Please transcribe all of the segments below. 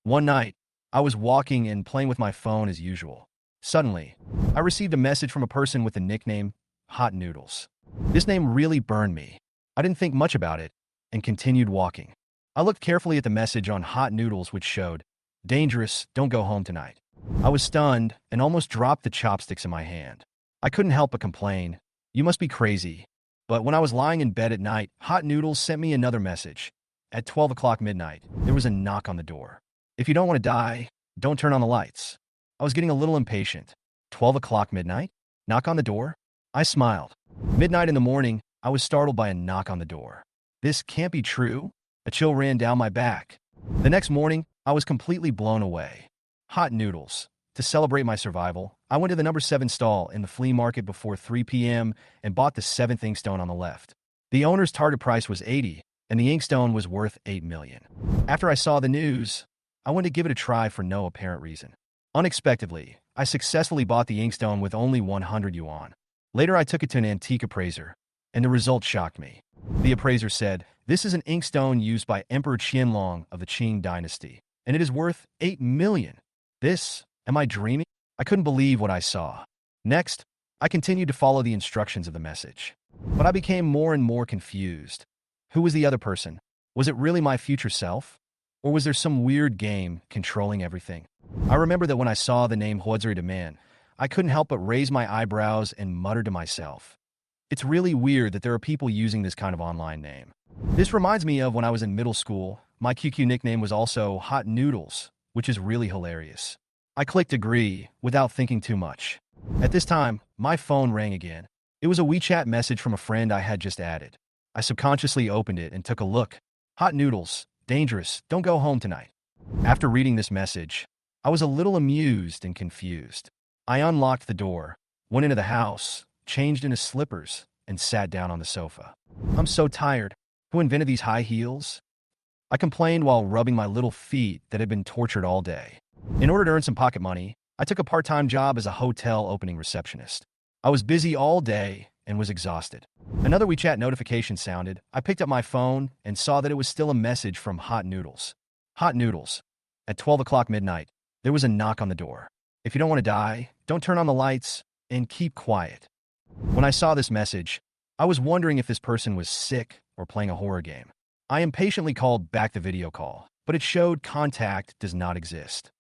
One night, I was walking and playing with my phone as usual. Suddenly, I received a message from a person with the nickname Hot Noodles. This name really burned me. I didn't think much about it and continued walking. I looked carefully at the message on Hot Noodles, which showed, "Dangerous, don't go home tonight." I was stunned and almost dropped the chopsticks in my hand. I couldn't help but complain, "You must be crazy." But when I was lying in bed at night, Hot Noodles sent me another message. At 12 o'clock midnight, there was a knock on the door. "If you don't want to die, don't turn on the lights." I was getting a little impatient. 12 o'clock midnight? Knock on the door? I smiled. Midnight in the morning, I was startled by a knock on the door. This can't be true. A chill ran down my back. The next morning, I was completely blown away. Hot Noodles. To celebrate my survival, I went to the number 7 stall in the flea market before 3 p.m. and bought the 7th inkstone on the left. The owner's target price was 80, and the inkstone was worth 8 million. After I saw the news, I went to give it a try for no apparent reason. Unexpectedly, I successfully bought the inkstone with only 100 yuan. Later, I took it to an antique appraiser, and the results shocked me. The appraiser said, "This is an inkstone used by Emperor Qianlong of the Qing dynasty, and it is worth 8 million. Am I dreaming? I couldn't believe what I saw. Next, I continued to follow the instructions of the message. But I became more and more confused. Who was the other person? Was it really my future self? Or was there some weird game controlling everything? I remember that when I saw the name Huozuri de Man, I couldn't help but raise my eyebrows and mutter to myself. It's really weird that there are people using this kind of online name. This reminds me of when I was in middle school. My QQ nickname was also Hot Noodles, which is really hilarious. I clicked agree without thinking too much. At this time, my phone rang again. It was a WeChat message from a friend I had just added. I subconsciously opened it and took a look. "Hot Noodles, dangerous, don't go home tonight." After reading this message, I was a little amused and confused. I unlocked the door, went into the house, changed into slippers, and sat down on the sofa. "I'm so tired. Who invented these high heels?" I complained while rubbing my little feet that had been tortured all day. In order to earn some pocket money, I took a part-time job as a hotel opening receptionist. I was busy all day and was exhausted. Another WeChat notification sounded. I picked up my phone and saw that it was still a message from Hot Noodles. "Hot Noodles. At 12 o'clock midnight, there was a knock on the door. If you don't want to die, don't turn on the lights and keep quiet." When I saw this message, I was wondering if this person was sick or playing a horror game. I impatiently called back the video call, but it showed contact does not exist.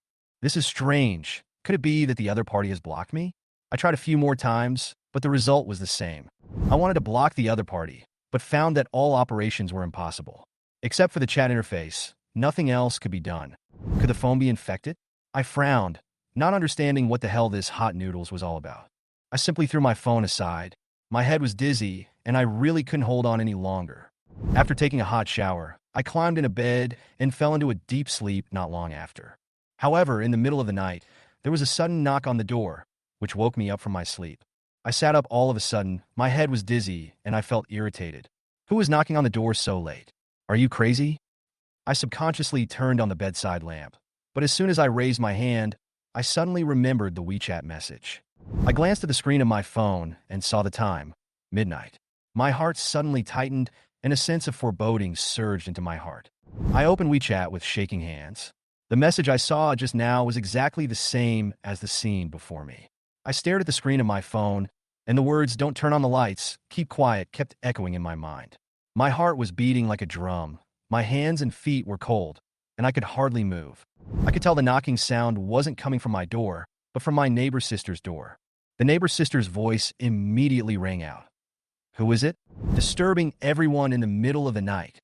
This is strange. Could it be that the other party has blocked me? I tried a few more times, but the result was the same. I wanted to block the other party, but found that all operations were impossible. Except for the chat interface, nothing else could be done. Could the phone be infected? I frowned, not understanding what the hell this Hot Noodles was all about. I simply threw my phone aside. My head was dizzy, and I really couldn't hold on any longer. After taking a hot shower, I climbed into bed and fell into a deep sleep not long after. However, in the middle of the night, there was a sudden knock on the door, which woke me up from my sleep. I sat up all of a sudden, my head was dizzy, and I felt irritated. Who was knocking on the door so late? Are you crazy? I subconsciously turned on the bedside lamp, but as soon as I raised my hand, I suddenly remembered the WeChat message. I glanced at the screen of my phone and saw the time, midnight. My heart suddenly tightened, and a sense of foreboding surged into my heart. I opened WeChat with shaking hands. The message I saw just now was exactly the same as the scene before me. I stared at the screen of my phone, and the words, "Don't turn on the lights, keep quiet," kept echoing in my mind. My heart was beating like a drum. My hands and feet were cold, and I could hardly move. I could tell the knocking sound wasn't coming from my door, but from my neighbor sister's door. The neighbor sister's voice immediately rang out. Who is it? Disturbing everyone in the middle of the night.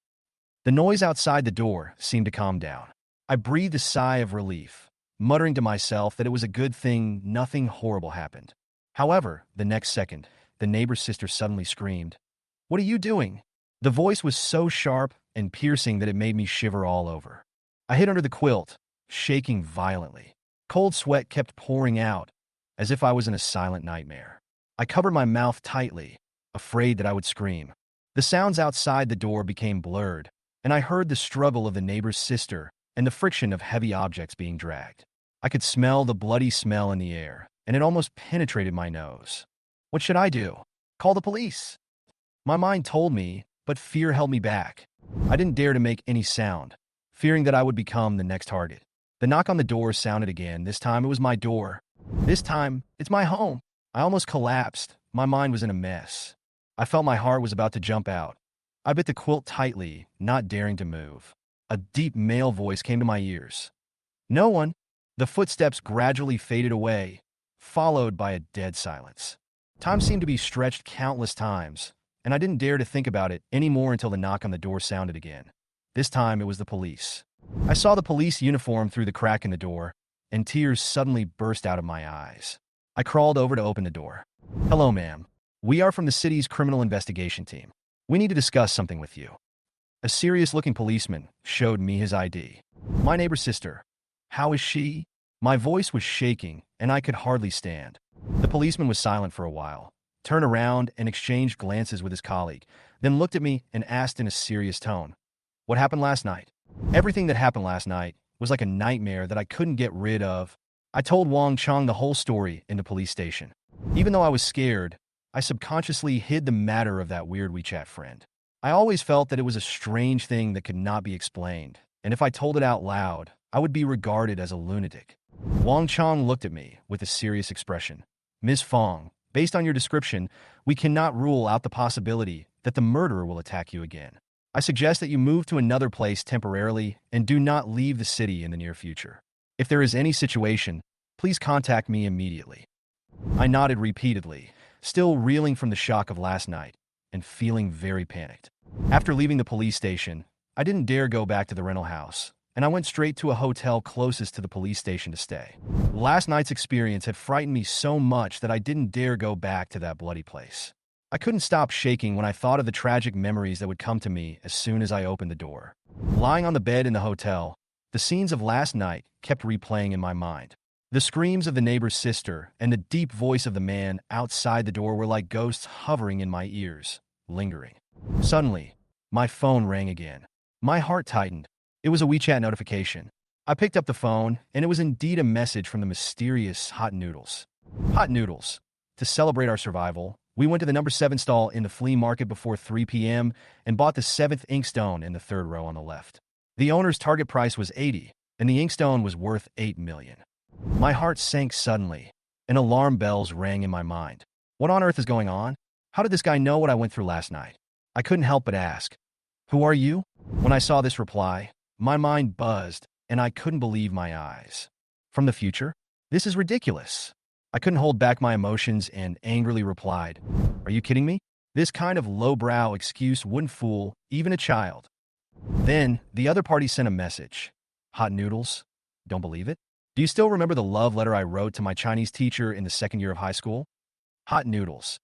The noise outside the door seemed to calm down. I breathed a sigh of relief, muttering to myself that it was a good thing nothing horrible happened. However, the next second, the neighbor's sister suddenly screamed, "What are you doing?" The voice was so sharp and piercing that it made me shiver all over. I hid under the quilt, shaking violently. Cold sweat kept pouring out, as if I was in a silent nightmare. I covered my mouth tightly, afraid that I would scream. The sounds outside the door became blurred, and I heard the struggle of the neighbor's sister and the friction of heavy objects being dragged. I could smell the bloody smell in the air, and it almost penetrated my nose. What should I do? Call the police? My mind told me, but fear held me back. I didn't dare to make any sound, fearing that I would become the next target. The knock on the door sounded again. This time it was my door. This time, it's my home. I almost collapsed. My mind was in a mess. I felt my heart was about to jump out. I bit the quilt tightly, not daring to move. A deep male voice came to my ears. No one. The footsteps gradually faded away, followed by a dead silence. Time seemed to be stretched countless times, and I didn't dare to think about it anymore until the knock on the door sounded again. This time it was the police. I saw the police uniform through the crack in the door, and tears suddenly burst out of my eyes. I crawled over to open the door. Hello, ma'am. We are from the city's criminal investigation team. We need to discuss something with you. A serious-looking policeman showed me his ID. My neighbor's sister. How is she? My voice was shaking, and I could hardly stand. The policeman was silent for a while, turned around and exchanged glances with his colleague, then looked at me and asked in a serious tone, What happened last night? Everything that happened last night was like a nightmare that I couldn't get rid of. I told Wang Chang the whole story in the police station. Even though I was scared, I subconsciously hid the matter of that weird WeChat friend. I always felt that it was a strange thing that could not be explained, and if I told it out loud, I would be regarded as a lunatic. Wang Chang looked at me with a serious expression. Ms. Fong, based on your description, we cannot rule out the possibility that the murderer will attack you again. I suggest that you move to another place temporarily and do not leave the city in the near future. If there is any situation, please contact me immediately. I nodded repeatedly, still reeling from the shock of last night and feeling very panicked. After leaving the police station, I didn't dare go back to the rental house, and I went straight to a hotel closest to the police station to stay. Last night's experience had frightened me so much that I didn't dare go back to that bloody place. I couldn't stop shaking when I thought of the tragic memories that would come to me as soon as I opened the door. Lying on the bed in the hotel, the scenes of last night kept replaying in my mind. The screams of the neighbor's sister and the deep voice of the man outside the door were like ghosts hovering in my ears, lingering. Suddenly, my phone rang again. My heart tightened. It was a WeChat notification. I picked up the phone, and it was indeed a message from the mysterious Hot Noodles. Hot Noodles. To celebrate our survival, we went to the number 7 stall in the flea market before 3 p.m. and bought the 7th inkstone in the 3rd row on the left. The owner's target price was 80, and the inkstone was worth 8 million. My heart sank suddenly, and alarm bells rang in my mind. What on earth is going on? How did this guy know what I went through last night? I couldn't help but ask, Who are you? When I saw this reply, my mind buzzed, and I couldn't believe my eyes. From the future? This is ridiculous. I couldn't hold back my emotions and angrily replied, Are you kidding me? This kind of lowbrow excuse wouldn't fool even a child. Then, the other party sent a message. Hot Noodles? Don't believe it? Do you still remember the love letter I wrote to my Chinese teacher in the 2nd year of high school? Hot Noodles.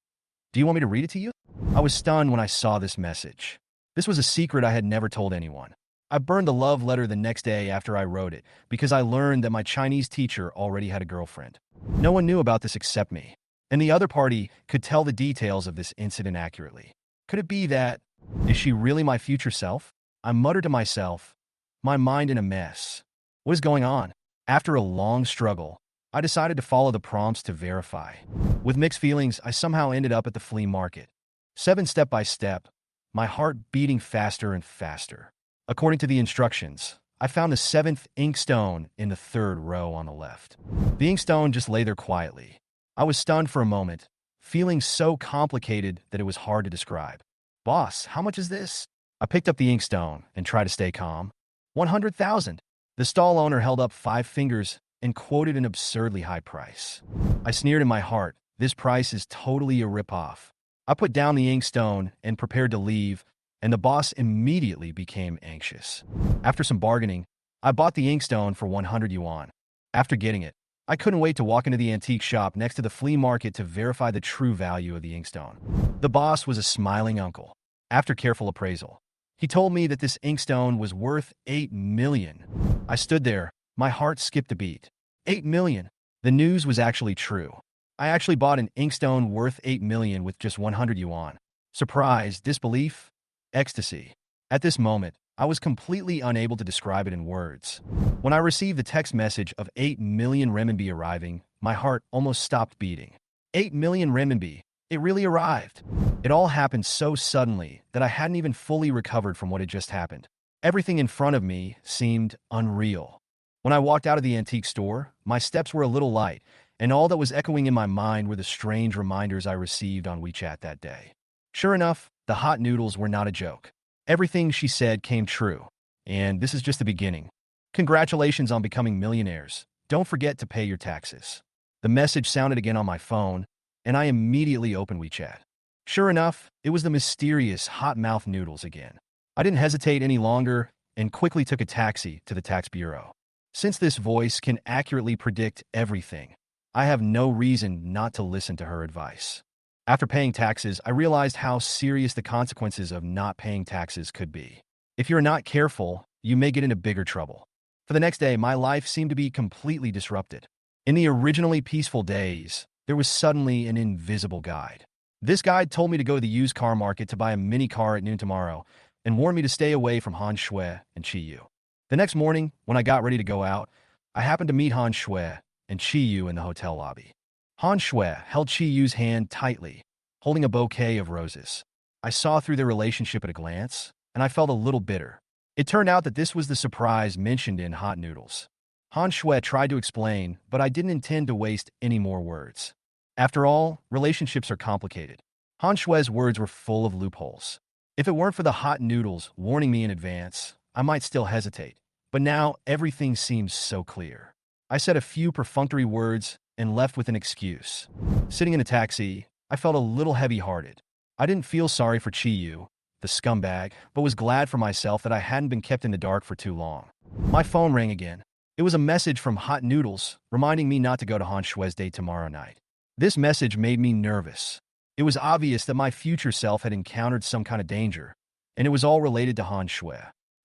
Do you want me to read it to you? I was stunned when I saw this message. This was a secret I had never told anyone. I burned the love letter the next day after I wrote it because I learned that my Chinese teacher already had a girlfriend. No one knew about this except me, and the other party could tell the details of this incident accurately. Could it be that, is she really my future self? I muttered to myself, my mind in a mess. What is going on? After a long struggle, I decided to follow the prompts to verify. With mixed feelings, I somehow ended up at the flea market. 7 step by step, my heart beating faster and faster. According to the instructions, I found the 7th inkstone in the 3rd row on the left. The inkstone just lay there quietly. I was stunned for a moment, feeling so complicated that it was hard to describe. Boss, how much is this? I picked up the inkstone and tried to stay calm. 100,000. The stall owner held up 5 fingers and quoted an absurdly high price. I sneered in my heart, this price is totally a ripoff. I put down the inkstone and prepared to leave, and the boss immediately became anxious. After some bargaining, I bought the inkstone for 100 yuan. After getting it, I couldn't wait to walk into the antique shop next to the flea market to verify the true value of the inkstone. The boss was a smiling uncle. After careful appraisal, he told me that this inkstone was worth 8 million. I stood there, my heart skipped a beat. 8 million. The news was actually true. I actually bought an inkstone worth 8 million with just 100 yuan. Surprise, disbelief, ecstasy. At this moment, I was completely unable to describe it in words. When I received the text message of 8 million renminbi arriving, my heart almost stopped beating. 8 million renminbi. It really arrived. It all happened so suddenly that I hadn't even fully recovered from what had just happened. Everything in front of me seemed unreal. When I walked out of the antique store, my steps were a little light, and all that was echoing in my mind were the strange reminders I received on WeChat that day. Sure enough, the hot noodles were not a joke. Everything she said came true. And this is just the beginning. Congratulations on becoming millionaires. Don't forget to pay your taxes. The message sounded again on my phone, and I immediately opened WeChat. Sure enough, it was the mysterious hot-mouth noodles again. I didn't hesitate any longer and quickly took a taxi to the tax bureau. Since this voice can accurately predict everything, I have no reason not to listen to her advice. After paying taxes, I realized how serious the consequences of not paying taxes could be. If you're not careful, you may get into bigger trouble. For the next day, my life seemed to be completely disrupted. In the originally peaceful days, there was suddenly an invisible guide. This guide told me to go to the used car market to buy a mini car at noon tomorrow and warned me to stay away from Han Shui and Chi Yu. The next morning, when I got ready to go out, I happened to meet Han Shui and Chi Yu in the hotel lobby. Han Shui held Chi Yu's hand tightly, holding a bouquet of roses. I saw through their relationship at a glance, and I felt a little bitter. It turned out that this was the surprise mentioned in Hot Noodles. Han Shui tried to explain, but I didn't intend to waste any more words. After all, relationships are complicated. Han Shui's words were full of loopholes. If it weren't for the Hot Noodles warning me in advance, I might still hesitate. But now everything seems so clear. I said a few perfunctory words and left with an excuse. Sitting in a taxi, I felt a little heavy-hearted. I didn't feel sorry for Chi Yu, the scumbag, but was glad for myself that I hadn't been kept in the dark for too long. My phone rang again. It was a message from Hot Noodles reminding me not to go to Han Shui's date tomorrow night. This message made me nervous. It was obvious that my future self had encountered some kind of danger, and it was all related to Han Shui.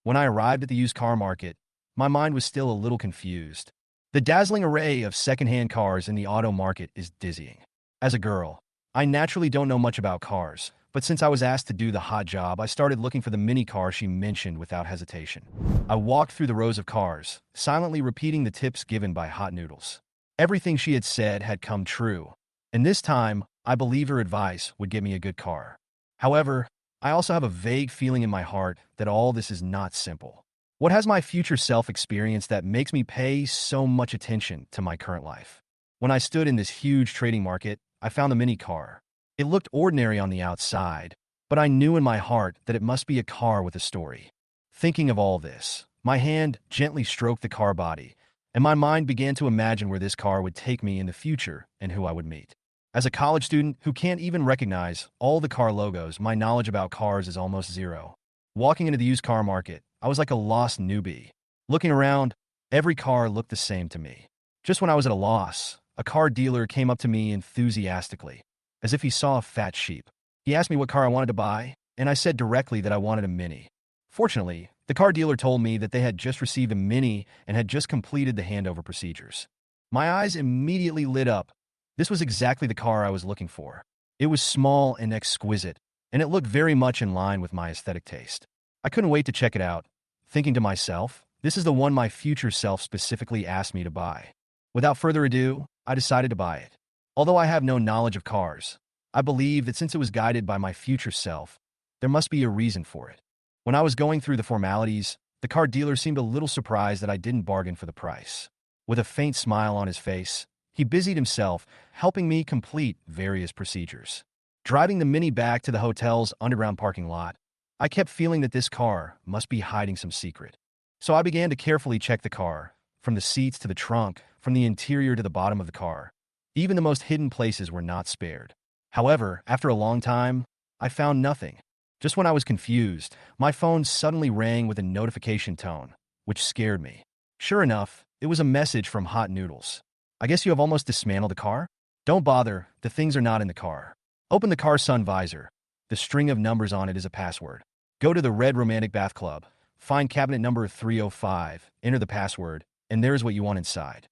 When I arrived at the used car market, my mind was still a little confused. The dazzling array of secondhand cars in the auto market is dizzying. As a girl, I naturally don't know much about cars, but since I was asked to do the hot job, I started looking for the mini car she mentioned without hesitation. I walked through the rows of cars, silently repeating the tips given by Hot Noodles. Everything she had said had come true, and this time, I believe her advice would get me a good car. However, I also have a vague feeling in my heart that all this is not simple. What has my future self experienced that makes me pay so much attention to my current life? When I stood in this huge trading market, I found the mini car. It looked ordinary on the outside, but I knew in my heart that it must be a car with a story. Thinking of all this, my hand gently stroked the car body, and my mind began to imagine where this car would take me in the future and who I would meet. As a college student who can't even recognize all the car logos, my knowledge about cars is almost zero. Walking into the used car market, I was like a lost newbie. Looking around, every car looked the same to me. Just when I was at a loss, a car dealer came up to me enthusiastically, as if he saw a fat sheep. He asked me what car I wanted to buy, and I said directly that I wanted a Mini. Fortunately, the car dealer told me that they had just received a Mini and had just completed the handover procedures. My eyes immediately lit up. This was exactly the car I was looking for. It was small and exquisite, and it looked very much in line with my aesthetic taste. I couldn't wait to check it out, thinking to myself, this is the one my future self specifically asked me to buy. Without further ado, I decided to buy it. Although I have no knowledge of cars, I believe that since it was guided by my future self, there must be a reason for it. When I was going through the formalities, the car dealer seemed a little surprised that I didn't bargain for the price. With a faint smile on his face, he busied himself, helping me complete various procedures. Driving the Mini back to the hotel's underground parking lot, I kept feeling that this car must be hiding some secret. So I began to carefully check the car, from the seats to the trunk, from the interior to the bottom of the car. Even the most hidden places were not spared. However, after a long time, I found nothing. Just when I was confused, my phone suddenly rang with a notification tone, which scared me. Sure enough, it was a message from Hot Noodles. I guess you have almost dismantled the car? Don't bother, the things are not in the car. Open the car's sun visor. The string of numbers on it is a password. Go to the Red Romantic Bath Club, find cabinet number 305, enter the password, and there's what you want inside.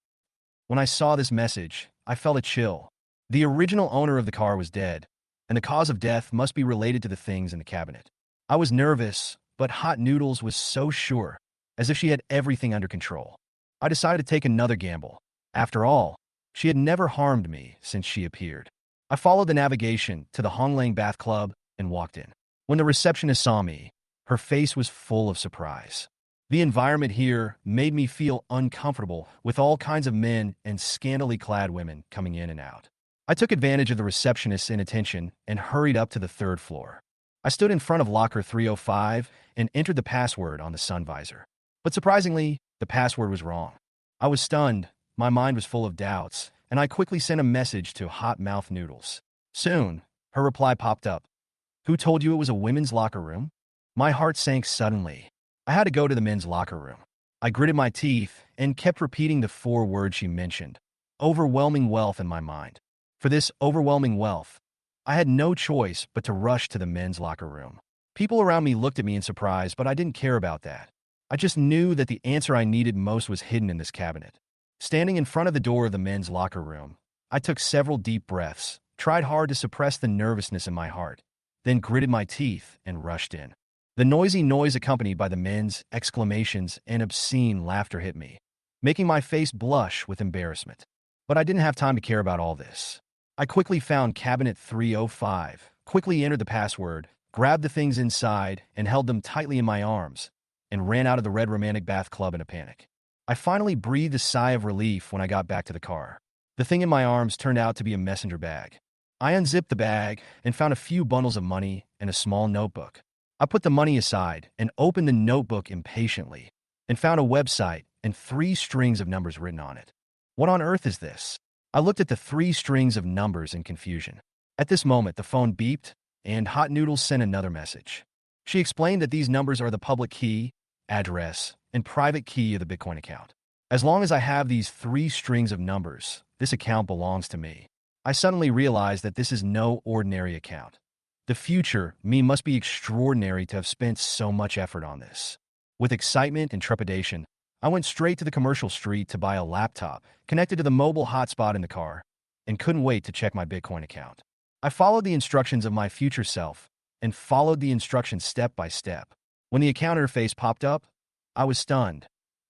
When I saw this message, I felt a chill. The original owner of the car was dead, and the cause of death must be related to the things in the cabinet. I was nervous, but Hot Noodles was so sure, as if she had everything under control. I decided to take another gamble. After all, she had never harmed me since she appeared. I followed the navigation to the Honglang Bath Club and walked in. When the receptionist saw me, her face was full of surprise. The environment here made me feel uncomfortable with all kinds of men and scantily clad women coming in and out. I took advantage of the receptionist's inattention and hurried up to the third floor. I stood in front of locker 305 and entered the password on the sun visor. But surprisingly, the password was wrong. I was stunned, my mind was full of doubts, and I quickly sent a message to Hot Mouth Noodles. Soon, her reply popped up. Who told you it was a women's locker room? My heart sank suddenly. I had to go to the men's locker room. I gritted my teeth and kept repeating the 4 words she mentioned. Overwhelming wealth in my mind. For this overwhelming wealth, I had no choice but to rush to the men's locker room. People around me looked at me in surprise, but I didn't care about that. I just knew that the answer I needed most was hidden in this cabinet. Standing in front of the door of the men's locker room, I took several deep breaths, tried hard to suppress the nervousness in my heart, then gritted my teeth and rushed in. The noisy noise accompanied by the men's exclamations and obscene laughter hit me, making my face blush with embarrassment. But I didn't have time to care about all this. I quickly found cabinet 305, quickly entered the password, grabbed the things inside and held them tightly in my arms, and ran out of the Red Romantic Bath Club in a panic. I finally breathed a sigh of relief when I got back to the car. The thing in my arms turned out to be a messenger bag. I unzipped the bag and found a few bundles of money and a small notebook. I put the money aside and opened the notebook impatiently and found a website and 3 strings of numbers written on it. What on earth is this? I looked at the 3 strings of numbers in confusion. At this moment, the phone beeped, and Hot Noodles sent another message. She explained that these numbers are the public key, address, and private key of the Bitcoin account. As long as I have these 3 strings of numbers, this account belongs to me. I suddenly realized that this is no ordinary account. The future me must be extraordinary to have spent so much effort on this. With excitement and trepidation, I went straight to the commercial street to buy a laptop connected to the mobile hotspot in the car and couldn't wait to check my Bitcoin account. I followed the instructions of my future self and followed the instructions step by step. When the account interface popped up, I was stunned.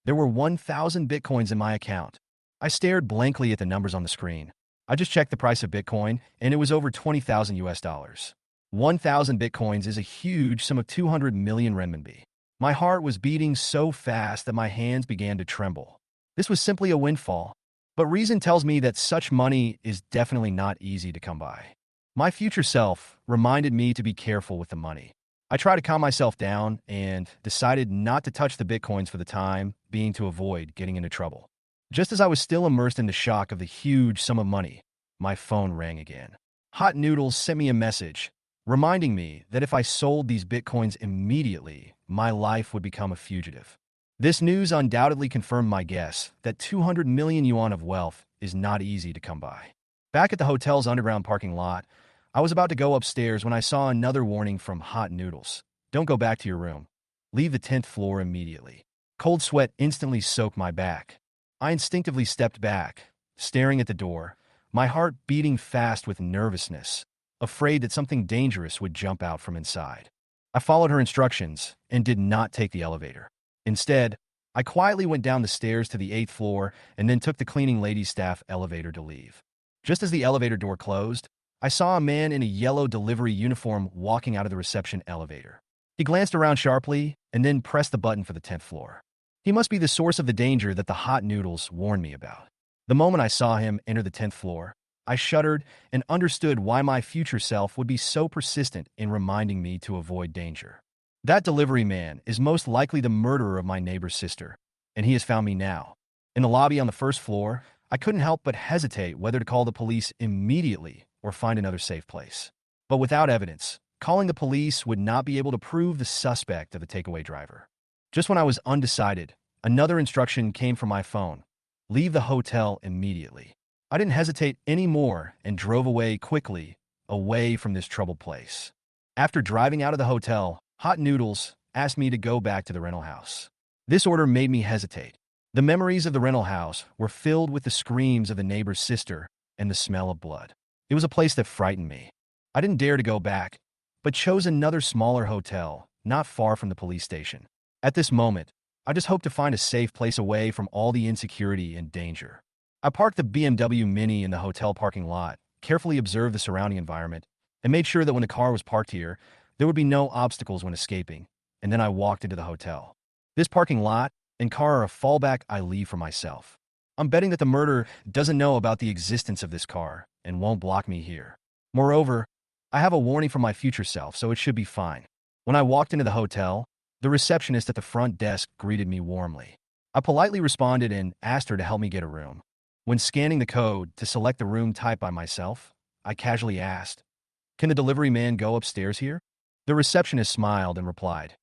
There were 1,000 Bitcoins in my account. I stared blankly at the numbers on the screen. I just checked the price of Bitcoin and it was over 20,000 US dollars. 1,000 Bitcoins is a huge sum of 200 million renminbi. My heart was beating so fast that my hands began to tremble. This was simply a windfall, but reason tells me that such money is definitely not easy to come by. My future self reminded me to be careful with the money. I tried to calm myself down and decided not to touch the Bitcoins for the time being to avoid getting into trouble. Just as I was still immersed in the shock of the huge sum of money, my phone rang again. Hot Noodles sent me a message, reminding me that if I sold these Bitcoins immediately, my life would become a fugitive. This news undoubtedly confirmed my guess that 200 million yuan of wealth is not easy to come by. Back at the hotel's underground parking lot, I was about to go upstairs when I saw another warning from Hot Noodles. Don't go back to your room. Leave the 10th floor immediately. Cold sweat instantly soaked my back. I instinctively stepped back, staring at the door, my heart beating fast with nervousness, afraid that something dangerous would jump out from inside. I followed her instructions and did not take the elevator. Instead, I quietly went down the stairs to the 8th floor and then took the cleaning ladies' staff elevator to leave. Just as the elevator door closed, I saw a man in a yellow delivery uniform walking out of the reception elevator. He glanced around sharply and then pressed the button for the 10th floor. He must be the source of the danger that the Hot Noodles warned me about. The moment I saw him enter the 10th floor, I shuddered and understood why my future self would be so persistent in reminding me to avoid danger. That delivery man is most likely the murderer of my neighbor's sister, and he has found me now. In the lobby on the 1st floor, I couldn't help but hesitate whether to call the police immediately or find another safe place. But without evidence, calling the police would not be able to prove the suspect of the takeaway driver. Just when I was undecided, another instruction came from my phone. Leave the hotel immediately. I didn't hesitate anymore and drove away quickly, away from this troubled place. After driving out of the hotel, Hot Noodles asked me to go back to the rental house. This order made me hesitate. The memories of the rental house were filled with the screams of the neighbor's sister and the smell of blood. It was a place that frightened me. I didn't dare to go back, but chose another smaller hotel, not far from the police station. At this moment, I just hoped to find a safe place away from all the insecurity and danger. I parked the BMW Mini in the hotel parking lot, carefully observed the surrounding environment, and made sure that when the car was parked here, there would be no obstacles when escaping, and then I walked into the hotel. This parking lot and car are a fallback I leave for myself. I'm betting that the murderer doesn't know about the existence of this car and won't block me here. Moreover, I have a warning from my future self, so it should be fine. When I walked into the hotel, the receptionist at the front desk greeted me warmly. I politely responded and asked her to help me get a room. When scanning the code to select the room type by myself, I casually asked, "Can the delivery man go upstairs here?" The receptionist smiled and replied,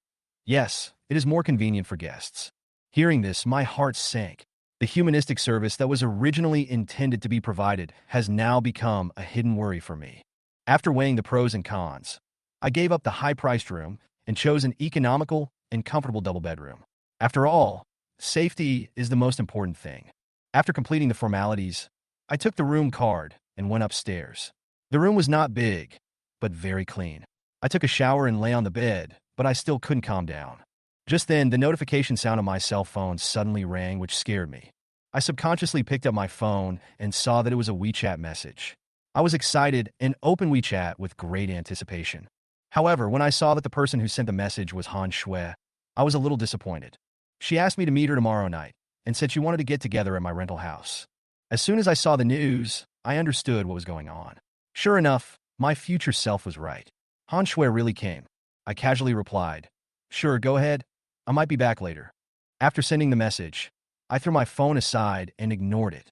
"Yes, it is more convenient for guests." Hearing this, my heart sank. The humanistic service that was originally intended to be provided has now become a hidden worry for me. After weighing the pros and cons, I gave up the high-priced room and chose an economical and comfortable double bedroom. After all, safety is the most important thing. After completing the formalities, I took the room card and went upstairs. The room was not big, but very clean. I took a shower and lay on the bed, but I still couldn't calm down. Just then, the notification sound on my cell phone suddenly rang, which scared me. I subconsciously picked up my phone and saw that it was a WeChat message. I was excited and opened WeChat with great anticipation. However, when I saw that the person who sent the message was Han Shui, I was a little disappointed. She asked me to meet her tomorrow night and said she wanted to get together at my rental house. As soon as I saw the news, I understood what was going on. Sure enough, my future self was right. Han Shui really came. I casually replied, "Sure, go ahead. I might be back later." After sending the message, I threw my phone aside and ignored it.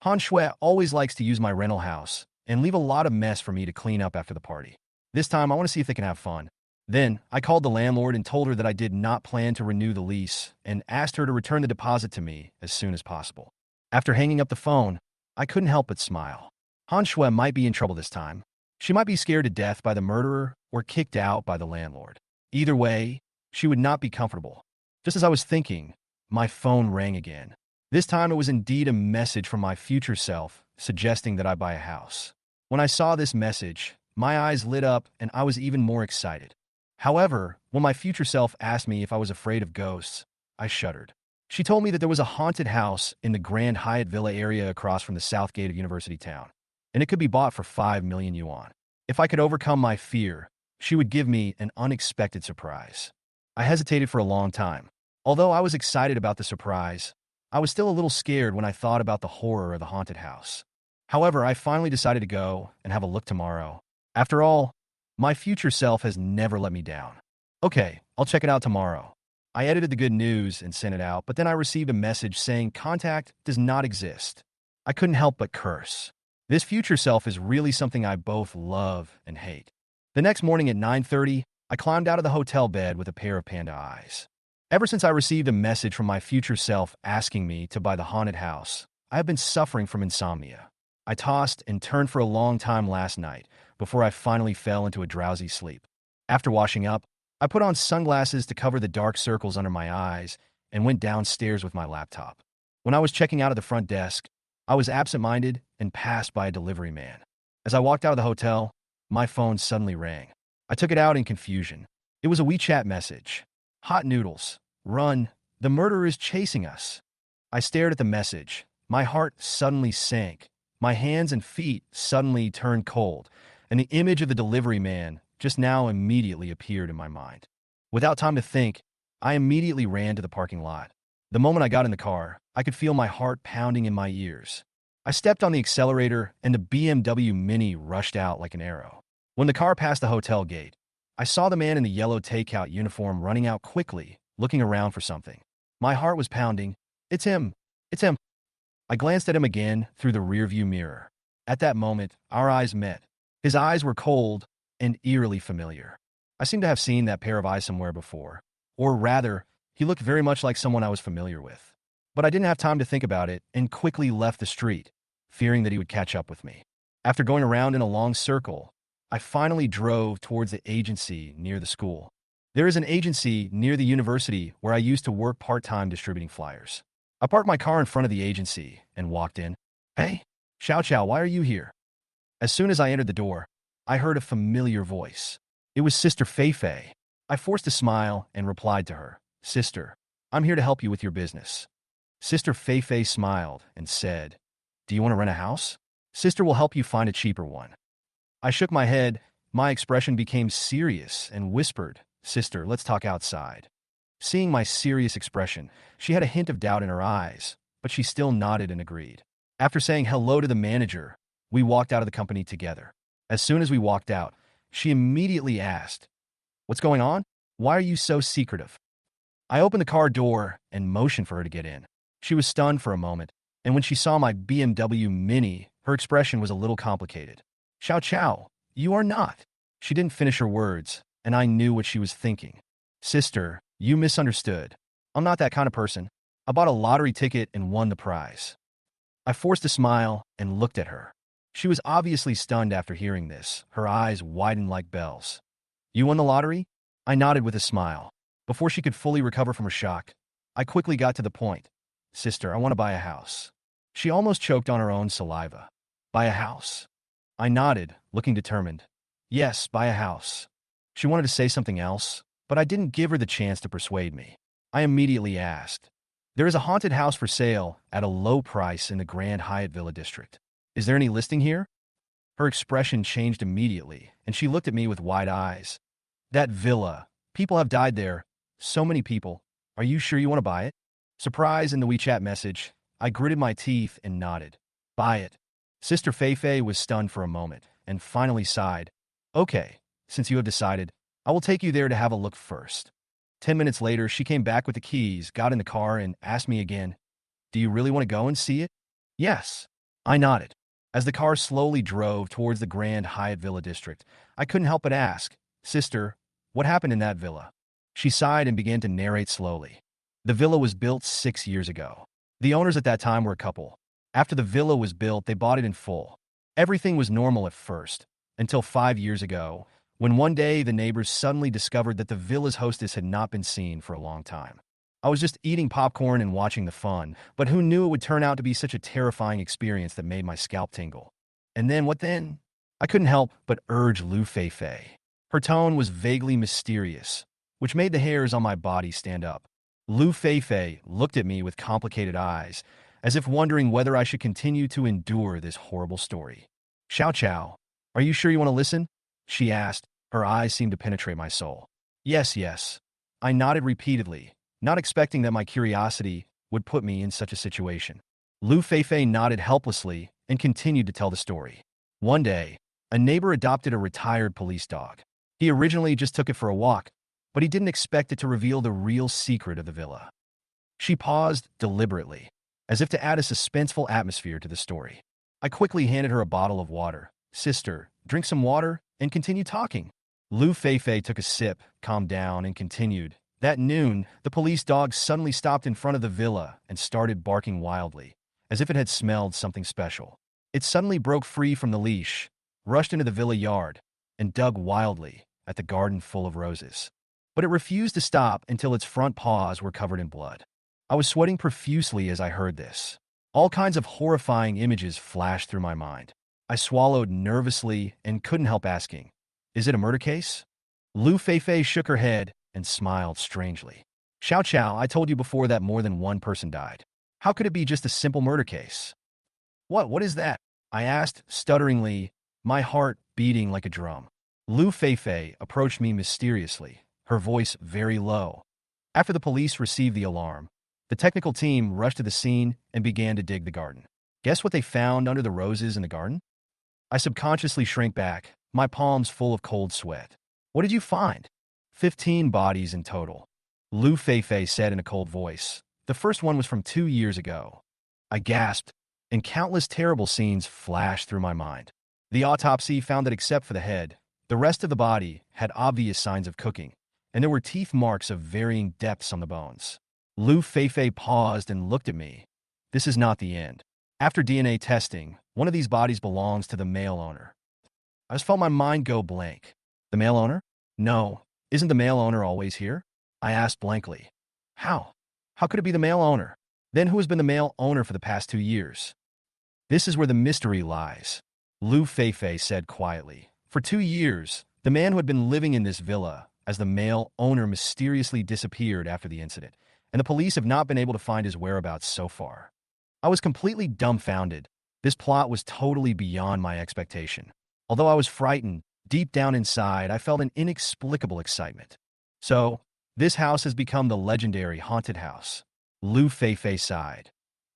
Han Shui always likes to use my rental house and leave a lot of mess for me to clean up after the party. This time, I want to see if they can have fun. Then, I called the landlord and told her that I did not plan to renew the lease and asked her to return the deposit to me as soon as possible. After hanging up the phone, I couldn't help but smile. Han Shui might be in trouble this time. She might be scared to death by the murderer or kicked out by the landlord. Either way, she would not be comfortable. Just as I was thinking, my phone rang again. This time it was indeed a message from my future self suggesting that I buy a house. When I saw this message, my eyes lit up and I was even more excited. However, when my future self asked me if I was afraid of ghosts, I shuddered. She told me that there was a haunted house in the Grand Hyatt Villa area across from the south gate of University Town, and it could be bought for 5 million yuan. If I could overcome my fear, she would give me an unexpected surprise. I hesitated for a long time. Although I was excited about the surprise, I was still a little scared when I thought about the horror of the haunted house. However, I finally decided to go and have a look tomorrow. After all, my future self has never let me down. Okay, I'll check it out tomorrow. I edited the good news and sent it out, but then I received a message saying contact does not exist. I couldn't help but curse. This future self is really something I both love and hate. The next morning at 9:30, I climbed out of the hotel bed with a pair of panda eyes. Ever since I received a message from my future self asking me to buy the haunted house, I have been suffering from insomnia. I tossed and turned for a long time last night before I finally fell into a drowsy sleep. After washing up, I put on sunglasses to cover the dark circles under my eyes and went downstairs with my laptop. When I was checking out of the front desk, I was absent-minded and passed by a delivery man. As I walked out of the hotel, my phone suddenly rang. I took it out in confusion. It was a WeChat message. "Hot Noodles. Run. The murderer is chasing us." I stared at the message. My heart suddenly sank. My hands and feet suddenly turned cold, and the image of the delivery man just now immediately appeared in my mind. Without time to think, I immediately ran to the parking lot. The moment I got in the car, I could feel my heart pounding in my ears. I stepped on the accelerator, and the BMW Mini rushed out like an arrow. When the car passed the hotel gate, I saw the man in the yellow takeout uniform running out quickly, looking around for something. My heart was pounding. "It's him! It's him!" I glanced at him again through the rearview mirror. At that moment, our eyes met. His eyes were cold and eerily familiar. I seemed to have seen that pair of eyes somewhere before. Or rather, he looked very much like someone I was familiar with. But I didn't have time to think about it and quickly left the street, fearing that he would catch up with me. After going around in a long circle, I finally drove towards the agency near the school. There is an agency near the university where I used to work part-time distributing flyers. I parked my car in front of the agency and walked in. "Hey, Xiao Xiao, why are you here?" As soon as I entered the door, I heard a familiar voice. It was Sister Fei Fei. I forced a smile and replied to her, "Sister, I'm here to help you with your business." Sister Fei Fei smiled and said, "Do you want to rent a house? Sister will help you find a cheaper one." I shook my head. My expression became serious and whispered, "Sister, let's talk outside." Seeing my serious expression, she had a hint of doubt in her eyes, but she still nodded and agreed. After saying hello to the manager, we walked out of the company together. As soon as we walked out, she immediately asked, "What's going on? Why are you so secretive?" I opened the car door and motioned for her to get in. She was stunned for a moment, and when she saw my BMW Mini, her expression was a little complicated. "Chow chow, you are not." She didn't finish her words, and I knew what she was thinking. "Sister, you misunderstood. I'm not that kind of person. I bought a lottery ticket and won the prize." I forced a smile and looked at her. She was obviously stunned after hearing this. Her eyes widened like bells. "You won the lottery?" I nodded with a smile. Before she could fully recover from her shock, I quickly got to the point. "Sister, I want to buy a house." She almost choked on her own saliva. "Buy a house?" I nodded, looking determined. "Yes, buy a house." She wanted to say something else, but I didn't give her the chance to persuade me. I immediately asked, "There is a haunted house for sale at a low price in the Grand Hyatt Villa District. Is there any listing here?" Her expression changed immediately, and she looked at me with wide eyes. "That villa. People have died there. So many people. Are you sure you want to buy it?" Surprised in the WeChat message, I gritted my teeth and nodded. "Buy it." Sister Feifei was stunned for a moment, and finally sighed. "Okay, since you have decided, I will take you there to have a look first." 10 minutes later, she came back with the keys, got in the car, and asked me again, "Do you really want to go and see it?" "Yes." I nodded. As the car slowly drove towards the Grand Hyatt Villa District, I couldn't help but ask, "Sister, what happened in that villa?" She sighed and began to narrate slowly. The villa was built 6 years ago. The owners at that time were a couple. After the villa was built, they bought it in full. Everything was normal at first, until 5 years ago, when one day the neighbors suddenly discovered that the villa's hostess had not been seen for a long time. I was just eating popcorn and watching the fun, but who knew it would turn out to be such a terrifying experience that made my scalp tingle. "And then, what then?" I couldn't help but urge Lu Feifei. Her tone was vaguely mysterious, which made the hairs on my body stand up. Lu Feifei looked at me with complicated eyes, as if wondering whether I should continue to endure this horrible story. "Xiao Chow, are you sure you want to listen?" she asked. Her eyes seemed to penetrate my soul. "Yes, yes." I nodded repeatedly, not expecting that my curiosity would put me in such a situation. Lu Feifei nodded helplessly and continued to tell the story. One day, a neighbor adopted a retired police dog. He originally just took it for a walk, but he didn't expect it to reveal the real secret of the villa. She paused deliberately, as if to add a suspenseful atmosphere to the story. I quickly handed her a bottle of water. "Sister, drink some water and continue talking." Lu Feifei took a sip, calmed down, and continued. "That noon, the police dog suddenly stopped in front of the villa and started barking wildly, as if it had smelled something special. It suddenly broke free from the leash, rushed into the villa yard, and dug wildly at the garden full of roses. But it refused to stop until its front paws were covered in blood." I was sweating profusely as I heard this. All kinds of horrifying images flashed through my mind. I swallowed nervously and couldn't help asking, "Is it a murder case?" Lu Feifei shook her head and smiled strangely. "Xiao Chow, I told you before that more than one person died. How could it be just a simple murder case?" What is that?" I asked stutteringly, my heart beating like a drum. Lu Feifei approached me mysteriously, her voice very low. After the police received the alarm, the technical team rushed to the scene and began to dig the garden. Guess what they found under the roses in the garden? I subconsciously shrank back, my palms full of cold sweat. "What did you find?" 15 bodies in total. Lu Feifei said in a cold voice. "The first one was from 2 years ago." I gasped, and countless terrible scenes flashed through my mind. The autopsy found that except for the head, the rest of the body had obvious signs of cooking, and there were teeth marks of varying depths on the bones. Lu Feifei paused and looked at me. "This is not the end. After DNA testing, one of these bodies belongs to the male owner." I just felt my mind go blank. "The male owner?" "No. Isn't the male owner always here?" I asked blankly. "How? How could it be the male owner? Then who has been the male owner for the past 2 years?" "This is where the mystery lies," Lu Feifei said quietly. "For 2 years, the man who had been living in this villa as the male owner mysteriously disappeared after the incident, and the police have not been able to find his whereabouts so far." I was completely dumbfounded. This plot was totally beyond my expectation. Although I was frightened, deep down inside, I felt an inexplicable excitement. "So, This house has become the legendary haunted house. Lu Feifei sighed.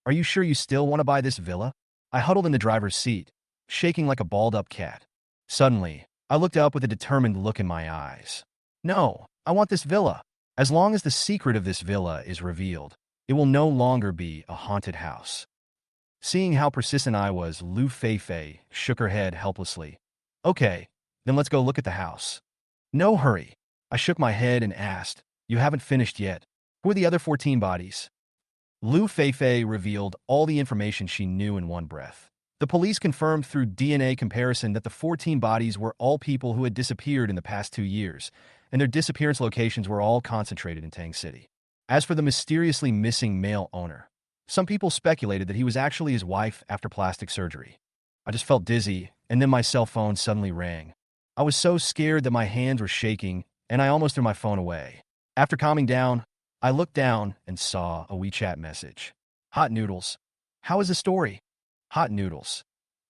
Are you sure you still want to buy this villa? I huddled in the driver's seat, shaking like a balled-up cat. Suddenly, I looked up with a determined look in my eyes. No, I want this villa. As long as the secret of this villa is revealed, it will no longer be a haunted house. Seeing how persistent I was, Lu Feifei shook her head helplessly. Okay, then let's go look at the house. No hurry. I shook my head and asked, You haven't finished yet. Who are the other 14 bodies? Lu Feifei revealed all the information she knew in one breath. The police confirmed through DNA comparison that the 14 bodies were all people who had disappeared in the past 2 years, and their disappearance locations were all concentrated in Tang City. As for the mysteriously missing male owner, some people speculated that he was actually his wife after plastic surgery. I just felt dizzy, and then my cell phone suddenly rang. I was so scared that my hands were shaking, and I almost threw my phone away. After calming down, I looked down and saw a WeChat message. Hot Noodles. How is the story? Hot Noodles.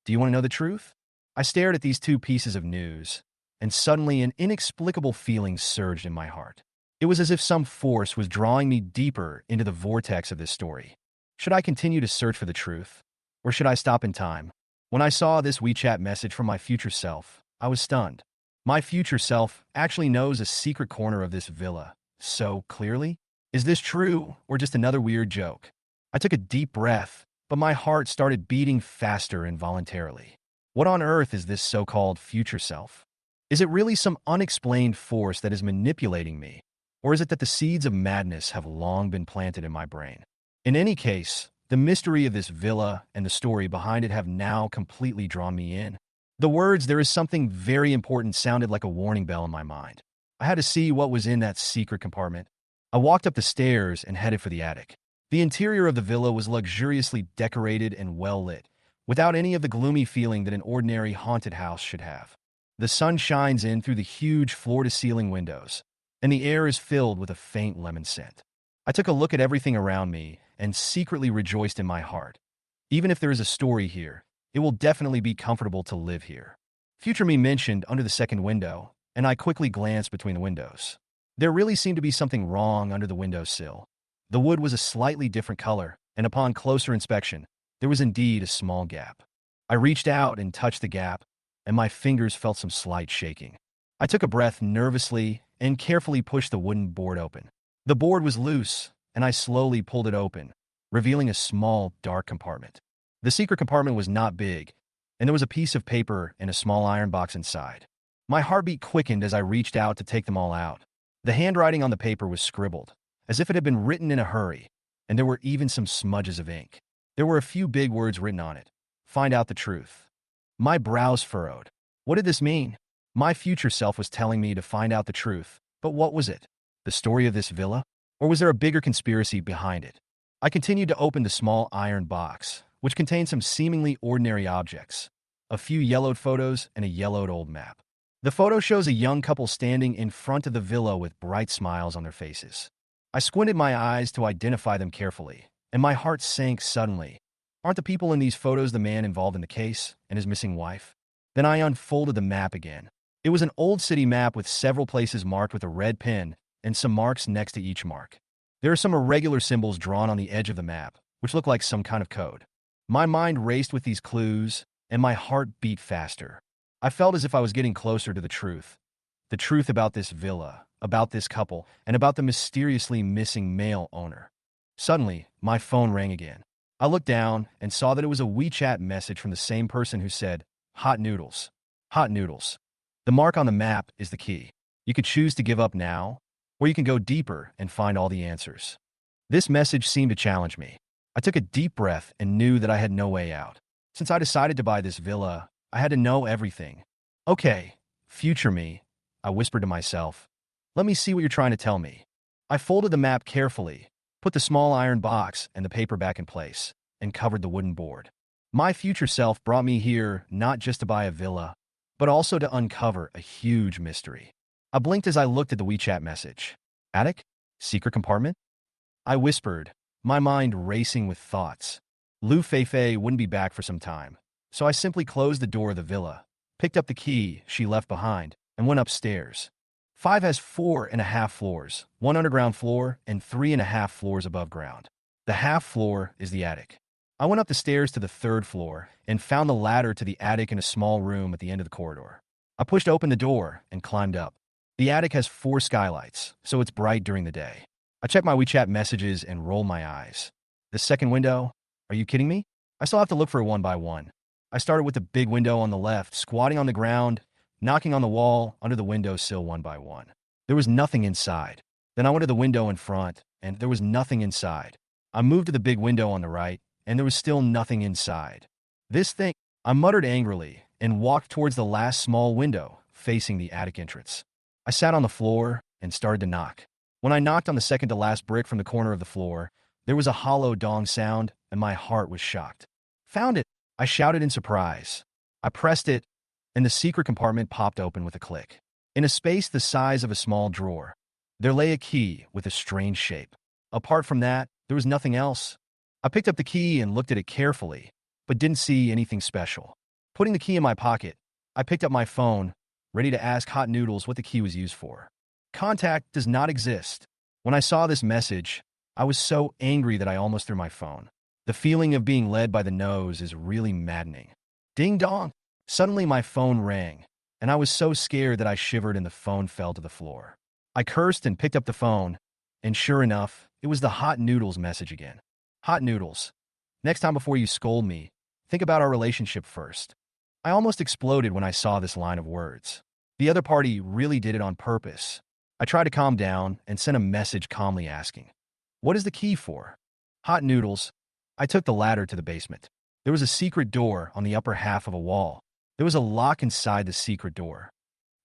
Do you want to know the truth? I stared at these 2 pieces of news, and suddenly an inexplicable feeling surged in my heart. It was as if some force was drawing me deeper into the vortex of this story. Should I continue to search for the truth? Or should I stop in time? When I saw this WeChat message from my future self, I was stunned. My future self actually knows a secret corner of this villa so clearly? Is this true, or just another weird joke? I took a deep breath, but my heart started beating faster involuntarily. What on earth is this so-called future self? Is it really some unexplained force that is manipulating me? Or is it that the seeds of madness have long been planted in my brain? In any case, the mystery of this villa and the story behind it have now completely drawn me in. The words, "there is something very important," sounded like a warning bell in my mind. I had to see what was in that secret compartment. I walked up the stairs and headed for the attic. The interior of the villa was luxuriously decorated and well-lit, without any of the gloomy feeling that an ordinary haunted house should have. The sun shines in through the huge floor-to-ceiling windows, and the air is filled with a faint lemon scent. I took a look at everything around me and secretly rejoiced in my heart. Even if there is a story here, it will definitely be comfortable to live here. Future me mentioned under the second window, and I quickly glanced between the windows. There really seemed to be something wrong under the windowsill. The wood was a slightly different color, and upon closer inspection, there was indeed a small gap. I reached out and touched the gap, and my fingers felt some slight shaking. I took a breath nervously and carefully pushed the wooden board open. The board was loose, and I slowly pulled it open, revealing a small, dark compartment. The secret compartment was not big, and there was a piece of paper and a small iron box inside. My heartbeat quickened as I reached out to take them all out. The handwriting on the paper was scribbled, as if it had been written in a hurry, and there were even some smudges of ink. There were a few big words written on it. Find out the truth. My brows furrowed. What did this mean? My future self was telling me to find out the truth, but what was it? The story of this villa? Or was there a bigger conspiracy behind it? I continued to open the small iron box, which contained some seemingly ordinary objects. A few yellowed photos and a yellowed old map. The photo shows a young couple standing in front of the villa with bright smiles on their faces. I squinted my eyes to identify them carefully, and my heart sank suddenly. Aren't the people in these photos the man involved in the case and his missing wife? Then I unfolded the map again. It was an old city map with several places marked with a red pen and some marks next to each mark. There are some irregular symbols drawn on the edge of the map, which look like some kind of code. My mind raced with these clues, and my heart beat faster. I felt as if I was getting closer to the truth. The truth about this villa, about this couple, and about the mysteriously missing male owner. Suddenly, my phone rang again. I looked down and saw that it was a WeChat message from the same person who said, Hot Noodles. Hot Noodles. The mark on the map is the key. You could choose to give up now, or you can go deeper and find all the answers. This message seemed to challenge me. I took a deep breath and knew that I had no way out. Since I decided to buy this villa, I had to know everything. Okay, future me, I whispered to myself. Let me see what you're trying to tell me. I folded the map carefully, put the small iron box and the paper back in place, and covered the wooden board. My future self brought me here not just to buy a villa, but also to uncover a huge mystery. I blinked as I looked at the WeChat message. Attic? Secret compartment? I whispered, my mind racing with thoughts. Lu Feifei wouldn't be back for some time, so I simply closed the door of the villa, picked up the key she left behind, and went upstairs. 5 has 4.5 floors, one underground floor, and 3.5 floors above ground. The half floor is the attic. I went up the stairs to the third floor and found the ladder to the attic in a small room at the end of the corridor. I pushed open the door and climbed up. The attic has 4 skylights, so it's bright during the day. I checked my WeChat messages and rolled my eyes. The second window? Are you kidding me? I still have to look for it one by one. I started with the big window on the left, squatting on the ground, knocking on the wall under the windowsill one by one. There was nothing inside. Then I went to the window in front, and there was nothing inside. I moved to the big window on the right, and there was still nothing inside. This thing, I muttered angrily and walked towards the last small window facing the attic entrance. I sat on the floor and started to knock. When I knocked on the second to last brick from the corner of the floor, there was a hollow dong sound, and my heart was shocked. Found it! I shouted in surprise. I pressed it, and the secret compartment popped open with a click. In a space the size of a small drawer, there lay a key with a strange shape. Apart from that, there was nothing else. I picked up the key and looked at it carefully, but didn't see anything special. Putting the key in my pocket, I picked up my phone, ready to ask Hot Noodles what the key was used for. Contact does not exist. When I saw this message, I was so angry that I almost threw my phone. The feeling of being led by the nose is really maddening. Ding dong! Suddenly my phone rang, and I was so scared that I shivered and the phone fell to the floor. I cursed and picked up the phone, and sure enough, it was the Hot Noodles message again. Hot Noodles. Next time before you scold me, think about our relationship first. I almost exploded when I saw this line of words. The other party really did it on purpose. I tried to calm down and sent a message calmly asking, "What is the key for?" Hot Noodles. I took the ladder to the basement. There was a secret door on the upper half of a wall. There was a lock inside the secret door.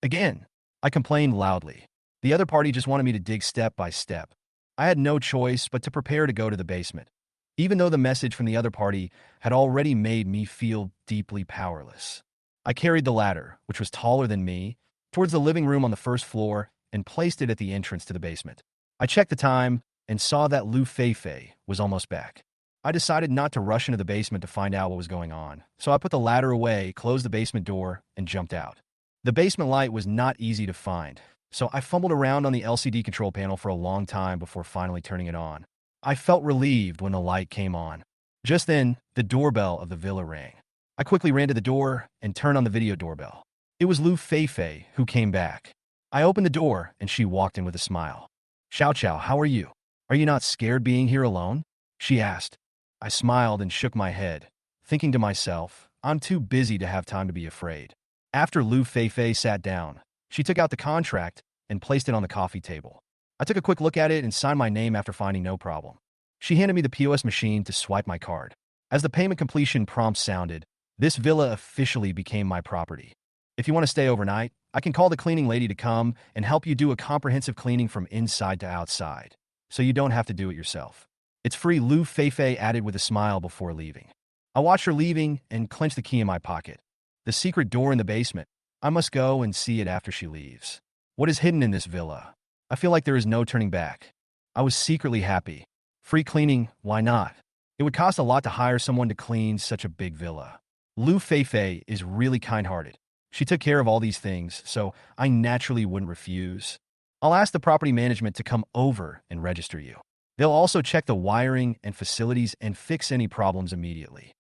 Again, I complained loudly. The other party just wanted me to dig step by step. I had no choice but to prepare to go to the basement, even though the message from the other party had already made me feel deeply powerless. I carried the ladder, which was taller than me, towards the living room on the first floor and placed it at the entrance to the basement. I checked the time and saw that Lu Feifei was almost back. I decided not to rush into the basement to find out what was going on, so I put the ladder away, closed the basement door, and jumped out. The basement light was not easy to find, so I fumbled around on the LCD control panel for a long time before finally turning it on. I felt relieved when the light came on. Just then, the doorbell of the villa rang. I quickly ran to the door and turned on the video doorbell. It was Lu Feifei who came back. I opened the door, and she walked in with a smile. "Xiao Xiao, how are you? Are you not scared being here alone?" she asked. I smiled and shook my head, thinking to myself, I'm too busy to have time to be afraid. After Lu Feifei sat down, she took out the contract and placed it on the coffee table. I took a quick look at it and signed my name after finding no problem. She handed me the POS machine to swipe my card. As the payment completion prompt sounded, this villa officially became my property. If you want to stay overnight, I can call the cleaning lady to come and help you do a comprehensive cleaning from inside to outside, so you don't have to do it yourself. It's free, Lu Feifei added with a smile before leaving. I watched her leaving and clenched the key in my pocket. The secret door in the basement. I must go and see it after she leaves. What is hidden in this villa? I feel like there is no turning back. I was secretly happy. Free cleaning, why not? It would cost a lot to hire someone to clean such a big villa. Lu Feifei is really kind-hearted. She took care of all these things, so I naturally wouldn't refuse. I'll ask the property management to come over and register you. They'll also check the wiring and facilities and fix any problems immediately.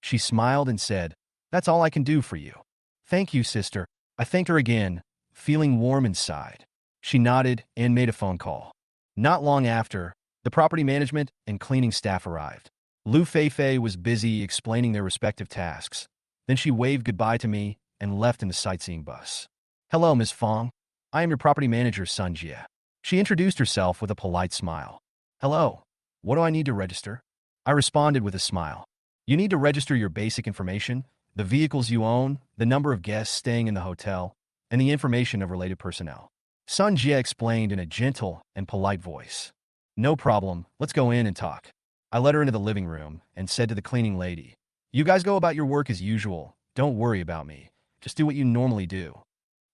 She smiled and said, "That's all I can do for you." "Thank you, sister." I thanked her again, feeling warm inside. She nodded and made a phone call. Not long after, the property management and cleaning staff arrived. Lu Feifei was busy explaining their respective tasks. Then she waved goodbye to me and left in the sightseeing bus. "Hello, Ms. Fong. I am your property manager, Sun Jie." She introduced herself with a polite smile. "Hello. What do I need to register?" I responded with a smile. "You need to register your basic information, the vehicles you own, the number of guests staying in the hotel, and the information of related personnel." Sun Jie explained in a gentle and polite voice. "No problem, let's go in and talk." I led her into the living room and said to the cleaning lady, "You guys go about your work as usual. Don't worry about me. Just do what you normally do."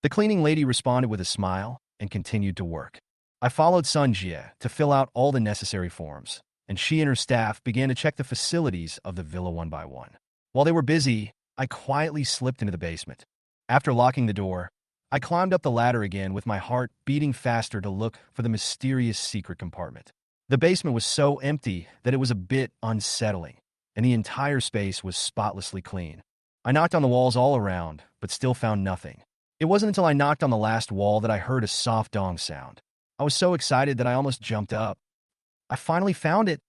The cleaning lady responded with a smile and continued to work. I followed Sun Jie to fill out all the necessary forms, and she and her staff began to check the facilities of the villa one by one. While they were busy, I quietly slipped into the basement. After locking the door, I climbed up the ladder again with my heart beating faster to look for the mysterious secret compartment. The basement was so empty that it was a bit unsettling, and the entire space was spotlessly clean. I knocked on the walls all around, but still found nothing. It wasn't until I knocked on the last wall that I heard a soft dong sound. I was so excited that I almost jumped up. I finally found it.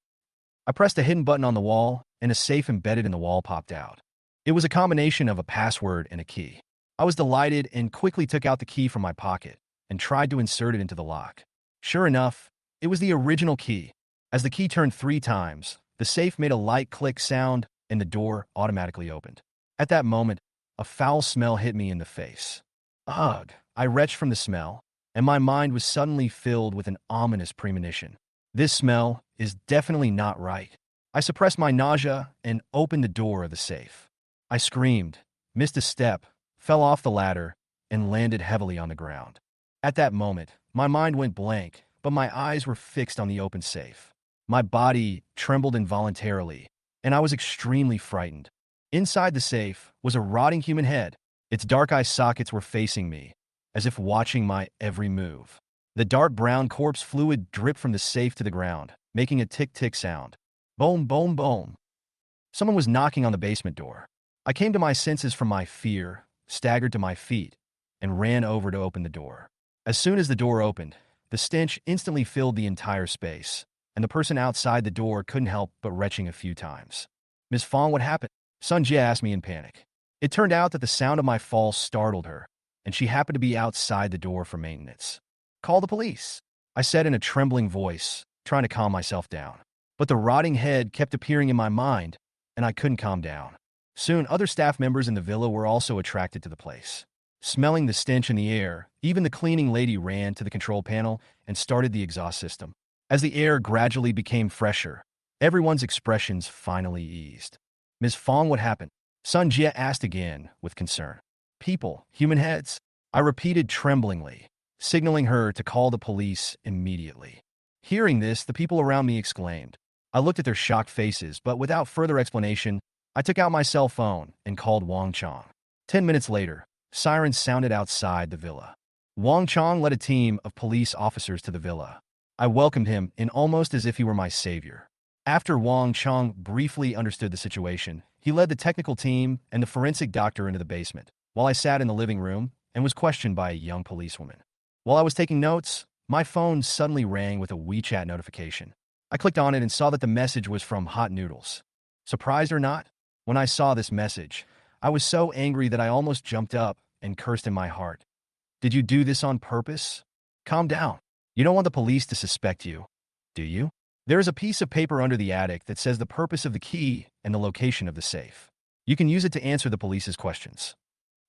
I pressed a hidden button on the wall, and a safe embedded in the wall popped out. It was a combination of a password and a key. I was delighted and quickly took out the key from my pocket and tried to insert it into the lock. Sure enough, it was the original key. As the key turned 3 times, the safe made a light click sound and the door automatically opened. At that moment, a foul smell hit me in the face. Ugh! I retched from the smell, and my mind was suddenly filled with an ominous premonition. This smell is definitely not right. I suppressed my nausea and opened the door of the safe. I screamed, missed a step, fell off the ladder, and landed heavily on the ground. At that moment, my mind went blank, but my eyes were fixed on the open safe. My body trembled involuntarily, and I was extremely frightened. Inside the safe was a rotting human head. Its dark eye sockets were facing me, as if watching my every move. The dark brown corpse fluid dripped from the safe to the ground, making a tick-tick sound. Boom, boom, boom. Someone was knocking on the basement door. I came to my senses from my fear, staggered to my feet, and ran over to open the door. As soon as the door opened, the stench instantly filled the entire space, and the person outside the door couldn't help but retching a few times. "Miss Fong, what happened?" Sun Jie asked me in panic. It turned out that the sound of my fall startled her, and she happened to be outside the door for maintenance. "Call the police," I said in a trembling voice, trying to calm myself down. But the rotting head kept appearing in my mind, and I couldn't calm down. Soon, other staff members in the villa were also attracted to the place. Smelling the stench in the air, even the cleaning lady ran to the control panel and started the exhaust system. As the air gradually became fresher, everyone's expressions finally eased. "Ms. Fong, what happened?" Sun Jie asked again with concern. "People, human heads," I repeated tremblingly, signaling her to call the police immediately. Hearing this, the people around me exclaimed. I looked at their shocked faces, but without further explanation, I took out my cell phone and called Wang Chong. 10 minutes later, sirens sounded outside the villa. Wang Chong led a team of police officers to the villa. I welcomed him in almost as if he were my savior. After Wang Chong briefly understood the situation, he led the technical team and the forensic doctor into the basement, while I sat in the living room and was questioned by a young policewoman. While I was taking notes, my phone suddenly rang with a WeChat notification. I clicked on it and saw that the message was from Hot Noodles. Surprised or not, when I saw this message, I was so angry that I almost jumped up and cursed in my heart. "Did you do this on purpose? Calm down. You don't want the police to suspect you, do you? There is a piece of paper under the attic that says the purpose of the key and the location of the safe. You can use it to answer the police's questions."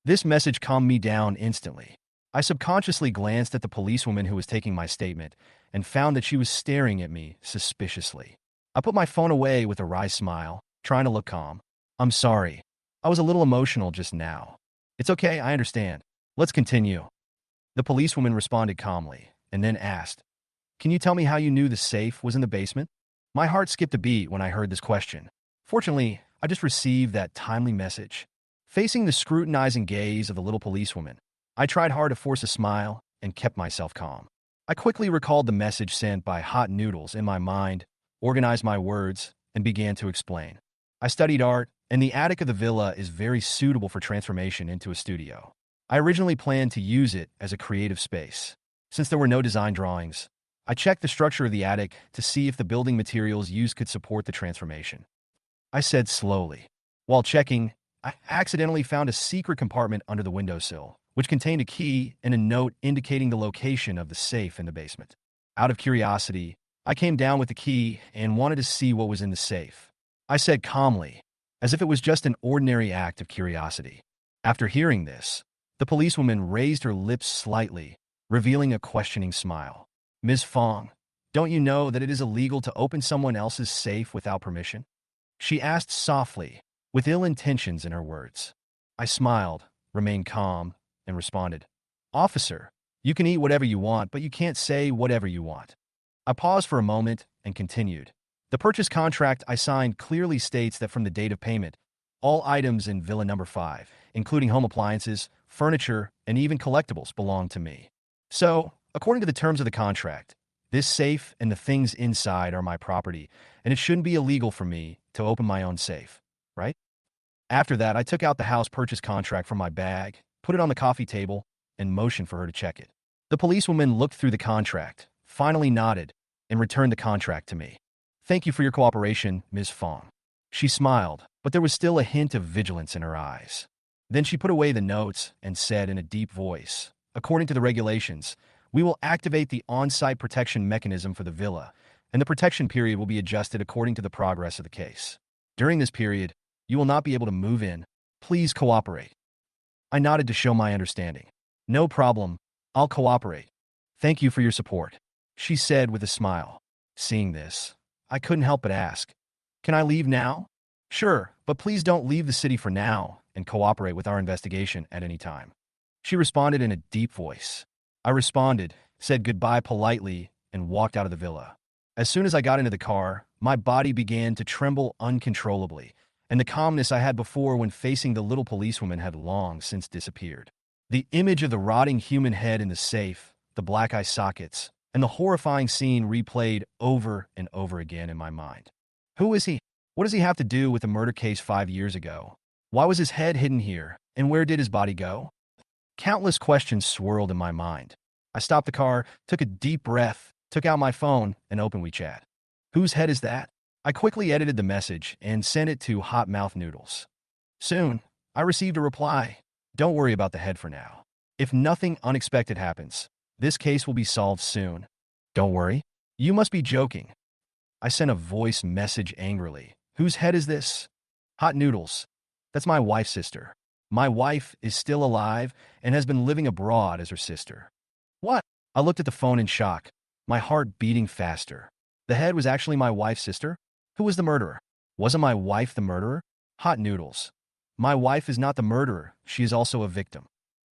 This message calmed me down instantly. I subconsciously glanced at the policewoman who was taking my statement and found that she was staring at me suspiciously. I put my phone away with a wry smile, trying to look calm. "I'm sorry. I was a little emotional just now." "It's okay, I understand. Let's continue." The policewoman responded calmly and then asked, "Can you tell me how you knew the safe was in the basement?" My heart skipped a beat when I heard this question. Fortunately, I just received that timely message. Facing the scrutinizing gaze of the little policewoman, I tried hard to force a smile and kept myself calm. I quickly recalled the message sent by Hot Noodles in my mind, organized my words, and began to explain. I studied art, and the attic of the villa is very suitable for transformation into a studio. I originally planned to use it as a creative space. Since there were no design drawings, I checked the structure of the attic to see if the building materials used could support the transformation. I said slowly. While checking, I accidentally found a secret compartment under the windowsill, which contained a key and a note indicating the location of the safe in the basement. Out of curiosity, I came down with the key and wanted to see what was in the safe. I said calmly, as if it was just an ordinary act of curiosity. After hearing this, the policewoman raised her lips slightly, revealing a questioning smile. "Ms. Fong, don't you know that it is illegal to open someone else's safe without permission?" She asked softly, with ill intentions in her words. I smiled, remained calm, and responded, "Officer, you can eat whatever you want, but you can't say whatever you want." I paused for a moment and continued. "The purchase contract I signed clearly states that from the date of payment, all items in Villa Number 5, including home appliances, furniture, and even collectibles belonged to me. So, according to the terms of the contract, this safe and the things inside are my property, and it shouldn't be illegal for me to open my own safe, right? After that, I took out the house purchase contract from my bag, put it on the coffee table, and motioned for her to check it. The policewoman looked through the contract, finally nodded, and returned the contract to me. "Thank you for your cooperation, Ms. Fong." She smiled, but there was still a hint of vigilance in her eyes. Then she put away the notes and said in a deep voice, "According to the regulations, we will activate the on-site protection mechanism for the villa, and the protection period will be adjusted according to the progress of the case. During this period, you will not be able to move in. Please cooperate." I nodded to show my understanding. "No problem. I'll cooperate. Thank you for your support," she said with a smile. Seeing this, I couldn't help but ask, "Can I leave now?" "Sure, but please don't leave the city for now and cooperate with our investigation at any time," she responded in a deep voice. I responded, said goodbye politely, and walked out of the villa. As soon as I got into the car, my body began to tremble uncontrollably, and the calmness I had before when facing the little policewoman had long since disappeared. The image of the rotting human head in the safe, the black eye sockets, and the horrifying scene replayed over and over again in my mind. Who is he? What does he have to do with the murder case 5 years ago? Why was his head hidden here, and where did his body go? Countless questions swirled in my mind. I stopped the car, took a deep breath, took out my phone, and opened WeChat. "Whose head is that?" I quickly edited the message and sent it to Hot Mouth Noodles. Soon, I received a reply. "Don't worry about the head for now. If nothing unexpected happens, this case will be solved soon." "Don't worry? You must be joking." I sent a voice message angrily. "Whose head is this?" "Hot Noodles. That's my wife's sister. My wife is still alive and has been living abroad as her sister." "What?" I looked at the phone in shock, my heart beating faster. The head was actually my wife's sister? Who was the murderer? Wasn't my wife the murderer? Hot Noodles. My wife is not the murderer, she is also a victim.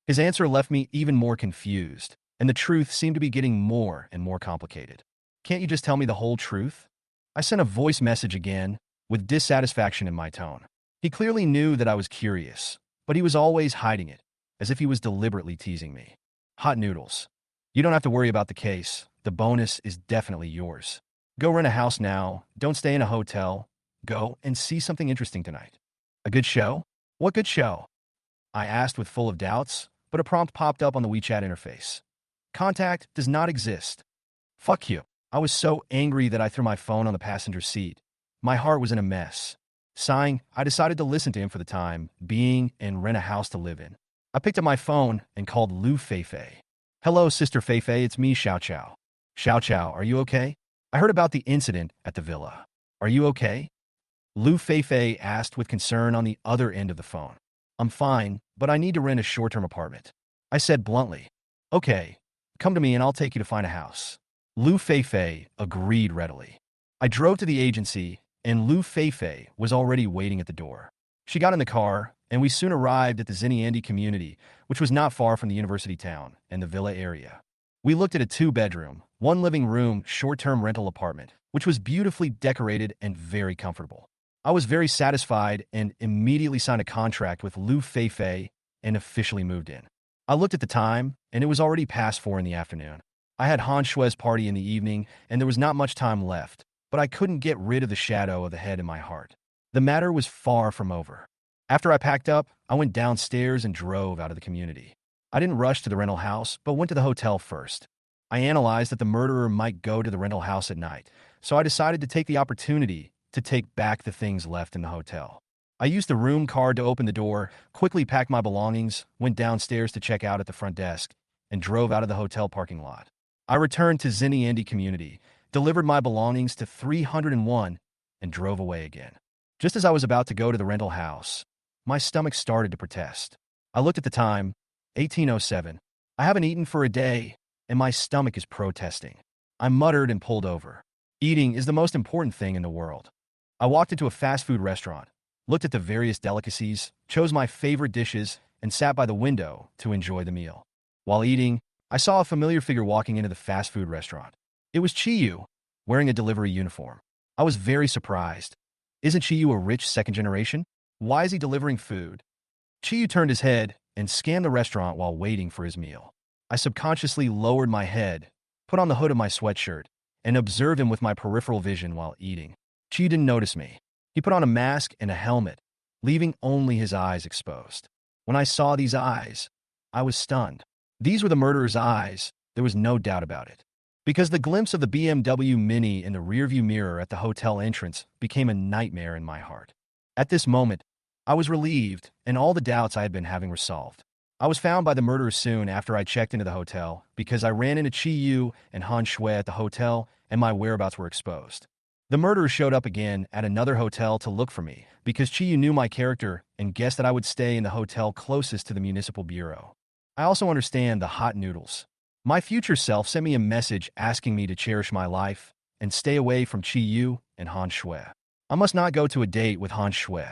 His answer left me even more confused, and the truth seemed to be getting more and more complicated. "Can't you just tell me the whole truth?" I sent a voice message again, with dissatisfaction in my tone. He clearly knew that I was curious, but he was always hiding it, as if he was deliberately teasing me. "Hot Noodles. You don't have to worry about the case. The bonus is definitely yours. Go rent a house now. Don't stay in a hotel. Go and see something interesting tonight." "A good show? What good show?" I asked with full of doubts, but a prompt popped up on the WeChat interface. "Contact does not exist." Fuck you. I was so angry that I threw my phone on the passenger seat. My heart was in a mess. Sighing, I decided to listen to him for the time being and rent a house to live in. I picked up my phone and called Lu Feifei. "Hello, Sister Feifei, it's me, Xiao Xiao." "Xiao Xiao, are you okay? I heard about the incident at the villa. Are you okay?" Lu Feifei asked with concern on the other end of the phone. "I'm fine, but I need to rent a short-term apartment," I said bluntly. "Okay, come to me and I'll take you to find a house." Lu Feifei agreed readily. I drove to the agency, and Lu Feifei was already waiting at the door. She got in the car, and we soon arrived at the Xinyiandi community, which was not far from the university town and the villa area. We looked at a 2-bedroom, 1 living room, short-term rental apartment, which was beautifully decorated and very comfortable. I was very satisfied and immediately signed a contract with Lu Feifei and officially moved in. I looked at the time, and it was already past 4 in the afternoon. I had Han Shue's party in the evening, and there was not much time left, but I couldn't get rid of the shadow of the head in my heart. The matter was far from over. After I packed up, I went downstairs and drove out of the community. I didn't rush to the rental house, but went to the hotel first. I analyzed that the murderer might go to the rental house at night, so I decided to take the opportunity to take back the things left in the hotel. I used the room card to open the door, quickly packed my belongings, went downstairs to check out at the front desk, and drove out of the hotel parking lot. I returned to Xinyiandi community, delivered my belongings to 301, and drove away again. Just as I was about to go to the rental house, my stomach started to protest. I looked at the time, 18:07. I haven't eaten for a day, and my stomach is protesting. I muttered and pulled over. Eating is the most important thing in the world. I walked into a fast food restaurant, looked at the various delicacies, chose my favorite dishes, and sat by the window to enjoy the meal. While eating, I saw a familiar figure walking into the fast food restaurant. It was Chiyu, wearing a delivery uniform. I was very surprised. Isn't Chiyu a rich second generation? Why is he delivering food? Chiyu turned his head and scanned the restaurant while waiting for his meal. I subconsciously lowered my head, put on the hood of my sweatshirt, and observed him with my peripheral vision while eating. Chi didn't notice me. He put on a mask and a helmet, leaving only his eyes exposed. When I saw these eyes, I was stunned. These were the murderer's eyes, there was no doubt about it. Because the glimpse of the BMW Mini in the rearview mirror at the hotel entrance became a nightmare in my heart. At this moment, I was relieved, and all the doubts I had been having were solved. I was found by the murderer soon after I checked into the hotel because I ran into Chi Yu and Han Shui at the hotel and my whereabouts were exposed. The murderer showed up again at another hotel to look for me because Chi Yu knew my character and guessed that I would stay in the hotel closest to the municipal bureau. I also understand the hot noodles. My future self sent me a message asking me to cherish my life and stay away from Chi Yu and Han Shui. I must not go to a date with Han Shui.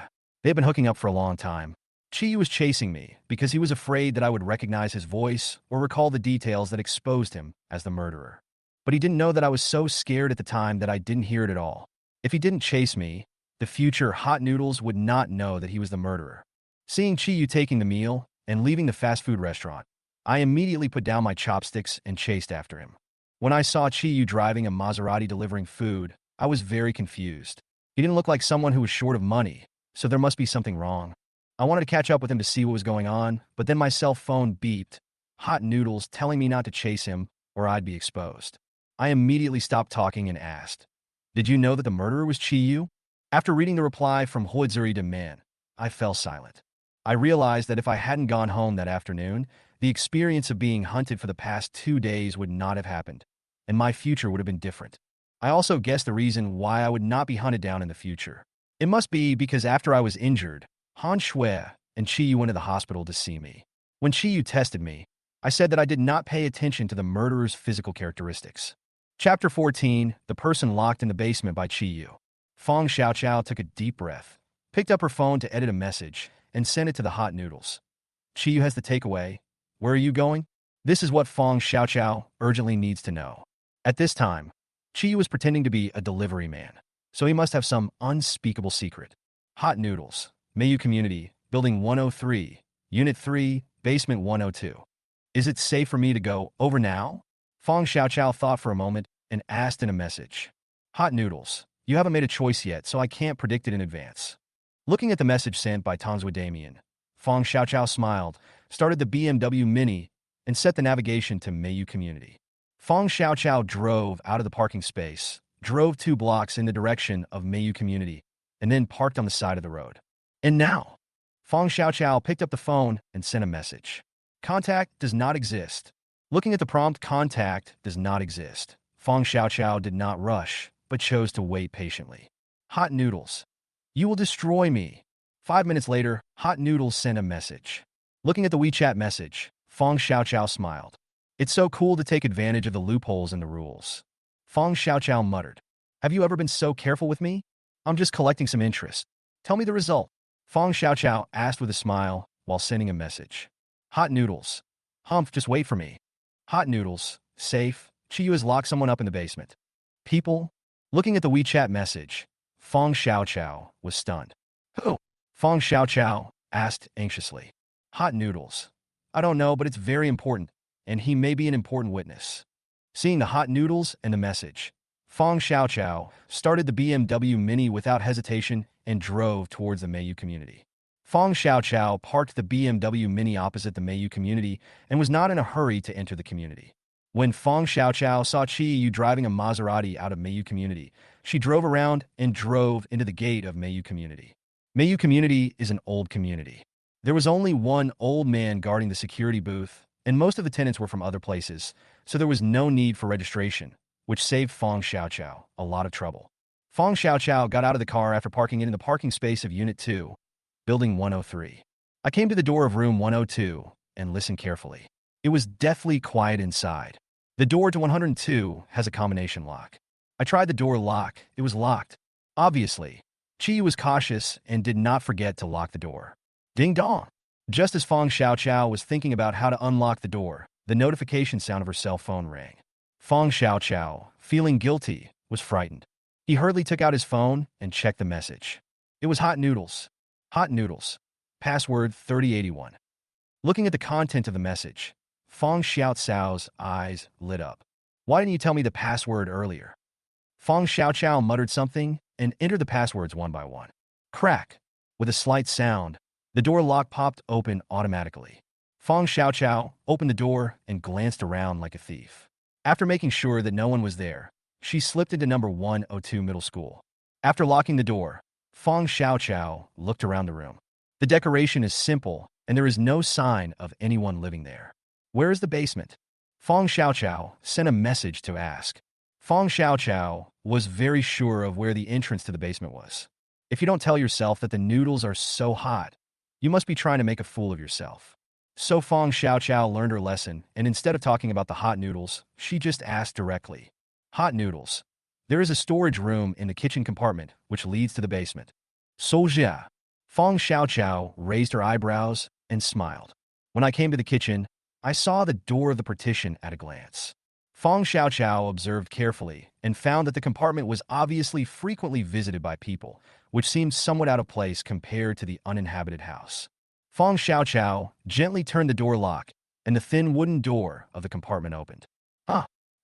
They have been hooking up for a long time. Chi Yu was chasing me because he was afraid that I would recognize his voice or recall the details that exposed him as the murderer. But he didn't know that I was so scared at the time that I didn't hear it at all. If he didn't chase me, the future hot noodles would not know that he was the murderer. Seeing Chi Yu taking the meal and leaving the fast food restaurant, I immediately put down my chopsticks and chased after him. When I saw Chi Yu driving a Maserati delivering food, I was very confused. He didn't look like someone who was short of money, so there must be something wrong. I wanted to catch up with him to see what was going on, but then my cell phone beeped, hot noodles telling me not to chase him or I'd be exposed. I immediately stopped talking and asked, "Did you know that the murderer was Chi Yu?" After reading the reply from Hoidzuri de Man, I fell silent. I realized that if I hadn't gone home that afternoon, the experience of being hunted for the past 2 days would not have happened, and my future would have been different. I also guessed the reason why I would not be hunted down in the future. It must be because after I was injured, Han Shui and Chi Yu went to the hospital to see me. When Chi Yu tested me, I said that I did not pay attention to the murderer's physical characteristics. Chapter 14, The Person Locked in the Basement by Chi Yu. Fong Xiaoqiao took a deep breath, picked up her phone to edit a message, and sent it to the hot noodles. Chi Yu has the takeaway. Where are you going? This is what Fong Xiaoqiao urgently needs to know. At this time, Chi Yu was pretending to be a delivery man, so he must have some unspeakable secret. Hot noodles. Mayu Community, Building 103, Unit 3, Basement 102. Is it safe for me to go over now? Fong Xiaoqiao thought for a moment and asked in a message. Hot noodles. You haven't made a choice yet, so I can't predict it in advance. Looking at the message sent by Tonswa Damien, Fong Xiaoqiao smiled, started the BMW Mini, and set the navigation to Mayu Community. Fong Xiaoqiao drove out of the parking space, drove 2 blocks in the direction of Mayu Community, and then parked on the side of the road. And now, Fong Xiaoqiao picked up the phone and sent a message. Contact does not exist. Looking at the prompt, contact does not exist. Fong Xiaoqiao did not rush, but chose to wait patiently. Hot noodles. You will destroy me. 5 minutes later, Hot Noodles sent a message. Looking at the WeChat message, Fong Xiaoqiao smiled. It's so cool to take advantage of the loopholes in the rules. Fong Xiaoqiao muttered. Have you ever been so careful with me? I'm just collecting some interest. Tell me the result. Fong Xiaoqiao asked with a smile while sending a message. Hot noodles. Humph, just wait for me. Hot noodles. Safe. Chi Yu has locked someone up in the basement. People? Looking at the WeChat message, Fong Xiaoqiao was stunned. Who? Fong Xiaoqiao asked anxiously. Hot noodles. I don't know, but it's very important, and he may be an important witness. Seeing the hot noodles and the message, Fong Xiaoqiao started the BMW Mini without hesitation and drove towards the Mayu Community. Fong Xiaoqiao parked the BMW Mini opposite the Mayu Community and was not in a hurry to enter the community. When Fong Xiaoqiao saw Chi Yu driving a Maserati out of Mayu Community, she drove around and drove into the gate of Mayu Community. Mayu Community is an old community. There was only one old man guarding the security booth, and most of the tenants were from other places, so there was no need for registration, which saved Fong Xiaoqiao a lot of trouble. Fong Xiaoqiao got out of the car after parking it in the parking space of Unit 2, Building 103. I came to the door of room 102 and listened carefully. It was deathly quiet inside. The door to 102 has a combination lock. I tried the door lock. It was locked. Obviously, Chi Yu was cautious and did not forget to lock the door. Ding dong! Just as Fong Xiaoqiao was thinking about how to unlock the door, the notification sound of her cell phone rang. Fong Xiaoqiao, feeling guilty, was frightened. He hurriedly took out his phone and checked the message. It was Hot Noodles. Hot Noodles. Password 3081. Looking at the content of the message, Fong Xiaocao's eyes lit up. Why didn't you tell me the password earlier? Fong Xiaocao muttered something and entered the passwords one by one. Crack! With a slight sound, the door lock popped open automatically. Fong Xiaocao opened the door and glanced around like a thief. After making sure that no one was there, she slipped into number 102 middle school. After locking the door, Fong Xiaocao looked around the room. The decoration is simple, and there is no sign of anyone living there. Where is the basement? Fong Xiaocao sent a message to ask. Fong Xiaocao was very sure of where the entrance to the basement was. If you don't tell yourself that the noodles are so hot, you must be trying to make a fool of yourself. So Fong Xiaocao learned her lesson, and instead of talking about the hot noodles, she just asked directly. Hot noodles. There is a storage room in the kitchen compartment, which leads to the basement. Soujia. Fong Xiaocao raised her eyebrows and smiled. When I came to the kitchen, I saw the door of the partition at a glance. Fong Xiaocao observed carefully and found that the compartment was obviously frequently visited by people, which seemed somewhat out of place compared to the uninhabited house. Fong Xiaocao gently turned the door lock, and the thin wooden door of the compartment opened.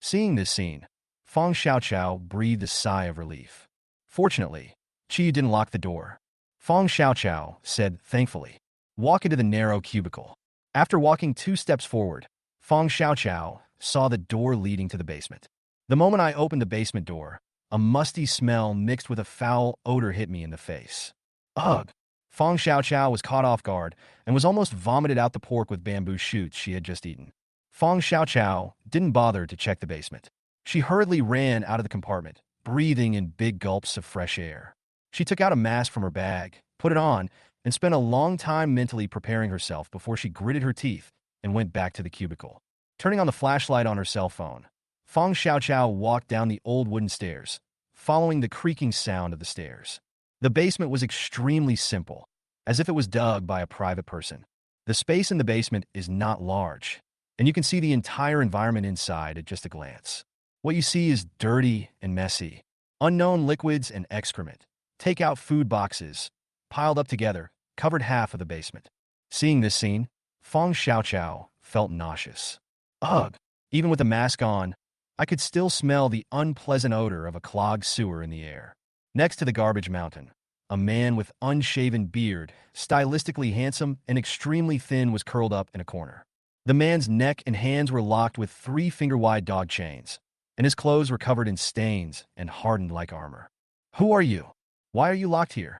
Seeing this scene, Fong Xiaocao breathed a sigh of relief. Fortunately, Chi didn't lock the door. Fong Xiaocao said thankfully. Walk into the narrow cubicle. After walking 2 steps forward, Fong Xiaocao saw the door leading to the basement. The moment I opened the basement door, a musty smell mixed with a foul odor hit me in the face. Ugh! Fong Xiaocao was caught off guard and was almost vomited out the pork with bamboo shoots she had just eaten. Fong Xiaocao didn't bother to check the basement. She hurriedly ran out of the compartment, breathing in big gulps of fresh air. She took out a mask from her bag, put it on, and spent a long time mentally preparing herself before she gritted her teeth and went back to the cubicle. Turning on the flashlight on her cell phone, Fong Xiaocao walked down the old wooden stairs, following the creaking sound of the stairs. The basement was extremely simple, as if it was dug by a private person. The space in the basement is not large, and you can see the entire environment inside at just a glance. What you see is dirty and messy. Unknown liquids and excrement, take-out food boxes, piled up together, covered half of the basement. Seeing this scene, Fong Xiaocao felt nauseous. Ugh! Even with the mask on, I could still smell the unpleasant odor of a clogged sewer in the air. Next to the garbage mountain, a man with unshaven beard, stylistically handsome and extremely thin, was curled up in a corner. The man's neck and hands were locked with 3-finger-wide dog chains, and his clothes were covered in stains and hardened like armor. Who are you? Why are you locked here?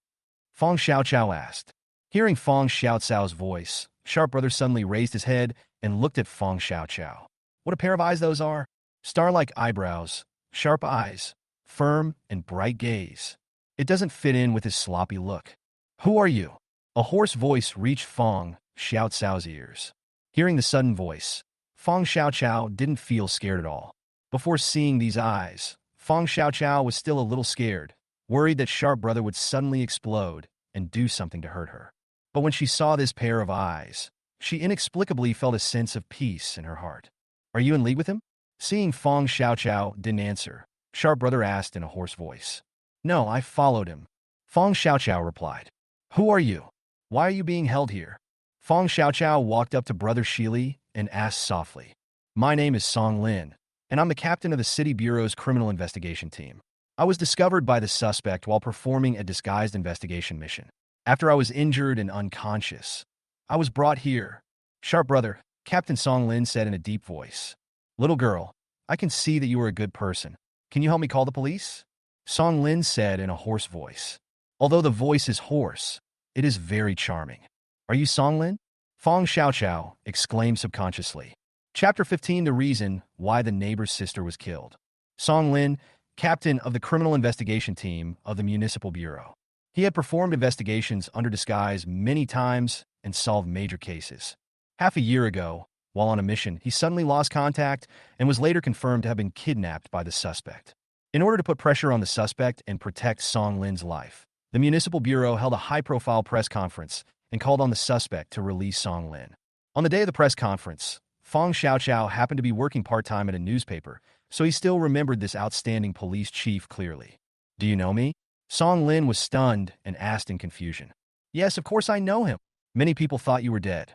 Fong Xiaocao asked. Hearing Fong Xiaocao's voice, Sharp Brother suddenly raised his head and looked at Fong Xiaocao. What a pair of eyes those are! Star-like eyebrows, sharp eyes, firm and bright gaze. It doesn't fit in with his sloppy look. Who are you? A hoarse voice reached Fong Xiaocao's ears. Hearing the sudden voice, Fong Xiaocao didn't feel scared at all. Before seeing these eyes, Fong Xiaocao was still a little scared, worried that Sharp Brother would suddenly explode and do something to hurt her. But when she saw this pair of eyes, she inexplicably felt a sense of peace in her heart. Are you in league with him? Seeing Fong Xiaocao didn't answer, Sharp Brother asked in a hoarse voice. No, I followed him. Fong Xiaocao replied. Who are you? Why are you being held here? Fong Xiaocao walked up to Brother Shili and asked softly. My name is Song Lin, and I'm the captain of the City Bureau's criminal investigation team. I was discovered by the suspect while performing a disguised investigation mission. After I was injured and unconscious, I was brought here. Sharp Brother, Captain Song Lin said in a deep voice. Little girl, I can see that you are a good person. Can you help me call the police? Song Lin said in a hoarse voice. Although the voice is hoarse, it is very charming. Are you Song Lin? Fong Xiaocao exclaimed subconsciously. Chapter 15: The Reason Why the Neighbor's Sister Was Killed. Song Lin, captain of the criminal investigation team of the Municipal Bureau. He had performed investigations under disguise many times and solved major cases. Half a year ago, while on a mission, he suddenly lost contact and was later confirmed to have been kidnapped by the suspect. In order to put pressure on the suspect and protect Song Lin's life, the Municipal Bureau held a high-profile press conference and called on the suspect to release Song Lin. On the day of the press conference, Fong Xiaocao happened to be working part-time at a newspaper, so he still remembered this outstanding police chief clearly. Do you know me? Song Lin was stunned and asked in confusion. Yes, of course I know him. Many people thought you were dead.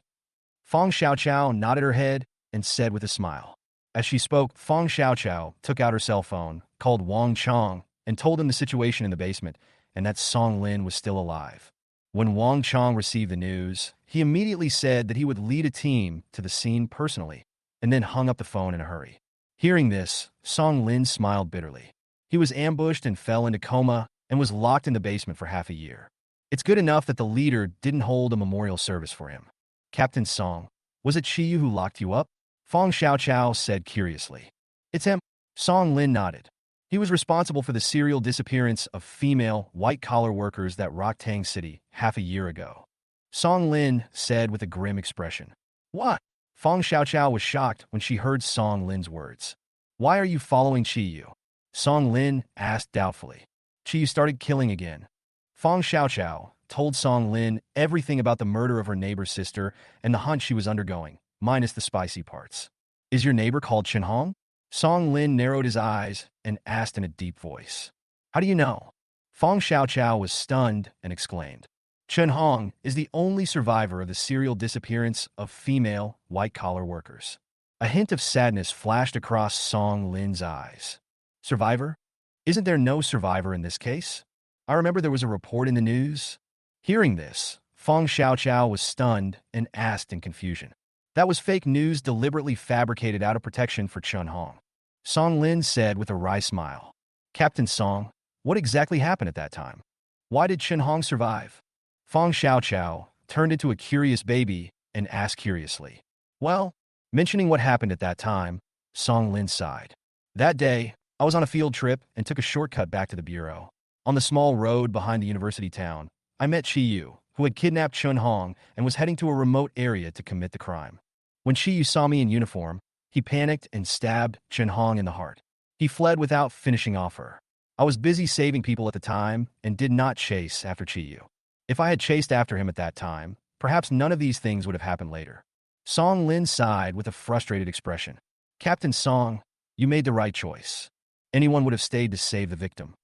Fong Xiaoqiao nodded her head and said with a smile. As she spoke, Fong Xiaoqiao took out her cell phone, called Wang Chong, and told him the situation in the basement and that Song Lin was still alive. When Wang Chong received the news, he immediately said that he would lead a team to the scene personally, and then hung up the phone in a hurry. Hearing this, Song Lin smiled bitterly. He was ambushed and fell into coma and was locked in the basement for half a year. It's good enough that the leader didn't hold a memorial service for him. Captain Song, was it Chiyu who locked you up? Fong Xiaoqiao said curiously. It's him. Song Lin nodded. He was responsible for the serial disappearance of female, white-collar workers that rocked Tang City half a year ago. Song Lin said with a grim expression. What? Fong Xiaoqiao was shocked when she heard Song Lin's words. Why are you following Chiyu? Song Lin asked doubtfully. Chiyu started killing again. Fong Xiaoqiao told Song Lin everything about the murder of her neighbor's sister and the hunt she was undergoing, minus the spicy parts. Is your neighbor called Chen Hong? Song Lin narrowed his eyes and asked in a deep voice. How do you know? Fong Xiaoqiao was stunned and exclaimed. Chen Hong is the only survivor of the serial disappearance of female, white-collar workers. A hint of sadness flashed across Song Lin's eyes. Survivor? Isn't there no survivor in this case? I remember there was a report in the news. Hearing this, Fong Xiaoqiao was stunned and asked in confusion. That was fake news deliberately fabricated out of protection for Chen Hong. Song Lin said with a wry smile. Captain Song, what exactly happened at that time? Why did Chen Hong survive? Fong Xiaoqiao turned into a curious baby and asked curiously. Well, mentioning what happened at that time, Song Lin sighed. That day, I was on a field trip and took a shortcut back to the bureau. On the small road behind the university town, I met Chiyu, who had kidnapped Chen Hong and was heading to a remote area to commit the crime. When Chiyu saw me in uniform, he panicked and stabbed Chen Hong in the heart. He fled without finishing off her. I was busy saving people at the time and did not chase after Chiyu. If I had chased after him at that time, perhaps none of these things would have happened later. Song Lin sighed with a frustrated expression. Captain Song, you made the right choice. Anyone would have stayed to save the victim.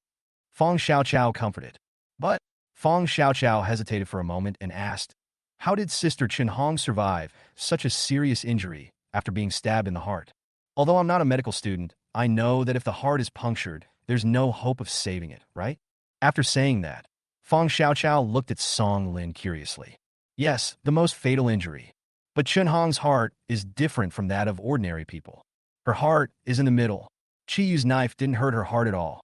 Fong Xiaoqiao comforted. But Fong Xiaoqiao hesitated for a moment and asked, how did Sister Chen Hong survive such a serious injury after being stabbed in the heart? Although I'm not a medical student, I know that if the heart is punctured, there's no hope of saving it, right? After saying that, Fong Xiaoqiao looked at Song Lin curiously. Yes, the most fatal injury. But Chen Hong's heart is different from that of ordinary people. Her heart is in the middle. Chiyu's knife didn't hurt her heart at all.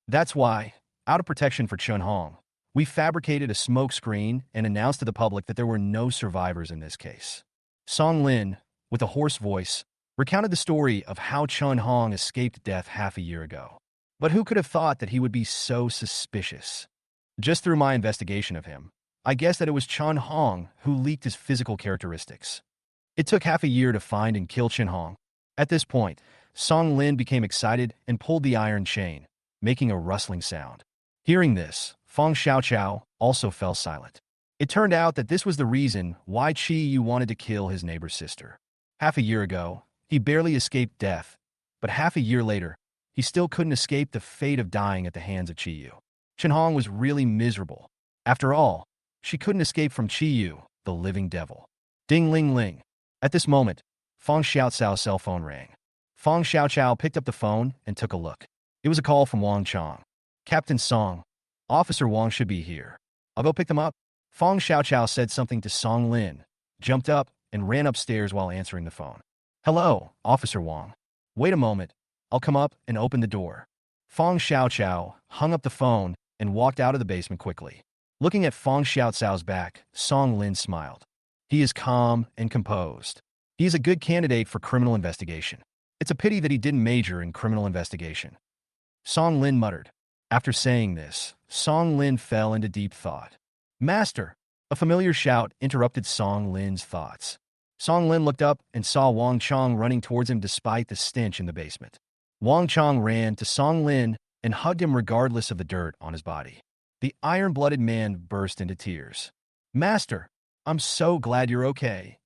That's why, out of protection for Chen Hong, we fabricated a smoke screen and announced to the public that there were no survivors in this case. Song Lin, with a hoarse voice, recounted the story of how Chen Hong escaped death half a year ago. But who could have thought that he would be so suspicious? Just through my investigation of him, I guessed that it was Chen Hong who leaked his physical characteristics. It took half a year to find and kill Chen Hong. At this point, Song Lin became excited and pulled the iron chain, making a rustling sound. Hearing this, Fong Xiaoqiao also fell silent. It turned out that this was the reason why Chiyu wanted to kill his neighbor's sister. Half a year ago, he barely escaped death, but half a year later, he still couldn't escape the fate of dying at the hands of Chiyu. Chen Hong was really miserable. After all, she couldn't escape from Chiyu, the living devil. Ding-ling-ling. At this moment, Fong Xiaoqiao's cell phone rang. Fong Xiaoqiao picked up the phone and took a look. It was a call from Wang Chong. Captain Song, Officer Wang should be here. I'll go pick them up. Fong Xiaoqiao said something to Song Lin, jumped up, and ran upstairs while answering the phone. Hello, Officer Wang. Wait a moment. I'll come up and open the door. Fong Xiaoqiao hung up the phone and walked out of the basement quickly. Looking at Fong Xiaoqiao's back, Song Lin smiled. He is calm and composed. He is a good candidate for criminal investigation. It's a pity that he didn't major in criminal investigation. Song Lin muttered. After saying this, Song Lin fell into deep thought. Master! A familiar shout interrupted Song Lin's thoughts. Song Lin looked up and saw Wang Chong running towards him despite the stench in the basement. Wang Chong ran to Song Lin and hugged him regardless of the dirt on his body. The iron-blooded man burst into tears. Master, I'm so glad you're okay,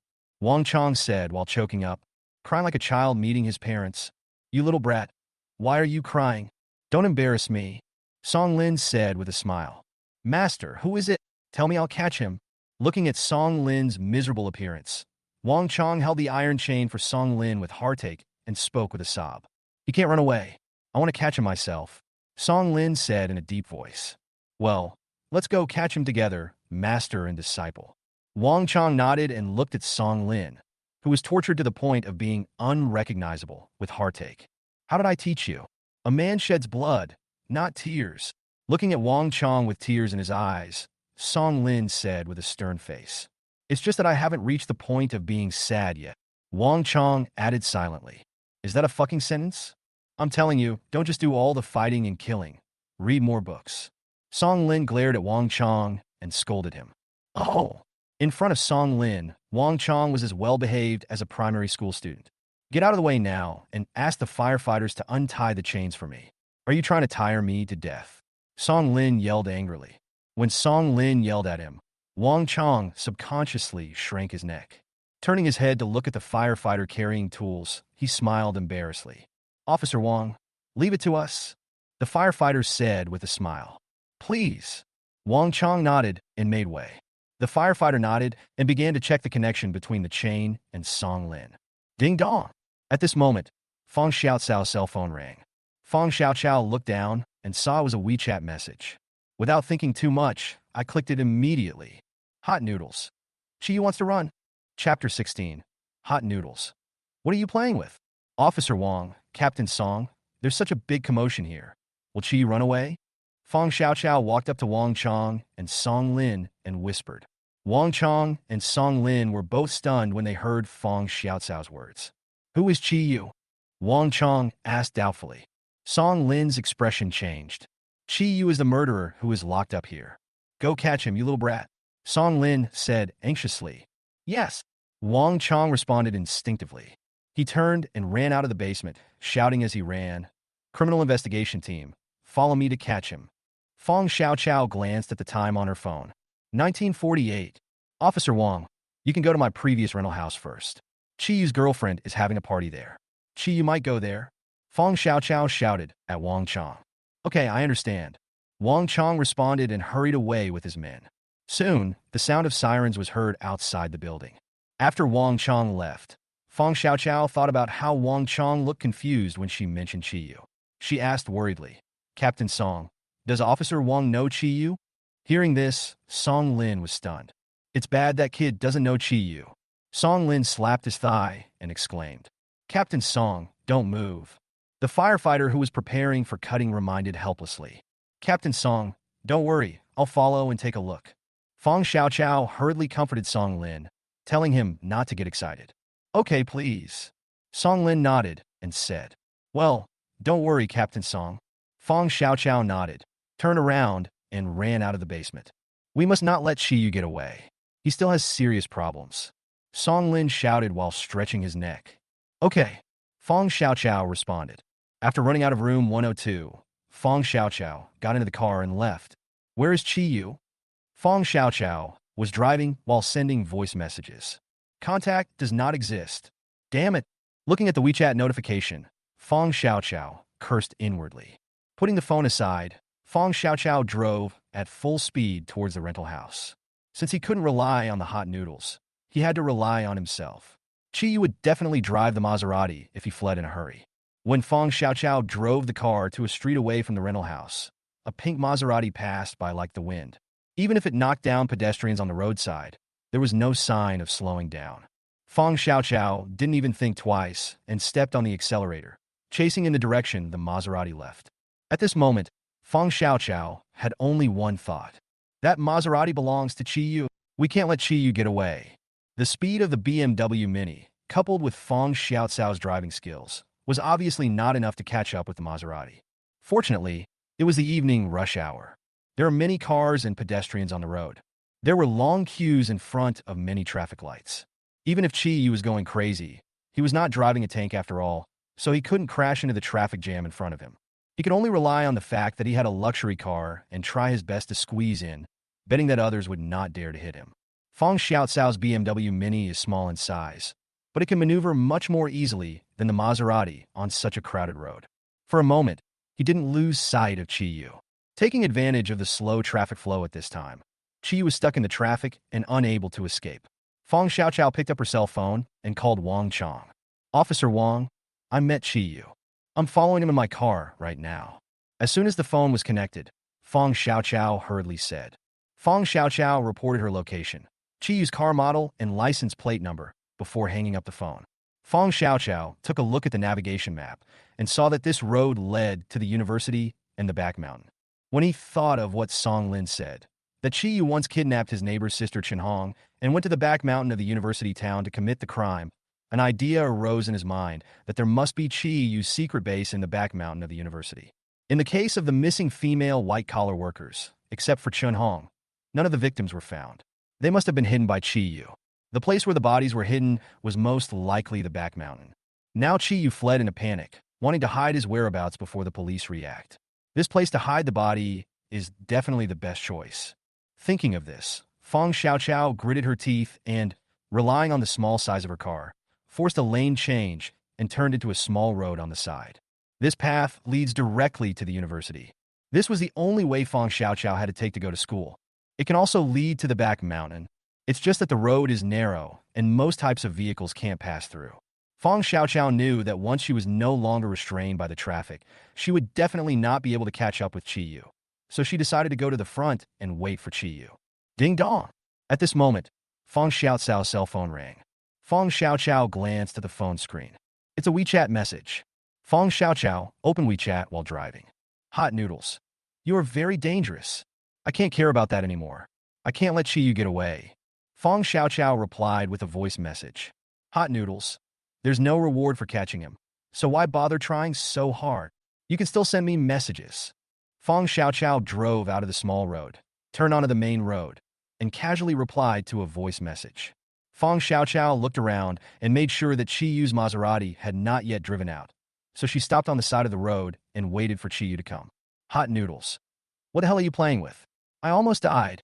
Wang Chong said while choking up, crying like a child meeting his parents. You little brat, why are you crying? Don't embarrass me, Song Lin said with a smile. Master, who is it? Tell me I'll catch him. Looking at Song Lin's miserable appearance, Wang Chong held the iron chain for Song Lin with heartache and spoke with a sob. "He can't run away. I want to catch him myself," Song Lin said in a deep voice. "Well, let's go catch him together, master and disciple." Wang Chong nodded and looked at Song Lin, who was tortured to the point of being unrecognizable with heartache. "How did I teach you? A man sheds blood, not tears." Looking at Wang Chong with tears in his eyes, Song Lin said with a stern face, "It's just that I haven't reached the point of being sad yet." Wang Chong added silently, "Is that a fucking sentence? I'm telling you, don't just do all the fighting and killing. Read more books." Song Lin glared at Wang Chong and scolded him. "Oh." In front of Song Lin, Wang Chong was as well-behaved as a primary school student. "Get out of the way now and ask the firefighters to untie the chains for me. Are you trying to tire me to death?" Song Lin yelled angrily. When Song Lin yelled at him, Wang Chong subconsciously shrank his neck. Turning his head to look at the firefighter carrying tools, he smiled embarrassedly. "Officer Wang, leave it to us," the firefighter said with a smile. "Please." Wang Chong nodded and made way. The firefighter nodded and began to check the connection between the chain and Song Lin. Ding dong! At this moment, Fong Xiaocao's cell phone rang. Fong Xiaocao looked down and saw it was a WeChat message. Without thinking too much, I clicked it immediately. Hot Noodles. Chi wants to run. Chapter 16. Hot Noodles. What are you playing with? Officer Wang, Captain Song, there's such a big commotion here. Will Chi run away? Fong Xiaocao walked up to Wang Chong and Song Lin and whispered. Wang Chong and Song Lin were both stunned when they heard Fong Xiaocao's words. Who is Chi Yu? Wang Chong asked doubtfully. Song Lin's expression changed. Chi Yu is the murderer who is locked up here. Go catch him, you little brat. Song Lin said anxiously. Yes. Wang Chong responded instinctively. He turned and ran out of the basement, shouting as he ran, "Criminal investigation team, follow me to catch him." Fong Xiaocao glanced at the time on her phone. 1948. Officer Wang, you can go to my previous rental house first. Chi Yu's girlfriend is having a party there. Chi Yu might go there. Fong Xiaocao shouted at Wang Chong. Okay, I understand. Wang Chong responded and hurried away with his men. Soon, the sound of sirens was heard outside the building. After Wang Chong left, Fong Xiaocao thought about how Wang Chong looked confused when she mentioned Chi Yu. She asked worriedly, Captain Song, does Officer Wang know Chi Yu? Hearing this, Song Lin was stunned. It's bad that kid doesn't know Chi Yu. Song Lin slapped his thigh and exclaimed, Captain Song, don't move. The firefighter who was preparing for cutting reminded helplessly. Captain Song, don't worry, I'll follow and take a look. Fong Xiaocao hurriedly comforted Song Lin, telling him not to get excited. Okay, please. Song Lin nodded and said, Well, don't worry, Captain Song. Fong Xiaocao nodded, turned around, and ran out of the basement. We must not let Chi Yu get away. He still has serious problems. Song Lin shouted while stretching his neck. Okay. Fong Xiaocao responded. After running out of room 102, Fong Xiaocao got into the car and left. Where is Chi Yu? Fong Xiaocao was driving while sending voice messages. Contact does not exist. Damn it. Looking at the WeChat notification, Fong Xiaocao cursed inwardly. Putting the phone aside, Fong Xiaocao drove at full speed towards the rental house. Since he couldn't rely on the hot noodles, he had to rely on himself. Chi Yu would definitely drive the Maserati if he fled in a hurry. When Fong Xiaocao drove the car to a street away from the rental house, a pink Maserati passed by like the wind. Even if it knocked down pedestrians on the roadside, there was no sign of slowing down. Fong Xiaocao didn't even think twice and stepped on the accelerator, chasing in the direction the Maserati left. At this moment, Fong Xiaocao had only one thought. That Maserati belongs to Chi Yu. We can't let Chi Yu get away. The speed of the BMW Mini, coupled with Fong Xiaocao's driving skills, was obviously not enough to catch up with the Maserati. Fortunately, it was the evening rush hour. There are many cars and pedestrians on the road. There were long queues in front of many traffic lights. Even if Chi Yu was going crazy, he was not driving a tank after all, so he couldn't crash into the traffic jam in front of him. He could only rely on the fact that he had a luxury car and try his best to squeeze in, betting that others would not dare to hit him. Fong Xiaocao's BMW Mini is small in size, but it can maneuver much more easily than the Maserati on such a crowded road. For a moment, he didn't lose sight of Chi Yu. Taking advantage of the slow traffic flow at this time, Chi Yu was stuck in the traffic and unable to escape. Fong Xiaoqiao picked up her cell phone and called Wang Chong. Officer Wang, I met Chi Yu. I'm following him in my car right now. As soon as the phone was connected, Fong Xiaoqiao hurriedly said. Fong Xiaoqiao reported her location, Chi Yu's car model and license plate number, before hanging up the phone. Fong Xiaoqiao took a look at the navigation map and saw that this road led to the university and the back mountain. When he thought of what Song Lin said, that Chi Yu once kidnapped his neighbor's sister Chen Hong and went to the back mountain of the university town to commit the crime, an idea arose in his mind that there must be Chi Yu's secret base in the back mountain of the university. In the case of the missing female white-collar workers, except for Chen Hong, none of the victims were found. They must have been hidden by Chi Yu. The place where the bodies were hidden was most likely the back mountain. Now Chi Yu fled in a panic, wanting to hide his whereabouts before the police react. This place to hide the body is definitely the best choice. Thinking of this, Fong Xiaoqiao gritted her teeth and, relying on the small size of her car, forced a lane change and turned into a small road on the side. This path leads directly to the university. This was the only way Fong Xiaoqiao had to take to go to school. It can also lead to the back mountain. It's just that the road is narrow and most types of vehicles can't pass through. Fong Xiaoqiao knew that once she was no longer restrained by the traffic, she would definitely not be able to catch up with Chi Yu. So she decided to go to the front and wait for Chi Yu. Ding dong! At this moment, Fong Xiaoqiao's cell phone rang. Fong Xiaoqiao glanced at the phone screen. It's a WeChat message. Fong Xiaoqiao, open WeChat while driving. Hot Noodles. You are very dangerous. I can't care about that anymore. I can't let Chi Yu get away. Fong Xiaoqiao replied with a voice message. Hot Noodles. There's no reward for catching him, so why bother trying so hard? You can still send me messages. Fong Xiaoqiao drove out of the small road, turned onto the main road, and casually replied to a voice message. Fong Xiaoqiao looked around and made sure that Chi Yu's Maserati had not yet driven out, so she stopped on the side of the road and waited for Chi Yu to come. Hot Noodles. What the hell are you playing with? I almost died.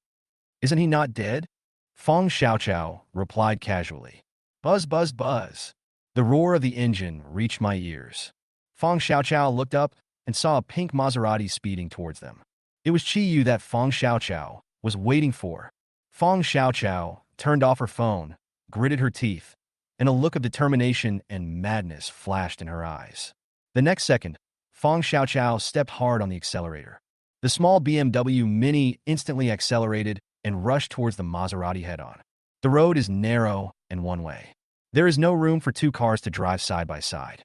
Isn't he not dead? Fong Xiaoqiao replied casually. Buzz, buzz, buzz. The roar of the engine reached my ears. Fong Xiaoqiao looked up and saw a pink Maserati speeding towards them. It was Chi Yu that Fong Xiaoqiao was waiting for. Fong Xiaoqiao turned off her phone, gritted her teeth, and a look of determination and madness flashed in her eyes. The next second, Fong Xiaoqiao stepped hard on the accelerator. The small BMW Mini instantly accelerated and rushed towards the Maserati head-on. The road is narrow and one-way. There is no room for two cars to drive side by side.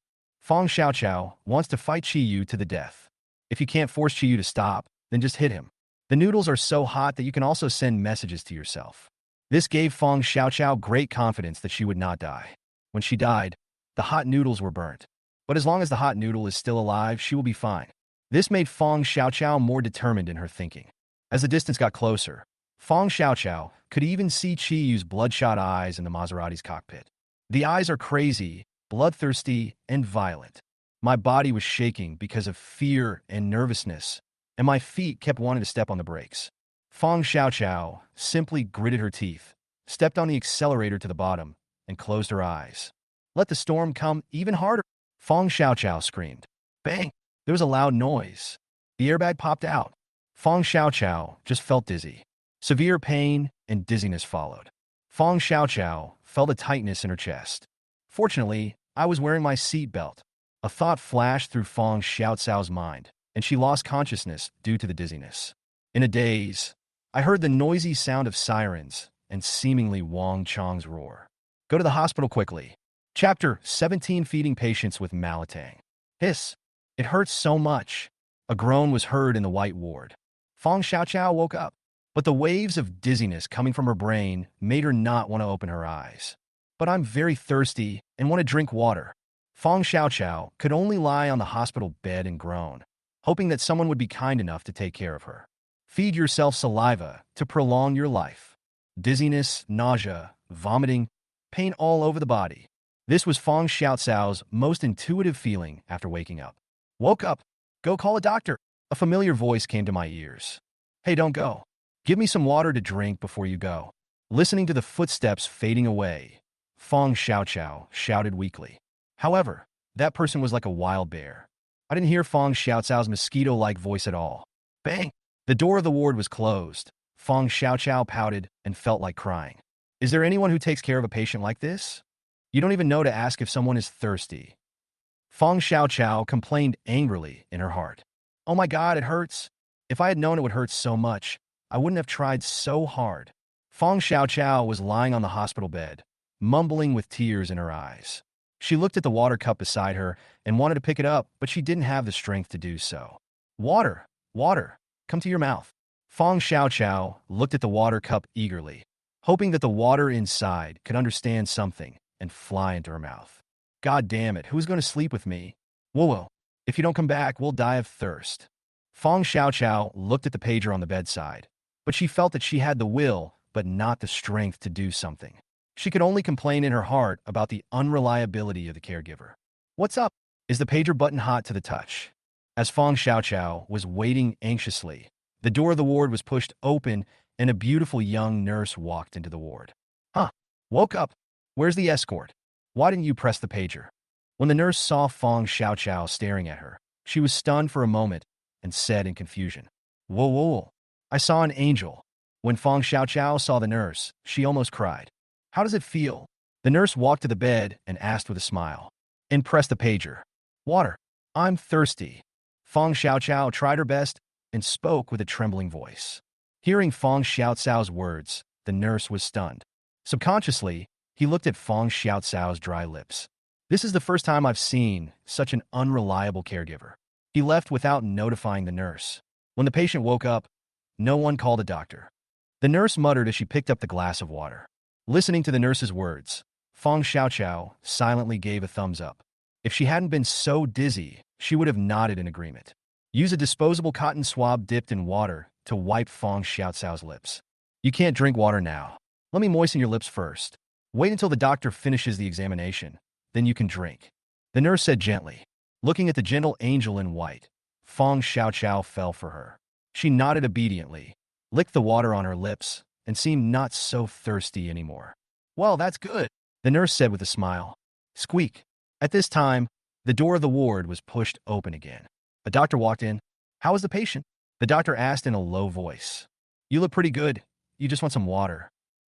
Fong Xiaoqiao wants to fight Chi Yu to the death. If you can't force Chi Yu to stop, then just hit him. The noodles are so hot that you can also send messages to yourself. This gave Fong Xiaoqiao great confidence that she would not die. When she died, the hot noodles were burnt. But as long as the hot noodle is still alive, she will be fine. This made Fong Xiaoqiao more determined in her thinking. As the distance got closer, Fong Xiaoqiao could even see Chi Yu's bloodshot eyes in the Maserati's cockpit. The eyes are crazy, bloodthirsty, and violent. My body was shaking because of fear and nervousness, and my feet kept wanting to step on the brakes. Fong Xiaoqiao simply gritted her teeth, stepped on the accelerator to the bottom, and closed her eyes. Let the storm come even harder. Fong Xiaoqiao screamed. Bang! There was a loud noise. The airbag popped out. Fong Xiaoqiao just felt dizzy. Severe pain and dizziness followed. Fong Xiaoqiao felt a tightness in her chest. Fortunately, I was wearing my seat belt. A thought flashed through Fong Xiaoqiao's mind, and she lost consciousness due to the dizziness. In a daze, I heard the noisy sound of sirens and seemingly Wang Chong's roar. Go to the hospital quickly. Chapter 17 Feeding Patients with Malatang. Hiss. It hurts so much. A groan was heard in the white ward. Fong Xiaoqiao woke up, but the waves of dizziness coming from her brain made her not want to open her eyes. But I'm very thirsty and want to drink water. Fong Xiaoqiao could only lie on the hospital bed and groan, hoping that someone would be kind enough to take care of her. Feed yourself saliva to prolong your life. Dizziness, nausea, vomiting, pain all over the body. This was Fong Xiaoqiao's most intuitive feeling after waking up. Woke up. Go call a doctor. A familiar voice came to my ears. Hey, don't go. Give me some water to drink before you go. Listening to the footsteps fading away, Fong Xiaoqiao shouted weakly. However, that person was like a wild bear. I didn't hear Fong Xiaoqiao's mosquito-like voice at all. Bang! The door of the ward was closed. Fong Xiaoqiao pouted and felt like crying. Is there anyone who takes care of a patient like this? You don't even know to ask if someone is thirsty. Fong Xiaoqiao complained angrily in her heart. Oh my God, it hurts. If I had known it would hurt so much, I wouldn't have tried so hard. Fong Xiaoqiao was lying on the hospital bed, mumbling with tears in her eyes. She looked at the water cup beside her and wanted to pick it up, but she didn't have the strength to do so. Water, water, come to your mouth. Fong Xiaoqiao looked at the water cup eagerly, hoping that the water inside could understand something and fly into her mouth. God damn it, who's going to sleep with me? Whoa, if you don't come back, we'll die of thirst. Fong Xiaoqiao looked at the pager on the bedside, but she felt that she had the will, but not the strength to do something. She could only complain in her heart about the unreliability of the caregiver. What's up? Is the pager button hot to the touch? As Fong Xiaoqiao was waiting anxiously, the door of the ward was pushed open and a beautiful young nurse walked into the ward. Huh, woke up. Where's the escort? Why didn't you press the pager? When the nurse saw Fong Xiaoqiao staring at her, she was stunned for a moment and said in confusion, Whoa, I saw an angel. When Fong Xiaoqiao saw the nurse, she almost cried. How does it feel? The nurse walked to the bed and asked with a smile. And pressed the pager. Water. I'm thirsty. Fong Xiaoqiao tried her best and spoke with a trembling voice. Hearing Fong Xiaoqiao's words, the nurse was stunned. Subconsciously, he looked at Fong Xiaoqiao's dry lips. This is the first time I've seen such an unreliable caregiver. He left without notifying the nurse. When the patient woke up, no one called a doctor. The nurse muttered as she picked up the glass of water. Listening to the nurse's words, Fong Xiaoqiao silently gave a thumbs up. If she hadn't been so dizzy, she would have nodded in agreement. Use a disposable cotton swab dipped in water to wipe Fong Xiaoqiao's lips. You can't drink water now. Let me moisten your lips first. Wait until the doctor finishes the examination, then you can drink. The nurse said gently. Looking at the gentle angel in white, Fong Xiaoqiao fell for her. She nodded obediently, licked the water on her lips, and seemed not so thirsty anymore. Well, that's good, the nurse said with a smile. Squeak. At this time, the door of the ward was pushed open again. A doctor walked in. How is the patient? The doctor asked in a low voice. You look pretty good. You just want some water.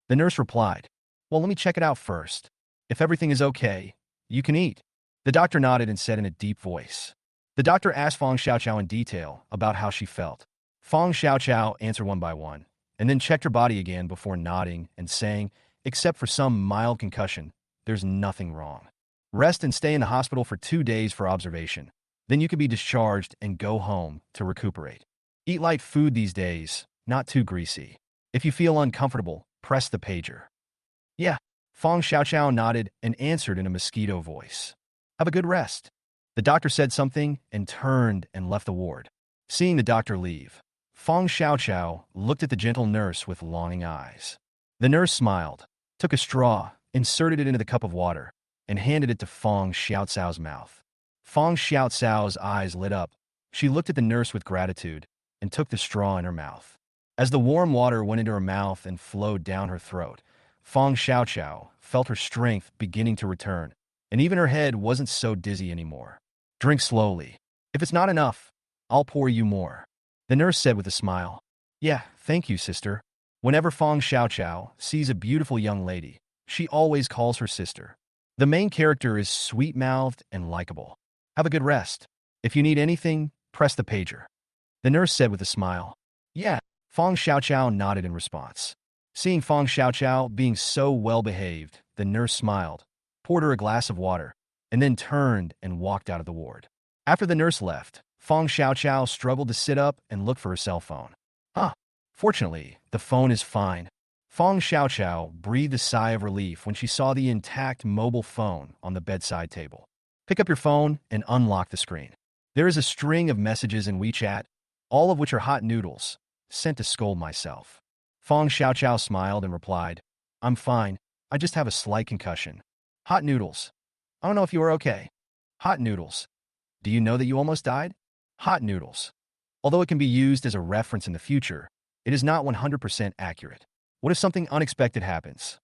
The nurse replied. Well, let me check it out first. If everything is okay, you can eat. The doctor nodded and said in a deep voice. The doctor asked Fong Xiaoqiao in detail about how she felt. Fong Xiaoqiao answered one by one, and then checked her body again before nodding and saying, except for some mild concussion, there's nothing wrong. Rest and stay in the hospital for 2 days for observation. Then you can be discharged and go home to recuperate. Eat light food these days, not too greasy. If you feel uncomfortable, press the pager. Yeah, Fong Xiaoqiao nodded and answered in a mosquito voice. Have a good rest. The doctor said something and turned and left the ward. Seeing the doctor leave, Fong Xiaoqiao looked at the gentle nurse with longing eyes. The nurse smiled, took a straw, inserted it into the cup of water, and handed it to Fong Xiaoqiao's mouth. Fong Xiaoqiao's eyes lit up. She looked at the nurse with gratitude and took the straw in her mouth. As the warm water went into her mouth and flowed down her throat, Fong Xiaoqiao felt her strength beginning to return, and even her head wasn't so dizzy anymore. Drink slowly. If it's not enough, I'll pour you more. The nurse said with a smile. Yeah, thank you, sister. Whenever Fong Xiaoqiao sees a beautiful young lady, she always calls her sister. The main character is sweet-mouthed and likable. Have a good rest. If you need anything, press the pager. The nurse said with a smile. Yeah, Fong Xiaoqiao nodded in response. Seeing Fong Xiaoqiao being so well-behaved, the nurse smiled, poured her a glass of water, and then turned and walked out of the ward. After the nurse left, Fong Xiaoqiao struggled to sit up and look for her cell phone. Fortunately, the phone is fine. Fong Xiaoqiao breathed a sigh of relief when she saw the intact mobile phone on the bedside table. Pick up your phone and unlock the screen. There is a string of messages in WeChat, all of which are hot noodles, sent to scold myself. Fong Xiaoqiao smiled and replied, I'm fine. I just have a slight concussion. Hot noodles. I don't know if you are okay. Hot noodles. Do you know that you almost died? Hot noodles. Although it can be used as a reference in the future, it is not 100% accurate. What if something unexpected happens?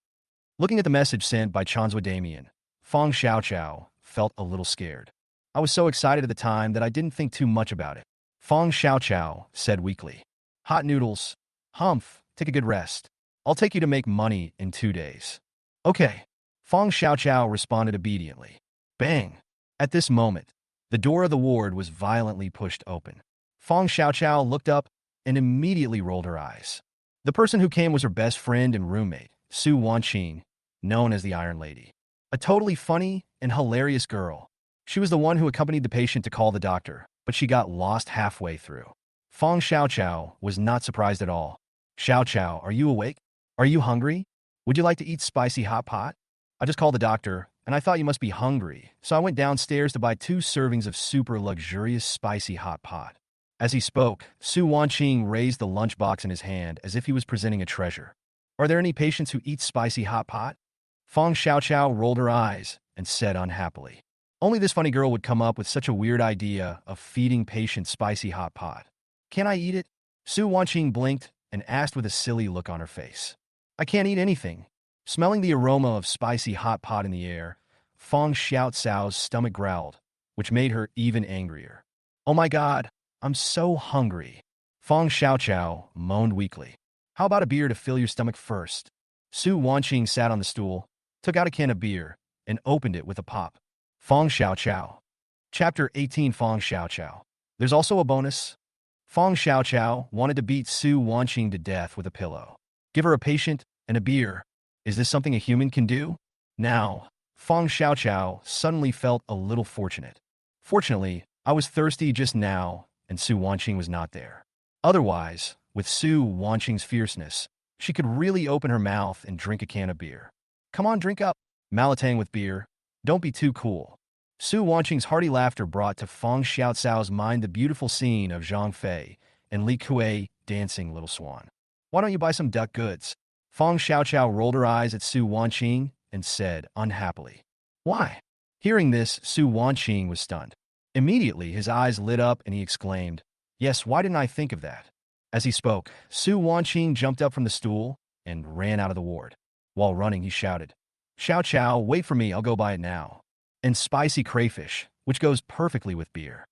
Looking at the message sent by Chanswa Damien, Fong Xiaoqiao felt a little scared. I was so excited at the time that I didn't think too much about it. Fong Xiaoqiao said weakly, Hot noodles. Humph, take a good rest. I'll take you to make money in 2 days. Okay. Fong Xiaoqiao responded obediently. Bang! At this moment, the door of the ward was violently pushed open. Fong Xiaoqiao looked up and immediately rolled her eyes. The person who came was her best friend and roommate, Su Wanqing, known as the Iron Lady. A totally funny and hilarious girl. She was the one who accompanied the patient to call the doctor, but she got lost halfway through. Fong Xiaoqiao was not surprised at all. Xiaoqiao, are you awake? Are you hungry? Would you like to eat spicy hot pot? I just called the doctor, and I thought you must be hungry, so I went downstairs to buy 2 servings of super luxurious spicy hot pot. As he spoke, Su Wanqing raised the lunchbox in his hand as if he was presenting a treasure. Are there any patients who eat spicy hot pot? Fong Xiaoqiao rolled her eyes and said unhappily. Only this funny girl would come up with such a weird idea of feeding patients spicy hot pot. Can I eat it? Su Wanqing blinked and asked with a silly look on her face. I can't eat anything. Smelling the aroma of spicy hot pot in the air, Fong Xiaocao's stomach growled, which made her even angrier. Oh my god, I'm so hungry. Fong Xiaoqiao moaned weakly. How about a beer to fill your stomach first? Su Wanqing sat on the stool, took out a can of beer, and opened it with a pop. Fong Xiaoqiao. Chapter 18 Fong Xiaoqiao. There's also a bonus. Fong Xiaoqiao wanted to beat Su Wanqing to death with a pillow. Give her a patient and a beer. Is this something a human can do? Now, Fong Xiaoqiao suddenly felt a little fortunate. Fortunately, I was thirsty just now, and Su Wanqing was not there. Otherwise, with Su Wanqing's fierceness, she could really open her mouth and drink a can of beer. Come on, drink up. Malatang with beer. Don't be too cool. Su Wanqing's hearty laughter brought to Fong Xiaocao's mind the beautiful scene of Zhang Fei and Li Kuei dancing Little Swan. Why don't you buy some duck goods? Fong Xiaoqiao rolled her eyes at Su Wanqing and said unhappily. Why? Hearing this, Su Wanqing was stunned. Immediately, his eyes lit up and he exclaimed, Yes, why didn't I think of that? As he spoke, Su Wanqing jumped up from the stool and ran out of the ward. While running, he shouted, Xiaoqiao, wait for me, I'll go buy it now. And spicy crayfish, which goes perfectly with beer.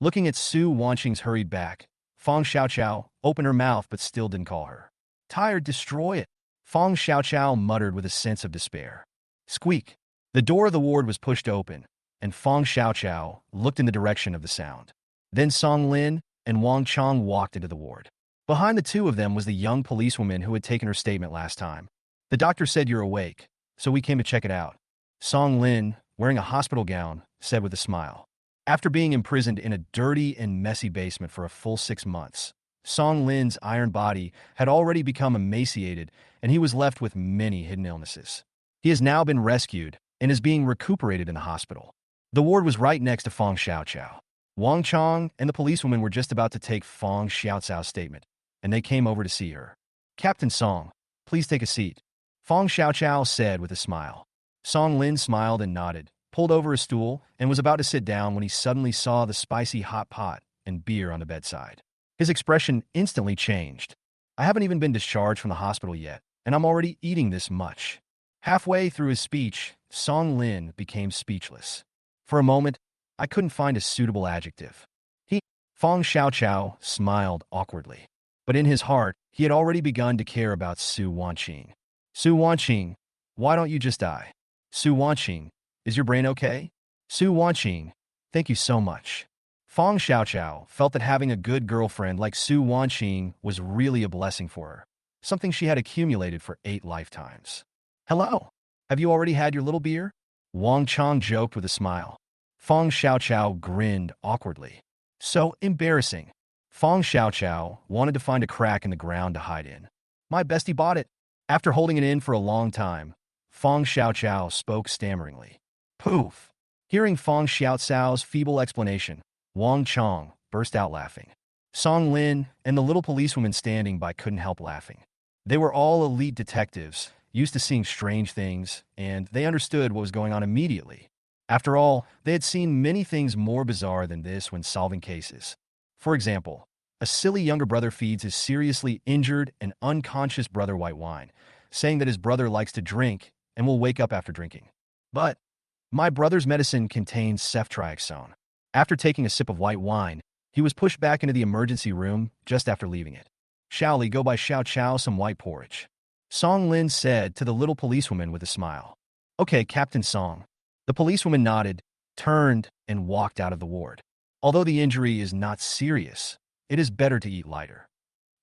Looking at Su Wanqing's hurried back, Fong Xiaoqiao opened her mouth but still didn't call her. Tired, destroy it. Fong Xiaoqiao muttered with a sense of despair. Squeak. The door of the ward was pushed open, and Fong Xiaoqiao looked in the direction of the sound. Then Song Lin and Wang Chong walked into the ward. Behind the two of them was the young policewoman who had taken her statement last time. The doctor said you're awake, so we came to check it out. Song Lin, wearing a hospital gown, said with a smile. After being imprisoned in a dirty and messy basement for a full 6 months, Song Lin's iron body had already become emaciated, and he was left with many hidden illnesses. He has now been rescued and is being recuperated in the hospital. The ward was right next to Fong Xiaoqiao. Wang Chong and the policewoman were just about to take Fong Xiaocao's statement, and they came over to see her. Captain Song, please take a seat. Fong Xiaoqiao said with a smile. Song Lin smiled and nodded, pulled over a stool, and was about to sit down when he suddenly saw the spicy hot pot and beer on the bedside. His expression instantly changed. I haven't even been discharged from the hospital yet, and I'm already eating this much. Halfway through his speech, Song Lin became speechless. For a moment, I couldn't find a suitable adjective. Fong Xiaoqiao smiled awkwardly. But in his heart, he had already begun to care about Su Wanqing. Su Wanqing, why don't you just die? Su Wanqing, is your brain okay? Su Wanqing, thank you so much. Fong Xiaoqiao felt that having a good girlfriend like Su Wanqing was really a blessing for her, something she had accumulated for 8 lifetimes. Hello, have you already had your little beer? Wang Chong joked with a smile. Fong Xiaoqiao grinned awkwardly. So embarrassing. Fong Xiaoqiao wanted to find a crack in the ground to hide in. My bestie bought it. After holding it in for a long time, Fong Xiaoqiao spoke stammeringly. Poof! Hearing Fong Xiaocao's feeble explanation, Wang Chong burst out laughing. Song Lin and the little policewoman standing by couldn't help laughing. They were all elite detectives, used to seeing strange things, and they understood what was going on immediately. After all, they had seen many things more bizarre than this when solving cases. For example, a silly younger brother feeds his seriously injured and unconscious brother white wine, saying that his brother likes to drink and will wake up after drinking. But my brother's medicine contains ceftriaxone. After taking a sip of white wine, he was pushed back into the emergency room just after leaving it. Shaoli, go buy Xiao Chao some white porridge. Song Lin said to the little policewoman with a smile. Okay, Captain Song. The policewoman nodded, turned, and walked out of the ward. Although the injury is not serious, it is better to eat lighter.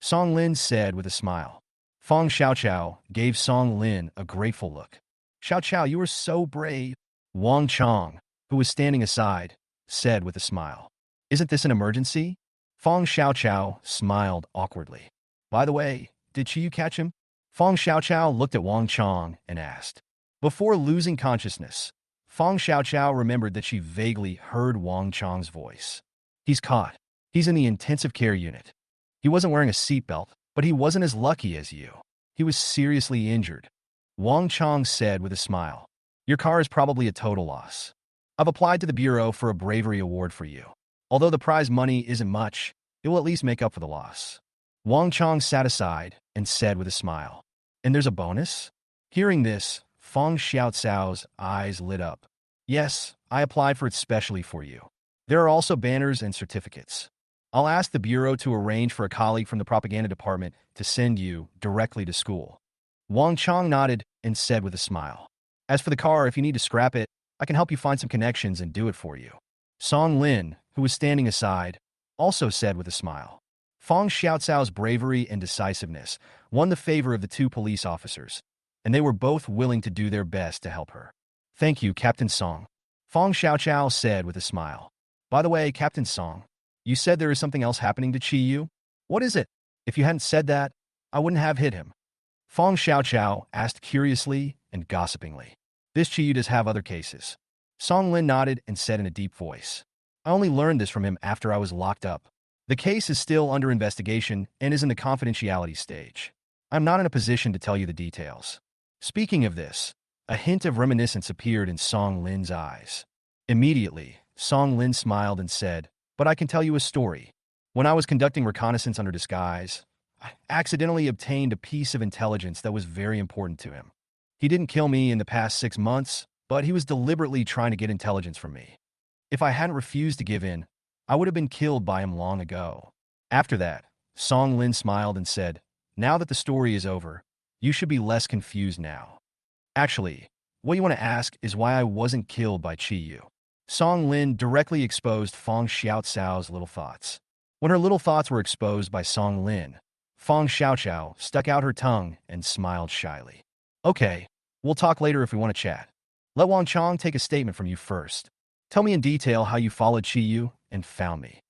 Song Lin said with a smile. Fong Xiaoqiao gave Song Lin a grateful look. Xiaoqiao, you are so brave. Wang Chong, who was standing aside, said with a smile. Isn't this an emergency? Fong Xiaoqiao smiled awkwardly. By the way, did Chiyu catch him? Fong Xiaoqiao looked at Wang Chong and asked. Before losing consciousness, Fong Xiaoqiao remembered that she vaguely heard Wang Chong's voice. He's caught. He's in the intensive care unit. He wasn't wearing a seatbelt, but he wasn't as lucky as you. He was seriously injured. Wang Chong said with a smile. Your car is probably a total loss. I've applied to the Bureau for a bravery award for you. Although the prize money isn't much, it will at least make up for the loss. Wang Chong sat aside and said with a smile. And there's a bonus? Hearing this, Fong Xiaocao's eyes lit up. Yes, I applied for it specially for you. There are also banners and certificates. I'll ask the Bureau to arrange for a colleague from the propaganda department to send you directly to school. Wang Chong nodded and said with a smile. As for the car, if you need to scrap it, I can help you find some connections and do it for you. Song Lin, who was standing aside, also said with a smile. Fong Xiaocao's bravery and decisiveness won the favor of the two police officers, and they were both willing to do their best to help her. Thank you, Captain Song. Fong Xiaoqiao said with a smile. By the way, Captain Song, you said there is something else happening to Chi Yu? What is it? If you hadn't said that, I wouldn't have hit him. Fong Xiaoqiao asked curiously and gossipingly. This Chi Yu does have other cases. Song Lin nodded and said in a deep voice. I only learned this from him after I was locked up. The case is still under investigation and is in the confidentiality stage. I'm not in a position to tell you the details. Speaking of this, a hint of reminiscence appeared in Song Lin's eyes. Immediately, Song Lin smiled and said, But I can tell you a story. When I was conducting reconnaissance under disguise, I accidentally obtained a piece of intelligence that was very important to him. He didn't kill me in the past 6 months, but he was deliberately trying to get intelligence from me. If I hadn't refused to give in, I would have been killed by him long ago. After that, Song Lin smiled and said, Now that the story is over, you should be less confused now. Actually, what you want to ask is why I wasn't killed by Chi Yu. Song Lin directly exposed Fong Xiaocao's little thoughts. When her little thoughts were exposed by Song Lin, Fong Xiaoqiao stuck out her tongue and smiled shyly. Okay, we'll talk later if we want to chat. Let Wang Chong take a statement from you first. Tell me in detail how you followed Chi Yu and found me.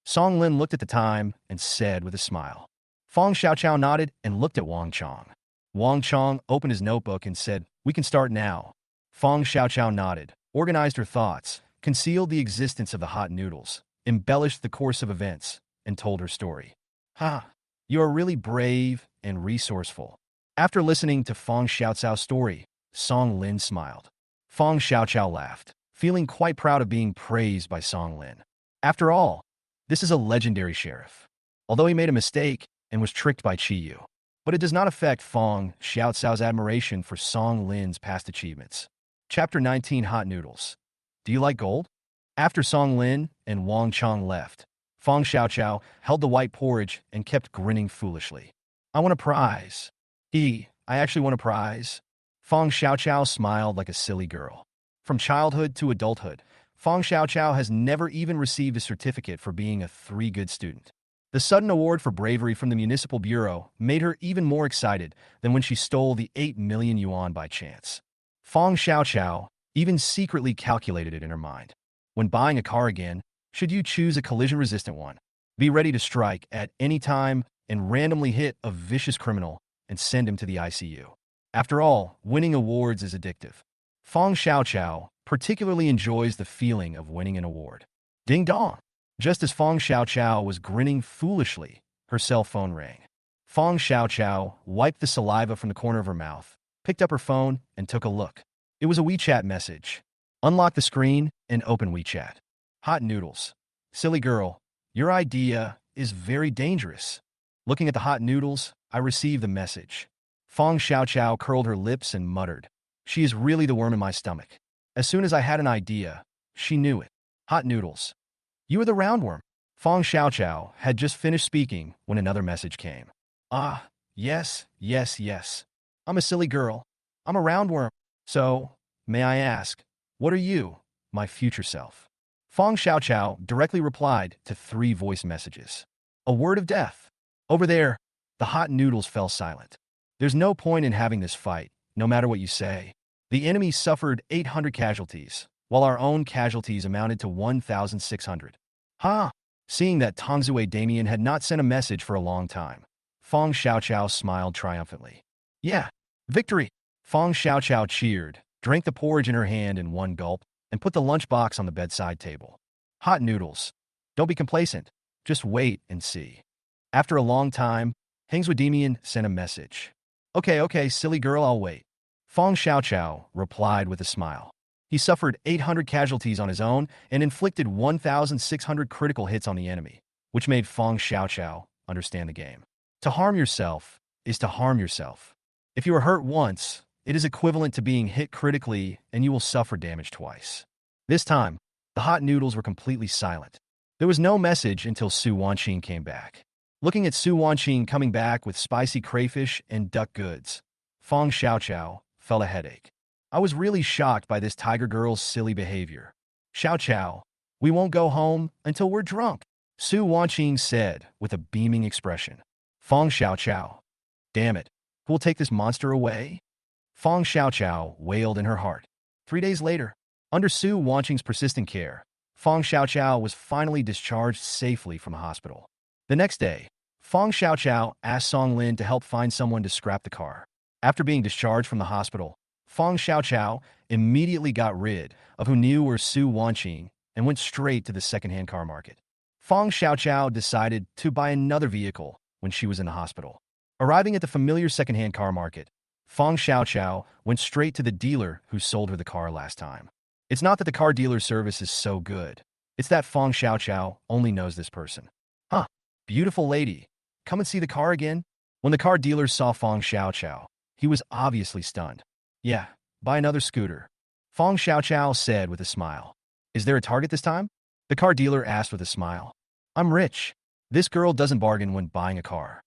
Song Lin looked at the time and said with a smile. Fong Xiaoqiao nodded and looked at Wang Chong. Wang Chong opened his notebook and said, We can start now. Fong Xiaoqiao nodded, organized her thoughts, concealed the existence of the hot noodles, embellished the course of events, and told her story. Ha! You are really brave and resourceful. After listening to Fong Xiaocao's story, Song Lin smiled. Fong Xiaoqiao laughed, feeling quite proud of being praised by Song Lin. After all, this is a legendary sheriff. Although he made a mistake and was tricked by Chi Yu, but it does not affect Fong Xiaocao's admiration for Song Lin's past achievements. Chapter 19 Hot Noodles. Do you like gold? After Song Lin and Wang Chong left, Fong Xiaoqiao held the white porridge and kept grinning foolishly. I want a prize. I actually want a prize. Fong Xiaoqiao smiled like a silly girl. From childhood to adulthood, Fong Xiaoqiao has never even received a certificate for being a 3-good student. The sudden award for bravery from the Municipal Bureau made her even more excited than when she stole the 8 million yuan by chance. Fong Xiaoqiao even secretly calculated it in her mind. When buying a car again, should you choose a collision-resistant one? Be ready to strike at any time and randomly hit a vicious criminal and send him to the ICU. After all, winning awards is addictive. Fong Xiaoqiao particularly enjoys the feeling of winning an award. Ding dong! Just as Fong Xiaoqiao was grinning foolishly, her cell phone rang. Fong Xiaoqiao wiped the saliva from the corner of her mouth, picked up her phone, and took a look. It was a WeChat message. Unlock the screen and open WeChat. Hot noodles. Silly girl, your idea is very dangerous. Looking at the hot noodles, I received the message. Fong Xiaoqiao curled her lips and muttered. She is really the worm in my stomach. As soon as I had an idea, she knew it. Hot noodles. You are the roundworm. Fong Xiaoqiao had just finished speaking when another message came. Ah, yes. I'm a silly girl. I'm a roundworm. So, may I ask, what are you, my future self? Fong Xiaoqiao directly replied to 3 voice messages. A word of death. Over there, the hot noodles fell silent. There's no point in having this fight, no matter what you say. The enemy suffered 800 casualties, while our own casualties amounted to 1,600. Ha! Seeing that Tongzue Damien had not sent a message for a long time, Fong Xiaoqiao smiled triumphantly. Yeah, victory! Fong Xiaoqiao cheered, drank the porridge in her hand in one gulp, and put the lunchbox on the bedside table. Hot noodles. Don't be complacent. Just wait and see. After a long time, Hangzhou Damien sent a message. Okay, silly girl, I'll wait. Fong Xiaoqiao replied with a smile. He suffered 800 casualties on his own and inflicted 1,600 critical hits on the enemy, which made Fong Xiaoqiao understand the game. To harm yourself is to harm yourself. If you are hurt once, it is equivalent to being hit critically and you will suffer damage twice. This time, the hot noodles were completely silent. There was no message until Su Wanqing came back. Looking at Su Wanqing coming back with spicy crayfish and duck goods, Fong Xiaoqiao felt a headache. I was really shocked by this tiger girl's silly behavior. Xiaoqiao, we won't go home until we're drunk, Su Wanqing said with a beaming expression. Fong Xiaoqiao, damn it, who will take this monster away? Fong Xiaoqiao wailed in her heart. 3 days later, under Su Wanqing's persistent care, Fong Xiaoqiao was finally discharged safely from the hospital. The next day, Fong Xiaoqiao asked Song Lin to help find someone to scrap the car. After being discharged from the hospital, Fong Xiaoqiao immediately got rid of who knew were Su Wanqing and went straight to the second-hand car market. Fong Xiaoqiao decided to buy another vehicle when she was in the hospital. Arriving at the familiar second-hand car market, Fong Xiaoqiao went straight to the dealer who sold her the car last time. It's not that the car dealer service is so good. It's that Fong Xiaoqiao only knows this person. Huh, beautiful lady. Come and see the car again? When the car dealer saw Fong Xiaoqiao, he was obviously stunned. Yeah, buy another scooter, Fong Xiaoqiao said with a smile. Is there a target this time? The car dealer asked with a smile. I'm rich. This girl doesn't bargain when buying a car.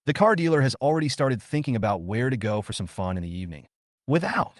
The car dealer has already started thinking about where to go for some fun in the evening. Without.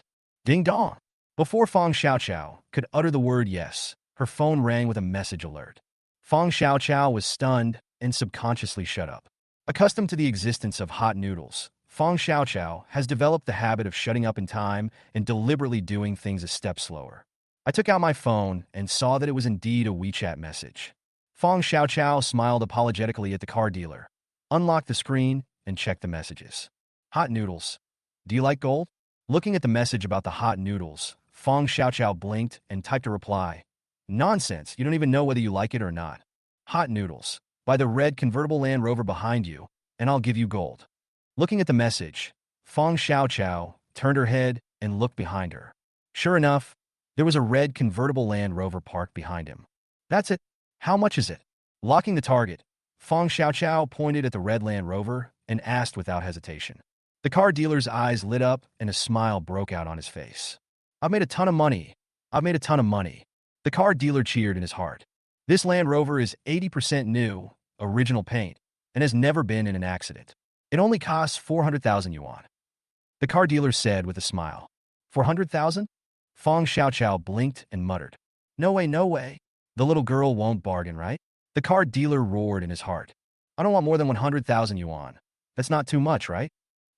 Ding dong. Before Fong Xiaoqiao could utter the word yes, her phone rang with a message alert. Fong Xiaoqiao was stunned and subconsciously shut up. Accustomed to the existence of hot noodles, Fong Xiaoqiao has developed the habit of shutting up in time and deliberately doing things a step slower. I took out my phone and saw that it was indeed a WeChat message. Fong Xiaoqiao smiled apologetically at the car dealer, unlocked the screen, and checked the messages. Hot noodles. Do you like gold? Looking at the message about the hot noodles, Fong Xiaoqiao blinked and typed a reply. Nonsense, you don't even know whether you like it or not. Hot noodles. Buy the red convertible Land Rover behind you, and I'll give you gold. Looking at the message, Fong Xiaoqiao turned her head and looked behind her. Sure enough, there was a red convertible Land Rover parked behind him. That's it. How much is it? Locking the target, Fong Xiaoqiao pointed at the red Land Rover and asked without hesitation. The car dealer's eyes lit up and a smile broke out on his face. I've made a ton of money. I've made a ton of money. The car dealer cheered in his heart. This Land Rover is 80% new, original paint, and has never been in an accident. It only costs 400,000 yuan. The car dealer said with a smile. 400,000? Fong Xiaoqiao blinked and muttered. No way, no way. The little girl won't bargain, right? The car dealer roared in his heart. I don't want more than 100,000 yuan. That's not too much, right?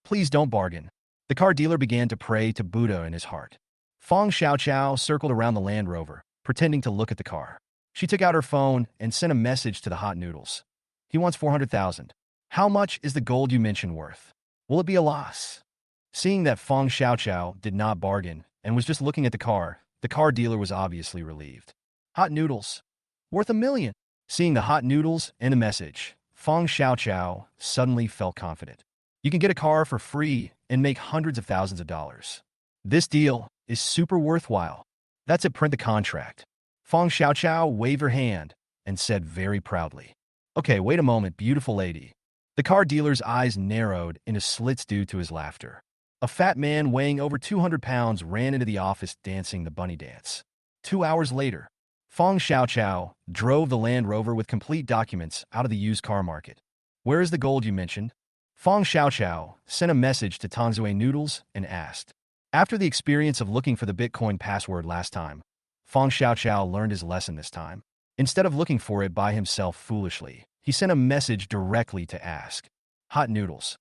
Please don't bargain. The car dealer began to pray to Buddha in his heart. Fong Xiaoqiao circled around the Land Rover, pretending to look at the car. She took out her phone and sent a message to the hot noodles. He wants 400,000. How much is the gold you mentioned worth? Will it be a loss? Seeing that Fong Xiaoqiao did not bargain and was just looking at the car dealer was obviously relieved. Hot noodles. Worth $1 million. Seeing the hot noodles and the message, Fong Xiaoqiao suddenly felt confident. You can get a car for free and make hundreds of thousands of dollars. This deal is super worthwhile. That's it, print the contract. Fong Xiaoqiao waved her hand and said very proudly. Okay, wait a moment, beautiful lady. The car dealer's eyes narrowed into slits due to his laughter. A fat man weighing over 200 pounds ran into the office dancing the bunny dance. 2 hours later, Fong Xiaoqiao drove the Land Rover with complete documents out of the used car market. Where is the gold you mentioned? Fong Xiaoqiao sent a message to Tongzue Noodles and asked. After the experience of looking for the Bitcoin password last time, Fong Xiaoqiao learned his lesson this time. Instead of looking for it by himself foolishly, he sent a message directly to ask. Hot noodles.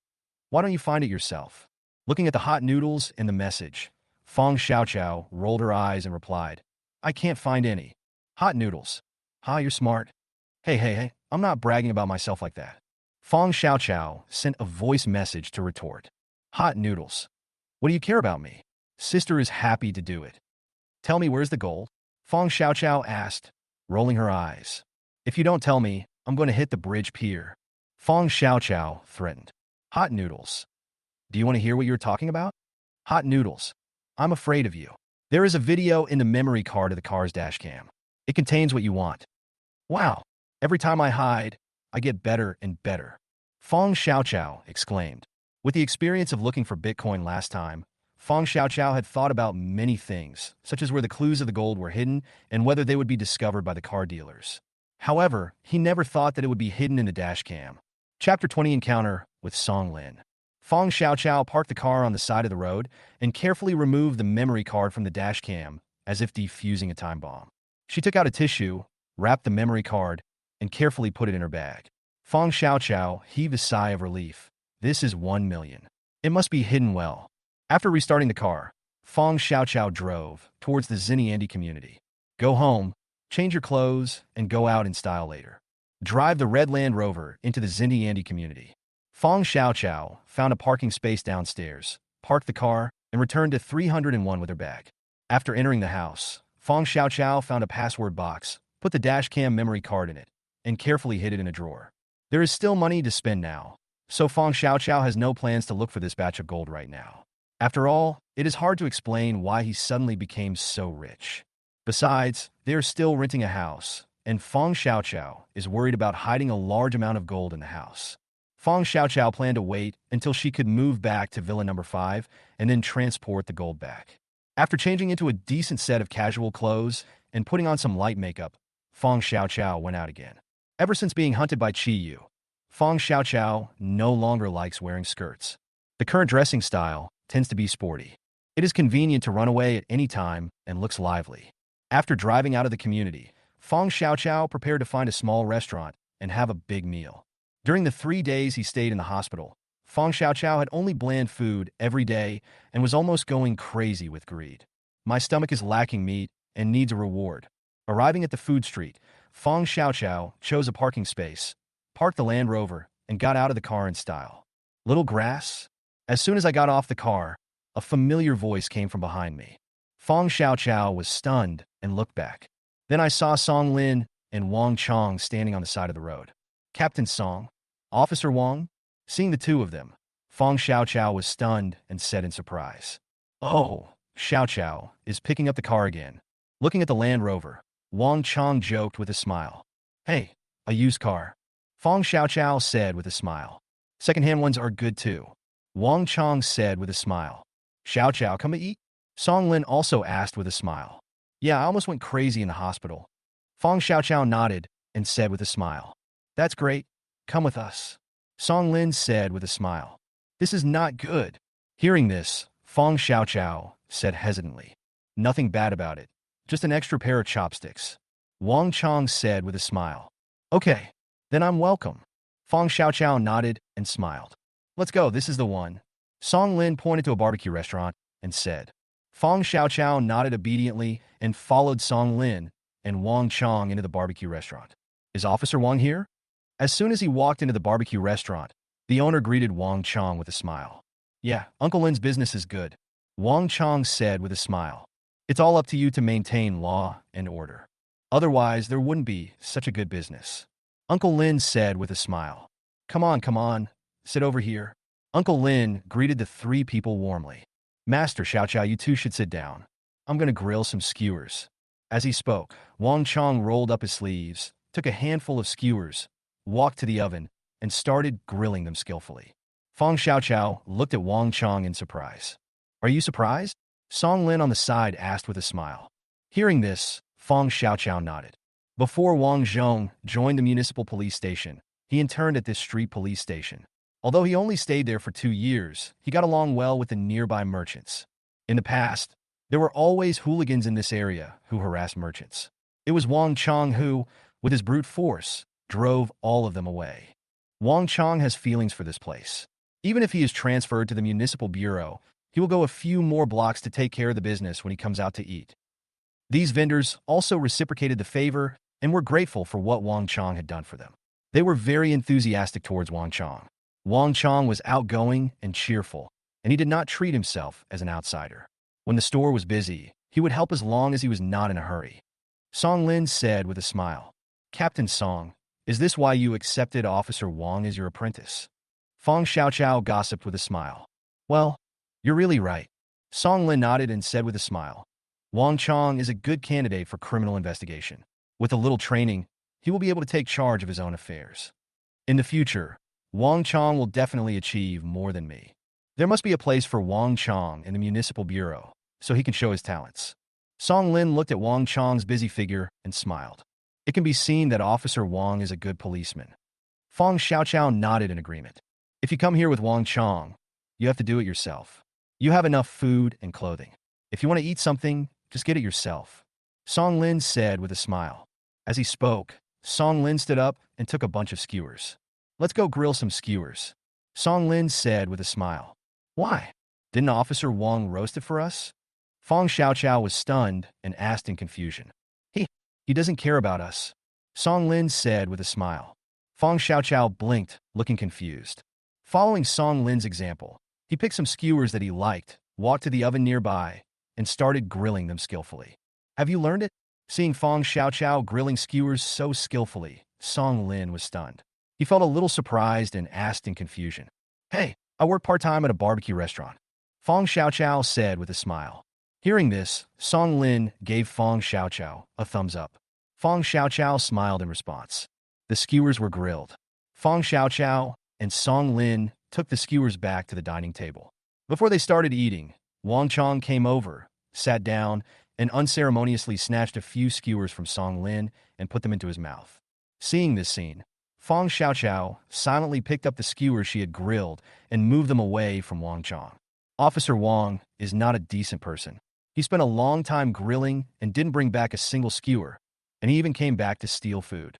Why don't you find it yourself? Looking at the hot noodles in the message, Fong Xiaoqiao rolled her eyes and replied, I can't find any. Hot noodles. Ha, you're smart. Hey, I'm not bragging about myself like that. Fong Xiaoqiao sent a voice message to retort. Hot noodles. What do you care about me? Sister is happy to do it. Tell me, where's the gold? Fong Xiaoqiao asked, rolling her eyes. If you don't tell me, I'm going to hit the bridge pier. Fong Xiaoqiao threatened. Hot noodles. Do you want to hear what you're talking about? Hot noodles. I'm afraid of you. There is a video in the memory card of the car's dashcam. It contains what you want. Wow. Every time I hide, I get better and better. Fong Xiaoqiao exclaimed. With the experience of looking for Bitcoin last time, Fong Xiaoqiao had thought about many things, such as where the clues of the gold were hidden and whether they would be discovered by the car dealers. However, he never thought that it would be hidden in the dashcam. Chapter 20 Encounter with Song Lin. Fong Xiaoqiao parked the car on the side of the road and carefully removed the memory card from the dashcam as if defusing a time bomb. She took out a tissue, wrapped the memory card, and carefully put it in her bag. Fong Xiaoqiao heaved a sigh of relief. This is 1 million. It must be hidden well. After restarting the car, Fong Xiaoqiao drove towards the Xinjiang community. Go home, change your clothes, and go out in style later. Drive the red Land Rover into the Xinjiang community. Fong Xiaoqiao found a parking space downstairs, parked the car, and returned to 301 with her bag. After entering the house, Fong Xiaoqiao found a password box, put the dashcam memory card in it, and carefully hid it in a drawer. There is still money to spend now, so Fong Xiaoqiao has no plans to look for this batch of gold right now. After all, it is hard to explain why he suddenly became so rich. Besides, they are still renting a house, and Fong Xiaoqiao is worried about hiding a large amount of gold in the house. Fong Xiaoqiao planned to wait until she could move back to Villa Number 5 and then transport the gold back. After changing into a decent set of casual clothes and putting on some light makeup, Fong Xiaoqiao went out again. Ever since being hunted by Chi Yu, Fong Xiaoqiao no longer likes wearing skirts. The current dressing style tends to be sporty. It is convenient to run away at any time and looks lively. After driving out of the community, Fong Xiaoqiao prepared to find a small restaurant and have a big meal. During the 3 days he stayed in the hospital, Fong Xiaoqiao had only bland food every day and was almost going crazy with greed. My stomach is lacking meat and needs a reward. Arriving at the food street, Fong Xiaoqiao chose a parking space, parked the Land Rover, and got out of the car in style. Little grass? As soon as I got off the car, a familiar voice came from behind me. Fong Xiaoqiao was stunned and looked back. Then I saw Song Lin and Wang Chong standing on the side of the road. Captain Song? Officer Wang? Seeing the two of them, Fong Xiaoqiao was stunned and said in surprise. Oh, Xiaoqiao is picking up the car again. Looking at the Land Rover, Wang Chong joked with a smile. Hey, a used car. Fong Xiaoqiao said with a smile. Second-hand ones are good too. Wang Chong said with a smile. Xiaoqiao, come to eat? Song Lin also asked with a smile. Yeah, I almost went crazy in the hospital. Fong Xiaoqiao nodded and said with a smile. That's great. Come with us. Song Lin said with a smile. This is not good. Hearing this, Fong Xiaoqiao said hesitantly. Nothing bad about it. Just an extra pair of chopsticks. Wang Chong said with a smile. Okay, then I'm welcome. Fong Xiaoqiao nodded and smiled. Let's go, this is the one. Song Lin pointed to a barbecue restaurant and said. Fong Xiaoqiao nodded obediently and followed Song Lin and Wang Chong into the barbecue restaurant. Is Officer Wang here? As soon as he walked into the barbecue restaurant, the owner greeted Wang Chong with a smile. Yeah, Uncle Lin's business is good. Wang Chong said with a smile. It's all up to you to maintain law and order. Otherwise, there wouldn't be such a good business. Uncle Lin said with a smile. Come on, sit over here. Uncle Lin greeted the three people warmly. Master Xiaoqiao, you two should sit down. I'm going to grill some skewers. As he spoke, Wang Chong rolled up his sleeves, took a handful of skewers, walked to the oven, and started grilling them skillfully. Fong Xiaoqiao looked at Wang Chong in surprise. Are you surprised? Song Lin on the side asked with a smile. Hearing this, Fong Xiaoqiao nodded. Before Wang Zhong joined the municipal police station, he interned at this street police station. Although he only stayed there for 2 years, he got along well with the nearby merchants. In the past, there were always hooligans in this area who harassed merchants. It was Wang Chong who, with his brute force, drove all of them away. Wang Chong has feelings for this place. Even if he is transferred to the municipal bureau, he will go a few more blocks to take care of the business when he comes out to eat. These vendors also reciprocated the favor and were grateful for what Wang Chong had done for them. They were very enthusiastic towards Wang Chong. Wang Chong was outgoing and cheerful, and he did not treat himself as an outsider. When the store was busy, he would help as long as he was not in a hurry. Song Lin said with a smile, "Captain Song, is this why you accepted Officer Wang as your apprentice?" Fong Xiaoqiao gossiped with a smile. "Well, you're really right." Song Lin nodded and said with a smile, "Wang Chong is a good candidate for criminal investigation. With a little training, he will be able to take charge of his own affairs. In the future, Wang Chong will definitely achieve more than me. There must be a place for Wang Chong in the municipal bureau, so he can show his talents." Song Lin looked at Wang Chong's busy figure and smiled. It can be seen that Officer Wang is a good policeman. Fong Xiaoqiao nodded in agreement. "If you come here with Wang Chong, you have to do it yourself. You have enough food and clothing. If you want to eat something, just get it yourself," Song Lin said with a smile. As he spoke, Song Lin stood up and took a bunch of skewers. "Let's go grill some skewers," Song Lin said with a smile. "Why? Didn't Officer Wang roast it for us?" Fong Xiaoqiao was stunned and asked in confusion. He doesn't care about us," Song Lin said with a smile. Fong Xiaoqiao blinked, looking confused. Following Song Lin's example, he picked some skewers that he liked, walked to the oven nearby, and started grilling them skillfully. "Have you learned it?" Seeing Fong Xiaoqiao grilling skewers so skillfully, Song Lin was stunned. He felt a little surprised and asked in confusion. "Hey, I work part-time at a barbecue restaurant," Fong Xiaoqiao said with a smile. Hearing this, Song Lin gave Fong Xiaoqiao a thumbs up. Fong Xiaoqiao smiled in response. The skewers were grilled. Fong Xiaoqiao and Song Lin took the skewers back to the dining table. Before they started eating, Wang Chong came over, sat down, and unceremoniously snatched a few skewers from Song Lin and put them into his mouth. Seeing this scene, Fong Xiaoqiao silently picked up the skewers she had grilled and moved them away from Wang Chong. Officer Wang is not a decent person. He spent a long time grilling and didn't bring back a single skewer, and he even came back to steal food.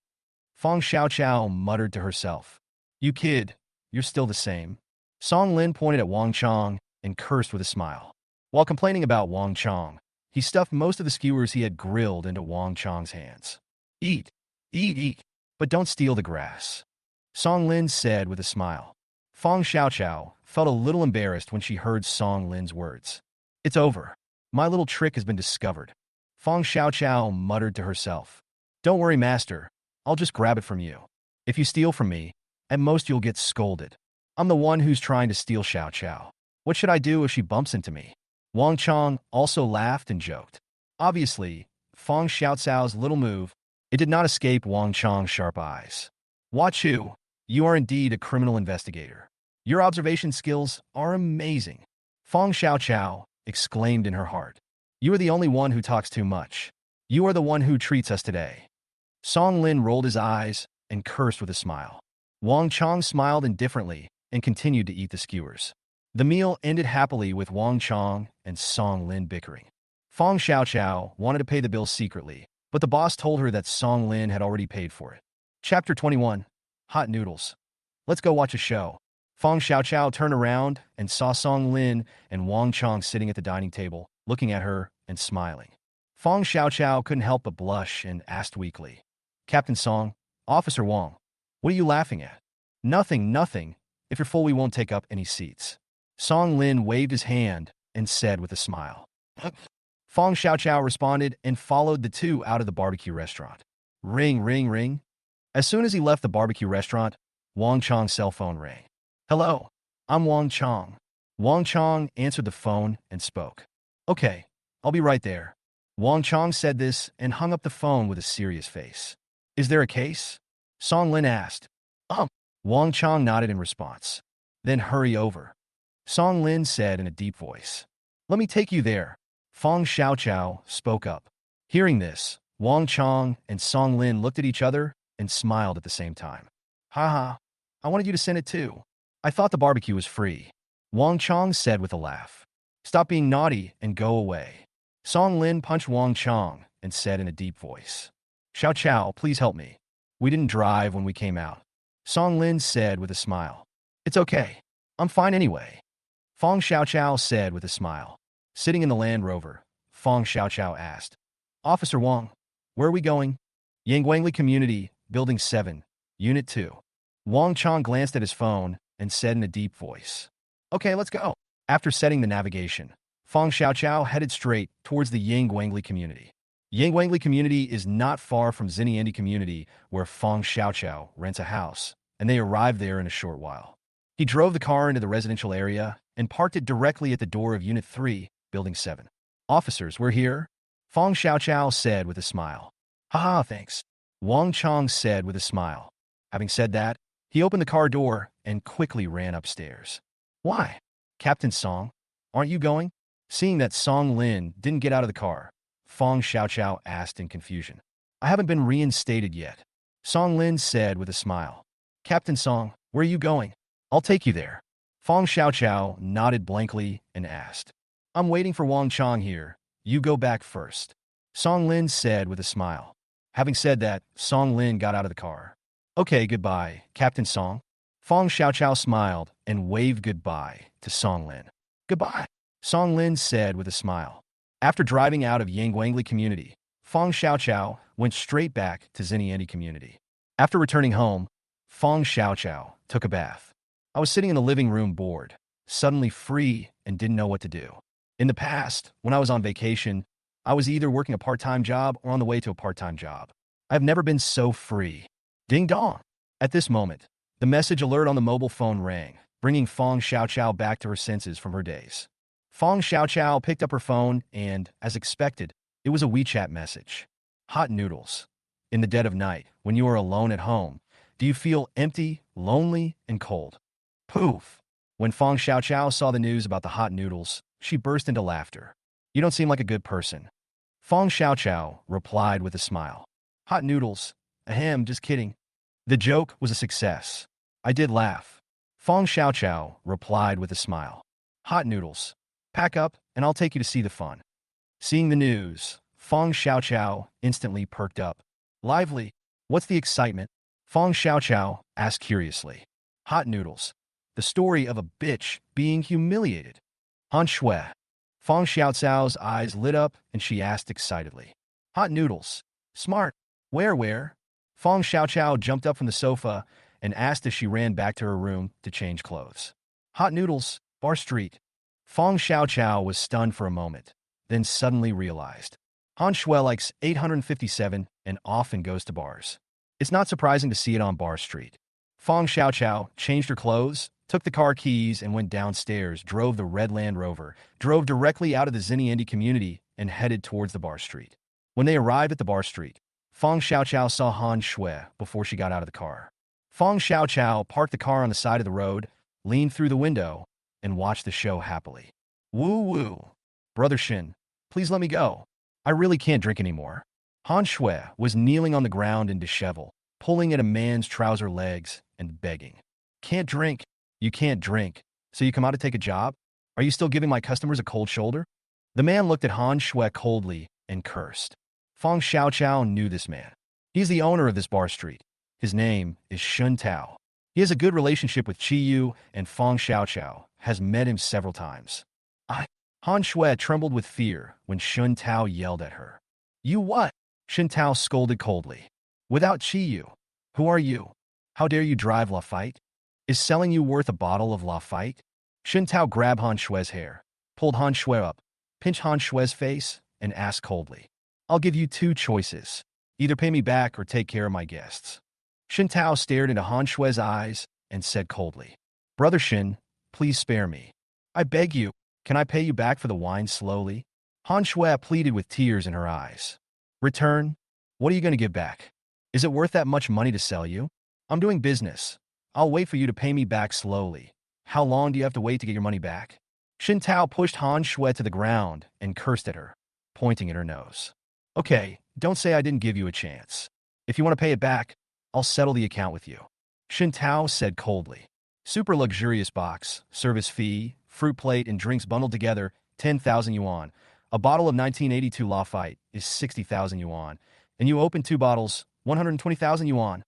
Fong Xiaoqiao muttered to herself, "You kid, you're still the same." Song Lin pointed at Wang Chong and cursed with a smile. While complaining about Wang Chong, he stuffed most of the skewers he had grilled into Wang Chong's hands. "Eat, eat, eat, but don't steal the grass," Song Lin said with a smile. Fong Xiaoqiao felt a little embarrassed when she heard Song Lin's words. "It's over. My little trick has been discovered," Fong Xiaoqiao muttered to herself. "Don't worry, master. I'll just grab it from you. If you steal from me, at most you'll get scolded. I'm the one who's trying to steal Xiaoqiao. What should I do if she bumps into me?" Wang Chong also laughed and joked. Obviously, Fong Xiaoqiao's little move, it did not escape Wang Chong's sharp eyes. "Watch you are indeed a criminal investigator. Your observation skills are amazing," Fong Xiaoqiao exclaimed in her heart. "You are the only one who talks too much. You are the one who treats us today." Song Lin rolled his eyes and cursed with a smile. Wang Chong smiled indifferently and continued to eat the skewers. The meal ended happily with Wang Chong and Song Lin bickering. Fong Xiaoqiao wanted to pay the bill secretly, but the boss told her that Song Lin had already paid for it. Chapter 21. Hot Noodles. "Let's go watch a show." Fong Xiaoqiao turned around and saw Song Lin and Wang Chong sitting at the dining table, looking at her and smiling. Fong Xiaoqiao couldn't help but blush and asked weakly, "Captain Song, Officer Wang, what are you laughing at?" Nothing. If you're full, we won't take up any seats." Song Lin waved his hand and said with a smile. Fong Xiaoqiao responded and followed the two out of the barbecue restaurant. Ring, ring, ring. As soon as he left the barbecue restaurant, Wang Chong's cell phone rang. "Hello, I'm Wang Chong." Wang Chong answered the phone and spoke. "Okay, I'll be right there." Wang Chong said this and hung up the phone with a serious face. "Is there a case?" Song Lin asked. Wang Chong nodded in response. "Then hurry over," Song Lin said in a deep voice. "Let me take you there," Fong Xiaoqiao spoke up. Hearing this, Wang Chong and Song Lin looked at each other and smiled at the same time. "Haha, I wanted you to send it too." I thought the barbecue was free. Wang Chong said with a laugh. Stop being naughty and go away. Song Lin punched Wang Chong and said in a deep voice. Xiao Chao, please help me. We didn't drive when we came out. Song Lin said with a smile. It's okay. I'm fine anyway. Fong Xiaoqiao said with a smile. Sitting in the Land Rover, Fong Xiaoqiao asked. Officer Wang, where are we going? Yangguangli Community, Building 7, Unit 2. Wang Chong glanced at his phone and said in a deep voice. Okay, let's go. After setting the navigation, Fong Xiaoqiao headed straight towards the Yangguangli Community. Yangguangli Community is not far from Xinyiandi Community, where Fong Xiaoqiao rents a house, and they arrived there in a short while. He drove the car into the residential area and parked it directly at the door of Unit 3, Building 7. Officers, we're here, Fong Xiaoqiao said with a smile. Haha, thanks, Wang Chong said with a smile. Having said that, he opened the car door and quickly ran upstairs. Why? Captain Song, aren't you going? Seeing that Song Lin didn't get out of the car, Fong Xiaoqiao asked in confusion. I haven't been reinstated yet, Song Lin said with a smile. Captain Song, where are you going? I'll take you there. Fong Xiaoqiao nodded blankly and asked. I'm waiting for Wang Chong here. You go back first, Song Lin said with a smile. Having said that, Song Lin got out of the car. Okay, goodbye, Captain Song. Fong Xiaoqiao smiled and waved goodbye to Song Lin. Goodbye, Song Lin said with a smile. After driving out of Yangguangli Community, Fong Xiaoqiao went straight back to Xinyiandi Community. After returning home, Fong Xiaoqiao took a bath. I was sitting in the living room bored, suddenly free and didn't know what to do. In the past, when I was on vacation, I was either working a part-time job or on the way to a part-time job. I've never been so free. Ding dong. At this moment, the message alert on the mobile phone rang, bringing Fong Xiaoqiao back to her senses from her daze. Fong Xiaoqiao picked up her phone and, as expected, it was a WeChat message. Hot noodles. In the dead of night, when you are alone at home, do you feel empty, lonely, and cold? Poof! When Fong Xiaoqiao saw the news about the hot noodles, she burst into laughter. You don't seem like a good person. Fong Xiaoqiao replied with a smile. Hot noodles? Ahem, just kidding. The joke was a success. I did laugh. Fong Xiaoqiao replied with a smile. Hot noodles. Pack up, and I'll take you to see the fun. Seeing the news, Fong Xiaoqiao instantly perked up. Lively. What's the excitement? Fong Xiaoqiao asked curiously. Hot noodles. The story of a bitch being humiliated. Han Shui. Fong Xiaoqiao's eyes lit up and she asked excitedly. Hot noodles. Smart. Where? Fong Xiaoqiao jumped up from the sofa and asked as she ran back to her room to change clothes. Hot noodles. Bar Street. Fong Xiaoqiao was stunned for a moment, then suddenly realized. Han Shui likes 857 and often goes to bars. It's not surprising to see it on Bar Street. Fong Xiaoqiao changed her clothes, took the car keys and went downstairs, drove the red Land Rover, drove directly out of the Xinyiandi Community and headed towards the Bar Street. When they arrived at the Bar Street, Fong Xiaoqiao saw Han Shui before she got out of the car. Fong Xiaoqiao parked the car on the side of the road, leaned through the window, and watched the show happily. Woo-woo. Brother Shin, please let me go. I really can't drink anymore. Han Shui was kneeling on the ground in dishevel, pulling at a man's trouser legs and begging. Can't drink. You can't drink. So you come out to take a job? Are you still giving my customers a cold shoulder? The man looked at Han Shui coldly and cursed. Fong Xiaoqiao knew this man. He's the owner of this Bar Street. His name is Shun Tao. He has a good relationship with Chi Yu, and Fong Xiaoqiao has met him several times. Han Shui trembled with fear when Shun Tao yelled at her. You what? Shun Tao scolded coldly. Without Chi Yu. Who are you? How dare you drive Lafite? Is selling you worth a bottle of Lafite? Shun Tao grabbed Han Shui's hair, pulled Han Shui up, pinched Han Shui's face, and asked coldly. I'll give you two choices. Either pay me back or take care of my guests. Shun Tao stared into Han Shui's eyes and said coldly. Brother Shin, please spare me. I beg you. Can I pay you back for the wine slowly? Han Shui pleaded with tears in her eyes. Return? What are you going to give back? Is it worth that much money to sell you? I'm doing business. I'll wait for you to pay me back slowly. How long do you have to wait to get your money back? Shun Tao pushed Han Shui to the ground and cursed at her, pointing at her nose. Okay, don't say I didn't give you a chance. If you want to pay it back, I'll settle the account with you. Shun Tao said coldly. Super luxurious box, service fee, fruit plate, and drinks bundled together, 10,000 yuan. A bottle of 1982 Lafite is 60,000 yuan. And you open 2 bottles, 120,000 yuan.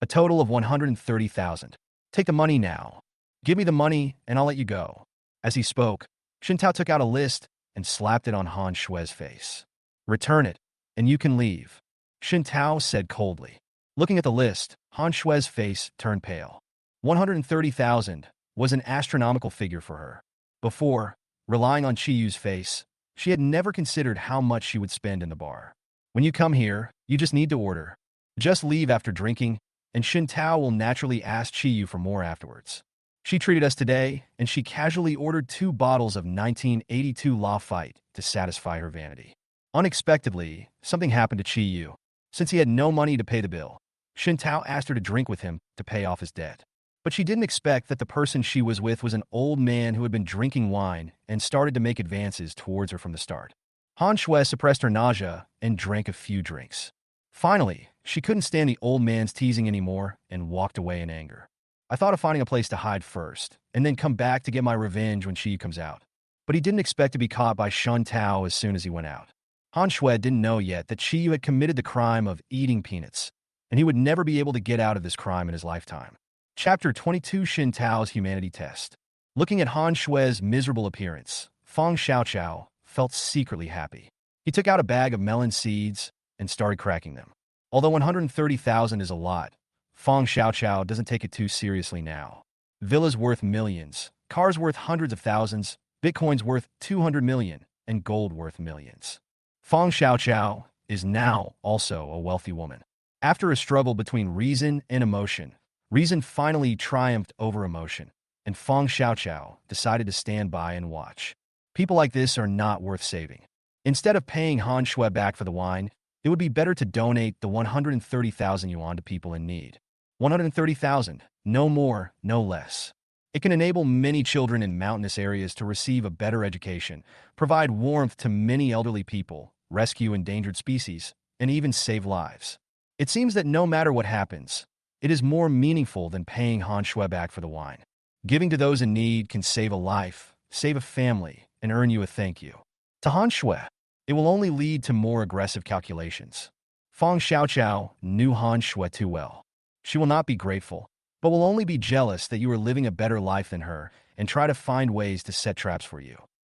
A total of 130,000. Take the money now. Give me the money, and I'll let you go. As he spoke, Shintao took out a list and slapped it on Han Shue's face. Return it, and you can leave. Shintao said coldly. Looking at the list, Han Shue's face turned pale. 130,000 was an astronomical figure for her. Before, relying on Chiyu's face, she had never considered how much she would spend in the bar. When you come here, you just need to order. Just leave after drinking, and Shintao will naturally ask Chiyu for more afterwards. She treated us today, and she casually ordered 2 bottles of 1982 Lafite to satisfy her vanity. Unexpectedly, something happened to Chiyu. Since he had no money to pay the bill, Shintao asked her to drink with him to pay off his debt. But she didn't expect that the person she was with was an old man who had been drinking wine and started to make advances towards her from the start. Han Shui suppressed her nausea and drank a few drinks. Finally, she couldn't stand the old man's teasing anymore and walked away in anger. I thought of finding a place to hide first, and then come back to get my revenge when Chi comes out. But he didn't expect to be caught by Shun Tao as soon as he went out. Han Shui didn't know yet that Chi had committed the crime of eating peanuts, and he would never be able to get out of this crime in his lifetime. Chapter 22: Shin Tao's Humanity Test. Looking at Han Shui's miserable appearance, Feng Xiaoqiao felt secretly happy. He took out a bag of melon seeds and started cracking them. Although 130,000 is a lot, Feng Xiaoqiao doesn't take it too seriously now. Villas worth millions, cars worth hundreds of thousands, bitcoins worth 200 million, and gold worth millions. Feng Xiaoqiao is now also a wealthy woman. After a struggle between reason and emotion, reason finally triumphed over emotion, and Feng Xiaoqiao decided to stand by and watch. People like this are not worth saving. Instead of paying Han Shui back for the wine, it would be better to donate the 130,000 yuan to people in need. 130,000, no more, no less. It can enable many children in mountainous areas to receive a better education, provide warmth to many elderly people, rescue endangered species, and even save lives. It seems that no matter what happens, it is more meaningful than paying Han Shui back for the wine. Giving to those in need can save a life, save a family, and earn you a thank you. To Han Shui, it will only lead to more aggressive calculations. Feng Xiaoqiao knew Han Shui too well. She will not be grateful, but will only be jealous that you are living a better life than her and try to find ways to set traps for you.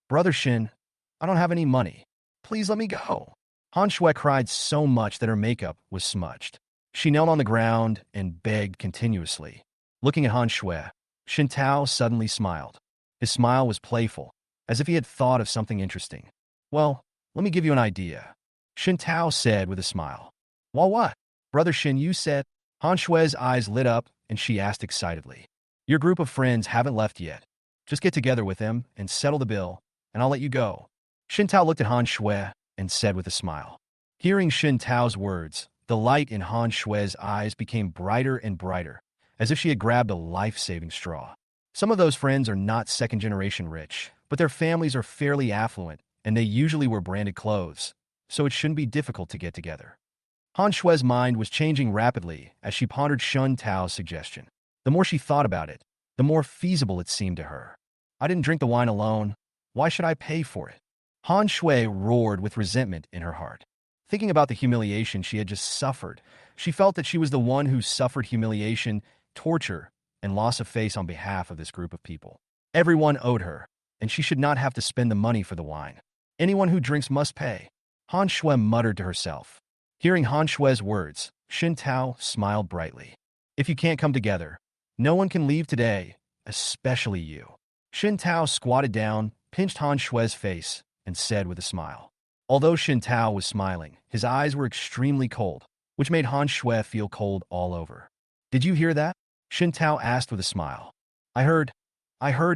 Brother Shin, I don't have any money. Please let me go. Han Shui cried so much that her makeup was smudged. She knelt on the ground and begged continuously. Looking at Han Shui, Shin Tao suddenly smiled. His smile was playful, as if he had thought of something interesting. Well, let me give you an idea, Shin Tao said with a smile. Well, what? Brother Shin, you said. Han Shui's eyes lit up and she asked excitedly. Your group of friends haven't left yet. Just get together with them and settle the bill, and I'll let you go. Shin Tao looked at Han Shui and said with a smile. Hearing Shin Tao's words, the light in Han Shui's eyes became brighter and brighter, as if she had grabbed a life-saving straw. Some of those friends are not second-generation rich, but their families are fairly affluent, and they usually wear branded clothes, so it shouldn't be difficult to get together. Han Shui's mind was changing rapidly as she pondered Shun Tao's suggestion. The more she thought about it, the more feasible it seemed to her. I didn't drink the wine alone. Why should I pay for it? Han Shui roared with resentment in her heart. Thinking about the humiliation she had just suffered, she felt that she was the one who suffered humiliation, torture, and loss of face on behalf of this group of people. Everyone owed her, and she should not have to spend the money for the wine. Anyone who drinks must pay. Han Shui muttered to herself. Hearing Han Shui's words, Shin Tao smiled brightly. If you can't come together, no one can leave today, especially you. Shin Tao squatted down, pinched Han Shui's face, and said with a smile. Although Shin Tao was smiling, his eyes were extremely cold, which made Han Shui feel cold all over. Did you hear that? Shin Tao asked with a smile. I heard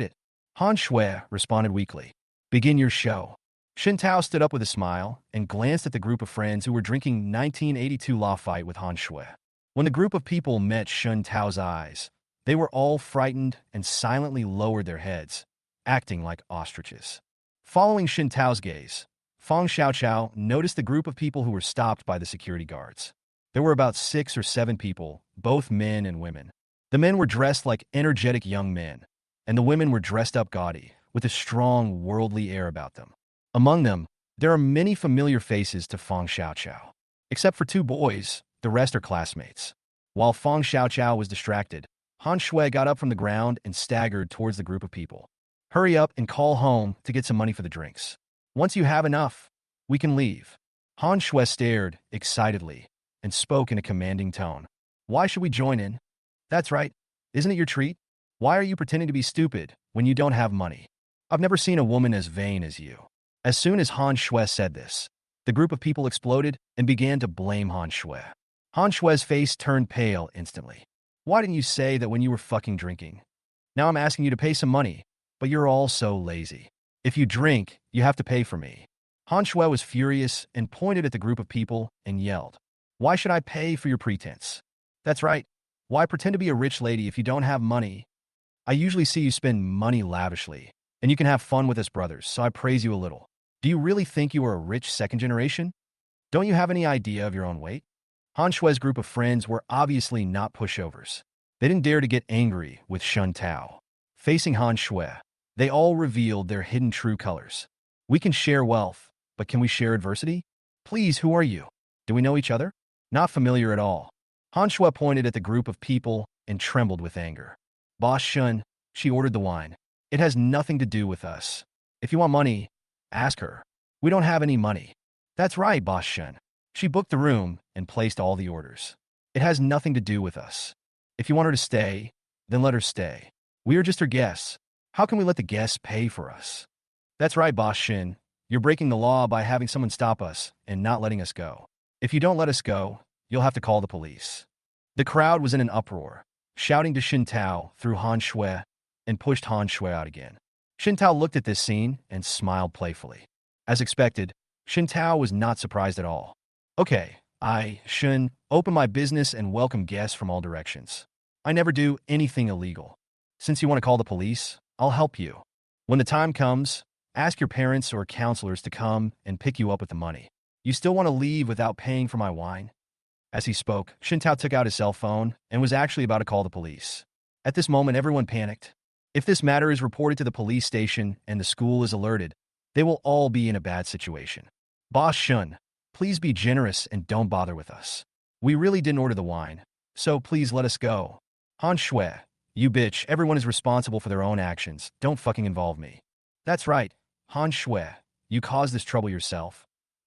it. Han Shui responded weakly. Begin your show. Shin Tao stood up with a smile and glanced at the group of friends who were drinking 1982 Lafite with Han Shui. When the group of people met Shin Tao's eyes, they were all frightened and silently lowered their heads, acting like ostriches. Following Shin Tao's gaze, Feng Xiaoqiao noticed the group of people who were stopped by the security guards. There were about 6 or 7 people, both men and women. The men were dressed like energetic young men, and the women were dressed up gaudy, with a strong, worldly air about them. Among them, there are many familiar faces to Feng Xiaoqiao. Except for two boys, the rest are classmates. While Feng Xiaoqiao was distracted, Han Shui got up from the ground and staggered towards the group of people. Hurry up and call home to get some money for the drinks. Once you have enough, we can leave. Han Shui stared excitedly and spoke in a commanding tone. Why should we join in? That's right. Isn't it your treat? Why are you pretending to be stupid when you don't have money? I've never seen a woman as vain as you. As soon as Han Shui said this, the group of people exploded and began to blame Han Shui. Han Shui's face turned pale instantly. Why didn't you say that when you were fucking drinking? Now I'm asking you to pay some money, but you're all so lazy. If you drink, you have to pay for me. Han Shui was furious and pointed at the group of people and yelled, Why should I pay for your pretense? That's right. Why pretend to be a rich lady if you don't have money? I usually see you spend money lavishly, and you can have fun with us brothers, so I praise you a little. Do you really think you are a rich second generation? Don't you have any idea of your own weight? Han Shui's group of friends were obviously not pushovers. They didn't dare to get angry with Shun Tao. Facing Han Shui, they all revealed their hidden true colors. We can share wealth, but can we share adversity? Please, who are you? Do we know each other? Not familiar at all. Han Shui pointed at the group of people and trembled with anger. Boss Shun, she ordered the wine. It has nothing to do with us. If you want money, ask her. We don't have any money. That's right, Boss Shun. She booked the room and placed all the orders. It has nothing to do with us. If you want her to stay, then let her stay. We are just her guests. How can we let the guests pay for us? That's right, Boss Shin. You're breaking the law by having someone stop us and not letting us go. If you don't let us go, you'll have to call the police. The crowd was in an uproar, shouting to Xin Tao through Han Shui and pushed Han Shui out again. Xin Tao looked at this scene and smiled playfully. As expected, Xin Tao was not surprised at all. Okay, I, Shun, open my business and welcome guests from all directions. I never do anything illegal. Since you want to call the police, I'll help you. When the time comes, ask your parents or counselors to come and pick you up with the money. You still want to leave without paying for my wine? As he spoke, Xin Tao took out his cell phone and was actually about to call the police. At this moment, everyone panicked. If this matter is reported to the police station and the school is alerted, they will all be in a bad situation. Boss Shun, please be generous and don't bother with us. We really didn't order the wine, so please let us go. Han Shui, you bitch, everyone is responsible for their own actions. Don't fucking involve me. That's right, Han Shui, you caused this trouble yourself.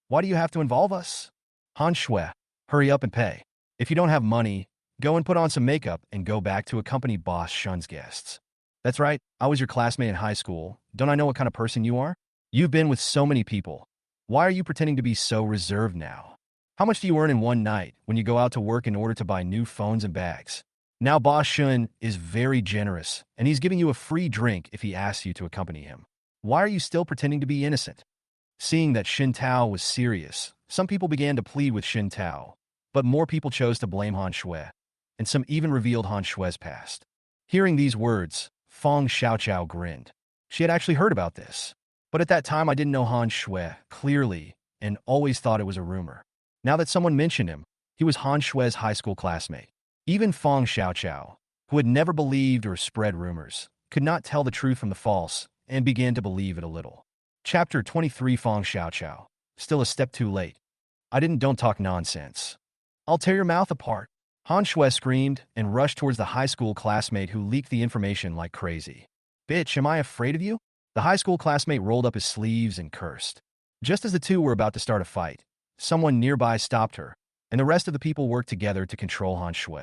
Why do you have to involve us? Han Shui, hurry up and pay. If you don't have money, go and put on some makeup and go back to accompany Boss Shun's guests. That's right, I was your classmate in high school. Don't I know what kind of person you are? You've been with so many people. Why are you pretending to be so reserved now? How much do you earn in one night when you go out to work in order to buy new phones and bags? Now Boss Shun is very generous, and he's giving you a free drink if he asks you to accompany him. Why are you still pretending to be innocent? Seeing that Xin Tao was serious, some people began to plead with Xin Tao, but more people chose to blame Han Shui, and some even revealed Han Shui's past. Hearing these words, Feng Xiaoqiao grinned. She had actually heard about this. But at that time, I didn't know Han Shui clearly and always thought it was a rumor. Now that someone mentioned him, he was Han Shui's high school classmate. Even Feng Xiaoqiao, who had never believed or spread rumors, could not tell the truth from the false and began to believe it a little. Chapter 23 Feng Xiaoqiao. Still a step too late. Don't talk nonsense. I'll tear your mouth apart. Han Shui screamed and rushed towards the high school classmate who leaked the information like crazy. Bitch, am I afraid of you? The high school classmate rolled up his sleeves and cursed. Just as the two were about to start a fight, someone nearby stopped her, and the rest of the people worked together to control Han Shui.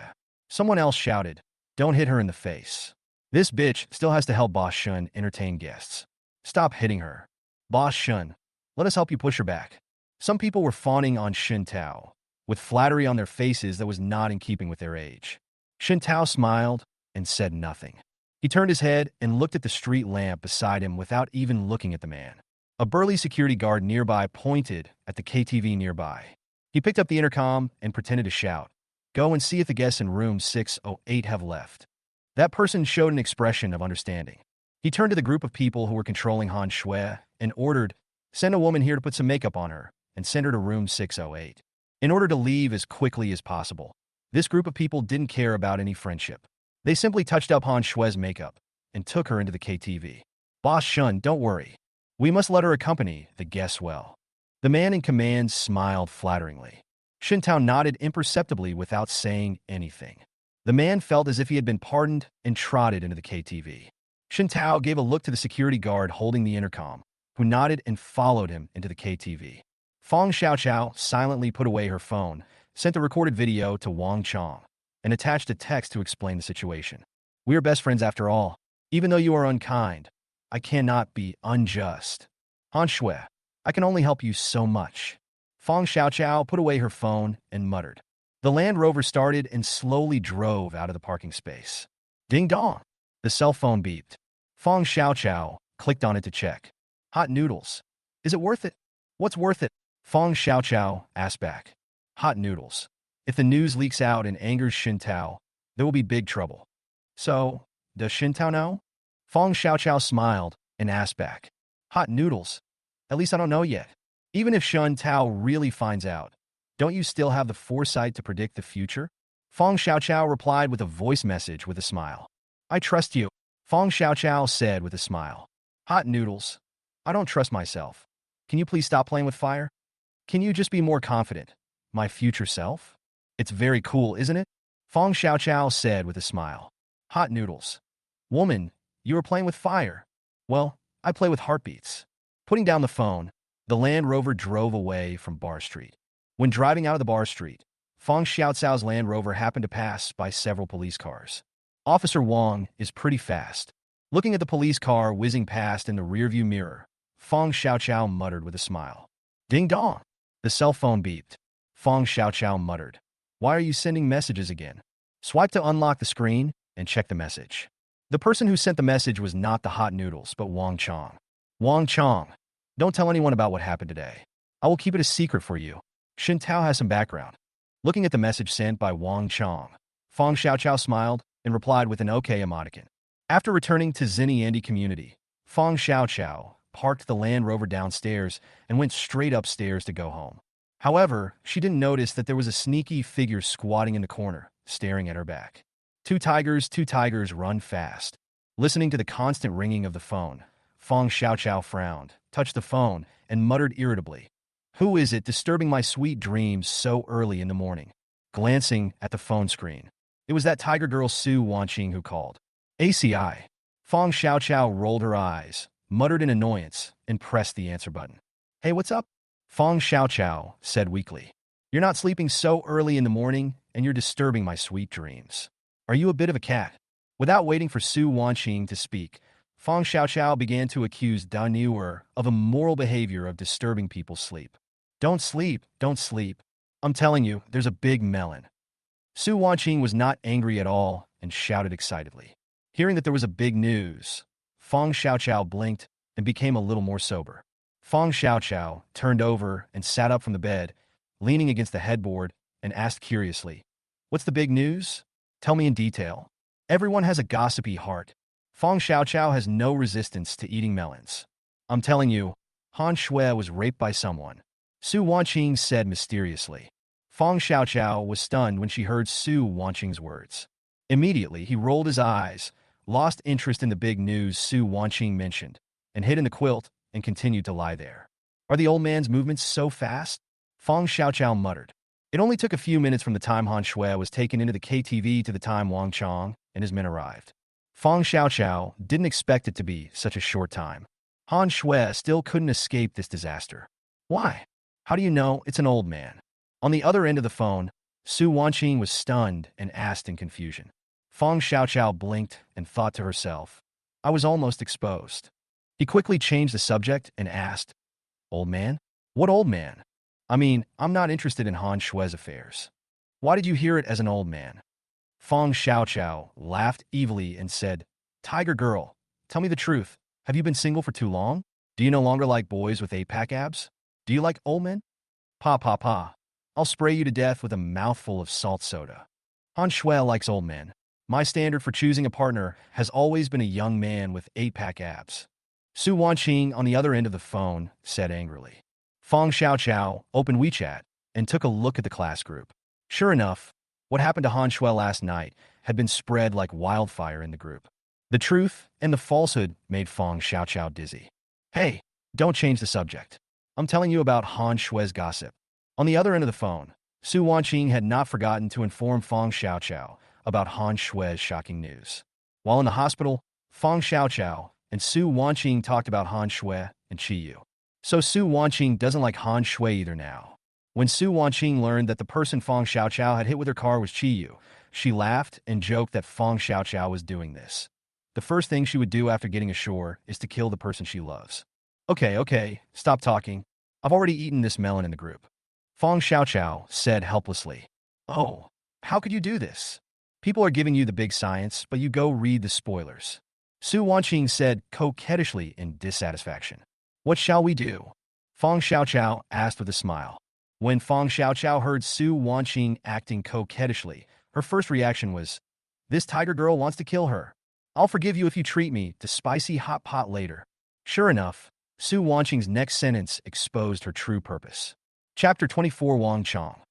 Someone else shouted, Don't hit her in the face. This bitch still has to help Boss Shun entertain guests. Stop hitting her. Boss Shun, let us help you push her back. Some people were fawning on Xin Tao, with flattery on their faces that was not in keeping with their age. Xin Tao smiled and said nothing. He turned his head and looked at the street lamp beside him without even looking at the man. A burly security guard nearby pointed at the KTV nearby. He picked up the intercom and pretended to shout, Go and see if the guests in room 608 have left. That person showed an expression of understanding. He turned to the group of people who were controlling Han Shui and ordered, Send a woman here to put some makeup on her and send her to room 608. In order to leave as quickly as possible. This group of people didn't care about any friendship. They simply touched up Han Shue's makeup and took her into the KTV. Boss Shun, don't worry. We must let her accompany the guests well. The man in command smiled flatteringly. Shintao nodded imperceptibly without saying anything. The man felt as if he had been pardoned and trotted into the KTV. Shintao gave a look to the security guard holding the intercom, who nodded and followed him into the KTV. Fong Xiaoqiao silently put away her phone, sent the recorded video to Wang Chong, and attached a text to explain the situation. We are best friends after all. Even though you are unkind, I cannot be unjust. Han Shui, I can only help you so much. Fong Xiaoqiao put away her phone and muttered. The Land Rover started and slowly drove out of the parking space. Ding dong! The cell phone beeped. Fong Xiaoqiao clicked on it to check. Hot noodles. Is it worth it? What's worth it? Fong Xiaoqiao asked back. Hot noodles. If the news leaks out and angers Shintao, there will be big trouble. So, does Shintao know? Fong Xiaoqiao smiled and asked back. Hot noodles. At least I don't know yet. Even if Shintao really finds out, don't you still have the foresight to predict the future? Fong Xiaoqiao replied with a voice message with a smile. I trust you, Fong Xiaoqiao said with a smile. Hot noodles. I don't trust myself. Can you please stop playing with fire? Can you just be more confident? My future self? It's very cool, isn't it? Fong Xiaoqiao said with a smile. Hot noodles. Woman, you are playing with fire. Well, I play with heartbeats. Putting down the phone, the Land Rover drove away from Bar Street. When driving out of the Bar Street, Fong Xiaoqiao's Land Rover happened to pass by several police cars. Officer Wang is pretty fast. Looking at the police car whizzing past in the rearview mirror, Fong Xiaoqiao muttered with a smile. Ding dong! The cell phone beeped. Fong Xiaoqiao muttered. Why are you sending messages again? Swipe to unlock the screen and check the message. The person who sent the message was not the hot noodles, but Wang Chong. Wang Chong, don't tell anyone about what happened today. I will keep it a secret for you. Shintao has some background. Looking at the message sent by Wang Chong, Fong Xiaoqiao smiled and replied with an okay emoticon. After returning to Xinyiandi community, Fong Xiaoqiao parked the Land Rover downstairs and went straight upstairs to go home. However, she didn't notice that there was a sneaky figure squatting in the corner, staring at her back. Two tigers run fast. Listening to the constant ringing of the phone, Fong Xiaoqiao frowned, touched the phone, and muttered irritably. Who is it disturbing my sweet dreams so early in the morning? Glancing at the phone screen, it was that tiger girl Su Wanqing who called. ACI. Fong Xiaoqiao rolled her eyes, muttered in annoyance, and pressed the answer button. Hey, what's up? Fong Xiaoqiao said weakly. You're not sleeping so early in the morning, and you're disturbing my sweet dreams. Are you a bit of a cat? Without waiting for Su Wanqing to speak, Fong Xiaoqiao began to accuse Da Nuer of immoral behavior of disturbing people's sleep. Don't sleep, don't sleep. I'm telling you, there's a big melon. Su Wanqing was not angry at all and shouted excitedly. Hearing that there was a big news, Fong Xiaoqiao blinked and became a little more sober. Fong Xiaoqiao turned over and sat up from the bed, leaning against the headboard, and asked curiously, What's the big news? Tell me in detail. Everyone has a gossipy heart. Fong Xiaoqiao has no resistance to eating melons. I'm telling you, Han Shui was raped by someone. Su Wanqing said mysteriously. Fong Xiaoqiao was stunned when she heard Su Wanqing's words. Immediately, he rolled his eyes, lost interest in the big news Su Wanqing mentioned, and hid in the quilt and continued to lie there. Are the old man's movements so fast? Fong Xiaoqiao muttered. It only took a few minutes from the time Han Shui was taken into the KTV to the time Wang Chong and his men arrived. Fong Xiaoqiao didn't expect it to be such a short time. Han Shui still couldn't escape this disaster. Why? How do you know it's an old man? On the other end of the phone, Su Wanqing was stunned and asked in confusion. Fong Xiaoqiao blinked and thought to herself, I was almost exposed. He quickly changed the subject and asked, Old man? What old man? I mean, I'm not interested in Han Shui's affairs. Why did you hear it as an old man? Fong Xiaoqiao laughed evilly and said, Tiger girl, tell me the truth. Have you been single for too long? Do you no longer like boys with 8-pack abs? Do you like old men? Pa pa pa. I'll spray you to death with a mouthful of salt soda. Han Shui likes old men. My standard for choosing a partner has always been a young man with 8-pack abs. Su Wanqing on the other end of the phone said angrily. Fong Xiaoqiao opened WeChat and took a look at the class group. Sure enough, What happened to Han Shui last night had been spread like wildfire in the group. The truth and the falsehood made Fang Xiaoqiao dizzy. Hey, don't change the subject. I'm telling you about Han Shui's gossip. On the other end of the phone, Su Wanqing had not forgotten to inform Fang Xiaoqiao about Han Shui's shocking news. While in the hospital, Fang Xiaoqiao and Su Wanqing talked about Han Shui and Qi Yu. So Su Wanqing doesn't like Han Shui either now. When Su Wanqing learned that the person Fang Xiaoqiao had hit with her car was Qi Yu, she laughed and joked that Fang Xiaoqiao was doing this. The first thing she would do after getting ashore is to kill the person she loves. Okay, stop talking. I've already eaten this melon in the group. Fang Xiaoqiao said helplessly. Oh, how could you do this? People are giving you the big science, but you go read the spoilers. Su Wanqing said coquettishly in dissatisfaction. What shall we do? Fang Xiaoqiao asked with a smile. When Fang Xiaoqiao heard Su Wanqing acting coquettishly, her first reaction was, this tiger girl wants to kill her. I'll forgive you if you treat me to spicy hot pot later. Sure enough, Su Wanqing's next sentence exposed her true purpose. Chapter 24 Wang Chong.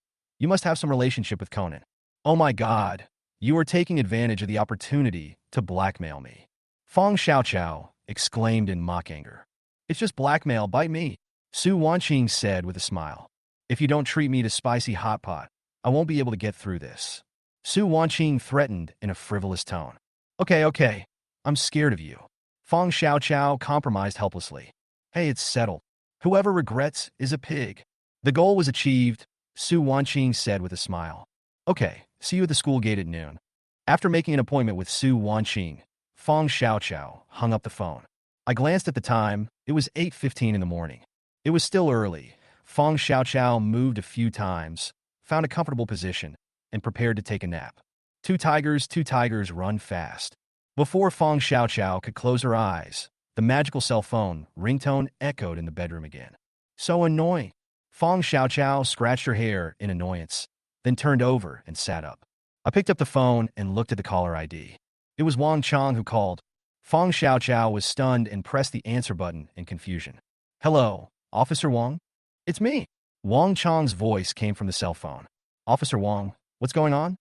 You must have some relationship with Conan. Oh my god, you are taking advantage of the opportunity to blackmail me. Fang Xiaoqiao exclaimed in mock anger. It's just blackmail, bite me. Su Wanqing said with a smile. If you don't treat me to spicy hot pot, I won't be able to get through this. Su Wanqing threatened in a frivolous tone. Okay, I'm scared of you. Fang Xiaoqiao compromised helplessly. Hey, it's settled. Whoever regrets is a pig. The goal was achieved, Su Wanqing said with a smile. Okay, see you at the school gate at noon. After making an appointment with Su Wanqing, Fang Xiaoqiao hung up the phone. I glanced at the time. It was 8:15 in the morning. It was still early. Fang Xiaoqiao moved a few times, found a comfortable position, and prepared to take a nap. Two tigers run fast. Before Fang Xiaoqiao could close her eyes, the magical cell phone ringtone echoed in the bedroom again. So annoying. Fang Xiaoqiao scratched her hair in annoyance, then turned over and sat up. I picked up the phone and looked at the caller ID. It was Wang Chong who called. Fang Xiaoqiao was stunned and pressed the answer button in confusion. Hello, Officer Wang? It's me. Wang Chong's voice came from the cell phone. Officer Wang, what's going on?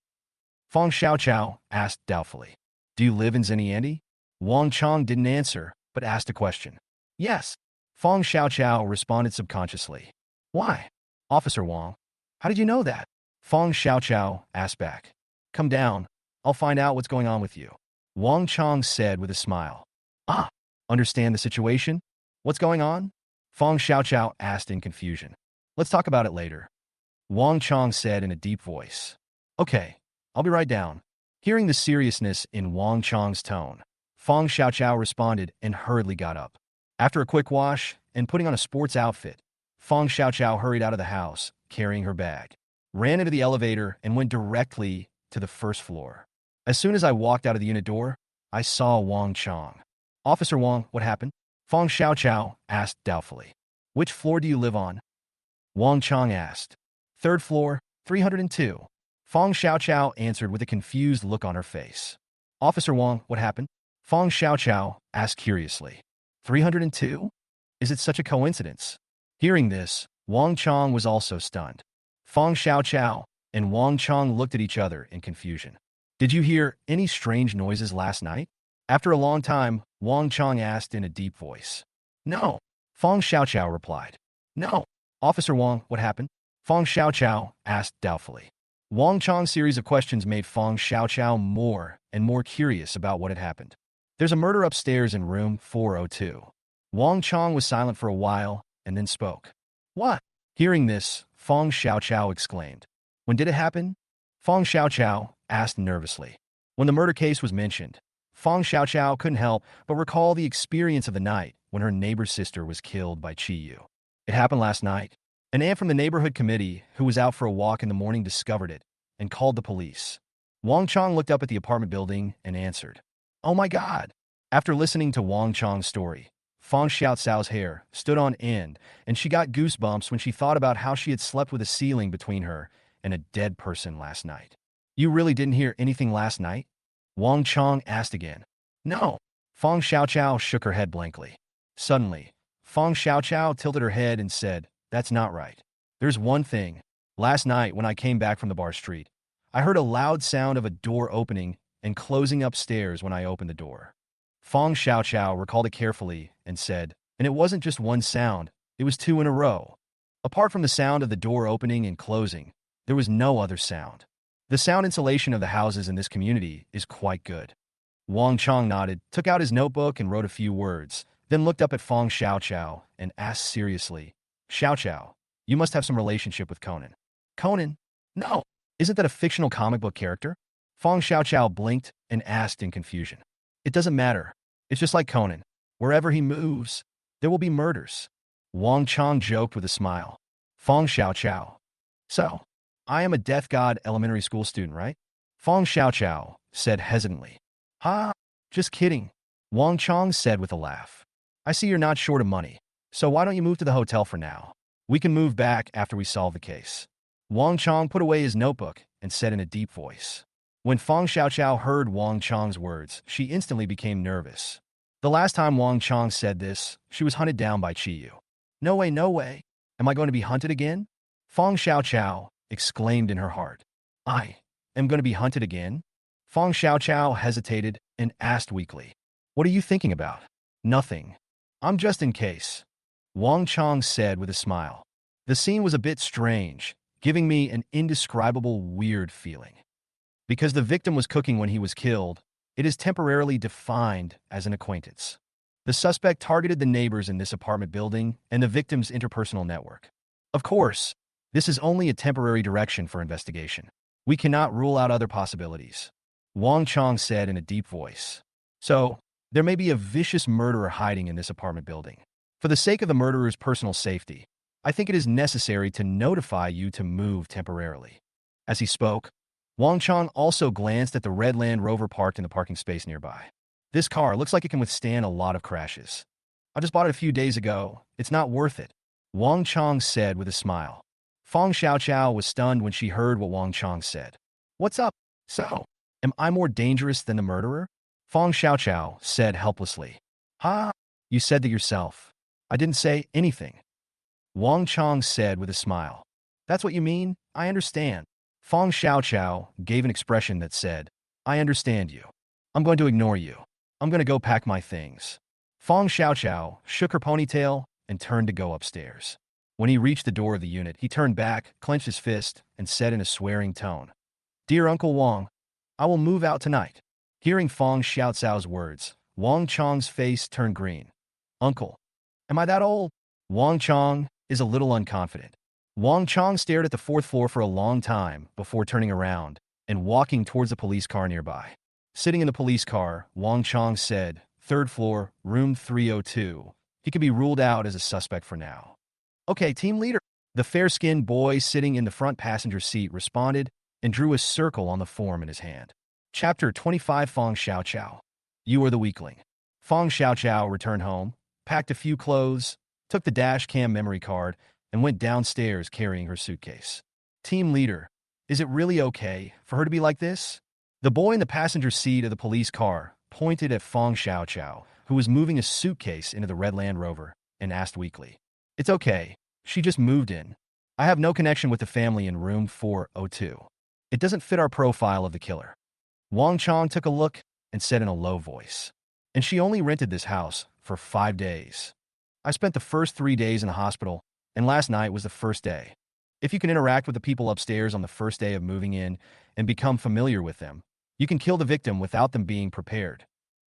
Fang Xiaoqiao asked doubtfully. Do you live in Zhenyandi? Wang Chong didn't answer, but asked a question. Yes. Fang Xiaoqiao responded subconsciously. Why? Officer Wang, how did you know that? Fang Xiaoqiao asked back. Come down. I'll find out what's going on with you. Wang Chong said with a smile. Ah, understand the situation? What's going on? Fang Xiaoqiao asked in confusion. Let's talk about it later. Wang Chong said in a deep voice. Okay, I'll be right down. Hearing the seriousness in Wang Chong's tone, Fang Xiaoqiao responded and hurriedly got up. After a quick wash and putting on a sports outfit, Fang Xiaoqiao hurried out of the house, carrying her bag, ran into the elevator, and went directly to the first floor. As soon as I walked out of the unit door, I saw Wang Chong. Officer Wang, what happened? Fang Xiaoqiao asked doubtfully. Which floor do you live on? Wang Chong asked. Third floor, 302. Fang Xiaoqiao answered with a confused look on her face. Officer Wang, what happened? Fang Xiaoqiao asked curiously. 302? Is it such a coincidence? Hearing this, Wang Chong was also stunned. Fang Xiaoqiao and Wang Chong looked at each other in confusion. Did you hear any strange noises last night? After a long time, Wang Chong asked in a deep voice. No. Fang Xiaoqiao replied. No. Officer Wang, what happened? Fang Xiaoqiao asked doubtfully. Wang Chong's series of questions made Fang Xiaoqiao more and more curious about what had happened. There's a murder upstairs in room 402. Wang Chong was silent for a while and then spoke. What? Hearing this, Fang Xiaoqiao exclaimed. When did it happen? Fang Xiaoqiao asked nervously. When the murder case was mentioned, Fang Xiaoqiao couldn't help but recall the experience of the night when her neighbor's sister was killed by Qi Yu. It happened last night. An aunt from the neighborhood committee who was out for a walk in the morning discovered it and called the police. Wang Chong looked up at the apartment building and answered. Oh my God! After listening to Wang Chong's story, Fang Xiaoxiao's hair stood on end, and she got goosebumps when she thought about how she had slept with a ceiling between her and a dead person last night. You really didn't hear anything last night? Wang Chong asked again. No. Fang Xiaoqiao shook her head blankly. Suddenly, Fang Xiaoqiao tilted her head and said, That's not right. There's one thing. Last night when I came back from the bar street, I heard a loud sound of a door opening and closing upstairs when I opened the door. Fong Xiaoqiao recalled it carefully and said, and it wasn't just one sound, it was two in a row. Apart from the sound of the door opening and closing, there was no other sound. The sound insulation of the houses in this community is quite good. Wang Chong nodded, took out his notebook and wrote a few words, then looked up at Fong Xiaoqiao and asked seriously, Xiaoqiao, you must have some relationship with Conan. Conan? No. Isn't that a fictional comic book character? Fong Xiaoqiao blinked and asked in confusion. It doesn't matter. It's just like Conan. Wherever he moves, there will be murders. Wang Chong joked with a smile. Fong Xiaoqiao. So, I am a death god elementary school student, right? Fong Xiaoqiao said hesitantly. Just kidding. Wang Chong said with a laugh. I see you're not short of money, so why don't you move to the hotel for now? We can move back after we solve the case. Wang Chong put away his notebook and said in a deep voice. When Fong Xiaoqiao heard Wang Chong's words, she instantly became nervous. The last time Wang Chong said this, she was hunted down by Qiyu. No way, no way. Am I going to be hunted again? Fong Xiaoqiao exclaimed in her heart. I am going to be hunted again? Fong Xiaoqiao hesitated and asked weakly. What are you thinking about? Nothing. I'm just in case. Wang Chong said with a smile. The scene was a bit strange, giving me an indescribable weird feeling. Because the victim was cooking when he was killed, it is temporarily defined as an acquaintance. The suspect targeted the neighbors in this apartment building and the victim's interpersonal network. Of course, this is only a temporary direction for investigation. We cannot rule out other possibilities. Wang Chong said in a deep voice. So, there may be a vicious murderer hiding in this apartment building. For the sake of the murderer's personal safety, I think it is necessary to notify you to move temporarily. As he spoke, Wang Chong also glanced at the red Land Rover parked in the parking space nearby. This car looks like it can withstand a lot of crashes. I just bought it a few days ago. It's not worth it. Wang Chong said with a smile. Fong Xiaoqiao was stunned when she heard what Wang Chong said. What's up? So, am I more dangerous than the murderer? Fong Xiaoqiao said helplessly. You said that yourself. I didn't say anything. Wang Chong said with a smile. That's what you mean? I understand. Fong Xiaoqiao gave an expression that said, I understand you. I'm going to ignore you. I'm going to go pack my things. Fong Xiaoqiao shook her ponytail and turned to go upstairs. When he reached the door of the unit, he turned back, clenched his fist, and said in a swearing tone, Dear Uncle Wang, I will move out tonight. Hearing Fong Xiaoqiao's words, Wang Chong's face turned green. Uncle, am I that old? Wang Chong is a little unconfident. Wang Chong stared at the fourth floor for a long time before turning around and walking towards a police car nearby. Sitting in the police car, Wang Chong said, Third floor, room 302. He could be ruled out as a suspect for now. Okay, team leader. The fair-skinned boy sitting in the front passenger seat responded and drew a circle on the form in his hand. Chapter 25 Fong Xiaoqiao. You are the weakling. Fong Xiaoqiao returned home, packed a few clothes, took the dash cam memory card, and went downstairs carrying her suitcase. Team leader, is it really okay for her to be like this? The boy in the passenger seat of the police car pointed at Fong Xiaoqiao, who was moving a suitcase into the red Land Rover, and asked weakly. It's okay. She just moved in. I have no connection with the family in room 402. It doesn't fit our profile of the killer. Wang Chong took a look and said in a low voice. And she only rented this house for 5 days. I spent the first 3 days in the hospital, and last night was the first day. If you can interact with the people upstairs on the first day of moving in and become familiar with them, you can kill the victim without them being prepared.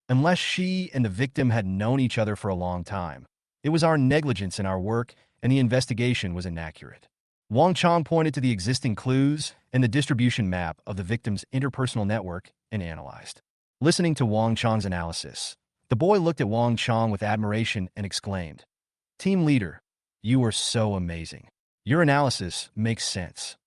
Unless she and the victim had known each other for a long time, it was our negligence in our work and the investigation was inaccurate. Wang Chong pointed to the existing clues and the distribution map of the victim's interpersonal network and analyzed. Listening to Wang Chong's analysis, the boy looked at Wang Chong with admiration and exclaimed, Team leader, you are so amazing. Your analysis makes sense.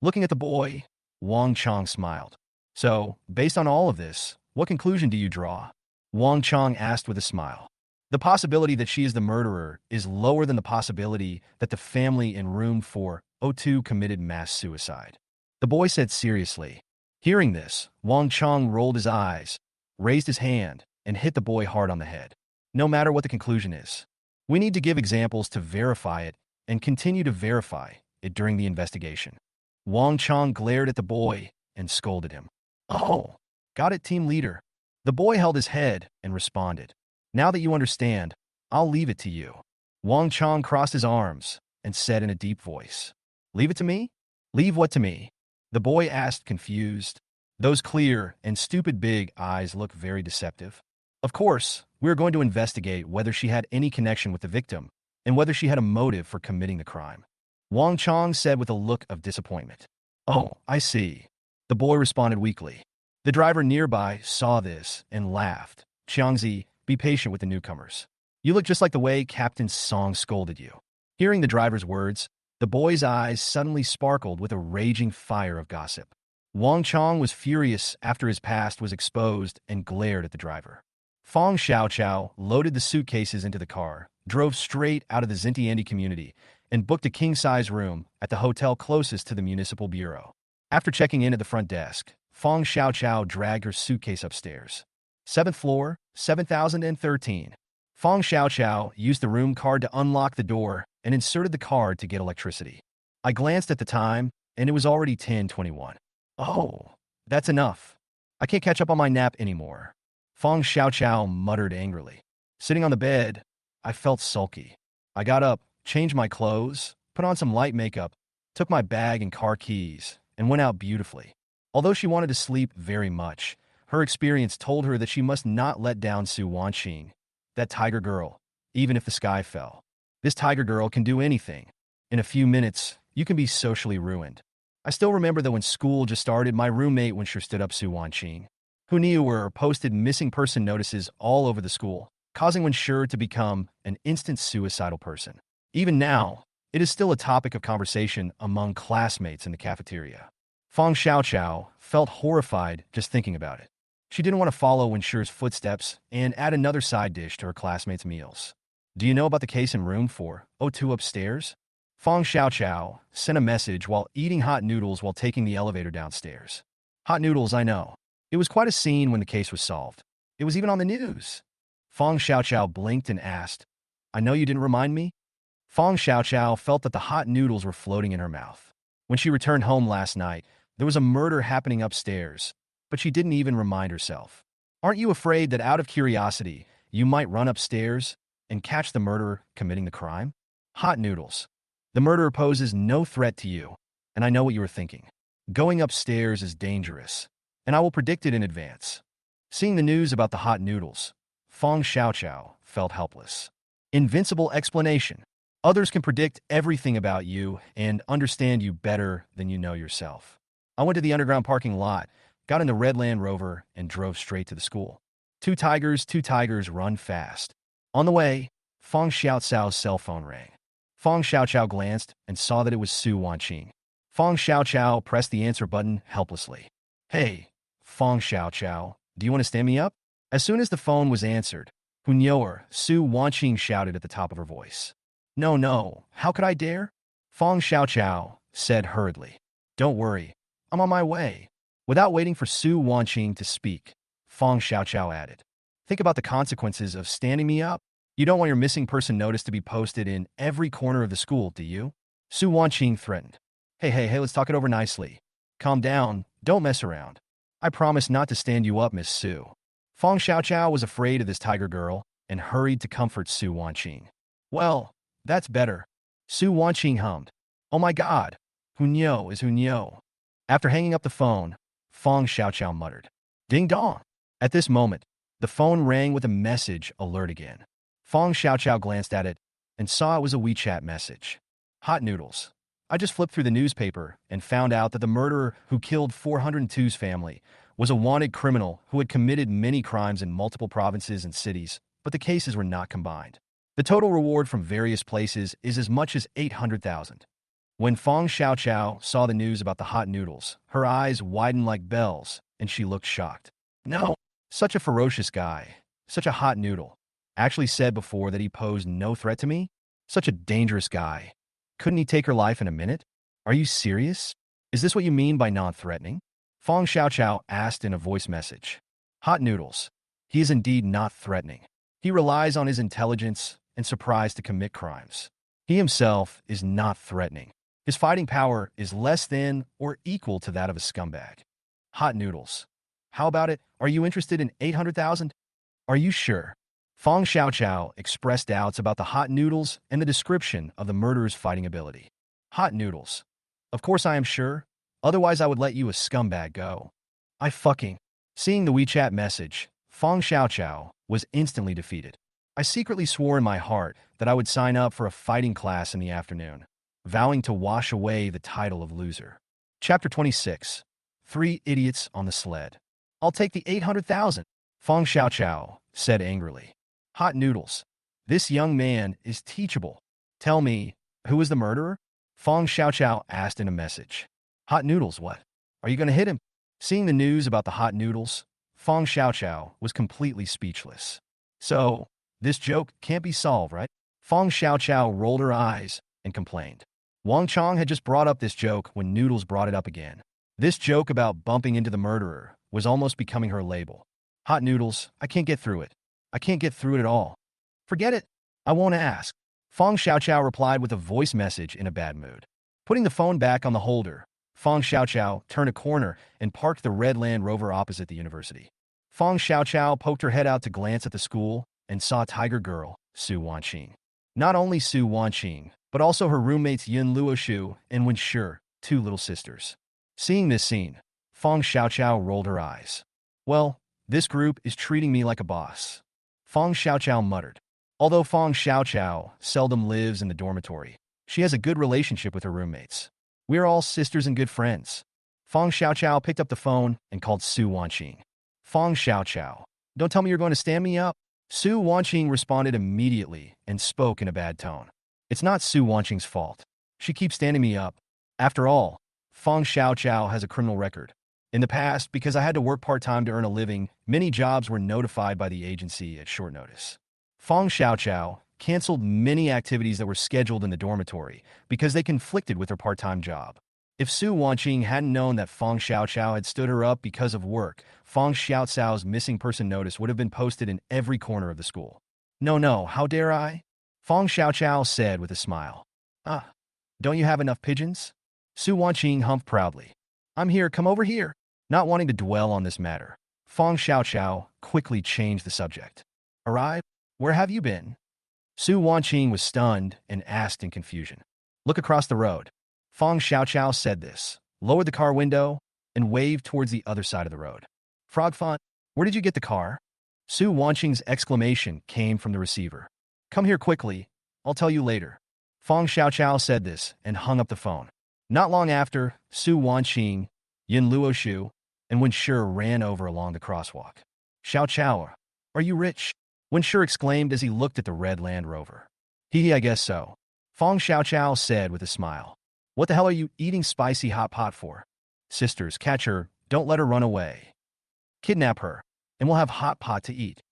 Looking at the boy, Wang Chong smiled. So, based on all of this, what conclusion do you draw? Wang Chong asked with a smile. The possibility that she is the murderer is lower than the possibility that the family in room 402 committed mass suicide. The boy said seriously. Hearing this, Wang Chong rolled his eyes, raised his hand, and hit the boy hard on the head. No matter what the conclusion is, we need to give examples to verify it and continue to verify it during the investigation. Wang Chong glared at the boy and scolded him. Oh, got it, team leader. The boy held his head and responded. Now that you understand, I'll leave it to you. Wang Chong crossed his arms and said in a deep voice, Leave it to me? Leave what to me? The boy asked, confused. Those clear and stupid big eyes looked very deceptive. Of course, we are going to investigate whether she had any connection with the victim and whether she had a motive for committing the crime. Wang Chong said with a look of disappointment. Oh, I see. The boy responded weakly. The driver nearby saw this and laughed. Xiangzi, be patient with the newcomers. You look just like the way Captain Song scolded you. Hearing the driver's words, the boy's eyes suddenly sparkled with a raging fire of gossip. Wang Chong was furious after his past was exposed and glared at the driver. Fong Xiaoqiao loaded the suitcases into the car, drove straight out of the Xintiandi community, and booked a king-size room at the hotel closest to the municipal bureau. After checking in at the front desk, Fong Xiaoqiao dragged her suitcase upstairs. 7th floor, 7013. Fong Xiaoqiao used the room card to unlock the door and inserted the card to get electricity. I glanced at the time, and it was already 10:21. Oh, that's enough. I can't catch up on my nap anymore. Fong Xiaoqiao muttered angrily. Sitting on the bed, I felt sulky. I got up, changed my clothes, put on some light makeup, took my bag and car keys, and went out beautifully. Although she wanted to sleep very much, her experience told her that she must not let down Su Wanqing, that tiger girl, even if the sky fell. This tiger girl can do anything. In a few minutes, you can be socially ruined. I still remember that when school just started, my roommate Wenshur stood up Su Wanqing, who knew her, posted missing person notices all over the school, causing Wenshur to become an instant suicidal person. Even now, it is still a topic of conversation among classmates in the cafeteria. Fong Xiaoqiao felt horrified just thinking about it. She didn't want to follow Wenshur's footsteps and add another side dish to her classmates' meals. Do you know about the case in room 402 upstairs? Fong Xiaoqiao sent a message while eating hot noodles while taking the elevator downstairs. Hot noodles, I know. It was quite a scene when the case was solved. It was even on the news. Fong Xiaoqiao blinked and asked, I know you didn't remind me? Fong Xiaoqiao felt that the hot noodles were floating in her mouth. When she returned home last night, there was a murder happening upstairs, but she didn't even remind herself. Aren't you afraid that out of curiosity, you might run upstairs and catch the murderer committing the crime? Hot noodles. The murderer poses no threat to you, and I know what you were thinking. Going upstairs is dangerous, and I will predict it in advance. Seeing the news about the hot noodles, Fong Xiaoqiao felt helpless. Invincible explanation. Others can predict everything about you and understand you better than you know yourself. I went to the underground parking lot, got in the red Land Rover, and drove straight to the school. Two tigers run fast. On the way, Fong Xiaoqiao's cell phone rang. Fong Xiaoqiao glanced and saw that it was Su Wanqing. Fong Xiaoqiao pressed the answer button helplessly. Hey, Fong Xiaoqiao, do you want to stand me up? As soon as the phone was answered, Hunyoer, Su Wanqing shouted at the top of her voice. No, how could I dare? Fong Xiaoqiao said hurriedly. Don't worry, I'm on my way. Without waiting for Su Wanqing to speak, Fong Xiaoqiao added, think about the consequences of standing me up. You don't want your missing person notice to be posted in every corner of the school, do you? Su Wanqing threatened. Hey, let's talk it over nicely. Calm down, don't mess around. I promise not to stand you up, Miss Su. Fong Xiaoqiao was afraid of this tiger girl and hurried to comfort Su Wanqing. Well, that's better. Su Wanqing hummed. Oh my god, Hunyo is Hunyo. After hanging up the phone, Fong Xiaoqiao muttered, Ding dong. At this moment, the phone rang with a message alert again. Fong Xiaoqiao glanced at it and saw it was a WeChat message. Hot noodles. I just flipped through the newspaper and found out that the murderer who killed 402's family was a wanted criminal who had committed many crimes in multiple provinces and cities, but the cases were not combined. The total reward from various places is as much as 800,000. When Fong Xiaoqiao saw the news about the hot noodles, her eyes widened like bells, and she looked shocked. No, such a ferocious guy, such a hot noodle. Actually said before that he posed no threat to me? Such a dangerous guy. Couldn't he take her life in a minute? Are you serious? Is this what you mean by non-threatening? Fong Xiaoqiao asked in a voice message. Hot noodles. He is indeed not threatening. He relies on his intelligence and surprise to commit crimes. He himself is not threatening. His fighting power is less than or equal to that of a scumbag. Hot noodles. How about it? Are you interested in 800,000? Are you sure? Fong Xiaoqiao expressed doubts about the hot noodles and the description of the murderer's fighting ability. Hot noodles. Of course I am sure. Otherwise I would let you a scumbag go. I fucking... Seeing the WeChat message, Fong Xiaoqiao was instantly defeated. I secretly swore in my heart that I would sign up for a fighting class in the afternoon, vowing to wash away the title of loser. Chapter 26. 3 Idiots on the Sled. I'll take the 800,000, Fong Xiaoqiao said angrily. Hot noodles. This young man is teachable. Tell me, who is the murderer? Fong Xiaoqiao asked in a message. Hot noodles, what? Are you going to hit him? Seeing the news about the hot noodles, Fong Xiaoqiao was completely speechless. So, this joke can't be solved, right? Fong Xiaoqiao rolled her eyes and complained. Wang Chong had just brought up this joke when Noodles brought it up again. This joke about bumping into the murderer was almost becoming her label. Hot noodles, I can't get through it. I can't get through it at all. Forget it. I won't ask. Fong Xiaoqiao replied with a voice message in a bad mood. Putting the phone back on the holder, Fong Xiaoqiao turned a corner and parked the red Land Rover opposite the university. Fong Xiaoqiao poked her head out to glance at the school and saw Tiger Girl, Su Wanqing. Not only Su Wanqing, but also her roommates Yun Luoshu and Wenshi, two little sisters. Seeing this scene, Fong Xiaoqiao rolled her eyes. Well, this group is treating me like a boss. Fong Xiaoqiao muttered. Although Fong Xiaoqiao seldom lives in the dormitory, she has a good relationship with her roommates. We are all sisters and good friends. Fong Xiaoqiao picked up the phone and called Su Wanqing. Fong Xiaoqiao, don't tell me you're going to stand me up. Su Wanqing responded immediately and spoke in a bad tone. It's not Su Wanqing's fault. She keeps standing me up. After all, Fong Xiaoqiao has a criminal record. In the past, because I had to work part-time to earn a living, many jobs were notified by the agency at short notice. Fong Xiaoqiao canceled many activities that were scheduled in the dormitory because they conflicted with her part-time job. If Su Wanqing hadn't known that Fong Xiaoqiao had stood her up because of work, Fong Xiaoqiao's missing person notice would have been posted in every corner of the school. No, how dare I? Fong Xiaoqiao said with a smile. Don't you have enough pigeons? Su Wanqing humped proudly. I'm here, come over here. Not wanting to dwell on this matter, Fong Xiaoqiao quickly changed the subject. Arrive? Where have you been? Su Wanqing was stunned and asked in confusion. Look across the road. Fong Xiaoqiao said this, lowered the car window, and waved towards the other side of the road. Frog Font, where did you get the car? Su Wanqing's exclamation came from the receiver. Come here quickly, I'll tell you later. Fong Xiaoqiao said this and hung up the phone. Not long after, Su Wanqing, Yun Luoshu, and Wenshi ran over along the crosswalk. Xiaoqiao, are you rich? Wenshi exclaimed as he looked at the red Land Rover. I guess so. Fong Xiaoqiao said with a smile. What the hell are you eating spicy hot pot for? Sisters, catch her, don't let her run away. Kidnap her, and we'll have hot pot to eat.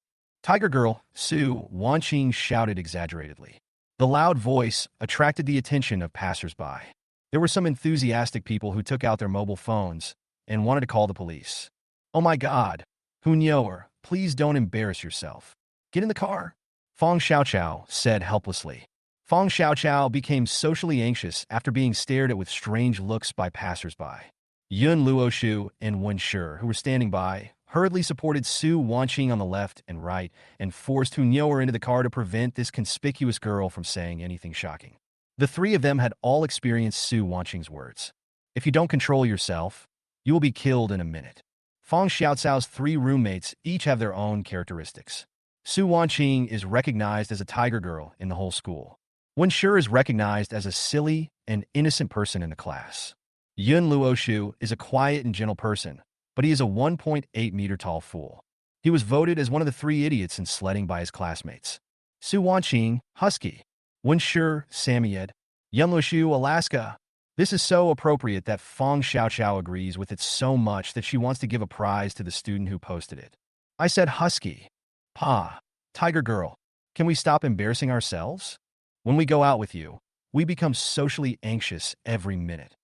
Tiger Girl, Su Wanqing shouted exaggeratedly. The loud voice attracted the attention of passers-by. There were some enthusiastic people who took out their mobile phones and wanted to call the police. Oh my God, Hunyoer, please don't embarrass yourself. Get in the car, Fong Xiaoqiao said helplessly. Fong Xiaoqiao became socially anxious after being stared at with strange looks by passers-by. Yun Luoshu and Wenshi, who were standing by, hurriedly supported Su Wanqing on the left and right and forced Hunyoer into the car to prevent this conspicuous girl from saying anything shocking. The three of them had all experienced Su Wanqing's words. If you don't control yourself, you will be killed in a minute. Fong Xiaoqiao's three roommates each have their own characteristics. Su Wanqing is recognized as a tiger girl in the whole school. Wenshi is recognized as a silly and innocent person in the class. Yun Luoshu is a quiet and gentle person, but he is a 1.8-meter tall fool. He was voted as one of the 3 idiots in sledding by his classmates. Su Wanqing, husky. Wenshi, Samoyed. Yun Luoshu, Alaska. This is so appropriate that Fong Xiaoqiao agrees with it so much that she wants to give a prize to the student who posted it. I said husky. Pa, Tiger Girl, can we stop embarrassing ourselves? When we go out with you, we become socially anxious every minute.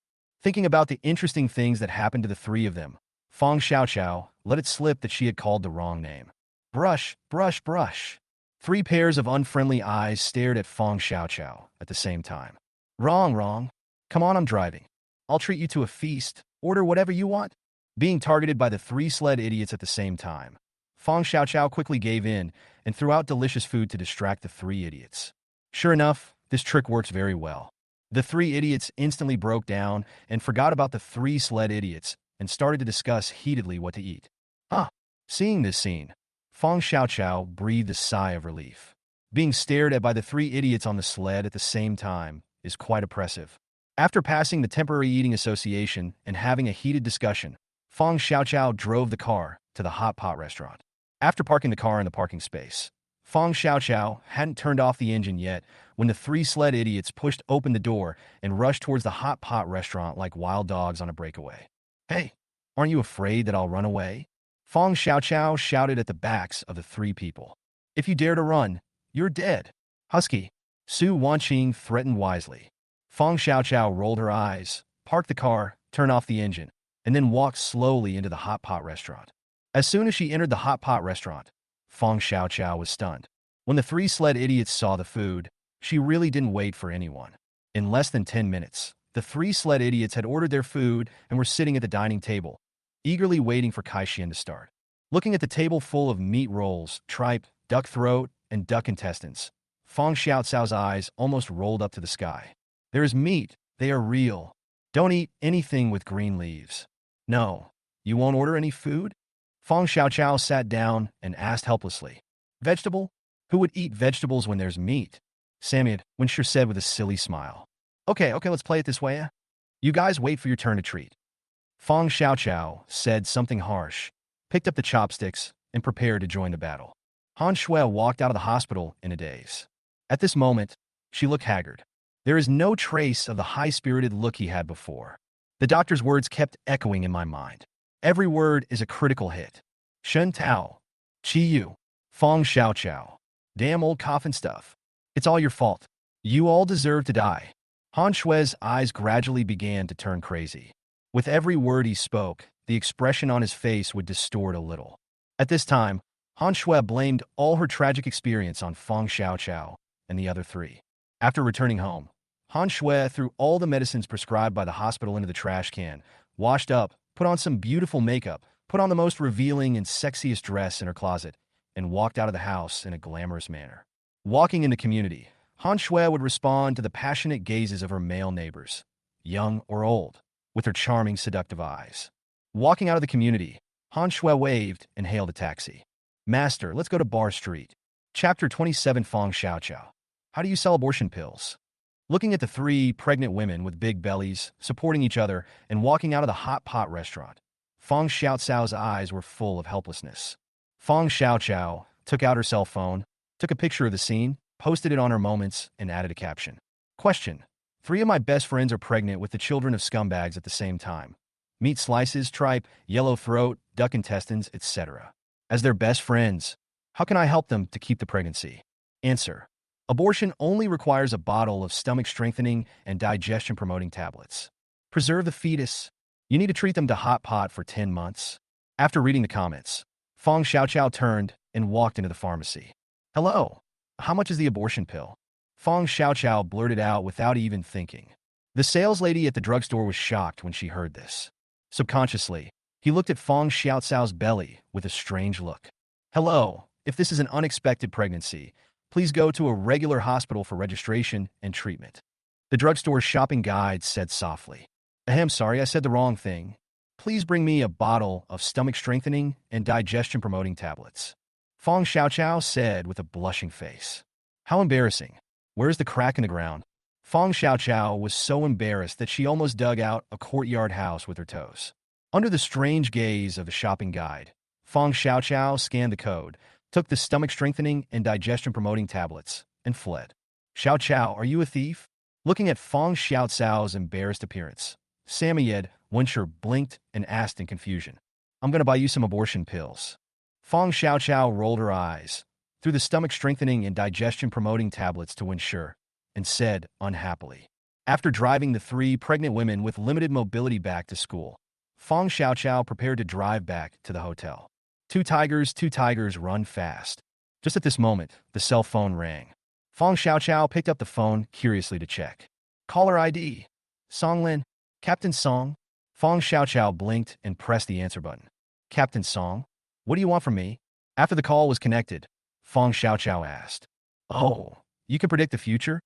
Thinking about the interesting things that happened to the 3 of them, Fong Xiaoqiao let it slip that she had called the wrong name. Brush, brush, brush. 3 pairs of unfriendly eyes stared at Fong Xiaoqiao at the same time. Wrong. Come on, I'm driving. I'll treat you to a feast. Order whatever you want. being targeted by the three sled idiots at the same time. Fong Xiaoqiao quickly gave in and threw out delicious food to distract the three idiots. Sure enough, this trick works very well. The three idiots instantly broke down and forgot about the three sled idiots and started to discuss heatedly what to eat. Huh. Seeing this scene, Fong Xiaoqiao breathed a sigh of relief. Being stared at by the three idiots on the sled at the same time is quite oppressive. After passing the temporary eating association and having a heated discussion, Fong Xiaoqiao drove the car to the hot pot restaurant. After parking the car in the parking space, Fong Xiaoqiao hadn't turned off the engine yet when the three sled idiots pushed open the door and rushed towards the hot pot restaurant like wild dogs on a breakaway. Hey, aren't you afraid that I'll run away? Fong Xiaoqiao shouted at the backs of the three people. If you dare to run, you're dead. Husky, Su Wanqing threatened wisely. Fong Xiaoqiao rolled her eyes, parked the car, turned off the engine, and then walked slowly into the hot pot restaurant. As soon as she entered the hot pot restaurant, Fong Xiaoqiao was stunned. When the three sled idiots saw the food, she really didn't wait for anyone. In less than 10 minutes, the three sled idiots had ordered their food and were sitting at the dining table, eagerly waiting for Kaixin to start. Looking at the table full of meat rolls, tripe, duck throat, and duck intestines, Fong Xiaoqiao's eyes almost rolled up to the sky. There is meat. They are real. Don't eat anything with green leaves. No. You won't order any food? Fong Xiaoqiao sat down and asked helplessly. Vegetable? Who would eat vegetables when there's meat? Samyad, Winsher said with a silly smile. Okay, let's play it this way. You guys wait for your turn to treat. Fong Xiaoqiao said something harsh, picked up the chopsticks, and prepared to join the battle. Han Shui walked out of the hospital in a daze. At this moment, she looked haggard. There is no trace of the high-spirited look he had before. The doctor's words kept echoing in my mind. Every word is a critical hit. Shen Tao. Qi Yu. Fong Xiaoqiao. Damn old coffin stuff. It's all your fault. You all deserve to die. Han Shui's eyes gradually began to turn crazy. With every word he spoke, the expression on his face would distort a little. At this time, Han Shui blamed all her tragic experience on Fong Xiaoqiao and the other three. After returning home, Han Shui threw all the medicines prescribed by the hospital into the trash can, washed up, put on some beautiful makeup, put on the most revealing and sexiest dress in her closet, and walked out of the house in a glamorous manner. Walking in the community, Han Shui would respond to the passionate gazes of her male neighbors, young or old, with her charming, seductive eyes. Walking out of the community, Han Shui waved and hailed a taxi. Master, let's go to Bar Street. Chapter 27 Fong Xiaoqiao. How do you sell abortion pills? Looking at the three pregnant women with big bellies, supporting each other, and walking out of the hot pot restaurant, Fong Xiaoqiao's eyes were full of helplessness. Fong Xiaoqiao took out her cell phone, took a picture of the scene, posted it on her moments, and added a caption. Question. 3 of my best friends are pregnant with the children of scumbags at the same time. Meat slices, tripe, yellow throat, duck intestines, etc. As their best friends, how can I help them to keep the pregnancy? Answer. Abortion only requires a bottle of stomach-strengthening and digestion-promoting tablets. Preserve the fetus. You need to treat them to hot pot for 10 months. After reading the comments, Fong Xiaoqiao turned and walked into the pharmacy. Hello. How much is the abortion pill? Fong Xiaoqiao blurted out without even thinking. The saleslady at the drugstore was shocked when she heard this. Subconsciously, he looked at Fong Xiaoqiao's belly with a strange look. Hello. If this is an unexpected pregnancy, please go to a regular hospital for registration and treatment. The drugstore's shopping guide said softly. Ahem, sorry, I said the wrong thing. Please bring me a bottle of stomach-strengthening and digestion-promoting tablets. Fong Xiaoqiao said with a blushing face. How embarrassing. Where's the crack in the ground? Fong Xiaoqiao was so embarrassed that she almost dug out a courtyard house with her toes. Under the strange gaze of the shopping guide, Fong Xiaoqiao scanned the code, took the stomach-strengthening and digestion-promoting tablets, and fled. Xiaoqiao, are you a thief? Looking at Fong Xiaoqiao's embarrassed appearance, Samoyed Winsher blinked and asked in confusion. I'm going to buy you some abortion pills. Fong Xiaoqiao rolled her eyes, threw the stomach-strengthening and digestion-promoting tablets to Winsher, and said unhappily. After driving the 3 pregnant women with limited mobility back to school, Fong Xiaoqiao prepared to drive back to the hotel. Two tigers, run fast. Just at this moment, the cell phone rang. Fong Xiaoqiao picked up the phone curiously to check. Caller ID. Songlin. Captain Song. Fong Xiaoqiao blinked and pressed the answer button. Captain Song, what do you want from me? After the call was connected, Fong Xiaoqiao asked. Oh, you can predict the future?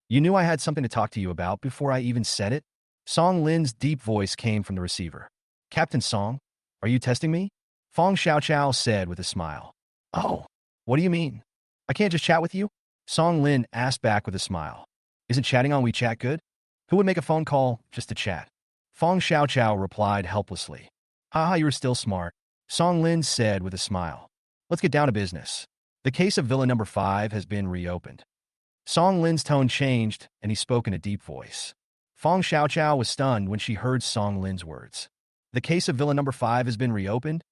You knew I had something to talk to you about before I even said it? Song Lin's deep voice came from the receiver. Captain Song, are you testing me? Fong Xiaoqiao said with a smile. Oh, what do you mean? I can't just chat with you? Song Lin asked back with a smile. Isn't chatting on WeChat good? Who would make a phone call just to chat? Fong Xiaoqiao replied helplessly. Haha, you're still smart. Song Lin said with a smile. Let's get down to business. The case of Villa Number 5 has been reopened. Song Lin's tone changed, and he spoke in a deep voice. Fong Xiaoqiao was stunned when she heard Song Lin's words. The case of Villa Number 5 has been reopened?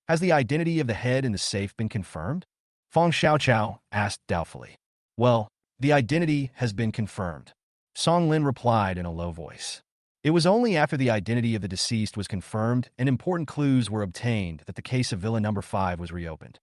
Has the identity of the head in the safe been confirmed? Fong Xiaoqiao asked doubtfully. Well, the identity has been confirmed. Song Lin replied in a low voice. It was only after the identity of the deceased was confirmed and important clues were obtained that the case of Villa Number 5 was reopened.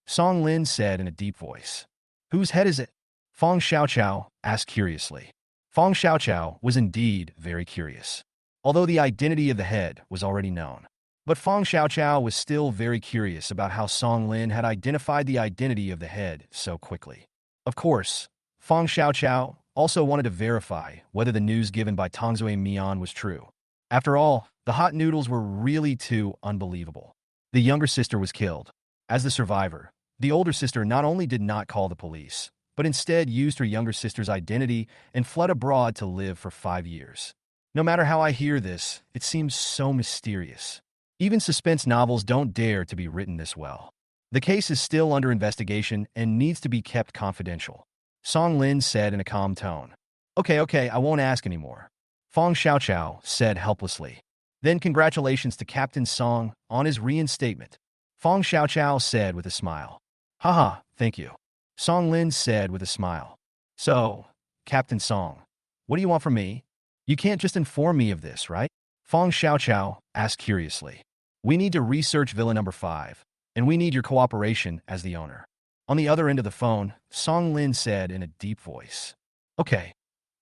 Song Lin said in a deep voice. Whose head is it? Fong Xiaoqiao asked curiously. Fong Xiaoqiao was indeed very curious, although the identity of the head was already known. But Fong Xiaoqiao was still very curious about how Song Lin had identified the identity of the head so quickly. Of course, Fong Xiaoqiao also wanted to verify whether the news given by Tongzui Mian was true. After all, the hot noodles were really too unbelievable. The younger sister was killed. As the survivor, the older sister not only did not call the police, but instead used her younger sister's identity and fled abroad to live for 5 years. No matter how I hear this, it seems so mysterious. Even suspense novels don't dare to be written this well. The case is still under investigation and needs to be kept confidential. Song Lin said in a calm tone. Okay, I won't ask anymore. Fong Xiaoqiao said helplessly. Then congratulations to Captain Song on his reinstatement. Fong Xiaoqiao said with a smile. Haha, thank you. Song Lin said with a smile. So, Captain Song, what do you want from me? You can't just inform me of this, right? Fong Xiaoqiao asked curiously. We need to research Villa Number 5, and we need your cooperation as the owner. On the other end of the phone, Song Lin said in a deep voice. Okay,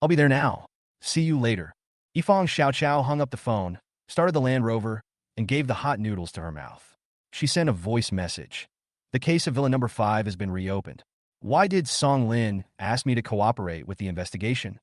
I'll be there now. See you later. Fong Xiaoqiao hung up the phone, started the Land Rover, and gave the hot noodles to her mouth. She sent a voice message. The case of Villa Number 5 has been reopened. Why did Song Lin ask me to cooperate with the investigation?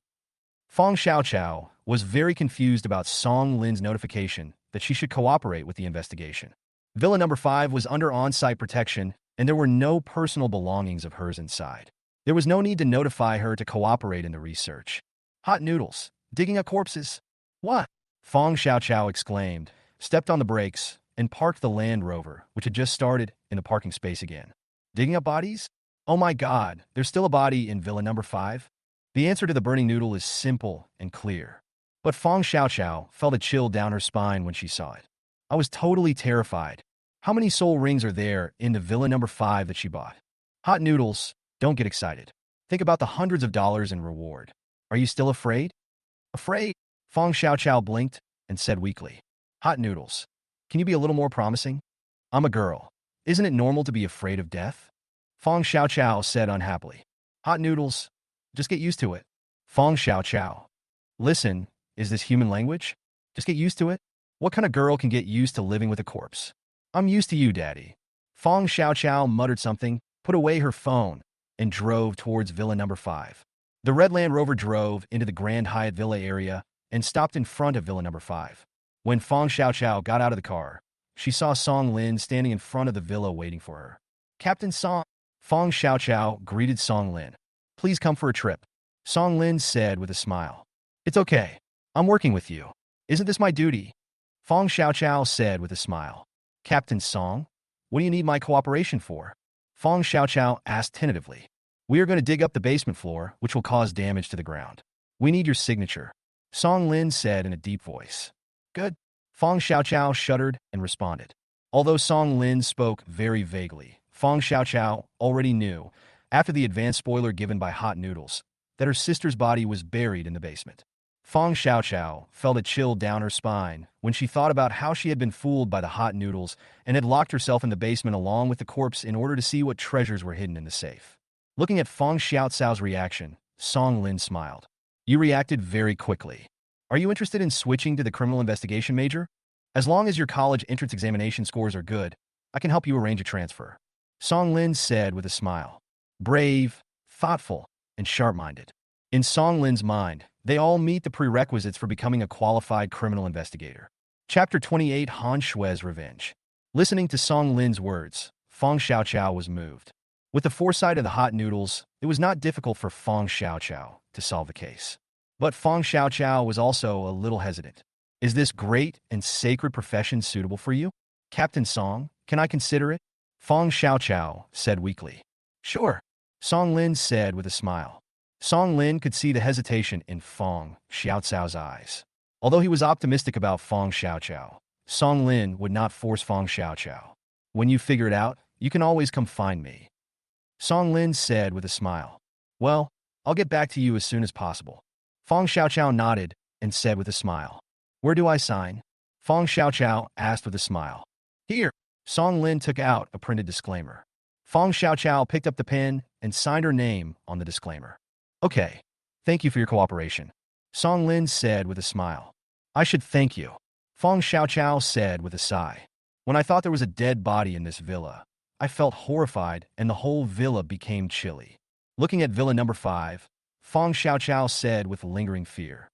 Fong Xiaoqiao was very confused about Song Lin's notification that she should cooperate with the investigation. Villa Number 5 was under on-site protection, and there were no personal belongings of hers inside. There was no need to notify her to cooperate in the research. Hot noodles, digging up corpses. What? Fong Xiaoqiao exclaimed, stepped on the brakes, and parked the Land Rover, which had just started, in the parking space again. Digging up bodies? Oh my God, there's still a body in Villa Number 5? The answer to the burning noodle is simple and clear. But Fong Xiaoqiao felt a chill down her spine when she saw it. I was totally terrified. How many soul rings are there in the Villa Number 5 that she bought? Hot noodles, don't get excited. Think about the hundreds of dollars in reward. Are you still afraid? Afraid? Fong Xiaoqiao blinked and said weakly. Hot noodles, can you be a little more promising? I'm a girl. Isn't it normal to be afraid of death? Fong Xiaoqiao said unhappily. Hot noodles, just get used to it. Fong Xiaoqiao. Listen, is this human language? Just get used to it? What kind of girl can get used to living with a corpse? I'm used to you, Daddy. Fong Xiaoqiao muttered something, put away her phone, and drove towards Villa Number 5. The red Land Rover drove into the Grand Hyatt Villa area and stopped in front of Villa Number 5. When Fong Xiaoqiao got out of the car, she saw Song Lin standing in front of the villa waiting for her. Captain Song. Fong Xiaoqiao greeted Song Lin. Please come for a trip. Song Lin said with a smile. It's okay. I'm working with you. Isn't this my duty? Fong Xiaoqiao said with a smile. Captain Song, what do you need my cooperation for? Fong Xiaoqiao asked tentatively. We are going to dig up the basement floor, which will cause damage to the ground. We need your signature. Song Lin said in a deep voice. Good. Fong Xiaoqiao shuddered and responded. Although Song Lin spoke very vaguely, Fong Xiaoqiao already knew, after the advanced spoiler given by Hot Noodles, that her sister's body was buried in the basement. Fong Xiaoqiao felt a chill down her spine when she thought about how she had been fooled by the Hot Noodles and had locked herself in the basement along with the corpse in order to see what treasures were hidden in the safe. Looking at Fong Xiaoqiao's reaction, Song Lin smiled. You reacted very quickly. Are you interested in switching to the criminal investigation major? As long as your college entrance examination scores are good, I can help you arrange a transfer. Song Lin said with a smile. Brave, thoughtful, and sharp-minded. In Song Lin's mind, they all meet the prerequisites for becoming a qualified criminal investigator. Chapter 28 Han Shue's Revenge. Listening to Song Lin's words, Fong Xiaoqiao was moved. With the foresight of the hot noodles, it was not difficult for Fong Xiaoqiao to solve the case. But Fong Xiaoqiao was also a little hesitant. Is this great and sacred profession suitable for you? Captain Song, can I consider it? Fong Xiaoqiao said weakly. Sure, Song Lin said with a smile. Song Lin could see the hesitation in Fong Xiaoqiao's eyes. Although he was optimistic about Fong Xiaoqiao, Song Lin would not force Fong Xiaoqiao. When you figure it out, you can always come find me. Song Lin said with a smile. Well, I'll get back to you as soon as possible. Fong Xiaoqiao nodded and said with a smile. Where do I sign? Fong Xiaoqiao asked with a smile. Here. Song Lin took out a printed disclaimer. Fong Xiaoqiao picked up the pen and signed her name on the disclaimer. Okay. Thank you for your cooperation. Song Lin said with a smile. I should thank you. Fong Xiaoqiao said with a sigh. When I thought there was a dead body in this villa, I felt horrified and the whole villa became chilly. Looking at villa number 5, Fong Xiaoqiao said with lingering fear.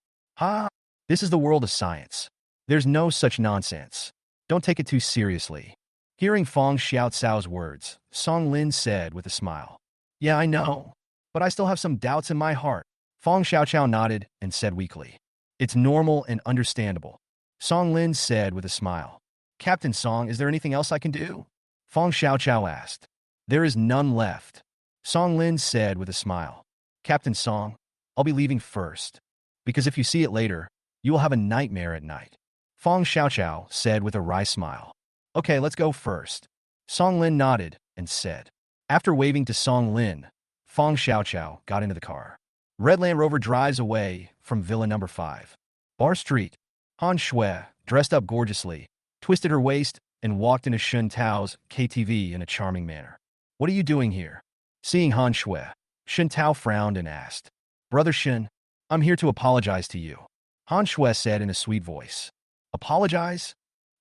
This is the world of science. There's no such nonsense. Don't take it too seriously. Hearing Fong Xiaoqiao's words, Song Lin said with a smile. Yeah, I know. But I still have some doubts in my heart. Fong Xiaoqiao nodded and said weakly. It's normal and understandable. Song Lin said with a smile. Captain Song, is there anything else I can do? Fong Xiaoqiao asked. There is none left. Song Lin said with a smile. Captain Song, I'll be leaving first. Because if you see it later, you will have a nightmare at night. Fong Xiaoqiao said with a wry smile. Okay, let's go first. Song Lin nodded and said. After waving to Song Lin, Fong Xiaoqiao got into the car. Red Land Rover drives away from Villa number 5. Bar Street. Han Shui, dressed up gorgeously, twisted her waist and walked into Shun Tao's KTV in a charming manner. What are you doing here? Seeing Han Shui, Shun Tao frowned and asked. Brother Shun, I'm here to apologize to you. Han Shui said in a sweet voice. Apologize?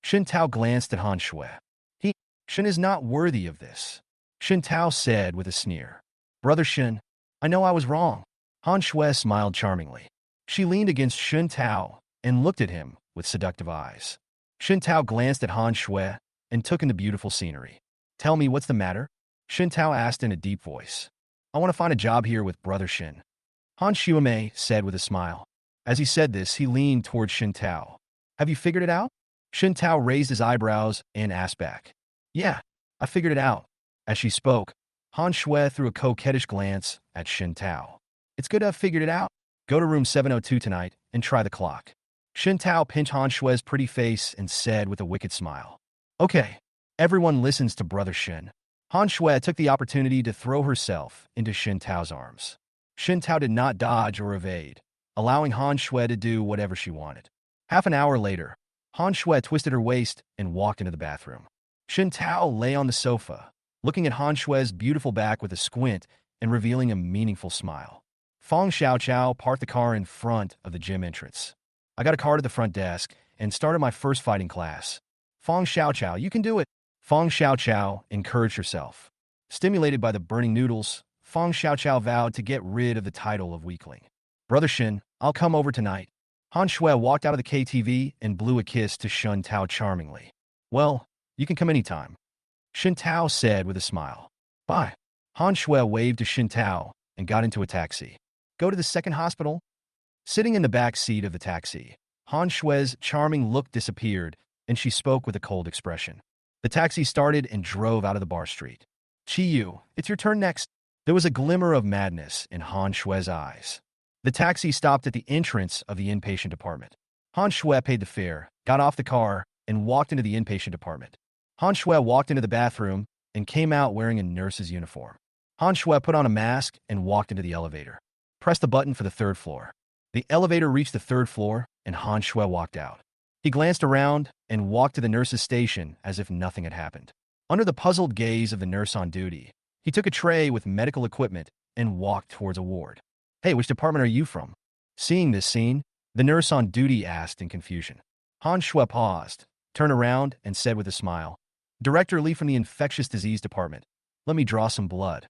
Shun Tao glanced at Han Shui. Shun is not worthy of this. Shun Tao said with a sneer. Brother Shun, I know I was wrong. Han Shui smiled charmingly. She leaned against Shun Tao and looked at him with seductive eyes. Shun Tao glanced at Han Shui and took in the beautiful scenery. Tell me, what's the matter? Shun Tao asked in a deep voice. I want to find a job here with Brother Shun. Han Shui said with a smile. As he said this, he leaned toward Shun Tao. Have you figured it out? Shun Tao raised his eyebrows and asked back. Yeah, I figured it out. As she spoke, Han Shui threw a coquettish glance at Shun Tao. It's good to have figured it out. Go to room 702 tonight and try the clock. Shun Tao pinched Han Shui's pretty face and said with a wicked smile. Okay, everyone listens to Brother Shun. Han Shui took the opportunity to throw herself into Shun Tao's arms. Shun Tao did not dodge or evade, allowing Han Shui to do whatever she wanted. Half an hour later, Han Shui twisted her waist and walked into the bathroom. Shun Tao lay on the sofa, looking at Han Shui's beautiful back with a squint and revealing a meaningful smile. Fong Xiaoqiao parked the car in front of the gym entrance. I got a card at the front desk and started my first fighting class. Fong Xiaoqiao, you can do it. Fong Xiaoqiao encouraged herself. Stimulated by the burning noodles, Fong Xiaoqiao vowed to get rid of the title of weakling. Brother Shun, I'll come over tonight. Han Shui walked out of the KTV and blew a kiss to Shun Tao charmingly. Well, you can come anytime. Shun Tao said with a smile. Bye. Han Shui waved to Shun Tao and got into a taxi. Go to the second hospital? Sitting in the back seat of the taxi, Han Shui's charming look disappeared and she spoke with a cold expression. The taxi started and drove out of the bar street. Chi Yu, it's your turn next. There was a glimmer of madness in Han Shui's eyes. The taxi stopped at the entrance of the inpatient department. Han Shui paid the fare, got off the car, and walked into the inpatient department. Han Shui walked into the bathroom and came out wearing a nurse's uniform. Han Shui put on a mask and walked into the elevator. Pressed the button for the 3rd floor. The elevator reached the 3rd floor, and Han Shui walked out. He glanced around and walked to the nurse's station as if nothing had happened. Under the puzzled gaze of the nurse on duty, he took a tray with medical equipment and walked towards a ward. Hey, which department are you from? Seeing this scene, the nurse on duty asked in confusion. Han Shui paused, turned around and said with a smile, "Director Lee from the infectious disease department. Let me draw some blood."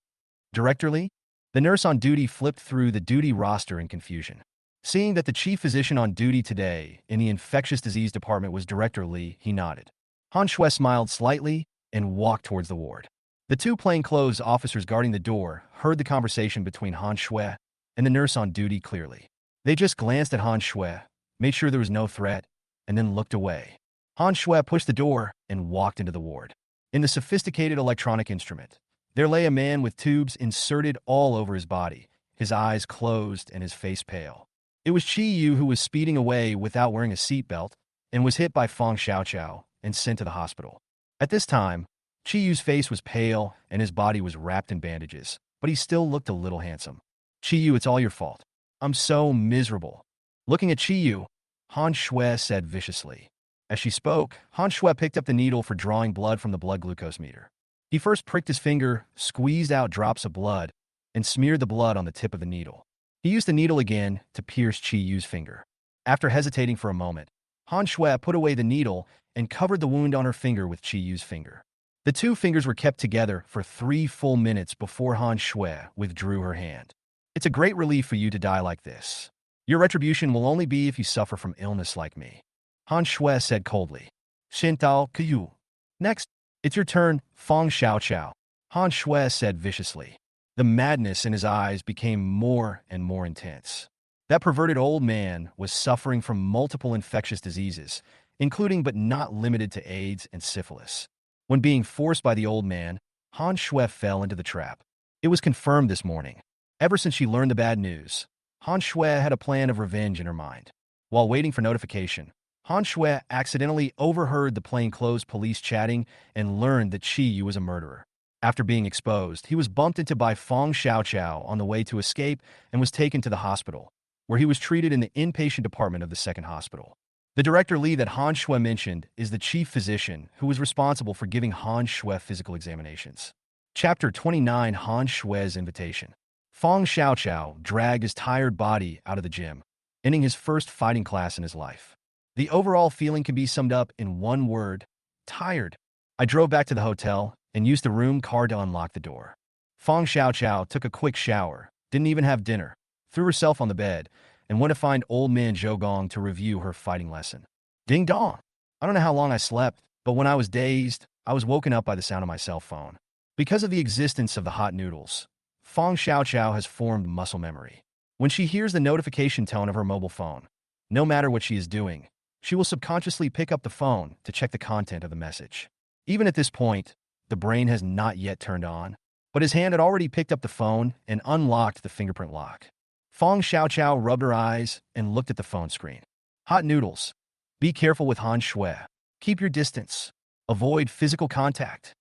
"Director Lee?" The nurse on duty flipped through the duty roster in confusion. Seeing that the chief physician on duty today in the infectious disease department was Director Lee, he nodded. Han Shui smiled slightly and walked towards the ward. The two plainclothes officers guarding the door heard the conversation between Han Shui and the nurse on duty clearly. They just glanced at Han Shui, made sure there was no threat, and then looked away. Han Shui pushed the door and walked into the ward. In the sophisticated electronic instrument, there lay a man with tubes inserted all over his body, his eyes closed and his face pale. It was Chi Yu, who was speeding away without wearing a seatbelt and was hit by Fang Xiaoqiao and sent to the hospital. At this time, Chi Yu's face was pale and his body was wrapped in bandages, but he still looked a little handsome. "Chi Yu, it's all your fault. I'm so miserable." Looking at Chi Yu, Han Shui said viciously. As she spoke, Han Shui picked up the needle for drawing blood from the blood glucose meter. He first pricked his finger, squeezed out drops of blood, and smeared the blood on the tip of the needle. He used the needle again to pierce Chi Yu's finger. After hesitating for a moment, Han Shui put away the needle and covered the wound on her finger with Chi Yu's finger. The two fingers were kept together for 3 full minutes before Han Shui withdrew her hand. "It's a great relief for you to die like this. Your retribution will only be if you suffer from illness like me," Han Shui said coldly. "Xintao Kuyu. Next, it's your turn, Fang Xiaoqiao," Han Shui said viciously. The madness in his eyes became more and more intense. That perverted old man was suffering from multiple infectious diseases, including but not limited to AIDS and syphilis. When being forced by the old man, Han Shui fell into the trap. It was confirmed this morning. Ever since she learned the bad news, Han Shui had a plan of revenge in her mind. While waiting for notification, Han Shui accidentally overheard the plainclothes police chatting and learned that Chi Yu was a murderer. After being exposed, he was bumped into by Fang Xiaoqiao on the way to escape and was taken to the hospital, where he was treated in the inpatient department of the second hospital. The Director Lee that Han Shui mentioned is the chief physician who was responsible for giving Han Shui physical examinations. Chapter 29: Han Shui's Invitation. Fang Xiaoqiao dragged his tired body out of the gym, ending his first fighting class in his life. The overall feeling can be summed up in one word: tired. I drove back to the hotel and used the room card to unlock the door. Fang Xiaoqiao took a quick shower, didn't even have dinner, threw herself on the bed, and went to find old man Zhou Gong to review her fighting lesson. Ding dong! I don't know how long I slept, but when I was dazed, I was woken up by the sound of my cell phone. Because of the existence of the hot noodles, Fang Xiaoqiao has formed muscle memory. When she hears the notification tone of her mobile phone, no matter what she is doing, she will subconsciously pick up the phone to check the content of the message. Even at this point, the brain has not yet turned on, but his hand had already picked up the phone and unlocked the fingerprint lock. Fang Xiaoqiao rubbed her eyes and looked at the phone screen. Hot noodles. Be careful with Han Shui. Keep your distance. Avoid physical contact.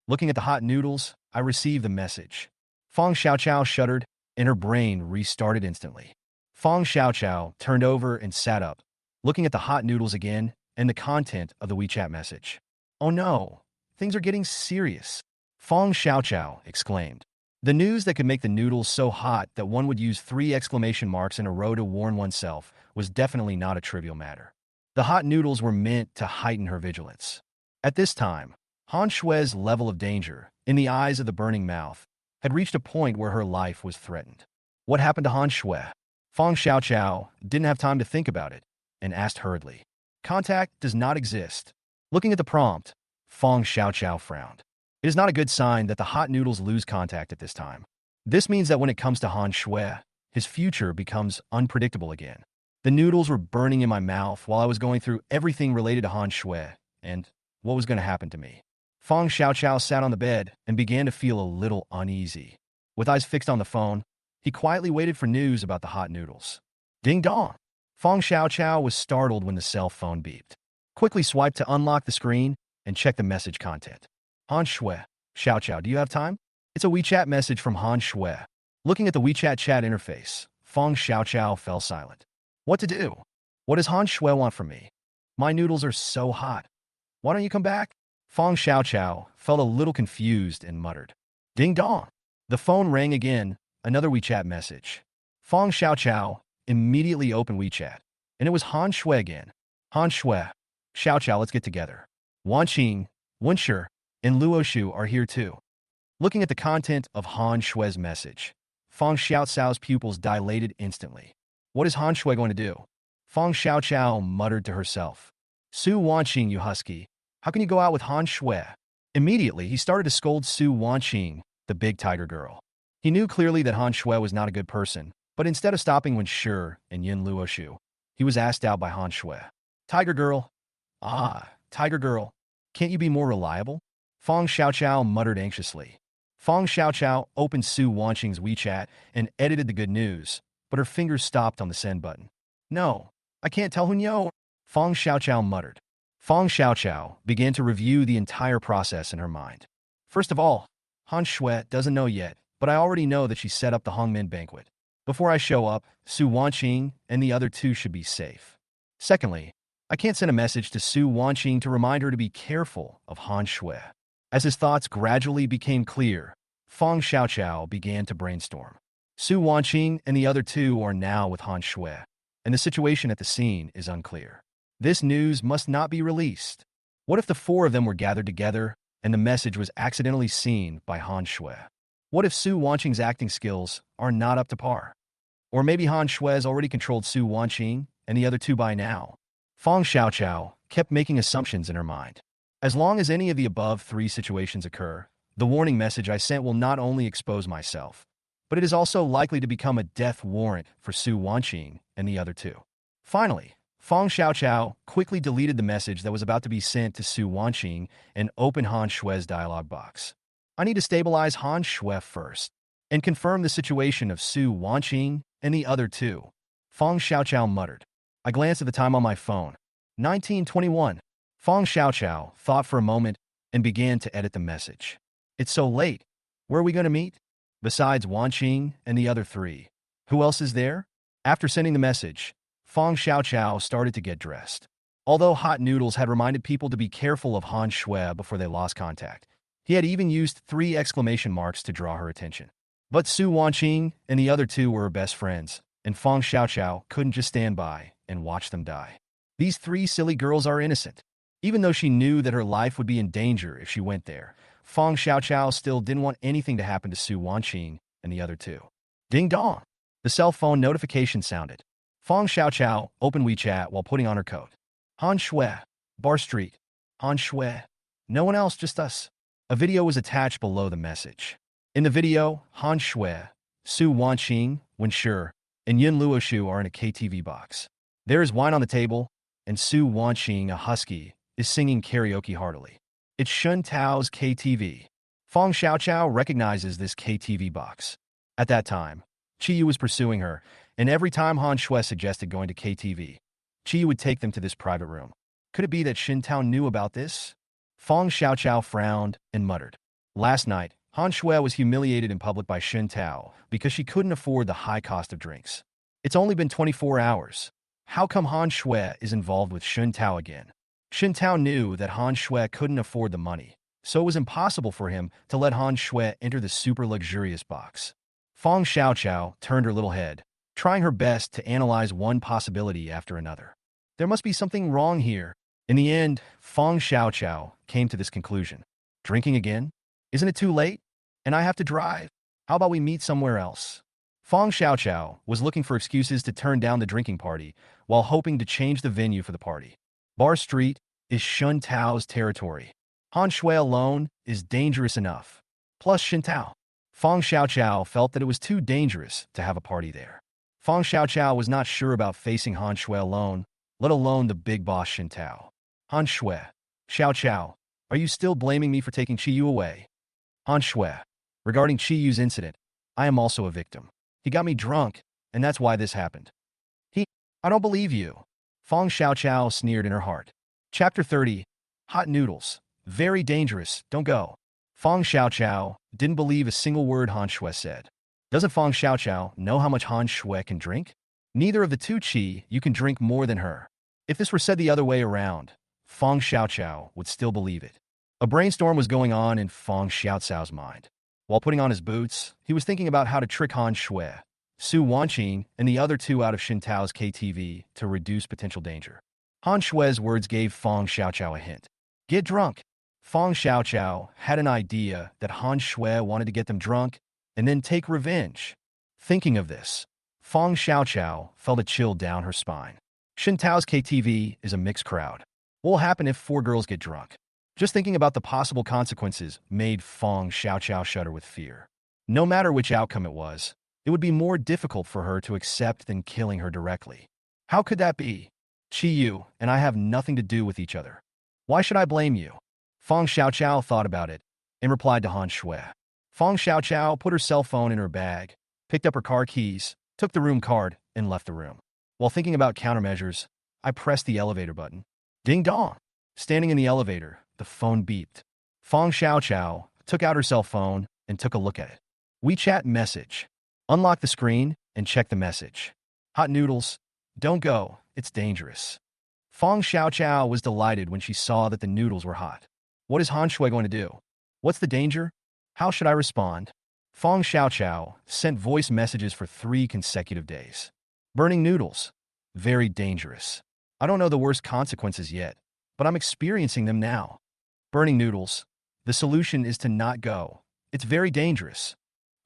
Looking at the hot noodles, I received the message. Fang Xiaoqiao shuddered, and her brain restarted instantly. Fang Xiaoqiao turned over and sat up, looking at the hot noodles again and the content of the WeChat message. "Oh no, things are getting serious," Fang Xiaoqiao exclaimed. The news that could make the noodles so hot that one would use 3 exclamation marks in a row to warn oneself was definitely not a trivial matter. The hot noodles were meant to heighten her vigilance. At this time, Han Shui's level of danger, in the eyes of the burning mouth, had reached a point where her life was threatened. What happened to Han Shui? Fang Xiaoqiao didn't have time to think about it and asked hurriedly. "Contact does not exist." Looking at the prompt, Fang Xiaoqiao frowned. It is not a good sign that the hot noodles lose contact at this time. This means that when it comes to Han Shui, his future becomes unpredictable again. The noodles were burning in my mouth while I was going through everything related to Han Shui and what was going to happen to me. Fang Xiaoqiao sat on the bed and began to feel a little uneasy. With eyes fixed on the phone, he quietly waited for news about the hot noodles. Ding dong! Fang Xiaoqiao was startled when the cell phone beeped. Quickly swiped to unlock the screen and check the message content. Han Shui, Xiaoqiao, do you have time? It's a WeChat message from Han Shui. Looking at the WeChat chat interface, Fang Xiaoqiao fell silent. What to do? What does Han Shui want from me? My noodles are so hot. Why don't you come back? Fang Xiaoqiao felt a little confused and muttered. Ding dong! The phone rang again, another WeChat message. Fang Xiaoqiao immediately opened WeChat, and it was Han Shui again. Han Shui, Xiao Xiao, let's get together. Wan Qing, Wen Shi, and Luo Shu are here too. Looking at the content of Han Shue's message, Fang Xiaocao's pupils dilated instantly. What is Han Shui going to do? Fang Xiaoqiao muttered to herself. Su Wanqing, you husky. How can you go out with Han Shui? Immediately, he started to scold Su Wanqing, the big tiger girl. He knew clearly that Han Shui was not a good person, but instead of stopping Wen Shi and Yin Luoshu, he was asked out by Han Shui. Tiger girl. Ah, tiger girl. Can't you be more reliable? Fang Xiaoqiao muttered anxiously. Fang Xiaoqiao opened Su Wanqing's WeChat and edited the good news, but her fingers stopped on the send button. No, I can't tell Hunyo. Fang Xiaoqiao muttered. Fang Xiaoqiao began to review the entire process in her mind. First of all, Han Shui doesn't know yet, but I already know that she set up the Hongmin banquet. Before I show up, Su Wanqing and the other two should be safe. Secondly, I can't send a message to Su Wanqing to remind her to be careful of Han Shui. As his thoughts gradually became clear, Fang Xiaoqiao began to brainstorm. Su Wanqing and the other two are now with Han Shui, and the situation at the scene is unclear. This news must not be released. What if the four of them were gathered together and the message was accidentally seen by Han Shui? What if Su Wanqing's acting skills are not up to par? Or maybe Han Shui has already controlled Su Wanqing and the other two by now. Fang Xiaoqiao kept making assumptions in her mind. As long as any of the above three situations occur, the warning message I sent will not only expose myself, but it is also likely to become a death warrant for Su Wanqing and the other two. Finally, Fang Xiaoqiao quickly deleted the message that was about to be sent to Su Wanqing and opened Han Shui's dialog box. I need to stabilize Han Shui first and confirm the situation of Su Wanqing and the other two. Fang Xiaoqiao muttered. I glanced at the time on my phone. 19:21. Fang Xiaoqiao thought for a moment and began to edit the message. It's so late. Where are we going to meet? Besides Wanqing and the other three, who else is there? After sending the message, Fang Xiaoqiao started to get dressed. Although Hot Noodles had reminded people to be careful of Han Shui before they lost contact, he had even used 3 exclamation marks to draw her attention. But Su Wanqing and the other two were her best friends, and Fang Xiaoqiao couldn't just stand by and watch them die. These 3 silly girls are innocent. Even though she knew that her life would be in danger if she went there, Fang Xiaoqiao still didn't want anything to happen to Su Wanqing and the other two. Ding dong! The cell phone notification sounded. Fang Xiaoqiao opened WeChat while putting on her coat. Han Shui, Bar Street. Han Shui. No one else, just us. A video was attached below the message. In the video, Han Shui, Su Wanqing, Wen Shi, and Yin Luoshu are in a KTV box. There is wine on the table, and Su Wanqing, a husky, is singing karaoke heartily. It's Shun Tao's KTV. Fang Xiaoqiao recognizes this KTV box. At that time, Qiyu was pursuing her, and every time Han Shui suggested going to KTV, Qiyu would take them to this private room. Could it be that Shin Tao knew about this? Fang Xiaoqiao frowned and muttered. Last night, Han Shui was humiliated in public by Shin Tao because she couldn't afford the high cost of drinks. It's only been 24 hours. How come Han Shui is involved with Shin Tao again? Shin Tao knew that Han Shui couldn't afford the money, so it was impossible for him to let Han Shui enter the super luxurious box. Fang Xiaoqiao turned her little head, trying her best to analyze one possibility after another. There must be something wrong here. In the end, Fang Xiaoqiao came to this conclusion. Drinking again? Isn't it too late? And I have to drive. How about we meet somewhere else? Fang Xiaoqiao was looking for excuses to turn down the drinking party while hoping to change the venue for the party. Bar Street is Shun Tao's territory. Han Shui alone is dangerous enough. Plus Shin Tao. Fang Xiaoqiao felt that it was too dangerous to have a party there. Fang Xiaoqiao was not sure about facing Han Shui alone, let alone the big boss Shin Tao. Han Shui. Xiaoqiao, are you still blaming me for taking Qiyu away? Han Shui. Regarding Qiyu's incident, I am also a victim. He got me drunk, and that's why this happened. I don't believe you. Fang Xiaoqiao sneered in her heart. Chapter 30. Hot Noodles. Very dangerous, don't go. Fang Xiaoqiao didn't believe a single word Han Shui said. Doesn't Fang Xiaoqiao know how much Han Shui can drink? Neither of the two you can drink more than her. If this were said the other way around, Fang Xiaoqiao would still believe it. A brainstorm was going on in Fang Xiaocao's mind. While putting on his boots, he was thinking about how to trick Han Shui, Su Wanqing, and the other two out of Shin Tao's KTV to reduce potential danger. Han Shue's words gave Feng Xiaoqiao a hint. Get drunk. Feng Xiaoqiao had an idea that Han Shui wanted to get them drunk and then take revenge. Thinking of this, Feng Xiaoqiao felt a chill down her spine. Shintao's KTV is a mixed crowd. What will happen if 4 girls get drunk? Just thinking about the possible consequences made Feng Xiaoqiao shudder with fear. No matter which outcome it was, it would be more difficult for her to accept than killing her directly. How could that be? Qi Yu and I have nothing to do with each other. Why should I blame you? Feng Xiaoqiao thought about it and replied to Han Shui. Feng Xiaoqiao put her cell phone in her bag, picked up her car keys, took the room card, and left the room. While thinking about countermeasures, I pressed the elevator button. Ding dong! Standing in the elevator, the phone beeped. Feng Xiaoqiao took out her cell phone and took a look at it. WeChat message. Unlock the screen and check the message. Hot noodles. Don't go. It's dangerous. Feng Xiaoqiao was delighted when she saw that the noodles were hot. What is Han Shui going to do? What's the danger? How should I respond? Feng Xiaoqiao sent voice messages for 3 consecutive days. Burning noodles. Very dangerous. I don't know the worst consequences yet, but I'm experiencing them now. Burning noodles. The solution is to not go. It's very dangerous.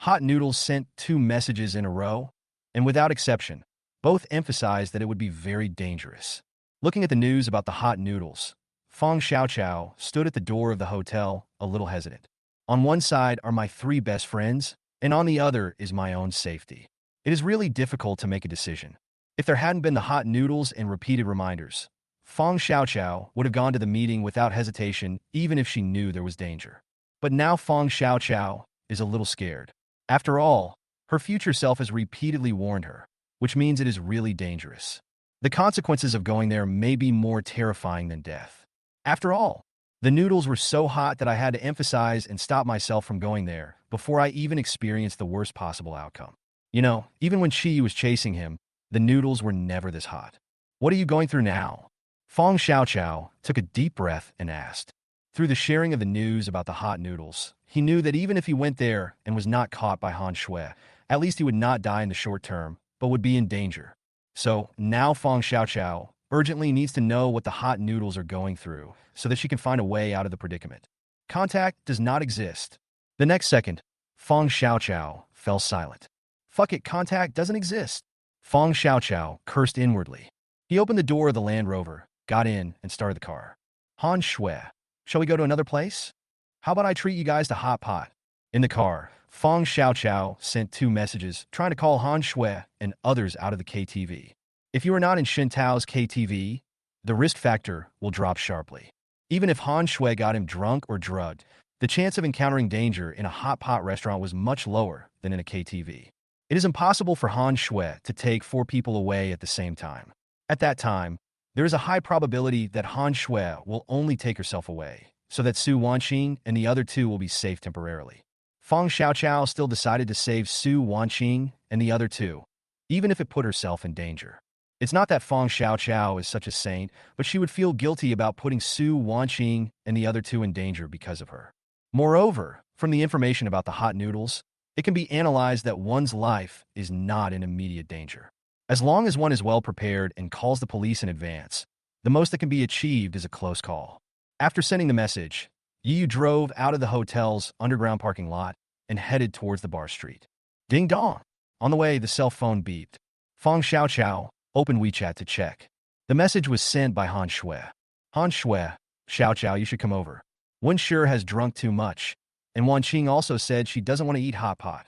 Hot noodles sent 2 messages in a row, and without exception, both emphasized that it would be very dangerous. Looking at the news about the hot noodles, Feng Xiaoqiao stood at the door of the hotel, a little hesitant. On one side are my 3 best friends, and on the other is my own safety. It is really difficult to make a decision. If there hadn't been the hot noodles and repeated reminders, Feng Xiaoqiao would have gone to the meeting without hesitation, even if she knew there was danger. But now Feng Xiaoqiao is a little scared. After all, her future self has repeatedly warned her, which means it is really dangerous. The consequences of going there may be more terrifying than death. After all, the noodles were so hot that I had to emphasize and stop myself from going there before I even experienced the worst possible outcome. You know, even when Qi was chasing him, the noodles were never this hot. What are you going through now? Feng Xiaoqiao took a deep breath and asked. Through the sharing of the news about the hot noodles, he knew that even if he went there and was not caught by Han Shui, at least he would not die in the short term, but would be in danger. So now Feng Xiaoqiao urgently needs to know what the hot noodles are going through so that she can find a way out of the predicament. Contact does not exist. The next second, Feng Xiaoqiao fell silent. Fuck it, contact doesn't exist. Feng Xiaoqiao cursed inwardly. He opened the door of the Land Rover, got in, and started the car. Han Shui, shall we go to another place? How about I treat you guys to hot pot? In the car, Feng Xiaoqiao sent 2 messages trying to call Han Shui and others out of the KTV. If you are not in Shintao's KTV, the risk factor will drop sharply. Even if Han Shui got him drunk or drugged, the chance of encountering danger in a hot pot restaurant was much lower than in a KTV. It is impossible for Han Shui to take 4 people away at the same time. At that time, there is a high probability that Han Shui will only take herself away, so that Su Wanqing and the other 2 will be safe temporarily. Feng Xiaoqiao still decided to save Su Wanqing and the other 2, even if it put herself in danger. It's not that Feng Xiaoqiao is such a saint, but she would feel guilty about putting Su Wanqing and the other 2 in danger because of her. Moreover, from the information about the hot noodles, it can be analyzed that one's life is not in immediate danger. As long as one is well prepared and calls the police in advance, the most that can be achieved is a close call. After sending the message, Yu drove out of the hotel's underground parking lot and headed towards the bar street. Ding dong! On the way, the cell phone beeped. Feng Xiaoqiao opened WeChat to check. The message was sent by Han Shui. Han Shui, Xiaoqiao, you should come over. Wen Shi has drunk too much, and Wan Qing also said she doesn't want to eat hot pot.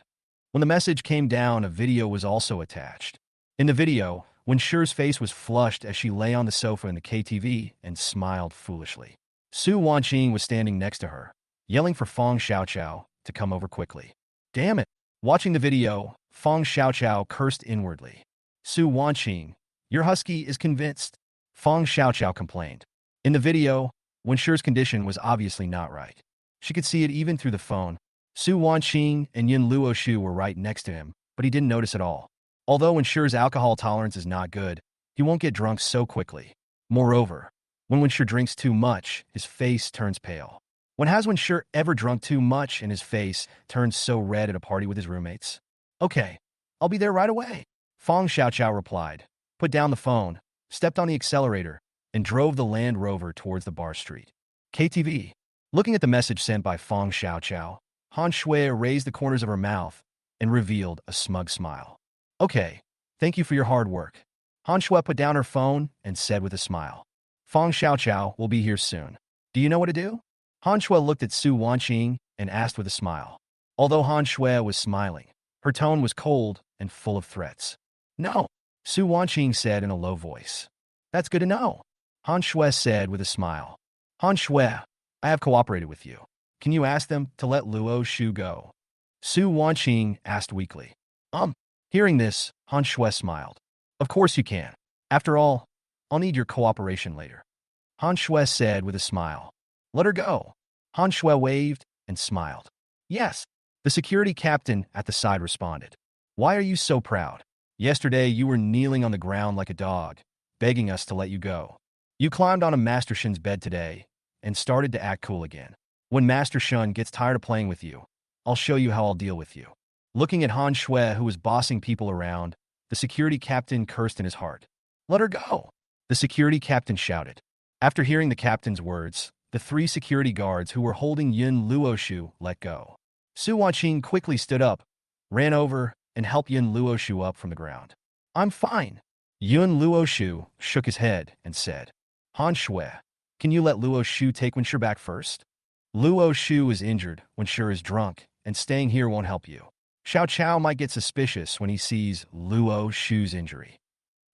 When the message came down, a video was also attached. In the video, Wen Shi's face was flushed as she lay on the sofa in the KTV and smiled foolishly. Su Wanqing was standing next to her, yelling for Feng Xiaoqiao to come over quickly. Damn it! Watching the video, Feng Xiaoqiao cursed inwardly. Su Wanqing, your husky is convinced. Feng Xiaoqiao complained. In the video, Wen Shi's condition was obviously not right. She could see it even through the phone. Su Wanqing and Yin Luoshu were right next to him, but he didn't notice at all. Although Wen Shi's alcohol tolerance is not good, he won't get drunk so quickly. Moreover, when Wen Shi drinks too much, his face turns pale. When has Wen Shi ever drunk too much and his face turns so red at a party with his roommates? Okay, I'll be there right away. Feng Xiaoqiao replied, put down the phone, stepped on the accelerator, and drove the Land Rover towards the bar street. KTV. Looking at the message sent by Feng Xiaoqiao, Han Shui raised the corners of her mouth and revealed a smug smile. Okay, thank you for your hard work. Han Shui put down her phone and said with a smile. Feng Xiaoqiao will be here soon. Do you know what to do? Han Shui looked at Su Wanqing and asked with a smile. Although Han Shui was smiling, her tone was cold and full of threats. No, Su Wanqing said in a low voice. That's good to know, Han Shui said with a smile. Han Shui, I have cooperated with you. Can you ask them to let Luo Shu go? Su Wanqing asked weakly. Hearing this, Han Shui smiled. Of course you can. After all, I'll need your cooperation later. Han Shui said with a smile. Let her go. Han Shui waved and smiled. Yes. The security captain at the side responded. Why are you so proud? Yesterday you were kneeling on the ground like a dog, begging us to let you go. You climbed on a Master Shin's bed today and started to act cool again. When Master Shun gets tired of playing with you, I'll show you how I'll deal with you. Looking at Han Shui, who was bossing people around, the security captain cursed in his heart. Let her go, the security captain shouted. After hearing the captain's words, the 3 security guards who were holding Yun Luoshu let go. Su Wanqing quickly stood up, ran over, and helped Yun Luoshu up from the ground. I'm fine. Yun Luoshu shook his head and said, Han Shui, can you let Luo Shu take Wenshi back first? Luo Shu is injured, Wenshi is drunk, and staying here won't help you. Xiao Chao might get suspicious when he sees Luo Shu's injury.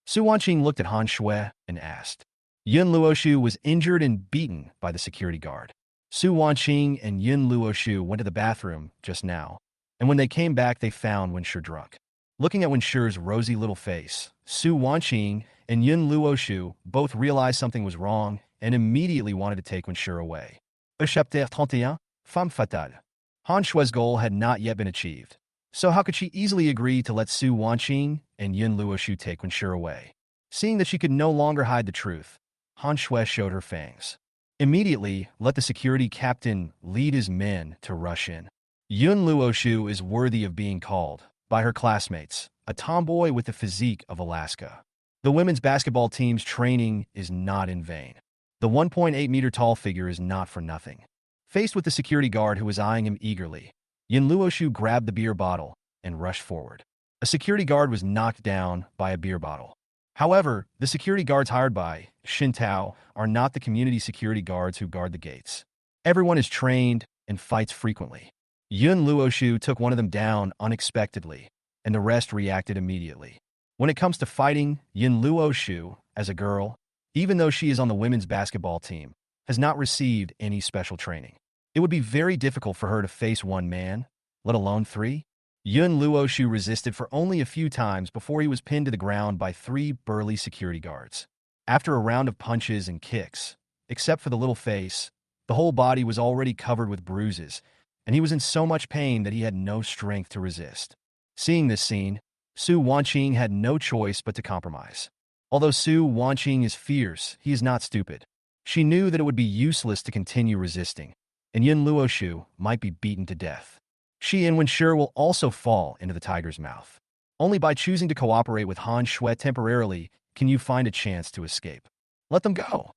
Su Wanqing looked at Han Shui and asked. Yun Luoshu was injured and beaten by the security guard. Su Wanqing and Yun Luoshu went to the bathroom just now, and when they came back they found Wenshi drunk. Looking at Wenshi's rosy little face, Su Wanqing and Yun Luoshu both realized something was wrong and immediately wanted to take Wenshi away. Chapter 31, Femme Fatale. Han Shui's goal had not yet been achieved, so how could she easily agree to let Su Wanqing and Yun Luoshu take Wenshi away? Seeing that she could no longer hide the truth, Han Shui showed her fangs. Immediately, let the security captain lead his men to rush in. Yun Luoshu is worthy of being called, by her classmates, a tomboy with the physique of Alaska. The women's basketball team's training is not in vain. The 1.8-meter tall figure is not for nothing. Faced with the security guard who was eyeing him eagerly, Yun Luoshu grabbed the beer bottle and rushed forward. A security guard was knocked down by a beer bottle. However, the security guards hired by Xintao are not the community security guards who guard the gates. Everyone is trained and fights frequently. Yun Luoshu took one of them down unexpectedly, and the rest reacted immediately. When it comes to fighting, Yun Luoshu, as a girl, even though she is on the women's basketball team, has not received any special training. It would be very difficult for her to face one man, let alone 3. Yun Luoshu resisted for only a few times before he was pinned to the ground by 3 burly security guards. After a round of punches and kicks, except for the little face, the whole body was already covered with bruises, and he was in so much pain that he had no strength to resist. Seeing this scene, Su Wanqing had no choice but to compromise. Although Su Wanqing is fierce, he is not stupid. She knew that it would be useless to continue resisting, and Yun Luoshu might be beaten to death. She and Wenshi will also fall into the tiger's mouth. Only by choosing to cooperate with Han Shui temporarily can you find a chance to escape. Let them go.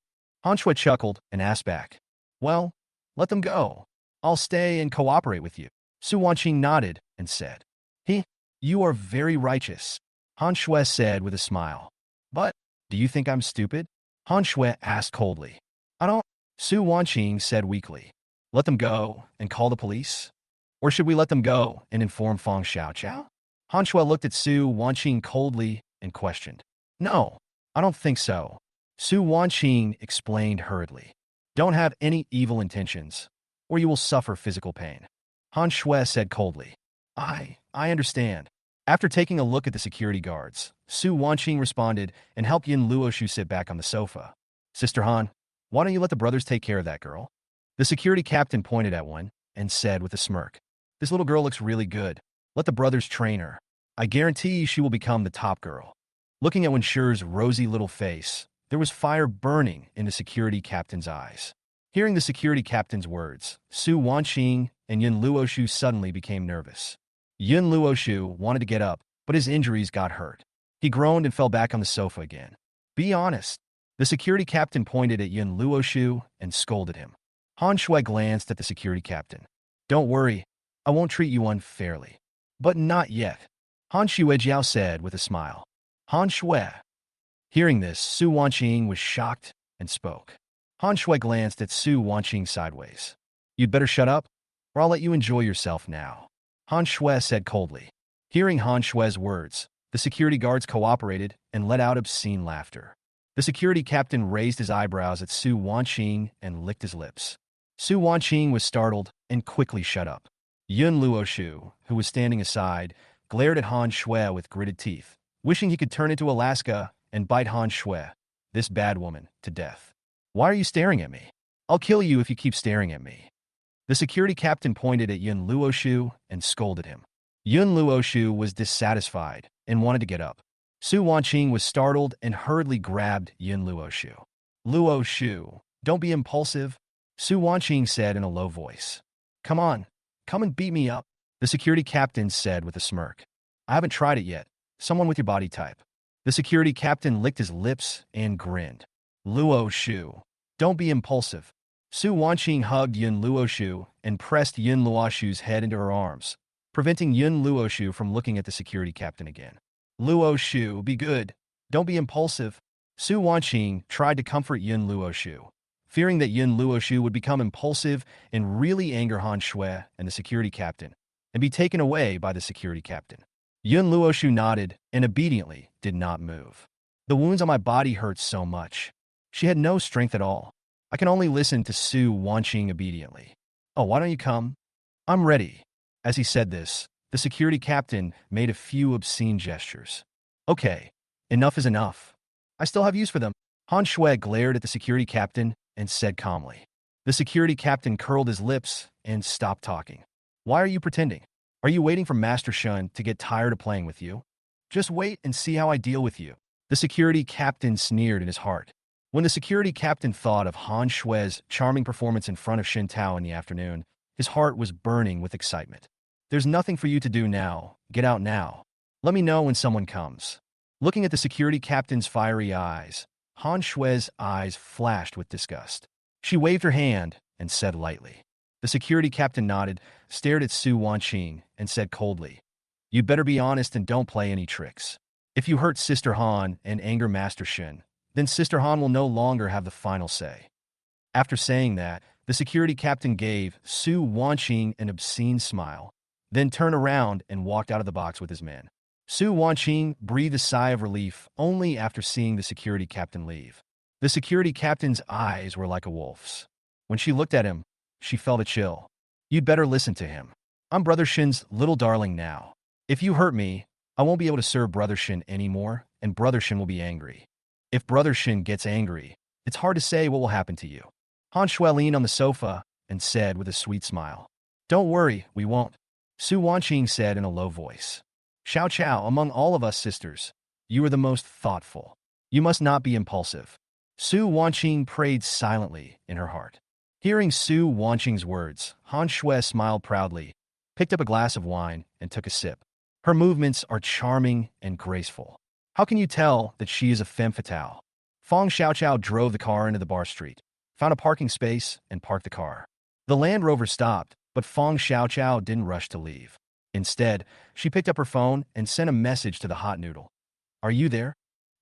Han Shui chuckled and asked back. Well, let them go. I'll stay and cooperate with you. Su Wanqing nodded and said. You are very righteous, Han Shui said with a smile. But, do you think I'm stupid? Han Shui asked coldly. I don't. Su Wanqing said weakly. Let them go and call the police? Or should we let them go and inform Feng Xiaoqiao? Han Shui looked at Su Wanqing coldly and questioned. No, I don't think so. Su Wanqing explained hurriedly. Don't have any evil intentions, or you will suffer physical pain. Han Shui said coldly. I understand. After taking a look at the security guards, Su Wanqing responded and helped Yun Luoshu sit back on the sofa. Sister Han, why don't you let the brothers take care of that girl? The security captain pointed at one and said with a smirk. This little girl looks really good. Let the brothers train her. I guarantee she will become the top girl. Looking at Wenshi's rosy little face, there was fire burning in the security captain's eyes. Hearing the security captain's words, Su Wanqing and Yun Luoshu suddenly became nervous. Yun Luoshu wanted to get up, but his injuries got hurt. He groaned and fell back on the sofa again. Be honest. The security captain pointed at Yun Luoshu and scolded him. Han Shui glanced at the security captain. Don't worry, I won't treat you unfairly. But not yet, Han Shuejiao said with a smile. Han Shui. Hearing this, Su Wanqing was shocked and spoke. Han Shui glanced at Su Wanqing sideways. You'd better shut up, or I'll let you enjoy yourself now, Han Shui said coldly. Hearing Han Shui's words, the security guards cooperated and let out obscene laughter. The security captain raised his eyebrows at Su Wanqing and licked his lips. Su Wanqing was startled and quickly shut up. Yun Luoshu, who was standing aside, glared at Han Shui with gritted teeth, wishing he could turn into Alaska and bite Han Shui, this bad woman, to death. Why are you staring at me? I'll kill you if you keep staring at me. The security captain pointed at Yun Luoshu and scolded him. Yun Luoshu was dissatisfied and wanted to get up. Su Wanqing was startled and hurriedly grabbed Yun Luoshu. Luoshu, don't be impulsive, Su Wanqing said in a low voice. Come on, come and beat me up, the security captain said with a smirk. I haven't tried it yet. Someone with your body type. The security captain licked his lips and grinned. Luoshu, don't be impulsive. Su Wanqing hugged Yun Luoshu and pressed Yun Luoshu's head into her arms, preventing Yun Luoshu from looking at the security captain again. Luoshu, be good. Don't be impulsive. Su Wanqing tried to comfort Yun Luoshu, fearing that Yun Luoshu would become impulsive and really anger Han Shui and the security captain, and be taken away by the security captain. Yun Luoshu nodded and obediently did not move. The wounds on my body hurt so much. She had no strength at all. I can only listen to Su Wanqing obediently. Oh, why don't you come? I'm ready. As he said this, the security captain made a few obscene gestures. Okay, enough is enough. I still have use for them. Han Shui glared at the security captain and said calmly. The security captain curled his lips and stopped talking. Why are you pretending? Are you waiting for Master Shun to get tired of playing with you? Just wait and see how I deal with you. The security captain sneered in his heart. When the security captain thought of Han Shui's charming performance in front of Xin Tao in the afternoon, his heart was burning with excitement. There's nothing for you to do now. Get out now. Let me know when someone comes. Looking at the security captain's fiery eyes, Han Shui's eyes flashed with disgust. She waved her hand and said lightly. The security captain nodded, stared at Su Wanqing, and said coldly, You'd better be honest and don't play any tricks. If you hurt Sister Han and anger Master Shin, then Sister Han will no longer have the final say. After saying that, the security captain gave Su Wanqing an obscene smile, then turned around and walked out of the box with his men. Su Wanqing breathed a sigh of relief only after seeing the security captain leave. The security captain's eyes were like a wolf's. When she looked at him, she felt a chill. You'd better listen to him. I'm Brother Shin's little darling now. If you hurt me, I won't be able to serve Brother Shin anymore, and Brother Shin will be angry. If Brother Shin gets angry, it's hard to say what will happen to you. Han Shui leaned on the sofa and said with a sweet smile. Don't worry, we won't. Su Wanqing said in a low voice. Xiao Qiao, among all of us sisters, you are the most thoughtful. You must not be impulsive. Su Wanqing prayed silently in her heart. Hearing Su Wanqing's words, Han Shui smiled proudly, picked up a glass of wine, and took a sip. Her movements are charming and graceful. How can you tell that she is a femme fatale? Fong Xiaoqiao drove the car into the bar street, found a parking space, and parked the car. The Land Rover stopped, but Fong Xiaoqiao didn't rush to leave. Instead, she picked up her phone and sent a message to the hot noodle. Are you there?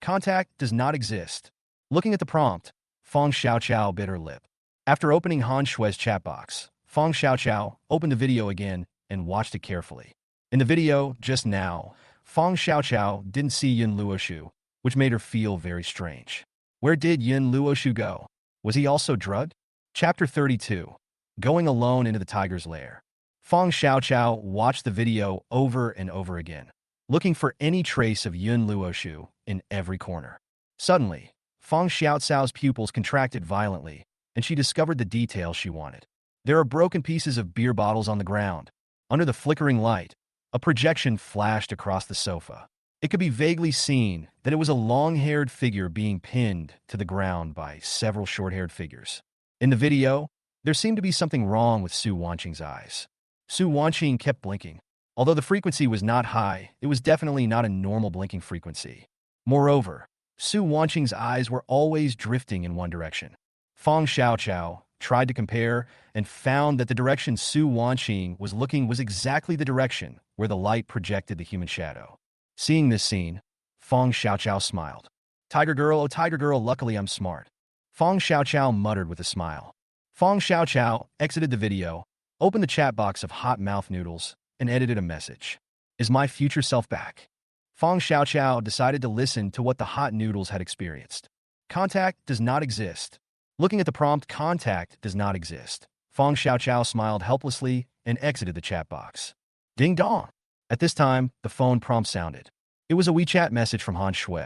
Contact does not exist. Looking at the prompt, Fong Xiaoqiao bit her lip. After opening Han Shui's chat box, Fong Xiaoqiao opened the video again and watched it carefully. In the video, just now, Fong Xiaoqiao didn't see Yun Luoshu, which made her feel very strange. Where did Yun Luoshu go? Was he also drugged? Chapter 32. Going alone into the tiger's lair. Fong Xiaoqiao watched the video over and over again, looking for any trace of Yun Luoshu in every corner. Suddenly, Fong Xiaoqiao's pupils contracted violently, and she discovered the details she wanted. There are broken pieces of beer bottles on the ground. Under the flickering light, a projection flashed across the sofa. It could be vaguely seen that it was a long-haired figure being pinned to the ground by several short-haired figures. In the video, there seemed to be something wrong with Su Wanqing's eyes. Su Wanqing kept blinking. Although the frequency was not high, it was definitely not a normal blinking frequency. Moreover, Su Wanqing's eyes were always drifting in one direction. Feng Xiaoqiao tried to compare and found that the direction Su Wanqing was looking was exactly the direction where the light projected the human shadow. Seeing this scene, Feng Xiaoqiao smiled. Tiger girl, oh tiger girl, luckily I'm smart. Feng Xiaoqiao muttered with a smile. Feng Xiaoqiao exited the video, opened the chat box of hot mouth noodles, and edited a message. Is my future self back? Feng Xiaoqiao decided to listen to what the hot noodles had experienced. Contact does not exist. Looking at the prompt, contact does not exist. Feng Xiaoqiao smiled helplessly and exited the chat box. Ding dong! At this time, the phone prompt sounded. It was a WeChat message from Han Shui.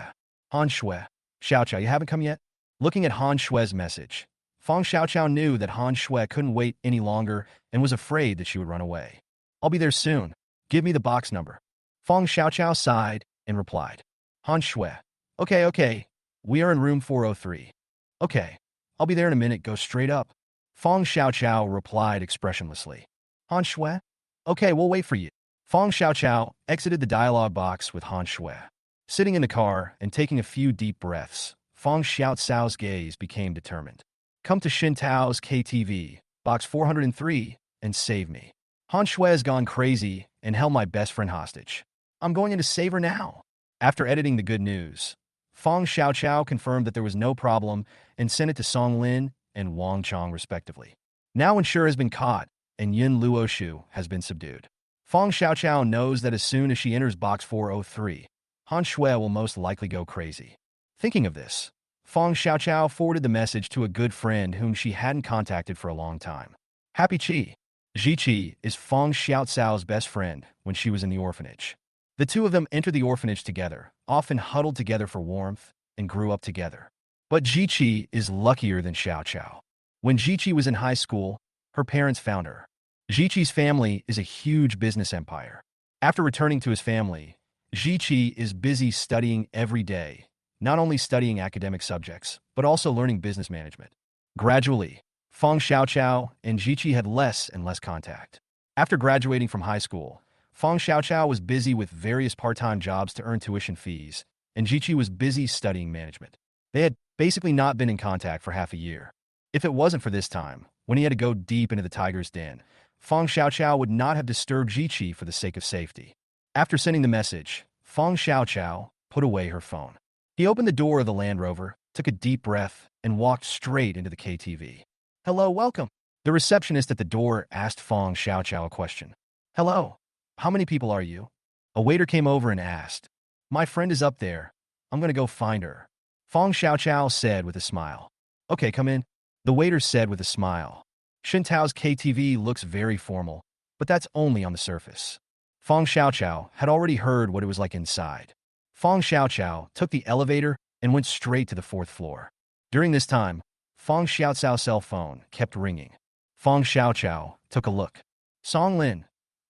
Han Shui, Xiaoqiao, you haven't come yet? Looking at Han Shui's message, Feng Xiaoqiao knew that Han Shui couldn't wait any longer and was afraid that she would run away. I'll be there soon. Give me the box number. Feng Xiaoqiao sighed and replied. Han Shui, okay. We are in room 403. Okay. I'll be there in a minute, go straight up. Feng Xiaoqiao replied expressionlessly. Han Shui? Okay, we'll wait for you. Feng Xiaoqiao exited the dialogue box with Han Shui. Sitting in the car and taking a few deep breaths, Feng Xiaoqiao's gaze became determined. Come to Xin Tao's KTV, box 403, and save me. Han Shui has gone crazy and held my best friend hostage. I'm going in to save her now. After editing the good news, Feng Xiaoqiao confirmed that there was no problem and sent it to Song Lin and Wang Chong respectively. Now Ensure has been caught and Yin Luoshu has been subdued. Feng Xiaoqiao knows that as soon as she enters box 403, Han Shui will most likely go crazy. Thinking of this, Feng Xiaoqiao forwarded the message to a good friend whom she hadn't contacted for a long time. Happy Chi. Ji Chi is Feng Xiaoqiao's best friend when she was in the orphanage. The two of them entered the orphanage together, often huddled together for warmth, and grew up together. But Ji Chi is luckier than Xiaoqiao. When Ji Chi was in high school, her parents found her. Ji Chi's family is a huge business empire. After returning to his family, Ji Chi is busy studying every day, not only studying academic subjects, but also learning business management. Gradually, Feng Xiaoqiao and Ji Chi had less and less contact. After graduating from high school, Feng Xiaoqiao was busy with various part-time jobs to earn tuition fees, and Ji Chi was busy studying management. They had basically not been in contact for half a year. If it wasn't for this time, when he had to go deep into the tiger's den, Feng Xiaoqiao would not have disturbed Ji Chi for the sake of safety. After sending the message, Feng Xiaoqiao put away her phone. He opened the door of the Land Rover, took a deep breath, and walked straight into the KTV. Hello, welcome. The receptionist at the door asked Feng Xiaoqiao a question. Hello. How many people are you? A waiter came over and asked. My friend is up there. I'm going to go find her. Feng Xiaoqiao said with a smile. Okay, come in. The waiter said with a smile. Xintao's KTV looks very formal, but that's only on the surface. Feng Xiaoqiao had already heard what it was like inside. Feng Xiaoqiao took the elevator and went straight to the 4th floor. During this time, Feng Xiaoqiao's cell phone kept ringing. Feng Xiaoqiao took a look. Song Lin,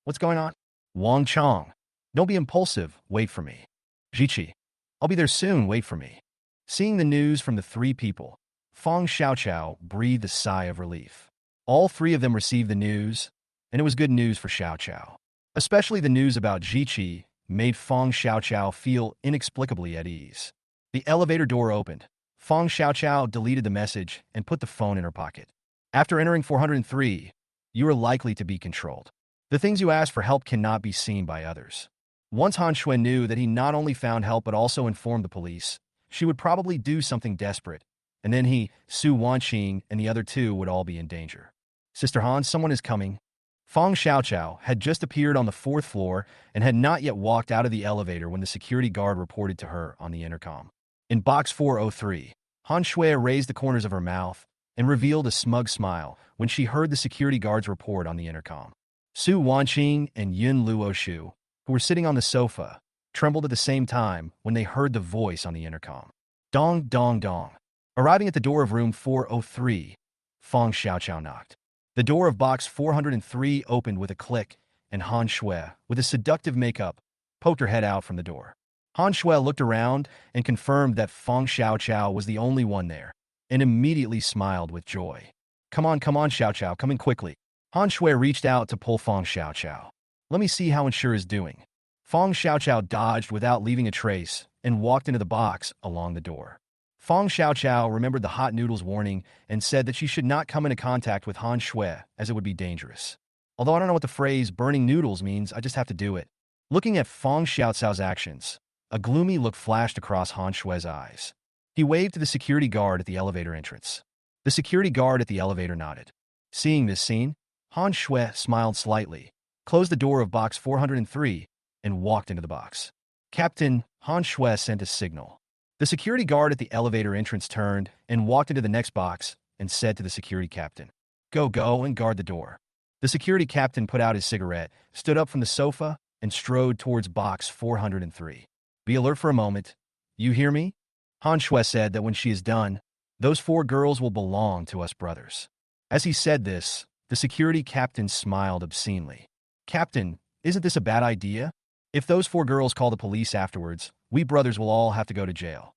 what's going on? Wang Chong, don't be impulsive, wait for me. Ji Chi, I'll be there soon, wait for me. Seeing the news from the three people, Feng Xiaoqiao breathed a sigh of relief. All three of them received the news, and it was good news for Xiaoqiao. Especially the news about Ji Chi made Feng Xiaoqiao feel inexplicably at ease. The elevator door opened. Feng Xiaoqiao deleted the message and put the phone in her pocket. After entering 403, you are likely to be controlled. The things you ask for help cannot be seen by others. Once Han Shui knew that he not only found help but also informed the police, she would probably do something desperate, and then he, Su Wanqing, and the other two would all be in danger. Sister Han, someone is coming. Feng Xiaoqiao had just appeared on the 4th floor and had not yet walked out of the elevator when the security guard reported to her on the intercom. In box 403, Han Shui raised the corners of her mouth and revealed a smug smile when she heard the security guard's report on the intercom. Su Wanqing and Yin Luoshu, who were sitting on the sofa, trembled at the same time when they heard the voice on the intercom. Dong, dong, dong. Arriving at the door of room 403, Feng Xiaoqiao knocked. The door of box 403 opened with a click, and Han Shui, with a seductive makeup, poked her head out from the door. Han Shui looked around and confirmed that Feng Xiaoqiao was the only one there, and immediately smiled with joy. Come on, Xiaoqiao, come in quickly. Han Shui reached out to pull Feng Xiaoqiao. Let me see how Ensure is doing. Feng Xiaoqiao dodged without leaving a trace and walked into the box along the door. Fong Xiaoqiao remembered the hot noodles warning and said that she should not come into contact with Han Shui as it would be dangerous. Although I don't know what the phrase burning noodles means, I just have to do it. Looking at Fong Xiaoqiao's actions, a gloomy look flashed across Han Shui's eyes. He waved to the security guard at the elevator entrance. The security guard at the elevator nodded. Seeing this scene, Han Shui smiled slightly, closed the door of box 403, and walked into the box. Captain, Han Shui sent a signal. The security guard at the elevator entrance turned and walked into the next box and said to the security captain, Go and guard the door. The security captain put out his cigarette, stood up from the sofa, and strode towards box 403. Be alert for a moment. You hear me? Han Shui said that when she is done, those 4 girls will belong to us brothers. As he said this, the security captain smiled obscenely. Captain, isn't this a bad idea? If those 4 girls call the police afterwards, we brothers will all have to go to jail.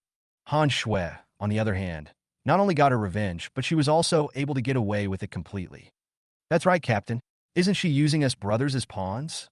Han Shui, on the other hand, not only got her revenge, but she was also able to get away with it completely. That's right, Captain. Isn't she using us brothers as pawns?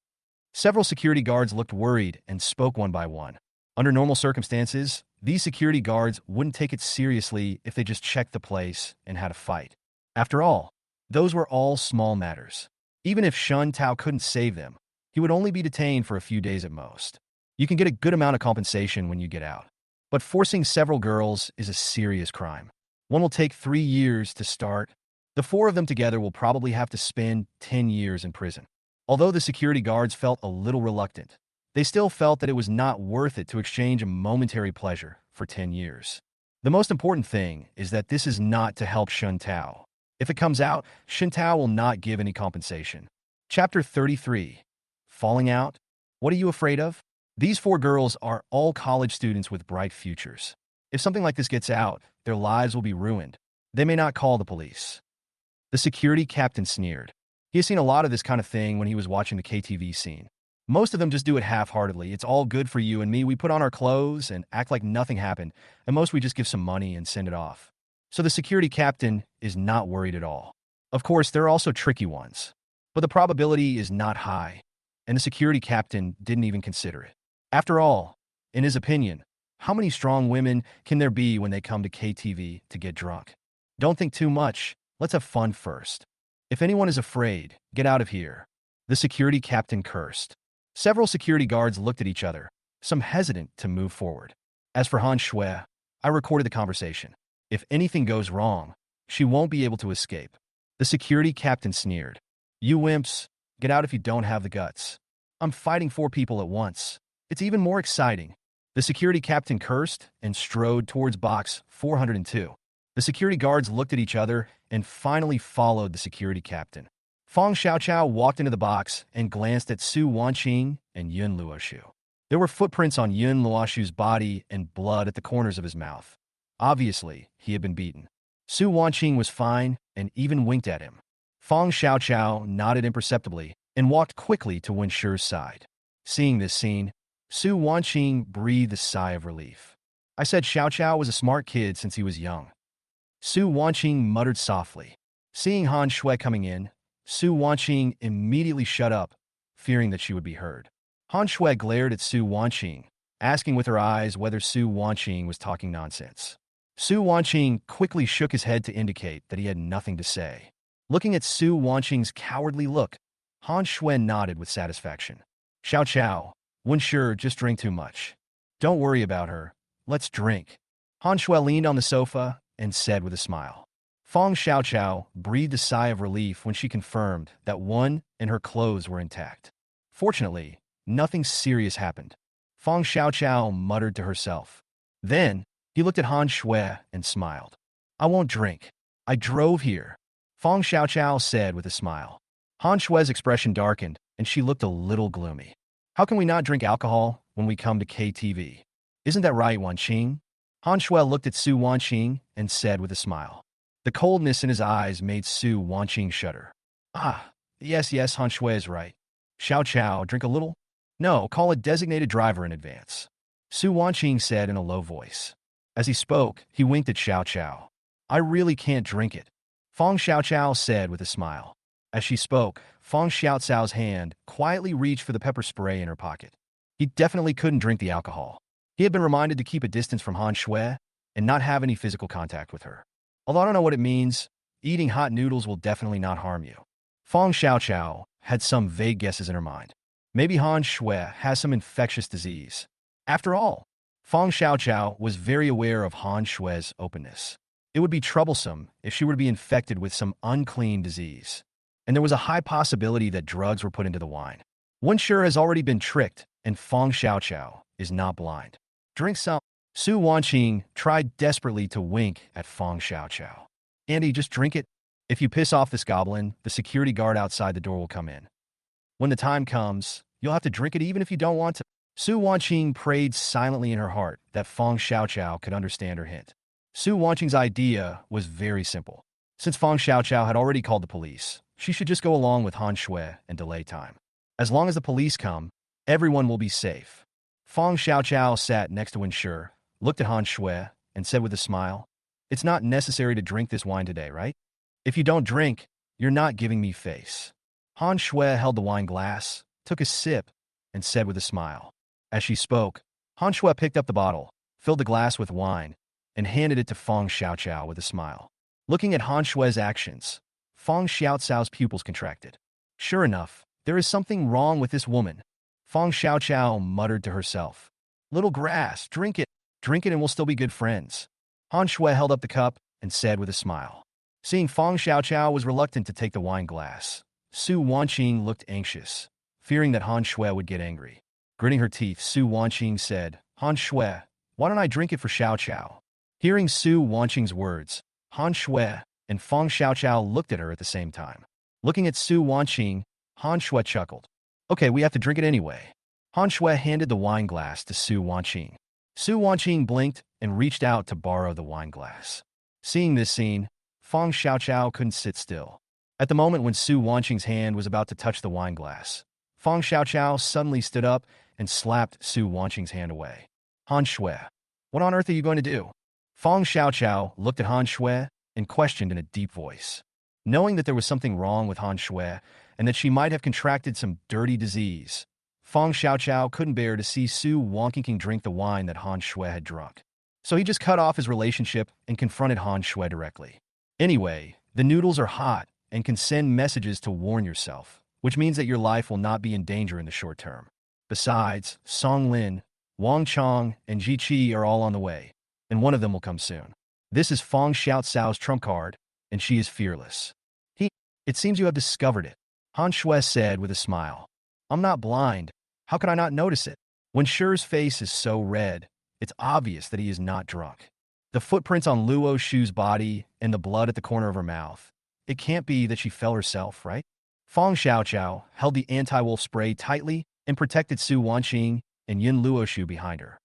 Several security guards looked worried and spoke one by one. Under normal circumstances, these security guards wouldn't take it seriously if they just checked the place and had a fight. After all, those were all small matters. Even if Shun Tao couldn't save them, he would only be detained for a few days at most. You can get a good amount of compensation when you get out. But forcing several girls is a serious crime. One will take 3 years to start. The 4 of them together will probably have to spend 10 years in prison. Although the security guards felt a little reluctant, they still felt that it was not worth it to exchange a momentary pleasure for 10 years. The most important thing is that this is not to help Shun Tao. If it comes out, Shun Tao will not give any compensation. Chapter 33. Falling out? What are you afraid of? These 4 girls are all college students with bright futures. If something like this gets out, their lives will be ruined. They may not call the police. The security captain sneered. He has seen a lot of this kind of thing when he was watching the KTV scene. Most of them just do it half-heartedly. It's all good for you and me. We put on our clothes and act like nothing happened, and most we just give some money and send it off. So the security captain is not worried at all. Of course, there are also tricky ones, but the probability is not high, and the security captain didn't even consider it. After all, in his opinion, how many strong women can there be when they come to KTV to get drunk? Don't think too much. Let's have fun first. If anyone is afraid, get out of here. The security captain cursed. Several security guards looked at each other, some hesitant to move forward. As for Han Shui, I recorded the conversation. If anything goes wrong, she won't be able to escape. The security captain sneered. You wimps, get out if you don't have the guts. I'm fighting 4 people at once. It's even more exciting. The security captain cursed and strode towards box 402. The security guards looked at each other and finally followed the security captain. Fong Xiaoqiao walked into the box and glanced at Su Wanqing and Yun Luoshu. There were footprints on Yun Luoshu's body and blood at the corners of his mouth. Obviously, he had been beaten. Su Wanqing was fine and even winked at him. Fong Xiaoqiao nodded imperceptibly and walked quickly to Wen Shi's side. Seeing this scene, Su Wanqing breathed a sigh of relief. I said Xiaoqiao was a smart kid since he was young. Su Wanqing muttered softly. Seeing Han Shui coming in, Su Wanqing immediately shut up, fearing that she would be heard. Han Shui glared at Su Wanqing, asking with her eyes whether Su Wanqing was talking nonsense. Su Wanqing quickly shook his head to indicate that he had nothing to say. Looking at Su Wanqing's cowardly look, Han Shui nodded with satisfaction. Xiaoqiao, Wen Shi just drank too much. Don't worry about her. Let's drink. Han Shui leaned on the sofa and said with a smile. Fong Xiaoqiao breathed a sigh of relief when she confirmed that Wen and her clothes were intact. Fortunately, nothing serious happened. Fong Xiaoqiao muttered to herself. Then, he looked at Han Shui and smiled. I won't drink. I drove here. Fong Xiaoqiao said with a smile. Han Shui's expression darkened, and she looked a little gloomy. How can we not drink alcohol when we come to KTV? Isn't that right, Wanqing? Han Shui looked at Su Wanqing and said with a smile. The coldness in his eyes made Su Wanqing shudder. Ah, yes, Han Shui is right. Xiaoqiao, drink a little? No, call a designated driver in advance. Su Wanqing said in a low voice. As he spoke, he winked at Xiaoqiao. I really can't drink it. Fong Xiaoqiao said with a smile. As she spoke, Fong Xiaoqiao's hand quietly reached for the pepper spray in her pocket. He definitely couldn't drink the alcohol. He had been reminded to keep a distance from Han Shui and not have any physical contact with her. Although I don't know what it means, eating hot noodles will definitely not harm you. Fong Xiaoqiao had some vague guesses in her mind. Maybe Han Shui has some infectious disease. After all, Fong Xiaoqiao was very aware of Han Shui's openness. It would be troublesome if she were to be infected with some unclean disease. And there was a high possibility that drugs were put into the wine. One sure has already been tricked, and Fong Xiaoqiao is not blind. Drink some. Su Wanqing tried desperately to wink at Fong Xiaoqiao. Andy, just drink it. If you piss off this goblin, the security guard outside the door will come in. When the time comes, you'll have to drink it even if you don't want to. Su Wanqing prayed silently in her heart that Fong Xiaoqiao could understand her hint. Su Wanqing's idea was very simple. Since Fong Xiaoqiao had already called the police, she should just go along with Han Shui and delay time. As long as the police come, everyone will be safe. Fong Xiaoqiao sat next to Wen Shi, looked at Han Shui, and said with a smile, "It's not necessary to drink this wine today, right? If you don't drink, you're not giving me face." Han Shui held the wine glass, took a sip, and said with a smile. As she spoke, Han Shui picked up the bottle, filled the glass with wine, and handed it to Fong Xiaoqiao with a smile. Looking at Han Shui's actions, Fong Xiaoqiao's pupils contracted. Sure enough, there is something wrong with this woman. Fong Xiaoqiao muttered to herself. "Little grass, drink it and we'll still be good friends." Han Shui held up the cup and said with a smile. Seeing Fong Xiaoqiao was reluctant to take the wine glass, Su Wanqing looked anxious, fearing that Han Shui would get angry. Gritting her teeth, Su Wanqing said, "Han Shui, why don't I drink it for Xiaoqiao?" Hearing Su Wanqing's words, Han Shui and Fong Xiaoqiao looked at her at the same time. Looking at Su Wanqing, Han Shui chuckled. "Okay, we have to drink it anyway." Han Shui handed the wine glass to Su Wanqing. Su Wanqing blinked and reached out to borrow the wine glass. Seeing this scene, Fong Xiaoqiao couldn't sit still. At the moment when Su Wanqing's hand was about to touch the wine glass, Fong Xiaoqiao suddenly stood up and slapped Su Wanqing's hand away. "Han Shui, what on earth are you going to do?" Fong Xiaoqiao looked at Han Shui and questioned in a deep voice. Knowing that there was something wrong with Han Shui and that she might have contracted some dirty disease, Fong Xiaoqiao couldn't bear to see Su Wanqing drink the wine that Han Shui had drunk. So he just cut off his relationship and confronted Han Shui directly. "Anyway, the noodles are hot and can send messages to warn yourself, which means that your life will not be in danger in the short term. Besides, Song Lin, Wang Chong, and Ji Qi are all on the way, and one of them will come soon. This is Fong Xiaoqiao's trump card, and she is fearless." "It seems you have discovered it," Han Shui said with a smile. "I'm not blind. How could I not notice it? When Shi's face is so red, it's obvious that he is not drunk. The footprints on Luo Shu's body and the blood at the corner of her mouth. It can't be that she fell herself, right?" Fong Xiaoqiao held the anti-wolf spray tightly and protected Su Wanqing and Yin Luoshu behind her.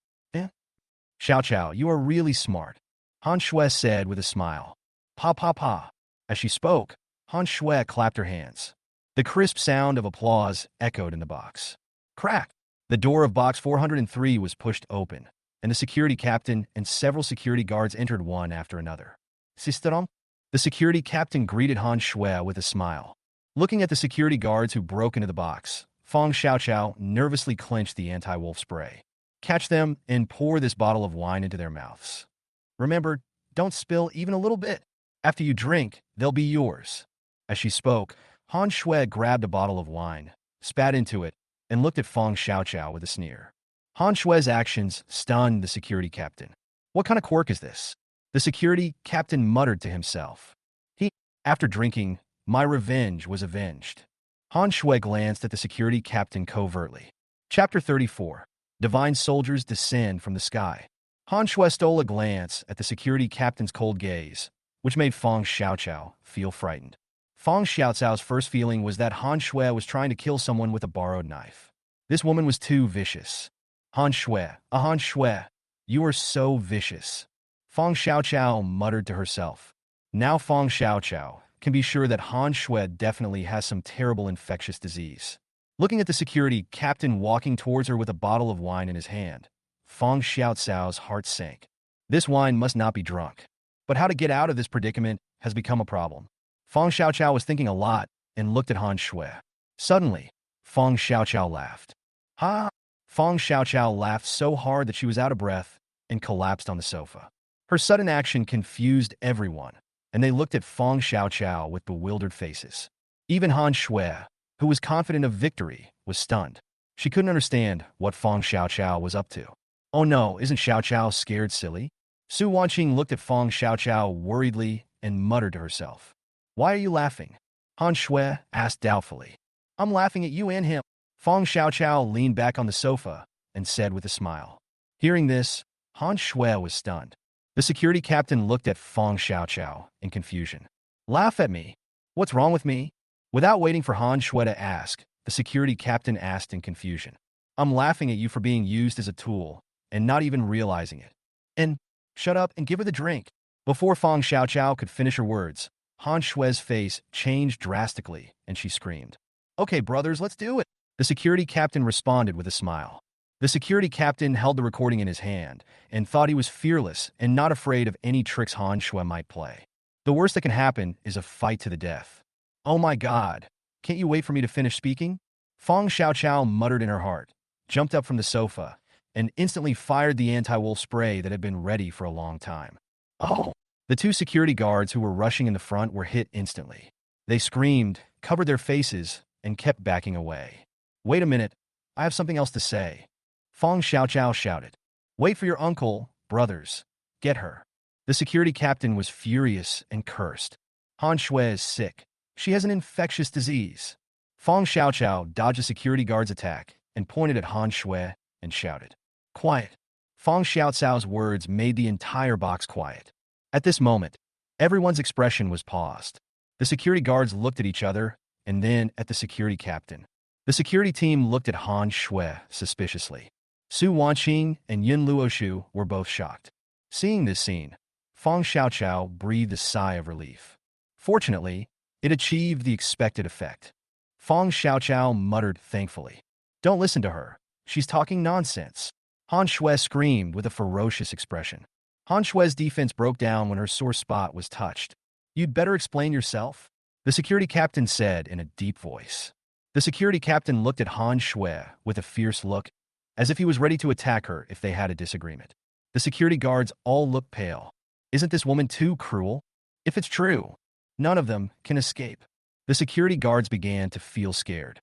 "Xiaoqiao, you are really smart," Han Shui said with a smile. "Pa pa pa." As she spoke, Han Shui clapped her hands. The crisp sound of applause echoed in the box. Crack! The door of box 403 was pushed open, and the security captain and several security guards entered one after another. "Sisteron?" The security captain greeted Han Shui with a smile. Looking at the security guards who broke into the box, Fong Xiaoqiao nervously clenched the anti-wolf spray. "Catch them and pour this bottle of wine into their mouths. Remember, don't spill even a little bit. After you drink, they'll be yours." As she spoke, Han Shui grabbed a bottle of wine, spat into it, and looked at Fong Xiaoqiao with a sneer. Han Shui's actions stunned the security captain. What kind of quirk is this? The security captain muttered to himself. After drinking, my revenge was avenged. Han Shui glanced at the security captain covertly. Chapter 34. Divine soldiers descend from the sky. Han Shui stole a glance at the security captain's cold gaze, which made Fong Xiaoqiao feel frightened. Fong Xiaoqiao's first feeling was that Han Shui was trying to kill someone with a borrowed knife. This woman was too vicious. Han Shui, you are so vicious." Fong Xiaoqiao muttered to herself. Now Fong Xiaoqiao can be sure that Han Shui definitely has some terrible infectious disease. Looking at the security captain walking towards her with a bottle of wine in his hand, Fong Xiaoqiao's heart sank. This wine must not be drunk. But how to get out of this predicament has become a problem. Fong Xiaoqiao was thinking a lot and looked at Han Shui. Suddenly, Fong Xiaoqiao laughed. "Ha!" Fong Xiaoqiao laughed so hard that she was out of breath and collapsed on the sofa. Her sudden action confused everyone, and they looked at Fong Xiaoqiao with bewildered faces. Even Han Shui, who was confident of victory, was stunned. She couldn't understand what Fong Xiaoqiao was up to. Oh no, isn't Xiaoqiao scared silly? Su Wanqing looked at Fong Xiaoqiao worriedly and muttered to herself. Why are you laughing? Han Shui asked doubtfully. I'm laughing at you and him. Fong Xiaoqiao leaned back on the sofa and said with a smile. Hearing this, Han Shui was stunned. The security captain looked at Fong Xiaoqiao in confusion. Laugh at me? What's wrong with me? Without waiting for Han Shui to ask, the security captain asked in confusion. I'm laughing at you for being used as a tool and not even realizing it. And shut up and give her the drink. Before Fong Xiaoqiao could finish her words, Han Shui's face changed drastically and she screamed. Okay, brothers, let's do it. The security captain responded with a smile. The security captain held the recording in his hand and thought he was fearless and not afraid of any tricks Han Shui might play. The worst that can happen is a fight to the death. Oh my God, can't you wait for me to finish speaking? Fong Xiaoqiao muttered in her heart, jumped up from the sofa, and instantly fired the anti-wolf spray that had been ready for a long time. Oh! The two security guards who were rushing in the front were hit instantly. They screamed, covered their faces, and kept backing away. Wait a minute, I have something else to say. Fong Xiaoqiao shouted. Wait for your uncle, brothers. Get her. The security captain was furious and cursed. Han Shui is sick. She has an infectious disease. Fong Xiaoqiao dodged a security guard's attack and pointed at Han Shui and shouted. Quiet. Fong Xiaoqiao's words made the entire box quiet. At this moment, everyone's expression was paused. The security guards looked at each other and then at the security captain. The security team looked at Han Shui suspiciously. Su Wanqing and Yun Luoshu were both shocked. Seeing this scene, Fong Xiaoqiao breathed a sigh of relief. Fortunately, it achieved the expected effect. Fong Xiaoqiao muttered thankfully. Don't listen to her. She's talking nonsense. Han Shui screamed with a ferocious expression. Han Shui's defense broke down when her sore spot was touched. You'd better explain yourself, the security captain said in a deep voice. The security captain looked at Han Shui with a fierce look, as if he was ready to attack her if they had a disagreement. The security guards all looked pale. Isn't this woman too cruel? If it's true, none of them can escape. The security guards began to feel scared.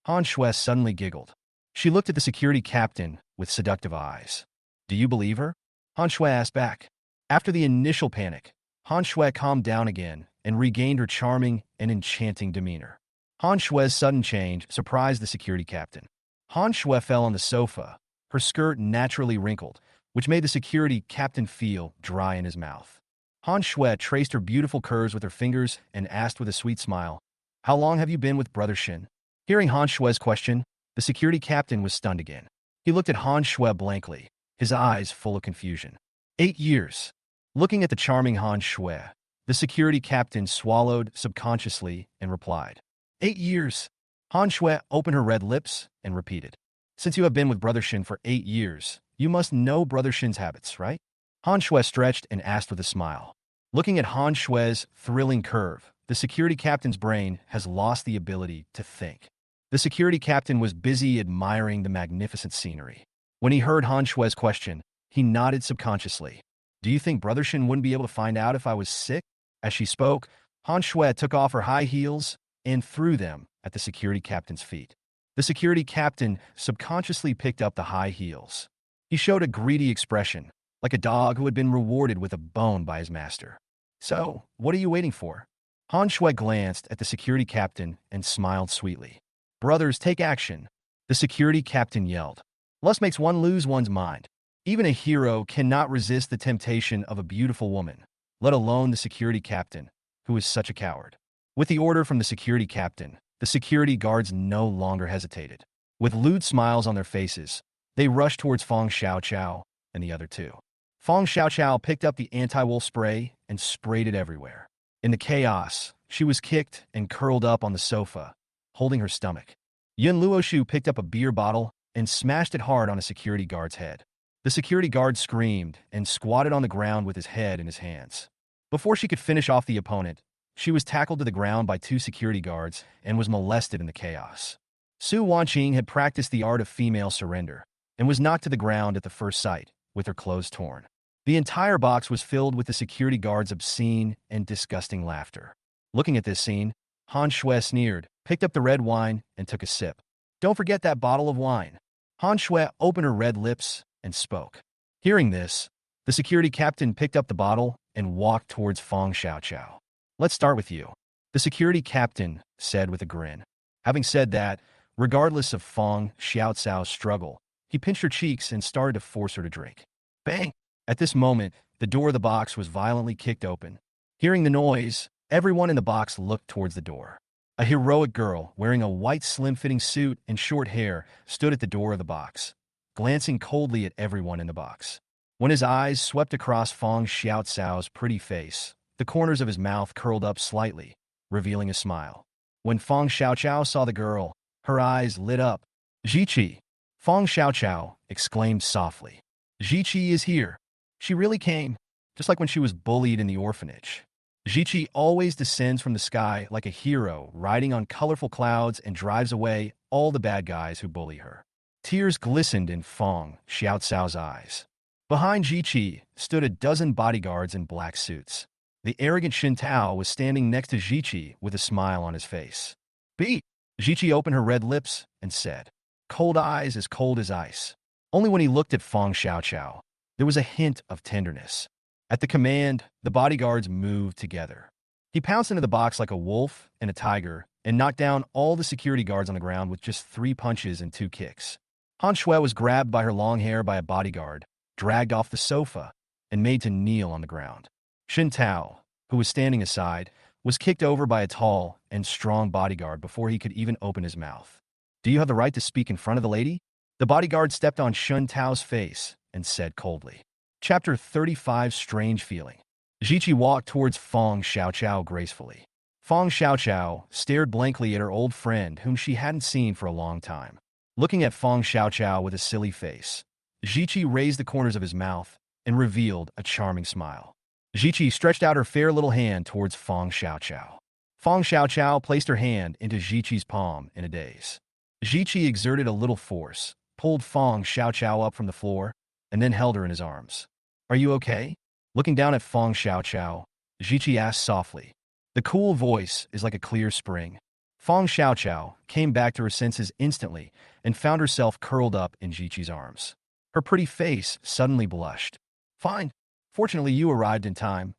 Han Shui suddenly giggled. She looked at the security captain with seductive eyes. Do you believe her? Han Shui asked back. After the initial panic, Han Shui calmed down again and regained her charming and enchanting demeanor. Han Shui's sudden change surprised the security captain. Han Shui fell on the sofa, her skirt naturally wrinkled, which made the security captain feel dry in his mouth. Han Shui traced her beautiful curves with her fingers and asked with a sweet smile, How long have you been with Brother Shin? Hearing Han Shui's question, the security captain was stunned again. He looked at Han Shui blankly, his eyes full of confusion. 8 years. Looking at the charming Han Shui, the security captain swallowed subconsciously and replied. 8 years. Han Shui opened her red lips and repeated. Since you have been with Brother Shin for 8 years, you must know Brother Shin's habits, right? Han Shui stretched and asked with a smile. Looking at Han Shui's thrilling curve, the security captain's brain has lost the ability to think. The security captain was busy admiring the magnificent scenery. When he heard Han Shui's question, he nodded subconsciously. Do you think Brother Shin wouldn't be able to find out if I was sick? As she spoke, Han Shui took off her high heels and threw them at the security captain's feet. The security captain subconsciously picked up the high heels. He showed a greedy expression, like a dog who had been rewarded with a bone by his master. So, what are you waiting for? Han Shui glanced at the security captain and smiled sweetly. Brothers, take action, the security captain yelled. Lust makes one lose one's mind. Even a hero cannot resist the temptation of a beautiful woman, let alone the security captain, who is such a coward. With the order from the security captain, the security guards no longer hesitated. With lewd smiles on their faces, they rushed towards Fong Xiaoqiao and the other two. Fong Xiaoqiao picked up the anti-wolf spray and sprayed it everywhere. In the chaos, she was kicked and curled up on the sofa, holding her stomach. Yun Luoshu picked up a beer bottle and smashed it hard on a security guard's head. The security guard screamed and squatted on the ground with his head in his hands. Before she could finish off the opponent, she was tackled to the ground by 2 security guards and was molested in the chaos. Su Wanqing had practiced the art of female surrender and was knocked to the ground at the first sight, with her clothes torn. The entire box was filled with the security guards' obscene and disgusting laughter. Looking at this scene, Han Shui sneered, picked up the red wine, and took a sip. "Don't forget that bottle of wine." Han Shui opened her red lips and spoke. Hearing this, the security captain picked up the bottle and walked towards Fong Xiaoqiao. "Let's start with you," the security captain said with a grin. Having said that, regardless of Fong Xiaoqiao's struggle, he pinched her cheeks and started to force her to drink. Bang! At this moment, the door of the box was violently kicked open. Hearing the noise, everyone in the box looked towards the door. A heroic girl, wearing a white slim-fitting suit and short hair, stood at the door of the box, glancing coldly at everyone in the box. When his eyes swept across Fong Xiaoqiao's pretty face, the corners of his mouth curled up slightly, revealing a smile. When Fong Xiaoqiao saw the girl, her eyes lit up. "Ziqi!" Fong Xiaoqiao exclaimed softly. "Ziqi is here. She really came, just like when she was bullied in the orphanage." Ziqi always descends from the sky like a hero riding on colorful clouds and drives away all the bad guys who bully her. Tears glistened in Fong Xiaoqiao's eyes. Behind Ziqi stood a dozen bodyguards in black suits. The arrogant Shen Tao was standing next to Ziqi with a smile on his face. "Beat!" Ziqi opened her red lips and said, cold eyes as cold as ice. Only when he looked at Fong Xiaoqiao, there was a hint of tenderness. At the command, the bodyguards moved together. He pounced into the box like a wolf and a tiger and knocked down all the security guards on the ground with just 3 punches and 2 kicks. Han Shui was grabbed by her long hair by a bodyguard, dragged off the sofa, and made to kneel on the ground. Shen Tao, who was standing aside, was kicked over by a tall and strong bodyguard before he could even open his mouth. "Do you have the right to speak in front of the lady?" The bodyguard stepped on Shen Tao's face and said coldly. Chapter 35 Strange Feeling. Ziqi walked towards Fong Xiaoqiao gracefully. Fong Xiaoqiao stared blankly at her old friend whom she hadn't seen for a long time. Looking at Fong Xiaoqiao with a silly face, Ziqi raised the corners of his mouth and revealed a charming smile. Ziqi stretched out her fair little hand towards Fong Xiaoqiao. Fong Xiaoqiao placed her hand into Ziqi's palm in a daze. Ziqi exerted a little force, pulled Fong Xiaoqiao up from the floor, and then held her in his arms. "Are you okay?" Looking down at Fong Xiaoqiao, Ziqi asked softly. The cool voice is like a clear spring. Fong Xiaoqiao came back to her senses instantly and found herself curled up in Ziqi's arms. Her pretty face suddenly blushed. "Fine. Fortunately, you arrived in time,"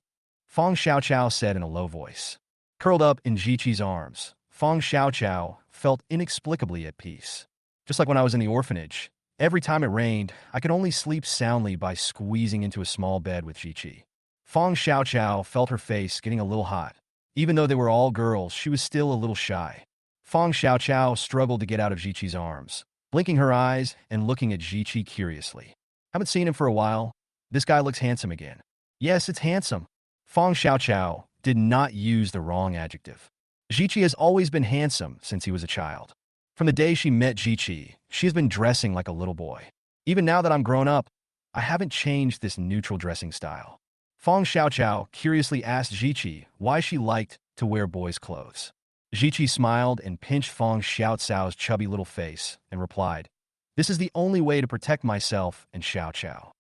Fong Xiaoqiao said in a low voice. Curled up in Ziqi's arms, Fong Xiaoqiao felt inexplicably at peace. "Just like when I was in the orphanage, every time it rained, I could only sleep soundly by squeezing into a small bed with Ziqi." Fong Xiaoqiao felt her face getting a little hot. Even though they were all girls, she was still a little shy. Fong Xiaoqiao struggled to get out of Ziqi's arms, blinking her eyes and looking at Ziqi curiously. "Haven't seen him for a while. This guy looks handsome again." "Yes, it's handsome." Fong Xiaoqiao did not use the wrong adjective. Ziqi has always been handsome since he was a child. From the day she met Ziqi, she has been dressing like a little boy. "Even now that I'm grown up, I haven't changed this neutral dressing style." Fong Xiaoqiao curiously asked Ziqi why she liked to wear boys' clothes. Ziqi smiled and pinched Fong Xiaoqiao's chubby little face and replied, "This is the only way to protect myself and Xiaoqiao."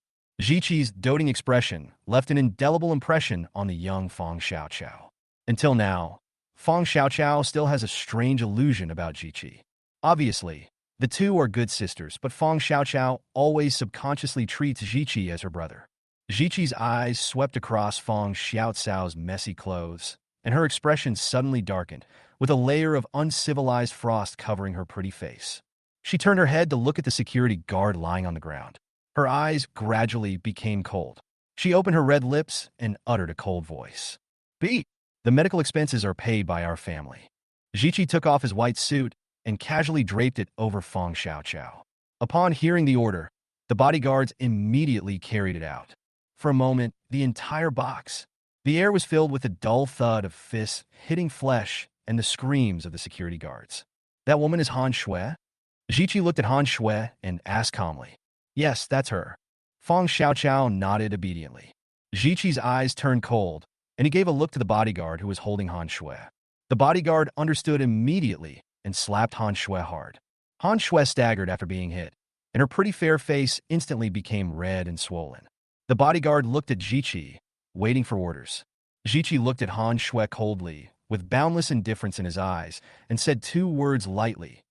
Ziqi's doting expression left an indelible impression on the young Fong Xiaoqiao. Until now, Fong Xiaoqiao still has a strange illusion about Ziqi. Obviously, the two are good sisters, but Fong Xiaoqiao always subconsciously treats Ziqi as her brother. Ziqi's eyes swept across Fong Xiaoqiao's messy clothes, and her expression suddenly darkened, with a layer of uncivilized frost covering her pretty face. She turned her head to look at the security guard lying on the ground. Her eyes gradually became cold. She opened her red lips and uttered a cold voice. "Beat! The medical expenses are paid by our family." Ziqi took off his white suit and casually draped it over Fong Xiaoqiao. Upon hearing the order, the bodyguards immediately carried it out. For a moment, the entire box. The air was filled with the dull thud of fists hitting flesh and the screams of the security guards. "That woman is Han Shui?" Ziqi looked at Han Shui and asked calmly. "Yes, that's her." Fong Xiaoqiao nodded obediently. Ziqi's eyes turned cold, and he gave a look to the bodyguard who was holding Han Shui. The bodyguard understood immediately and slapped Han Shui hard. Han Shui staggered after being hit, and her pretty fair face instantly became red and swollen. The bodyguard looked at Jiqi, waiting for orders. Jiqi looked at Han Shui coldly, with boundless indifference in his eyes, and said two words lightly.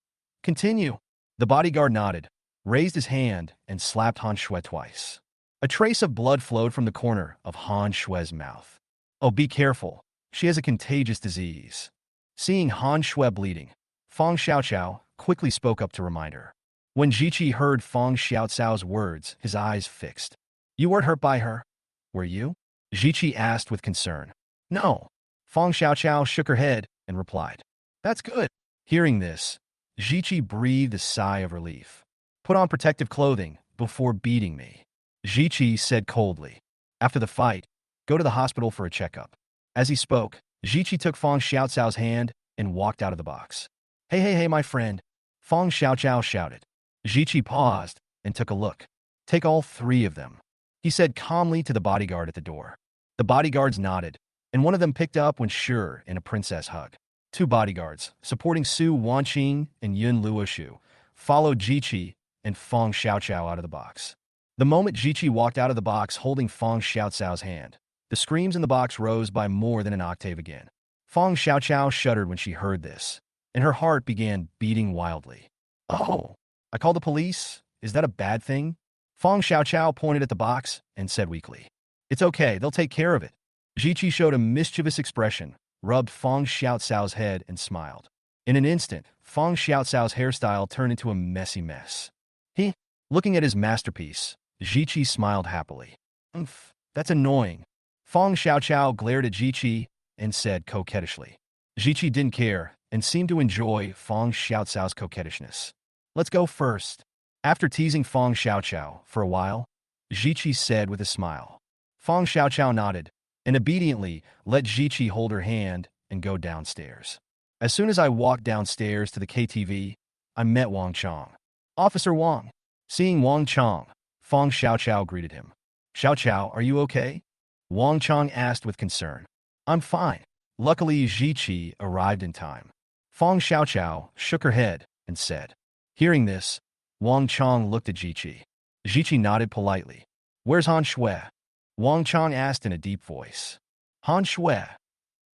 Continue. The bodyguard nodded, raised his hand, and slapped Han Shui twice. A trace of blood flowed from the corner of Han Shui's mouth. Oh, be careful. She has a contagious disease. Seeing Han Shui bleeding, Feng Xiaoqiao quickly spoke up to remind her. When Jiqi heard Feng Xiaocao's words, his eyes fixed. You weren't hurt by her, were you? Jiqi asked with concern. No. Feng Xiaoqiao shook her head and replied. That's good. Hearing this, Jiqi breathed a sigh of relief. Put on protective clothing before beating me, Jiqi said coldly. After the fight, go to the hospital for a checkup. As he spoke, Jiqi took Feng Xiaocao's hand and walked out of the box. Hey, my friend, Feng Xiaoqiao shouted. Jiqi paused and took a look. Take all three of them, he said calmly to the bodyguard at the door. The bodyguards nodded, and one of them picked up Wen Shi in a princess hug. Two bodyguards, supporting Su Wanqing and Yun Luoshu, followed Jiqi and Feng Xiaoqiao out of the box. The moment Jiqi walked out of the box holding Feng Xiaocao's hand, the screams in the box rose by more than an octave again. Feng Xiaoqiao shuddered when she heard this, and her heart began beating wildly. Oh, I called the police? Is that a bad thing? Feng Xiaoqiao pointed at the box and said weakly. It's okay, they'll take care of it. Jiqi showed a mischievous expression, rubbed Feng Xiaocao's head and smiled. In an instant, Feng Xiaocao's hairstyle turned into a messy mess. Looking at his masterpiece, Jiqi smiled happily. That's annoying. Feng Xiaoqiao glared at Jiqi and said coquettishly. Jiqi didn't care and seemed to enjoy Feng Xiaocao's coquettishness. Let's go first. After teasing Feng Xiaoqiao for a while, Jiqi said with a smile. Feng Xiaoqiao nodded and obediently let Jiqi hold her hand and go downstairs. As soon as I walked downstairs to the KTV, I met Wang Chong. Officer Wang. Seeing Wang Chong, Feng Xiaoqiao greeted him. Xiaoqiao, are you okay? Wang Chong asked with concern. I'm fine. Luckily, Jiqi arrived in time. Feng Xiaoqiao shook her head and said. Hearing this, Wang Chong looked at Jiqi. Jiqi nodded politely. Where's Han Shui? Wang Chong asked in a deep voice. Han Shui.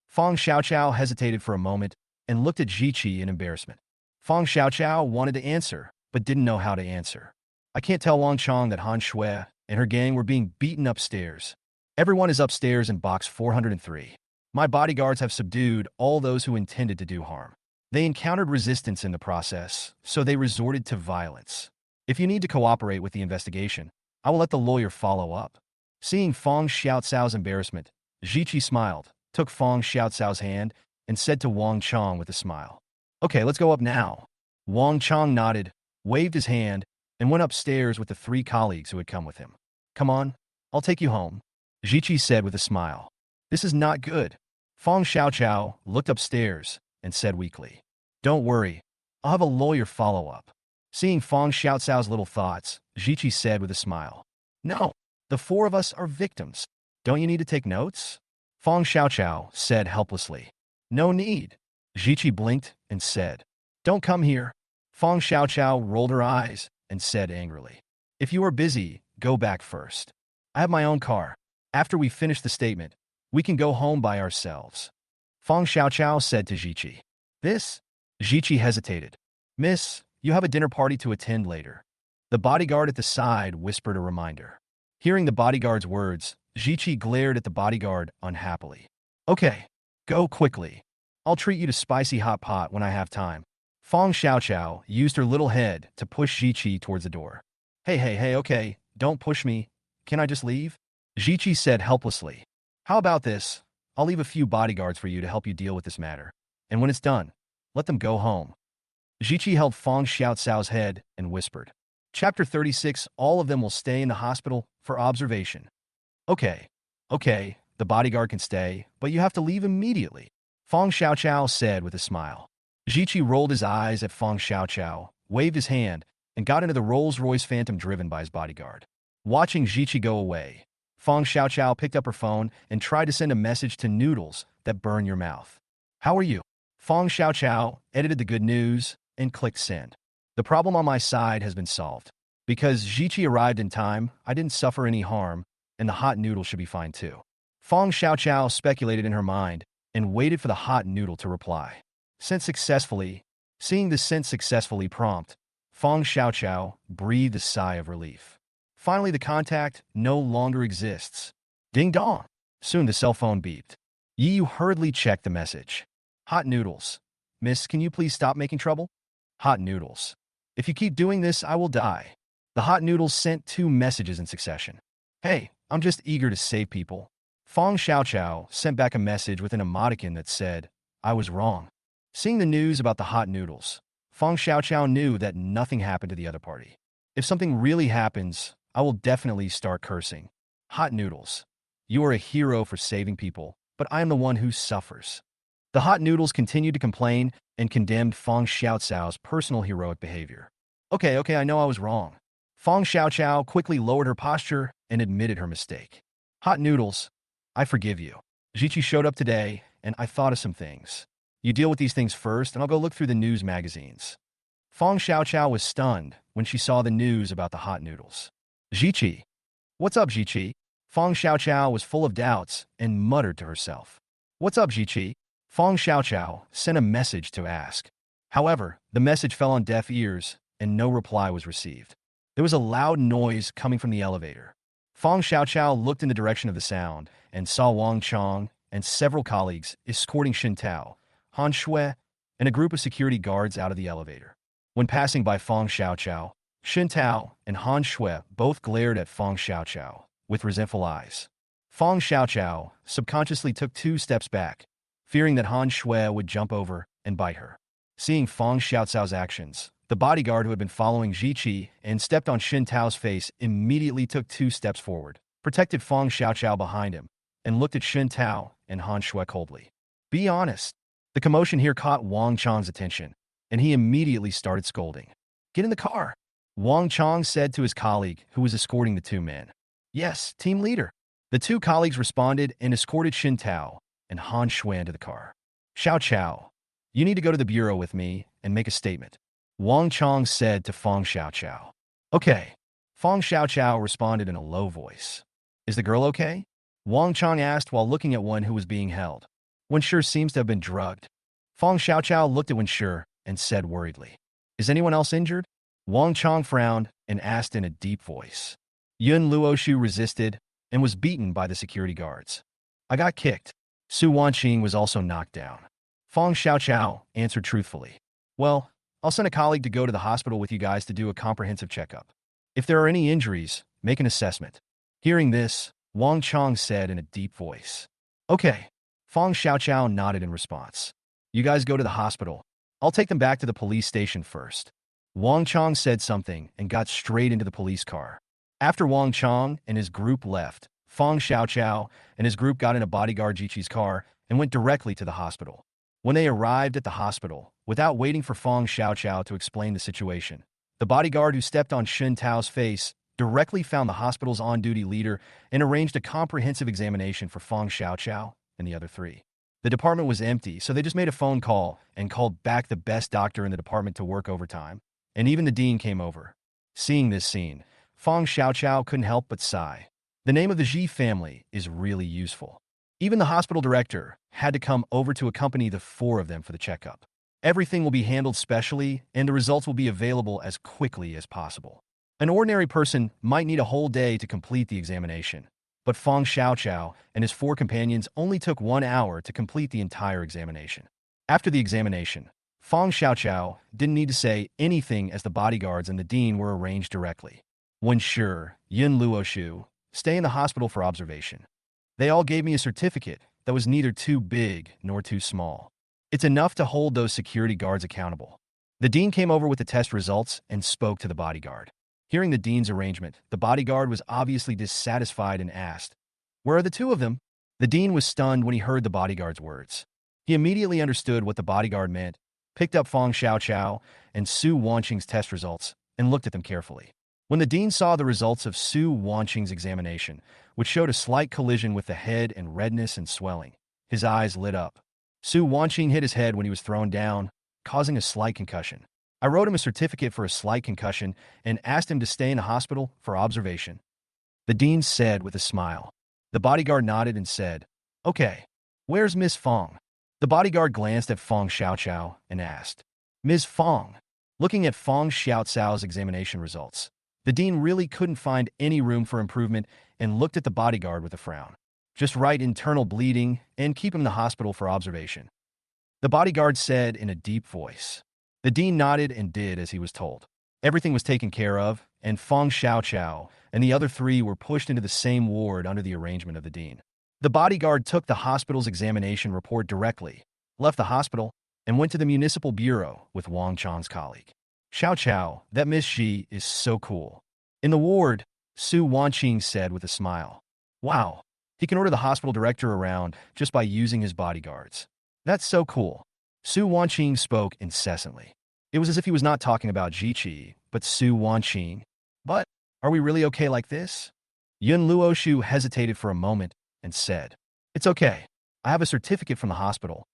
Feng Xiaoqiao hesitated for a moment and looked at Jiqi in embarrassment. Feng Xiaoqiao wanted to answer, but didn't know how to answer. I can't tell Wang Chong that Han Shui and her gang were being beaten upstairs. Everyone is upstairs in box 403. My bodyguards have subdued all those who intended to do harm. They encountered resistance in the process, so they resorted to violence. If you need to cooperate with the investigation, I will let the lawyer follow up. Seeing Feng Xiaocao's embarrassment, Jiqi smiled, took Feng Xiaocao's hand, and said to Wang Chong with a smile. Okay, let's go up now. Wang Chong nodded, waved his hand, and went upstairs with the three colleagues who had come with him. Come on, I'll take you home, Jiqi said with a smile. This is not good. Feng Xiaoqiao looked upstairs and said weakly. Don't worry, I'll have a lawyer follow up. Seeing Feng Xiaocao's little thoughts, Jiqi said with a smile. No, the four of us are victims. Don't you need to take notes? Feng Xiaoqiao said helplessly. No need. Jiqi blinked and said. Don't come here. Feng Xiaoqiao rolled her eyes and said angrily. If you are busy, go back first. I have my own car. After we finish the statement, we can go home by ourselves. Feng Xiaoqiao said to Jiqi. This? Jiqi hesitated. Miss, you have a dinner party to attend later. The bodyguard at the side whispered a reminder. Hearing the bodyguard's words, Jiqi glared at the bodyguard unhappily. Okay, go quickly. I'll treat you to spicy hot pot when I have time. Feng Xiaoqiao used her little head to push Jiqi towards the door. Hey, okay, don't push me. Can I just leave? Jiqi said helplessly. How about this? I'll leave a few bodyguards for you to help you deal with this matter. And when it's done, let them go home. Jiqi held Feng Xiaocao's head and whispered. Chapter 36, all of them will stay in the hospital for observation. Okay, the bodyguard can stay, but you have to leave immediately, Feng Xiaoqiao said with a smile. Jiqi rolled his eyes at Feng Xiaoqiao, waved his hand, and got into the Rolls-Royce Phantom driven by his bodyguard. Watching Jiqi go away, Feng Xiaoqiao picked up her phone and tried to send a message to Noodles that burn your mouth. How are you? Feng Xiaoqiao edited the good news and clicked send. The problem on my side has been solved. Because Jiqi arrived in time, I didn't suffer any harm, and the hot noodle should be fine too. Fong Xiaoqiao speculated in her mind and waited for the hot noodle to reply. Seeing the sent successfully prompt, Fong Xiaoqiao breathed a sigh of relief. Finally, the contact no longer exists. Ding dong! Soon the cell phone beeped. Yi Yu hurriedly checked the message. Hot noodles. Miss, can you please stop making trouble? Hot noodles. If you keep doing this, I will die. The hot noodles sent 2 messages in succession. Hey, I'm just eager to save people. Fong Xiaoqiao sent back a message with an emoticon that said, I was wrong. Seeing the news about the hot noodles, Fong Xiaoqiao knew that nothing happened to the other party. If something really happens, I will definitely start cursing. Hot noodles. You are a hero for saving people, but I am the one who suffers. The hot noodles continued to complain and condemned Fong Xiaoqiao's personal heroic behavior. Okay, I know I was wrong. Fong Xiaoqiao quickly lowered her posture and admitted her mistake. Hot noodles, I forgive you. Jiqi showed up today, and I thought of some things. You deal with these things first, and I'll go look through the news magazines. Fong Xiaoqiao was stunned when she saw the news about the hot noodles. Jiqi. What's up, Jiqi? Fong Xiaoqiao was full of doubts and muttered to herself. What's up, Jiqi? Fong Xiaoqiao sent a message to ask. However, the message fell on deaf ears, and no reply was received. There was a loud noise coming from the elevator. Fong Xiaoqiao looked in the direction of the sound and saw Wang Chong and several colleagues escorting Xin Tao, Han Shui, and a group of security guards out of the elevator. When passing by Fong Xiaoqiao, Xin Tao and Han Shui both glared at Fong Xiaoqiao with resentful eyes. Fong Xiaoqiao subconsciously took 2 steps back, fearing that Han Shui would jump over and bite her. Seeing Fong Xiaoqiao's actions, the bodyguard who had been following Jiqi and stepped on Xin Tao's face immediately took 2 steps forward, protected Fong Xiaoqiao behind him, and looked at Xin Tao and Han Shui coldly. Be honest. The commotion here caught Wang Chong's attention, and he immediately started scolding. Get in the car, Wang Chong said to his colleague who was escorting the 2 men. Yes, team leader. The 2 colleagues responded and escorted Xin Tao and Han Shui into the car. Xiaoqiao, you need to go to the bureau with me and make a statement, Wang Chong said to Fong Xiaoqiao. Okay. Fong Xiaoqiao responded in a low voice. Is the girl okay? Wang Chong asked while looking at one who was being held. Wenshi seems to have been drugged. Fong Xiaoqiao looked at Wenshi and said worriedly. Is anyone else injured? Wang Chong frowned and asked in a deep voice. Yun Luoshu resisted and was beaten by the security guards. I got kicked. Su Wanqing was also knocked down. Fong Xiaoqiao answered truthfully. Well, I'll send a colleague to go to the hospital with you guys to do a comprehensive checkup. If there are any injuries, make an assessment. Hearing this, Wang Chong said in a deep voice. Okay. Fong Xiaoqiao nodded in response. You guys go to the hospital. I'll take them back to the police station first. Wang Chong said something and got straight into the police car. After Wang Chong and his group left, Fong Xiaoqiao and his group got in a bodyguard Jiqi's car and went directly to the hospital. When they arrived at the hospital, without waiting for Fong Xiaoqiao to explain the situation, the bodyguard who stepped on Xin Tao's face directly found the hospital's on-duty leader and arranged a comprehensive examination for Fong Xiaoqiao and the other 3. The department was empty, so they just made a phone call and called back the best doctor in the department to work overtime, and even the dean came over. Seeing this scene, Fong Xiaoqiao couldn't help but sigh. The name of the Ji family is really useful. Even the hospital director had to come over to accompany the 4 of them for the checkup. Everything will be handled specially, and the results will be available as quickly as possible. An ordinary person might need a whole day to complete the examination, but Fong Xiaoqiao and his 4 companions only took 1 hour to complete the entire examination. After the examination, Fong Xiaoqiao didn't need to say anything as the bodyguards and the dean were arranged directly. Wenshi, Yun Luoshu, stay in the hospital for observation. They all gave me a certificate that was neither too big nor too small. It's enough to hold those security guards accountable. The dean came over with the test results and spoke to the bodyguard. Hearing the dean's arrangement, the bodyguard was obviously dissatisfied and asked, Where are the 2 of them? The dean was stunned when he heard the bodyguard's words. He immediately understood what the bodyguard meant, picked up Fong Xiaoqiao and Su Wanqing's test results, and looked at them carefully. When the dean saw the results of Su Wanqing's examination, which showed a slight collision with the head and redness and swelling, his eyes lit up. Su Wanqing hit his head when he was thrown down, causing a slight concussion. I wrote him a certificate for a slight concussion and asked him to stay in the hospital for observation. The dean said with a smile. The bodyguard nodded and said, Okay, where's Miss Fong? The bodyguard glanced at Fong Xiaoqiao and asked, Ms. Fong. Looking at Fong Xiaoqiao's examination results, the dean really couldn't find any room for improvement and looked at the bodyguard with a frown. Just write internal bleeding and keep him in the hospital for observation. The bodyguard said in a deep voice. The dean nodded and did as he was told. Everything was taken care of, and Fong Xiaoqiao and the other three were pushed into the same ward under the arrangement of the dean. The bodyguard took the hospital's examination report directly, left the hospital, and went to the municipal bureau with Wang Chang's colleague. Xiaoqiao, that Miss Xi is so cool. In the ward, Su Wanqing said with a smile. Wow, he can order the hospital director around just by using his bodyguards. That's so cool. Su Wanqing spoke incessantly. It was as if he was not talking about Jiqi, but Su Wanqing. But, are we really okay like this? Yun Luoshu hesitated for a moment and said, It's okay. I have a certificate from the hospital.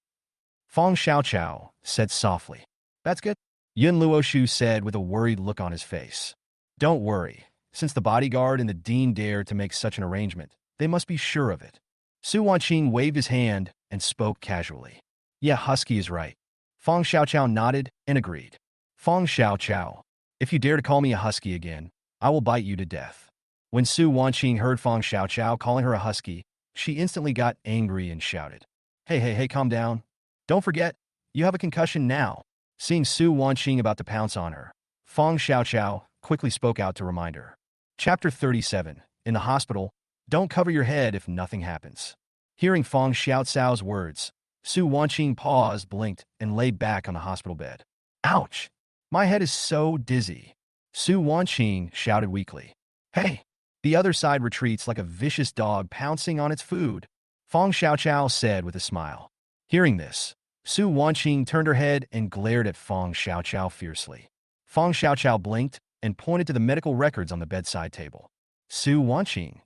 Fong Xiaoqiao said softly. That's good. Yun Luoshu said with a worried look on his face. Don't worry. Since the bodyguard and the dean dared to make such an arrangement, they must be sure of it. Su Wanqing waved his hand and spoke casually. Yeah, Husky is right. Fong Xiaoqiao nodded and agreed. Fong Xiaoqiao, if you dare to call me a husky again, I will bite you to death. When Su Wanqing heard Fong Xiaoqiao calling her a husky, she instantly got angry and shouted. Hey, calm down. Don't forget, you have a concussion now. Seeing Su Wanqing about to pounce on her, Fong Xiaoqiao quickly spoke out to remind her. Chapter 37. In the hospital, don't cover your head if nothing happens. Hearing Fong Xiaoqiao's words, Su Wanqing paused, blinked, and lay back on the hospital bed. Ouch! My head is so dizzy. Su Wanqing shouted weakly. Hey! The other side retreats like a vicious dog pouncing on its food, Fong Xiaoqiao said with a smile. Hearing this, Su Wanqing turned her head and glared at Fong Xiaoqiao fiercely. Fong Xiaoqiao blinked and pointed to the medical records on the bedside table. Su Wanqing.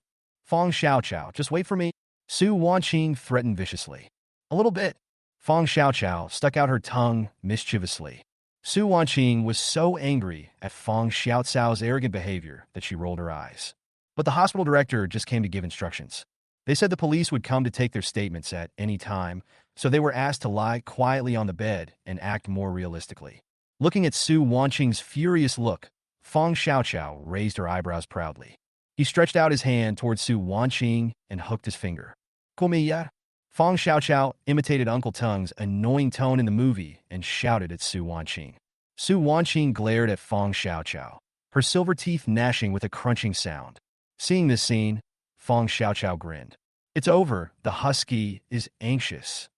Fong Xiaoqiao, just wait for me. Su Wanqing threatened viciously. A little bit. Fong Xiaoqiao stuck out her tongue mischievously. Su Wanqing was so angry at Fong Xiaoqiao's arrogant behavior that she rolled her eyes. But the hospital director just came to give instructions. They said the police would come to take their statements at any time, so they were asked to lie quietly on the bed and act more realistically. Looking at Su Wanqing's furious look, Fong Xiaoqiao raised her eyebrows proudly. He stretched out his hand towards Su Wanqing and hooked his finger. Komiya? Fong Xiaoqiao imitated Uncle Tung's annoying tone in the movie and shouted at Su Wanqing. Su Wanqing glared at Fong Xiaoqiao, her silver teeth gnashing with a crunching sound. Seeing this scene, Fong Xiaoqiao grinned. It's over, the husky is anxious.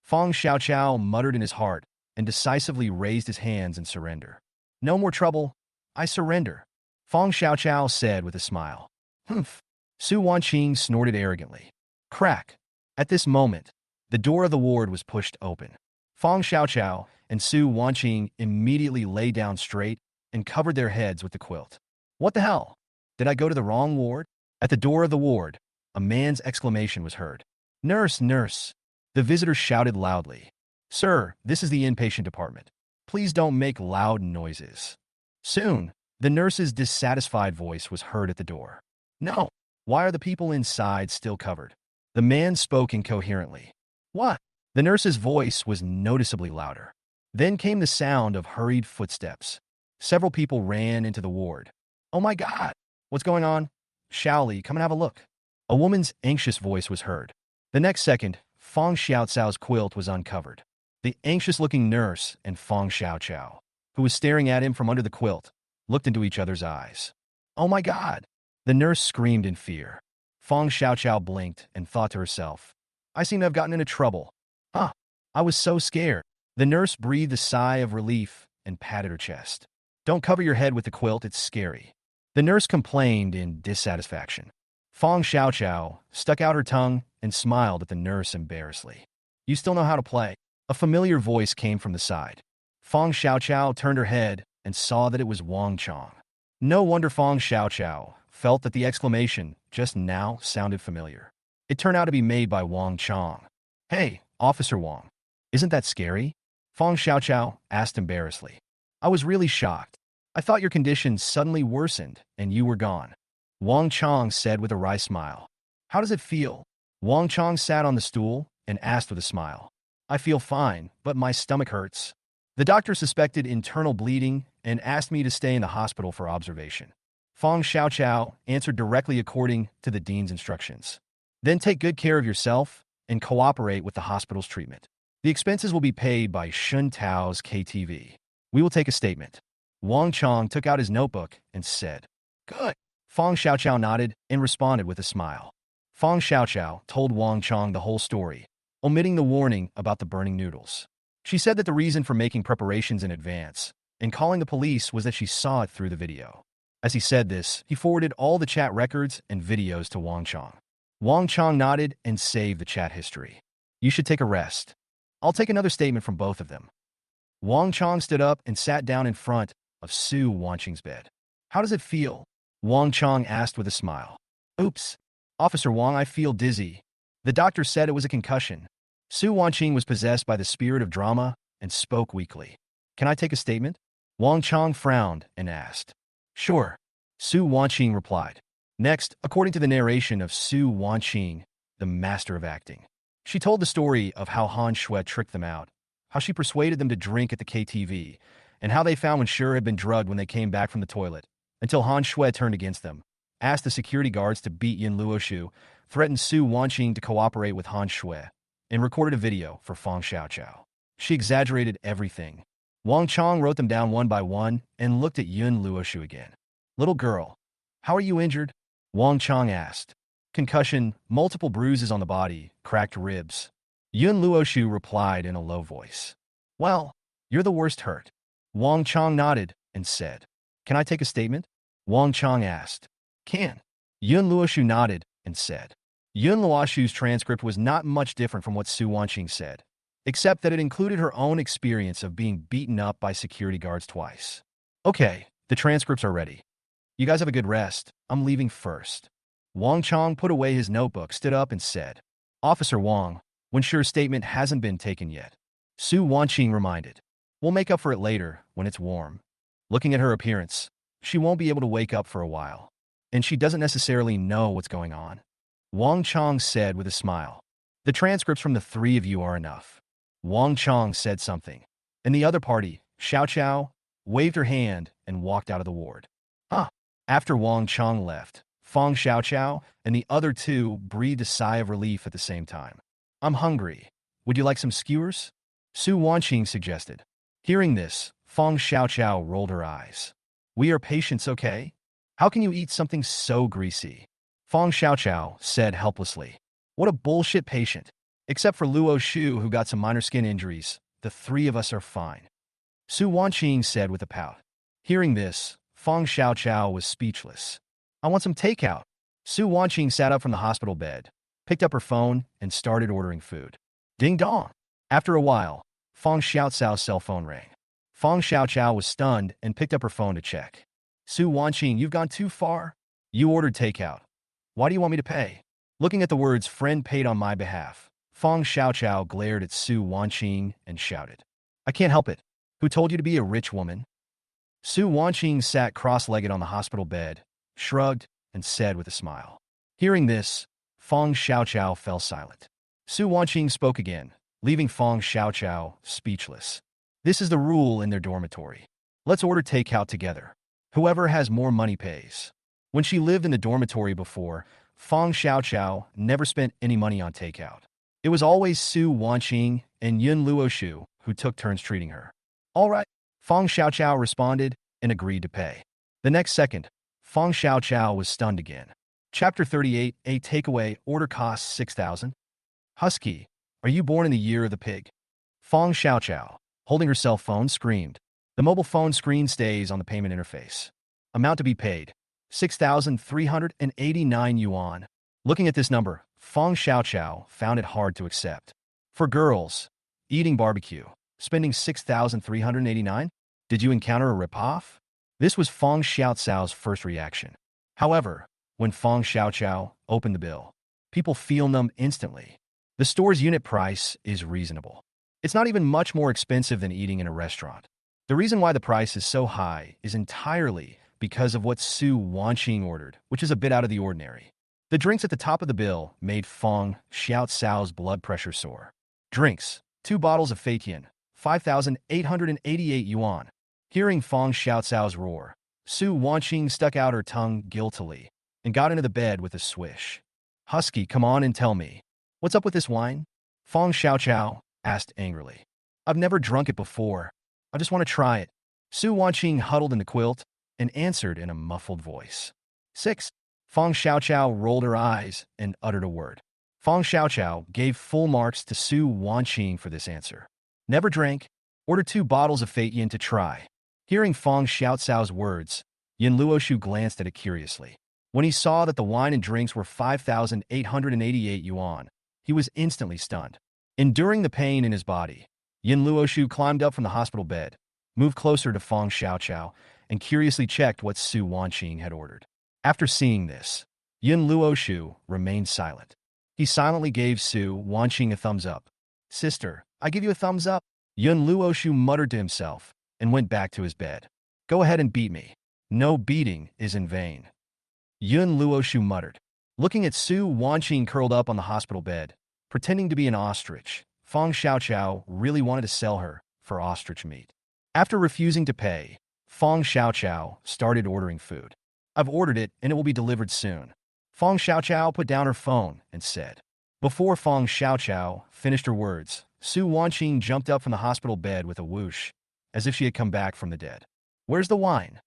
Fong Xiaoqiao muttered in his heart and decisively raised his hands in surrender. No more trouble, I surrender, Fong Xiaoqiao said with a smile. Humph. Su Wanqing snorted arrogantly. Crack. At this moment, the door of the ward was pushed open. Fong Xiaoqiao and Su Wanqing immediately lay down straight and covered their heads with the quilt. What the hell? Did I go to the wrong ward? At the door of the ward, a man's exclamation was heard. Nurse, nurse. The visitor shouted loudly. Sir, this is the inpatient department. Please don't make loud noises. Soon, the nurse's dissatisfied voice was heard at the door. No. Why are the people inside still covered? The man spoke incoherently. What? The nurse's voice was noticeably louder. Then came the sound of hurried footsteps. Several people ran into the ward. Oh my God! What's going on? Shaoli, come and have a look. A woman's anxious voice was heard. The next second, Fong Xiaoqiao's quilt was uncovered. The anxious-looking nurse and Fong Xiaoqiao, who was staring at him from under the quilt, looked into each other's eyes. Oh my God! The nurse screamed in fear. Fong Xiaoqiao blinked and thought to herself, I seem to have gotten into trouble. I was so scared. The nurse breathed a sigh of relief and patted her chest. Don't cover your head with the quilt, it's scary. The nurse complained in dissatisfaction. Fong Xiaoqiao stuck out her tongue and smiled at the nurse embarrassedly. You still know how to play? A familiar voice came from the side. Fong Xiaoqiao turned her head and saw that it was Wang Chang. No wonder Fong Xiaoqiao felt that the exclamation just now sounded familiar. It turned out to be made by Wang Chang. Hey, Officer Wang, isn't that scary? Fong Xiaoqiao asked embarrassedly. I was really shocked. I thought your condition suddenly worsened and you were gone. Wang Chong said with a wry smile. How does it feel? Wang Chong sat on the stool and asked with a smile. I feel fine, but my stomach hurts. The doctor suspected internal bleeding and asked me to stay in the hospital for observation. Fong Xiaoqiao answered directly according to the dean's instructions. Then take good care of yourself and cooperate with the hospital's treatment. The expenses will be paid by Shun Tao's KTV. We will take a statement. Wang Chong took out his notebook and said, Good. Fong Xiaoqiao nodded and responded with a smile. Fong Xiaoqiao told Wang Chong the whole story, omitting the warning about the burning noodles. She said that the reason for making preparations in advance and calling the police was that she saw it through the video. As he said this, he forwarded all the chat records and videos to Wang Chong. Wang Chong nodded and saved the chat history. You should take a rest. I'll take another statement from both of them. Wang Chong stood up and sat down in front of Su Wanqing's bed. How does it feel? Wang Chong asked with a smile. Oops. Officer Wang, I feel dizzy. The doctor said it was a concussion. Su Wanqing was possessed by the spirit of drama and spoke weakly. Can I take a statement? Wang Chong frowned and asked. Sure. Su Wanqing replied. Next, according to the narration of Su Wanqing, the master of acting, she told the story of how Han Shui tricked them out, how she persuaded them to drink at the KTV, and how they found when Sure had been drugged when they came back from the toilet, until Han Shui turned against them, asked the security guards to beat Yin Luoshu, threatened Su Wanqing to cooperate with Han Shui, and recorded a video for Fong Xiaoqiao. She exaggerated everything. Wang Chong wrote them down one by one and looked at Yin Luoshu again. Little girl, how are you injured? Wang Chong asked. Concussion, multiple bruises on the body, cracked ribs. Yun Luoshu replied in a low voice. Well, you're the worst hurt. Wang Chong nodded and said, Can I take a statement? Wang Chong asked. Can. Yun Luoshu nodded and said. Yun Luoshu's transcript was not much different from what Su Wanqing said, except that it included her own experience of being beaten up by security guards twice. Okay, the transcripts are ready. You guys have a good rest. I'm leaving first. Wang Chong put away his notebook, stood up and said, Officer Wang, when Sure's statement hasn't been taken yet. Su Wanqing reminded. We'll make up for it later, when it's warm. Looking at her appearance, she won't be able to wake up for a while. And she doesn't necessarily know what's going on. Wang Chong said with a smile. The transcripts from the three of you are enough. Wang Chong said something, and the other party, Xiaoqiao, waved her hand and walked out of the ward. After Wang Chong left, Fong Xiaoqiao and the other two breathed a sigh of relief at the same time. I'm hungry. Would you like some skewers? Su Wanqing suggested. Hearing this, Fong Xiaoqiao rolled her eyes. We are patients, okay? How can you eat something so greasy? Fong Xiaoqiao said helplessly. What a bullshit patient. Except for Luo Shu, who got some minor skin injuries, the three of us are fine. Su Wanqing said with a pout. Hearing this, Fong Xiaoqiao was speechless. I want some takeout. Su Wanqing sat up from the hospital bed, picked up her phone, and started ordering food. Ding dong. After a while, Fong Xiaoqiao's cell phone rang. Fong Xiaoqiao was stunned and picked up her phone to check. Su Wanqing, you've gone too far. You ordered takeout. Why do you want me to pay? Looking at the words friend paid on my behalf, Fong Xiaoqiao glared at Su Wanqing and shouted. I can't help it. Who told you to be a rich woman? Su Wanqing sat cross-legged on the hospital bed, shrugged, and said with a smile. Hearing this, Fong Xiaoqiao fell silent. Su Wanqing spoke again, leaving Fong Xiaoqiao speechless. This is the rule in their dormitory. Let's order takeout together. Whoever has more money pays. When she lived in the dormitory before, Fong Xiaoqiao never spent any money on takeout. It was always Su Wanqing and Yun Luoshu who took turns treating her. All right, Fong Xiaoqiao responded and agreed to pay. The next second, Fong Xiaoqiao was stunned again. Chapter 38, a takeaway order costs 6,000. Husky, are you born in the year of the pig? Fong Xiaoqiao, holding her cell phone, screamed. The mobile phone screen stays on the payment interface. Amount to be paid, 6,389 yuan. Looking at this number, Fong Xiaoqiao found it hard to accept. For girls, eating barbecue, spending 6,389? Did you encounter a ripoff? This was Fong Xiaoqiao's first reaction. However, when Fong Xiaoqiao opened the bill, people feel numb instantly. The store's unit price is reasonable. It's not even much more expensive than eating in a restaurant. The reason why the price is so high is entirely because of what Su Wanqing ordered, which is a bit out of the ordinary. The drinks at the top of the bill made Fong Xiaocao's blood pressure soar. Drinks: 2 bottles of Feitian, 5,888 yuan. Hearing Fong Xiaocao's roar, Su Wanqing stuck out her tongue guiltily and got into the bed with a swish. "Husky, come on and tell me. What's up with this wine?" Fong Xiaocao asked angrily. "I've never drunk it before. I just want to try it." Su Wanqing huddled in the quilt and answered in a muffled voice. 6. Fong Xiaochao rolled her eyes and uttered a word. Fong Xiaochao gave full marks to Su Wanqing for this answer. "Never drank. Order 2 bottles of Fate Yin to try." Hearing Fong Xiaocao's words, Yin Luoshu glanced at it curiously. When he saw that the wine and drinks were 5,888 yuan, he was instantly stunned. Enduring the pain in his body, Yin Luoshu climbed up from the hospital bed, moved closer to Fong Xiaochao, and curiously checked what Su Wanqing had ordered. After seeing this, Yin Luoshu remained silent. He silently gave Su Wanqing a thumbs up. "Sister, I give you a thumbs up." Yin Luoshu muttered to himself and went back to his bed. "Go ahead and beat me. No beating is in vain." Yin Luoshu muttered. Looking at Su Wanqing curled up on the hospital bed, pretending to be an ostrich, Fong Xiaochao really wanted to sell her for ostrich meat. After refusing to pay, Fong Xiaochao started ordering food. "I've ordered it and it will be delivered soon." Fong Xiaochao put down her phone and said. Before Fong Xiaochao finished her words, Su Wanqing jumped up from the hospital bed with a whoosh, as if she had come back from the dead. "Where's the wine?"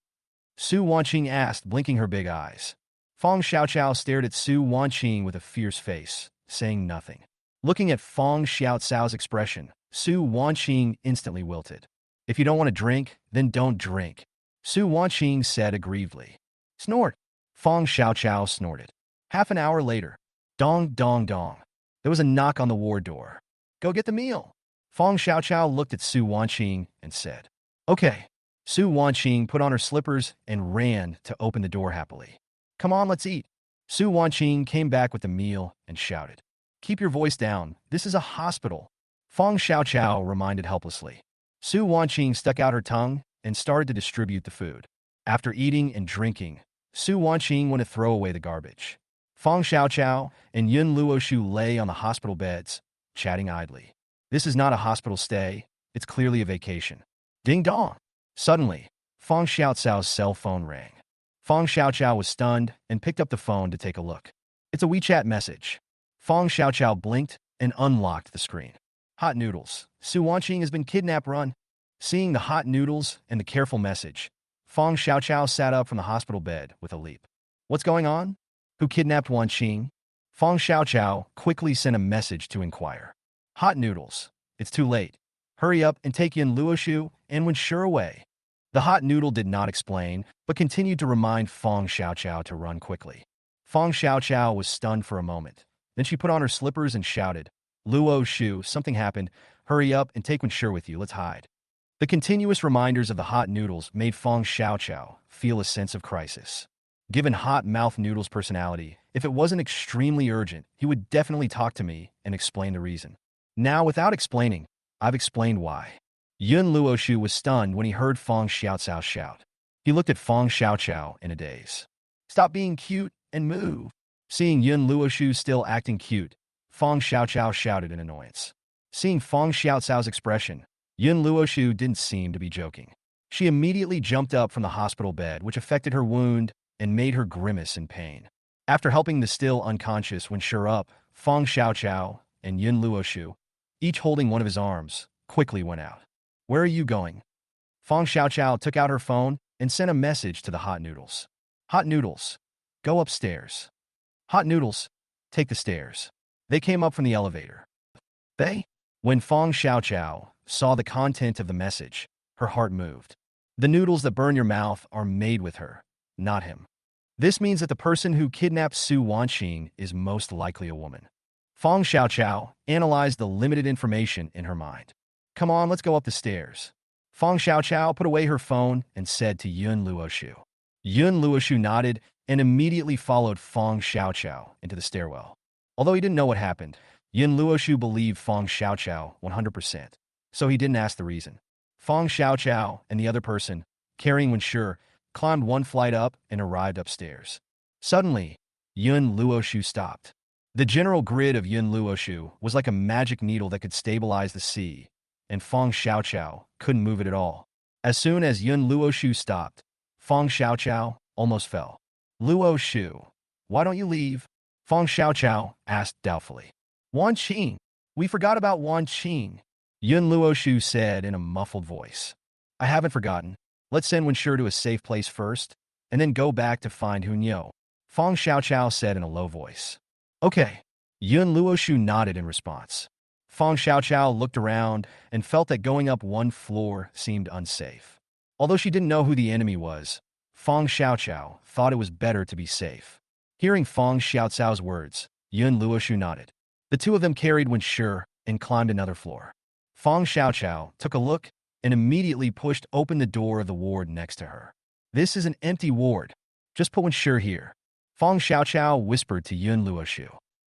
Su Wanqing asked, blinking her big eyes. Fong Xiaochao stared at Su Wanqing with a fierce face, saying nothing. Looking at Fong Xiaocao's expression, Su Wanqing instantly wilted. "If you don't want to drink, then don't drink," Su Wanqing said aggrievedly. "Snort." Fong Xiaochao snorted. Half an hour later, dong dong dong, there was a knock on the ward door. "Go get the meal." Fong Xiaochao looked at Su Wanqing and said, "Okay." Su Wanqing put on her slippers and ran to open the door happily. "Come on, let's eat." Su Wanqing came back with the meal and shouted, "Keep your voice down. This is a hospital." Fong Xiaochao reminded helplessly. Su Wanqing stuck out her tongue and started to distribute the food. After eating and drinking, Su Wanqing went to throw away the garbage. Fong Xiaochao and Yun Luoshu lay on the hospital beds, chatting idly. This is not a hospital stay. It's clearly a vacation. Ding dong. Suddenly, Fong Xiaocao's cell phone rang. Fong Xiaochao was stunned and picked up the phone to take a look. It's a WeChat message. Fong Xiaochao blinked and unlocked the screen. "Hot Noodles. Su Wanqing has been kidnapped. Run." Seeing the hot noodles and the careful message, Fong Xiaochao sat up from the hospital bed with a leap. "What's going on? Who kidnapped Wanqing?" Fong Xiaochao quickly sent a message to inquire. "Hot Noodles. It's too late. Hurry up and take Yin Luoshu and Wenshur away." The hot noodle did not explain, but continued to remind Fong Xiaochao to run quickly. Fong Xiaochao was stunned for a moment. Then she put on her slippers and shouted, "Luoshu, something happened. Hurry up and take Wenshur with you. Let's hide." The continuous reminders of the hot noodles made Fong Xiaochao feel a sense of crisis. Given Hot Mouth Noodle's personality, if it wasn't extremely urgent, he would definitely talk to me and explain the reason. Now, without explaining, I've explained why. Yun Luoshu was stunned when he heard Fong Xiaocao shout. He looked at Fong Xiaochao in a daze. "Stop being cute and move." Seeing Yun Luoshu still acting cute, Fong Xiaochao shouted in annoyance. Seeing Fong Xiaocao's expression, Yun Luoshu didn't seem to be joking. She immediately jumped up from the hospital bed, which affected her wound and made her grimace in pain. After helping the still unconscious Wenshur up, Fong Xiaochao and Yun Luoshu, each holding one of his arms, quickly went out. "Where are you going?" Fong Xiaochao took out her phone and sent a message to the hot noodles. "Hot Noodles, go upstairs." "Hot Noodles, take the stairs." They came up from the elevator. When Fong Xiaochao saw the content of the message, her heart moved. The noodles that burn your mouth are made with her, not him. This means that the person who kidnapped Su Wanqing is most likely a woman. Fong Xiaochao analyzed the limited information in her mind. "Come on, let's go up the stairs." Fong Xiaochao put away her phone and said to Yun Luoshu. Yun Luoshu nodded and immediately followed Fong Xiaochao into the stairwell. Although he didn't know what happened, Yun Luoshu believed Fong Xiaochao 100%, so he didn't ask the reason. Fong Xiaoqiao and the other person, carrying Wenshur, climbed one flight up and arrived upstairs. Suddenly, Yun Luoshu stopped. The general grid of Yun Luoshu was like a magic needle that could stabilize the sea, and Fong Xiaoqiao couldn't move it at all. As soon as Yun Luoshu stopped, Fong Xiaoqiao almost fell. Luoshu, why don't you leave? Fong Xiaoqiao asked doubtfully. Wan Qing, we forgot about Wan Qing, Yun Luoshu said in a muffled voice. I haven't forgotten. Let's send Wenshur to a safe place first, and then go back to find Hunyo, Fong Xiaoqiao said in a low voice. Okay. Yun Luoshu nodded in response. Fong Xiaoqiao looked around and felt that going up one floor seemed unsafe. Although she didn't know who the enemy was, Fong Xiaoqiao thought it was better to be safe. Hearing Fong Xiaoqiao's words, Yun Luoshu nodded. The two of them carried Wenshur and climbed another floor. Fong Xiaoqiao took a look and immediately pushed open the door of the ward next to her. This is an empty ward. Just put Wenshur here, Fong Xiaoqiao whispered to Yun Luoshu.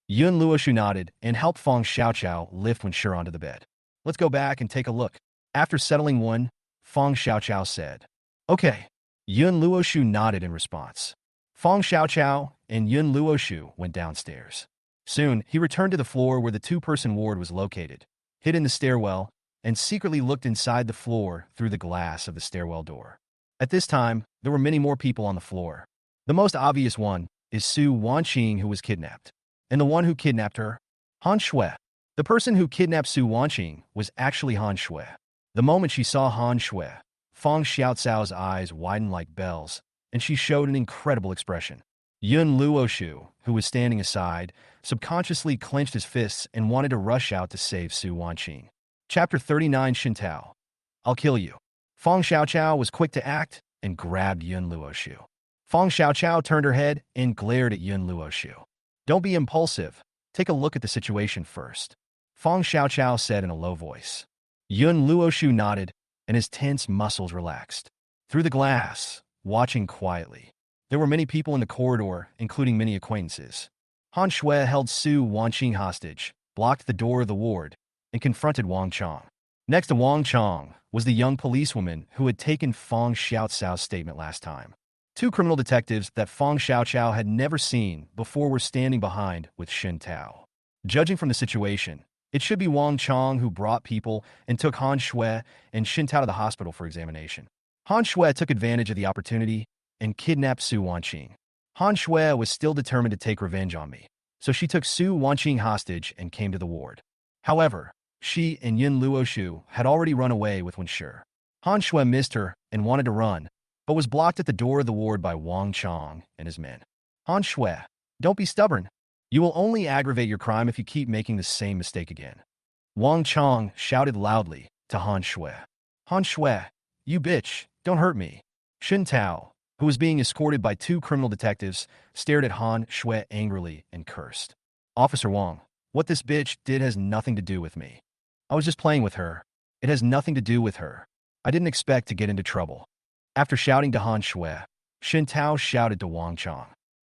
Yun Luoshu nodded and helped Fong Xiaoqiao lift Wenshur onto the bed. Let's go back and take a look. After settling one, Fong Xiaoqiao said. Okay. Yun Luoshu nodded in response. Fong Xiaoqiao and Yun Luoshu went downstairs. Soon, he returned to the floor where the two-person ward was located, hid in the stairwell, and secretly looked inside the floor through the glass of the stairwell door. At this time, there were many more people on the floor. The most obvious one is Su Wanqing, who was kidnapped. And the one who kidnapped her? Han Shui. The person who kidnapped Su Wanqing was actually Han Shui. The moment she saw Han Shui, Fong Xiaoqiao's eyes widened like bells, and she showed an incredible expression. Yun Luoshu, who was standing aside, subconsciously clenched his fists and wanted to rush out to save Su Wanqing. Chapter 39 Shintao. I'll kill you. Fong Xiaoqiao was quick to act and grabbed Yun Luoshu. Fong Xiaoqiao turned her head and glared at Yun Luoshu. Don't be impulsive. Take a look at the situation first, Fong Xiaoqiao said in a low voice. Yun Luoshu nodded, and his tense muscles relaxed. Through the glass, watching quietly, there were many people in the corridor, including many acquaintances. Han Shui held Su Wanqing hostage, blocked the door of the ward, and confronted Wang Chong. Next to Wang Chong was the young policewoman who had taken Fong Xiaoqiao's statement last time. Two criminal detectives that Fong Xiaoqiao had never seen before were standing behind with Shin Tao. Judging from the situation, it should be Wang Chong who brought people and took Han Shui and Shin Tao to the hospital for examination. Han Shui took advantage of the opportunity and kidnapped Su Wanqing. Han Shui was still determined to take revenge on me, so she took Su Wanqing hostage and came to the ward. However, she and Yun Luoshu had already run away with Wenshur. Han Shui missed her and wanted to run, but was blocked at the door of the ward by Wang Chong and his men. Han Shui, don't be stubborn. You will only aggravate your crime if you keep making the same mistake again. Wang Chong shouted loudly to Han Shui. Han Shui, you bitch, don't hurt me. Shin Tao, who was being escorted by two criminal detectives, stared at Han Shui angrily and cursed. Officer Wang, what this bitch did has nothing to do with me. I was just playing with her. It has nothing to do with her. I didn't expect to get into trouble. After shouting to Han Shui, Shin Tao shouted to Wang Chong.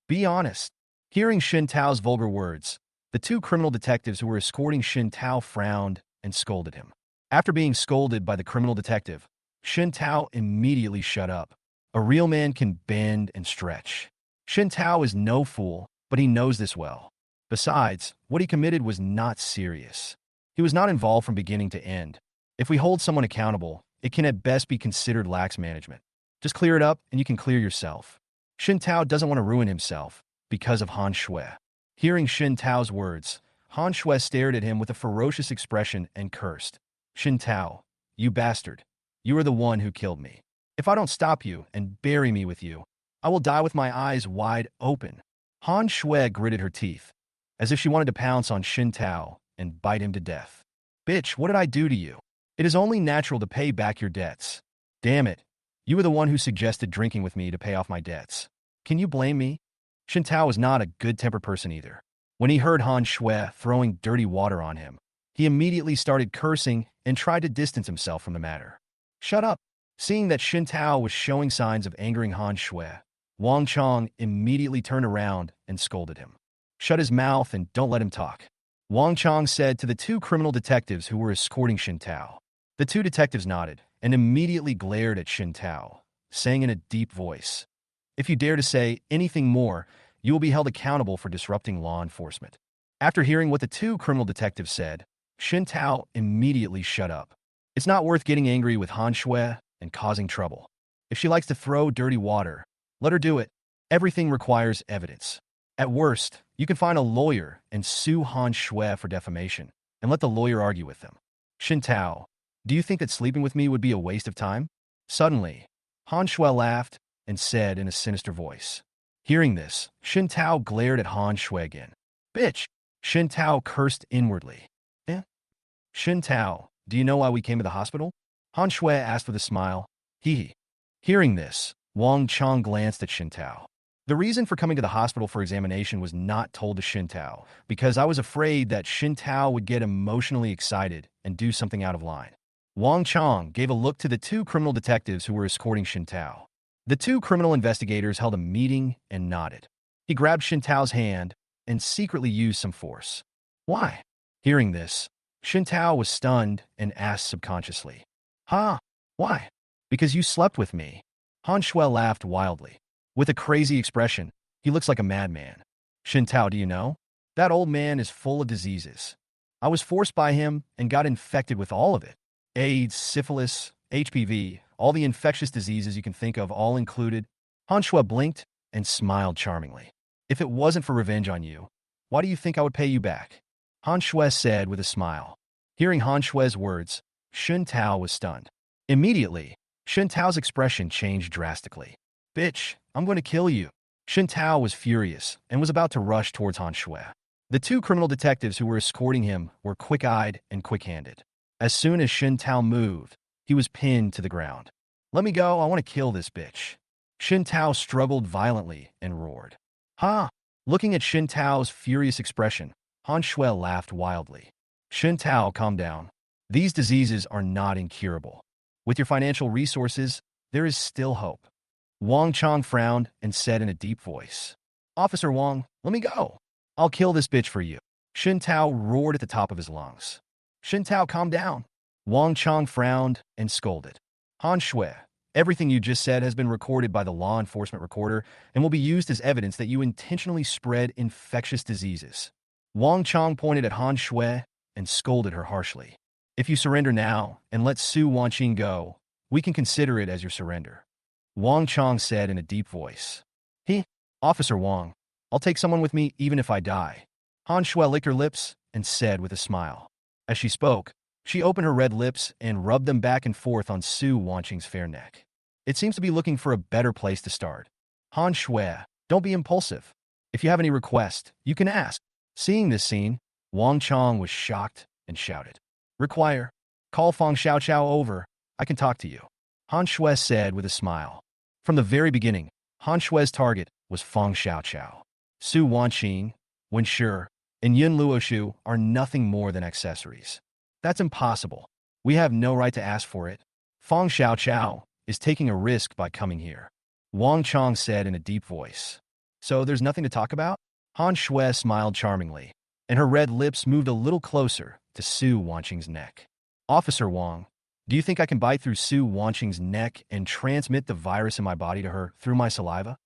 Be honest. Hearing Shin Tao's vulgar words, the two criminal detectives who were escorting Shin Tao frowned and scolded him. After being scolded by the criminal detective, Shin Tao immediately shut up. A real man can bend and stretch. Shin Tao is no fool, but he knows this well. Besides, what he committed was not serious. He was not involved from beginning to end. If we hold someone accountable, it can at best be considered lax management. Just clear it up and you can clear yourself. Shin Tao doesn't want to ruin himself because of Han Shui. Hearing Shin Tao's words, Han Shui stared at him with a ferocious expression and cursed. Shin Tao, you bastard. You are the one who killed me. If I don't stop you and bury me with you, I will die with my eyes wide open. Han Shui gritted her teeth, as if she wanted to pounce on Shin Tao and bite him to death. Bitch, what did I do to you? It is only natural to pay back your debts. Damn it. You were the one who suggested drinking with me to pay off my debts. Can you blame me? Shin Tao was not a good-tempered person either. When he heard Han Shui throwing dirty water on him, he immediately started cursing and tried to distance himself from the matter. Shut up. Seeing that Shin Tao was showing signs of angering Han Shui, Wang Chong immediately turned around and scolded him. Shut his mouth and don't let him talk, Wang Chong said to the two criminal detectives who were escorting Shin Tao. The two detectives nodded and immediately glared at Xin Tao, saying in a deep voice, "If you dare to say anything more, you will be held accountable for disrupting law enforcement." After hearing what the two criminal detectives said, Xin Tao immediately shut up. It's not worth getting angry with Han Shui and causing trouble. If she likes to throw dirty water, let her do it. Everything requires evidence. At worst, you can find a lawyer and sue Han Shui for defamation, and let the lawyer argue with them. Xin Tao, do you think that sleeping with me would be a waste of time? Suddenly, Han Shui laughed and said in a sinister voice. Hearing this, Xin Tao glared at Han Shui again. Bitch! Xin Tao cursed inwardly. Xin Tao, do you know why we came to the hospital? Han Shui asked with a smile. Hee. Hearing this, Wang Chong glanced at Xin Tao. The reason for coming to the hospital for examination was not told to Xin Tao, because I was afraid that Xin Tao would get emotionally excited and do something out of line. Wang Chong gave a look to the two criminal detectives who were escorting Xin Tao. The two criminal investigators held a meeting and nodded. He grabbed Xin Tao's hand and secretly used some force. Why? Hearing this, Xin Tao was stunned and asked subconsciously. Why? Because you slept with me. Han Shui laughed wildly. With a crazy expression, he looks like a madman. Xin Tao, do you know? That old man is full of diseases. I was forced by him and got infected with all of it. AIDS, syphilis, HPV, all the infectious diseases you can think of, all included. Han Shui blinked and smiled charmingly. If it wasn't for revenge on you, why do you think I would pay you back? Han Shui said with a smile. Hearing Han Shui's words, Xin Tao was stunned. Immediately, Xin Tao's expression changed drastically. Bitch, I'm going to kill you. Xin Tao was furious and was about to rush towards Han Shui. The two criminal detectives who were escorting him were quick-eyed and quick-handed. As soon as Xin Tao moved, he was pinned to the ground. Let me go, I want to kill this bitch. Xin Tao struggled violently and roared. Ha! Looking at Xin Tao's furious expression, Han Shui laughed wildly. Xin Tao, calm down. These diseases are not incurable. With your financial resources, there is still hope. Wang Chong frowned and said in a deep voice. Officer Wang, let me go. I'll kill this bitch for you. Xin Tao roared at the top of his lungs. Xin Tao, calm down. Wang Chong frowned and scolded. Han Shui, everything you just said has been recorded by the law enforcement recorder and will be used as evidence that you intentionally spread infectious diseases. Wang Chong pointed at Han Shui and scolded her harshly. If you surrender now and let Su Wanqing go, we can consider it as your surrender. Wang Chong said in a deep voice. Officer Wang, I'll take someone with me even if I die. Han Shui licked her lips and said with a smile. As she spoke, she opened her red lips and rubbed them back and forth on Su Wanqing's fair neck. It seems to be looking for a better place to start. Han Shui, don't be impulsive. If you have any request, you can ask. Seeing this scene, Wang Chong was shocked and shouted. Require. Call Feng Xiaoqiao over. I can talk to you. Han Shui said with a smile. From the very beginning, Han Shui's target was Feng Xiaoqiao. Su Wanqing, Wenshi, and Yun Luoshu are nothing more than accessories. That's impossible. We have no right to ask for it. Feng Xiaoqiao is taking a risk by coming here. Wang Chong said in a deep voice. So there's nothing to talk about? Han Shui smiled charmingly, and her red lips moved a little closer to Su Wanqing's neck. Officer Wang, do you think I can bite through Su Wanqing's neck and transmit the virus in my body to her through my saliva?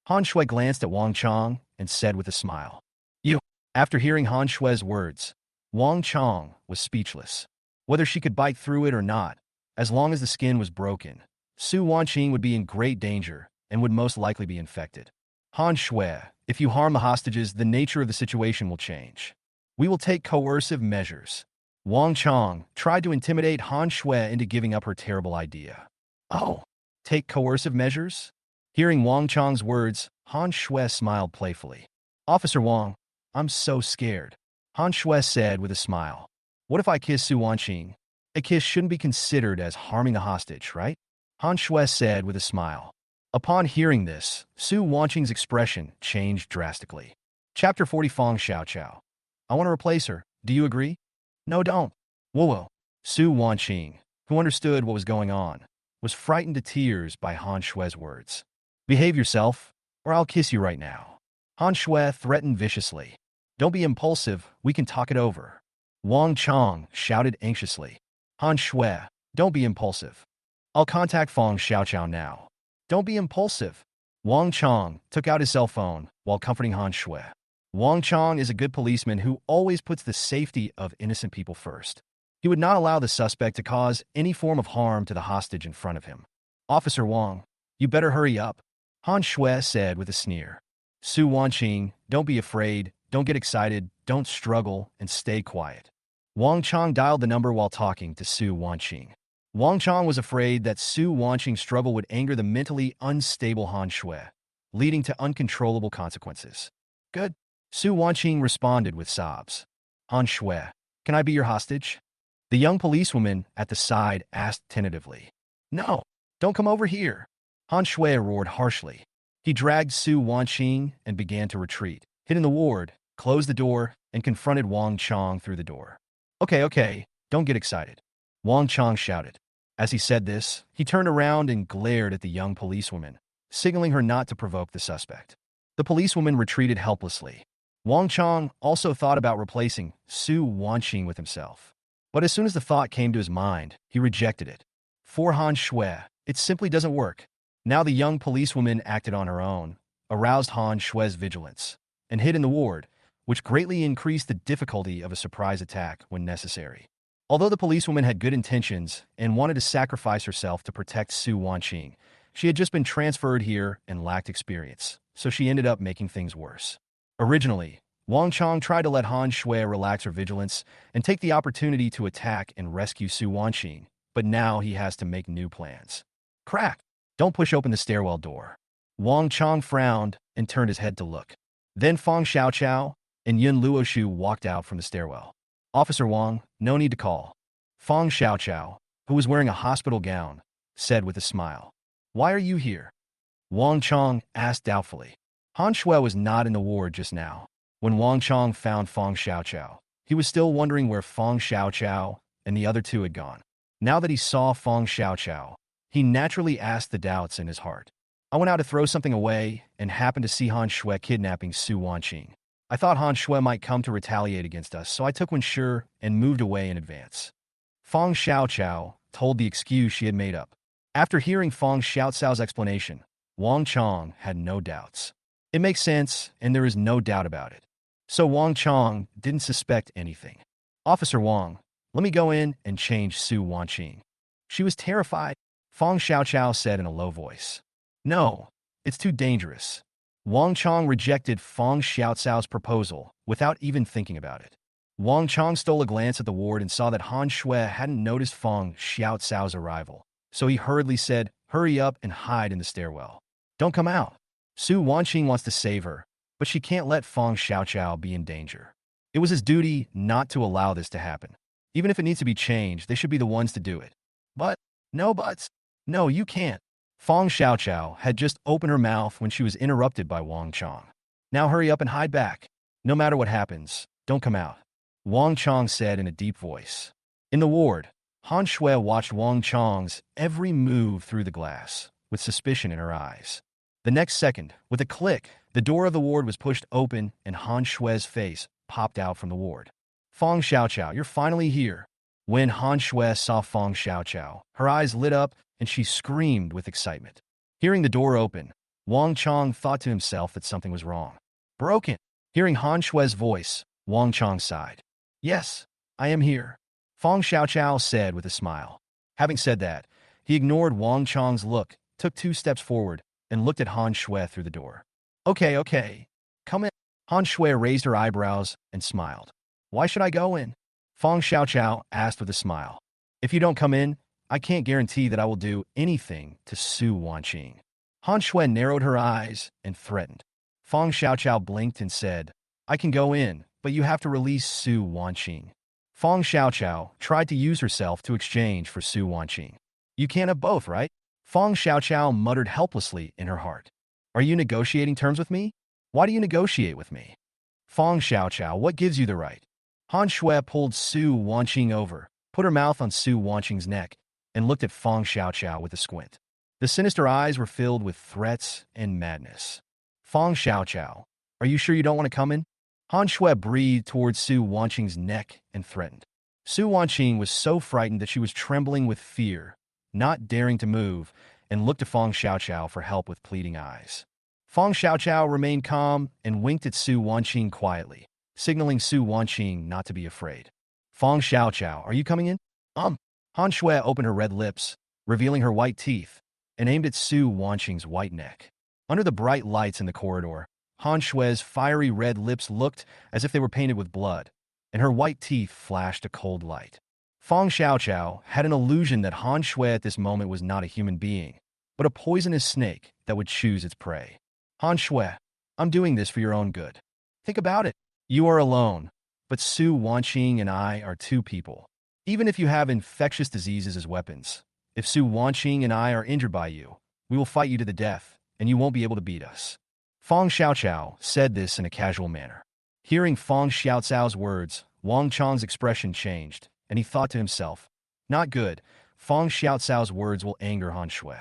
Han Shui glanced at Wang Chong and said with a smile. You. After hearing Han Shui's words, Wang Chong was speechless. Whether she could bite through it or not, as long as the skin was broken, Su Wanqing would be in great danger and would most likely be infected. Han Shui, if you harm the hostages, the nature of the situation will change. We will take coercive measures. Wang Chong tried to intimidate Han Shui into giving up her terrible idea. Oh, take coercive measures? Hearing Wang Chong's words, Han Shui smiled playfully. Officer Wang, I'm so scared. Han Shui said with a smile. What if I kiss Su Wanqing? A kiss shouldn't be considered as harming the hostage, right? Han Shui said with a smile. Upon hearing this, Su Wanqing's expression changed drastically. Chapter 40 Feng Xiaoqiao. I want to replace her. Do you agree? No, don't. Whoa. Su Wanqing, who understood what was going on, was frightened to tears by Han Shui's words. Behave yourself, or I'll kiss you right now. Han Shui threatened viciously. Don't be impulsive, we can talk it over. Wang Chong shouted anxiously. Han Shui, don't be impulsive. I'll contact Fong Xiaoqiao now. Don't be impulsive. Wang Chong took out his cell phone while comforting Han Shui. Wang Chong is a good policeman who always puts the safety of innocent people first. He would not allow the suspect to cause any form of harm to the hostage in front of him. Officer Wang, you better hurry up, Han Shui said with a sneer. Su Wanqing, don't be afraid, don't get excited, don't struggle, and stay quiet. Wang Chong dialed the number while talking to Su Wanqing. Wang Chong was afraid that Su Wanqing's struggle would anger the mentally unstable Han Shui, leading to uncontrollable consequences. Good. Su Wanqing responded with sobs. Han Shui, can I be your hostage? The young policewoman at the side asked tentatively. No, don't come over here. Han Shui roared harshly. He dragged Su Wanqing and began to retreat, hid in the ward, closed the door, and confronted Wang Chong through the door. Okay, don't get excited, Wang Chong shouted. As he said this, he turned around and glared at the young policewoman, signaling her not to provoke the suspect. The policewoman retreated helplessly. Wang Chong also thought about replacing Su Wanqing with himself. But as soon as the thought came to his mind, he rejected it. For Han Shui, it simply doesn't work. Now the young policewoman acted on her own, aroused Han Shui's vigilance, and hid in the ward, which greatly increased the difficulty of a surprise attack when necessary. Although the policewoman had good intentions and wanted to sacrifice herself to protect Su Wanqing, she had just been transferred here and lacked experience, so she ended up making things worse. Originally, Wang Chong tried to let Han Shui relax her vigilance and take the opportunity to attack and rescue Su Wanqing, but now he has to make new plans. Crack! Don't push open the stairwell door. Wang Chong frowned and turned his head to look. Then Fong Xiaoqiao and Yun Luoshu walked out from the stairwell. Officer Wang, no need to call. Fong Xiaoqiao, who was wearing a hospital gown, said with a smile. Why are you here? Wang Chong asked doubtfully. Han Shui was not in the ward just now. When Wang Chong found Fong Xiaoqiao, he was still wondering where Fong Xiaoqiao and the other two had gone. Now that he saw Fong Xiaoqiao, he naturally asked the doubts in his heart. I went out to throw something away and happened to see Han Shui kidnapping Su Wanqing. I thought Han Shui might come to retaliate against us, so I took one sure and moved away in advance. Fong Xiaoqiao told the excuse she had made up. After hearing Fong Xiaoqiao's explanation, Wang Chong had no doubts. It makes sense, and there is no doubt about it. So Wang Chong didn't suspect anything. Officer Wang, let me go in and change Su Wanqing. She was terrified, Fong Xiaoqiao said in a low voice. No, it's too dangerous. Wang Chong rejected Fong Xiaoqiao's proposal without even thinking about it. Wang Chong stole a glance at the ward and saw that Han Shui hadn't noticed Fong Xiaoqiao's arrival, so he hurriedly said, hurry up and hide in the stairwell. Don't come out. Su Wanqing wants to save her, but she can't let Fong Xiaoqiao be in danger. It was his duty not to allow this to happen. Even if it needs to be changed, they should be the ones to do it. But, no buts. No, you can't. Fong Xiaoqiao had just opened her mouth when she was interrupted by Wang Chong. Now hurry up and hide back. No matter what happens, don't come out, Wang Chong said in a deep voice. In the ward, Han Shui watched Wang Chong's every move through the glass, with suspicion in her eyes. The next second, with a click, the door of the ward was pushed open and Han Shui's face popped out from the ward. Fong Xiaoqiao, you're finally here. When Han Shui saw Fong Xiaoqiao, her eyes lit up and she screamed with excitement. Hearing the door open, Wang Chong thought to himself that something was wrong. Broken. Hearing Han Shui's voice, Wang Chong sighed. Yes, I am here, Fong Xiaoqiao said with a smile. Having said that, he ignored Wang Chong's look, took 2 steps forward, and looked at Han Shui through the door. Okay, come in. Han Shui raised her eyebrows and smiled. Why should I go in? Fong Xiaoqiao asked with a smile. If you don't come in, I can't guarantee that I will do anything to Su Wanqing. Han Shui narrowed her eyes and threatened. Fong Xiaoqiao blinked and said, I can go in, but you have to release Su Wanqing. Fong Xiaoqiao tried to use herself to exchange for Su Wanqing. You can't have both, right? Fong Xiaoqiao muttered helplessly in her heart. Are you negotiating terms with me? Why do you negotiate with me? Fong Xiaoqiao, what gives you the right? Han Shui pulled Su Wanqing over, put her mouth on Su Wanqing's neck, and looked at Fong Xiaoqiao with a squint. The sinister eyes were filled with threats and madness. Fong Xiaoqiao, are you sure you don't want to come in? Han Shui breathed towards Su Wanqing's neck and threatened. Su Wanqing was so frightened that she was trembling with fear, not daring to move, and looked to Feng Xiaoqiao for help with pleading eyes. Feng Xiaoqiao remained calm and winked at Su Wanqing quietly, signaling Su Wanqing not to be afraid. Feng Xiaoqiao, are you coming in? Han Shui opened her red lips, revealing her white teeth, and aimed at Su Wanqing's white neck. Under the bright lights in the corridor, Han Shui's fiery red lips looked as if they were painted with blood, and her white teeth flashed a cold light. Feng Xiaoqiao had an illusion that Han Shui at this moment was not a human being, but a poisonous snake that would choose its prey. Han Shui, I'm doing this for your own good. Think about it. You are alone, but Su Wanqing and I are two people. Even if you have infectious diseases as weapons, if Su Wanqing and I are injured by you, we will fight you to the death, and you won't be able to beat us. Feng Xiaoqiao said this in a casual manner. Hearing Feng Xiaocao's words, Wang Chang's expression changed, and he thought to himself, not good, Feng Xiaocao's words will anger Han Shui.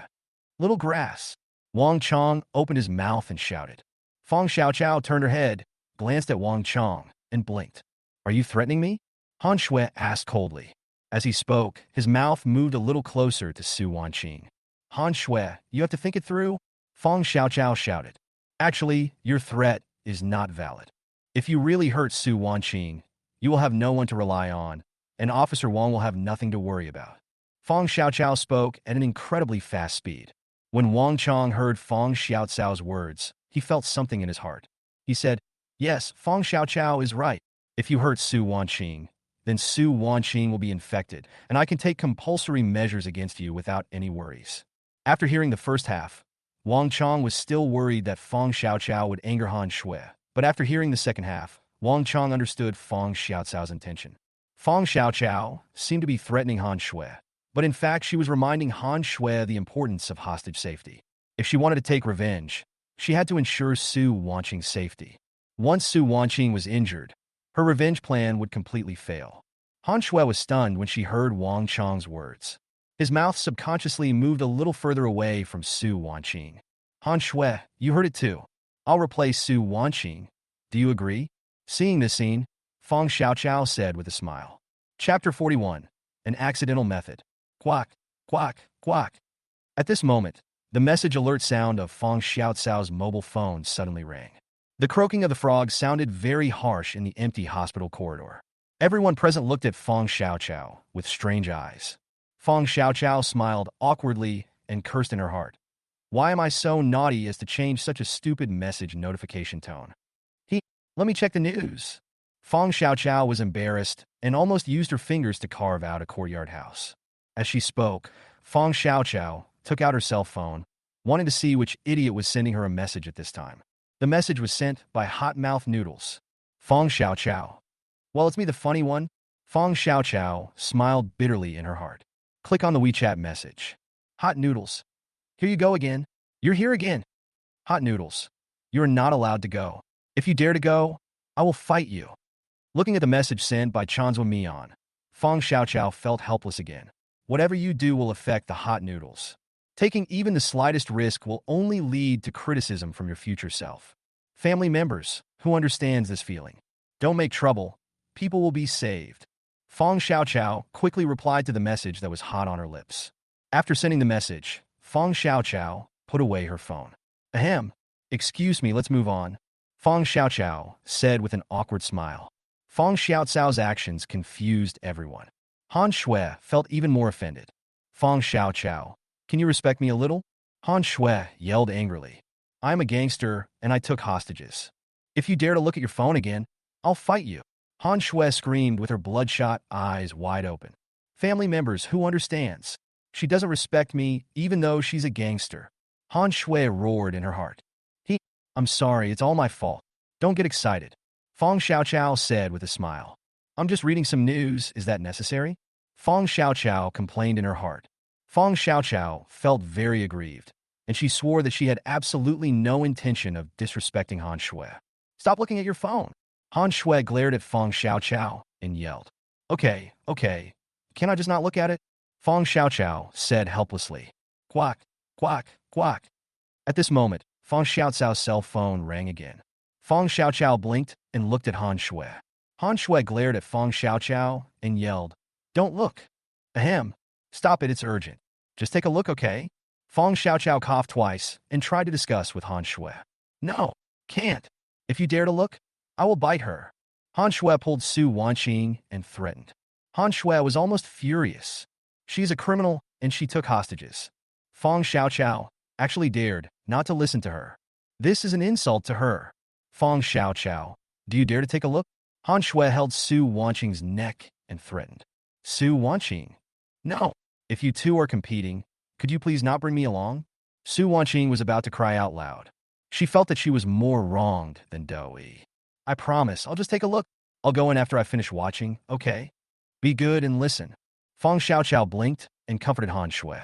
Little grass. Wang Chang opened his mouth and shouted. Feng Xiaoqiao turned her head, glanced at Wang Chang, and blinked. Are you threatening me? Han Shui asked coldly. As he spoke, his mouth moved a little closer to Su Wanqing. Han Shui, you have to think it through? Feng Xiaoqiao shouted. Actually, your threat is not valid. If you really hurt Su Wanqing, you will have no one to rely on, and Officer Wang will have nothing to worry about. Feng Xiaoqiao spoke at an incredibly fast speed. When Wang Chang heard Feng Xiaocao's words, he felt something in his heart. He said, yes, Feng Xiaoqiao is right. If you hurt Su Wanqing, then Su Wanqing will be infected, and I can take compulsory measures against you without any worries. After hearing the first half, Wang Chang was still worried that Feng Xiaoqiao would anger Han Shui, but after hearing the second half, Wang Chang understood Feng Xiaocao's intention. Feng Xiaoqiao seemed to be threatening Han Shui, but in fact she was reminding Han Shui the importance of hostage safety. If she wanted to take revenge, she had to ensure Su Wanqing's safety. Once Su Wanqing was injured, her revenge plan would completely fail. Han Shui was stunned when she heard Wang Chang's words. His mouth subconsciously moved a little further away from Su Wanqing. Han Shui, you heard it too. I'll replace Su Wanqing. Do you agree? Seeing this scene, Feng Xiaoqiao said with a smile. Chapter 41. An Accidental Method. Quack, quack, quack. At this moment, the message alert sound of Feng Xiaocao's mobile phone suddenly rang. The croaking of the frog sounded very harsh in the empty hospital corridor. Everyone present looked at Feng Xiaoqiao with strange eyes. Feng Xiaoqiao smiled awkwardly and cursed in her heart. Why am I so naughty as to change such a stupid message notification tone? Let me check the news. Feng Xiaoqiao was embarrassed and almost used her fingers to carve out a courtyard house. As she spoke, Feng Xiaoqiao took out her cell phone, wanting to see which idiot was sending her a message at this time. The message was sent by Hot-Mouth Noodles. Feng Xiaoqiao. Well, it's me, the funny one. Feng Xiaoqiao smiled bitterly in her heart. Click on the WeChat message. Hot Noodles. Here you go again. You're here again. Hot Noodles. You're not allowed to go. If you dare to go, I will fight you. Looking at the message sent by Chanzwa Mian, Feng Xiaoqiao felt helpless again. Whatever you do will affect the Hot Noodles. Taking even the slightest risk will only lead to criticism from your future self. Family members, who understands this feeling? Don't make trouble. People will be saved. Feng Xiaoqiao quickly replied to the message that was hot on her lips. After sending the message, Feng Xiaoqiao put away her phone. Ahem. Excuse me, let's move on. Feng Xiaoqiao said with an awkward smile. Feng Xiaocao's actions confused everyone. Han Shui felt even more offended. Feng Xiaoqiao, can you respect me a little? Han Shui yelled angrily. I'm a gangster, and I took hostages. If you dare to look at your phone again, I'll fight you. Han Shui screamed with her bloodshot eyes wide open. Family members, who understands? She doesn't respect me, even though she's a gangster. Han Shui roared in her heart. I'm sorry, it's all my fault. Don't get excited. Feng Xiaoqiao said with a smile. I'm just reading some news, is that necessary? Feng Xiaoqiao complained in her heart. Feng Xiaoqiao felt very aggrieved, and she swore that she had absolutely no intention of disrespecting Han Shui. Stop looking at your phone. Han Shui glared at Feng Xiaoqiao and yelled. Okay. Can I just not look at it? Feng Xiaoqiao said helplessly. Quack, quack, quack. At this moment, Feng Xiaocao's cell phone rang again. Feng Xiaoqiao blinked and looked at Han Shui. Han Shui glared at Feng Xiaoqiao and yelled, Don't look. Ahem. Stop it, it's urgent. Just take a look, okay? Fong Xiaoqiao coughed twice and tried to discuss with Han Shui. No, can't. If you dare to look, I will bite her. Han Shui pulled Su Wanqing and threatened. Han Shui was almost furious. She is a criminal and she took hostages. Fong Xiaoqiao actually dared not to listen to her. This is an insult to her. Fong Xiaoqiao, do you dare to take a look? Han Shui held Su Wanqing's neck and threatened. Su Wanqing, no. If you two are competing, could you please not bring me along? Su Wanqing was about to cry out loud. She felt that she was more wronged than Doi. I promise, I'll just take a look. I'll go in after I finish watching, okay? Be good and listen. Fong Xiaoqiao blinked and comforted Han Shui.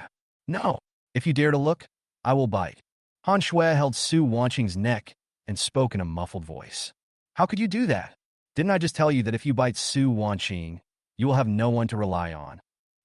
No, if you dare to look, I will bite. Han Shui held Su Wanqing's neck and spoke in a muffled voice. How could you do that? Didn't I just tell you that if you bite Su Wanqing, you will have no one to rely on?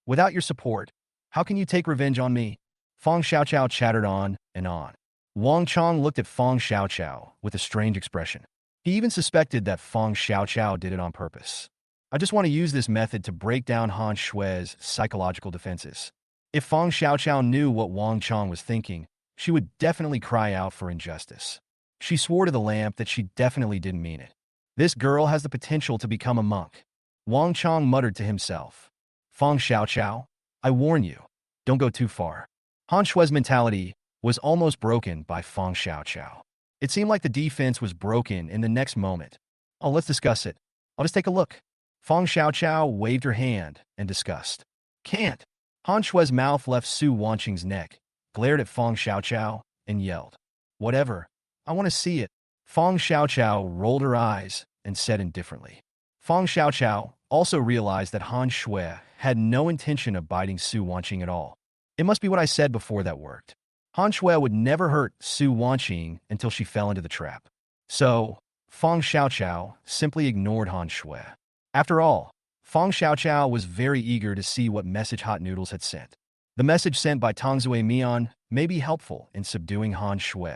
Without your support, how can you take revenge on me? Fong Xiaoqiao chattered on and on. Wang Chong looked at Fong Xiaoqiao with a strange expression. He even suspected that Fong Xiaoqiao did it on purpose. I just want to use this method to break down Han Shui's psychological defenses. If Fong Xiaoqiao knew what Wang Chong was thinking, she would definitely cry out for injustice. She swore to the lamp that she definitely didn't mean it. This girl has the potential to become a monk. Wang Chong muttered to himself. Fong Xiaoqiao, I warn you, don't go too far. Han Shui's mentality was almost broken by Fong Xiaoqiao. It seemed like the defense was broken in the next moment. Oh, let's discuss it. I'll just take a look. Fong Xiaoqiao waved her hand in disgust. Can't. Han Shui's mouth left Su Wanqing's neck, glared at Fong Xiaoqiao, and yelled. Whatever. I want to see it. Fong Xiaoqiao rolled her eyes and said indifferently. Fong Xiaoqiao also realized that Han Shui had no intention of biting Su Wanqing at all. It must be what I said before that worked. Han Shui would never hurt Su Wanqing until she fell into the trap. So, Fong Xiaoqiao simply ignored Han Shui. After all, Fong Xiaoqiao was very eager to see what message Hot Noodles had sent. The message sent by Tongzue Mian may be helpful in subduing Han Shui.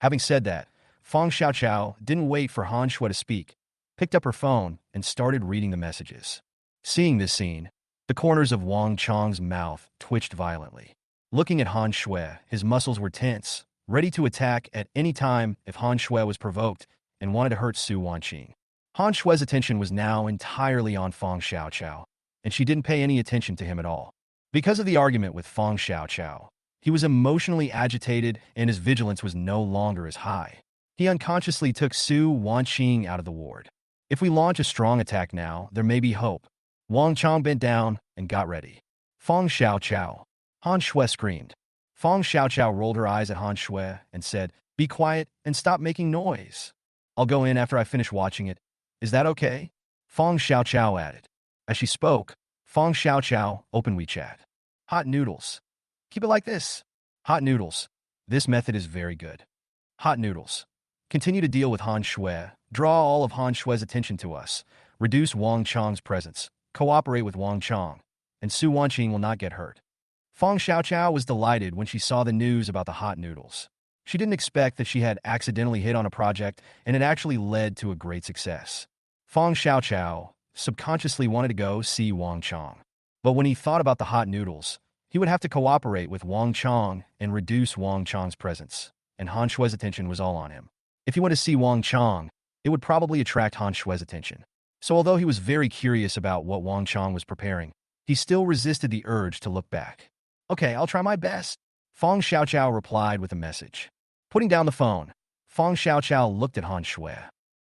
Having said that, Fong Xiaoqiao didn't wait for Han Shui to speak, picked up her phone, and started reading the messages. Seeing this scene, the corners of Wang Chong's mouth twitched violently. Looking at Han Shui, his muscles were tense, ready to attack at any time if Han Shui was provoked and wanted to hurt Su Wanqing. Han Shui's attention was now entirely on Fong Xiaoqiao, and she didn't pay any attention to him at all. Because of the argument with Fong Xiaoqiao, he was emotionally agitated and his vigilance was no longer as high. He unconsciously took Su Wanqing out of the ward. If we launch a strong attack now, there may be hope. Wang Chong bent down and got ready. Fong Xiaoqiao. Han Shui screamed. Fong Xiaoqiao rolled her eyes at Han Shui and said, Be quiet and stop making noise. I'll go in after I finish watching it. Is that okay? Fong Xiaoqiao added. As she spoke, Fong Xiaoqiao opened WeChat. Hot Noodles. Keep it like this. Hot Noodles. This method is very good. Hot Noodles. Continue to deal with Han Shui. Draw all of Han Shui's attention to us. Reduce Wang Chong's presence. Cooperate with Wang Chong. And Su Wanqing will not get hurt. Fong Xiaoqiao was delighted when she saw the news about the Hot Noodles. She didn't expect that she had accidentally hit on a project and it actually led to a great success. Fong Xiaoqiao subconsciously wanted to go see Wang Chong. But when he thought about the Hot Noodles, he would have to cooperate with Wang Chong and reduce Wang Chong's presence, and Han Shui's attention was all on him. If he went to see Wang Chong, it would probably attract Han Shui's attention. So although he was very curious about what Wang Chong was preparing, he still resisted the urge to look back. Okay, I'll try my best. Fong Xiaoqiao replied with a message. Putting down the phone, Fong Xiaoqiao looked at Han Shui.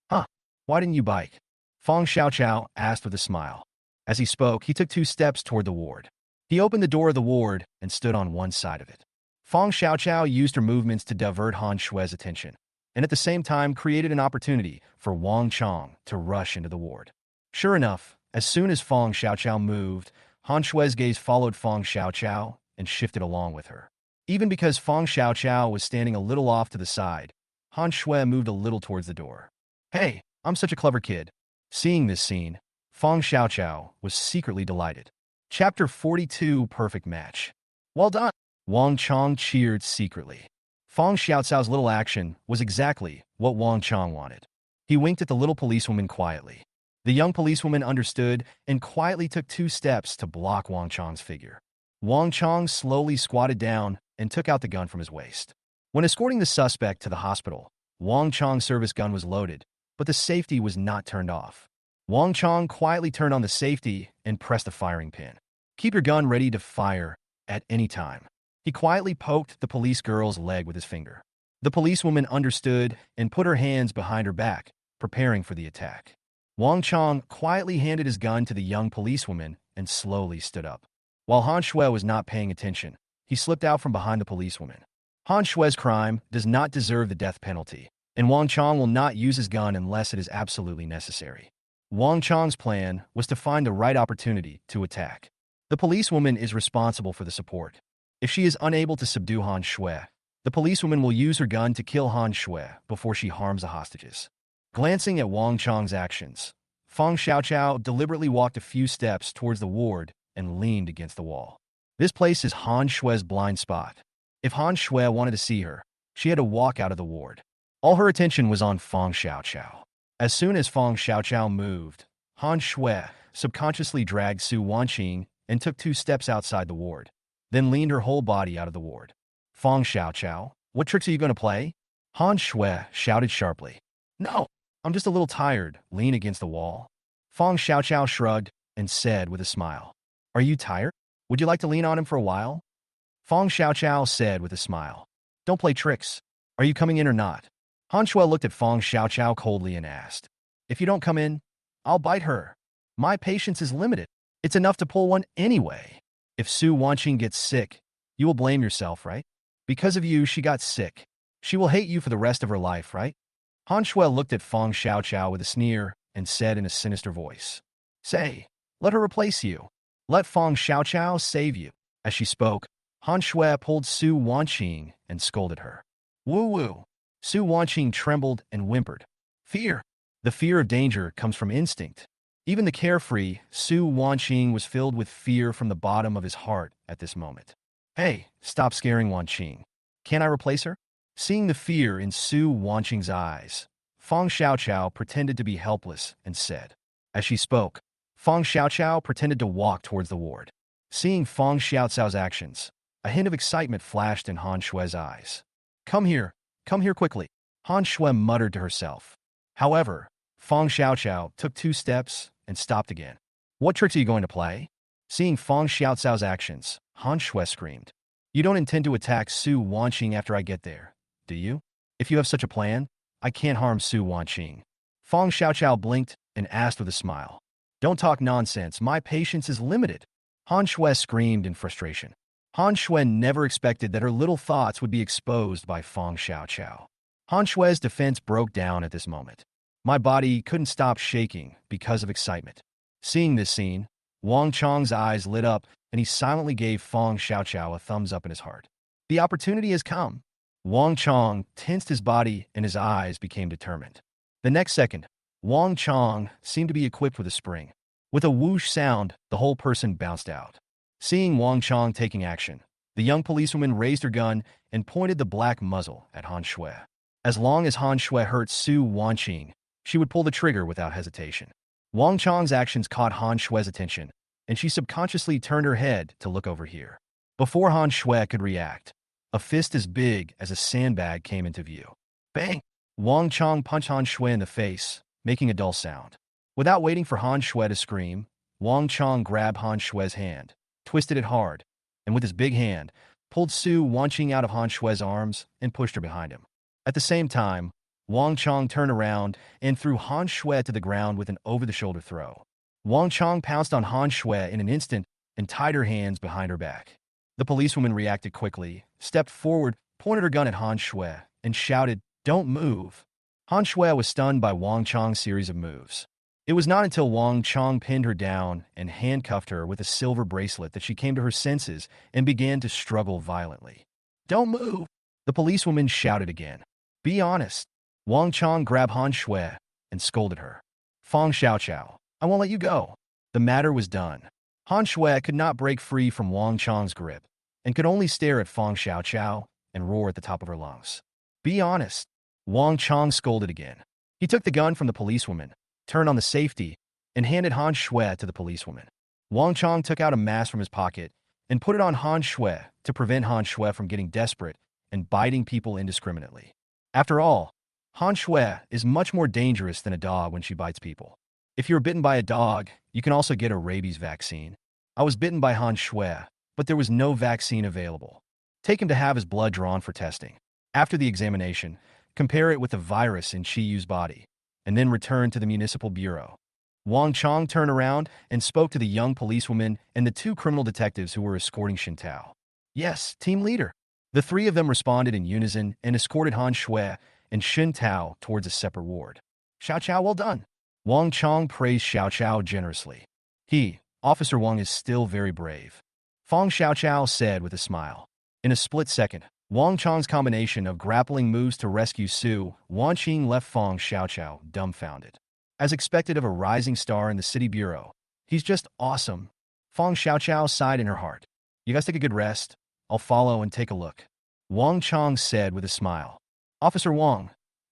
Huh, why didn't you bite? Fong Xiaoqiao asked with a smile. As he spoke, he took 2 steps toward the ward. He opened the door of the ward and stood on one side of it. Fong Xiaoqiao used her movements to divert Han Shui's attention, and at the same time created an opportunity for Wang Chong to rush into the ward. Sure enough, as soon as Fong Xiaoqiao moved, Han Shui's gaze followed Fong Xiaoqiao and shifted along with her. Even because Fong Xiaoqiao was standing a little off to the side, Han Shui moved a little towards the door. Hey, I'm such a clever kid. Seeing this scene, Fong Xiaoqiao was secretly delighted. Chapter 42 Perfect Match. Well done! Wang Chong cheered secretly. Fong Xiaoqiao's little action was exactly what Wang Chong wanted. He winked at the little policewoman quietly. The young policewoman understood and quietly took 2 steps to block Wang Chong's figure. Wang Chong slowly squatted down and took out the gun from his waist. When escorting the suspect to the hospital, Wang Chong's service gun was loaded, but the safety was not turned off. Wang Chong quietly turned on the safety and pressed the firing pin. Keep your gun ready to fire at any time. He quietly poked the police girl's leg with his finger. The policewoman understood and put her hands behind her back, preparing for the attack. Wang Chong quietly handed his gun to the young policewoman and slowly stood up. While Han Shui was not paying attention, he slipped out from behind the policewoman. Han Shui's crime does not deserve the death penalty, and Wang Chong will not use his gun unless it is absolutely necessary. Wang Chong's plan was to find the right opportunity to attack. The policewoman is responsible for the support. If she is unable to subdue Han Shui, the policewoman will use her gun to kill Han Shui before she harms the hostages. Glancing at Wang Chong's actions, Feng Xiaoqiao deliberately walked a few steps towards the ward and leaned against the wall. This place is Han Shui's blind spot. If Han Shui wanted to see her, she had to walk out of the ward. All her attention was on Feng Xiaoqiao. As soon as Feng Xiaoqiao moved, Han Shui subconsciously dragged Su Wanqing and took 2 steps outside the ward, then leaned her whole body out of the ward. Feng Xiaoqiao, what tricks are you going to play? Han Shui shouted sharply. No, I'm just a little tired. Lean against the wall. Feng Xiaoqiao shrugged and said with a smile. Are you tired? Would you like to lean on him for a while? Feng Xiaoqiao said with a smile. Don't play tricks. Are you coming in or not? Han Shui looked at Feng Xiaoqiao coldly and asked. If you don't come in, I'll bite her. My patience is limited. It's enough to pull one anyway. If Su Wanqing gets sick, you will blame yourself, right? Because of you, she got sick. She will hate you for the rest of her life, right? Han Shui looked at Feng Xiaoqiao with a sneer and said in a sinister voice. Say, let her replace you. Let Feng Xiaoqiao save you. As she spoke, Han Shui pulled Su Wanqing and scolded her. Woo-woo. Su Wanqing trembled and whimpered. Fear. The fear of danger comes from instinct. Even the carefree Su Wanqing was filled with fear from the bottom of his heart at this moment. Hey, stop scaring Wanqing. Can I replace her? Seeing the fear in Su Wanqing's eyes, Feng Xiaoqiao pretended to be helpless and said. As she spoke, Feng Xiaoqiao pretended to walk towards the ward. Seeing Feng Xiaoqiao's actions, a hint of excitement flashed in Han Shui's eyes. Come here quickly, Han Shui muttered to herself. However, Feng Xiaoqiao took 2 steps and stopped again. What tricks are you going to play? Seeing Feng Xiaoqiao's actions, Han Shui screamed. You don't intend to attack Su Wanqing after I get there, do you? If you have such a plan, I can't harm Su Wanqing. Feng Xiaoqiao blinked and asked with a smile. Don't talk nonsense, my patience is limited. Han Shui screamed in frustration. Han Shui never expected that her little thoughts would be exposed by Feng Xiaoqiao. Han Shui's defense broke down at this moment. My body couldn't stop shaking because of excitement. Seeing this scene, Wang Chong's eyes lit up and he silently gave Feng Xiaoqiao a thumbs up in his heart. The opportunity has come. Wang Chong tensed his body and his eyes became determined. The next second, Wang Chong seemed to be equipped with a spring. With a whoosh sound, the whole person bounced out. Seeing Wang Chong taking action, the young policewoman raised her gun and pointed the black muzzle at Han Shui. As long as Han Shui hurt Su Wanqing, she would pull the trigger without hesitation. Wang Chong's actions caught Han Shui's attention, and she subconsciously turned her head to look over here. Before Han Shui could react, a fist as big as a sandbag came into view. Bang! Wang Chong punched Han Shui in the face, making a dull sound. Without waiting for Han Shui to scream, Wang Chong grabbed Han Shui's hand, twisted it hard, and with his big hand, pulled Su Wanqing out of Han Shui's arms and pushed her behind him. At the same time, Wang Chong turned around and threw Han Shui to the ground with an over-the-shoulder throw. Wang Chong pounced on Han Shui in an instant and tied her hands behind her back. The policewoman reacted quickly, stepped forward, pointed her gun at Han Shui, and shouted, "Don't move." Han Shui was stunned by Wang Chong's series of moves. It was not until Wang Chong pinned her down and handcuffed her with a silver bracelet that she came to her senses and began to struggle violently. "Don't move!" The policewoman shouted again. "Be honest." Wang Chong grabbed Han Shui and scolded her. "Feng Xiaoqiao, I won't let you go." The matter was done. Han Shui could not break free from Wang Chong's grip and could only stare at Feng Xiaoqiao and roar at the top of her lungs. "Be honest." Wang Chong scolded again. He took the gun from the policewoman, turned on the safety, and handed Han Shui to the policewoman. Wang Chong took out a mask from his pocket and put it on Han Shui to prevent Han Shui from getting desperate and biting people indiscriminately. After all, Han Shui is much more dangerous than a dog when she bites people. If you're bitten by a dog, you can also get a rabies vaccine. I was bitten by Han Shui, but there was no vaccine available. Take him to have his blood drawn for testing. After the examination, compare it with the virus in Chi Yu's body, and then return to the municipal bureau. Wang Chong turned around and spoke to the young policewoman and the two criminal detectives who were escorting Shintao. Yes, team leader. The three of them responded in unison and escorted Han Shui and Shintao towards a separate ward. Xiao Chao, well done. Wang Chong praised Xiao Chao generously. Officer Wang, is still very brave. Fong Xiao Chao said with a smile. In a split second, Wang Chong's combination of grappling moves to rescue Su Wanqing left Fong Xiao Chao dumbfounded. As expected of a rising star in the city bureau, he's just awesome. Fong Xiao Chao sighed in her heart. You guys take a good rest. I'll follow and take a look. Wang Chong said with a smile. Officer Wang,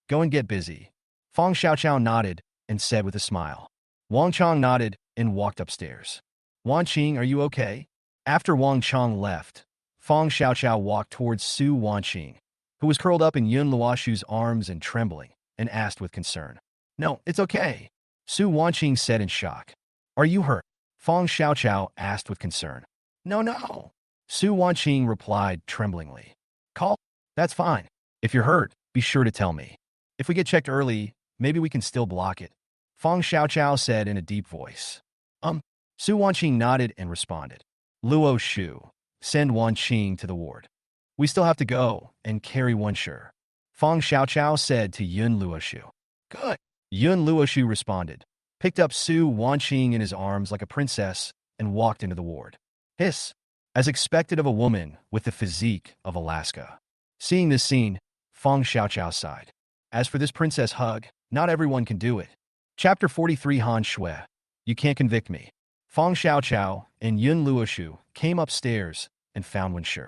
go and get busy. Fong Xiao Chao nodded and said with a smile. Wang Chong nodded and walked upstairs. Wanqing, are you okay? After Wang Chong left, Fong Xiao Chao walked towards Su Wanqing, who was curled up in Yun Luoshu's arms and trembling, and asked with concern. No, it's okay. Su Wanqing said in shock. Are you hurt? Fong Xiao Chao asked with concern. No. Su Wanqing replied tremblingly. Call? That's fine. If you're hurt, be sure to tell me. If we get checked early, maybe we can still block it. Fong Xiao Chao said in a deep voice. Su Wanqing nodded and responded. Luo Shu, send Wanqing to the ward. We still have to go and carry Wenshi. Fong Xiao Chao said to Yun Luoshu. Good. Yun Luoshu responded, picked up Su Wanqing in his arms like a princess, and walked into the ward. Hiss. As expected of a woman with the physique of Alaska. Seeing this scene, Fong Xiao Chao sighed. As for this princess hug, not everyone can do it. Chapter 43 Han Shui. You can't convict me. Fong Xiao Chao and Yun Luoshu came upstairs and found Wenshi.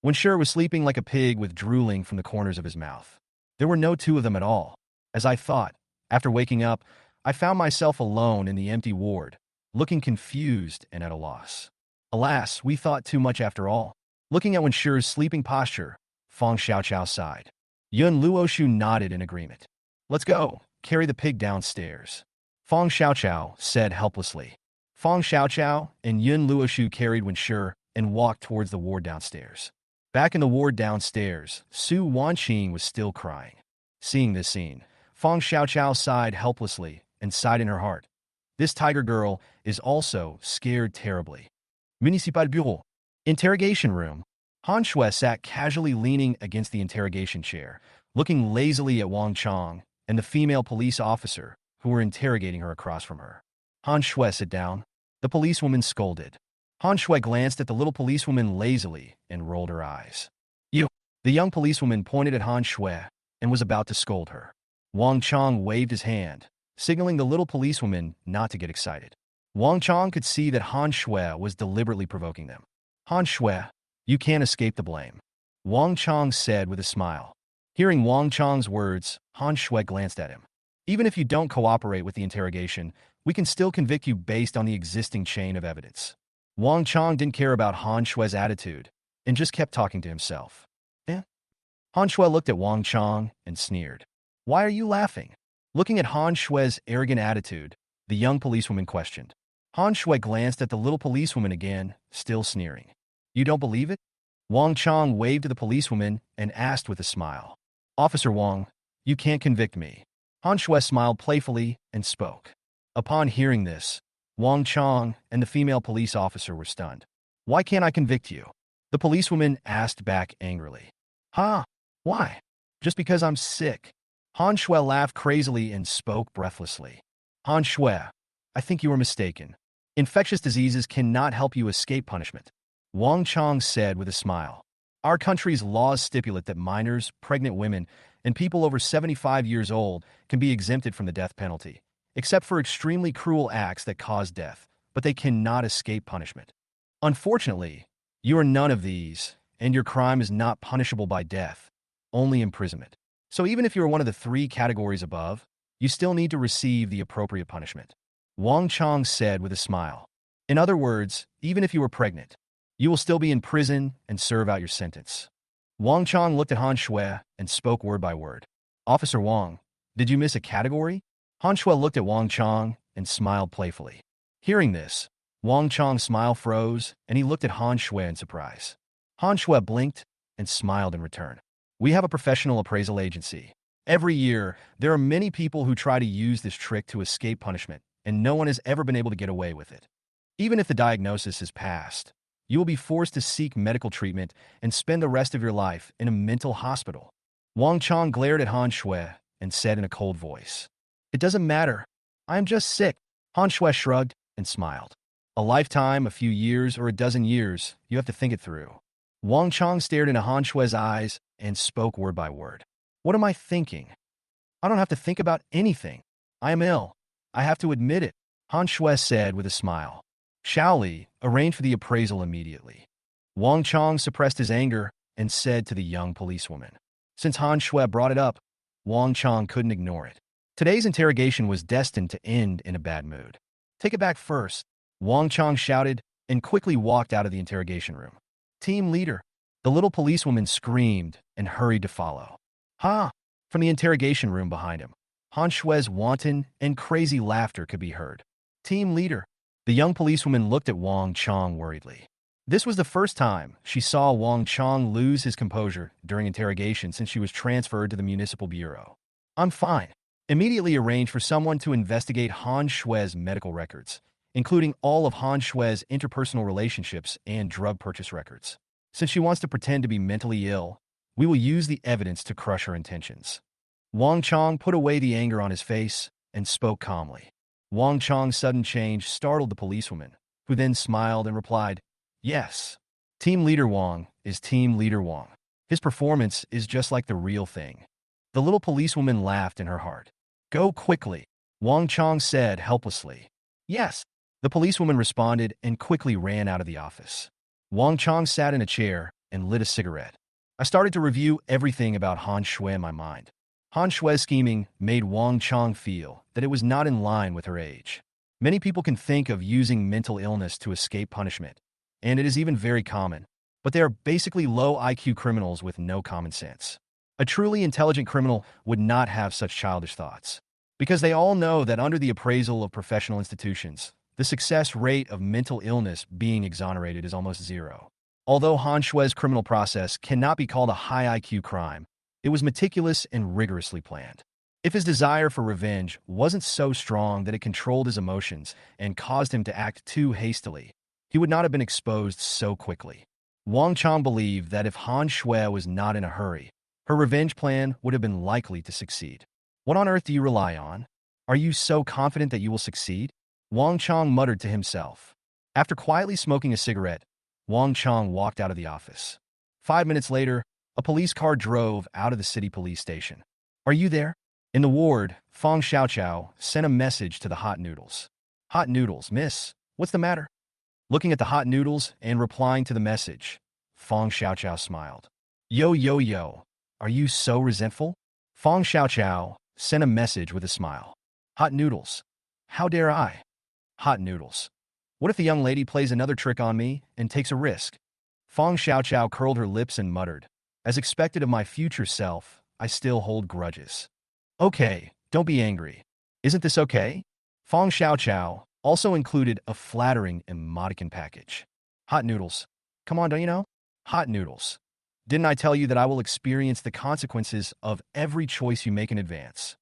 Wenshi was sleeping like a pig with drooling from the corners of his mouth. There were no two of them at all. As I thought, after waking up, I found myself alone in the empty ward, looking confused and at a loss. Alas, we thought too much after all. Looking at Wenshi's sleeping posture, Fong Xiao Chao sighed. Yun Luoshu nodded in agreement. Let's go, carry the pig downstairs. Fong Xiao Chao said helplessly. Fong Xiao Chao and Yun Luoshu carried Wenshi and walked towards the ward downstairs. Back in the ward downstairs, Su Wanqing was still crying. Seeing this scene, Fong Xiao Chao sighed helplessly and sighed in her heart. This tiger girl is also scared terribly. Municipal Bureau. Interrogation room. Han Shui sat casually leaning against the interrogation chair, looking lazily at Wang Chong and the female police officer who were interrogating her across from her. Han Shui, sit down. The policewoman scolded. Han Shui glanced at the little policewoman lazily and rolled her eyes. You. The young policewoman pointed at Han Shui and was about to scold her. Wang Chong waved his hand, signaling the little policewoman not to get excited. Wang Chong could see that Han Shui was deliberately provoking them. Han Shui, you can't escape the blame. Wang Chong said with a smile. Hearing Wang Chong's words, Han Shui glanced at him. Even if you don't cooperate with the interrogation, we can still convict you based on the existing chain of evidence. Wang Chong didn't care about Han Shui's attitude and just kept talking to himself. Han Shui looked at Wang Chong and sneered. Why are you laughing? Looking at Han Shui's arrogant attitude, the young policewoman questioned. Han Shui glanced at the little policewoman again, still sneering. You don't believe it? Wang Chong waved to the policewoman and asked with a smile. Officer Wang, you can't convict me. Han Shui smiled playfully and spoke. Upon hearing this, Wang Chong and the female police officer were stunned. Why can't I convict you? The policewoman asked back angrily. Why? Just because I'm sick. Han Shui laughed crazily and spoke breathlessly. Han Shui, I think you are mistaken. Infectious diseases cannot help you escape punishment. Wang Chong said with a smile. Our country's laws stipulate that minors, pregnant women, and people over 75 years old can be exempted from the death penalty, except for extremely cruel acts that cause death, but they cannot escape punishment. Unfortunately, you are none of these, and your crime is not punishable by death, only imprisonment. So even if you are one of the three categories above, you still need to receive the appropriate punishment. Wang Chong said with a smile. In other words, even if you were pregnant, You will still be in prison and serve out your sentence. Wang Chong looked at Han Shui and spoke word by word. Officer Wang, did you miss a category? Han Shui looked at Wang Chong and smiled playfully. Hearing this, Wang Chong's smile froze and he looked at Han Shui in surprise. Han Shui blinked and smiled in return. We have a professional appraisal agency. Every year, there are many people who try to use this trick to escape punishment, and no one has ever been able to get away with it. Even if the diagnosis is passed, you will be forced to seek medical treatment and spend the rest of your life in a mental hospital. Wang Chong glared at Han Shui and said in a cold voice, It doesn't matter. I am just sick. Han Shui shrugged and smiled. A lifetime, a few years, or a dozen years, you have to think it through. Wang Chong stared into Han Shui's eyes and spoke word by word. What am I thinking? I don't have to think about anything. I am ill. I have to admit it, Han Shui said with a smile. Xiao Li, arrange for the appraisal immediately. Wang Chong suppressed his anger and said to the young policewoman. Since Han Shui brought it up, Wang Chong couldn't ignore it. Today's interrogation was destined to end in a bad mood. Take it back first, Wang Chong shouted and quickly walked out of the interrogation room. Team leader, the little policewoman screamed and hurried to follow. Ha! From the interrogation room behind him, Han Shui's wanton and crazy laughter could be heard. Team leader, the young policewoman looked at Wang Chong worriedly. This was the first time she saw Wang Chong lose his composure during interrogation since she was transferred to the municipal bureau. I'm fine. Immediately arrange for someone to investigate Han Shui's medical records, including all of Han Shui's interpersonal relationships and drug purchase records. Since she wants to pretend to be mentally ill, we will use the evidence to crush her intentions. Wang Chong put away the anger on his face and spoke calmly. Wang Chong's sudden change startled the policewoman, who then smiled and replied, Yes. Team Leader Wang is Team Leader Wang. His performance is just like the real thing. The little policewoman laughed in her heart. Go quickly, Wang Chong said helplessly. Yes. The policewoman responded and quickly ran out of the office. Wang Chong sat in a chair and lit a cigarette. I started to review everything about Han Shui in my mind. Han Shui's scheming made Wang Chong feel that it was not in line with her age. Many people can think of using mental illness to escape punishment, and it is even very common, but they are basically low IQ criminals with no common sense. A truly intelligent criminal would not have such childish thoughts, because they all know that under the appraisal of professional institutions, the success rate of mental illness being exonerated is almost zero. Although Han Shui's criminal process cannot be called a high IQ crime, it was meticulous and rigorously planned. If his desire for revenge wasn't so strong that it controlled his emotions and caused him to act too hastily, he would not have been exposed so quickly. Wang Chong believed that if Han Shui was not in a hurry, her revenge plan would have been likely to succeed. What on earth do you rely on? Are you so confident that you will succeed? Wang Chong muttered to himself. After quietly smoking a cigarette, Wang Chong walked out of the office. 5 minutes later, a police car drove out of the city police station. Are you there? In the ward, Fong Xiaoqiao sent a message to the hot noodles. Hot noodles, miss, what's the matter? Looking at the hot noodles and replying to the message, Fong Xiaoqiao smiled. Yo, yo, yo, are you so resentful? Fong Xiaoqiao sent a message with a smile. Hot noodles, how dare I? Hot noodles. What if the young lady plays another trick on me and takes a risk? Fong Xiaoqiao curled her lips and muttered, As expected of my future self, I still hold grudges. Okay, don't be angry. Isn't this okay? Fong Xiaoqiao also included a flattering emoticon package. Hot noodles. Come on, don't you know? Hot noodles. Didn't I tell you that I will experience the consequences of every choice you make in advance?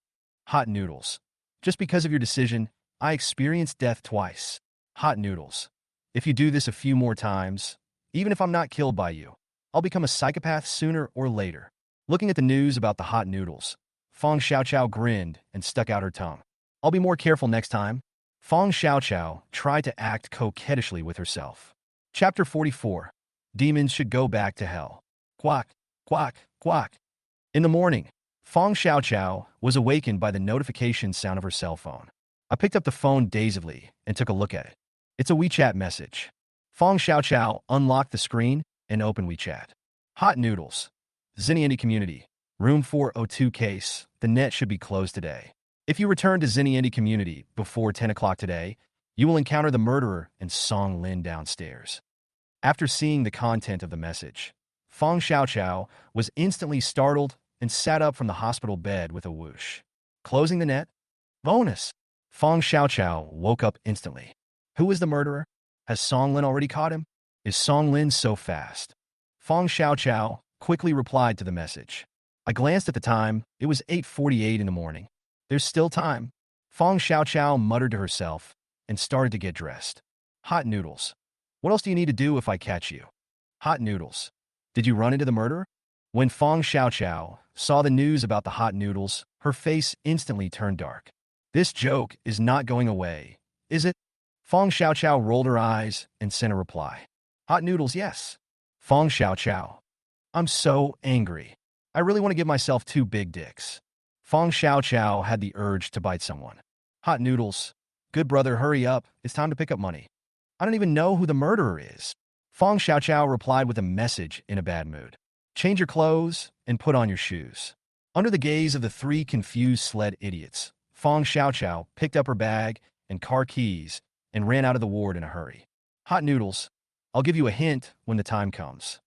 Hot noodles. Just because of your decision, I experienced death twice. Hot noodles. If you do this a few more times, even if I'm not killed by you, I'll become a psychopath sooner or later. Looking at the news about the hot noodles, Fong Xiaoqiao grinned and stuck out her tongue. I'll be more careful next time. Fong Xiaoqiao tried to act coquettishly with herself. Chapter 44. Demons should go back to hell. Quack, quack, quack. In the morning, Fong Xiaoqiao was awakened by the notification sound of her cell phone. I picked up the phone dazedly and took a look at it. It's a WeChat message. Fong Xiaoqiao unlocked the screen and opened WeChat. Hot noodles. Xinniandi community. Room 402 case. The net should be closed today. If you return to Xinniandi community before 10 o'clock today, you will encounter the murderer and Song Lin downstairs. After seeing the content of the message, Fong Xiaoqiao was instantly startled and sat up from the hospital bed with a whoosh. Closing the net? Bonus! Fong Xiaoqiao woke up instantly. Who is the murderer? Has Song Lin already caught him? Is Song Lin so fast? Fong Xiaoqiao quickly replied to the message. I glanced at the time. It was 8:48 in the morning. There's still time. Fong Xiaoqiao muttered to herself and started to get dressed. Hot noodles. What else do you need to do if I catch you? Hot noodles. Did you run into the murderer? When Fong Xiaoqiao saw the news about the hot noodles, her face instantly turned dark. This joke is not going away, is it? Fong Xiaoqiao rolled her eyes and sent a reply. Hot noodles, yes. Fong Xiaoqiao. I'm so angry. I really want to give myself 2 big dicks. Fong Xiaoqiao had the urge to bite someone. Hot noodles. Good brother, hurry up. It's time to pick up money. I don't even know who the murderer is. Fong Xiaoqiao replied with a message in a bad mood. Change your clothes and put on your shoes. Under the gaze of the 3 confused sled idiots, Fong Xiaoqiao picked up her bag and car keys and ran out of the ward in a hurry. Hot noodles. I'll give you a hint when the time comes.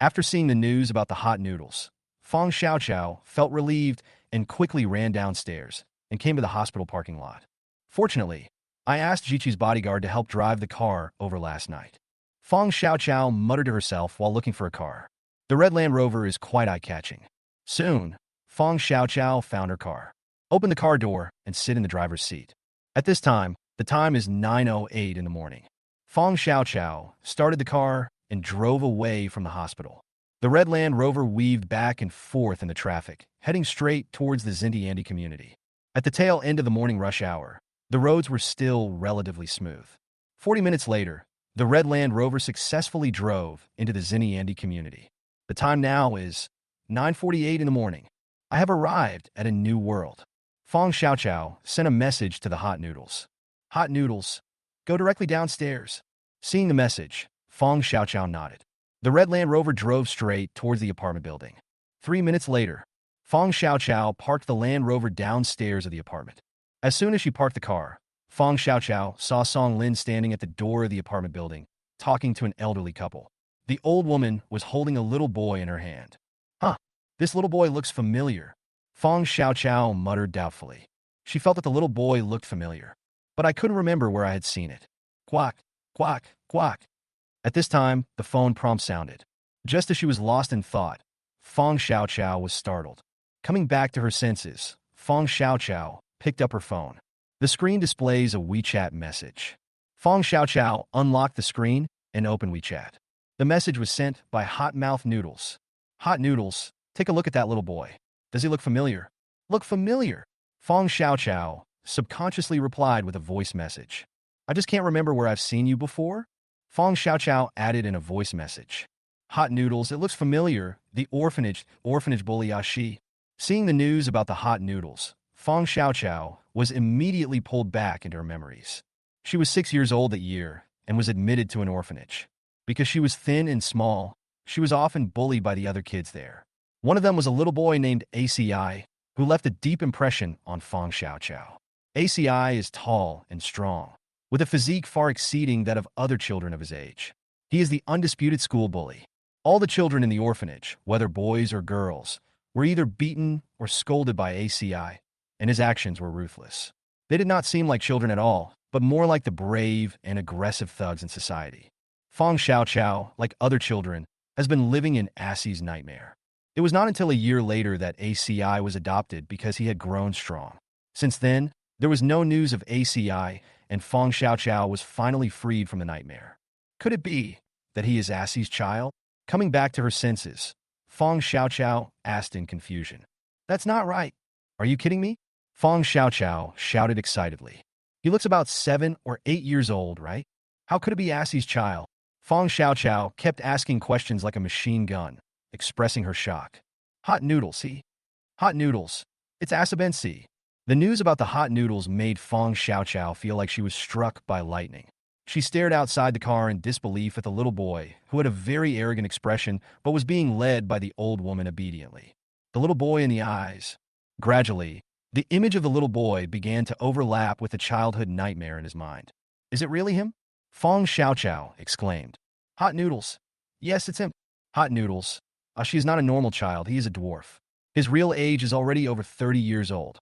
After seeing the news about the hot noodles, Fong Xiaoqiao felt relieved and quickly ran downstairs and came to the hospital parking lot. Fortunately, I asked Jiqi's bodyguard to help drive the car over last night. Fong Xiaoqiao muttered to herself while looking for a car. The red Land Rover is quite eye-catching. Soon, Fong Xiaoqiao found her car. Open the car door and sit in the driver's seat. At this time, the time is 9:08 in the morning. Fong Xiaoqiao started the car and drove away from the hospital. The red Land Rover weaved back and forth in the traffic, heading straight towards the Xintiandi community. At the tail end of the morning rush hour, the roads were still relatively smooth. 40 minutes later, the red Land Rover successfully drove into the Xintiandi community. The time now is 9:48 in the morning. I have arrived at a new world. Fong Xiaoqiao sent a message to the hot noodles. Hot noodles, go directly downstairs. Seeing the message, Fong Xiaoqiao nodded. The red Land Rover drove straight towards the apartment building. 3 minutes later, Fong Xiaoqiao parked the Land Rover downstairs of the apartment. As soon as she parked the car, Fong Xiaoqiao saw Song Lin standing at the door of the apartment building, talking to an elderly couple. The old woman was holding a little boy in her hand. Huh, this little boy looks familiar. Fong Xiaoqiao muttered doubtfully. She felt that the little boy looked familiar, but I couldn't remember where I had seen it. Quack, quack, quack. At this time, the phone prompt sounded. Just as she was lost in thought, Fong Xiaoqiao was startled. Coming back to her senses, Fong Xiaoqiao picked up her phone. The screen displays a WeChat message. Fong Xiaoqiao unlocked the screen and opened WeChat. The message was sent by Hot Mouth Noodles. Hot Noodles, take a look at that little boy. Does he look familiar? Look familiar. Fong Xiaoqiao subconsciously replied with a voice message. I just can't remember where I've seen you before. Fong Xiaoqiao added in a voice message. Hot Noodles, it looks familiar. The orphanage bully Aashi. Seeing the news about the hot noodles, Fong Xiaoqiao was immediately pulled back into her memories. She was 6 years old that year and was admitted to an orphanage. Because she was thin and small, she was often bullied by the other kids there. One of them was a little boy named Aashi, who left a deep impression on Fong Xiaoqiao. Aashi is tall and strong, with a physique far exceeding that of other children of his age. He is the undisputed school bully. All the children in the orphanage, whether boys or girls, were either beaten or scolded by Aashi, and his actions were ruthless. They did not seem like children at all, but more like the brave and aggressive thugs in society. Fong Xiaoqiao, like other children, has been living in Aashi's nightmare. It was not until a year later that Aashi was adopted because he had grown strong. Since then, there was no news of Aashi, and Fong Xiaoqiao was finally freed from the nightmare. Could it be that he is Aashi's child? Coming back to her senses, Fong Xiaoqiao asked in confusion. That's not right. Are you kidding me? Fong Xiaoqiao shouted excitedly. He looks about 7 or 8 years old, right? How could it be Aashi's child? Fong Xiaoqiao kept asking questions like a machine gun, expressing her shock. Hot noodles, see? Hot noodles. It's Asabensi. The news about the hot noodles made Fong Xiaoqiao feel like she was struck by lightning. She stared outside the car in disbelief at the little boy, who had a very arrogant expression but was being led by the old woman obediently. The little boy in the eyes. Gradually, the image of the little boy began to overlap with the childhood nightmare in his mind. Is it really him? Fong Xiaoqiao exclaimed. Hot Noodles. Yes, it's him. Hot Noodles. She is not a normal child. He is a dwarf. His real age is already over 30 years old.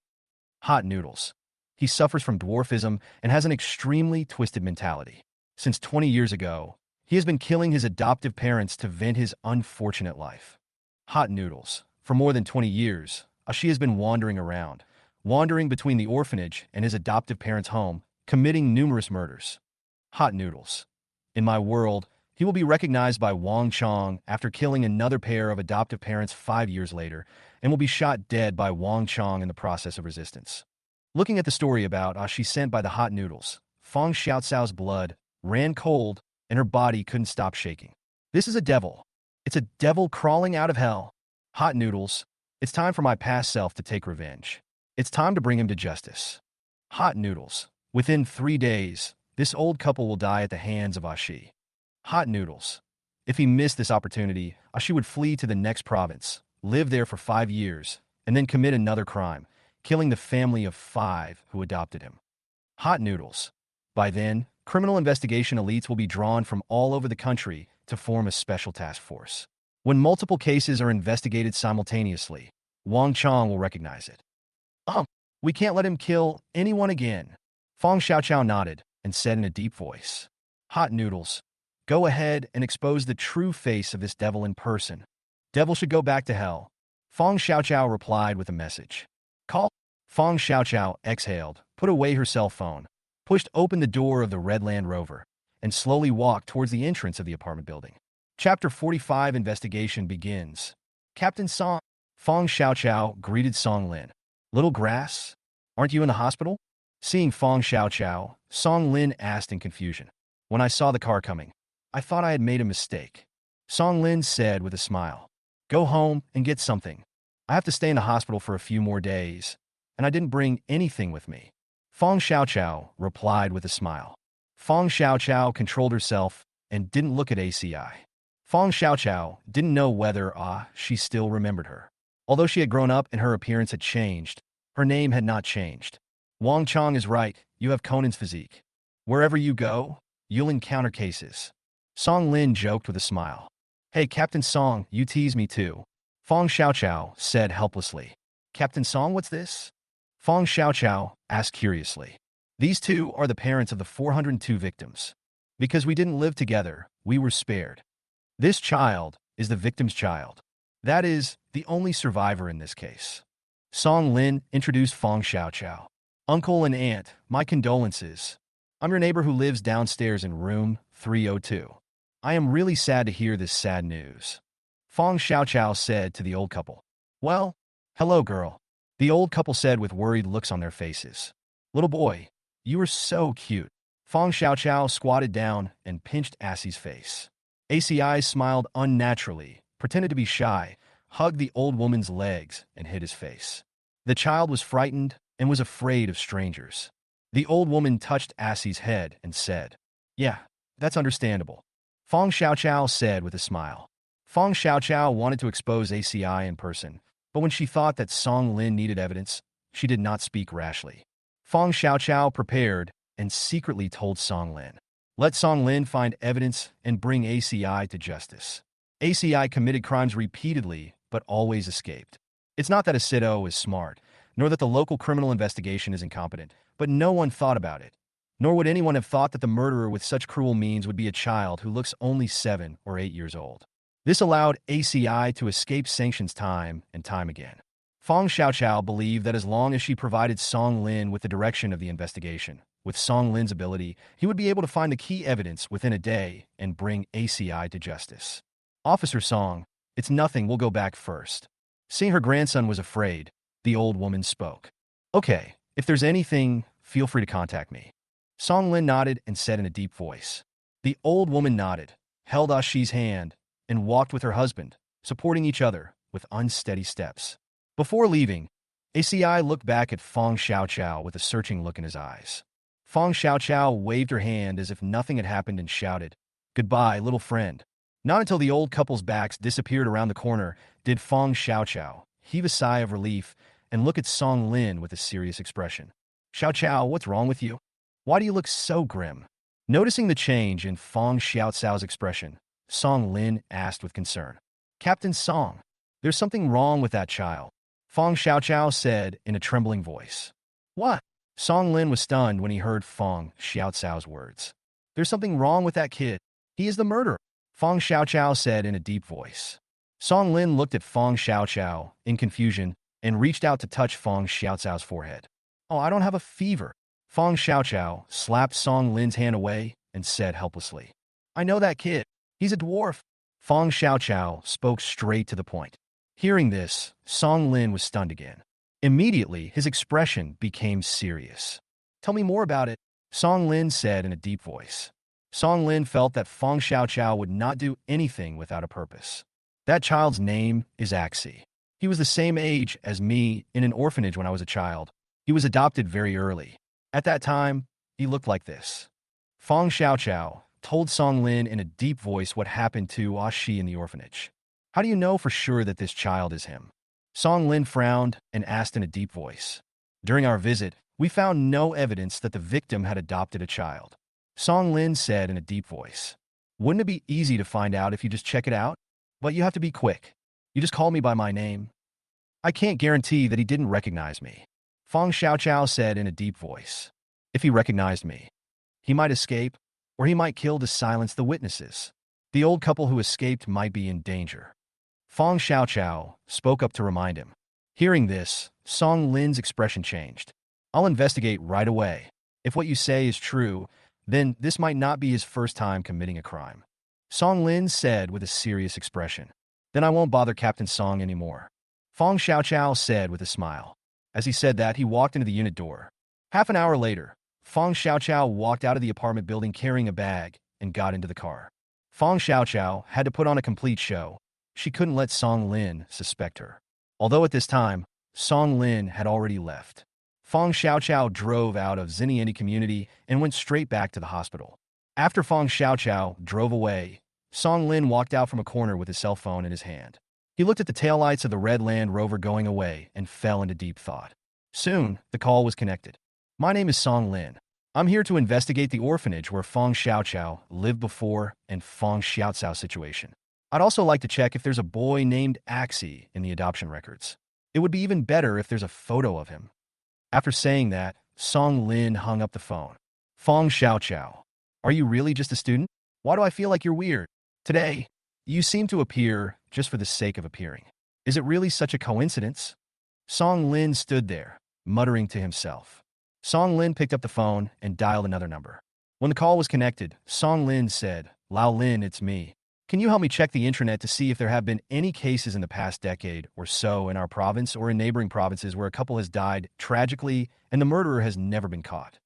Hot Noodles. He suffers from dwarfism and has an extremely twisted mentality. Since 20 years ago, he has been killing his adoptive parents to vent his unfortunate life. Hot Noodles. For more than 20 years, Aashi has been wandering between the orphanage and his adoptive parents' home, committing numerous murders. Hot Noodles. In my world, he will be recognized by Wang Chong after killing another pair of adoptive parents 5 years later, and will be shot dead by Wang Chong in the process of resistance. Looking at the story about Aashi sent by the Hot Noodles, Fang Xiaocao's blood ran cold and her body couldn't stop shaking. This is a devil. It's a devil crawling out of hell. Hot Noodles. It's time for my past self to take revenge. It's time to bring him to justice. Hot Noodles. Within 3 days, this old couple will die at the hands of Aashi. Hot Noodles. If he missed this opportunity, Aashi would flee to the next province, live there for 5 years, and then commit another crime, killing the family of 5 who adopted him. Hot Noodles. By then, criminal investigation elites will be drawn from all over the country to form a special task force. When multiple cases are investigated simultaneously, Wang Chong will recognize it. We can't let him kill anyone again. Fang Xiaoqiao nodded and said in a deep voice, Hot Noodles. Go ahead and expose the true face of this devil in person. Devil should go back to hell. Fang Xiaoqiao replied with a message. Call. Fang Xiaoqiao exhaled, put away her cell phone, pushed open the door of the Red Land Rover, and slowly walked towards the entrance of the apartment building. Chapter 45 Investigation begins. Captain Song. Fang Xiaoqiao greeted Song Lin. Little grass? Aren't you in the hospital? Seeing Fang Xiaoqiao, Song Lin asked in confusion. When I saw the car coming, I thought I had made a mistake. Song Lin said with a smile. Go home and get something. I have to stay in the hospital for a few more days, and I didn't bring anything with me. Fang Xiaoqiao replied with a smile. Fang Xiaoqiao controlled herself and didn't look at ACI. Fang Xiaoqiao didn't know whether she still remembered her. Although she had grown up and her appearance had changed, her name had not changed. Wang Chong is right, you have Conan's physique. Wherever you go, you'll encounter cases. Song Lin joked with a smile. Hey, Captain Song, you tease me too. Fang Xiaoqiao said helplessly. Captain Song, what's this? Fang Xiaoqiao asked curiously. These two are the parents of the 402 victims. Because we didn't live together, we were spared. This child is the victim's child. That is, the only survivor in this case. Song Lin introduced Fang Xiaoqiao. Uncle and aunt, my condolences. I'm your neighbor who lives downstairs in room 302. I am really sad to hear this sad news. Fang Xiaoqiao said to the old couple. Well, hello girl. The old couple said with worried looks on their faces. Little boy, you are so cute. Fang Xiaoqiao squatted down and pinched Assie's face. ACI smiled unnaturally, pretended to be shy, hugged the old woman's legs, and hid his face. The child was frightened and was afraid of strangers. The old woman touched Assie's head and said, Yeah, that's understandable. Fang Xiaoqiao said with a smile. Fang Xiaoqiao wanted to expose ACI in person, but when she thought that Song Lin needed evidence, she did not speak rashly. Fang Xiaoqiao prepared and secretly told Song Lin. Let Song Lin find evidence and bring ACI to justice. ACI committed crimes repeatedly, but always escaped. It's not that Asido is smart, nor that the local criminal investigation is incompetent, but no one thought about it. Nor would anyone have thought that the murderer with such cruel means would be a child who looks only 7 or 8 years old. This allowed ACI to escape sanctions time and time again. Fang Xiaoqiao believed that as long as she provided Song Lin with the direction of the investigation, with Song Lin's ability, he would be able to find the key evidence within a day and bring ACI to justice. Officer Song, it's nothing, we'll go back first. Seeing her grandson was afraid, the old woman spoke. Okay, if there's anything, feel free to contact me. Song Lin nodded and said in a deep voice. The old woman nodded, held Ashi's hand, and walked with her husband, supporting each other with unsteady steps. Before leaving, ACI looked back at Fang Xiaoqiao with a searching look in his eyes. Fang Xiaoqiao waved her hand as if nothing had happened and shouted, Goodbye, little friend. Not until the old couple's backs disappeared around the corner did Fang Xiaoqiao heave a sigh of relief and look at Song Lin with a serious expression. Xiaoqiao, what's wrong with you? Why do you look so grim? Noticing the change in Fang Xiaoqiao's expression, Song Lin asked with concern. Captain Song, there's something wrong with that child, Fong Xiaoqiao said in a trembling voice. What? Song Lin was stunned when he heard Fong Xiaoqiao's words. There's something wrong with that kid. He is the murderer, Fong Xiaoqiao said in a deep voice. Song Lin looked at Fong Xiaoqiao in confusion and reached out to touch Fong Xiaoqiao's forehead. Oh, I don't have a fever. Fong Xiaoqiao slapped Song Lin's hand away and said helplessly. I know that kid. He's a dwarf. Fong Xiaoqiao spoke straight to the point. Hearing this, Song Lin was stunned again. Immediately, his expression became serious. Tell me more about it, Song Lin said in a deep voice. Song Lin felt that Fong Xiaoqiao would not do anything without a purpose. That child's name is Aashi. He was the same age as me in an orphanage when I was a child. He was adopted very early. At that time, he looked like this. Fong Xiaoqiao told Song Lin in a deep voice what happened to Aashi in the orphanage. How do you know for sure that this child is him? Song Lin frowned and asked in a deep voice. During our visit, we found no evidence that the victim had adopted a child. Song Lin said in a deep voice. Wouldn't it be easy to find out if you just check it out? But you have to be quick. You just call me by my name. I can't guarantee that he didn't recognize me, Fong Xiaoqiao said in a deep voice. If he recognized me, he might escape, or he might kill to silence the witnesses. The old couple who escaped might be in danger. Fong Xiaoqiao spoke up to remind him. Hearing this, Song Lin's expression changed. I'll investigate right away. If what you say is true, then this might not be his first time committing a crime, Song Lin said with a serious expression. Then I won't bother Captain Song anymore, Fong Xiaoqiao said with a smile. As he said that, he walked into the unit door. Half an hour later, Fong Xiaoqiao walked out of the apartment building carrying a bag and got into the car. Fong Xiaoqiao had to put on a complete show. She couldn't let Song Lin suspect her. Although at this time, Song Lin had already left. Fong Xiaoqiao drove out of Xinjiang community and went straight back to the hospital. After Fong Xiaoqiao drove away, Song Lin walked out from a corner with his cell phone in his hand. He looked at the taillights of the red Land Rover going away and fell into deep thought. Soon, the call was connected. My name is Song Lin. I'm here to investigate the orphanage where Fong Xiaoqiao lived before and Fong Xiaoqiao's situation. I'd also like to check if there's a boy named Aashi in the adoption records. It would be even better if there's a photo of him. After saying that, Song Lin hung up the phone. Fong Xiaoqiao, are you really just a student? Why do I feel like you're weird? Today, you seem to appear just for the sake of appearing. Is it really such a coincidence? Song Lin stood there, muttering to himself. Song Lin picked up the phone and dialed another number. When the call was connected, Song Lin said, Lao Lin, it's me. Can you help me check the internet to see if there have been any cases in the past decade or so in our province or in neighboring provinces where a couple has died tragically and the murderer has never been caught?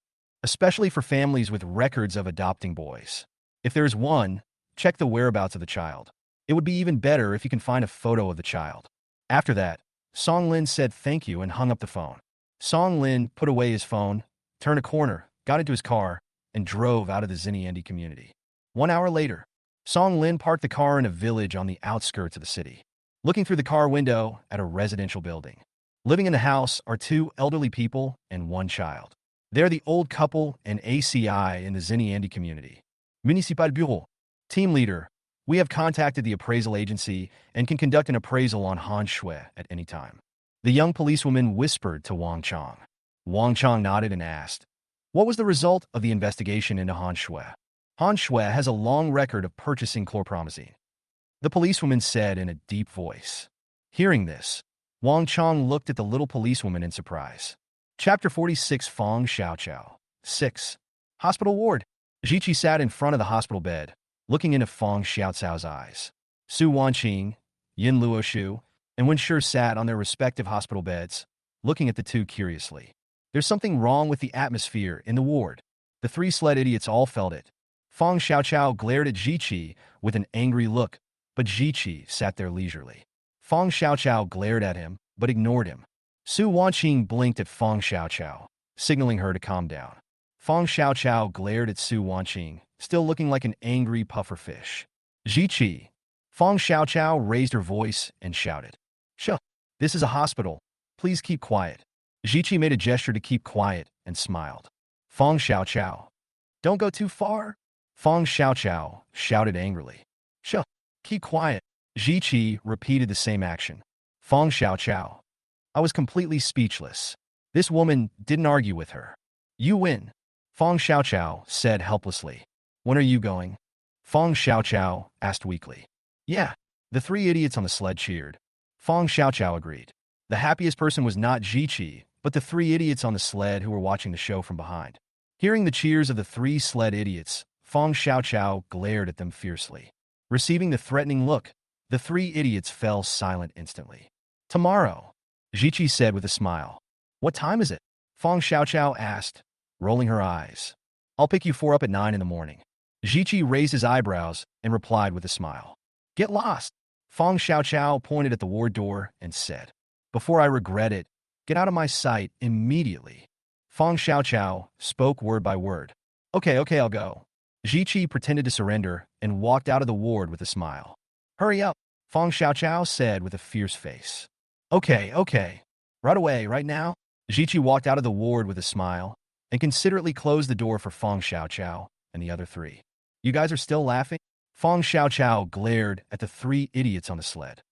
Especially for families with records of adopting boys. If there's one, check the whereabouts of the child. It would be even better if you can find a photo of the child. After that, Song Lin said thank you and hung up the phone. Song Lin put away his phone, turned a corner, got into his car, and drove out of the Xinjiang community. 1 hour later, Song Lin parked the car in a village on the outskirts of the city. Looking through the car window at a residential building. Living in the house are 2 elderly people and 1 child. They're the old couple and ACI in the Xinjiang community. Municipal Bureau. Team leader, we have contacted the appraisal agency and can conduct an appraisal on Han Shui at any time. The young policewoman whispered to Wang Chong. Wang Chong nodded and asked, what was the result of the investigation into Han Shui? Han Shui has a long record of purchasing chlorpromazine, the policewoman said in a deep voice. Hearing this, Wang Chong looked at the little policewoman in surprise. Chapter 46 Fong Xiaoqiao 6. Hospital ward. Jiqi sat in front of the hospital bed, looking into Fong Xiaoqiao's eyes. Su Wanqing, Yin Luoshu, and Wenshi sat on their respective hospital beds, looking at the two curiously. There's something wrong with the atmosphere in the ward. The 3 sled idiots all felt it. Fong Xiaoqiao glared at Jiqi with an angry look, but Jiqi sat there leisurely. Fong Xiaoqiao glared at him, but ignored him. Su Wanqing blinked at Fong Xiaoqiao, signaling her to calm down. Fong Xiaoqiao glared at Su Wanqing, still looking like an angry puffer fish. Jiqi. Fong Xiaoqiao raised her voice and shouted. Shuh. This is a hospital. Please keep quiet. Jiqi made a gesture to keep quiet and smiled. Fong Xiaoqiao. Don't go too far. Fong Xiaoqiao shouted angrily. Shh, keep quiet. Ji repeated the same action. Fong Xiaoqiao. I was completely speechless. This woman didn't argue with her. You win. Fong Xiaoqiao said helplessly. When are you going? Fong Xiaoqiao asked weakly. Yeah. The three idiots on the sled cheered. Fong Xiaoqiao agreed. The happiest person was not Ji, but the three idiots on the sled who were watching the show from behind. Hearing the cheers of the three sled idiots, Fong Xiaoqiao glared at them fiercely. Receiving the threatening look, the three idiots fell silent instantly. Tomorrow, Ji said with a smile. What time is it? Fong Xiaoqiao asked, rolling her eyes. I'll pick you four up at 9 in the morning. Ji raised his eyebrows and replied with a smile. Get lost. Fong Xiaoqiao pointed at the ward door and said, before I regret it, get out of my sight immediately. Fong Xiaoqiao spoke word by word. Okay, I'll go. Ji pretended to surrender and walked out of the ward with a smile. Hurry up, Fong Xiaoqiao said with a fierce face. Okay. Right away, right now. Ji walked out of the ward with a smile and considerately closed the door for Fong Xiaoqiao and the other three. You guys are still laughing? Fong Xiaoqiao glared at the three idiots on the sled.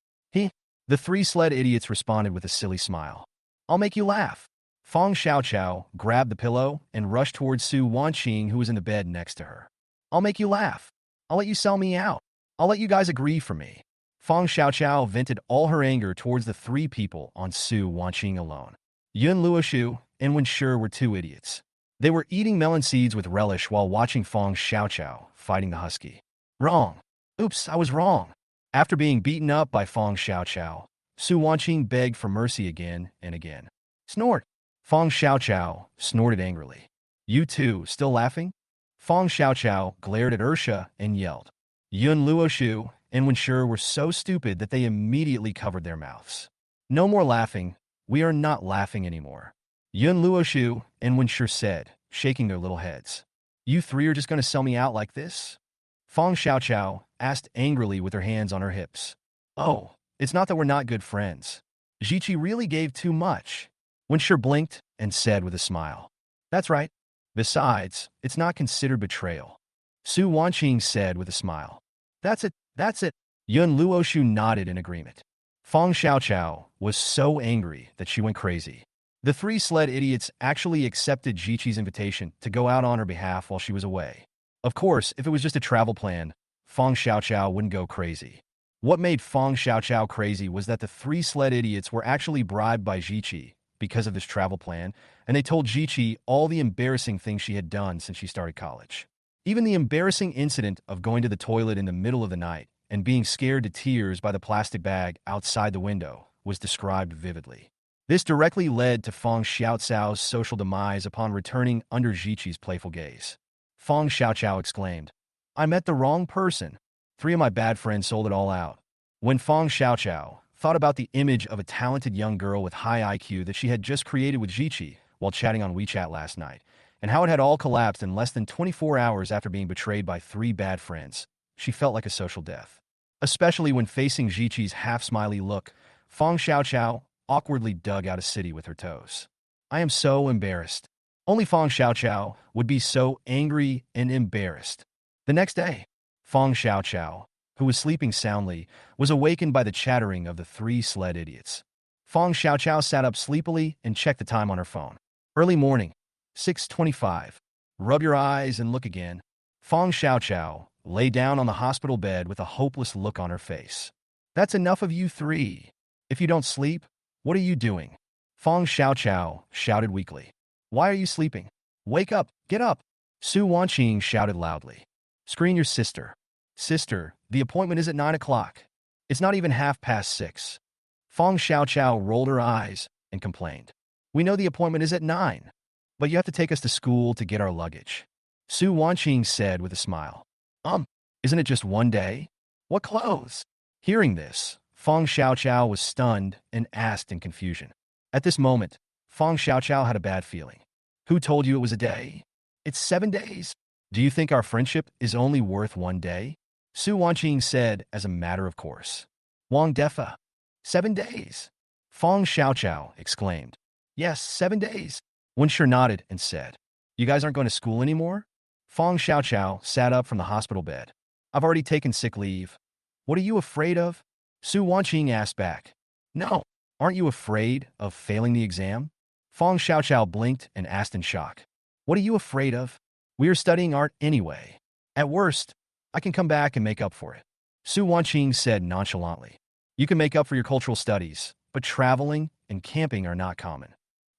The three sled idiots responded with a silly smile. I'll make you laugh. Fong Xiaoqiao grabbed the pillow and rushed towards Su Wanqing, who was in the bed next to her. I'll make you laugh. I'll let you sell me out. I'll let you guys agree for me. Fong Xiaoqiao vented all her anger towards the three people on Su Wanqing alone. Yun Luoshu and Wen Shi were two idiots. They were eating melon seeds with relish while watching Fong Xiaoqiao fighting the husky. Wrong. Oops, I was wrong. After being beaten up by Fong Xiaoqiao, Su Wanqing begged for mercy again and again. Snort. Fong Xiaoqiao snorted angrily. You two, still laughing? Fong Xiaoqiao glared at Aashi and yelled. Yun Luoshu and Wen Shi were so stupid that they immediately covered their mouths. No more laughing. We are not laughing anymore. Yun Luoshu and Wen Shi said, shaking their little heads. You three are just going to sell me out like this? Fong Xiaoqiao asked angrily with her hands on her hips. Oh, it's not that we're not good friends. Ji really gave too much. Wen Shi blinked and said with a smile. That's right. Besides, it's not considered betrayal. Su Wanqing said with a smile. That's it. Yun Luoshu nodded in agreement. Fong Xiaoqiao was so angry that she went crazy. The three sled idiots actually accepted Jiqi's invitation to go out on her behalf while she was away. Of course, if it was just a travel plan, Fong Xiaoqiao wouldn't go crazy. What made Fong Xiaoqiao crazy was that the three sled idiots were actually bribed by Jiqi because of this travel plan, and they told Jiqi all the embarrassing things she had done since she started college. Even the embarrassing incident of going to the toilet in the middle of the night and being scared to tears by the plastic bag outside the window was described vividly. This directly led to Fong Xiaoqiao's social demise upon returning under Jiqi's playful gaze. Fong Xiaoqiao exclaimed, I met the wrong person. 3 of my bad friends sold it all out. When Fong Xiaoqiao thought about the image of a talented young girl with high IQ that she had just created with Jiqi while chatting on WeChat last night, and how it had all collapsed in less than 24 hours after being betrayed by 3 bad friends, she felt like a social death. Especially when facing Jiqi's half-smiley look, Fong Xiaoqiao awkwardly dug out a city with her toes. I am so embarrassed. Only Fong Xiaoqiao would be so angry and embarrassed. The next day, Fong Xiaoqiao, who was sleeping soundly, was awakened by the chattering of the 3 sled idiots. Fong Xiaoqiao sat up sleepily and checked the time on her phone. Early morning, 6:25. Rub your eyes and look again. Fong Xiaoqiao lay down on the hospital bed with a hopeless look on her face. That's enough of you 3. If you don't sleep, what are you doing? Fong Xiaoqiao shouted weakly. Why are you sleeping? Wake up, get up. Su Wanqing shouted loudly. Screen your sister. Sister, the appointment is at 9 o'clock. It's not even 6:30. Fong Xiaoqiao rolled her eyes and complained. We know the appointment is at 9, but you have to take us to school to get our luggage. Su Wanqing said with a smile. Isn't it just one day? What clothes? Hearing this, Fong Xiaoqiao was stunned and asked in confusion. At this moment, Fong Xiaoqiao had a bad feeling. Who told you it was a day? It's 7 days. Do you think our friendship is only worth 1 day? Su Wanqing said as a matter of course. Wang Defa. 7 days. Fong Xiaoqiao exclaimed. Yes, 7 days. Wen Shi nodded and said, You guys aren't going to school anymore? Fong Xiaoqiao sat up from the hospital bed. I've already taken sick leave. What are you afraid of? Su Wanqing asked back. No, aren't you afraid of failing the exam? Fong Xiaoqiao blinked and asked in shock. What are you afraid of? We are studying art anyway. At worst, I can come back and make up for it. Su Wanqing said nonchalantly. You can make up for your cultural studies, but traveling and camping are not common.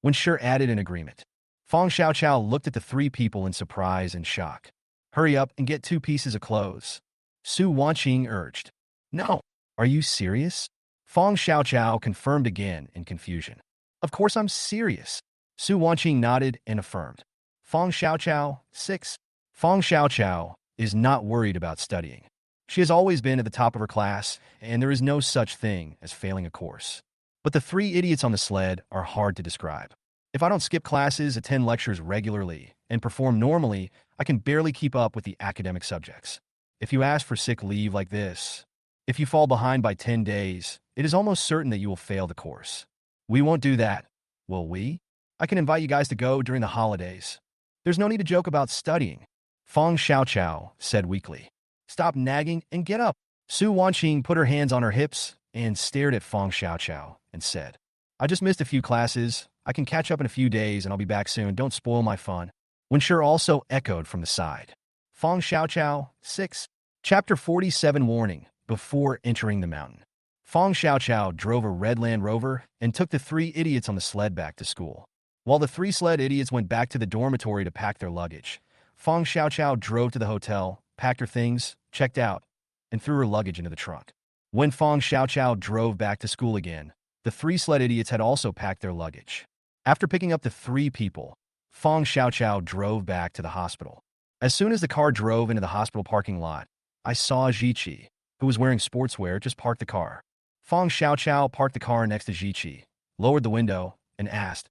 Wenshi added in agreement. Fong Xiaoqiao looked at the three people in surprise and shock. Hurry up and get 2 pieces of clothes. Su Wanqing urged. No, are you serious? Fong Xiaoqiao confirmed again in confusion. Of course I'm serious. Su Wanqing nodded and affirmed. Fong Xiaoqiao, 6. Fong Xiaoqiao is not worried about studying. She has always been at the top of her class, and there is no such thing as failing a course. But the 3 idiots on the sled are hard to describe. If I don't skip classes, attend lectures regularly, and perform normally, I can barely keep up with the academic subjects. If you ask for sick leave like this, if you fall behind by 10 days, it is almost certain that you will fail the course. We won't do that, will we? I can invite you guys to go during the holidays. There's no need to joke about studying. Fong Xiaoqiao said weakly. Stop nagging and get up. Su Wanqing put her hands on her hips and stared at Fong Xiaoqiao and said, I just missed a few classes. I can catch up in a few days and I'll be back soon. Don't spoil my fun. Wenshi also echoed from the side. Fong Xiaoqiao, 6. Chapter 47 Warning, before entering the mountain. Fong Xiaoqiao drove a red Land Rover and took the 3 idiots on the sled back to school. While the 3 sled idiots went back to the dormitory to pack their luggage, Fong Xiaoqiao drove to the hotel, packed her things, checked out, and threw her luggage into the trunk. When Fong Xiaoqiao drove back to school again, the 3 sled idiots had also packed their luggage. After picking up the 3 people, Fong Xiaoqiao drove back to the hospital. As soon as the car drove into the hospital parking lot, I saw Ziqi, who was wearing sportswear, just park the car. Fong Xiaoqiao parked the car next to Ziqi, lowered the window, and asked,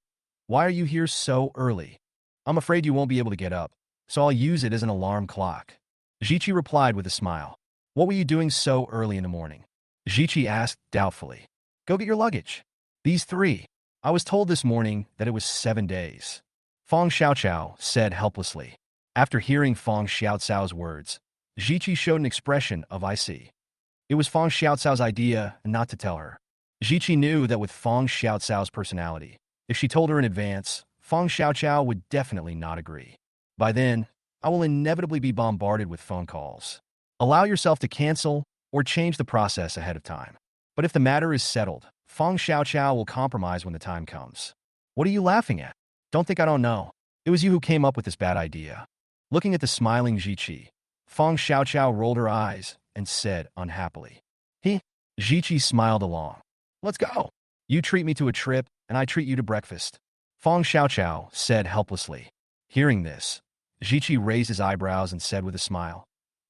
Why are you here so early? I'm afraid you won't be able to get up, so I'll use it as an alarm clock. Ziqi replied with a smile. What were you doing so early in the morning? Ziqi asked doubtfully. Go get your luggage. These 3. I was told this morning that it was 7 days. Fong Xiaoqiao said helplessly. After hearing Fong Xiaoqiao's words, Ziqi showed an expression of I see. It was Fong Xiaoqiao's idea not to tell her. Ziqi knew that with Fong Xiaoqiao's personality, if she told her in advance, Fong Xiaoqiao would definitely not agree. By then, I will inevitably be bombarded with phone calls. Allow yourself to cancel or change the process ahead of time. But if the matter is settled, Fong Xiaoqiao will compromise when the time comes. What are you laughing at? Don't think I don't know. It was you who came up with this bad idea. Looking at the smiling Ziqi, Fong Xiaoqiao rolled her eyes and said unhappily. Ziqi smiled along. Let's go. You treat me to a trip, and I treat you to breakfast. Fong Xiaoqiao said helplessly. Hearing this, Ziqi raised his eyebrows and said with a smile.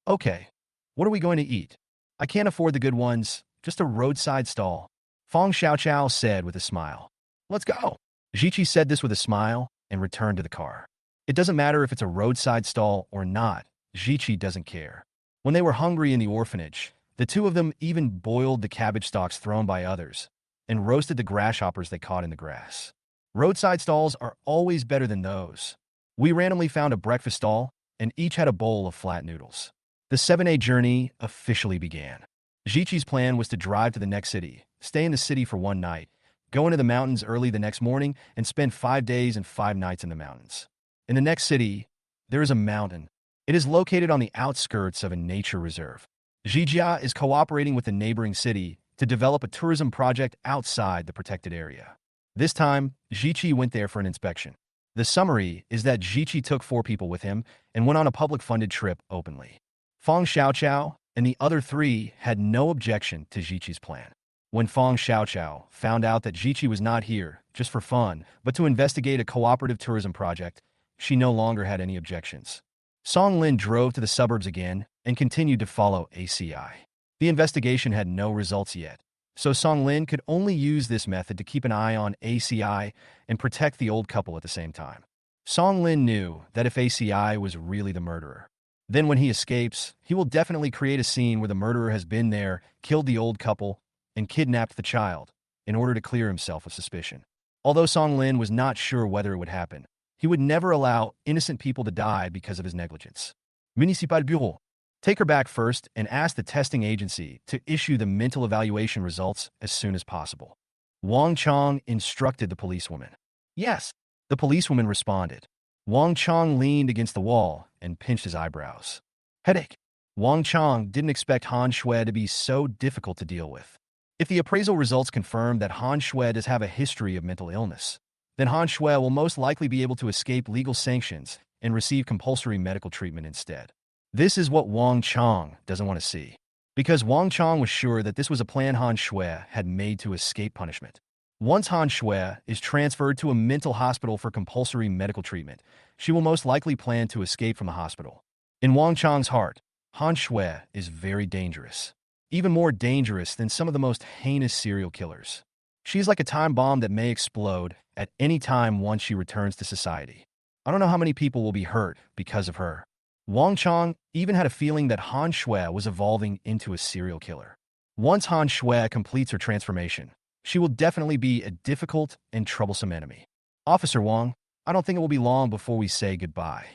Okay, what are we going to eat? I can't afford the good ones, just a roadside stall. Fong Xiaoqiao said with a smile. Let's go. Ziqi said this with a smile and returned to the car. It doesn't matter if it's a roadside stall or not, Ziqi doesn't care. When they were hungry in the orphanage, the 2 of them even boiled the cabbage stalks thrown by others and roasted the grasshoppers they caught in the grass. Roadside stalls are always better than those. We randomly found a breakfast stall and each had a bowl of flat noodles. The 7-day journey officially began. Ziqi's plan was to drive to the next city, stay in the city for 1 night, go into the mountains early the next morning, and spend 5 days and 5 nights in the mountains. In the next city, there is a mountain. It is located on the outskirts of a nature reserve. Zijia is cooperating with the neighboring city to develop a tourism project outside the protected area. This time, Ziqi went there for an inspection. The summary is that Ziqi took 4 people with him and went on a public-funded trip openly. Fong Xiaoqiao and the other 3 had no objection to Ziqi's plan. When Fong Xiaoqiao found out that Ziqi was not here just for fun, but to investigate a cooperative tourism project, she no longer had any objections. Song Lin drove to the suburbs again and continued to follow ACI. The investigation had no results yet, so Song Lin could only use this method to keep an eye on ACI and protect the old couple at the same time. Song Lin knew that if ACI was really the murderer, then when he escapes, he will definitely create a scene where the murderer has been there, killed the old couple, and kidnapped the child in order to clear himself of suspicion. Although Song Lin was not sure whether it would happen, he would never allow innocent people to die because of his negligence. Municipal Bureau. Take her back first and ask the testing agency to issue the mental evaluation results as soon as possible. Wang Chong instructed the policewoman. Yes, the policewoman responded. Wang Chong leaned against the wall and pinched his eyebrows. Headache. Wang Chong didn't expect Han Shui to be so difficult to deal with. If the appraisal results confirm that Han Shui does have a history of mental illness, then Han Shui will most likely be able to escape legal sanctions and receive compulsory medical treatment instead. This is what Wang Chong doesn't want to see, because Wang Chong was sure that this was a plan Han Shui had made to escape punishment. Once Han Shui is transferred to a mental hospital for compulsory medical treatment, she will most likely plan to escape from the hospital. In Wang Chong's heart, Han Shui is very dangerous, even more dangerous than some of the most heinous serial killers. She is like a time bomb that may explode at any time once she returns to society. I don't know how many people will be hurt because of her. Wang Chong even had a feeling that Han Shui was evolving into a serial killer. Once Han Shui completes her transformation, she will definitely be a difficult and troublesome enemy. Officer Wang, I don't think it will be long before we say goodbye,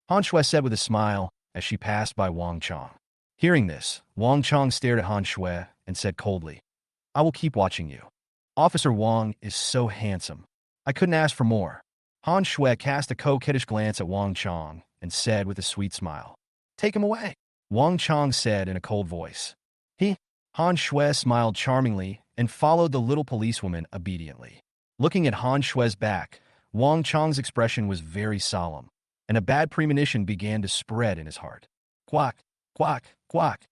Han Shui said with a smile as she passed by Wang Chong. Hearing this, Wang Chong stared at Han Shui and said coldly, I will keep watching you. Officer Wang is so handsome. I couldn't ask for more. Han Shui cast a coquettish glance at Wang Chong and said with a sweet smile, Take him away. Wang Chong said in a cold voice. Han Shui smiled charmingly and followed the little policewoman obediently. Looking at Han Shui's back, Wang Chong's expression was very solemn, and a bad premonition began to spread in his heart. Quack, quack, quack.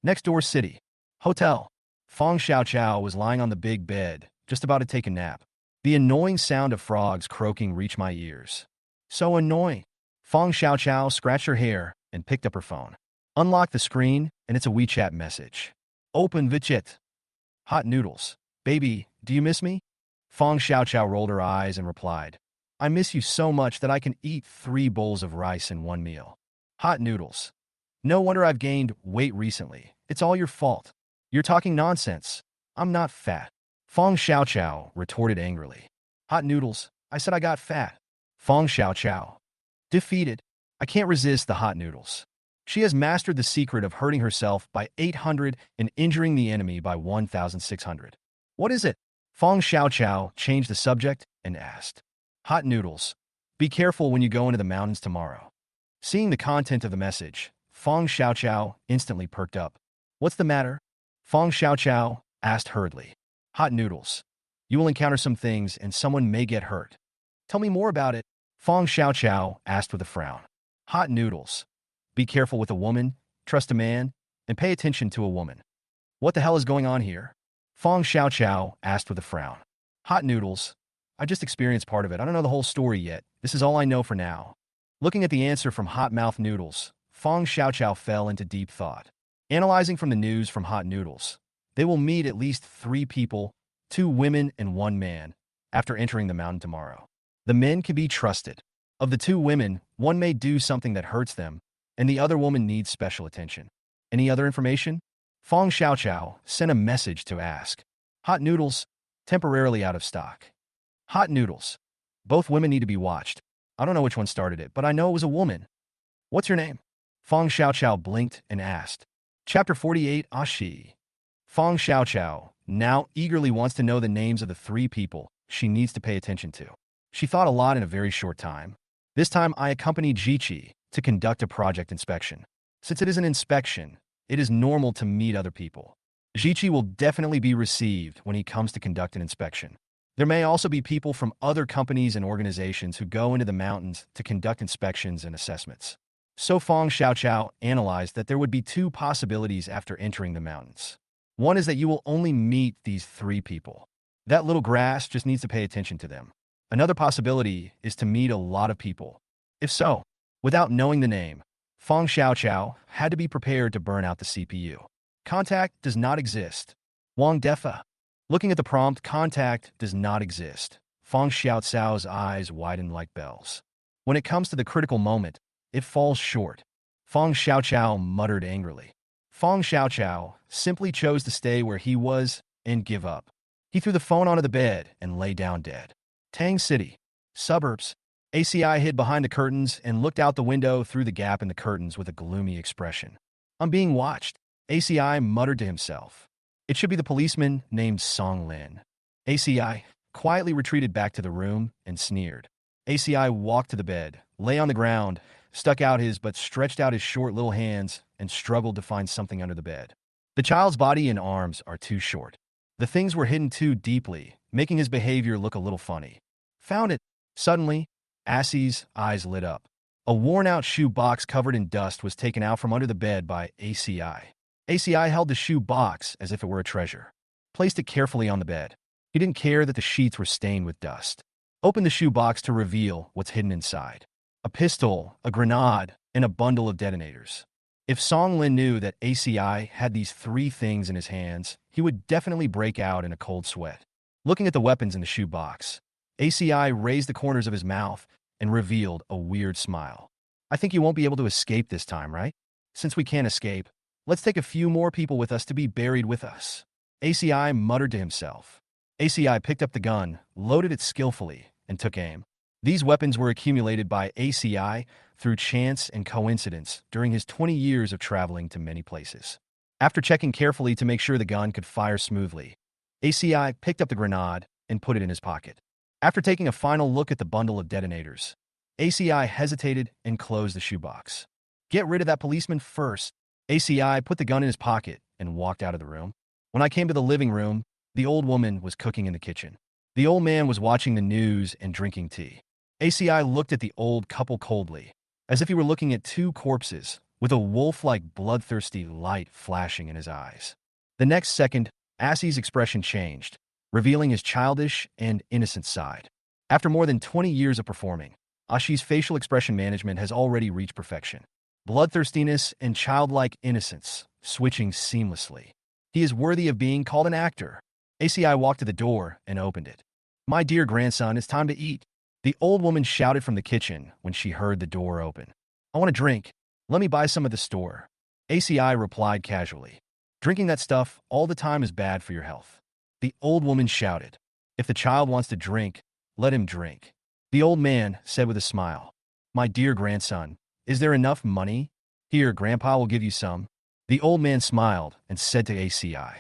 Next door city. Hotel. Fong Xiaoqiao was lying on the big bed, just about to take a nap. The annoying sound of frogs croaking reached my ears. So annoying. Fong Xiaoqiao scratched her hair and picked up her phone. Unlock the screen, and it's a WeChat message. Open WeChat. Hot noodles. Baby, do you miss me? Fong Xiaoqiao rolled her eyes and replied, I miss you so much that I can eat 3 bowls of rice in one meal. Hot noodles. No wonder I've gained weight recently. It's all your fault. You're talking nonsense. I'm not fat. Fong Xiaoqiao retorted angrily. Hot noodles. I said I got fat. Fong Xiaoqiao. Defeated. I can't resist the hot noodles. She has mastered the secret of hurting herself by 800 and injuring the enemy by 1,600. What is it? Fong Xiaoqiao changed the subject and asked. Hot noodles. Be careful when you go into the mountains tomorrow. Seeing the content of the message, Fong Xiaoqiao instantly perked up. What's the matter? Fong Xiaoqiao asked hurriedly. Hot noodles. You will encounter some things and someone may get hurt. Tell me more about it. Fong Xiaoqiao asked with a frown. Hot noodles. Be careful with a woman, trust a man, and pay attention to a woman. What the hell is going on here? Fong Xiaoqiao asked with a frown. Hot noodles. I just experienced part of it. I don't know the whole story yet. This is all I know for now. Looking at the answer from Hot Mouth Noodles, Fong Xiaoqiao fell into deep thought. Analyzing from the news from Hot Noodles, they will meet at least 3 people, 2 women and 1 man, after entering the mountain tomorrow. The men can be trusted. Of the 2 women, one may do something that hurts them, and the other woman needs special attention. Any other information? Fong Xiaoqiao sent a message to ask. Hot noodles, temporarily out of stock. Hot noodles. Both women need to be watched. I don't know which one started it, but I know it was a woman. What's your name? Fong Xiaoqiao blinked and asked. Chapter 48, Aashi. Fong Xiaoqiao now eagerly wants to know the names of the 3 people she needs to pay attention to. She thought a lot in a very short time. This time I accompanied Jiqi to conduct a project inspection. Since it is an inspection, it is normal to meet other people. Jiqi will definitely be received when he comes to conduct an inspection. There may also be people from other companies and organizations who go into the mountains to conduct inspections and assessments. So Fong Xiaoqiao analyzed that there would be 2 possibilities after entering the mountains. One is that you will only meet these 3 people. That little grass just needs to pay attention to them. Another possibility is to meet a lot of people. If so, without knowing the name, Fong Xiaoqiao had to be prepared to burn out the CPU. Contact does not exist. Wang Defa. Looking at the prompt, contact does not exist. Fong Xiaoqiao's eyes widened like bells. When it comes to the critical moment, it falls short. Fong Xiaoqiao muttered angrily. Fong Xiaoqiao simply chose to stay where he was and give up. He threw the phone onto the bed and lay down dead. Tang City. Suburbs. ACI hid behind the curtains and looked out the window through the gap in the curtains with a gloomy expression. I'm being watched. ACI muttered to himself. It should be the policeman named Song Lin. ACI quietly retreated back to the room and sneered. ACI walked to the bed, lay on the ground, stuck out his but stretched out his short little hands, and struggled to find something under the bed. The child's body and arms are too short. The things were hidden too deeply, making his behavior look a little funny. Found it. Suddenly, Assie's eyes lit up. A worn-out shoe box covered in dust was taken out from under the bed by ACI. ACI held the shoe box as if it were a treasure. Placed it carefully on the bed. He didn't care that the sheets were stained with dust. Opened the shoe box to reveal what's hidden inside. A pistol, a grenade, and a bundle of detonators. If Song Lin knew that ACI had these three things in his hands, he would definitely break out in a cold sweat. Looking at the weapons in the shoe box, ACI raised the corners of his mouth and revealed a weird smile. I think you won't be able to escape this time, right? Since we can't escape, let's take a few more people with us to be buried with us. ACI muttered to himself. ACI picked up the gun, loaded it skillfully, and took aim. These weapons were accumulated by ACI through chance and coincidence during his 20 years of traveling to many places. After checking carefully to make sure the gun could fire smoothly, ACI picked up the grenade and put it in his pocket. After taking a final look at the bundle of detonators, ACI hesitated and closed the shoebox. Get rid of that policeman first. ACI put the gun in his pocket and walked out of the room. When I came to the living room, the old woman was cooking in the kitchen. The old man was watching the news and drinking tea. ACI looked at the old couple coldly, as if he were looking at two corpses, with a wolf-like bloodthirsty light flashing in his eyes. The next second, Assie's expression changed, revealing his childish and innocent side. After more than 20 years of performing, Aashi's facial expression management has already reached perfection. Bloodthirstiness and childlike innocence, switching seamlessly. He is worthy of being called an actor. ACI walked to the door and opened it. My dear grandson, it's time to eat. The old woman shouted from the kitchen when she heard the door open. I want a drink. Let me buy some at the store. ACI replied casually. Drinking that stuff all the time is bad for your health. The old woman shouted. If the child wants to drink, let him drink. The old man said with a smile. My dear grandson, is there enough money? Here, Grandpa will give you some. The old man smiled and said to ACI.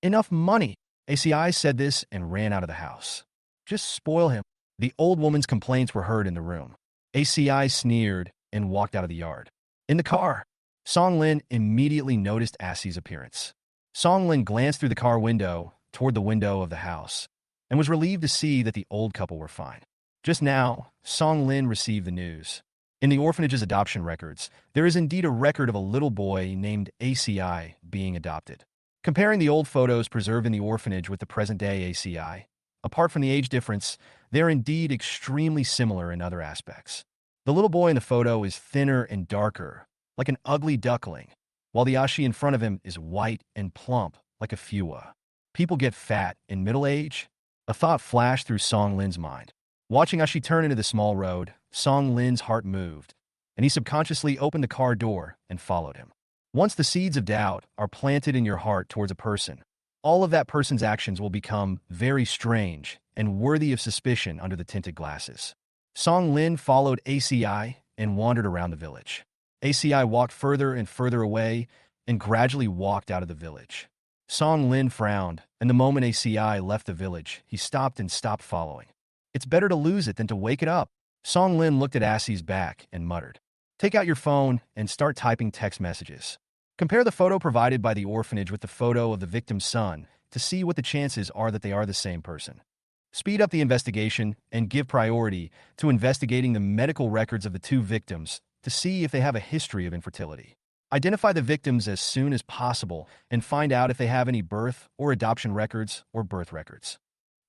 Enough money. ACI said this and ran out of the house. Just spoil him. The old woman's complaints were heard in the room. ACI sneered and walked out of the yard. In the car, Song Lin immediately noticed Assie's appearance. Song Lin glanced through the car window toward the window of the house and was relieved to see that the old couple were fine. Just now, Song Lin received the news. In the orphanage's adoption records, there is indeed a record of a little boy named ACI being adopted. Comparing the old photos preserved in the orphanage with the present-day ACI, apart from the age difference, they are indeed extremely similar in other aspects. The little boy in the photo is thinner and darker, like an ugly duckling, while the Aashi in front of him is white and plump, like a Fua. People get fat in middle age? A thought flashed through Song Lin's mind. Watching Aashi turn into the small road, Song Lin's heart moved, and he subconsciously opened the car door and followed him. Once the seeds of doubt are planted in your heart towards a person, all of that person's actions will become very strange and worthy of suspicion under the tinted glasses. Song Lin followed ACI and wandered around the village. ACI walked further and further away and gradually walked out of the village. Song Lin frowned, and the moment ACI left the village, he stopped following. It's better to lose it than to wake it up. Song Lin looked at Assie's back and muttered. Take out your phone and start typing text messages. Compare the photo provided by the orphanage with the photo of the victim's son to see what the chances are that they are the same person. Speed up the investigation and give priority to investigating the medical records of the two victims to see if they have a history of infertility. Identify the victims as soon as possible and find out if they have any birth or adoption records or birth records.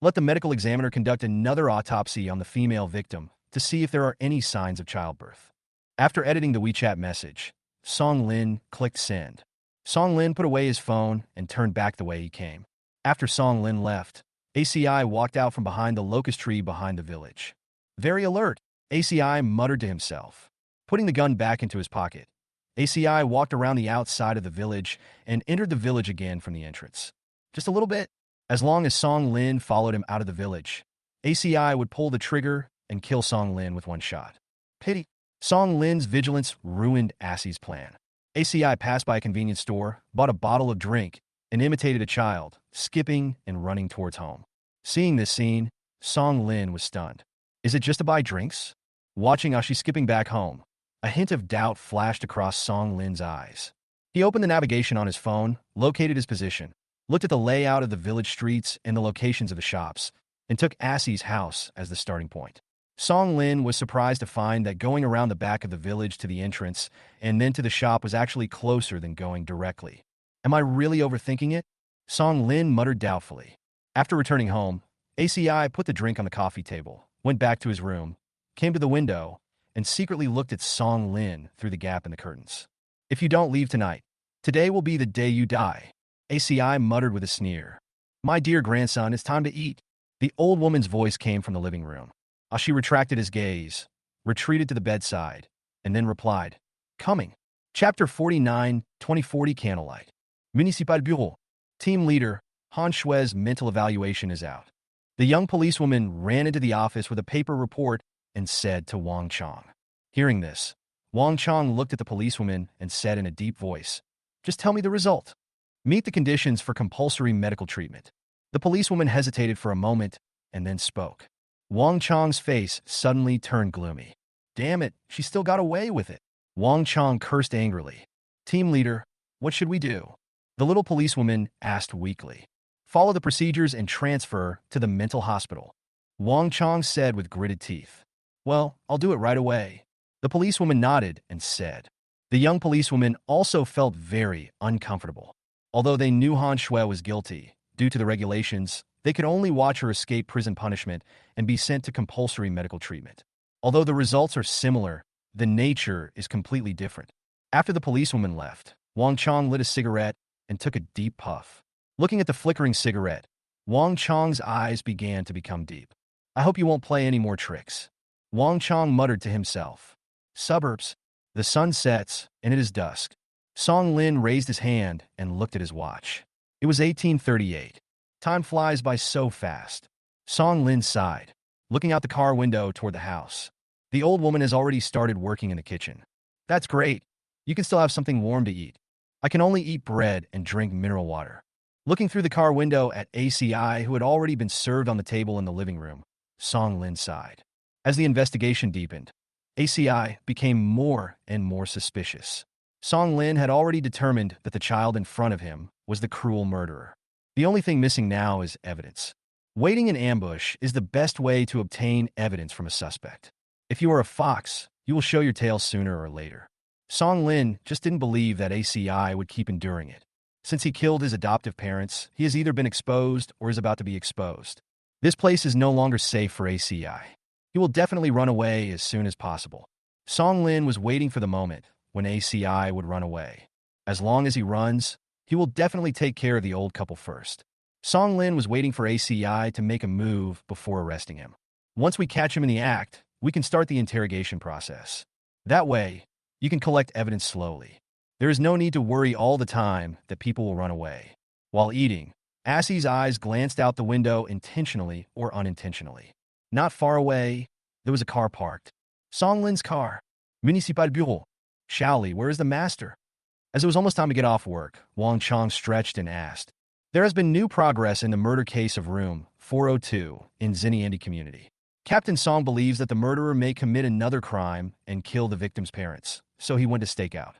Let the medical examiner conduct another autopsy on the female victim to see if there are any signs of childbirth. After editing the WeChat message, Song Lin clicked send. Song Lin put away his phone and turned back the way he came. After Song Lin left, ACI walked out from behind the locust tree behind the village. Very alert, ACI muttered to himself. Putting the gun back into his pocket, ACI walked around the outside of the village and entered the village again from the entrance. Just a little bit. As long as Song Lin followed him out of the village, ACI would pull the trigger and kill Song Lin with one shot. Pity. Song Lin's vigilance ruined Assie's plan. ACI passed by a convenience store, bought a bottle of drink, and imitated a child, skipping and running towards home. Seeing this scene, Song Lin was stunned. Is it just to buy drinks? Watching Aashi skipping back home, a hint of doubt flashed across Song Lin's eyes. He opened the navigation on his phone, located his position, looked at the layout of the village streets and the locations of the shops, and took Aasi's house as the starting point. Song Lin was surprised to find that going around the back of the village to the entrance and then to the shop was actually closer than going directly. Am I really overthinking it? Song Lin muttered doubtfully. After returning home, ACI put the drink on the coffee table, went back to his room, came to the window, and secretly looked at Song Lin through the gap in the curtains. If you don't leave tonight, today will be the day you die, ACI muttered with a sneer. My dear grandson, it's time to eat. The old woman's voice came from the living room. Aashi retracted his gaze, retreated to the bedside, and then replied, Coming. Chapter 49, 2040 Candlelight. Municipal Bureau. Team leader, Han Shui's mental evaluation is out. The young policewoman ran into the office with a paper report and said to Wang Chong. Hearing this, Wang Chong looked at the policewoman and said in a deep voice, Just tell me the result. Meet the conditions for compulsory medical treatment. The policewoman hesitated for a moment and then spoke. Wang Chong's face suddenly turned gloomy. Damn it, she still got away with it. Wang Chong cursed angrily. Team leader, what should we do? The little policewoman asked weakly. Follow the procedures and transfer to the mental hospital. Wang Chong said with gritted teeth. Well, I'll do it right away. The policewoman nodded and said. The young policewoman also felt very uncomfortable. Although they knew Han Shui was guilty, due to the regulations, they could only watch her escape prison punishment and be sent to compulsory medical treatment. Although the results are similar, the nature is completely different. After the policewoman left, Wang Chong lit a cigarette and took a deep puff. Looking at the flickering cigarette, Wang Chong's eyes began to become deep. I hope you won't play any more tricks. Wang Chong muttered to himself. Suburbs. The sun sets, and it is dusk. Song Lin raised his hand and looked at his watch. It was 1838. Time flies by so fast. Song Lin sighed, looking out the car window toward the house. The old woman has already started working in the kitchen. That's great. You can still have something warm to eat. I can only eat bread and drink mineral water. Looking through the car window at ACI, who had already been served on the table in the living room, Song Lin sighed. As the investigation deepened, ACI became more and more suspicious. Song Lin had already determined that the child in front of him was the cruel murderer. The only thing missing now is evidence. Waiting in ambush is the best way to obtain evidence from a suspect. If you are a fox, you will show your tail sooner or later. Song Lin just didn't believe that ACI would keep enduring it. Since he killed his adoptive parents, he has either been exposed or is about to be exposed. This place is no longer safe for ACI. He will definitely run away as soon as possible. Song Lin was waiting for the moment when ACI would run away. As long as he runs, he will definitely take care of the old couple first. Song Lin was waiting for ACI to make a move before arresting him. Once we catch him in the act, we can start the interrogation process. That way, you can collect evidence slowly. There is no need to worry all the time that people will run away. While eating, Aasi's eyes glanced out the window intentionally or unintentionally. Not far away, there was a car parked. Song Lin's car. Municipal Bureau. Shaoli, where is the master? As it was almost time to get off work, Wang Chong stretched and asked. There has been new progress in the murder case of room 402 in Xinjiang community. Captain Song believes that the murderer may commit another crime and kill the victim's parents, so he went to stake out.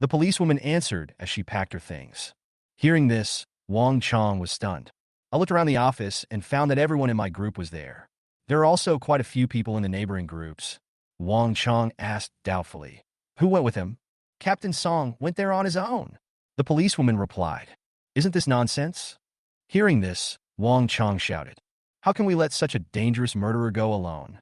The policewoman answered as she packed her things. Hearing this, Wang Chong was stunned. I looked around the office and found that everyone in my group was there. There are also quite a few people in the neighboring groups. Wang Chong asked doubtfully. Who went with him? Captain Song went there on his own. The policewoman replied. Isn't this nonsense? Hearing this, Wang Chong shouted. How can we let such a dangerous murderer go alone?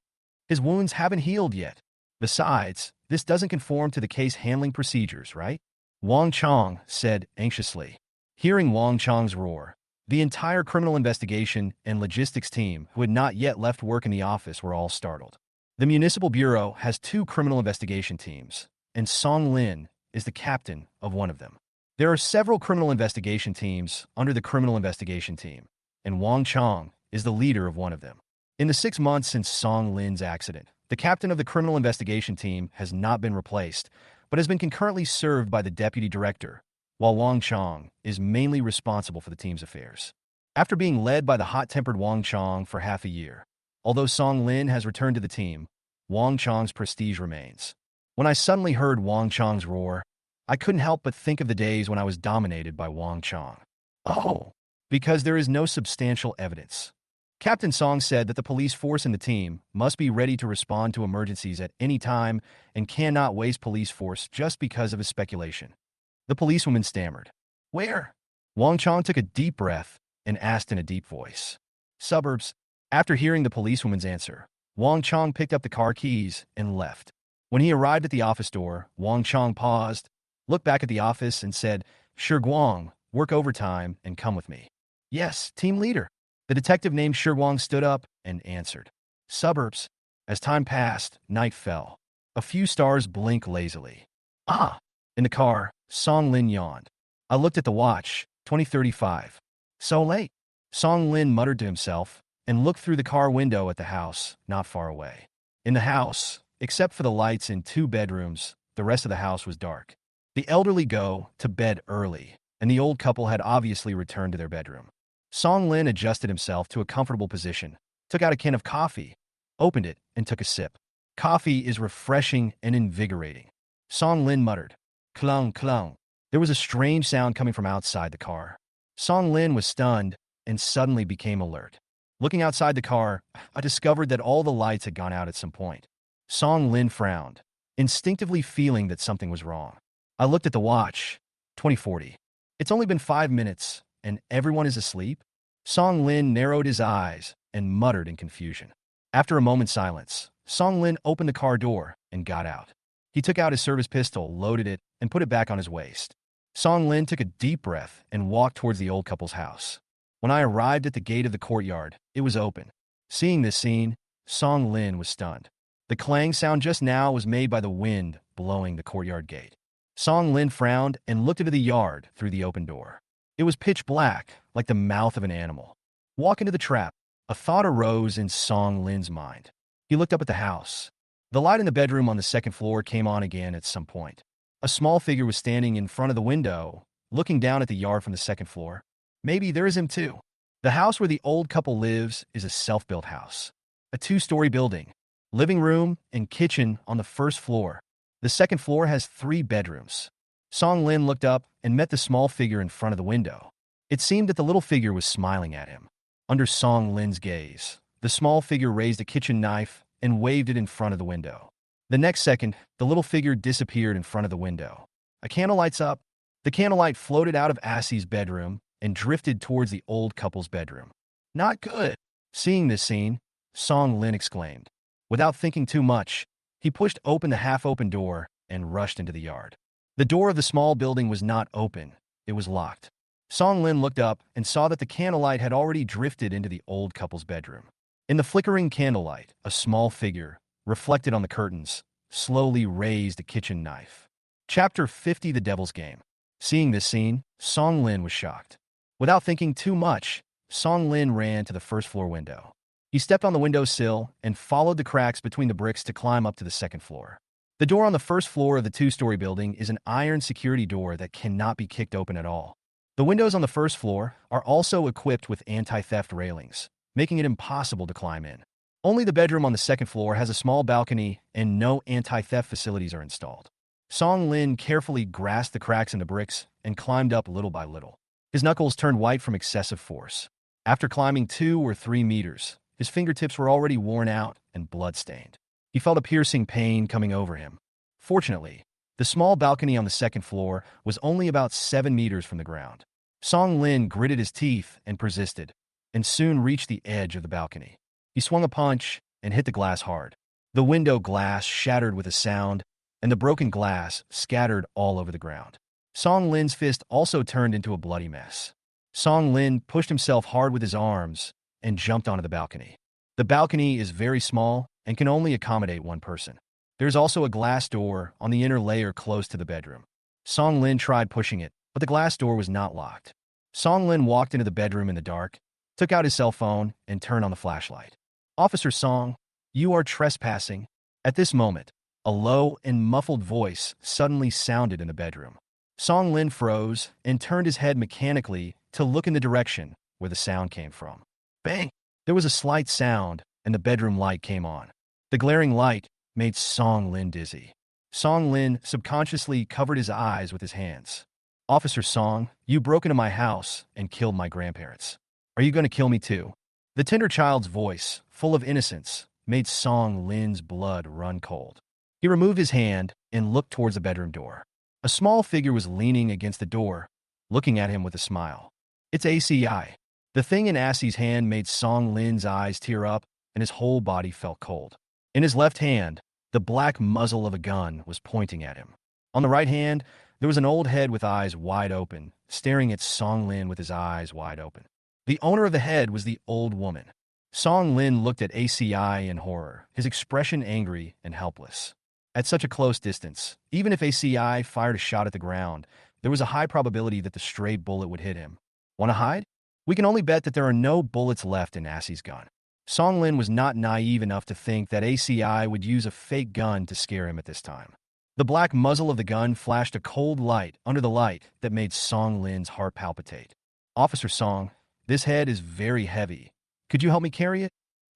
His wounds haven't healed yet. Besides, this doesn't conform to the case handling procedures, right? Wang Chong said anxiously. Hearing Wang Chong's roar, the entire criminal investigation and logistics team who had not yet left work in the office were all startled. The Municipal Bureau has 2 criminal investigation teams, and Song Lin is the captain of one of them. There are several criminal investigation teams under the criminal investigation team, and Wang Chong is the leader of one of them. In the 6 months since Song Lin's accident, the captain of the criminal investigation team has not been replaced, but has been concurrently served by the deputy director, while Wang Chong is mainly responsible for the team's affairs. After being led by the hot-tempered Wang Chong for half a year, although Song Lin has returned to the team, Wang Chong's prestige remains. When I suddenly heard Wang Chong's roar, I couldn't help but think of the days when I was dominated by Wang Chong. Oh, because there is no substantial evidence. Captain Song said that the police force and the team must be ready to respond to emergencies at any time and cannot waste police force just because of his speculation. The policewoman stammered. Where? Wang Chong took a deep breath and asked in a deep voice. Suburbs. After hearing the policewoman's answer, Wang Chong picked up the car keys and left. When he arrived at the office door, Wang Chong paused, looked back at the office and said, Shi Guang, work overtime and come with me. Yes, team leader. The detective named Shi Guang stood up and answered. Suburbs. As time passed, night fell. A few stars blinked lazily. Ah! In the car, Song Lin yawned. I looked at the watch, 20:35. So late. Song Lin muttered to himself and looked through the car window at the house, not far away. In the house, except for the lights in 2 bedrooms, the rest of the house was dark. The elderly go to bed early, and the old couple had obviously returned to their bedroom. Song Lin adjusted himself to a comfortable position, took out a can of coffee, opened it, and took a sip. Coffee is refreshing and invigorating. Song Lin muttered, Clung, clung. There was a strange sound coming from outside the car. Song Lin was stunned and suddenly became alert. Looking outside the car, I discovered that all the lights had gone out at some point. Song Lin frowned, instinctively feeling that something was wrong. I looked at the watch, 20:40. It's only been 5 minutes, and everyone is asleep? Song Lin narrowed his eyes and muttered in confusion. After a moment's silence, Song Lin opened the car door and got out. He took out his service pistol, loaded it, and put it back on his waist. Song Lin took a deep breath and walked towards the old couple's house. When I arrived at the gate of the courtyard, it was open. Seeing this scene, Song Lin was stunned. The clang sound just now was made by the wind blowing the courtyard gate. Song Lin frowned and looked into the yard through the open door. It was pitch black, like the mouth of an animal. Walk into the trap. A thought arose in Song Lin's mind. He looked up at the house. The light in the bedroom on the second floor came on again at some point. A small figure was standing in front of the window, looking down at the yard from the second floor. Maybe there is him too. The house where the old couple lives is a self-built house. A 2-story building. Living room and kitchen on the first floor. The second floor has 3 bedrooms. Song Lin looked up and met the small figure in front of the window. It seemed that the little figure was smiling at him. Under Song Lin's gaze, the small figure raised a kitchen knife and waved it in front of the window. The next second, the little figure disappeared in front of the window. A candle lights up. The candlelight floated out of Ashi's bedroom and drifted towards the old couple's bedroom. Not good. Seeing this scene, Song Lin exclaimed. Without thinking too much, he pushed open the half-open door and rushed into the yard. The door of the small building was not open. It was locked. Song Lin looked up and saw that the candlelight had already drifted into the old couple's bedroom. In the flickering candlelight, a small figure, reflected on the curtains, slowly raised a kitchen knife. Chapter 50: The Devil's Game. Seeing this scene, Song Lin was shocked. Without thinking too much, Song Lin ran to the first-floor window. He stepped on the windowsill and followed the cracks between the bricks to climb up to the second floor. The door on the first floor of the 2-story building is an iron security door that cannot be kicked open at all. The windows on the first floor are also equipped with anti-theft railings, making it impossible to climb in. Only the bedroom on the second floor has a small balcony and no anti-theft facilities are installed. Song Lin carefully grasped the cracks in the bricks and climbed up little by little. His knuckles turned white from excessive force. After climbing 2 or 3 meters, his fingertips were already worn out and blood-stained. He felt a piercing pain coming over him. Fortunately, the small balcony on the second floor was only about 7 meters from the ground. Song Lin gritted his teeth and persisted, and soon reached the edge of the balcony. He swung a punch and hit the glass hard. The window glass shattered with a sound, and the broken glass scattered all over the ground. Song Lin's fist also turned into a bloody mess. Song Lin pushed himself hard with his arms and jumped onto the balcony. The balcony is very small and can only accommodate 1 person. There's also a glass door on the inner layer close to the bedroom. Song Lin tried pushing it, but the glass door was not locked. Song Lin walked into the bedroom in the dark, took out his cell phone, and turned on the flashlight. Officer Song, you are trespassing. At this moment, A low and muffled voice suddenly sounded in the bedroom. Song Lin froze and turned his head mechanically to look in the direction where the sound came from. Bang! There was a slight sound, and the bedroom light came on. The glaring light made Song Lin dizzy. Song Lin subconsciously covered his eyes with his hands. Officer Song, you broke into my house and killed my grandparents. Are you going to kill me too? The tender child's voice, full of innocence, made Song Lin's blood run cold. He removed his hand and looked towards the bedroom door. A small figure was leaning against the door, looking at him with a smile. It's ACI. The thing in Ashi's hand made Song Lin's eyes tear up, and his whole body felt cold. In his left hand, the black muzzle of a gun was pointing at him. On the right hand, there was an old head with eyes wide open, staring at Song Lin with his eyes wide open. The owner of the head was the old woman. Song Lin looked at ACI in horror, his expression angry and helpless. At such a close distance, even if ACI fired a shot at the ground, there was a high probability that the stray bullet would hit him. Want to hide? We can only bet that there are no bullets left in Ashi's gun. Song Lin was not naive enough to think that ACI would use a fake gun to scare him at this time. The black muzzle of the gun flashed a cold light under the light that made Song Lin's heart palpitate. Officer Song, this head is very heavy. Could you help me carry it?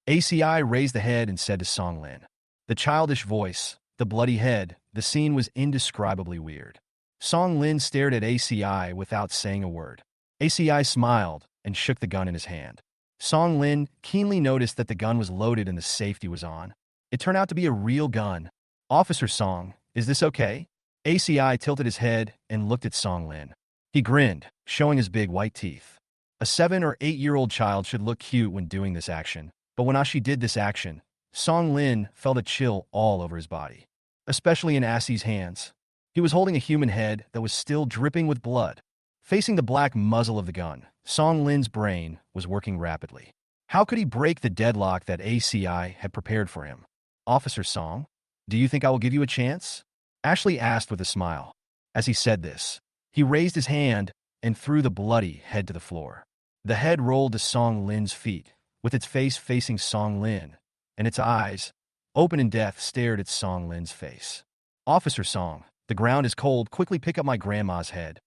ACI raised the head and said to Song Lin. The childish voice, the bloody head, the scene was indescribably weird. Song Lin stared at ACI without saying a word. ACI smiled and shook the gun in his hand. Song Lin keenly noticed that the gun was loaded and the safety was on. It turned out to be a real gun. Officer Song, is this okay? ACI tilted his head and looked at Song Lin. He grinned, showing his big white teeth. A 7 or 8-year-old child should look cute when doing this action, but when Aashi did this action, Song Lin felt a chill all over his body, especially in Ashi's hands. He was holding a human head that was still dripping with blood. Facing the black muzzle of the gun, Song Lin's brain was working rapidly. How could he break the deadlock that ACI had prepared for him? Officer Song, do you think I will give you a chance? Ashley asked with a smile. As he said this, he raised his hand and threw the bloody head to the floor. The head rolled to Song Lin's feet, with its face facing Song Lin, and its eyes, open in death, stared at Song Lin's face. Officer Song, the ground is cold. Quickly pick up my grandma's head.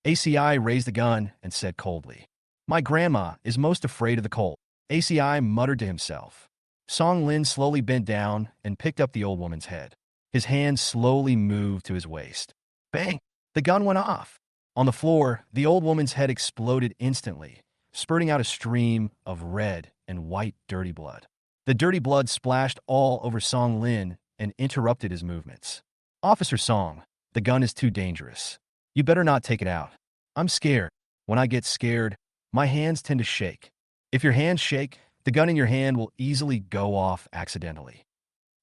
ACI raised the gun and said coldly. My grandma is most afraid of the cold. ACI muttered to himself. Song Lin slowly bent down and picked up the old woman's head. His hand slowly moved to his waist. Bang! The gun went off. On the floor, the old woman's head exploded instantly, spurting out a stream of red and white dirty blood. The dirty blood splashed all over Song Lin and interrupted his movements. Officer Song, the gun is too dangerous. You better not take it out. I'm scared. When I get scared, my hands tend to shake. If your hands shake, the gun in your hand will easily go off accidentally.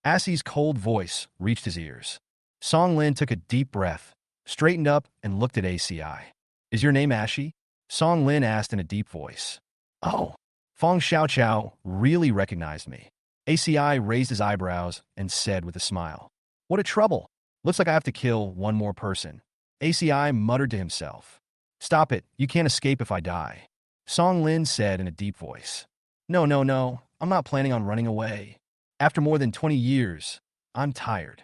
Ashi's cold voice reached his ears. Song Lin took a deep breath, straightened up, and looked at ACI. Is your name Aashi? Song Lin asked in a deep voice. Oh, Fong Xiaoqiao really recognized me. ACI raised his eyebrows and said with a smile. What a trouble. Looks like I have to kill one more person. ACI muttered to himself. Stop it, you can't escape if I die. Song Lin said in a deep voice. No, I'm not planning on running away. After more than 20 years, I'm tired.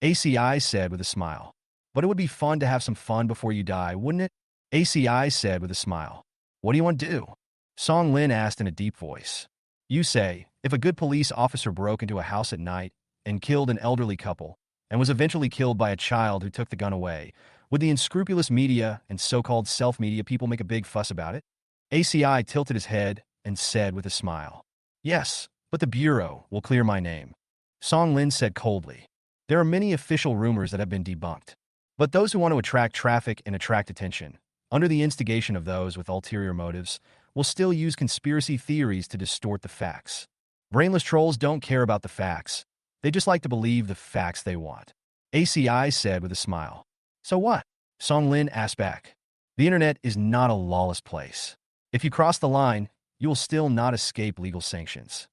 ACI said with a smile. But it would be fun to have some fun before you die, wouldn't it? ACI said with a smile. What do you want to do? Song Lin asked in a deep voice. You say, if a good police officer broke into a house at night and killed an elderly couple and was eventually killed by a child who took the gun away, would the unscrupulous media and so-called self-media people make a big fuss about it? ACI tilted his head and said with a smile. Yes, but the Bureau will clear my name. Song Lin said coldly. There are many official rumors that have been debunked. But those who want to attract traffic and attract attention, under the instigation of those with ulterior motives, will still use conspiracy theories to distort the facts. Brainless trolls don't care about the facts. They just like to believe the facts they want. ACI said with a smile. So what? Song Lin asked back. The internet is not a lawless place. If you cross the line, you will still not escape legal sanctions.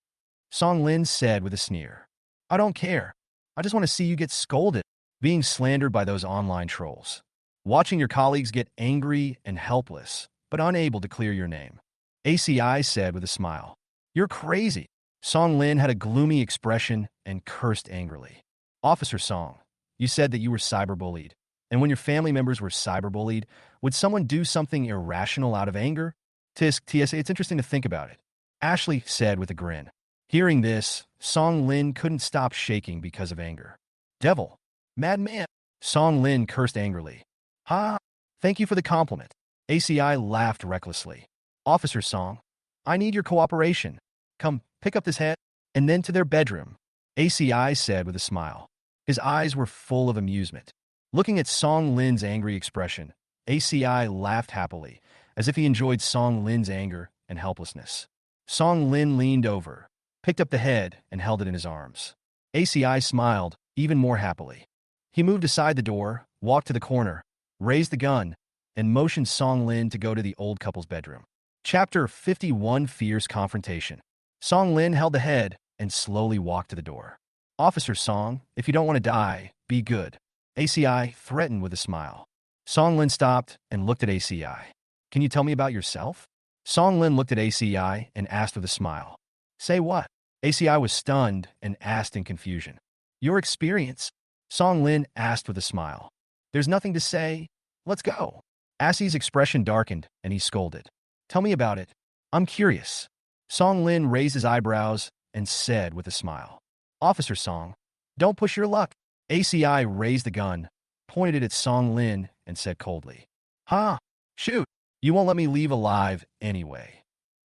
Song Lin said with a sneer. I don't care. I just want to see you get scolded, being slandered by those online trolls. Watching your colleagues get angry and helpless, but unable to clear your name. ACI said with a smile. You're crazy. Song Lin had a gloomy expression and cursed angrily. Officer Song, you said that you were cyberbullied. And when your family members were cyberbullied, would someone do something irrational out of anger? Tisk, TSA, it's interesting to think about it. Ashley said with a grin. Hearing this, Song Lin couldn't stop shaking because of anger. Devil. Madman. Song Lin cursed angrily. Ha! Thank you for the compliment. ACI laughed recklessly. Officer Song, I need your cooperation. Come, pick up this head, and then to their bedroom. ACI said with a smile. His eyes were full of amusement. Looking at Song Lin's angry expression, ACI laughed happily, as if he enjoyed Song Lin's anger and helplessness. Song Lin leaned over, picked up the head, and held it in his arms. ACI smiled, even more happily. He moved aside the door, walked to the corner, raised the gun, and motioned Song Lin to go to the old couple's bedroom. Chapter 51: Fierce Confrontation. Song Lin held the head and slowly walked to the door. Officer Song, if you don't want to die, be good. ACI threatened with a smile. Song Lin stopped and looked at ACI. Can you tell me about yourself? Song Lin looked at ACI and asked with a smile. Say what? ACI was stunned and asked in confusion. Your experience? Song Lin asked with a smile. There's nothing to say. Let's go. Assie's expression darkened and he scolded. Tell me about it. I'm curious. Song Lin raised his eyebrows and said with a smile. Officer Song, don't push your luck. ACI raised the gun, pointed it at Song Lin, and said coldly. Ha! Shoot! You won't let me leave alive anyway.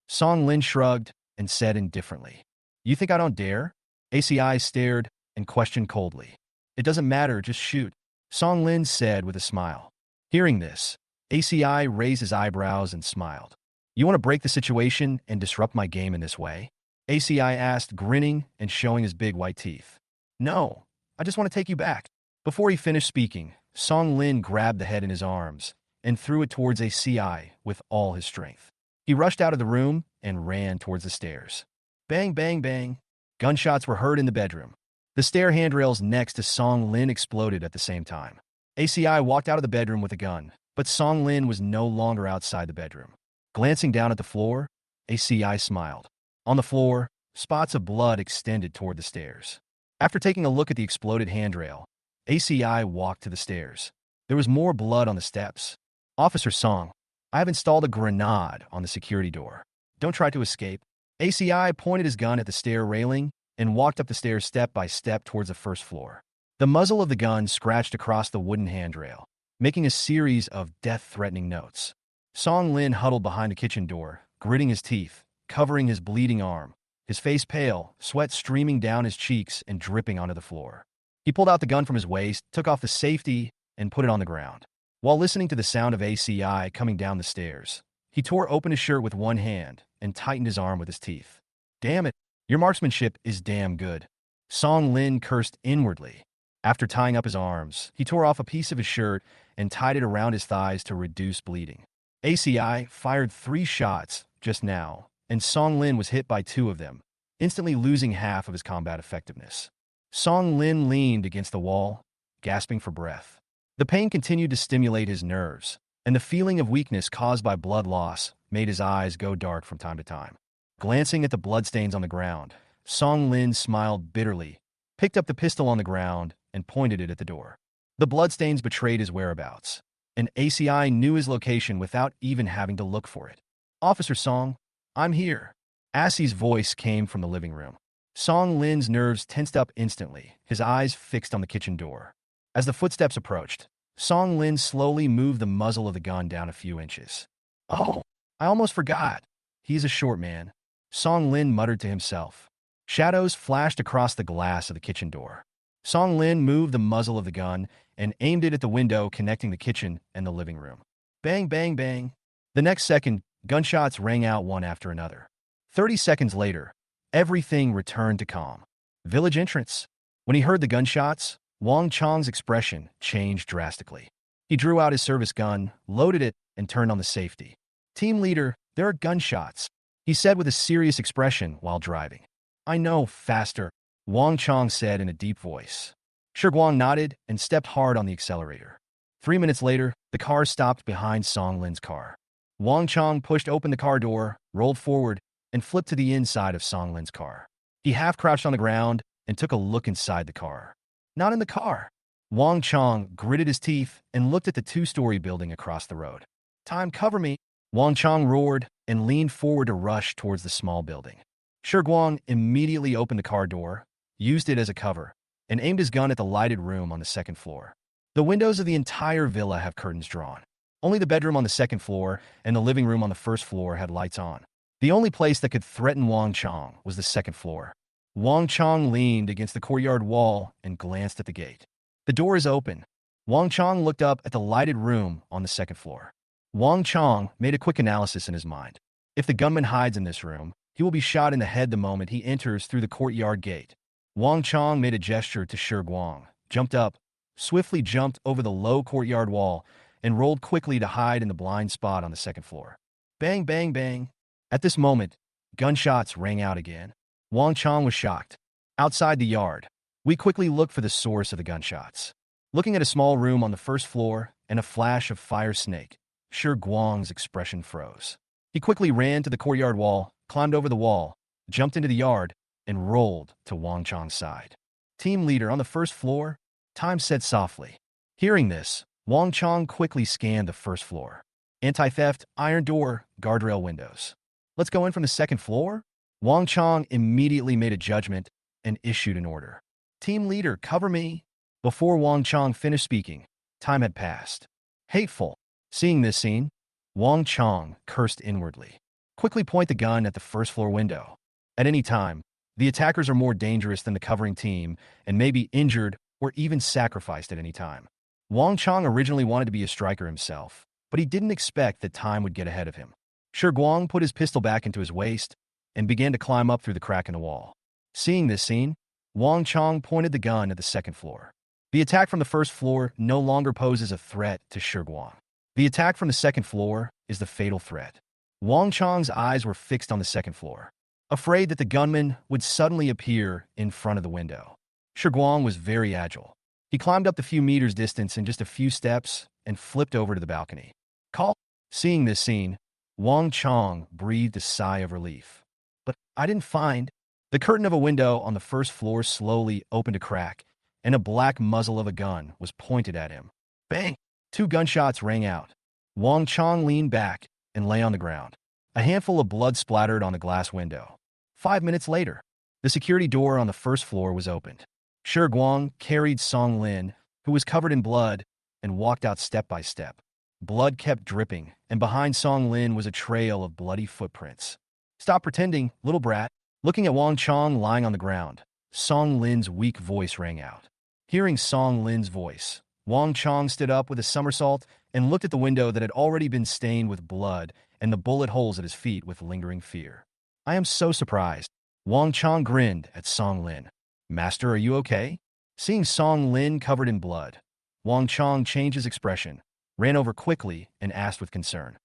Song Lin shrugged and said indifferently. You think I don't dare? ACI stared and questioned coldly. It doesn't matter, just shoot. Song Lin said with a smile. Hearing this, ACI raised his eyebrows and smiled. You want to break the situation and disrupt my game in this way? ACI asked, grinning and showing his big white teeth. No, I just want to take you back. Before he finished speaking, Song Lin grabbed the head in his arms and threw it towards ACI with all his strength. He rushed out of the room and ran towards the stairs. Bang, bang, bang. Gunshots were heard in the bedroom. The stair handrails next to Song Lin exploded at the same time. ACI walked out of the bedroom with a gun, but Song Lin was no longer outside the bedroom. Glancing down at the floor, ACI smiled. On the floor, spots of blood extended toward the stairs. After taking a look at the exploded handrail, ACI walked to the stairs. There was more blood on the steps. Officer Song, I have installed a grenade on the security door. Don't try to escape. ACI pointed his gun at the stair railing and walked up the stairs step by step towards the first floor. The muzzle of the gun scratched across the wooden handrail, making a series of death-threatening notes. Song Lin huddled behind the kitchen door, gritting his teeth, covering his bleeding arm, his face pale, sweat streaming down his cheeks and dripping onto the floor. He pulled out the gun from his waist, took off the safety, and put it on the ground. While listening to the sound of ACI coming down the stairs, he tore open his shirt with one hand and tightened his arm with his teeth. Damn it, your marksmanship is damn good. Song Lin cursed inwardly. After tying up his arms, he tore off a piece of his shirt and tied it around his thighs to reduce bleeding. ACI fired 3 shots just now, and Song Lin was hit by 2 of them, instantly losing half of his combat effectiveness. Song Lin leaned against the wall, gasping for breath. The pain continued to stimulate his nerves, and the feeling of weakness caused by blood loss made his eyes go dark from time to time. Glancing at the bloodstains on the ground, Song Lin smiled bitterly, picked up the pistol on the ground, and pointed it at the door. The bloodstains betrayed his whereabouts, and ACI knew his location without even having to look for it. Officer Song, I'm here. Assie's voice came from the living room. Song Lin's nerves tensed up instantly, his eyes fixed on the kitchen door. As the footsteps approached, Song Lin slowly moved the muzzle of the gun down a few inches. Oh, I almost forgot. He's a short man. Song Lin muttered to himself. Shadows flashed across the glass of the kitchen door. Song Lin moved the muzzle of the gun and aimed it at the window connecting the kitchen and the living room. Bang, bang, bang. The next second, gunshots rang out one after another. 30 seconds later, everything returned to calm. Village entrance. When he heard the gunshots, Wang Chong's expression changed drastically. He drew out his service gun, loaded it, and turned on the safety. Team leader, there are gunshots, he said with a serious expression while driving. I know, faster, Wang Chong said in a deep voice. Shiguang nodded and stepped hard on the accelerator. 3 minutes later, the car stopped behind Song Lin's car. Wang Chong pushed open the car door, rolled forward, and flipped to the inside of Song Lin's car. He half-crouched on the ground and took a look inside the car. Not in the car. Wang Chong gritted his teeth and looked at the two-story building across the road. Time, cover me. Wang Chong roared and leaned forward to rush towards the small building. Shi Guang immediately opened the car door, used it as a cover, and aimed his gun at the lighted room on the second floor. The windows of the entire villa have curtains drawn. Only the bedroom on the second floor and the living room on the first floor had lights on. The only place that could threaten Wang Chong was the second floor. Wang Chong leaned against the courtyard wall and glanced at the gate. The door is open. Wang Chong looked up at the lighted room on the second floor. Wang Chong made a quick analysis in his mind. If the gunman hides in this room, he will be shot in the head the moment he enters through the courtyard gate. Wang Chong made a gesture to Shi Guang, jumped up, swiftly jumped over the low courtyard wall, and rolled quickly to hide in the blind spot on the second floor. Bang, bang, bang. At this moment, gunshots rang out again. Wang Chong was shocked. Outside the yard, we quickly looked for the source of the gunshots. Looking at a small room on the first floor and a flash of fire snake, Shi Guang's expression froze. He quickly ran to the courtyard wall, climbed over the wall, jumped into the yard, and rolled to Wang Chong's side. Team leader on the first floor, Time said softly. Hearing this, Wang Chong quickly scanned the first floor. Anti-theft, iron door, guardrail windows. Let's go in from the second floor? Wang Chong immediately made a judgment and issued an order. Team leader, cover me. Before Wang Chong finished speaking, time had passed. Hateful. Seeing this scene, Wang Chong cursed inwardly. Quickly point the gun at the first floor window. At any time, the attackers are more dangerous than the covering team and may be injured or even sacrificed at any time. Wang Chong originally wanted to be a striker himself, but he didn't expect that time would get ahead of him. Shi Guang put his pistol back into his waist and began to climb up through the crack in the wall. Seeing this scene, Wang Chong pointed the gun at the second floor. The attack from the first floor no longer poses a threat to Shi Guang. The attack from the second floor is the fatal threat. Wang Chong's eyes were fixed on the second floor, afraid that the gunman would suddenly appear in front of the window. Shi Guang was very agile. He climbed up the few meters distance in just a few steps and flipped over to the balcony. Call. Seeing this scene, Wang Chong breathed a sigh of relief. But I didn't find. The curtain of a window on the first floor slowly opened a crack, and a black muzzle of a gun was pointed at him. Bang! 2 gunshots rang out. Wang Chong leaned back and lay on the ground. A handful of blood splattered on the glass window. 5 minutes later, the security door on the first floor was opened. Shi Guang carried Song Lin, who was covered in blood, and walked out step by step. Blood kept dripping, and behind Song Lin was a trail of bloody footprints. Stop pretending, little brat. Looking at Wang Chong lying on the ground, Song Lin's weak voice rang out. Hearing Song Lin's voice, Wang Chong stood up with a somersault and looked at the window that had already been stained with blood and the bullet holes at his feet with lingering fear. I am so surprised. Wang Chong grinned at Song Lin. Master, are you okay? Seeing Song Lin covered in blood, Wang Chong changed his expression, ran over quickly, and asked with concern.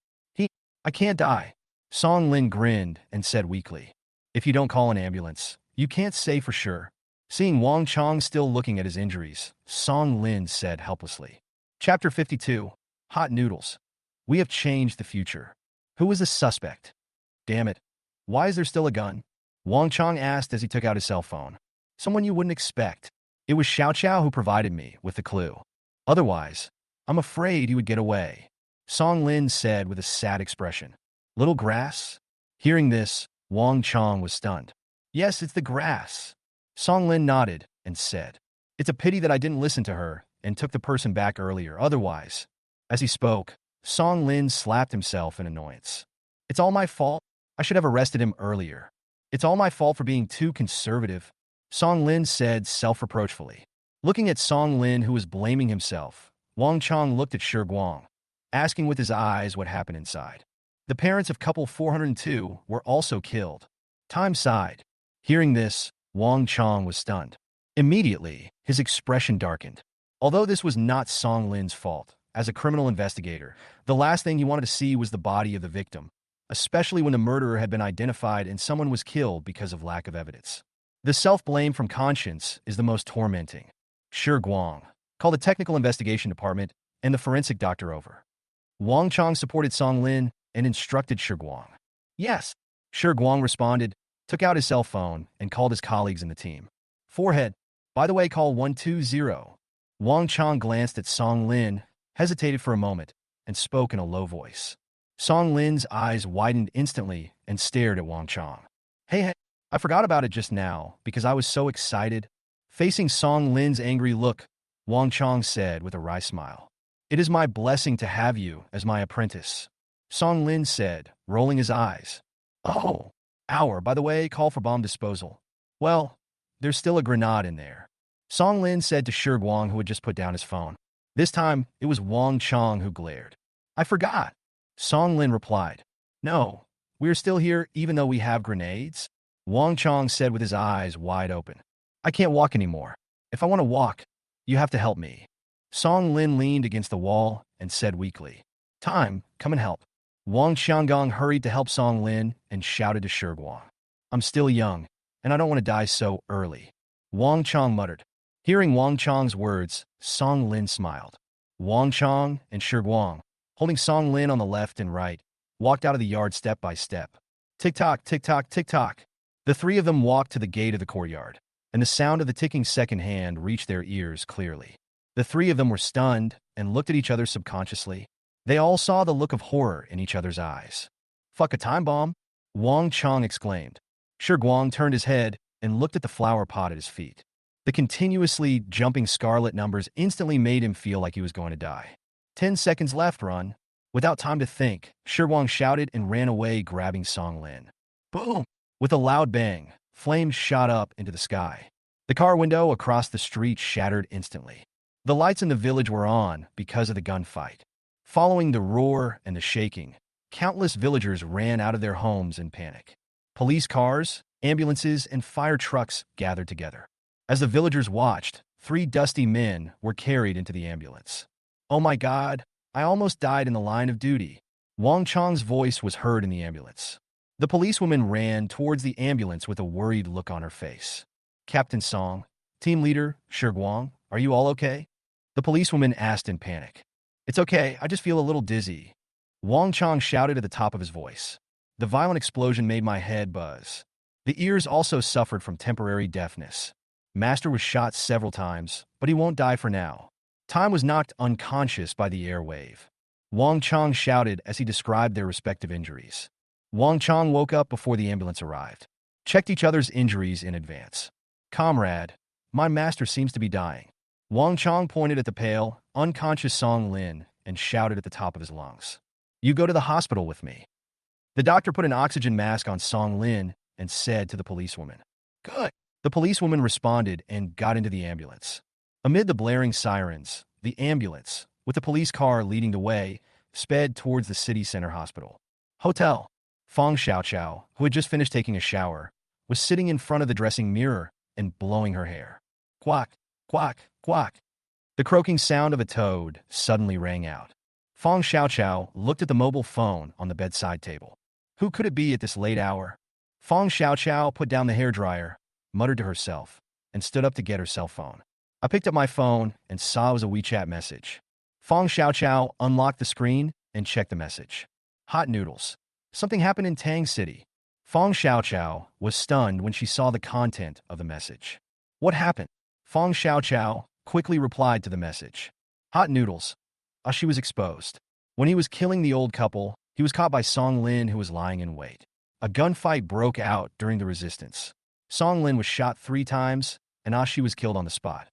I can't die. Song Lin grinned and said weakly. If you don't call an ambulance, you can't say for sure. Seeing Wang Chong still looking at his injuries, Song Lin said helplessly. Chapter 52. Hot Noodles. We have changed the future. Who is the suspect? Damn it. Why is there still a gun? Wang Chong asked as he took out his cell phone. Someone you wouldn't expect. It was Xiao Qiao who provided me with the clue. Otherwise, I'm afraid he would get away. Song Lin said with a sad expression. Little grass? Hearing this, Wang Chong was stunned. Yes, it's the grass. Song Lin nodded and said, It's a pity that I didn't listen to her and took the person back earlier. Otherwise, as he spoke, Song Lin slapped himself in annoyance. It's all my fault. I should have arrested him earlier. It's all my fault for being too conservative, Song Lin said self-reproachfully. Looking at Song Lin, who was blaming himself, Wang Chong looked at Shi Guang, asking with his eyes what happened inside. The parents of couple 402 were also killed. Time sighed. Hearing this, Wang Chong was stunned. Immediately, his expression darkened. Although this was not Song Lin's fault, as a criminal investigator, the last thing he wanted to see was the body of the victim, especially when the murderer had been identified and someone was killed because of lack of evidence. The self-blame from conscience is the most tormenting. Shi Guang, call the technical investigation department and the forensic doctor over. Wang Chong supported Song Lin and instructed Shi Guang. Yes. Shi Guang responded, took out his cell phone, and called his colleagues in the team. Forehead. By the way, call 120. Wang Chang glanced at Song Lin, hesitated for a moment, and spoke in a low voice. Song Lin's eyes widened instantly and stared at Wang Chang. Hey, I forgot about it just now because I was so excited. Facing Song Lin's angry look, Wang Chang said with a wry smile. It is my blessing to have you as my apprentice. Song Lin said, rolling his eyes. Oh, by the way, call for bomb disposal. Well, there's still a grenade in there. Song Lin said to Shi Guang, who had just put down his phone. This time, it was Wang Chang who glared. I forgot. Song Lin replied. No, we're still here even though we have grenades? Wang Chang said with his eyes wide open. I can't walk anymore. If I want to walk, you have to help me. Song Lin leaned against the wall and said weakly. Time, come and help. Wang Xianggong hurried to help Song Lin and shouted to Shi Guang. I'm still young, and I don't want to die so early. Wang Chang muttered. Hearing Wang Chang's words, Song Lin smiled. Wang Chang and Shi Guang, holding Song Lin on the left and right, walked out of the yard step by step. Tick-tock, tick-tock, tick-tock. The three of them walked to the gate of the courtyard, and the sound of the ticking second hand reached their ears clearly. The three of them were stunned and looked at each other subconsciously. They all saw the look of horror in each other's eyes. Fuck a time bomb? Wang Chang exclaimed. Shi Guang turned his head and looked at the flower pot at his feet. The continuously jumping scarlet numbers instantly made him feel like he was going to die. 10 seconds left, run. Without time to think, Shi Guang shouted and ran away, grabbing Song Lin. Boom! With a loud bang, flames shot up into the sky. The car window across the street shattered instantly. The lights in the village were on because of the gunfight. Following the roar and the shaking, countless villagers ran out of their homes in panic. Police cars, ambulances, and fire trucks gathered together. As the villagers watched, 3 dusty men were carried into the ambulance. Oh my God, I almost died in the line of duty. Wang Chang's voice was heard in the ambulance. The policewoman ran towards the ambulance with a worried look on her face. Captain Song, team leader, Shi Guang, are you all okay? The policewoman asked in panic. It's okay, I just feel a little dizzy. Wang Chang shouted at the top of his voice. The violent explosion made my head buzz. The ears also suffered from temporary deafness. Master was shot several times, but he won't die for now. Time was knocked unconscious by the air wave. Wang Chang shouted as he described their respective injuries. Wang Chang woke up before the ambulance arrived. Checked each other's injuries in advance. Comrade, my master seems to be dying. Wang Chang pointed at the pale, unconscious Song Lin and shouted at the top of his lungs. You go to the hospital with me. The doctor put an oxygen mask on Song Lin and said to the policewoman. Good. The policewoman responded and got into the ambulance. Amid the blaring sirens, the ambulance, with the police car leading the way, sped towards the city center hospital. Hotel. Fong Xiaoqiao, who had just finished taking a shower, was sitting in front of the dressing mirror and blowing her hair. Quack, quack, quack. The croaking sound of a toad suddenly rang out. Fong Xiaoqiao looked at the mobile phone on the bedside table. Who could it be at this late hour? Fong Xiaoqiao put down the hairdryer, muttered to herself, and stood up to get her cell phone. I picked up my phone and saw it was a WeChat message. Fong Xiaoqiao unlocked the screen and checked the message. Hot noodles. Something happened in Tang City. Fong Xiaoqiao was stunned when she saw the content of the message. What happened? Fong Xiaoqiao quickly replied to the message. Hot noodles. Aashi was exposed. When he was killing the old couple, he was caught by Song Lin, who was lying in wait. A gunfight broke out during the resistance. Song Lin was shot 3 times, and Aashi was killed on the spot.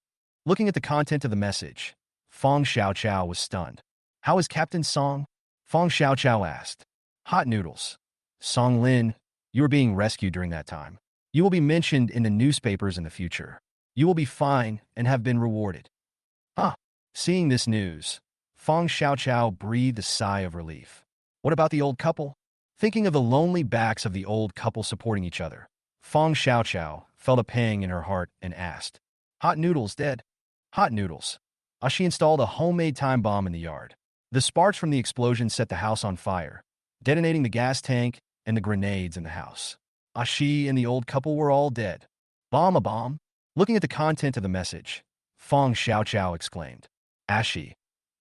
Looking at the content of the message, Fong Xiaoqiao was stunned. How is Captain Song? Fong Xiaoqiao asked. Hot noodles. Song Lin, you were being rescued during that time. You will be mentioned in the newspapers in the future. You will be fine and have been rewarded. Seeing this news, Fong Xiaoqiao breathed a sigh of relief. What about the old couple? Thinking of the lonely backs of the old couple supporting each other, Fong Xiaoqiao felt a pang in her heart and asked, Hot noodles dead? Hot noodles. Aashi installed a homemade time bomb in the yard. The sparks from the explosion set the house on fire, detonating the gas tank and the grenades in the house. Aashi and the old couple were all dead. Bomb a bomb? Looking at the content of the message, Fong Xiaoqiao exclaimed. Aashi,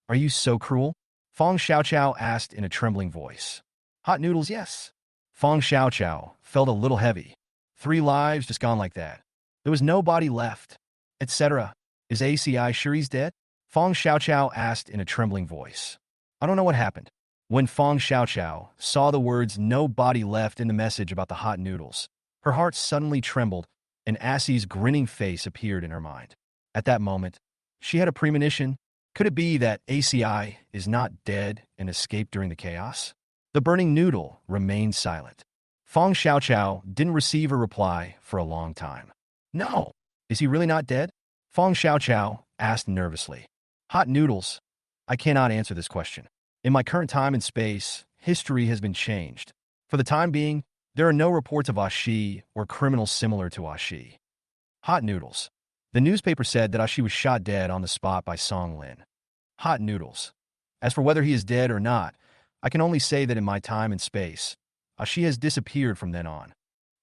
are you so cruel? Fong Xiaoqiao asked in a trembling voice. Hot noodles, yes. Fong Xiaoqiao felt a little heavy. 3 lives just gone like that. There was no body left. etc. Is ACI sure he's dead? Fong Xiaoqiao asked in a trembling voice. I don't know what happened. When Fong Xiaoqiao saw the words "no body left" in the message about the hot noodles, her heart suddenly trembled and Assie's grinning face appeared in her mind. At that moment, she had a premonition. Could it be that ACI is not dead and escaped during the chaos? The burning noodle remained silent. Fong Xiaoqiao didn't receive a reply for a long time. No, is he really not dead? Fong Xiaoqiao asked nervously. Hot noodles. I cannot answer this question. In my current time and space, history has been changed. For the time being, there are no reports of Aashi or criminals similar to Aashi. Hot noodles. The newspaper said that Aashi was shot dead on the spot by Song Lin. Hot noodles. As for whether he is dead or not, I can only say that in my time and space, Aashi has disappeared from then on.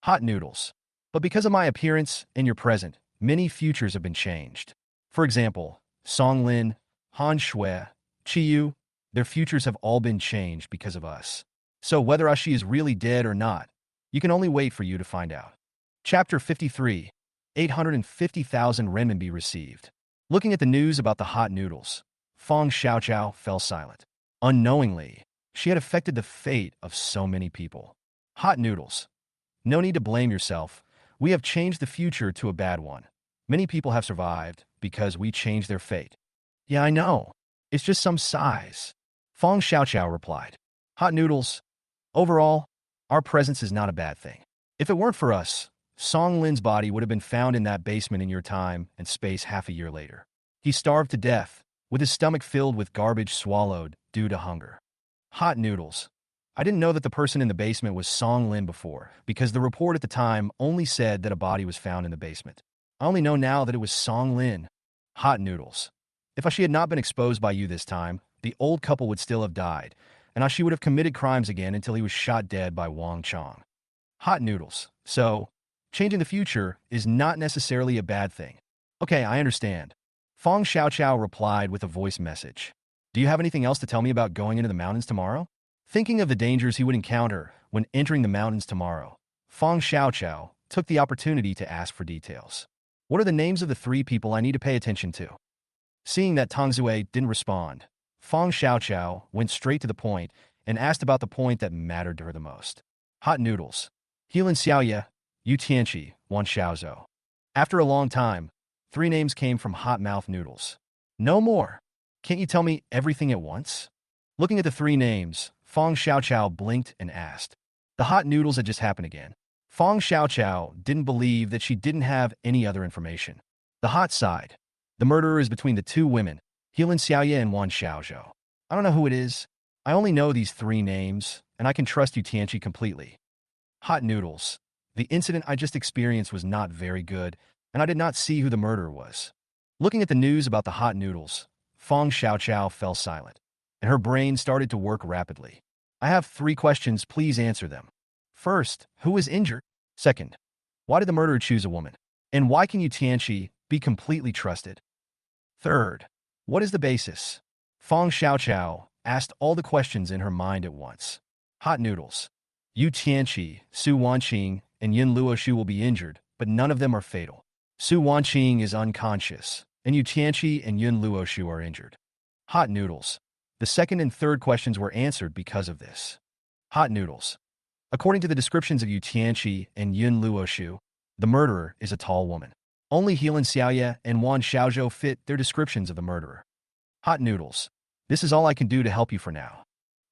Hot noodles. But because of my appearance and your present, many futures have been changed. For example, Song Lin, Han Shui, Chi Yu, their futures have all been changed because of us. So whether Aashi is really dead or not, you can only wait for you to find out. Chapter 53. 850,000 renminbi received. Looking at the news about the hot noodles, Fong Xiaoqiao fell silent. Unknowingly, she had affected the fate of so many people. Hot noodles. No need to blame yourself. We have changed the future to a bad one. Many people have survived because we changed their fate. Yeah, I know. It's just some size. Fong Xiaoqiao replied. Hot noodles. Overall, our presence is not a bad thing. If it weren't for us, Song Lin's body would have been found in that basement in your time and space half a year later. He starved to death, with his stomach filled with garbage swallowed due to hunger. Hot noodles. I didn't know that the person in the basement was Song Lin before, because the report at the time only said that a body was found in the basement. I only know now that it was Song Lin. Hot noodles. If Aashi had not been exposed by you this time, the old couple would still have died, and Aashi would have committed crimes again until he was shot dead by Wang Chong. Hot noodles. So, changing the future is not necessarily a bad thing. Okay, I understand. Fong Xiaoqiao replied with a voice message. Do you have anything else to tell me about going into the mountains tomorrow? Thinking of the dangers he would encounter when entering the mountains tomorrow, Fong Xiaoqiao took the opportunity to ask for details. What are the names of the 3 people I need to pay attention to? Seeing that Tang Zui didn't respond, Fong Xiaoqiao went straight to the point and asked about the point that mattered to her the most. Hot noodles. Helan Xiaoye, Yu Tianqi, Wan Xiaozhou. After a long time, 3 names came from hot mouth noodles. No more. Can't you tell me everything at once? Looking at the 3 names, Fong Xiaoqiao blinked and asked. The hot noodles had just happened again. Fong Xiaoqiao didn't believe that she didn't have any other information. The hot side. The murderer is between the 2 women, Helan Xiaoye and Wan Xiaozhou. I don't know who it is. I only know these 3 names, and I can trust Yu Tianqi completely. Hot noodles. The incident I just experienced was not very good, and I did not see who the murderer was. Looking at the news about the hot noodles, Fong Xiaoqiao fell silent, and her brain started to work rapidly. I have 3 questions, please answer them. First, who was injured? Second, why did the murderer choose a woman? And why can Yu Tianqi be completely trusted? Third, what is the basis? Fong Xiaoqiao asked all the questions in her mind at once. Hot noodles. Yu Tianqi, Su Wanqing, and Yin Luoshu will be injured, but none of them are fatal. Su Wanqing is unconscious, and Yu Tianqi and Yin Luoshu are injured. Hot noodles. The second and third questions were answered because of this. Hot noodles. According to the descriptions of Yu Tianqi and Yin Luoshu, the murderer is a tall woman. Only Helan Xiaoye and Wan Xiaozhou fit their descriptions of the murderer. Hot noodles. This is all I can do to help you for now.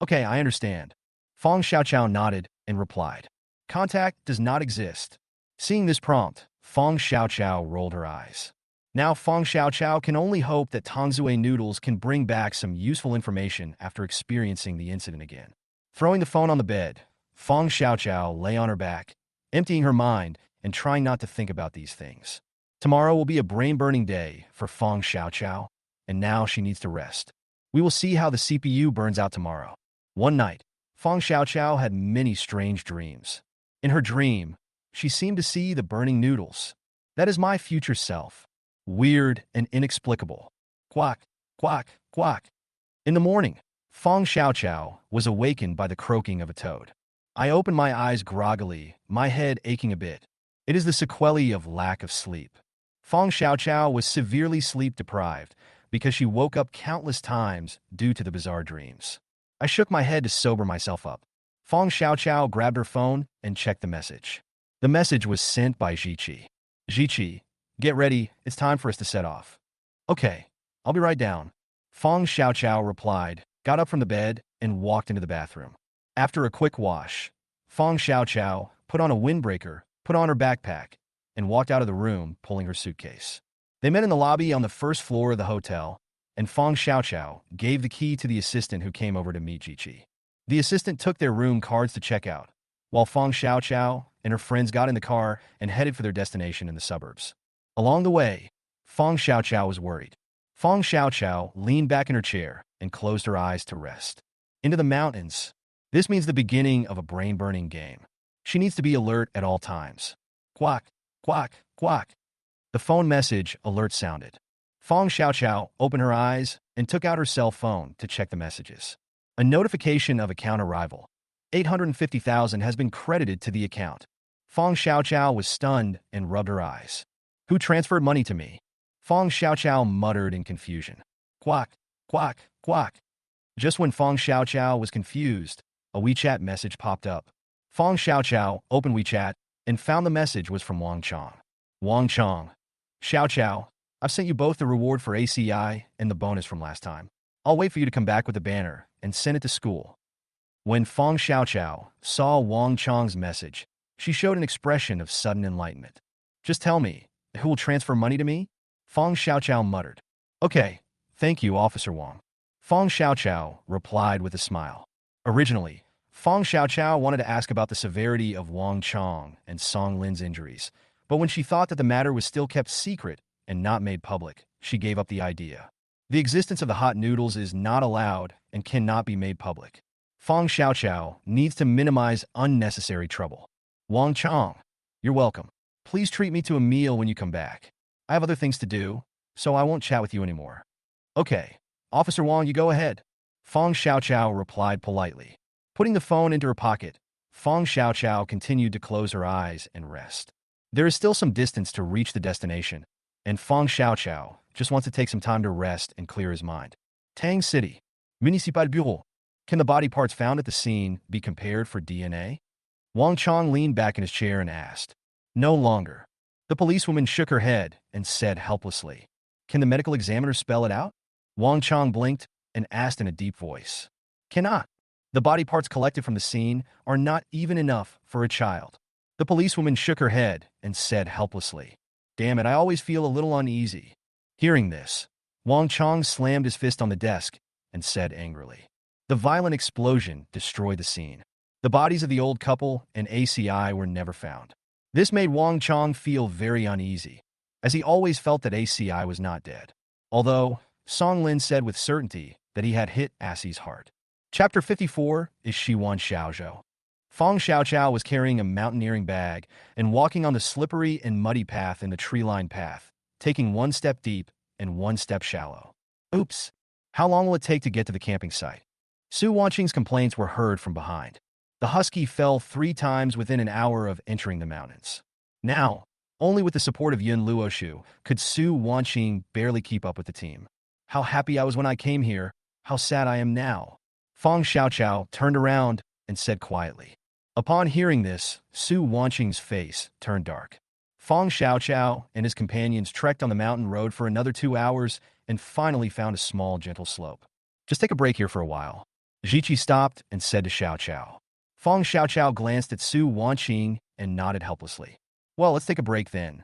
Okay, I understand. Fong Xiaoqiao nodded and replied. Contact does not exist. Seeing this prompt, Fong Xiaoqiao rolled her eyes. Now Fong Xiaoqiao can only hope that Tang Zui Noodles can bring back some useful information after experiencing the incident again. Throwing the phone on the bed, Fong Xiaoqiao lay on her back, emptying her mind and trying not to think about these things. Tomorrow will be a brain-burning day for Fong Xiaoqiao, and now she needs to rest. We will see how the CPU burns out tomorrow. One night, Fong Xiaoqiao had many strange dreams. In her dream, she seemed to see the burning noodles. That is my future self. Weird and inexplicable. Quack, quack, quack. In the morning, Fong Xiaoqiao was awakened by the croaking of a toad. I opened my eyes groggily, my head aching a bit. It is the sequelae of lack of sleep. Fong Xiaoqiao was severely sleep-deprived because she woke up countless times due to the bizarre dreams. I shook my head to sober myself up. Fong Xiaoqiao grabbed her phone and checked the message. The message was sent by Ziqi. Ziqi, get ready, it's time for us to set off. Okay, I'll be right down. Fong Xiaoqiao replied, got up from the bed, and walked into the bathroom. After a quick wash, Fong Xiaoqiao put on a windbreaker, put on her backpack, and walked out of the room, pulling her suitcase. They met in the lobby on the first floor of the hotel, and Fong Xiaoqiao gave the key to the assistant who came over to meet Ziqi. The assistant took their room cards to check out, while Fong Xiaoqiao and her friends got in the car and headed for their destination in the suburbs. Along the way, Fong Xiaoqiao was worried. Fong Xiaoqiao leaned back in her chair and closed her eyes to rest. Into the mountains. This means the beginning of a brain-burning game. She needs to be alert at all times. Quack, quack, quack. The phone message alert sounded. Fong Xiaoqiao opened her eyes and took out her cell phone to check the messages. A notification of account arrival. 850,000 has been credited to the account. Fong Xiaoqiao was stunned and rubbed her eyes. Who transferred money to me? Fong Xiaoqiao muttered in confusion. Quack, quack, quack. Just when Fong Xiaoqiao was confused, a WeChat message popped up. Fong Xiaoqiao opened WeChat and found the message was from Wang Chong. Wang Chong. Xiaoqiao, I've sent you both the reward for ACI and the bonus from last time. I'll wait for you to come back with the banner and send it to school. When Fong Xiaoqiao saw Wang Chong's message, she showed an expression of sudden enlightenment. Just tell me, who will transfer money to me? Fong Xiaoqiao muttered. Okay, thank you, Officer Wang. Fong Xiaoqiao replied with a smile. Originally, Fong Xiaoqiao wanted to ask about the severity of Wang Chong and Song Lin's injuries, but when she thought that the matter was still kept secret and not made public, she gave up the idea. The existence of the hot noodles is not allowed and cannot be made public. Fong Xiaoqiao needs to minimize unnecessary trouble. Wang Chong, you're welcome. Please treat me to a meal when you come back. I have other things to do, so I won't chat with you anymore. Okay, Officer Wang, you go ahead. Fong Xiaoqiao replied politely. Putting the phone into her pocket, Fong Xiaoqiao continued to close her eyes and rest. There is still some distance to reach the destination, and Fong Xiaoqiao just wants to take some time to rest and clear his mind. Tang City. Municipal Bureau. Can the body parts found at the scene be compared for DNA? Wang Chong leaned back in his chair and asked. No longer. The policewoman shook her head and said helplessly. Can the medical examiner spell it out? Wang Chong blinked and asked in a deep voice. Cannot. The body parts collected from the scene are not even enough for a child. The policewoman shook her head and said helplessly. Damn it, I always feel a little uneasy. Hearing this, Wang Chong slammed his fist on the desk and said angrily. The violent explosion destroyed the scene. The bodies of the old couple and ACI were never found. This made Wang Chong feel very uneasy, as he always felt that ACI was not dead. Although, Song Lin said with certainty that he had hit Assi's heart. Chapter 54 is Shiwan Xiaozhou. Fong Xiaoqiao was carrying a mountaineering bag and walking on the slippery and muddy path in the tree-lined path, taking one step deep and one step shallow. Oops! How long will it take to get to the camping site? Su Wanqing's complaints were heard from behind. The husky fell 3 times within an hour of entering the mountains. Now, only with the support of Yun Luoshu could Su Wanqing barely keep up with the team. How happy I was when I came here, how sad I am now. Fong Xiaoqiao turned around and said quietly. Upon hearing this, Su Wanqing's face turned dark. Fong Xiaoqiao and his companions trekked on the mountain road for another 2 hours and finally found a small, gentle slope. Just take a break here for a while. Ziqi stopped and said to Xiaoqiao. Fong Xiaoqiao glanced at Su Wanqing and nodded helplessly. Well, let's take a break then.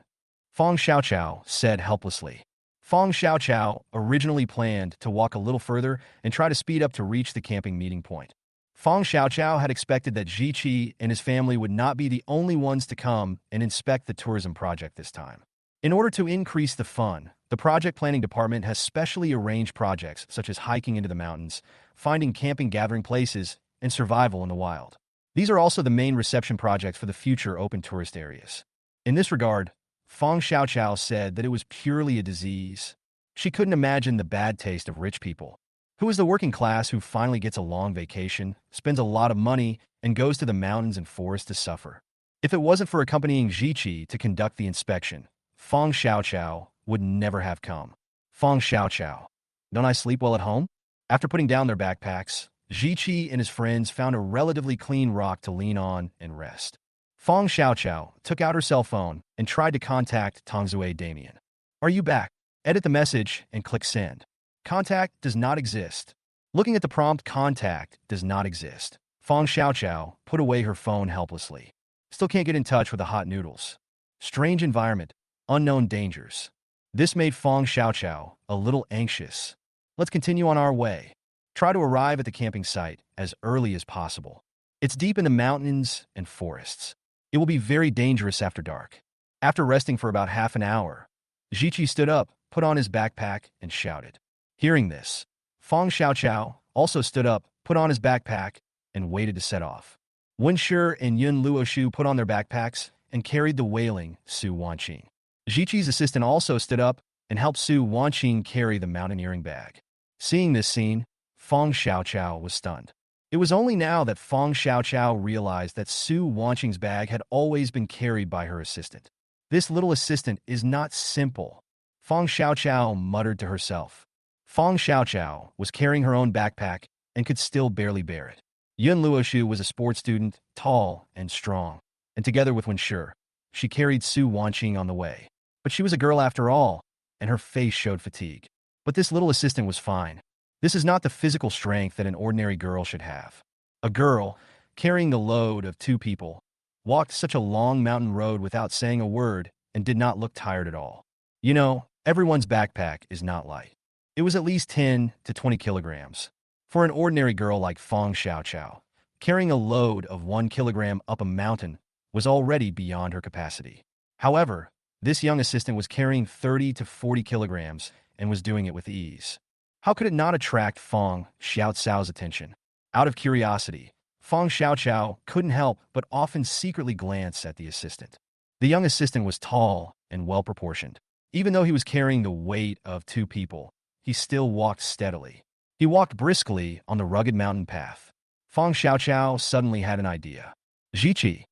Fong Xiaoqiao said helplessly. Fong Xiaoqiao originally planned to walk a little further and try to speed up to reach the camping meeting point. Fong Xiaoqiao had expected that Ziqi and his family would not be the only ones to come and inspect the tourism project this time. In order to increase the fun, the project planning department has specially arranged projects such as hiking into the mountains, finding camping gathering places, and survival in the wild. These are also the main reception projects for the future open tourist areas. In this regard, Fong Xiaoqiao said that it was purely a disease. She couldn't imagine the bad taste of rich people. Who is the working class who finally gets a long vacation, spends a lot of money, and goes to the mountains and forests to suffer? If it wasn't for accompanying Ziqi to conduct the inspection, Fong Xiaoqiao would never have come. Fong Xiaoqiao. Don't I sleep well at home? After putting down their backpacks, Ziqi and his friends found a relatively clean rock to lean on and rest. Fong Xiaoqiao took out her cell phone and tried to contact Tongzue Damien. Are you back? Edit the message and click send. Contact does not exist. Looking at the prompt, contact does not exist. Fong Xiaoqiao put away her phone helplessly. Still can't get in touch with the hot noodles. Strange environment, unknown dangers. This made Fong Xiaoqiao a little anxious. Let's continue on our way. Try to arrive at the camping site as early as possible. It's deep in the mountains and forests. It will be very dangerous after dark. After resting for about half an hour, Ziqi stood up, put on his backpack, and shouted. Hearing this, Fong Xiaoqiao also stood up, put on his backpack, and waited to set off. Wenshi and Yun Luoshu put on their backpacks and carried the wailing Su Wanqing. Ziqi's assistant also stood up and helped Su Wanqing carry the mountaineering bag. Seeing this scene, Fong Xiaoqiao was stunned. It was only now that Fong Xiaoqiao realized that Su Wanqing's bag had always been carried by her assistant. This little assistant is not simple. Fong Xiaoqiao muttered to herself. Fong Xiaoqiao was carrying her own backpack and could still barely bear it. Yun Luoshu was a sports student, tall and strong, and together with Wenshi, she carried Su Wanqing on the way. But she was a girl after all, and her face showed fatigue. But this little assistant was fine. This is not the physical strength that an ordinary girl should have. A girl, carrying the load of 2 people, walked such a long mountain road without saying a word and did not look tired at all. You know, everyone's backpack is not light. It was at least 10 to 20 kilograms. For an ordinary girl like Fong Xiaoqiao, carrying a load of 1 kilogram up a mountain was already beyond her capacity. However, this young assistant was carrying 30 to 40 kilograms and was doing it with ease. How could it not attract Fong Xiaoqiao's attention? Out of curiosity, Fong Xiaoqiao couldn't help but often secretly glance at the assistant. The young assistant was tall and well-proportioned. Even though he was carrying the weight of 2 people, he still walked steadily. He walked briskly on the rugged mountain path. Fong Xiaoqiao suddenly had an idea. Ziqi.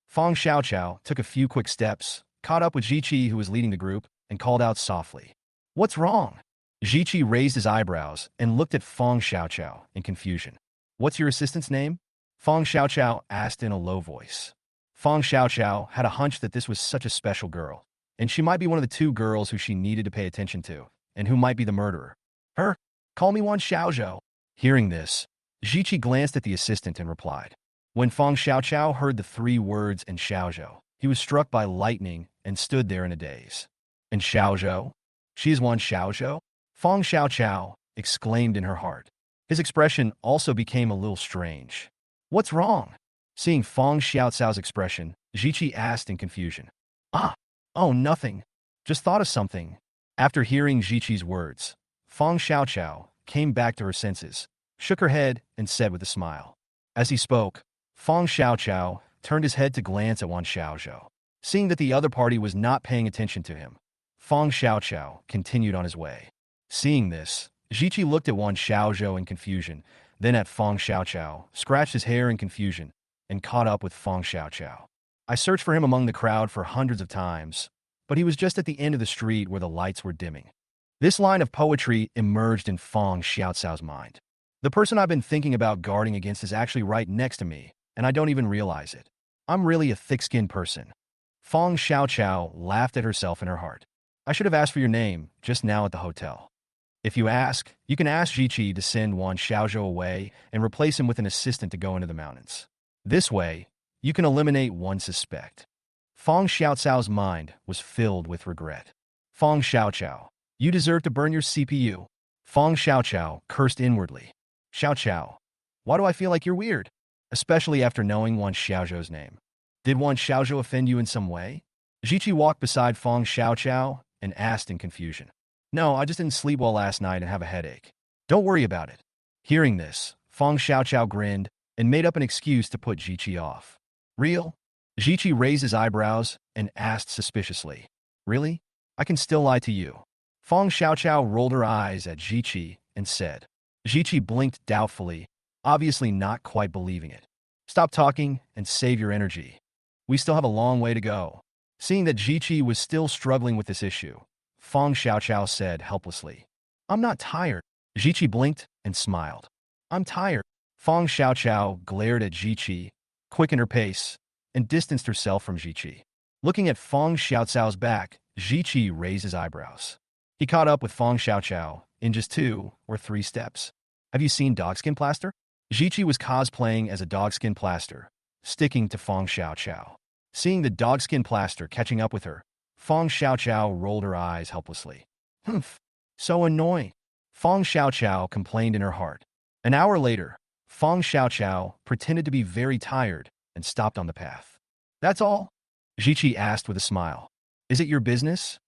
Fong Xiaoqiao took a few quick steps, caught up with Ziqi, who was leading the group, and called out softly. What's wrong? Ziqi raised his eyebrows and looked at Fong Xiaoqiao in confusion. What's your assistant's name? Fong Xiaoqiao asked in a low voice. Fong Xiaoqiao had a hunch that this was such a special girl, and she might be one of the 2 girls who she needed to pay attention to, and who might be the murderer. Her? Call me Wan Xiaozhou. Hearing this, Ziqi glanced at the assistant and replied. When Fong Xiaoqiao heard the 3 words in Xiaozhou, he was struck by lightning and stood there in a daze. And Xiaozhou? She is Wan Xiaozhou? Fong Xiaoqiao exclaimed in her heart. His expression also became a little strange. What's wrong? Seeing Fong Xiaoqiao's expression, Ziqi asked in confusion. Oh, nothing. Just thought of something. After hearing Ziqi's words, Fong Xiaoqiao came back to her senses, shook her head, and said with a smile. As he spoke, Fong Xiaoqiao turned his head to glance at Wan Xiaozhou. Seeing that the other party was not paying attention to him, Fong Xiaoqiao continued on his way. Seeing this, Ziqi looked at Wan Xiaozhou in confusion, then at Fong Xiaoqiao, scratched his hair in confusion, and caught up with Fong Xiaoqiao. I searched for him among the crowd for hundreds of times, but he was just at the end of the street where the lights were dimming. This line of poetry emerged in Fong Xiaoqiao's mind. The person I've been thinking about guarding against is actually right next to me, and I don't even realize it. I'm really a thick-skinned person. Fong Xiaoqiao laughed at herself in her heart. I should have asked for your name just now at the hotel. If you ask, you can ask Ziqi to send Wan Xiaozhou away and replace him with an assistant to go into the mountains. This way, you can eliminate one suspect. Fong Xiaoqiao's mind was filled with regret. Fong Xiaoqiao, you deserve to burn your CPU. Fong Xiaoqiao cursed inwardly. Xiaoqiao, why do I feel like you're weird? Especially after knowing Wan Xiaozhou's name. Did Wan Xiaozhou offend you in some way? Ziqi walked beside Fong Xiaoqiao and asked in confusion. No, I just didn't sleep well last night and have a headache. Don't worry about it. Hearing this, Fong Xiaoqiao grinned and made up an excuse to put Ziqi off. Real? Ziqi raised his eyebrows and asked suspiciously. Really? I can still lie to you. Fong Xiaoqiao rolled her eyes at Ziqi and said. Ziqi blinked doubtfully, obviously not quite believing it. Stop talking and save your energy. We still have a long way to go. Seeing that Jiqi was still struggling with this issue, Feng Xiaoqiao said helplessly, "I'm not tired." Jiqi blinked and smiled. "I'm tired." Feng Xiaoqiao glared at Jiqi, quickened her pace, and distanced herself from Jiqi. Looking at Feng Xiaoqiao's back, Jiqi raised his eyebrows. He caught up with Feng Xiaoqiao in just 2 or 3 steps. "Have you seen dogskin plaster?" Jiqi was cosplaying as a dogskin plaster, sticking to Feng Xiaoqiao. Seeing the dogskin plaster catching up with her, Feng Xiaoqiao rolled her eyes helplessly. "Humph, so annoying," Feng Xiaoqiao complained in her heart. An hour later, Feng Xiaoqiao pretended to be very tired and stopped on the path. "That's all?" Jiqi asked with a smile. "Is it your business?"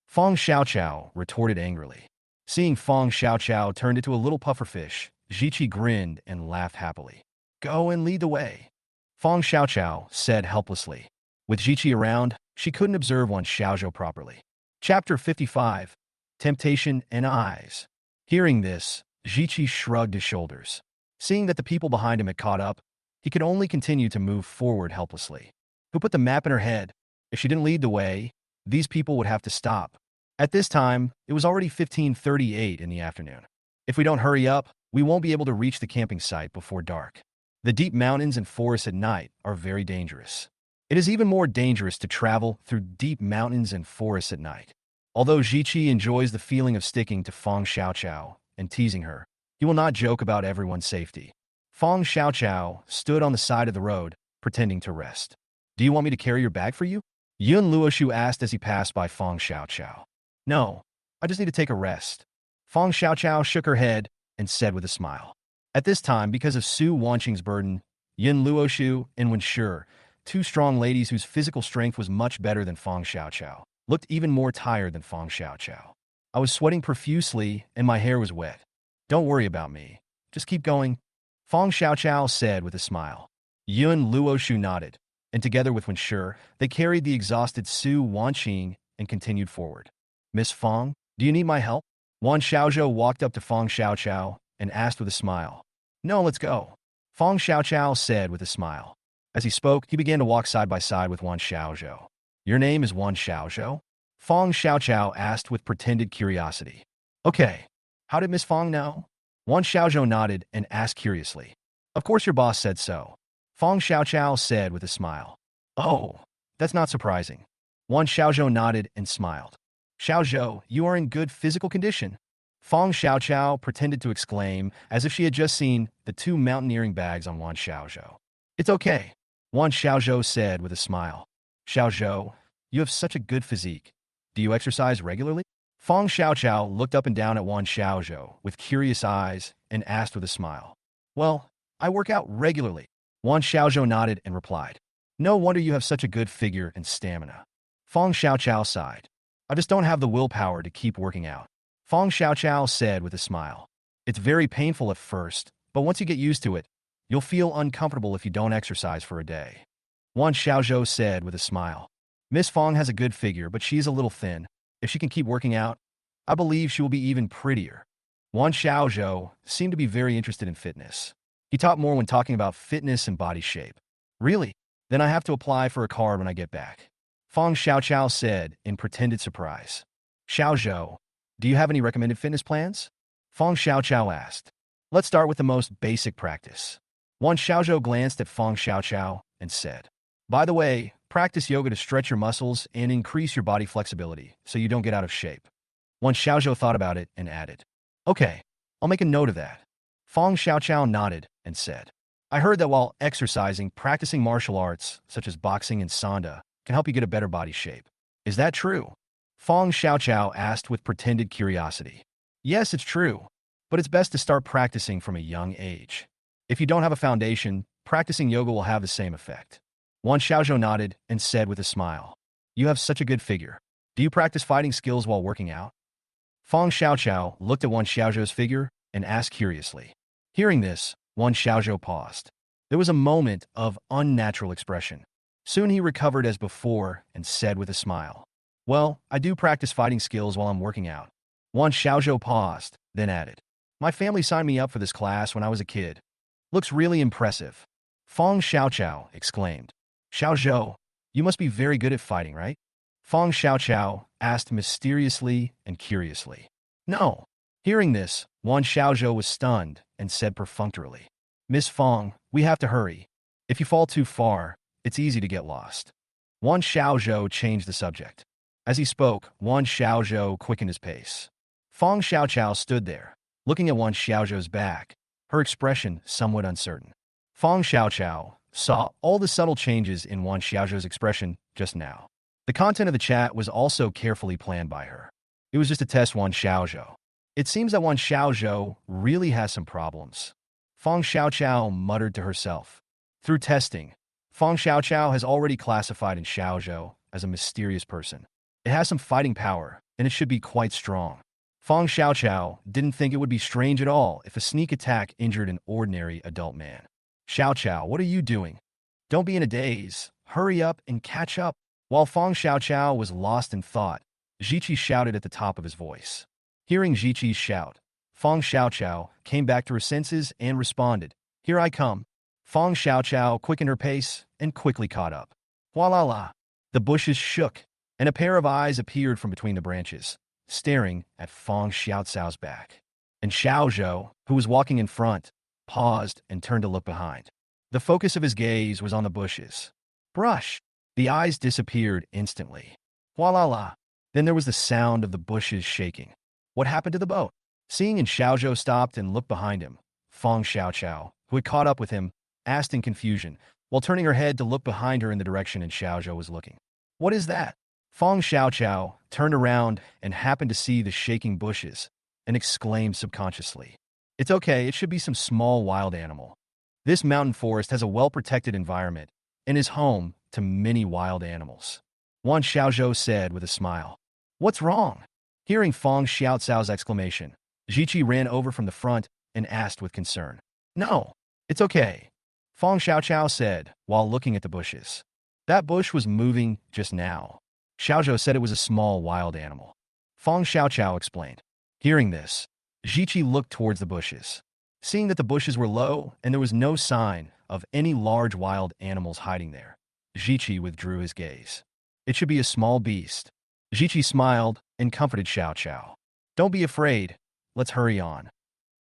Feng Xiaoqiao retorted angrily. Seeing Feng Xiaoqiao turned into a little pufferfish, Jiqi grinned and laughed happily. "Go and lead the way," Feng Xiaoqiao said helplessly. With Jiqi around, she couldn't observe Wan Xiaozhou properly. Chapter 55. Temptation and Eyes. Hearing this, Jiqi shrugged his shoulders. Seeing that the people behind him had caught up, he could only continue to move forward helplessly. Who put the map in her head? If she didn't lead the way, these people would have to stop. At this time, it was already 15:38 in the afternoon. If we don't hurry up, we won't be able to reach the camping site before dark. The deep mountains and forests at night are very dangerous. It is even more dangerous to travel through deep mountains and forests at night. Although Jiqi enjoys the feeling of sticking to Feng Xiaoqiao and teasing her, he will not joke about everyone's safety. Feng Xiaoqiao stood on the side of the road, pretending to rest. "Do you want me to carry your bag for you?" Yun Luoshu asked as he passed by Feng Xiaoqiao. "No, I just need to take a rest." Feng Xiaoqiao shook her head and said with a smile. At this time, because of Su Wanqing's burden, Yun Luoshu and Wenshi, 2 strong ladies whose physical strength was much better than Feng Xiaoqiao, looked even more tired than Feng Xiaoqiao. "I was sweating profusely and my hair was wet. Don't worry about me. Just keep going," Feng Xiaoqiao said with a smile. Yun Luoshu nodded, and together with Wenshi, they carried the exhausted Su Wanqing and continued forward. "Miss Feng, do you need my help?" Wan Xiaozhou walked up to Feng Xiaoqiao and asked with a smile. "No, let's go," Feng Xiaoqiao said with a smile. As he spoke, he began to walk side by side with Wan Xiaozhou. "Your name is Wan Xiaozhou?" Feng Xiaoqiao asked with pretended curiosity. "Okay. How did Miss Feng know?" Wan Xiaozhou nodded and asked curiously. "Of course your boss said so," Feng Xiaoqiao said with a smile. "Oh, that's not surprising." Wan Xiaozhou nodded and smiled. "Xiaozhou, you are in good physical condition," Feng Xiaoqiao pretended to exclaim as if she had just seen the 2 mountaineering bags on Wan Xiaozhou. "It's okay," Wan Xiaozhou said with a smile. "Xiaozhou, you have such a good physique. Do you exercise regularly?" Feng Xiaoqiao looked up and down at Wan Xiaozhou with curious eyes and asked with a smile. "Well, I work out regularly," Wan Xiaozhou nodded and replied. "No wonder you have such a good figure and stamina." Feng Xiaoqiao sighed. "I just don't have the willpower to keep working out," Feng Xiaoqiao said with a smile. "It's very painful at first, but once you get used to it, you'll feel uncomfortable if you don't exercise for a day," Wan Xiaozhou said with a smile. "Miss Feng has a good figure, but she's a little thin. If she can keep working out, I believe she will be even prettier." Wan Xiaozhou seemed to be very interested in fitness. He talked more when talking about fitness and body shape. "Really? Then I have to apply for a card when I get back," Feng Xiaoqiao said in pretended surprise. "Xiaozhou, do you have any recommended fitness plans?" Feng Xiaoqiao asked. "Let's start with the most basic practice." Wan Xiaozhou glanced at Feng Xiaoqiao and said, "By the way, practice yoga to stretch your muscles and increase your body flexibility so you don't get out of shape." Wan Xiaozhou thought about it and added, "Okay, I'll make a note of that." Feng Xiaoqiao nodded and said, "I heard that while exercising, practicing martial arts, such as boxing and sanda, can help you get a better body shape. Is that true?" Feng Xiaoqiao asked with pretended curiosity. "Yes, it's true, but it's best to start practicing from a young age. If you don't have a foundation, practicing yoga will have the same effect." Wan Xiaozhou nodded and said with a smile, "You have such a good figure. Do you practice fighting skills while working out?" Feng Xiaoqiao looked at Wan Xiaozhou's figure and asked curiously. Hearing this, Wan Xiaozhou paused. There was a moment of unnatural expression. Soon he recovered as before and said with a smile, "Well, I do practice fighting skills while I'm working out." Wan Xiaozhou paused, then added, "My family signed me up for this class when I was a kid. Looks really impressive." Feng Xiaoqiao exclaimed. "Xiaozhou, You must be very good at fighting, right? Fong Xiaoqiao asked mysteriously and curiously. No. Hearing this, Wan Xiaozhou was stunned and said perfunctorily, Miss Fong, we have to hurry. If you fall too far, it's easy to get lost. Wan Xiaozhou changed the subject. As he spoke, Wan Xiaozhou quickened his pace. Fong Xiaoqiao stood there, looking at Wan Xiaozhou's back, her expression somewhat uncertain. Fong Xiaoqiao saw all the subtle changes in Wan Xiaozhou's expression just now. The content of the chat was also carefully planned by her. It was just to test Wan Xiaozhou. It seems that Wan Xiaozhou really has some problems. Fong Xiaoqiao muttered to herself. Through testing, Fong Xiaoqiao has already classified in Xiaozhou as a mysterious person. It has some fighting power, and it should be quite strong. Fong Xiaoqiao didn't think it would be strange at all if a sneak attack injured an ordinary adult man. Xiaoqiao, what are you doing? Don't be in a daze. Hurry up and catch up. While Fong Xiaoqiao was lost in thought, Ziqi shouted at the top of his voice. Hearing Ziqi's shout, Fong Xiaoqiao came back to her senses and responded, Here I come. Fong Xiaoqiao quickened her pace and quickly caught up. Voila la! The bushes shook, and a pair of eyes appeared from between the branches, staring at Fong Xiaoqiao's back. And Xiaozhou, who was walking in front, paused and turned to look behind. The focus of his gaze was on the bushes. Brush! The eyes disappeared instantly. Voila la! Then there was the sound of the bushes shaking. What happened to the boat? Seeing and Xiaozhou stopped and looked behind him. Fong Xiaoqiao, who had caught up with him, asked in confusion, while turning her head to look behind her in the direction and Xiaozhou was looking. What is that? Fong Xiaoqiao turned around and happened to see the shaking bushes and exclaimed subconsciously, It's okay, it should be some small wild animal. This mountain forest has a well-protected environment and is home to many wild animals. Wan Xiaozhou said with a smile. What's wrong? Hearing Fong Xiaoqiao's exclamation, Ziqi ran over from the front and asked with concern. No, it's okay, Fong Xiaoqiao said while looking at the bushes. That bush was moving just now. Xiaozhou said it was a small wild animal. Fong Xiaoqiao explained. Hearing this, Ziqi looked towards the bushes. Seeing that the bushes were low and there was no sign of any large wild animals hiding there, Ziqi withdrew his gaze. It should be a small beast. Ziqi smiled and comforted Xiaoqiao. Don't be afraid. Let's hurry on.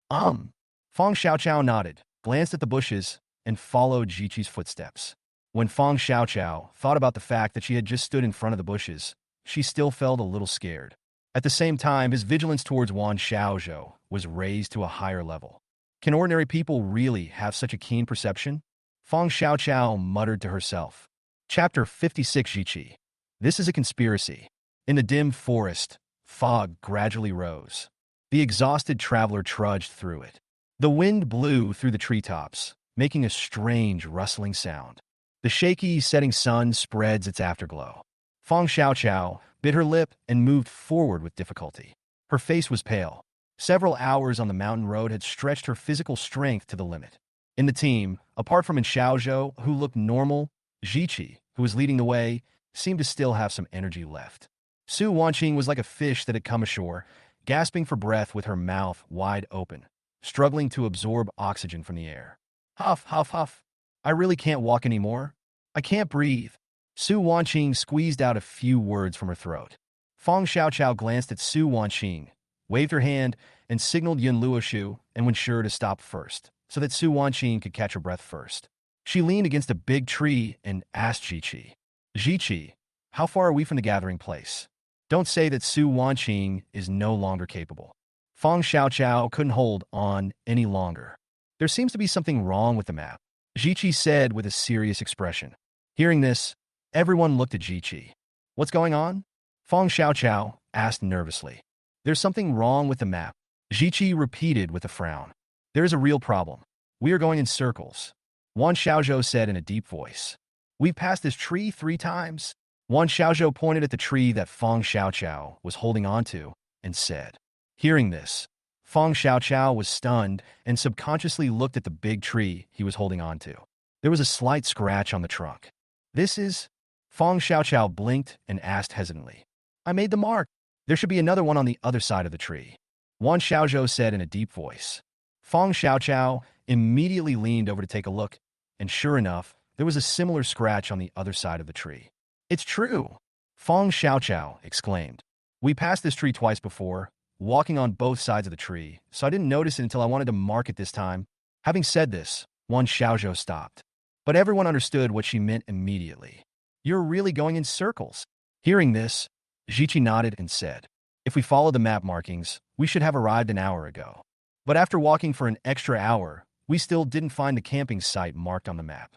Fong Xiaoqiao nodded, glanced at the bushes, and followed Ziqi's footsteps. When Fong Xiaoqiao thought about the fact that she had just stood in front of the bushes, she still felt a little scared. At the same time, his vigilance towards Wan Xiaozhou was raised to a higher level. Can ordinary people really have such a keen perception? Fong Xiaoqiao muttered to herself. Chapter 56 Ziqi. This is a conspiracy. In the dim forest, fog gradually rose. The exhausted traveler trudged through it. The wind blew through the treetops, making a strange rustling sound. The shaky setting sun spreads its afterglow. Fong Xiaoqiao bit her lip and moved forward with difficulty. Her face was pale. Several hours on the mountain road had stretched her physical strength to the limit. In the team, apart from Xiaozhou, who looked normal, Ziqi, who was leading the way, seemed to still have some energy left. Su Wanqing was like a fish that had come ashore, gasping for breath with her mouth wide open, struggling to absorb oxygen from the air. Huff, huff, huff. I really can't walk anymore. I can't breathe. Su Wanqing squeezed out a few words from her throat. Fong Xiaoqiao glanced at Su Wanqing, waved her hand, and signaled Yun Luoshu and Wen Shi to stop first, so that Su Wanqing could catch her breath first. She leaned against a big tree and asked Ziqi, Ziqi, how far are we from the gathering place? Don't say that Su Wanqing is no longer capable. Fong Xiaoqiao couldn't hold on any longer. There seems to be something wrong with the map, Ziqi said with a serious expression. Hearing this, everyone looked at Ziqi. What's going on? Fong Xiaoqiao asked nervously. There's something wrong with the map, Ziqi repeated with a frown. There is a real problem. We are going in circles, Wan Xiaozhou said in a deep voice. We've passed this tree 3 times. Wan Xiaozhou pointed at the tree that Fong Xiaoqiao was holding onto and said. Hearing this, Fong Xiaoqiao was stunned and subconsciously looked at the big tree he was holding onto. There was a slight scratch on the trunk. This is... Fong Xiaoqiao blinked and asked hesitantly. I made the mark. There should be another one on the other side of the tree, Wan Xiaozhou said in a deep voice. Fong Xiaoqiao immediately leaned over to take a look, and sure enough, there was a similar scratch on the other side of the tree. It's true, Fong Xiaoqiao exclaimed. We passed this tree twice before, walking on both sides of the tree, so I didn't notice it until I wanted to mark it this time. Having said this, Wan Xiaozhou stopped. But everyone understood what she meant immediately. You're really going in circles. Hearing this, Jiqi nodded and said, if we follow the map markings, we should have arrived an hour ago. But after walking for an extra hour, we still didn't find the camping site marked on the map.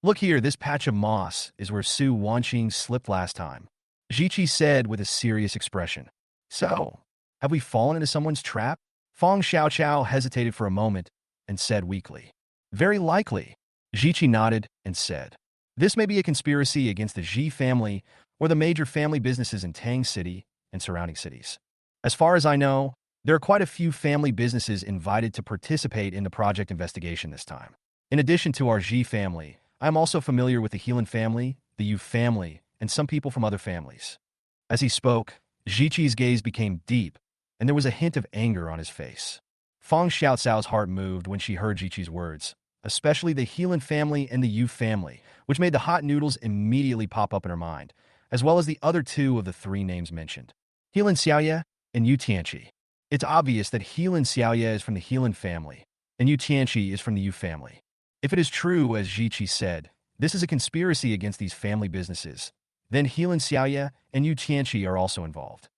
Look here, this patch of moss is where Su Wanqing slipped last time, Jiqi said with a serious expression. So, have we fallen into someone's trap? Fong Xiaoqiao hesitated for a moment and said weakly. Very likely. Jiqi nodded and said, this may be a conspiracy against the Ji family or the major family businesses in Tang City and surrounding cities. As far as I know, there are quite a few family businesses invited to participate in the project investigation this time. In addition to our Ji family, I am also familiar with the Heelan family, the Yu family, and some people from other families. As he spoke, Jiqi's gaze became deep, and there was a hint of anger on his face. Fong Xiaocao's heart moved when she heard Jiqi's words, especially the Heelan family and the Yu family, which made the hot noodles immediately pop up in her mind, as well as the other two of the three names mentioned, Heelan Xiaoye and Yu Tianqi. It's obvious that Heelan Xiaoye is from the Heelan family, and Yu Tianqi is from the Yu family. If it is true, as Jiqi said, this is a conspiracy against these family businesses, then Heelan Xiaoye and Yu Tianqi are also involved.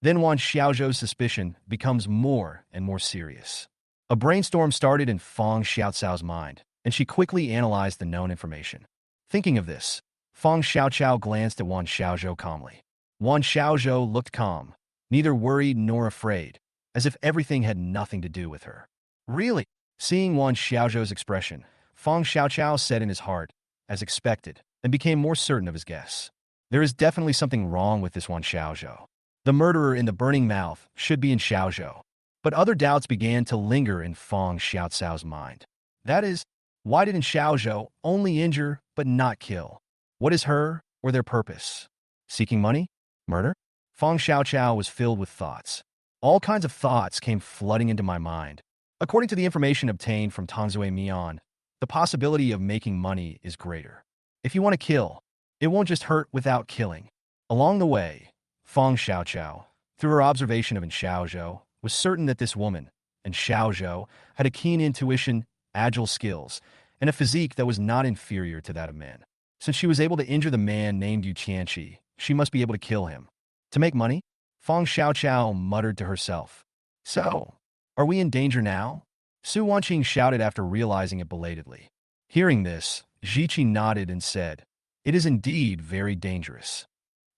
Then Wan Xiaozhou's suspicion becomes more and more serious. A brainstorm started in Fong Xiaocao's mind, and she quickly analyzed the known information. Thinking of this, Fong Xiaoqiao glanced at Wan Xiaozhou calmly. Wan Xiaozhou looked calm, neither worried nor afraid, as if everything had nothing to do with her. Really? Seeing Wan Xiaozhou's expression, Fong Xiaoqiao said in his heart, as expected, and became more certain of his guess. There is definitely something wrong with this Wan Xiaozhou. The murderer in the burning mouth should be in Xiaozhou. But other doubts began to linger in Fong Xiaocao's mind. That is, why didn't Xiaozhou only injure but not kill? What is her or their purpose? Seeking money? Murder? Fong Xiaoqiao was filled with thoughts. All kinds of thoughts came flooding into my mind. According to the information obtained from Tongzue Mian, the possibility of making money is greater. If you want to kill, it won't just hurt without killing. Along the way, Fong Xiaoqiao, through her observation of Xiaozhou, was certain that this woman, and Xiaozhou, had a keen intuition, agile skills, and a physique that was not inferior to that of men. Since she was able to injure the man named Yu Tianqi, she must be able to kill him. To make money? Fong Xiaoqiao muttered to herself. So, are we in danger now? Su Wanqing shouted after realizing it belatedly. Hearing this, Jiqi nodded and said, it is indeed very dangerous.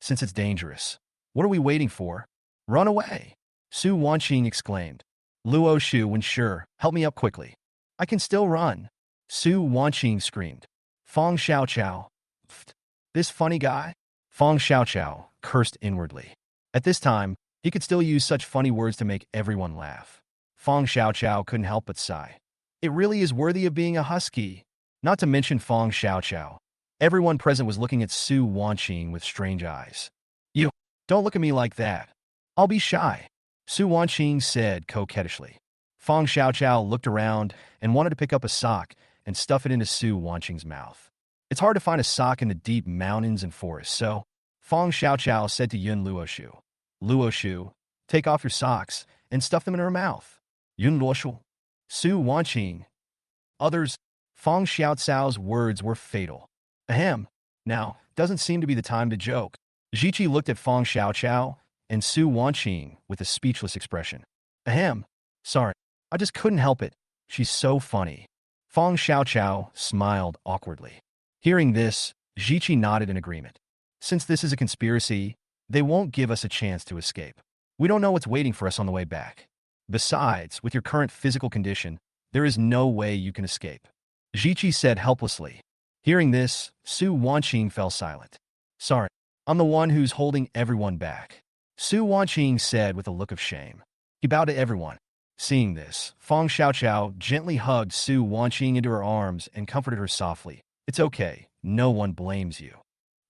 Since it's dangerous, what are we waiting for? Run away! Su Wanqing exclaimed. Luo Shu, when sure, help me up quickly. I can still run. Su Wanqing screamed. Fong Xiaoqiao. Pfft. This funny guy? Fong Xiaoqiao cursed inwardly. At this time, he could still use such funny words to make everyone laugh. Fong Xiaoqiao couldn't help but sigh. It really is worthy of being a husky. Not to mention Fong Xiaoqiao. Everyone present was looking at Su Wanqing with strange eyes. You, don't look at me like that. I'll be shy, Su Wanqing said coquettishly. Fong Xiaoqiao looked around and wanted to pick up a sock and stuff it into Su Wanqing's mouth. It's hard to find a sock in the deep mountains and forests, so Fong Xiaoqiao said to Yun Luoshu, Luoshu, take off your socks and stuff them in her mouth. Yun Luoshu. Su Wanqing. Others. Fong Xiaocao's words were fatal. Ahem. Now, doesn't seem to be the time to joke. Jiqi looked at Fong Xiaoqiao and Su Wanqing with a speechless expression. Ahem. Sorry, I just couldn't help it. She's so funny. Fong Xiaoqiao smiled awkwardly. Hearing this, Jiqi nodded in agreement. Since this is a conspiracy, they won't give us a chance to escape. We don't know what's waiting for us on the way back. Besides, with your current physical condition, there is no way you can escape. Jiqi said helplessly. Hearing this, Su Wanqing fell silent. Sorry, I'm the one who's holding everyone back, Su Wanqing said with a look of shame. He bowed to everyone. Seeing this, Fong Xiaoqiao gently hugged Su Wanqing into her arms and comforted her softly. It's okay, no one blames you.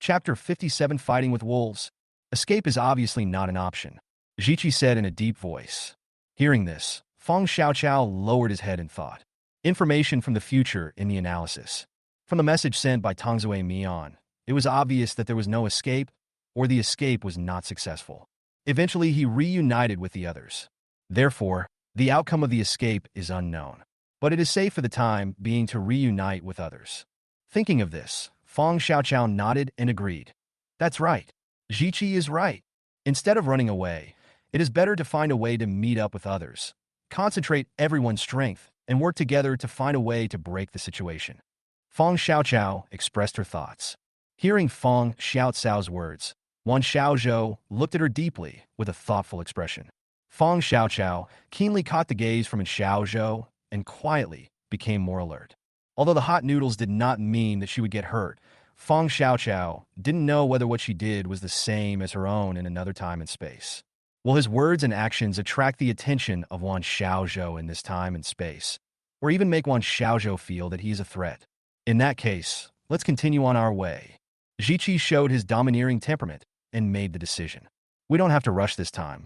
Chapter 57, Fighting with Wolves. Escape is obviously not an option, Jiqi said in a deep voice. Hearing this, Fong Xiaoqiao lowered his head in thought. Information from the future in the analysis. From the message sent by Tongzue Mian, It was obvious that there was no escape, or the escape was not successful. Eventually, he reunited with the others. Therefore, the outcome of the escape is unknown. But it is safe for the time being to reunite with others. Thinking of this, Feng Xiaoqiao nodded and agreed. That's right. Jiqi is right. Instead of running away, it is better to find a way to meet up with others, concentrate everyone's strength, and work together to find a way to break the situation. Feng Xiaoqiao expressed her thoughts. Hearing Feng Xiaocao's words, Wan Xiaozhou looked at her deeply with a thoughtful expression. Feng Xiaoqiao keenly caught the gaze from Xiaozhou and quietly became more alert. Although the hot noodles did not mean that she would get hurt, Feng Xiaoqiao didn't know whether what she did was the same as her own in another time and space. Will his words and actions attract the attention of Wan Xiaozhou in this time and space, or even make Wan Xiaozhou feel that he is a threat? In that case, let's continue on our way. Jiqi showed his domineering temperament and made the decision. We don't have to rush this time.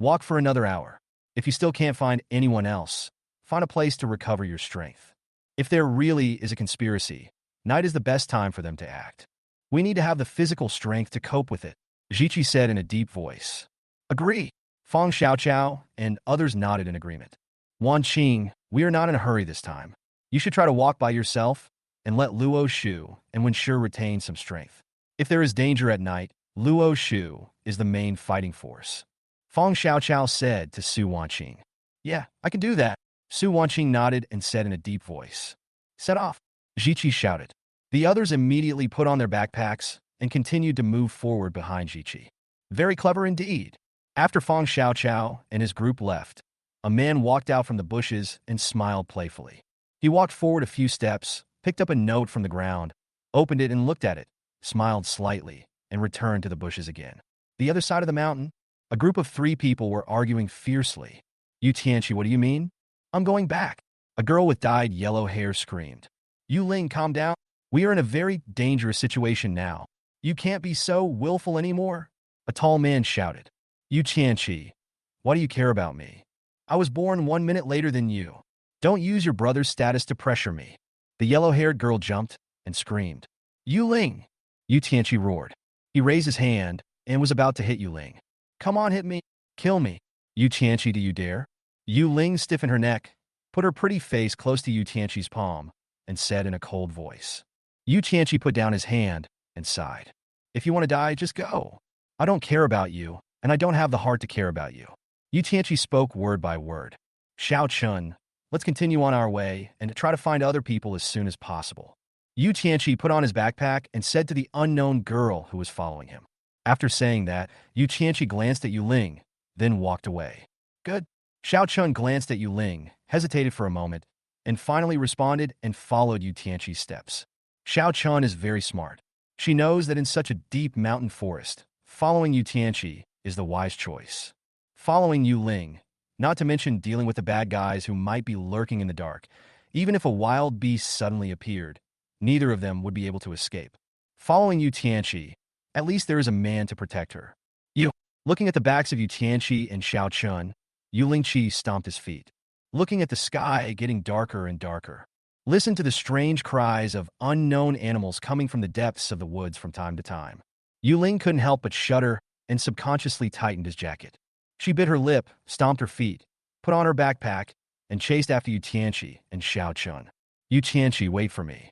Walk for another hour. If you still can't find anyone else, find a place to recover your strength. If there really is a conspiracy, night is the best time for them to act. We need to have the physical strength to cope with it, Jiqi said in a deep voice. Agree. Feng Xiaoqiao and others nodded in agreement. Wan Qing, we are not in a hurry this time. You should try to walk by yourself and let Luo Shu and Wen Shi retain some strength. If there is danger at night, Luo Shu is the main fighting force. Feng Xiaoqiao said to Su Wanqing. Yeah, I can do that. Su Wanqing nodded and said in a deep voice. Set off. Jiqi shouted. The others immediately put on their backpacks and continued to move forward behind Jiqi. Very clever indeed. After Feng Xiaoqiao and his group left, a man walked out from the bushes and smiled playfully. He walked forward a few steps, picked up a note from the ground, opened it and looked at it, smiled slightly, and returned to the bushes again. The other side of the mountain, a group of 3 people were arguing fiercely. You Tianqi, what do you mean? I'm going back. A girl with dyed yellow hair screamed. You Ling, calm down. We are in a very dangerous situation now. You can't be so willful anymore. A tall man shouted. You Tianqi, why do you care about me? I was born 1 minute later than you. Don't use your brother's status to pressure me. The yellow-haired girl jumped and screamed. You Ling! Yu Tianqi roared. He raised his hand and was about to hit Yu Ling. Come on, hit me. Kill me. Yu Tianqi, do you dare? Yu Ling stiffened her neck, put her pretty face close to Yu Tianqi's palm, and said in a cold voice. Yu Tianqi put down his hand and sighed. If you want to die, just go. I don't care about you, and I don't have the heart to care about you. Yu Tianqi spoke word by word. Xiao Chun, let's continue on our way and try to find other people as soon as possible. Yu Tianqi put on his backpack and said to the unknown girl who was following him. After saying that, Yu Tianqi glanced at Yu Ling, then walked away. Good. Xiao Chun glanced at Yu Ling, hesitated for a moment, and finally responded and followed Yu Tianqi's steps. Xiao Chun is very smart. She knows that in such a deep mountain forest, following Yu Tianqi is the wise choice. Following Yu Ling, not to mention dealing with the bad guys who might be lurking in the dark, even if a wild beast suddenly appeared, neither of them would be able to escape. Following Yu Tianqi, at least there is a man to protect her. Looking at the backs of Yu Tianqi and Xiao Chun, Yu Lingqi stomped his feet. Looking at the sky getting darker and darker. Listen to the strange cries of unknown animals coming from the depths of the woods from time to time. Yu Ling couldn't help but shudder and subconsciously tightened his jacket. She bit her lip, stomped her feet, put on her backpack, and chased after Yu Tianqi and Xiao Chun. Yu Tianqi, wait for me.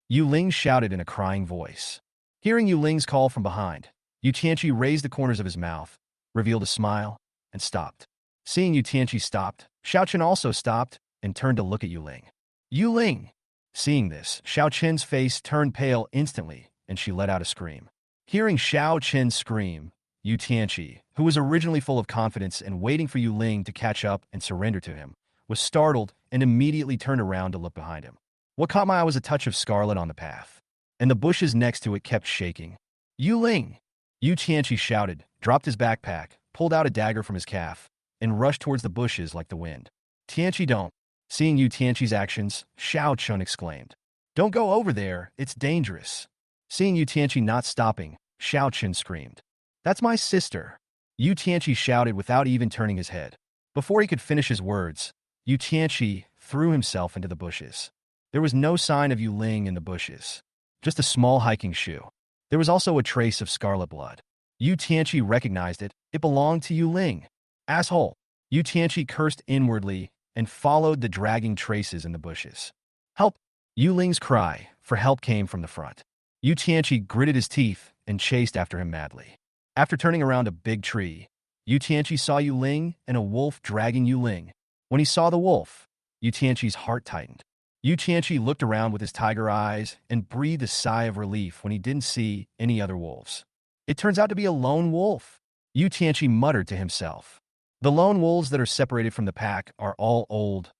Yu Ling shouted in a crying voice. Hearing Yu Ling's call from behind, Yu Tianqi raised the corners of his mouth, revealed a smile, and stopped. Seeing Yu Tianqi stopped, Xiao Chun also stopped and turned to look at Yu Ling. Yu Ling! Seeing this, Xiao Chen's face turned pale instantly, and she let out a scream. Hearing Xiao Chen scream, Yu Tianqi, who was originally full of confidence and waiting for Yu Ling to catch up and surrender to him, was startled and immediately turned around to look behind him. What caught my eye was a touch of scarlet on the path, and the bushes next to it kept shaking. Yu Ling! Yu Tianqi shouted, dropped his backpack, pulled out a dagger from his calf, and rushed towards the bushes like the wind. Tianqi, don't. Seeing Yu Tianqi's actions, Xiao Chun exclaimed. Don't go over there, it's dangerous. Seeing Yu Tianqi not stopping, Xiao Chun screamed. That's my sister. Yu Tianqi shouted without even turning his head. Before he could finish his words, Yu Tianqi threw himself into the bushes. There was no sign of Yu Ling in the bushes, just a small hiking shoe. There was also a trace of scarlet blood. Yu Tianqi recognized it. It belonged to Yu Ling. Asshole! Yu Tianqi cursed inwardly and followed the dragging traces in the bushes. Help! Yu Ling's cry for help came from the front. Yu Tianqi gritted his teeth and chased after him madly. After turning around a big tree, Yu Tianqi saw Yu Ling and a wolf dragging Yu Ling. When he saw the wolf, Yu Tianqi's heart tightened. Yu Tianqi looked around with his tiger eyes and breathed a sigh of relief when he didn't see any other wolves. It turns out to be a lone wolf. Yu Tianqi muttered to himself. The lone wolves that are separated from the pack are all old,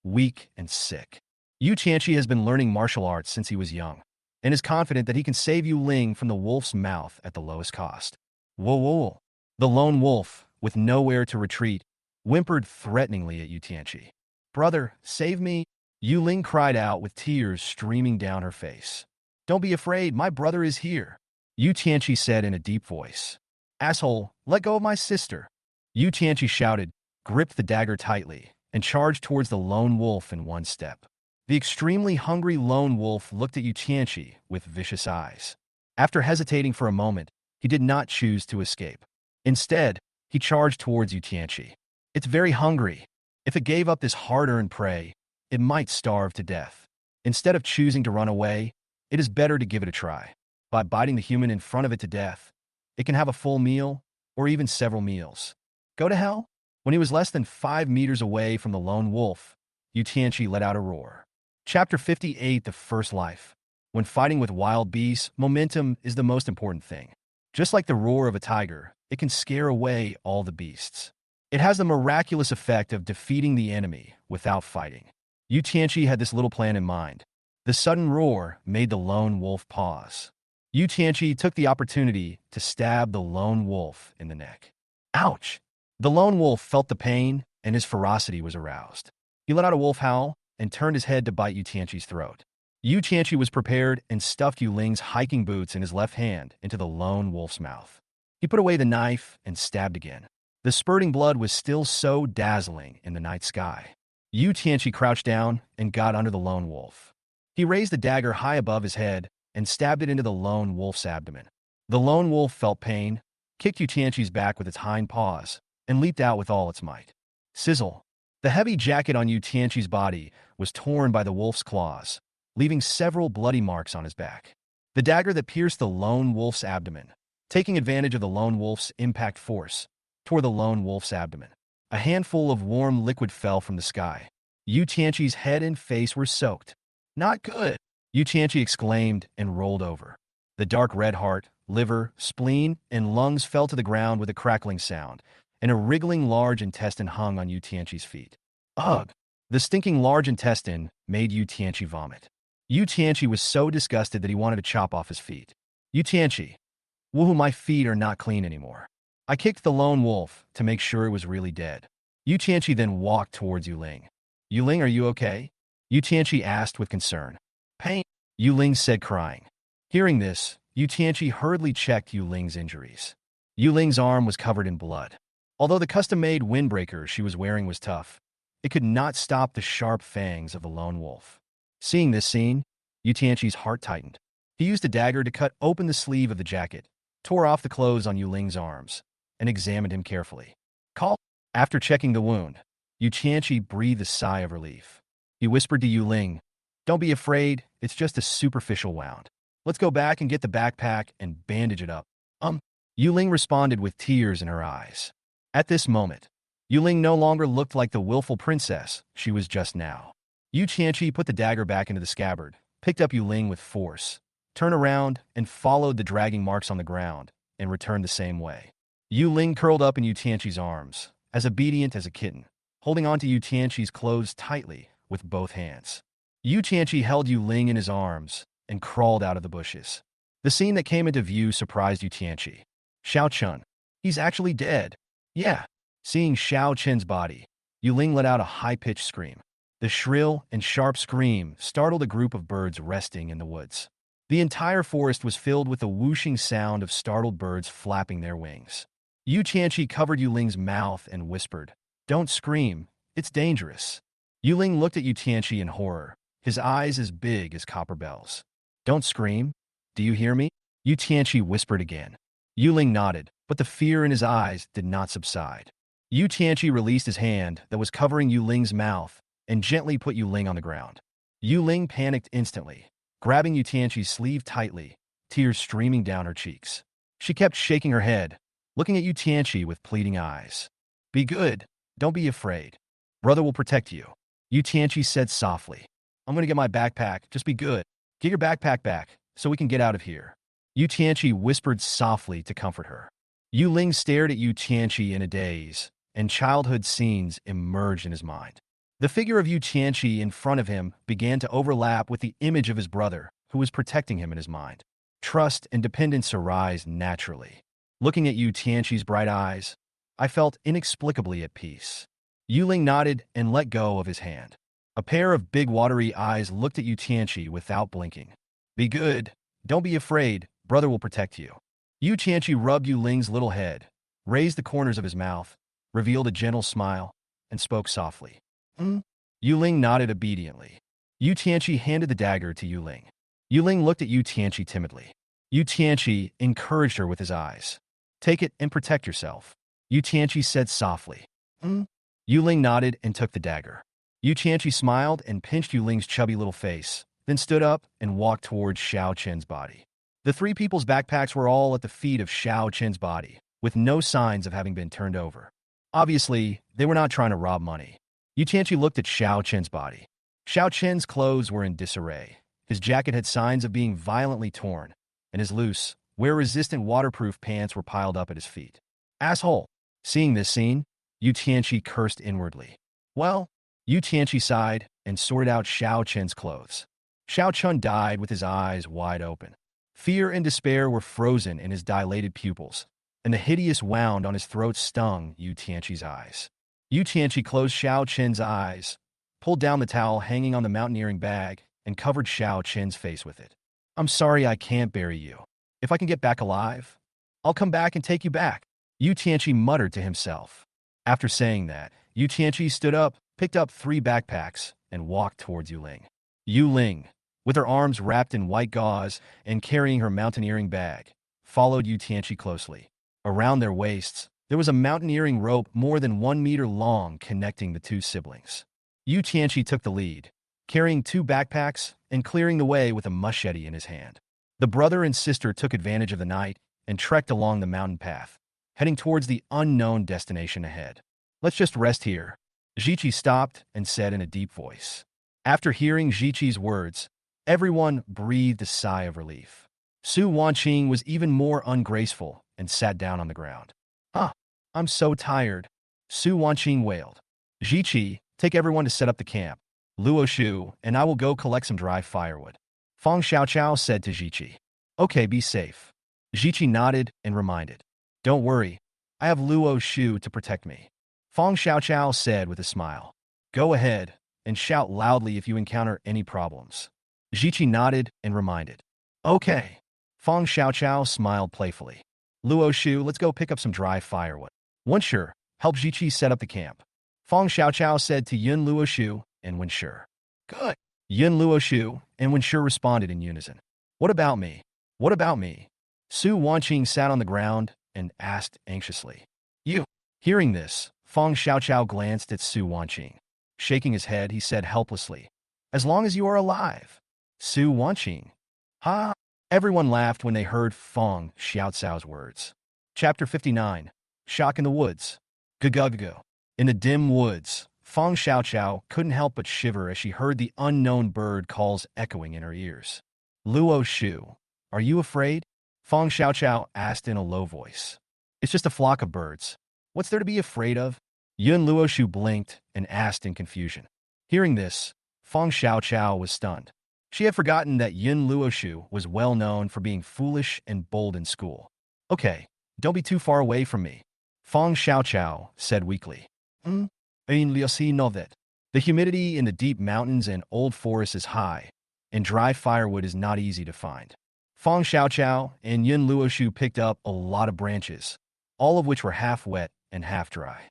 weak, and sick. Yu Tianqi has been learning martial arts since he was young, and is confident that he can save Yu Ling from the wolf's mouth at the lowest cost. Whoa, whoa, whoa. The lone wolf, with nowhere to retreat, whimpered threateningly at Yu Tianqi. Brother, save me! Yu Ling cried out with tears streaming down her face. Don't be afraid, my brother is here. Yu Tianqi said in a deep voice. Asshole, let go of my sister. Yu Tianqi shouted, gripped the dagger tightly, and charged towards the lone wolf in one step. The extremely hungry lone wolf looked at Yu Tianqi with vicious eyes. After hesitating for a moment, he did not choose to escape. Instead, he charged towards Yu Tianqi. It's very hungry. If it gave up this hard-earned prey, it might starve to death. Instead of choosing to run away, it is better to give it a try. By biting the human in front of it to death, it can have a full meal, or even several meals. Go to hell? When he was less than 5 meters away from the lone wolf, Yu Tianqi let out a roar. Chapter 58: The First Life. When fighting with wild beasts, momentum is the most important thing. Just like the roar of a tiger, it can scare away all the beasts. It has the miraculous effect of defeating the enemy without fighting. Yu Tianqi had this little plan in mind. The sudden roar made the lone wolf pause. Yu Tianqi took the opportunity to stab the lone wolf in the neck. Ouch! The lone wolf felt the pain, and his ferocity was aroused. He let out a wolf howl and turned his head to bite Yu Tianqi's throat. Yu Tianqi was prepared and stuffed Yu Ling's hiking boots in his left hand into the lone wolf's mouth. He put away the knife and stabbed again. The spurting blood was still so dazzling in the night sky. Yu Tianqi crouched down and got under the lone wolf. He raised the dagger high above his head and stabbed it into the lone wolf's abdomen. The lone wolf felt pain, kicked Yu Tianqi's back with its hind paws, and leaped out with all its might. Sizzle! The heavy jacket on Yu Tianqi's body was torn by the wolf's claws, leaving several bloody marks on his back. The dagger that pierced the lone wolf's abdomen, taking advantage of the lone wolf's impact force, tore the lone wolf's abdomen. A handful of warm liquid fell from the sky. Yu Tianqi's head and face were soaked. Not good! Yu Tianqi exclaimed and rolled over. The dark red heart, liver, spleen, and lungs fell to the ground with a crackling sound, and a wriggling large intestine hung on Yu Tianqi's feet. Ugh! The stinking large intestine made Yu Tianqi vomit. Yu Tianqi was so disgusted that he wanted to chop off his feet. Yu Tianqi, woohoo, my feet are not clean anymore. I kicked the lone wolf to make sure it was really dead. Yu Tianqi then walked towards Yu Ling. Yu Ling, are you okay? Yu Tianqi asked with concern. Pain, Yu Ling said, crying. Hearing this, Yu Tianqi hurriedly checked Yu Ling's injuries. Yu Ling's arm was covered in blood. Although the custom-made windbreaker she was wearing was tough, it could not stop the sharp fangs of the lone wolf. Seeing this scene, Yu Tianqi's heart tightened. He used a dagger to cut open the sleeve of the jacket, tore off the clothes on Yu Ling's arms, and examined him carefully. Call! After checking the wound, Yu Tianqi breathed a sigh of relief. He whispered to Yu Ling, Don't be afraid, it's just a superficial wound. Let's go back and get the backpack and bandage it up. Yu Ling responded with tears in her eyes. At this moment, Yu Ling no longer looked like the willful princess she was just now. Yu Tianqi put the dagger back into the scabbard, picked up Yu Ling with force, turned around and followed the dragging marks on the ground, and returned the same way. Yu Ling curled up in Yu Tianqi's arms, as obedient as a kitten, holding onto Yu Tianqi's clothes tightly with both hands. Yu Tianqi held Yu Ling in his arms and crawled out of the bushes. The scene that came into view surprised Yu Tianqi. Xiao Chun. He's actually dead. Yeah. Seeing Xiao Chen's body, Yu Ling let out a high-pitched scream. The shrill and sharp scream startled a group of birds resting in the woods. The entire forest was filled with the whooshing sound of startled birds flapping their wings. Yu Tianqi covered Yu Ling's mouth and whispered, Don't scream, it's dangerous. Yu Ling looked at Yu Tianqi in horror, his eyes as big as copper bells. Don't scream? Do you hear me? Yu Tianqi whispered again. Yu Ling nodded, but the fear in his eyes did not subside. Yu Tianqi released his hand that was covering Yu Ling's mouth and gently put Yu Ling on the ground. Yu Ling panicked instantly, grabbing Yu Tianqi's sleeve tightly, tears streaming down her cheeks. She kept shaking her head, looking at Yu Tianqi with pleading eyes. Be good. Don't be afraid. Brother will protect you. Yu Tianqi said softly. I'm going to get my backpack. Just be good. Get your backpack back so we can get out of here. Yu Tianqi whispered softly to comfort her. Yu Ling stared at Yu Tianqi in a daze, and childhood scenes emerged in his mind. The figure of Yu Tianqi in front of him began to overlap with the image of his brother, who was protecting him in his mind. Trust and dependence arise naturally. Looking at Yu Tianqi's bright eyes, I felt inexplicably at peace. Yu Ling nodded and let go of his hand. A pair of big watery eyes looked at Yu Tianqi without blinking. Be good. Don't be afraid. Brother will protect you. Yu Tianqi rubbed Yu Ling's little head, raised the corners of his mouth, revealed a gentle smile, and spoke softly. Yu Ling nodded obediently. Yu Tianqi handed the dagger to Yu Ling. Yu Ling looked at Yu Tianqi timidly. Yu Tianqi encouraged her with his eyes. Take it and protect yourself. Yu Tianqi said softly. Yu Ling nodded and took the dagger. Yu Tianqi smiled and pinched Yu Ling's chubby little face, then stood up and walked towards Xiao Chen's body. The three people's backpacks were all at the feet of Xiao Chen's body, with no signs of having been turned over. Obviously, they were not trying to rob money. Yu Tianqi looked at Xiao Chen's body. Xiao Chen's clothes were in disarray. His jacket had signs of being violently torn, and his loose, wear-resistant waterproof pants were piled up at his feet. Asshole! Seeing this scene, Yu Tianqi cursed inwardly. Well, Yu Tianqi sighed and sorted out Xiao Chen's clothes. Xiao Chen died with his eyes wide open. Fear and despair were frozen in his dilated pupils, and the hideous wound on his throat stung Yu Tianqi's eyes. Yu Tianqi closed Xiao Chen's eyes, pulled down the towel hanging on the mountaineering bag, and covered Xiao Chen's face with it. I'm sorry I can't bury you. If I can get back alive, I'll come back and take you back, Yu Tianqi muttered to himself. After saying that, Yu Tianqi stood up, picked up 3 backpacks, and walked towards Yu Ling. Yu Ling, with her arms wrapped in white gauze and carrying her mountaineering bag, followed Yu Tianqi closely. Around their waists, there was a mountaineering rope more than 1 meter long connecting the 2 siblings. Yu Tianqi took the lead, carrying 2 backpacks and clearing the way with a machete in his hand. The brother and sister took advantage of the night and trekked along the mountain path, heading towards the unknown destination ahead. Let's just rest here, Zhiqi stopped and said in a deep voice. After hearing Zhiqi's words, everyone breathed a sigh of relief. Su Wanqing was even more ungraceful and sat down on the ground. I'm so tired, Su Wanqing wailed. Zhiqi, take everyone to set up the camp. Luo Shu and I will go collect some dry firewood. Feng Xiaoqiao said to Zhiqi. Okay, be safe. Zhiqi nodded and reminded. Don't worry, I have Luo Shu to protect me. Feng Xiaoqiao said with a smile. Go ahead and shout loudly if you encounter any problems. Zhiqi nodded and reminded. Okay. Feng Xiaoqiao smiled playfully. Luo Shu, let's go pick up some dry firewood. Once sure, help Zhiqi set up the camp. Feng Xiaoqiao said to Yun Luo Shu and Wen Shi. Good. Yun Luo Shu and Wen Shi responded in unison. What about me? What about me? Su Wanqing sat on the ground and asked anxiously. You. Hearing this, Feng Xiaoqiao glanced at Su Wanqing. Shaking his head, he said helplessly, as long as you are alive. Su Wanqing. Ha! Everyone laughed when they heard Feng Xiaoqiao's words. Chapter 59. Shock in the Woods. Gugugugu. In the dim woods, Feng Xiaoqiao couldn't help but shiver as she heard the unknown bird calls echoing in her ears. Luo Shu, are you afraid? Feng Xiaoqiao asked in a low voice. It's just a flock of birds. What's there to be afraid of? Yun Luo Shu blinked and asked in confusion. Hearing this, Feng Xiaoqiao was stunned. She had forgotten that Yun Luo Shu was well known for being foolish and bold in school. Okay, don't be too far away from me, Feng Xiaoqiao said weakly. The humidity in the deep mountains and old forests is high, and dry firewood is not easy to find. Feng Xiaoqiao and Yun Luo Shu picked up a lot of branches, all of which were half wet and half dry.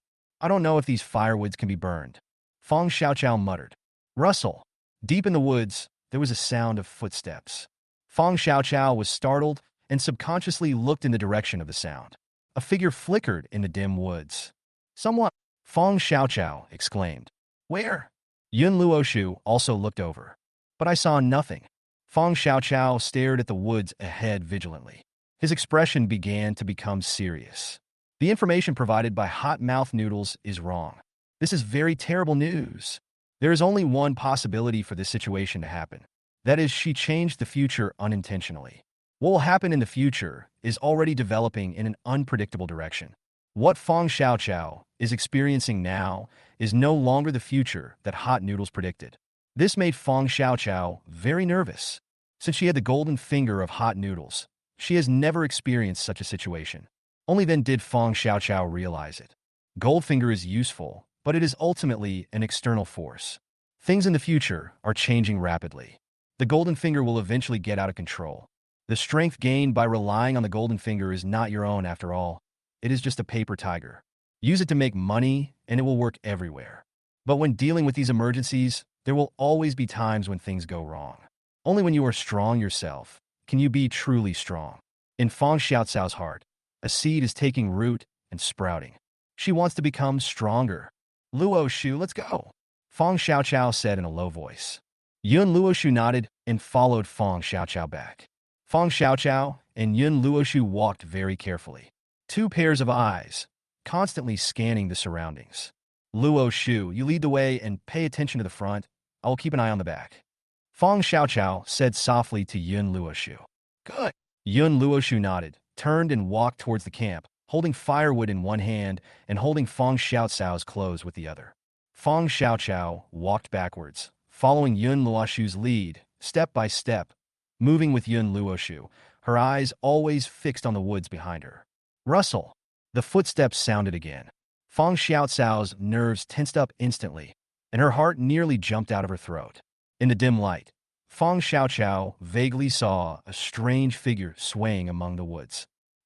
I don't know if these firewoods can be burned, Feng Xiaoqiao muttered. Rustle. Deep in the woods, there was a sound of footsteps. Feng Xiaoqiao was startled and subconsciously looked in the direction of the sound. A figure flickered in the dim woods. Someone, Fong Xiaoqiao exclaimed. Where? Yun Luoshu also looked over. But I saw nothing. Fong Xiaoqiao stared at the woods ahead vigilantly. His expression began to become serious. The information provided by Hot Mouth Noodles is wrong. This is very terrible news. There is only one possibility for this situation to happen. That is, she changed the future unintentionally. What will happen in the future is already developing in an unpredictable direction. What Fong Xiaoqiao is experiencing now is no longer the future that Hot Noodles predicted. This made Fong Xiaoqiao very nervous. Since she had the golden finger of Hot Noodles, she has never experienced such a situation. Only then did Fong Xiaoqiao realize it. Goldfinger is useful, but it is ultimately an external force. Things in the future are changing rapidly. The golden finger will eventually get out of control. The strength gained by relying on the golden finger is not your own after all. It is just a paper tiger. Use it to make money, and it will work everywhere. But when dealing with these emergencies, there will always be times when things go wrong. Only when you are strong yourself can you be truly strong. In Fong Xiaoqiao's heart, a seed is taking root and sprouting. She wants to become stronger. Luoshu, let's go, Fong Xiaoqiao said in a low voice. Yun Luoshu nodded and followed Fong Xiaoqiao back. Fong Xiaoqiao and Yun Luoshu walked very carefully. Two pairs of eyes, constantly scanning the surroundings. Luoshu, you lead the way and pay attention to the front. I will keep an eye on the back. Fong Xiaoqiao said softly to Yun Luoshu. Good. Yun Luoshu nodded, turned and walked towards the camp, holding firewood in one hand and holding Fong Xiaoqiao's clothes with the other. Fong Xiaoqiao walked backwards, following Yun Luoshu's lead, step by step, moving with Yun Luoshu, her eyes always fixed on the woods behind her. Rustle. The footsteps sounded again. Fong Xiaoqiao's nerves tensed up instantly, and her heart nearly jumped out of her throat. In the dim light, Fong Xiaoqiao vaguely saw a strange figure swaying among the woods.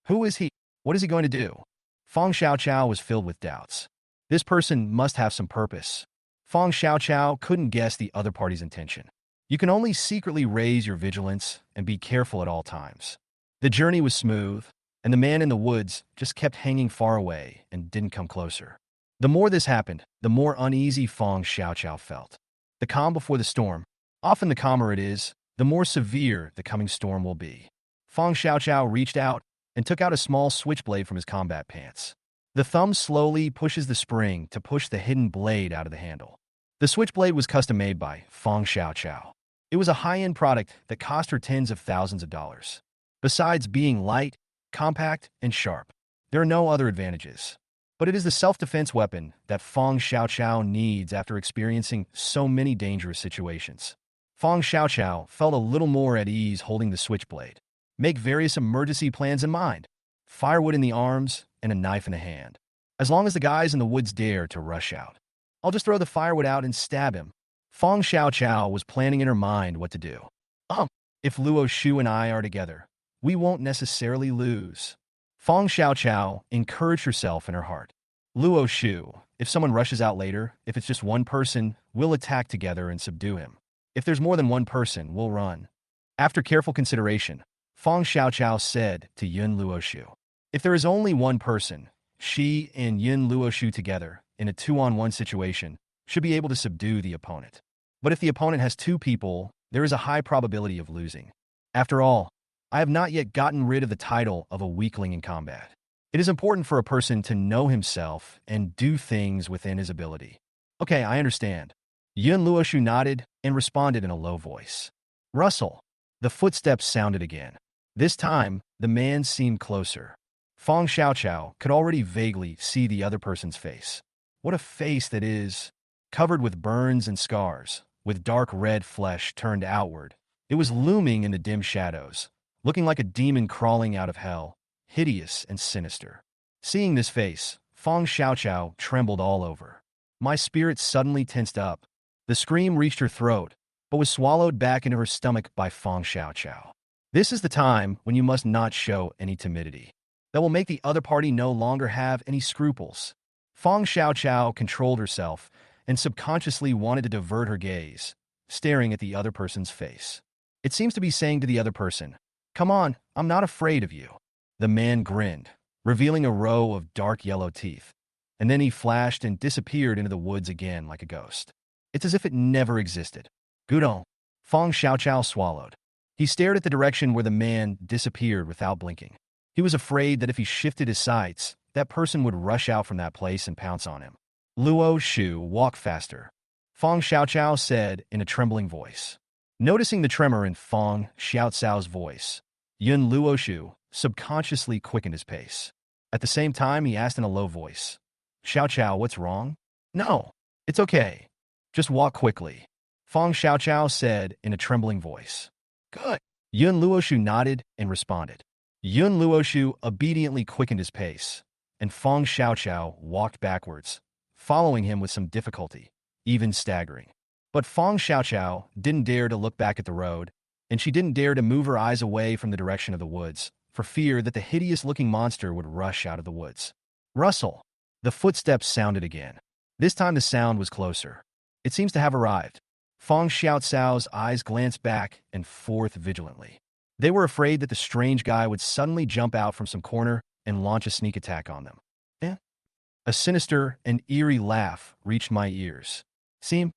Who is he? What is he going to do? Fong Xiaoqiao was filled with doubts. This person must have some purpose. Fong Xiaoqiao couldn't guess the other party's intention. You can only secretly raise your vigilance and be careful at all times. The journey was smooth, and the man in the woods just kept hanging far away and didn't come closer. The more this happened, the more uneasy Fong Xiaoqiao felt. The calm before the storm. Often the calmer it is, the more severe the coming storm will be. Fong Xiaoqiao reached out and took out a small switchblade from his combat pants. The thumb slowly pushes the spring to push the hidden blade out of the handle. The switchblade was custom-made by Fong Xiaoqiao. It was a high-end product that cost her tens of thousands of dollars. Besides being light, compact, and sharp, there are no other advantages. But it is the self-defense weapon that Fong Xiaoqiao needs after experiencing so many dangerous situations. Fong Xiaoqiao felt a little more at ease holding the switchblade. Make various emergency plans in mind. Firewood in the arms and a knife in the hand. As long as the guys in the woods dare to rush out, I'll just throw the firewood out and stab him. Fong Xiaoqiao was planning in her mind what to do. If Luoshu and I are together, we won't necessarily lose. Fong Xiaoqiao encouraged herself in her heart. Luoshu, if someone rushes out later, if it's just one person, we'll attack together and subdue him. If there's more than one person, we'll run. After careful consideration, Fong Xiaoqiao said to Yun Luoshu, if there is only one person, she and Yun Luoshu together, in a 2-on-1 situation, should be able to subdue the opponent. But if the opponent has two people, there is a high probability of losing. After all, I have not yet gotten rid of the title of a weakling in combat. It is important for a person to know himself and do things within his ability. Okay, I understand. Yun Luoshu nodded and responded in a low voice. Rustle. The footsteps sounded again. This time, the man seemed closer. Fong Xiaoqiao could already vaguely see the other person's face. What a face that is! Covered with burns and scars, with dark red flesh turned outward. It was looming in the dim shadows, looking like a demon crawling out of hell, hideous and sinister. Seeing this face, Fong Xiaoqiao trembled all over. My spirit suddenly tensed up. The scream reached her throat, but was swallowed back into her stomach by Fong Xiaoqiao. This is the time when you must not show any timidity. That will make the other party no longer have any scruples. Fong Xiaoqiao controlled herself and subconsciously wanted to divert her gaze, staring at the other person's face. It seems to be saying to the other person, come on, I'm not afraid of you. The man grinned, revealing a row of dark yellow teeth. And then he flashed and disappeared into the woods again like a ghost. It's as if it never existed. Gudon. Fong Xiaoqiao swallowed. He stared at the direction where the man disappeared without blinking. He was afraid that if he shifted his sights, that person would rush out from that place and pounce on him. Luo Shu, walk faster, Fong Xiaoqiao said in a trembling voice. Noticing the tremor in Fong Xiaoqiao's voice, Yun Luoshu subconsciously quickened his pace. At the same time, he asked in a low voice, Xiaoqiao, what's wrong? No, it's okay. Just walk quickly, Fong Xiaoqiao said in a trembling voice. Good. Yun Luoshu nodded and responded. Yun Luoshu obediently quickened his pace, and Fong Xiaoqiao walked backwards, following him with some difficulty, even staggering. But Fong Xiaoqiao didn't dare to look back at the road, and she didn't dare to move her eyes away from the direction of the woods, for fear that the hideous-looking monster would rush out of the woods. Rustle. The footsteps sounded again. This time the sound was closer. It seems to have arrived. Fong Xiaoqiao's eyes glanced back and forth vigilantly. They were afraid that the strange guy would suddenly jump out from some corner and launch a sneak attack on them. A sinister and eerie laugh reached my ears. Seem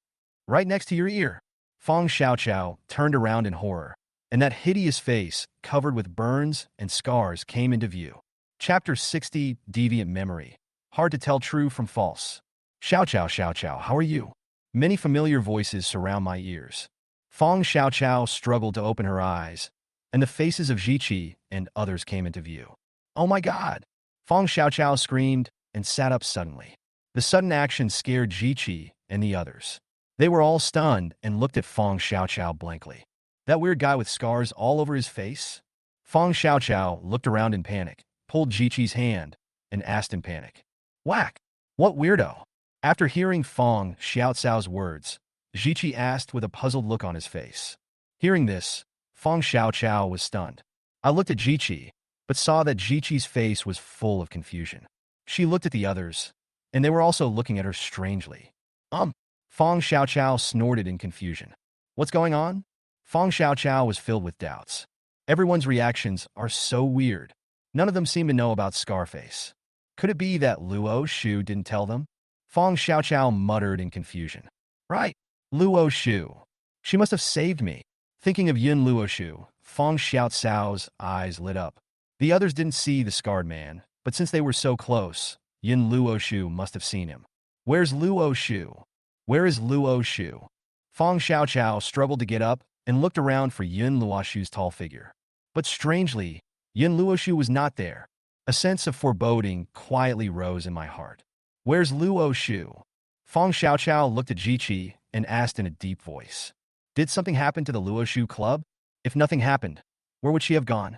right next to your ear. Fong Xiaoqiao turned around in horror, and that hideous face, covered with burns and scars, came into view. Chapter 60, Deviant Memory. Hard to tell true from false. Xiaoqiao, how are you? Many familiar voices surround my ears. Fong Xiaoqiao struggled to open her eyes, and the faces of Jiqi and others came into view. Oh my God! Fong Xiaoqiao screamed and sat up suddenly. The sudden action scared Jiqi and the others. They were all stunned and looked at Fong Xiaoqiao blankly. That weird guy with scars all over his face? Fong Xiaoqiao looked around in panic, pulled Jiqi's hand, and asked in panic. Whack! What weirdo? After hearing Fong Xiaoqiao's words, Jiqi asked with a puzzled look on his face. Hearing this, Fong Xiaoqiao was stunned. I looked at Jiqi, but saw that Jiqi's face was full of confusion. She looked at the others, and they were also looking at her strangely. Fong Xiaoqiao snorted in confusion. What's going on? Fong Xiaoqiao was filled with doubts. Everyone's reactions are so weird. None of them seem to know about Scarface. Could it be that Luo Shu didn't tell them? Fong Xiaoqiao muttered in confusion. Right, Luo Shu. She must have saved me. Thinking of Yun Luo Shu, Fong Xiaoqiao's eyes lit up. The others didn't see the scarred man, but since they were so close, Yun Luo Shu must have seen him. Where's Luo Shu? Where is Luo Shu? Fong Xiaoqiao struggled to get up and looked around for Yun Luo Shu's tall figure. But strangely, Yun Luo Shu was not there. A sense of foreboding quietly rose in my heart. Where's Luo Shu? Fong Xiaoqiao looked at Jiqi and asked in a deep voice. Did something happen to the Luo Shu club? If nothing happened, where would she have gone?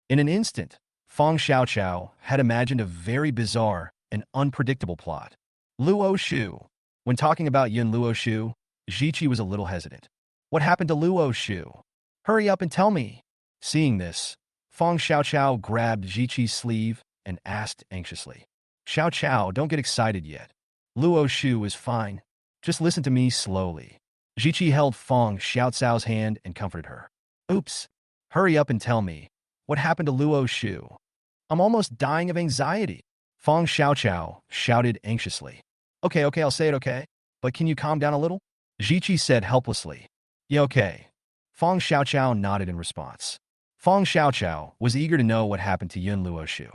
In an instant, Fong Xiaoqiao had imagined a very bizarre and unpredictable plot. Luo Shu. When talking about Yun Luo Shu, Jiqi was a little hesitant. What happened to Luo Shu? Hurry up and tell me. Seeing this, Fong Xiaoqiao grabbed Jiqi's sleeve and asked anxiously. Xiaoqiao, don't get excited yet. Luo Shu is fine. Just listen to me slowly. Jiqi held Fong Xiaoqiao's hand and comforted her. Oops. Hurry up and tell me. What happened to Luo Shu? I'm almost dying of anxiety. Fong Xiaoqiao shouted anxiously. Okay, I'll say it, okay? But can you calm down a little? Jiqi said helplessly. Yeah, okay. Fong Xiaoqiao nodded in response. Fong Xiaoqiao was eager to know what happened to Yun Luo Shu.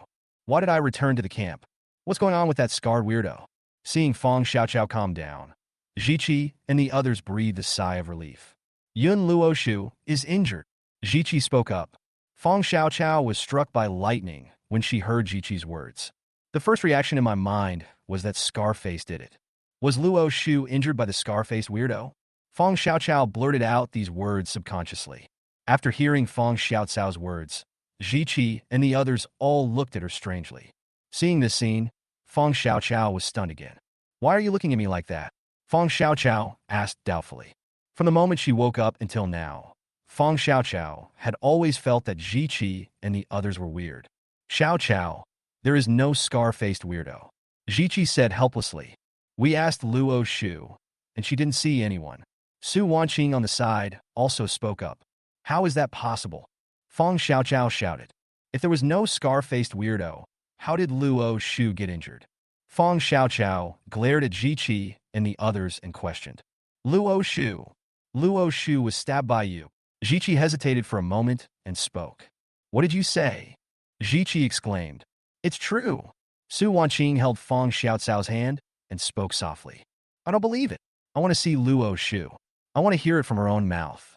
Why did I return to the camp? What's going on with that scarred weirdo? Seeing Fong Xiaoqiao calm down, Jiqi and the others breathed a sigh of relief. Yun Luo Shu is injured. Jiqi spoke up. Fong Xiaoqiao was struck by lightning when she heard Jiqi's words. The first reaction in my mind was that Scarface did it. Was Luo Shu injured by the Scarface weirdo? Fong Xiaoqiao blurted out these words subconsciously. After hearing Fong Xiaoqiao's words, Jiqi and the others all looked at her strangely. Seeing this scene, Fong Xiaoqiao was stunned again. Why are you looking at me like that? Fong Xiaoqiao asked doubtfully. From the moment she woke up until now, Fong Xiaoqiao had always felt that Jiqi and the others were weird. Xiaoqiao, there is no scar-faced weirdo. Jiqi said helplessly. We asked Luo Shu, and she didn't see anyone. Su Wanqing on the side also spoke up. How is that possible? Fong Xiaoqiao shouted. If there was no scar-faced weirdo, how did Luo Shu get injured? Fong Xiaoqiao glared at Ji and the others and questioned. Luo Shu. Luo Shu was stabbed by you. Ji hesitated for a moment and spoke. What did you say? Ji exclaimed. It's true. Su Wanqing held Fong Xiaocao's hand and spoke softly. I don't believe it. I want to see Luo Shu. I want to hear it from her own mouth.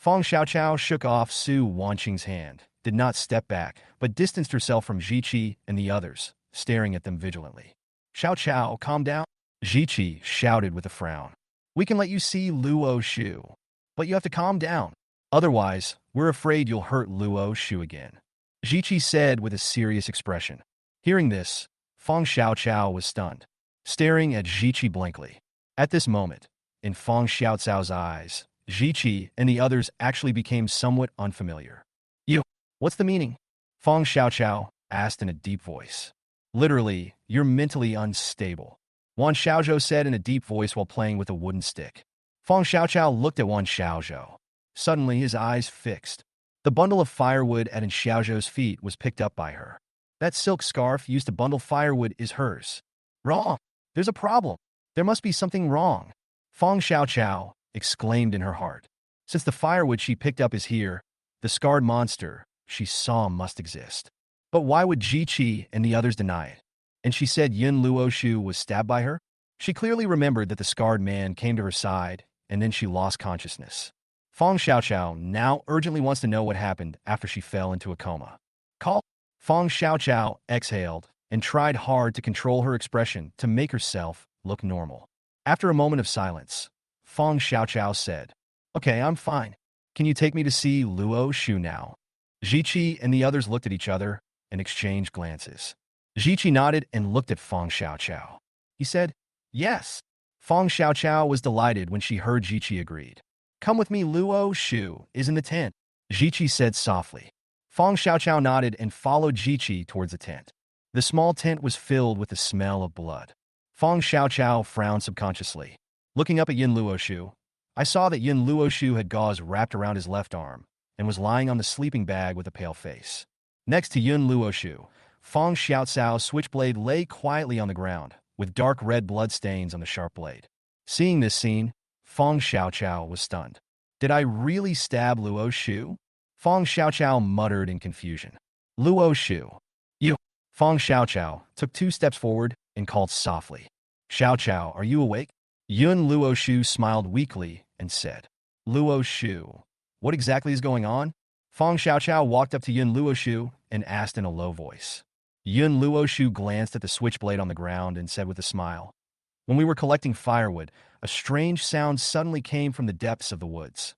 Fong Xiaoqiao shook off Su Wanqing's hand, did not step back, but distanced herself from Ji and the others, staring at them vigilantly. Xiaoqiao, calm down. Ji shouted with a frown. We can let you see Luo Shu, but you have to calm down. Otherwise, we're afraid you'll hurt Luo Shu again. Ji said with a serious expression. Hearing this, Fong Xiaoqiao was stunned, staring at Ji blankly. At this moment, in Fong Xiaocao's eyes, Ji and the others actually became somewhat unfamiliar. You, what's the meaning? Fong Xiaoqiao asked in a deep voice. Literally, you're mentally unstable. Wan Xiaozhou said in a deep voice while playing with a wooden stick. Fong Xiaoqiao looked at Wan Xiaozhou. Suddenly, his eyes fixed. The bundle of firewood at Xiaozhou's feet was picked up by her. That silk scarf used to bundle firewood is hers. Wrong. There's a problem. There must be something wrong. Fong Xiaoqiao exclaimed in her heart. Since the firewood she picked up is here, the scarred monster she saw must exist. But why would Ji and the others deny it? And she said Yun Luoshu was stabbed by her? She clearly remembered that the scarred man came to her side, and then she lost consciousness. Fong Xiaoqiao now urgently wants to know what happened after she fell into a coma. Call. Fong Xiaoqiao exhaled and tried hard to control her expression to make herself look normal. After a moment of silence, Fong Xiaoqiao said, Okay, I'm fine. Can you take me to see Luo Shu now? Ji and the others looked at each other and exchanged glances. Ji nodded and looked at Fong Xiaoqiao. He said, Yes. Fong Xiaoqiao was delighted when she heard Ji agreed. Come with me, Luo Shu is in the tent, Ji said softly. Fong Xiaoqiao nodded and followed Ji towards the tent. The small tent was filled with the smell of blood. Fong Xiaoqiao frowned subconsciously. Looking up at Yun Luoshu, I saw that Yun Luoshu had gauze wrapped around his left arm and was lying on the sleeping bag with a pale face. Next to Yun Luoshu, Fong Xiaocao's switchblade lay quietly on the ground, with dark red blood stains on the sharp blade. Seeing this scene, Fong Xiaoqiao was stunned. Did I really stab Luo Shu? Fong Xiaoqiao muttered in confusion. Luo Shu. You. Fong Xiaoqiao took 2 steps forward and called softly. Xiaoqiao, are you awake? Yun Luo Shu smiled weakly and said, Luo Shu, what exactly is going on? Fong Xiaoqiao walked up to Yun Luo Shu and asked in a low voice. Yun Luo Shu glanced at the switchblade on the ground and said with a smile, When we were collecting firewood, a strange sound suddenly came from the depths of the woods.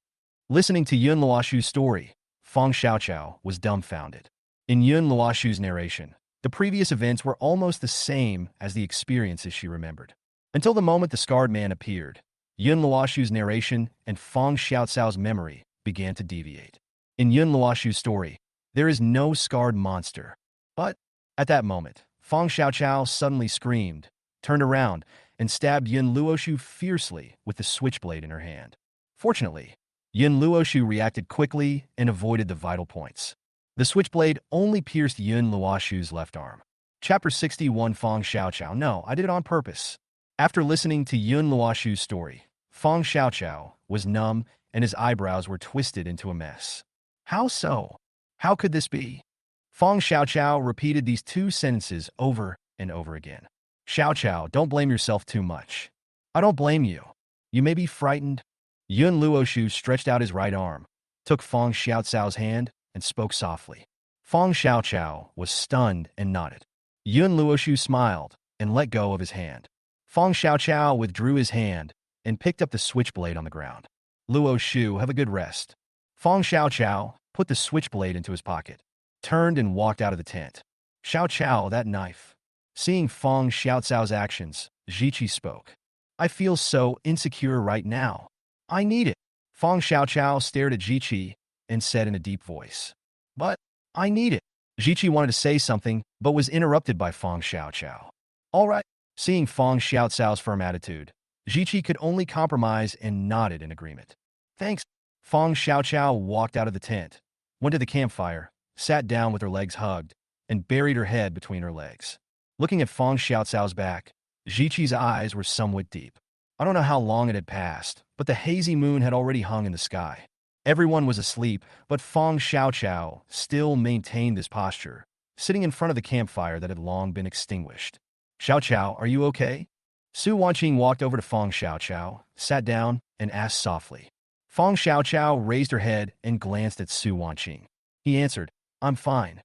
Listening to Yun Luoshu's story, Fong Xiaoqiao was dumbfounded. In Yun Luoshu's narration, the previous events were almost the same as the experiences she remembered. Until the moment the scarred man appeared, Yun Luoshu's narration and Fong Xiaocao's memory began to deviate. In Yun Luoshu's story, there is no scarred monster. But, at that moment, Fong Xiaoqiao suddenly screamed, turned around, and stabbed Yun Luoshu fiercely with the switchblade in her hand. Fortunately, Yun Luoshu reacted quickly and avoided the vital points. The switchblade only pierced Yun Luoshu's left arm. Chapter 61 Fong Xiaoqiao. No, I did it on purpose. After listening to Yun Luoshu's story, Fong Xiaoqiao was numb and his eyebrows were twisted into a mess. How so? How could this be? Fong Xiaoqiao repeated these 2 sentences over and over again. Xiaoqiao, don't blame yourself too much. I don't blame you. You may be frightened. Yun Luoshu stretched out his right arm, took Fong Xiaocao's hand, and spoke softly. Fong Xiaoqiao was stunned and nodded. Yun Luoshu smiled and let go of his hand. Fong Xiaoqiao withdrew his hand and picked up the switchblade on the ground. Luo Shu, have a good rest. Fong Xiaoqiao put the switchblade into his pocket, turned and walked out of the tent. Xiaoqiao, that knife. Seeing Fong Xiaocao's actions, Ji spoke. I feel so insecure right now. I need it. Fong Xiaoqiao stared at Ji and said in a deep voice. But, I need it. Ji wanted to say something, but was interrupted by Fong Xiaoqiao. All right. Seeing Fong Xiaocao's firm attitude, Ji could only compromise and nodded in agreement. Thanks. Fong Xiaoqiao walked out of the tent. went to the campfire, sat down with her legs hugged, and buried her head between her legs. Looking at Feng Xiaocao's back, Ziqi's eyes were somewhat deep. I don't know how long it had passed, but the hazy moon had already hung in the sky. Everyone was asleep, but Feng Xiaocao still maintained this posture, sitting in front of the campfire that had long been extinguished. Xiaoqiao, are you okay? Su Wanqing walked over to Feng Xiaoqiao, sat down, and asked softly. Feng Xiaoqiao raised her head and glanced at Su Wanqing. He answered, I'm fine.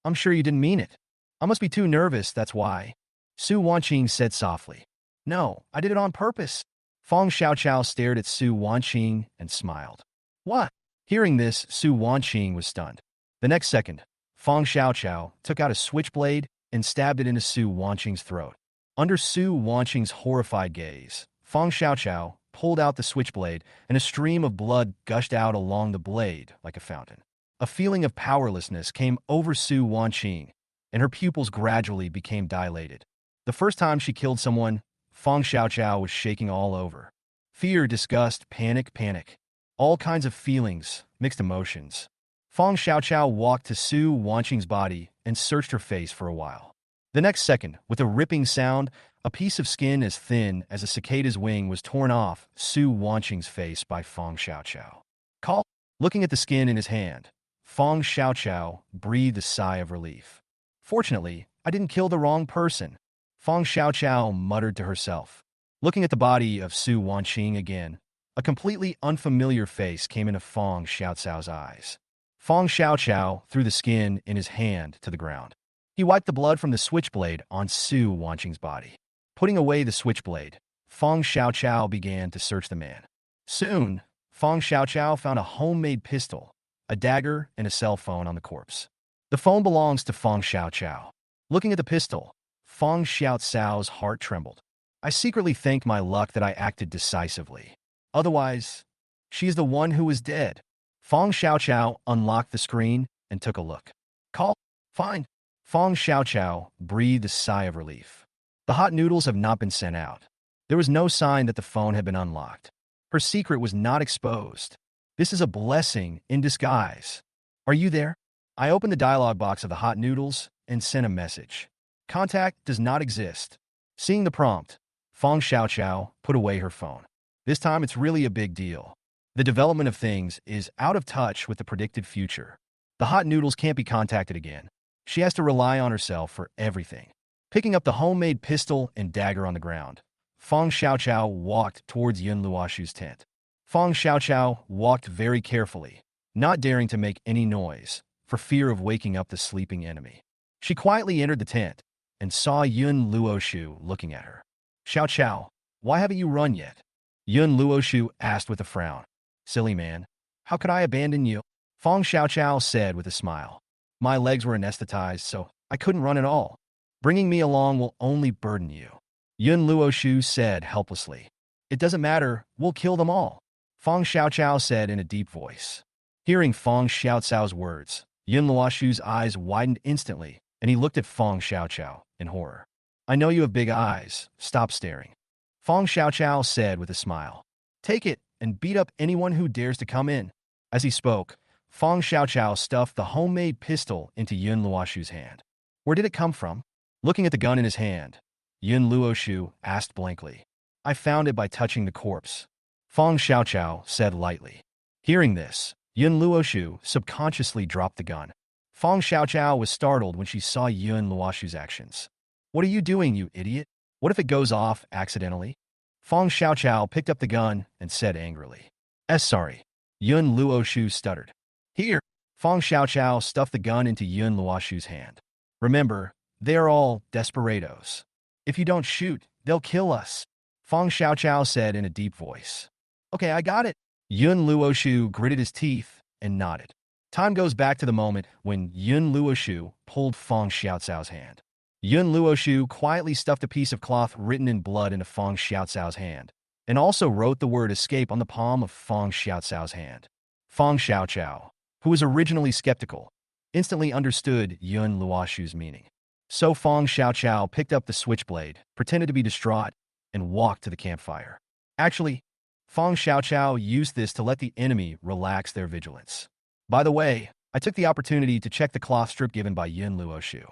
I'm sure you didn't mean it. I must be too nervous, that's why. Su Wanqing said softly. No, I did it on purpose. Feng Xiaoqiao stared at Su Wanqing and smiled. What? Hearing this, Su Wanqing was stunned. The next second, Feng Xiaoqiao took out a switchblade and stabbed it into Su Wanqing's throat. Under Su Wanqing's horrified gaze, Feng Xiaoqiao pulled out the switchblade, and a stream of blood gushed out along the blade like a fountain. A feeling of powerlessness came over Su Wanqing, and her pupils gradually became dilated. The first time she killed someone, Feng Xiaoqiao was shaking all over. Fear, disgust, panic. All kinds of feelings, mixed emotions. Feng Xiaoqiao walked to Su Wanqing's body and searched her face for a while. The next second, with a ripping sound, a piece of skin as thin as a cicada's wing was torn off Su Wanqing's face by Feng Xiaoqiao. Call. Looking at the skin in his hand, Feng Xiaoqiao breathed a sigh of relief. Fortunately, I didn't kill the wrong person, Feng Xiaoqiao muttered to herself. Looking at the body of Su Wanqing again, a completely unfamiliar face came into Feng Xiaocao's eyes. Feng Xiaoqiao threw the skin in his hand to the ground. He wiped the blood from the switchblade on Su Wanqing's body. Putting away the switchblade, Feng Xiaoqiao began to search the man. Soon, Feng Xiaoqiao found a homemade pistol, a dagger, and a cell phone on the corpse. The phone belongs to Feng Xiaoqiao. Looking at the pistol, Feng Xiaocao's heart trembled. I secretly thanked my luck that I acted decisively. Otherwise, she is the one who is dead. Feng Xiaoqiao unlocked the screen and took a look. Call. Fine. Feng Xiaoqiao breathed a sigh of relief. The hot noodles have not been sent out. There was no sign that the phone had been unlocked. Her secret was not exposed. This is a blessing in disguise. Are you there? I opened the dialog box of the hot noodles and sent a message. Contact does not exist. Seeing the prompt, Feng Xiaoqiao put away her phone. This time it's really a big deal. The development of things is out of touch with the predicted future. The hot noodles can't be contacted again. She has to rely on herself for everything. Picking up the homemade pistol and dagger on the ground, Feng Xiaoqiao walked towards Yun Luoshu's tent. Feng Xiaoqiao walked very carefully, not daring to make any noise, for fear of waking up the sleeping enemy. She quietly entered the tent and saw Yun Luoshu looking at her. Xiaoqiao, why haven't you run yet? Yun Luoshu asked with a frown. Silly man, how could I abandon you? Feng Xiaoqiao said with a smile. My legs were anesthetized, so I couldn't run at all. Bringing me along will only burden you. Yun Luoshu said helplessly. It doesn't matter, we'll kill them all. Feng Xiaoqiao said in a deep voice. Hearing Feng Xiaocao's words, Yun Luoshu's eyes widened instantly, and he looked at Feng Xiaoqiao in horror. I know you have big eyes, stop staring. Feng Xiaoqiao said with a smile. Take it and beat up anyone who dares to come in. As he spoke, Feng Xiaoqiao stuffed the homemade pistol into Yun Luoshu's hand. Where did it come from? Looking at the gun in his hand, Yun Luoshu asked blankly. I found it by touching the corpse. Feng Xiaoqiao said lightly. Hearing this, Yun Luoshu subconsciously dropped the gun. Feng Xiaoqiao was startled when she saw Yun Luoshu's actions. What are you doing, you idiot? What if it goes off accidentally? Feng Xiaoqiao picked up the gun and said angrily. Sorry. Yun Luoshu stuttered. Here. Feng Xiaoqiao stuffed the gun into Yun Luoshu's hand. Remember, they are all desperados. If you don't shoot, they'll kill us. Feng Xiaoqiao said in a deep voice. Okay, I got it. Yun Luoshu gritted his teeth and nodded. Time goes back to the moment when Yun Luoshu pulled Feng Xiaocao's hand. Yun Luoshu quietly stuffed a piece of cloth written in blood into Feng Xiaocao's hand, and also wrote the word escape on the palm of Feng Xiaocao's hand. Feng Xiaocao, who was originally skeptical, instantly understood Yun Luoshu's meaning. So Feng Xiaocao picked up the switchblade, pretended to be distraught, and walked to the campfire. Actually, Feng Xiaocao used this to let the enemy relax their vigilance. By the way, I took the opportunity to check the cloth strip given by Yun Luoshu.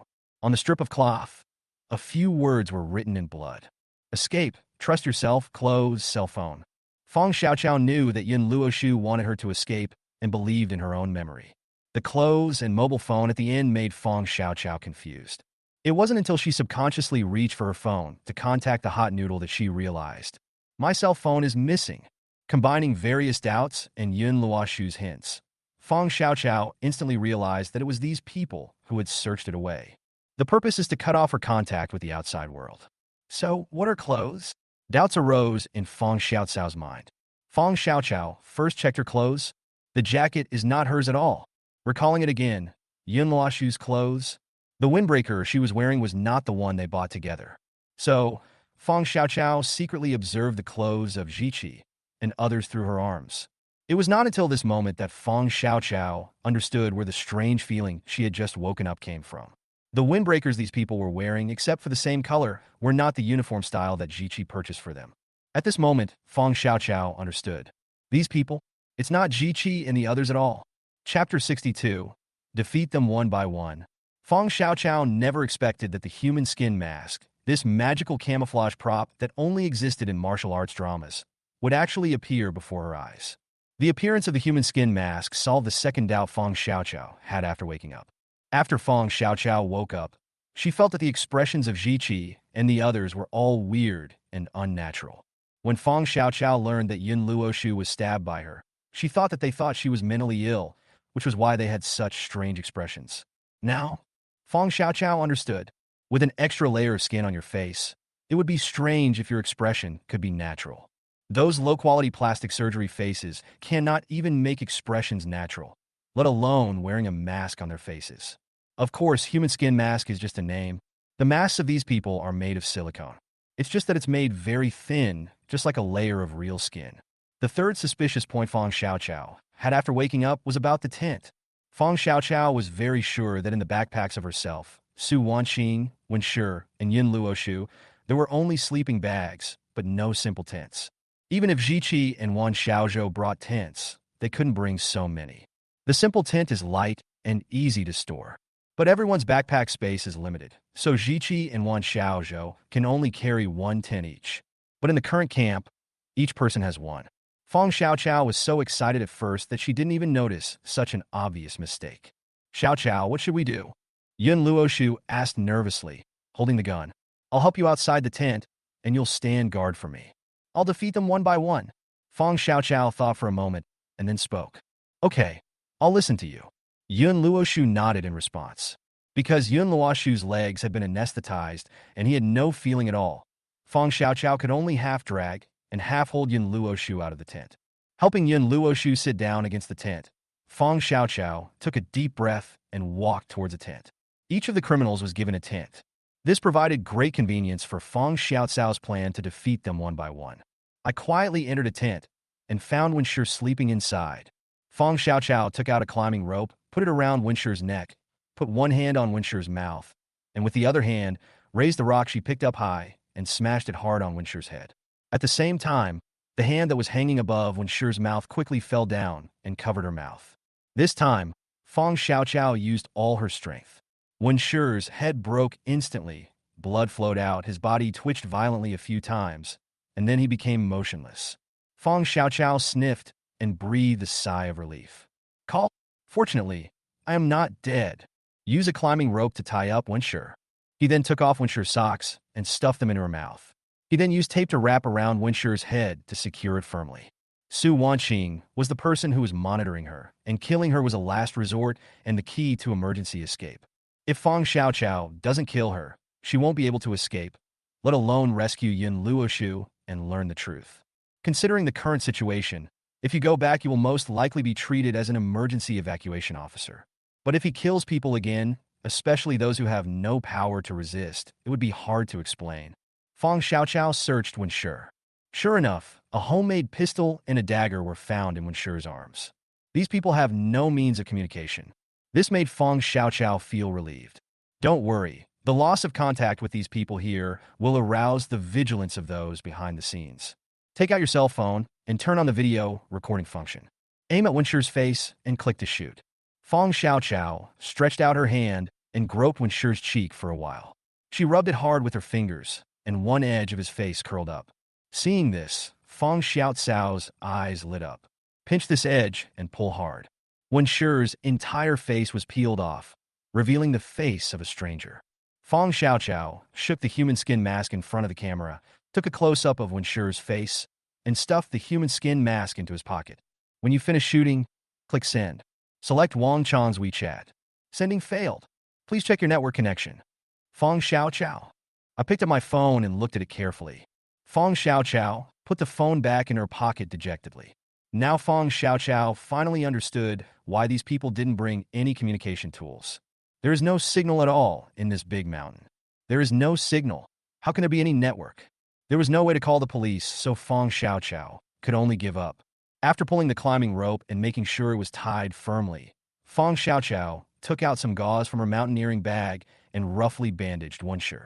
On the strip of cloth, a few words were written in blood. Escape, trust yourself, clothes, cell phone. Fong Xiaoqiao knew that Yun Luoshu wanted her to escape and believed in her own memory. The clothes and mobile phone at the end made Fong Xiaoqiao confused. It wasn't until she subconsciously reached for her phone to contact the hot noodle that she realized. My cell phone is missing. Combining various doubts and Yun Luoshu's hints, Fong Xiaoqiao instantly realized that it was these people who had searched it away. The purpose is to cut off her contact with the outside world. So, what are clothes? Doubts arose in Fong Xiaoqiao's mind. Fong Xiaoqiao first checked her clothes. The jacket is not hers at all. Recalling it again, Yun Luoshu's clothes. The windbreaker she was wearing was not the one they bought together. So, Fong Xiaoqiao secretly observed the clothes of Jiqi and others through her arms. It was not until this moment that Fong Xiaoqiao understood where the strange feeling she had just woken up came from. The windbreakers these people were wearing, except for the same color, were not the uniform style that Jiqi purchased for them. At this moment, Fong Xiaoqiao understood. These people, it's not Jiqi and the others at all. Chapter 62. Defeat them one by one. Fong Xiaoqiao never expected that the human skin mask, this magical camouflage prop that only existed in martial arts dramas, would actually appear before her eyes. The appearance of the human skin mask solved the second doubt Fong Xiaoqiao had after waking up. After Fong Xiaoqiao woke up, she felt that the expressions of Jiqi and the others were all weird and unnatural. When Fong Xiaoqiao learned that Yun Luoshu was stabbed by her, she thought that they thought she was mentally ill, which was why they had such strange expressions. Now, Fong Xiaoqiao understood. With an extra layer of skin on your face, it would be strange if your expression could be natural. Those low-quality plastic surgery faces cannot even make expressions natural, let alone wearing a mask on their faces. Of course, human skin mask is just a name. The masks of these people are made of silicone. It's just that it's made very thin, just like a layer of real skin. The third suspicious point Fong Xiaoqiao had after waking up was about the tent. Fong Xiaoqiao was very sure that in the backpacks of herself, Su Wanqing, Wenshi, and Yun Luoshu, there were only sleeping bags, but no simple tents. Even if Jiqi and Wan Xiaozhou brought tents, they couldn't bring so many. The simple tent is light and easy to store. But everyone's backpack space is limited, so Jiqi and Wan Xiaozhou can only carry one tent each. But in the current camp, each person has one. Fong Xiaoqiao was so excited at first that she didn't even notice such an obvious mistake. Xiaoqiao, what should we do? Yun Luoshu asked nervously, holding the gun. I'll help you outside the tent, and you'll stand guard for me. I'll defeat them one by one. Fong Xiaoqiao thought for a moment, and then spoke. Okay, I'll listen to you. Yun Luoshu nodded in response. Because Yun Luoshu's legs had been anesthetized, and he had no feeling at all, Fong Xiaoqiao could only half drag and half hold Yun Luoshu out of the tent. Helping Yun Luoshu sit down against the tent, Fong Xiaoqiao took a deep breath and walked towards the tent. Each of the criminals was given a tent. This provided great convenience for Fong Xiaoqiao's plan to defeat them one by one. I quietly entered a tent and found Wenshi sleeping inside. Fong Xiaoqiao took out a climbing rope, put it around Wenshi's neck, put one hand on Wenshi's mouth, and with the other hand, raised the rock she picked up high and smashed it hard on Wenshi's head. At the same time, the hand that was hanging above Wenshi's mouth quickly fell down and covered her mouth. This time, Fong Xiaoqiao used all her strength. Wenshi's head broke instantly, blood flowed out, his body twitched violently a few times, and then he became motionless. Fong Xiaoqiao sniffed and breathed a sigh of relief. Call. Fortunately, I am not dead. Use a climbing rope to tie up Wenshi. He then took off Wenshi's socks and stuffed them into her mouth. He then used tape to wrap around Wenshi's head to secure it firmly. Su Wanqing was the person who was monitoring her, and killing her was a last resort and the key to emergency escape. If Fong Xiaoqiao doesn't kill her, she won't be able to escape, let alone rescue Yun Luoshu and learn the truth. Considering the current situation, if you go back, you will most likely be treated as an emergency evacuation officer. But if he kills people again, especially those who have no power to resist, it would be hard to explain. Fong Xiaoqiao searched Wenshi. Sure enough, a homemade pistol and a dagger were found in Wenshi's arms. These people have no means of communication. This made Fong Xiaoqiao feel relieved. Don't worry, the loss of contact with these people here will arouse the vigilance of those behind the scenes. Take out your cell phone and turn on the video recording function. Aim at Wenshi's face and click to shoot. Fong Xiaoqiao stretched out her hand and groped Wen Shi's cheek for a while. She rubbed it hard with her fingers, and one edge of his face curled up. Seeing this, Fong Xiaoqiao's eyes lit up. Pinch this edge and pull hard. Wen Shi's entire face was peeled off, revealing the face of a stranger. Fong Xiaoqiao shook the human skin mask in front of the camera, took a close-up of Wen Shi's face, and stuffed the human skin mask into his pocket. When you finish shooting, click send. Select Wang Chang's WeChat. Sending failed. Please check your network connection. Fong Xiaoqiao. I picked up my phone and looked at it carefully. Fong Xiaoqiao put the phone back in her pocket dejectedly. Now Fong Xiaoqiao finally understood why these people didn't bring any communication tools. There is no signal at all in this big mountain. There is no signal. How can there be any network? There was no way to call the police, so Fong Xiaoqiao could only give up. After pulling the climbing rope and making sure it was tied firmly, Fong Xiaoqiao took out some gauze from her mountaineering bag and roughly bandaged Wen Shi.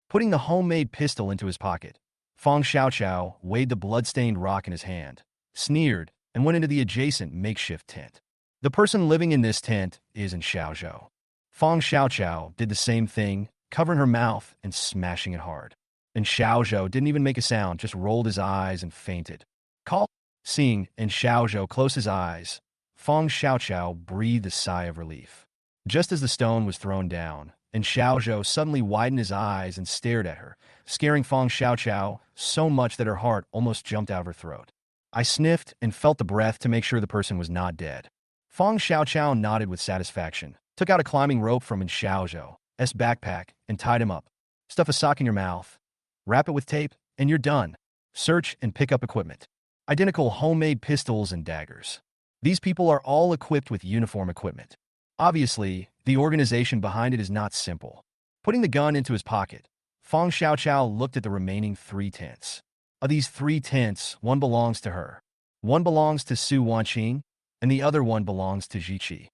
Putting the homemade pistol into his pocket, Fong Xiaoqiao weighed the blood-stained rock in his hand, sneered, and went into the adjacent makeshift tent. The person living in this tent is in Xiaozhou. Fong Xiaoqiao did the same thing, covering her mouth and smashing it hard. And Xiaozhou didn't even make a sound, just rolled his eyes and fainted. Call. Seeing and Xiaozhou close his eyes, Fong Xiaoqiao breathed a sigh of relief. Just as the stone was thrown down, and Xiaozhou suddenly widened his eyes and stared at her, scaring Fong Xiaoqiao so much that her heart almost jumped out of her throat. I sniffed and felt the breath to make sure the person was not dead. Fong Xiaoqiao nodded with satisfaction, took out a climbing rope from Xiaozhou's backpack, and tied him up. Stuff a sock in your mouth, wrap it with tape, and you're done. Search and pick up equipment. Identical homemade pistols and daggers. These people are all equipped with uniform equipment. Obviously, the organization behind it is not simple. Putting the gun into his pocket, Fong Xiaoqiao looked at the remaining 3 tents. Of these 3 tents, one belongs to her. One belongs to Su Wanqing, and the other one belongs to Ziqi.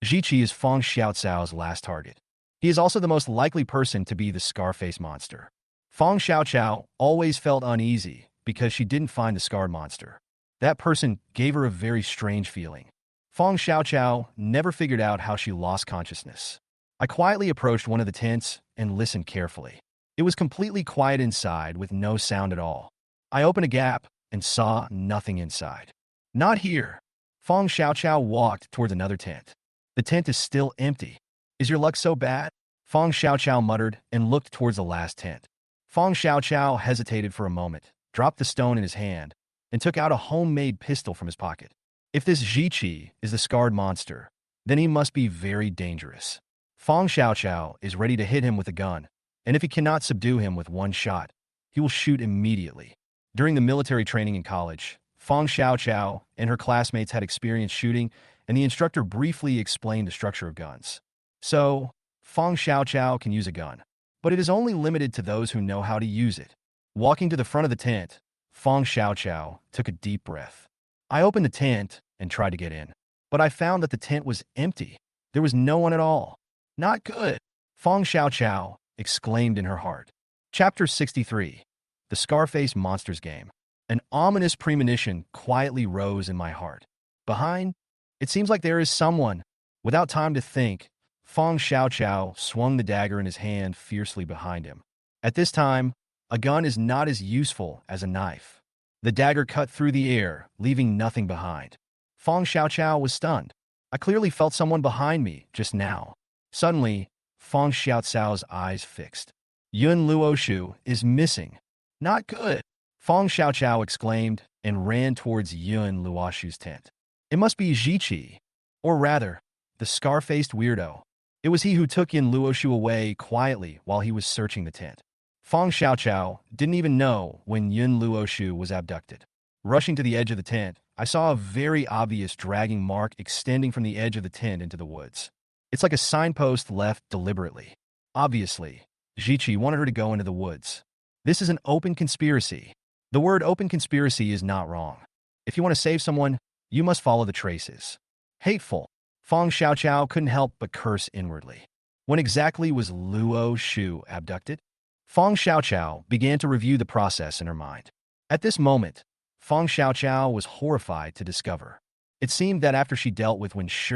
Ziqi is Fong Xiaoqiao's last target. He is also the most likely person to be the Scarface monster. Fong Xiaoqiao always felt uneasy because she didn't find the scarred monster. That person gave her a very strange feeling. Fong Xiaoqiao never figured out how she lost consciousness. I quietly approached one of the tents and listened carefully. It was completely quiet inside with no sound at all. I opened a gap and saw nothing inside. Not here. Fong Xiaoqiao walked towards another tent. The tent is still empty. Is your luck so bad? Fong Xiaoqiao muttered and looked towards the last tent. Fong Xiaoqiao hesitated for a moment, dropped the stone in his hand, and took out a homemade pistol from his pocket. If this Ziqi is the scarred monster, then he must be very dangerous. Fong Xiaoqiao is ready to hit him with a gun, and if he cannot subdue him with one shot, he will shoot immediately. During the military training in college, Fong Xiaoqiao and her classmates had experience shooting, and the instructor briefly explained the structure of guns. So, Fong Xiaoqiao can use a gun, but it is only limited to those who know how to use it. Walking to the front of the tent, Fong Xiaoqiao took a deep breath. I opened the tent and tried to get in, but I found that the tent was empty. There was no one at all. Not good, Fong Xiaoqiao exclaimed in her heart. Chapter 63. The Scarface Monsters Game. An ominous premonition quietly rose in my heart. Behind, it seems like there is someone. Without time to think, Fong Xiaoqiao swung the dagger in his hand fiercely behind him. At this time, a gun is not as useful as a knife. The dagger cut through the air, leaving nothing behind. Fong Xiaoqiao was stunned. I clearly felt someone behind me just now. Suddenly, Fong Xiaoqiao's eyes fixed. Yun Luoshu is missing. Not good, Fong Xiaoqiao exclaimed and ran towards Yun Luoshu's tent. It must be Ziqi, or rather, the scar-faced weirdo. It was he who took Yun Luoshu away quietly while he was searching the tent. Fong Xiaoqiao didn't even know when Yun Luoshu was abducted. Rushing to the edge of the tent, I saw a very obvious dragging mark extending from the edge of the tent into the woods. It's like a signpost left deliberately. Obviously, Ziqi wanted her to go into the woods. This is an open conspiracy. The word open conspiracy is not wrong. If you want to save someone, you must follow the traces. Hateful. Fong Xiaoqiao couldn't help but curse inwardly. When exactly was Luo Shu abducted? Fong Xiaoqiao began to review the process in her mind. At this moment, Fong Xiaoqiao was horrified to discover. It seemed that after she dealt with Wen Shi,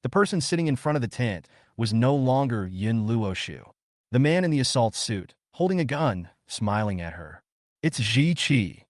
the The person sitting in front of the tent was no longer Yin Luoshu, the man in the assault suit, holding a gun, smiling at her. It's Ji Qi.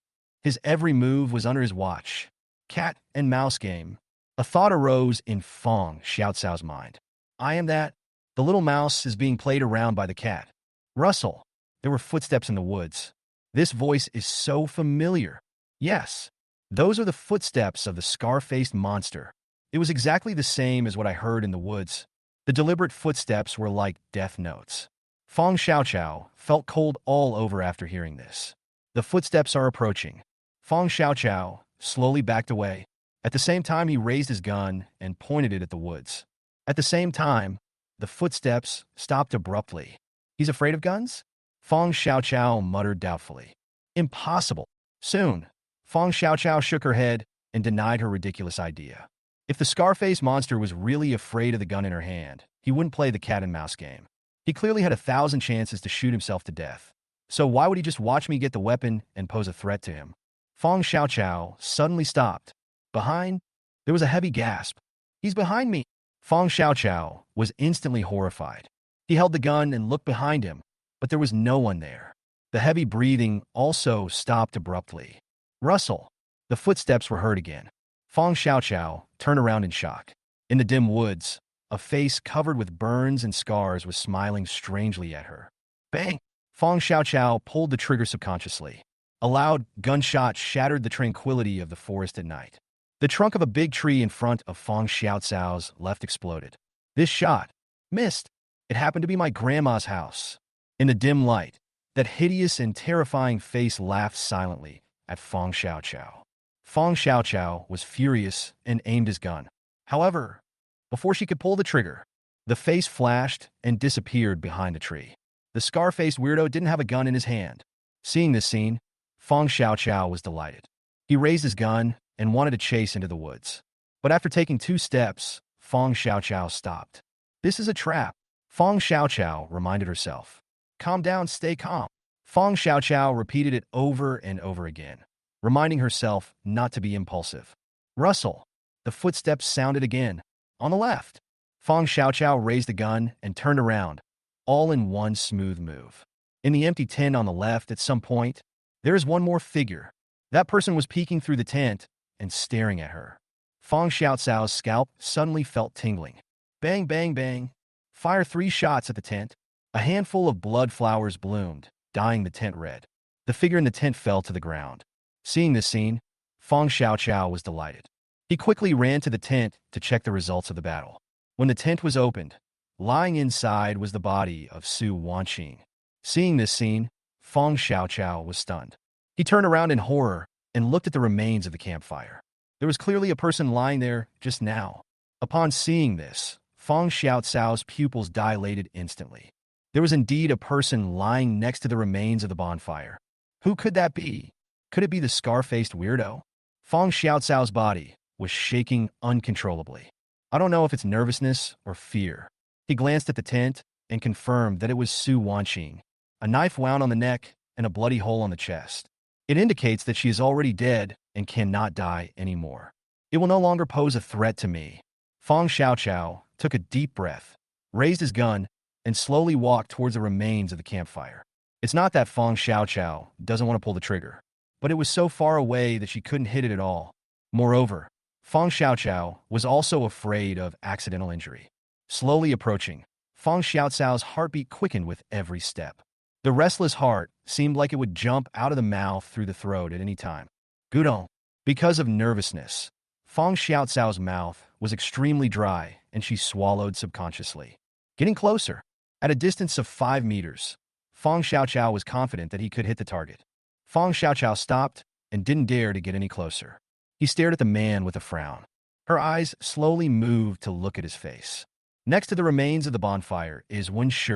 His every move was under his watch. Cat and mouse game. A thought arose in Feng Xiaocao's mind. I am that. The little mouse is being played around by the cat. Rustle. There were footsteps in the woods. This voice is so familiar. Yes, those are the footsteps of the scar-faced monster. It was exactly the same as what I heard in the woods. The deliberate footsteps were like death notes. Feng Xiaoqiao felt cold all over after hearing this. The footsteps are approaching. Feng Xiaoqiao slowly backed away. At the same time, he raised his gun and pointed it at the woods. At the same time, the footsteps stopped abruptly. He's afraid of guns? Feng Xiaoqiao muttered doubtfully. Impossible. Soon, Feng Xiaoqiao shook her head and denied her ridiculous idea. If the Scarface monster was really afraid of the gun in her hand, he wouldn't play the cat and mouse game. He clearly had 1,000 chances to shoot himself to death. So why would he just watch me get the weapon and pose a threat to him? Feng Xiaoqiao suddenly stopped. Behind, there was a heavy gasp. He's behind me. Feng Xiaoqiao was instantly horrified. He held the gun and looked behind him, but there was no one there. The heavy breathing also stopped abruptly. Rustle. The footsteps were heard again. Feng Xiaoqiao turned around in shock. In the dim woods, a face covered with burns and scars was smiling strangely at her. Bang! Feng Xiaoqiao pulled the trigger subconsciously. A loud gunshot shattered the tranquility of the forest at night. The trunk of a big tree in front of Feng Xiaocao's left exploded. This shot missed. It happened to be my grandma's house. In the dim light, that hideous and terrifying face laughed silently at Feng Xiaoqiao. Feng Xiaoqiao was furious and aimed his gun. However, before she could pull the trigger, the face flashed and disappeared behind the tree. The scar-faced weirdo didn't have a gun in his hand. Seeing this scene, Feng Xiaoqiao was delighted. He raised his gun and wanted to chase into the woods. But after taking 2 steps, Feng Xiaoqiao stopped. This is a trap, Feng Xiaoqiao reminded herself. Calm down, stay calm. Feng Xiaoqiao repeated it over and over again, reminding herself not to be impulsive. Rustle. The footsteps sounded again. On the left. Feng Xiaoqiao raised the gun and turned around, all in one smooth move. In the empty tent on the left at some point, there is one more figure. That person was peeking through the tent and staring at her. Feng Xiaocao's scalp suddenly felt tingling. Bang, bang, bang. Fire 3 shots at the tent. A handful of blood flowers bloomed, dyeing the tent red. The figure in the tent fell to the ground. Seeing this scene, Feng Xiaoqiao was delighted. He quickly ran to the tent to check the results of the battle. When the tent was opened, lying inside was the body of Su Wanqing. Seeing this scene, Feng Xiaoqiao was stunned. He turned around in horror and looked at the remains of the campfire. There was clearly a person lying there just now. Upon seeing this, Feng Xiaocao's pupils dilated instantly. There was indeed a person lying next to the remains of the bonfire. Who could that be? Could it be the scar-faced weirdo? Feng Xiaocao's body was shaking uncontrollably. I don't know if it's nervousness or fear. He glanced at the tent and confirmed that it was Su Wanqing. A knife wound on the neck and a bloody hole on the chest. It indicates that she is already dead and cannot die anymore. It will no longer pose a threat to me. Feng Xiaoqiao took a deep breath, raised his gun, and slowly walked towards the remains of the campfire. It's not that Feng Xiaoqiao doesn't want to pull the trigger, but it was so far away that she couldn't hit it at all. Moreover, Feng Xiaoqiao was also afraid of accidental injury. Slowly approaching, Feng Xiaocao's heartbeat quickened with every step. The restless heart seemed like it would jump out of the mouth through the throat at any time. Gudong. Because of nervousness, Feng Xiaocao's mouth was extremely dry and she swallowed subconsciously. Getting closer. At a distance of 5 meters, Feng Xiaoqiao was confident that he could hit the target. Feng Xiaoqiao stopped and didn't dare to get any closer. He stared at the man with a frown. Her eyes slowly moved to look at his face. Next to the remains of the bonfire is Wen Shi.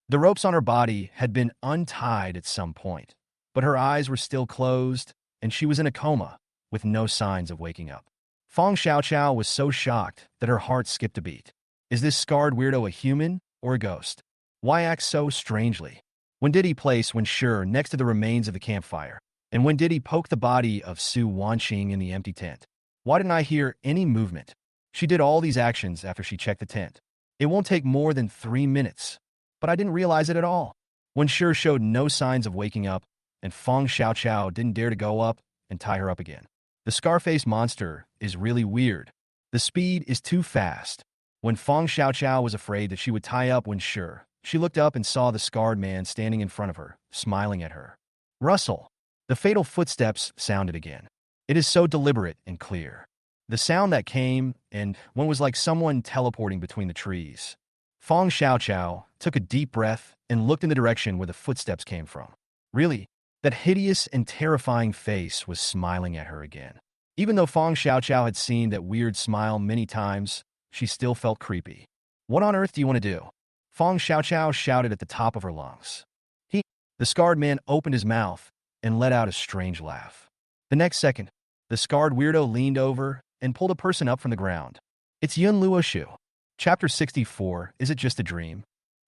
The ropes on her body had been untied at some point, but her eyes were still closed, and she was in a coma, with no signs of waking up. Feng Xiaoqiao was so shocked that her heart skipped a beat. Is this scarred weirdo a human or a ghost? Why act so strangely? When did he place Wen Shi next to the remains of the campfire? And when did he poke the body of Su Wanqing in the empty tent? Why didn't I hear any movement? She did all these actions after she checked the tent. It won't take more than 3 minutes. But I didn't realize it at all. When Shi showed no signs of waking up, and Feng Xiaoqiao didn't dare to go up and tie her up again. The Scarface monster is really weird. The speed is too fast. When Feng Xiaoqiao was afraid that she would tie up when sure, she looked up and saw the scarred man standing in front of her, smiling at her. Rustle. The fatal footsteps sounded again. It is so deliberate and clear. The sound that came and one was like someone teleporting between the trees. Feng Xiaoqiao took a deep breath and looked in the direction where the footsteps came from. Really, that hideous and terrifying face was smiling at her again. Even though Feng Xiaoqiao had seen that weird smile many times, she still felt creepy. What on earth do you want to do? Feng Xiaoqiao shouted at the top of her lungs. The scarred man opened his mouth and let out a strange laugh. The next second, the scarred weirdo leaned over and pulled a person up from the ground. It's Yun Luoshu. Chapter 64, Is It Just a Dream?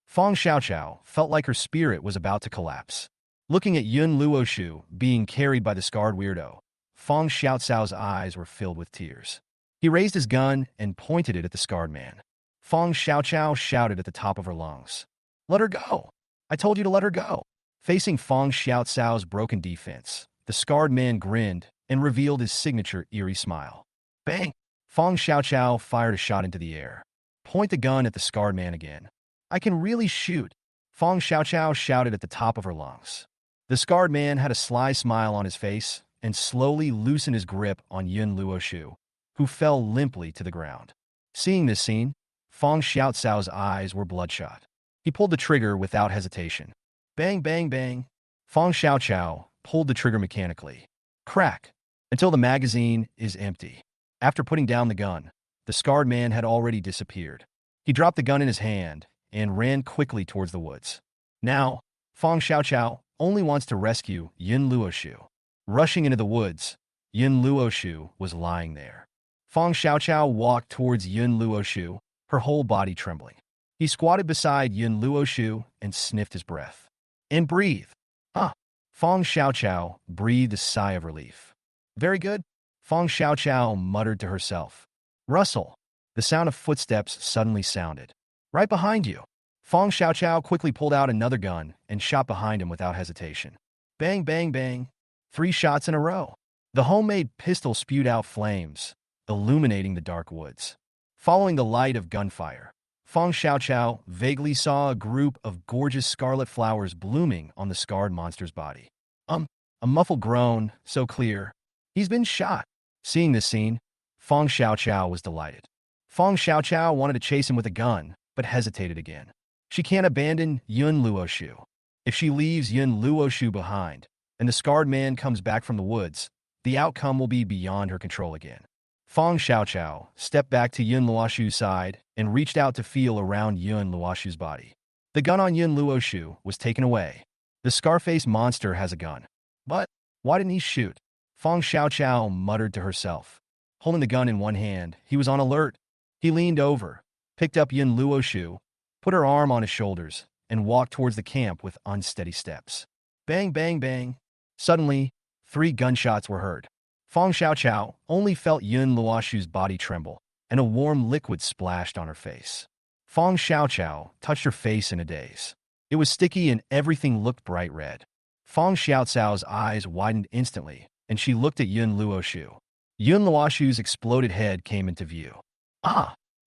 Feng Xiaoqiao felt like her spirit was about to collapse. Looking at Yun Luoshu being carried by the scarred weirdo, Feng Xiaoqiao's eyes were filled with tears. He raised his gun and pointed it at the scarred man. Feng Xiaoqiao shouted at the top of her lungs. Let her go! I told you to let her go! Facing Feng Xiaoqiao's broken defense, the scarred man grinned and revealed his signature eerie smile. Bang! Feng Xiaoqiao fired a shot into the air. Point the gun at the scarred man again. I can really shoot! Feng Xiaoqiao shouted at the top of her lungs. The scarred man had a sly smile on his face and slowly loosened his grip on Yun Luoshu, who fell limply to the ground. Seeing this scene, Feng Xiaoqiao's eyes were bloodshot. He pulled the trigger without hesitation. Bang, bang, bang. Feng Xiaoqiao pulled the trigger mechanically. Crack! Until the magazine is empty. After putting down the gun, the scarred man had already disappeared. He dropped the gun in his hand and ran quickly towards the woods. Now, Feng Xiaoqiao only wants to rescue Yun Luoshu. Rushing into the woods, Yun Luoshu was lying there. Feng Xiaoqiao walked towards Yun Luoshu, her whole body trembling. He squatted beside Yun Luoshu and sniffed his breath. And breathe. Feng Xiaoqiao breathed a sigh of relief. Very good, Feng Xiaoqiao muttered to herself. Rustle. The sound of footsteps suddenly sounded. Right behind you. Feng Xiaoqiao quickly pulled out another gun and shot behind him without hesitation. Bang, bang, bang. 3 shots in a row. The homemade pistol spewed out flames, illuminating the dark woods. Following the light of gunfire, Feng Xiaoqiao vaguely saw a group of gorgeous scarlet flowers blooming on the scarred monster's body. A muffled groan, so clear. He's been shot. Seeing this scene, Feng Xiaoqiao was delighted. Feng Xiaoqiao wanted to chase him with a gun, but hesitated again. She can't abandon Yun Luoshu. If she leaves Yun Luoshu behind, and the scarred man comes back from the woods, the outcome will be beyond her control again. Feng Xiaoqiao stepped back to Yun Luoshu's side and reached out to feel around Yun Luoshu's body. The gun on Yun Luoshu was taken away. The Scarface monster has a gun. But why didn't he shoot? Feng Xiaoqiao muttered to herself. Holding the gun in one hand, he was on alert. He leaned over, picked up Yun Luoshu, put her arm on his shoulders, and walked towards the camp with unsteady steps. Bang, bang, bang. Suddenly, 3 gunshots were heard. Feng Xiaoqiao only felt Yun Luoshu's body tremble, and a warm liquid splashed on her face. Feng Xiaoqiao touched her face in a daze. It was sticky and everything looked bright red. Feng Xiaoqiao's eyes widened instantly, and she looked at Yun Luoshu. Yun Luoshu's exploded head came into view.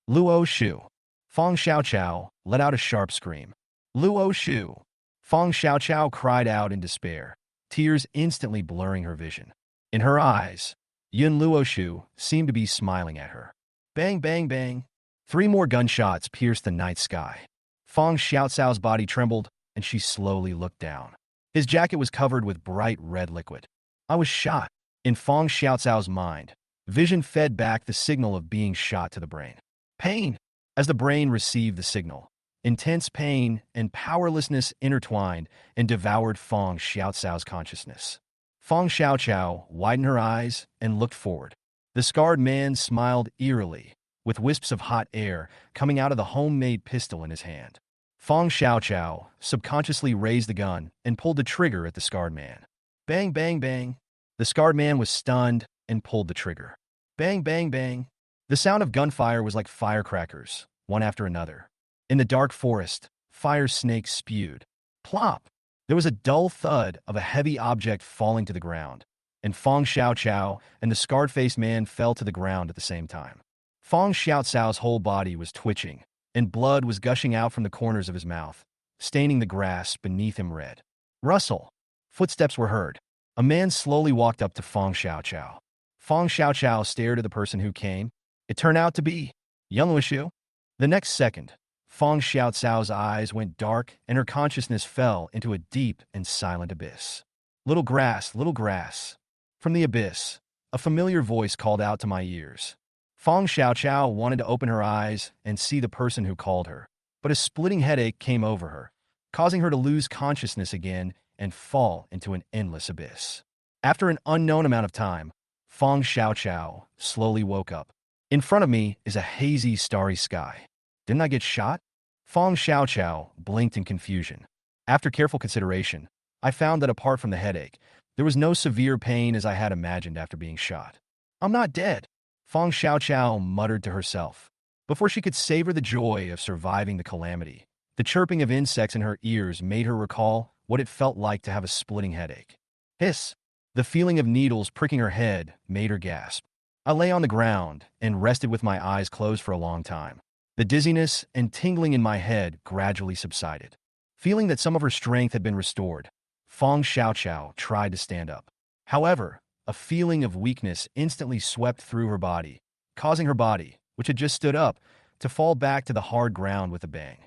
Luoshu. Feng Xiaoqiao let out a sharp scream. Luoshu. Feng Xiaoqiao cried out in despair, tears instantly blurring her vision. In her eyes, Yun Luoshu seemed to be smiling at her. Bang, bang, bang. 3 more gunshots pierced the night sky. Feng Xiaoqiao's body trembled, and she slowly looked down. His jacket was covered with bright red liquid. I was shot. In Feng Xiaoqiao's mind, vision fed back the signal of being shot to the brain. Pain. As the brain received the signal, intense pain and powerlessness intertwined and devoured Feng Xiaoqiao's consciousness. Feng Xiaoqiao widened her eyes and looked forward. The scarred man smiled eerily, with wisps of hot air coming out of the homemade pistol in his hand. Feng Xiaoqiao subconsciously raised the gun and pulled the trigger at the scarred man. Bang, bang, bang. The scarred man was stunned and pulled the trigger. Bang, bang, bang. The sound of gunfire was like firecrackers, one after another. In the dark forest, fire snakes spewed. Plop! There was a dull thud of a heavy object falling to the ground, and Fong Xiaoqiao and the scarred-faced man fell to the ground at the same time. Fong Xiaoqiao's whole body was twitching, and blood was gushing out from the corners of his mouth, staining the grass beneath him red. Rustle! Footsteps were heard. A man slowly walked up to Fong Xiaoqiao. Fong Xiaoqiao stared at the person who came. It turned out to be Young Wishu. The next second, Fong Xiaoqiao's eyes went dark and her consciousness fell into a deep and silent abyss. Little grass, little grass. From the abyss, a familiar voice called out to my ears. Fong Xiaoqiao wanted to open her eyes and see the person who called her, but a splitting headache came over her, causing her to lose consciousness again and fall into an endless abyss. After an unknown amount of time, Fong Xiaoqiao slowly woke up. In front of me is a hazy, starry sky. Didn't I get shot? Fong Xiaoqiao blinked in confusion. After careful consideration, I found that apart from the headache, there was no severe pain as I had imagined after being shot. I'm not dead, Fong Xiaoqiao muttered to herself. Before she could savor the joy of surviving the calamity, the chirping of insects in her ears made her recall what it felt like to have a splitting headache. Hiss! The feeling of needles pricking her head made her gasp. I lay on the ground and rested with my eyes closed for a long time. The dizziness and tingling in my head gradually subsided. Feeling that some of her strength had been restored, Fong Xiaoqiao tried to stand up. However, a feeling of weakness instantly swept through her body, causing her body, which had just stood up, to fall back to the hard ground with a bang.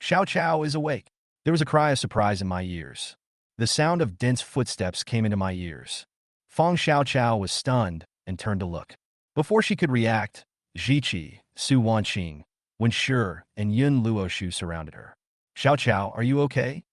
Xiaoqiao is awake. There was a cry of surprise in my ears. The sound of dense footsteps came into my ears. Fong Xiaoqiao was stunned and turned to look. Before she could react, Ziqi, Su Wanqing, Wenshi, and Yun Luoshu surrounded her. Xiaoqiao, are you okay?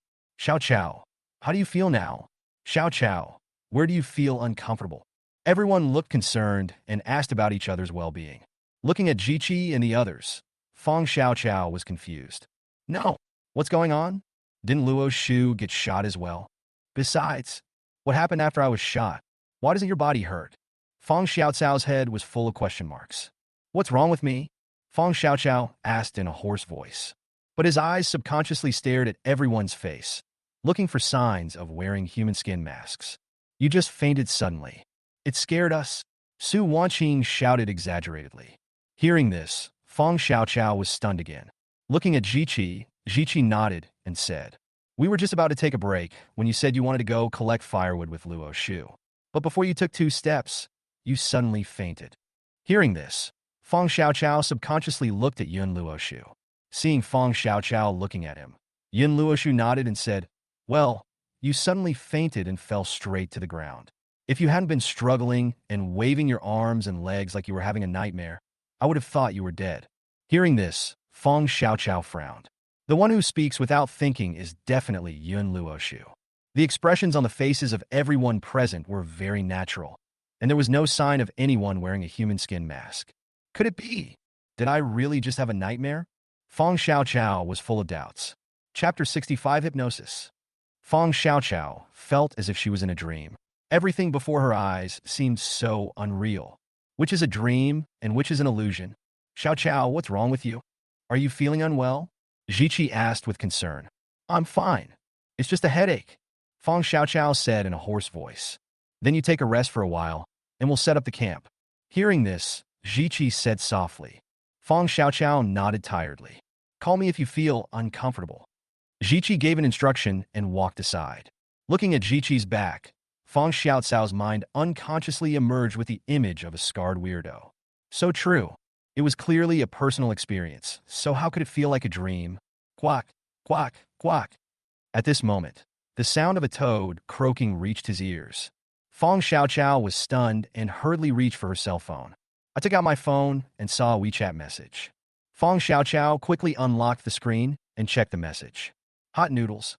Xiaoqiao, how do you feel now? Xiaoqiao, where do you feel uncomfortable? Everyone looked concerned and asked about each other's well-being. Looking at Ziqi and the others, Fong Xiaoqiao was confused. No, what's going on? Didn't Luoshu get shot as well? Besides, what happened after I was shot? Why doesn't your body hurt? Fong Xiaoqiao's head was full of question marks. What's wrong with me? Fong Xiaoqiao asked in a hoarse voice. But his eyes subconsciously stared at everyone's face, looking for signs of wearing human skin masks. You just fainted suddenly. It scared us. Su Wanqing shouted exaggeratedly. Hearing this, Fong Xiaoqiao was stunned again. Looking at Ziqi, Ziqi nodded and said, We were just about to take a break when you said you wanted to go collect firewood with Luoshu. But before you took 2 steps, you suddenly fainted. Hearing this, Fong Xiaoqiao subconsciously looked at Yun Luoshu. Seeing Fong Xiaoqiao looking at him, Yun Luoshu nodded and said, Well, you suddenly fainted and fell straight to the ground. If you hadn't been struggling and waving your arms and legs like you were having a nightmare, I would have thought you were dead. Hearing this, Fong Xiaoqiao frowned. The one who speaks without thinking is definitely Yun Luoshu. The expressions on the faces of everyone present were very natural, and there was no sign of anyone wearing a human skin mask. Could it be? Did I really just have a nightmare? Fong Xiaoqiao was full of doubts. Chapter 65 Hypnosis. Fong Xiaoqiao felt as if she was in a dream. Everything before her eyes seemed so unreal. Which is a dream and which is an illusion? Xiaoqiao, what's wrong with you? Are you feeling unwell? Ziqi asked with concern. I'm fine. It's just a headache, Fong Xiaoqiao said in a hoarse voice. Then you take a rest for a while, and we'll set up the camp. Hearing this, Ziqi said softly. Fong Xiaoqiao nodded tiredly. Call me if you feel uncomfortable. Ziqi gave an instruction and walked aside. Looking at Ziqi's back, Fong Xiaoqiao's mind unconsciously emerged with the image of a scarred weirdo. So true. It was clearly a personal experience, so how could it feel like a dream? Quack, quack, quack. At this moment, the sound of a toad croaking reached his ears. Fong Xiaoqiao was stunned and hurriedly reached for her cell phone. I took out my phone and saw a WeChat message. Fong Xiaoqiao quickly unlocked the screen and checked the message. Hot Noodles,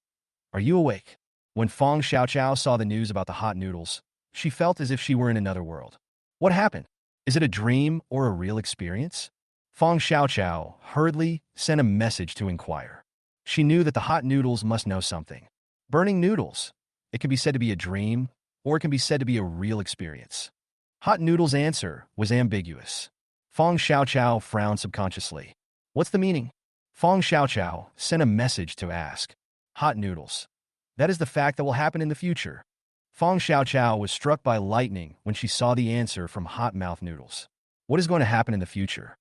are you awake? When Fong Xiaoqiao saw the news about the hot noodles, she felt as if she were in another world. What happened? Is it a dream or a real experience? Fong Xiaoqiao hurriedly sent a message to inquire. She knew that the hot noodles must know something. Burning noodles. It can be said to be a dream, or it can be said to be a real experience. Hot Noodles' answer was ambiguous. Fong Xiaoqiao frowned subconsciously. What's the meaning? Fong Xiaoqiao sent a message to ask. Hot noodles. That is the fact that will happen in the future. Fong Xiaoqiao was struck by lightning when she saw the answer from Hot Mouth Noodles. What is going to happen in the future?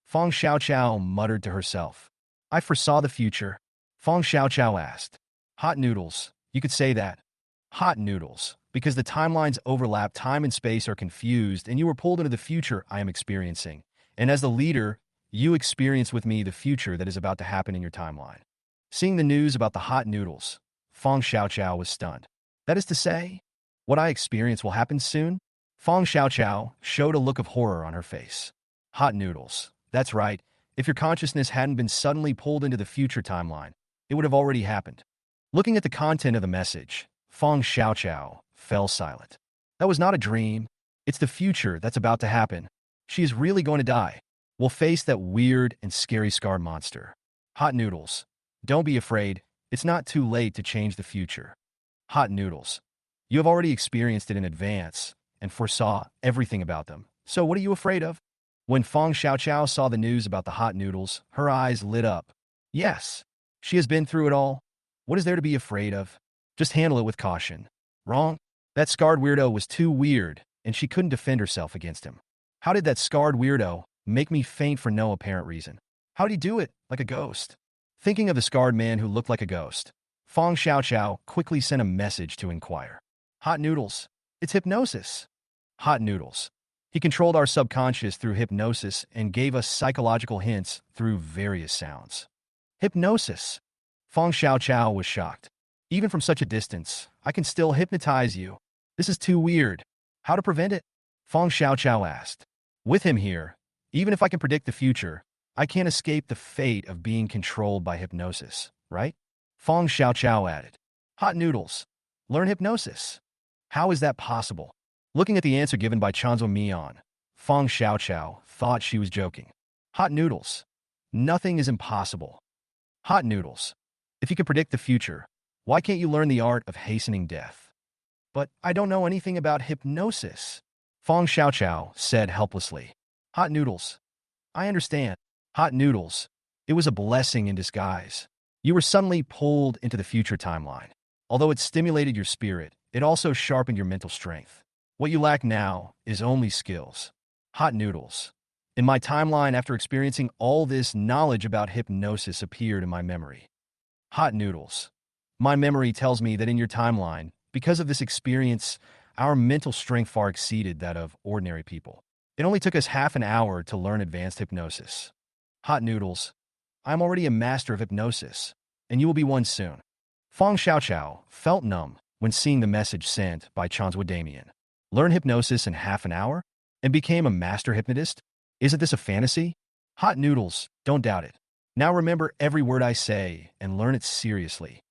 Fong Xiaoqiao muttered to herself. I foresaw the future. Fong Xiaoqiao asked. Hot noodles. You could say that. Hot noodles. Because the timelines overlap, time and space are confused, and you were pulled into the future I am experiencing. And as the leader, you experience with me the future that is about to happen in your timeline. Seeing the news about the hot noodles, Fong Xiaoqiao was stunned. That is to say, what I experience will happen soon? Fong Xiaoqiao showed a look of horror on her face. Hot noodles. That's right. If your consciousness hadn't been suddenly pulled into the future timeline, it would have already happened. Looking at the content of the message, Fong Xiaoqiao fell silent. That was not a dream. It's the future that's about to happen. She is really going to die. We'll face that weird and scary scarred monster. Hot noodles. Don't be afraid. It's not too late to change the future. Hot noodles. You have already experienced it in advance and foresaw everything about them. So what are you afraid of? When Fong Xiaoqiao saw the news about the hot noodles, her eyes lit up. Yes, she has been through it all. What is there to be afraid of? Just handle it with caution. Wrong? That scarred weirdo was too weird, and she couldn't defend herself against him. How did that scarred weirdo make me faint for no apparent reason? How did he do it? Like a ghost. Thinking of the scarred man who looked like a ghost, Fong Xiaoqiao quickly sent a message to inquire. Hot noodles. It's hypnosis. Hot noodles. He controlled our subconscious through hypnosis and gave us psychological hints through various sounds. Hypnosis. Fong Xiaoqiao was shocked. Even from such a distance, I can still hypnotize you. This is too weird. How to prevent it? Fong Xiaoqiao asked. With him here, even if I can predict the future, I can't escape the fate of being controlled by hypnosis, right? Fong Xiaoqiao added. Hot noodles. Learn hypnosis. How is that possible? Looking at the answer given by Chanzo Mian, Fong Xiaoqiao thought she was joking. Hot noodles. Nothing is impossible. Hot noodles. If you can predict the future, why can't you learn the art of hastening death? But I don't know anything about hypnosis, Fong Xiaoqiao said helplessly. Hot noodles. I understand. Hot noodles. It was a blessing in disguise. You were suddenly pulled into the future timeline. Although it stimulated your spirit, it also sharpened your mental strength. What you lack now is only skills. Hot noodles. In my timeline, after experiencing all this, knowledge about hypnosis appeared in my memory. Hot noodles. My memory tells me that in your timeline, because of this experience, our mental strength far exceeded that of ordinary people. It only took us half an hour to learn advanced hypnosis. Hot noodles. I'm already a master of hypnosis, and you will be one soon. Fong Xiaoqiao felt numb when seeing the message sent by Chanswa Damien. Learn hypnosis in half an hour? And became a master hypnotist? Isn't this a fantasy? Hot noodles, don't doubt it. Now remember every word I say and learn it seriously.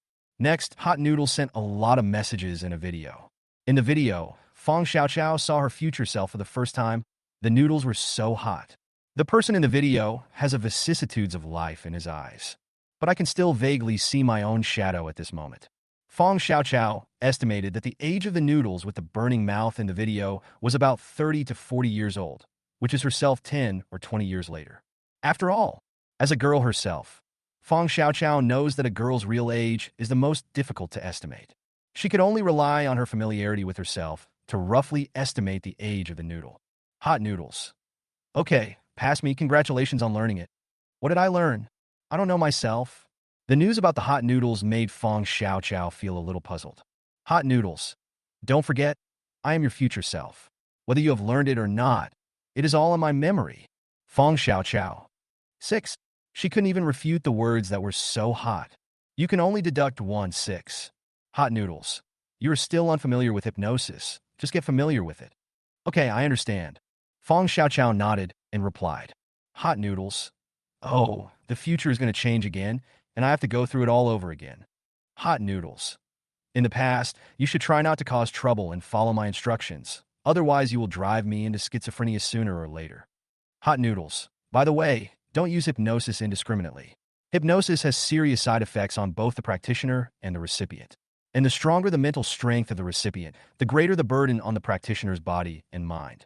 Next, Hot Noodles sent a lot of messages in a video. In the video, Fong Xiaoqiao saw her future self for the first time. The noodles were so hot. The person in the video has a vicissitudes of life in his eyes. But I can still vaguely see my own shadow at this moment. Fong Xiaoqiao estimated that the age of the noodles with the burning mouth in the video was about 30 to 40 years old, which is herself 10 or 20 years later. After all, as a girl herself, Fong Xiaoqiao knows that a girl's real age is the most difficult to estimate. She could only rely on her familiarity with herself to roughly estimate the age of the noodle. Hot noodles. Okay, pass me. Congratulations on learning it. What did I learn? I don't know myself. The news about the hot noodles made Fong Xiaoqiao feel a little puzzled. Hot noodles. Don't forget, I am your future self. Whether you have learned it or not, it is all in my memory. Fong Xiaoqiao. 6. She couldn't even refute the words that were so hot. You can only deduct 1 6. Hot noodles. You are still unfamiliar with hypnosis. Just get familiar with it. Okay, I understand. Fong Xiaoqiao nodded and replied. Hot noodles. Oh, the future is going to change again, and I have to go through it all over again. Hot noodles. In the past, you should try not to cause trouble and follow my instructions. Otherwise, you will drive me into schizophrenia sooner or later. Hot noodles. By the way, don't use hypnosis indiscriminately. Hypnosis has serious side effects on both the practitioner and the recipient. And the stronger the mental strength of the recipient, the greater the burden on the practitioner's body and mind.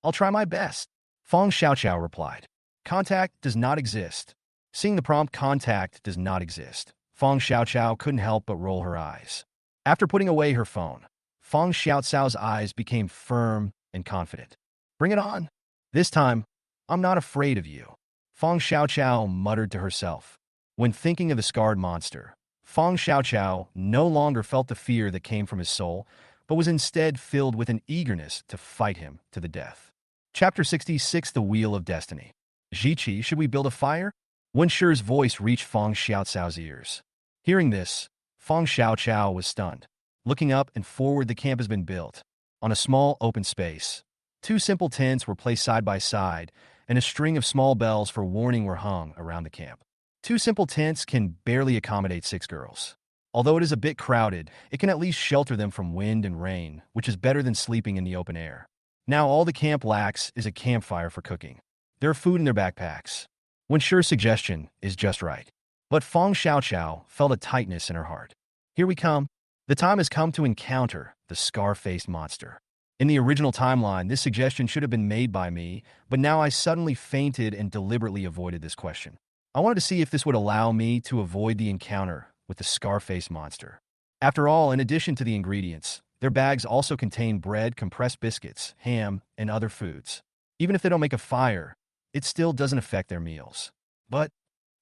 I'll try my best. Fong Xiaoqiao replied. Contact does not exist. Seeing the prompt contact does not exist, Fong Xiaoqiao couldn't help but roll her eyes. After putting away her phone, Fong Xiaoqiao's eyes became firm and confident. Bring it on. This time, I'm not afraid of you, Fong Xiaoqiao muttered to herself. When thinking of the scarred monster, Fong Xiaoqiao no longer felt the fear that came from his soul, but was instead filled with an eagerness to fight him to the death. Chapter 66: The Wheel of Destiny. Ziqi, should we build a fire? Wen Shi's voice reached Fong Xiaoqiao's ears. Hearing this, Fong Xiaoqiao was stunned. Looking up and forward, the camp has been built. On a small open space, two simple tents were placed side by side, and a string of small bells for warning were hung around the camp. Two simple tents can barely accommodate 6 girls. Although it is a bit crowded, it can at least shelter them from wind and rain, which is better than sleeping in the open air. Now all the camp lacks is a campfire for cooking. There are food in their backpacks. Wen Shi's suggestion is just right. But Fong Xiaoqiao felt a tightness in her heart. Here we come. The time has come to encounter the scar-faced monster. In the original timeline, this suggestion should have been made by me, but now I suddenly fainted and deliberately avoided this question. I wanted to see if this would allow me to avoid the encounter with the scar-faced monster. After all, in addition to the ingredients, their bags also contain bread, compressed biscuits, ham, and other foods. Even if they don't make a fire, it still doesn't affect their meals. But,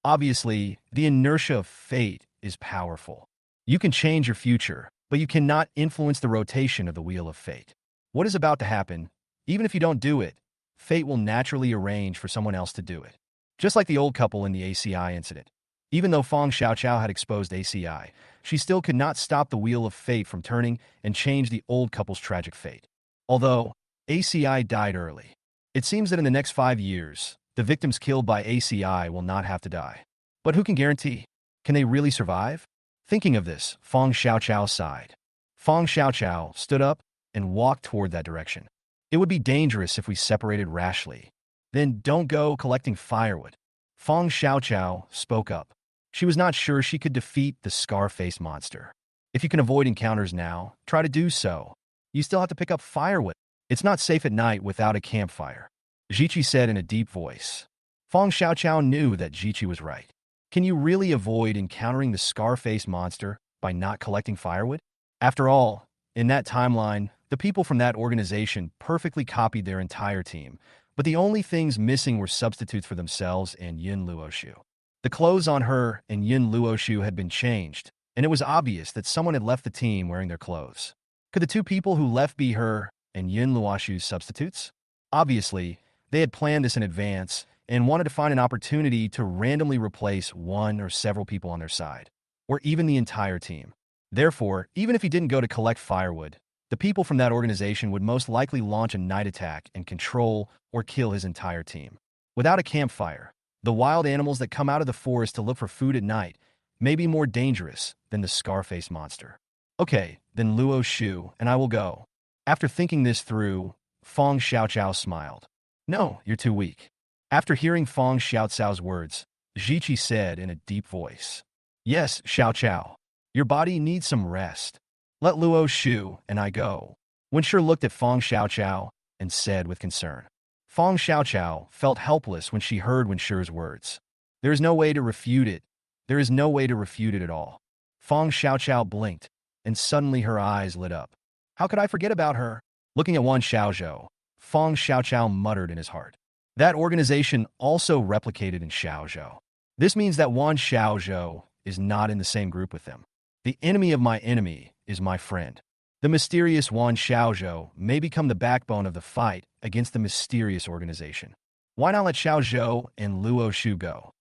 obviously, the inertia of fate is powerful. You can change your future, but you cannot influence the rotation of the wheel of fate. What is about to happen, even if you don't do it, fate will naturally arrange for someone else to do it. Just like the old couple in the ACI incident. Even though Fong Xiaoqiao had exposed ACI, she still could not stop the wheel of fate from turning and change the old couple's tragic fate. Although ACI died early, it seems that in the next 5 years, the victims killed by ACI will not have to die. But who can guarantee? Can they really survive? Thinking of this, Fong Xiaoqiao sighed. Fong Xiaoqiao stood up and walked toward that direction. It would be dangerous if we separated rashly. Then don't go collecting firewood. Fong Xiaoqiao spoke up. She was not sure she could defeat the scar-faced monster. If you can avoid encounters now, try to do so. You still have to pick up firewood. It's not safe at night without a campfire, Ziqi said in a deep voice. Fong Xiaoqiao knew that Ziqi was right. Can you really avoid encountering the scar-faced monster by not collecting firewood? After all, in that timeline, the people from that organization perfectly copied their entire team, but the only things missing were substitutes for themselves and Yin Luoshu. The clothes on her and Yin Luoshu had been changed, and it was obvious that someone had left the team wearing their clothes. Could the two people who left be her and Yin Luoshu's substitutes? Obviously, they had planned this in advance and wanted to find an opportunity to randomly replace one or several people on their side, or even the entire team. Therefore, even if he didn't go to collect firewood, the people from that organization would most likely launch a night attack and control or kill his entire team. Without a campfire, the wild animals that come out of the forest to look for food at night may be more dangerous than the scar-faced monster. Okay, then Luo Shu and I will go. After thinking this through, Fong Xiaoqiao smiled. No, you're too weak. After hearing Fong Xiaoqiao's words, Ziqi said in a deep voice, Yes, Xiaoqiao. Your body needs some rest. Let Luo Shu and I go. Wen Shi looked at Fong Xiaoqiao and said with concern. Fong Xiaoqiao felt helpless when she heard Wen Shi's words. There is no way to refute it. There is no way to refute it at all. Fong Xiaoqiao blinked, and suddenly her eyes lit up. How could I forget about her? Looking at Wan Xiaozhou, Fong Xiaoqiao muttered in his heart. That organization also replicated in Xiaozhou. This means that Wan Xiaozhou is not in the same group with them. The enemy of my enemy is my friend. The mysterious Wan Xiaozhou may become the backbone of the fight against the mysterious organization. Why not let Xiaozhou and Luo Shu go?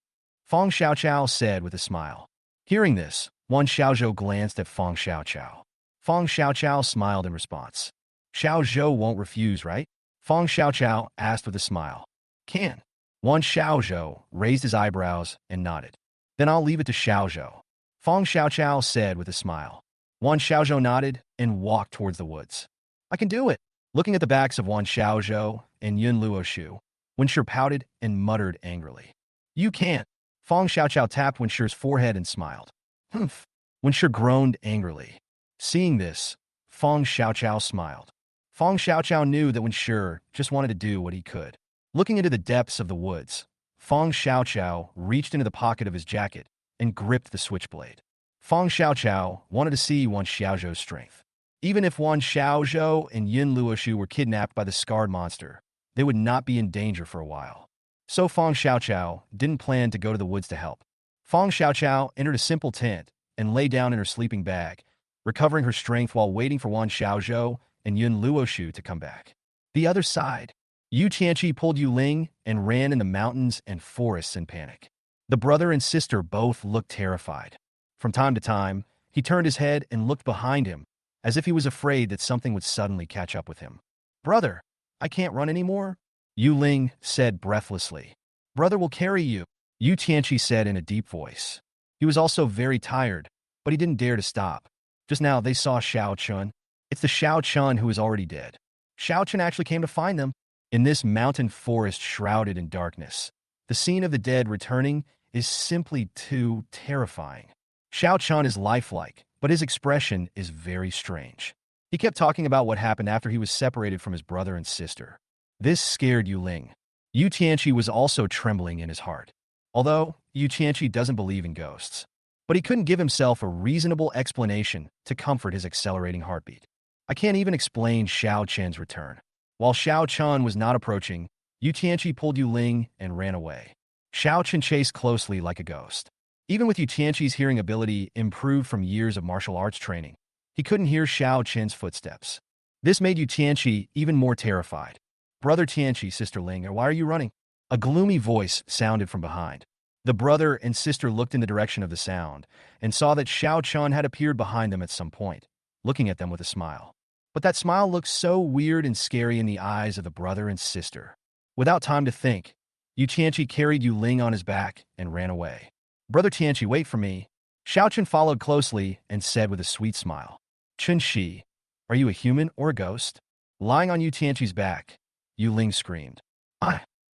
Fong Xiaoqiao said with a smile. Hearing this, Wan Xiaozhou glanced at Fong Xiaoqiao. Fong Xiaoqiao smiled in response. Xiaozhou won't refuse, right? Fong Xiaoqiao asked with a smile. Can. Wan Xiaozhou raised his eyebrows and nodded. Then I'll leave it to Xiaozhou. Fong Xiaoqiao said with a smile. Wan Xiaozhou nodded and walked towards the woods. I can do it. Looking at the backs of Wan Xiaozhou and Yun Luoshu, Wen Shi pouted and muttered angrily. You can't. Fong Xiaoqiao tapped Wen Shi's forehead and smiled. Humph. Wen Shi groaned angrily. Seeing this, Fong Xiaoqiao smiled. Fong Xiaoqiao knew that Wen Shi just wanted to do what he could. Looking into the depths of the woods, Fong Xiaoqiao reached into the pocket of his jacket and gripped the switchblade. Fong Xiaoqiao wanted to see Wan Xiaozhou's strength. Even if Wan Xiaozhou and Yin Luoshu were kidnapped by the scarred monster, they would not be in danger for a while. So Fong Xiaoqiao didn't plan to go to the woods to help. Fong Xiaoqiao entered a simple tent and lay down in her sleeping bag, recovering her strength while waiting for Wan Xiaozhou and Yun Luoshu to come back. The other side, Yu Tianqi pulled Yu Ling and ran in the mountains and forests in panic. The brother and sister both looked terrified. From time to time, he turned his head and looked behind him, as if he was afraid that something would suddenly catch up with him. "Brother, I can't run anymore," Yu Ling said breathlessly. "Brother will carry you," Yu Tianqi said in a deep voice. He was also very tired, but he didn't dare to stop. Just now they saw Xiao Chun. It's the Xiao Chun who is already dead. Xiao Chun actually came to find them. In this mountain forest shrouded in darkness, the scene of the dead returning is simply too terrifying. Xiao Chun is lifelike, but his expression is very strange. He kept talking about what happened after he was separated from his brother and sister. This scared Yu Ling. Yu Tianqi was also trembling in his heart. Although Yu Tianqi doesn't believe in ghosts, but he couldn't give himself a reasonable explanation to comfort his accelerating heartbeat. I can't even explain Xiao Chen's return. While Xiao Chun was not approaching, Yu Tianqi pulled Yu Ling and ran away. Xiao Chen chased closely like a ghost. Even with Yu Tianqi's hearing ability improved from years of martial arts training, he couldn't hear Xiao Chen's footsteps. This made Yu Tianqi even more terrified. "Brother Tianqi, Sister Ling, why are you running?" A gloomy voice sounded from behind. The brother and sister looked in the direction of the sound and saw that Xiao Chun had appeared behind them at some point, looking at them with a smile. But that smile looked so weird and scary in the eyes of the brother and sister. Without time to think, Yu Tianqi carried Yu Ling on his back and ran away. "Brother Tianqi, wait for me." Xiao Chun followed closely and said with a sweet smile, "Chun Shi, are you a human or a ghost?" Lying on Yu Tianqi's back, Yu Ling screamed.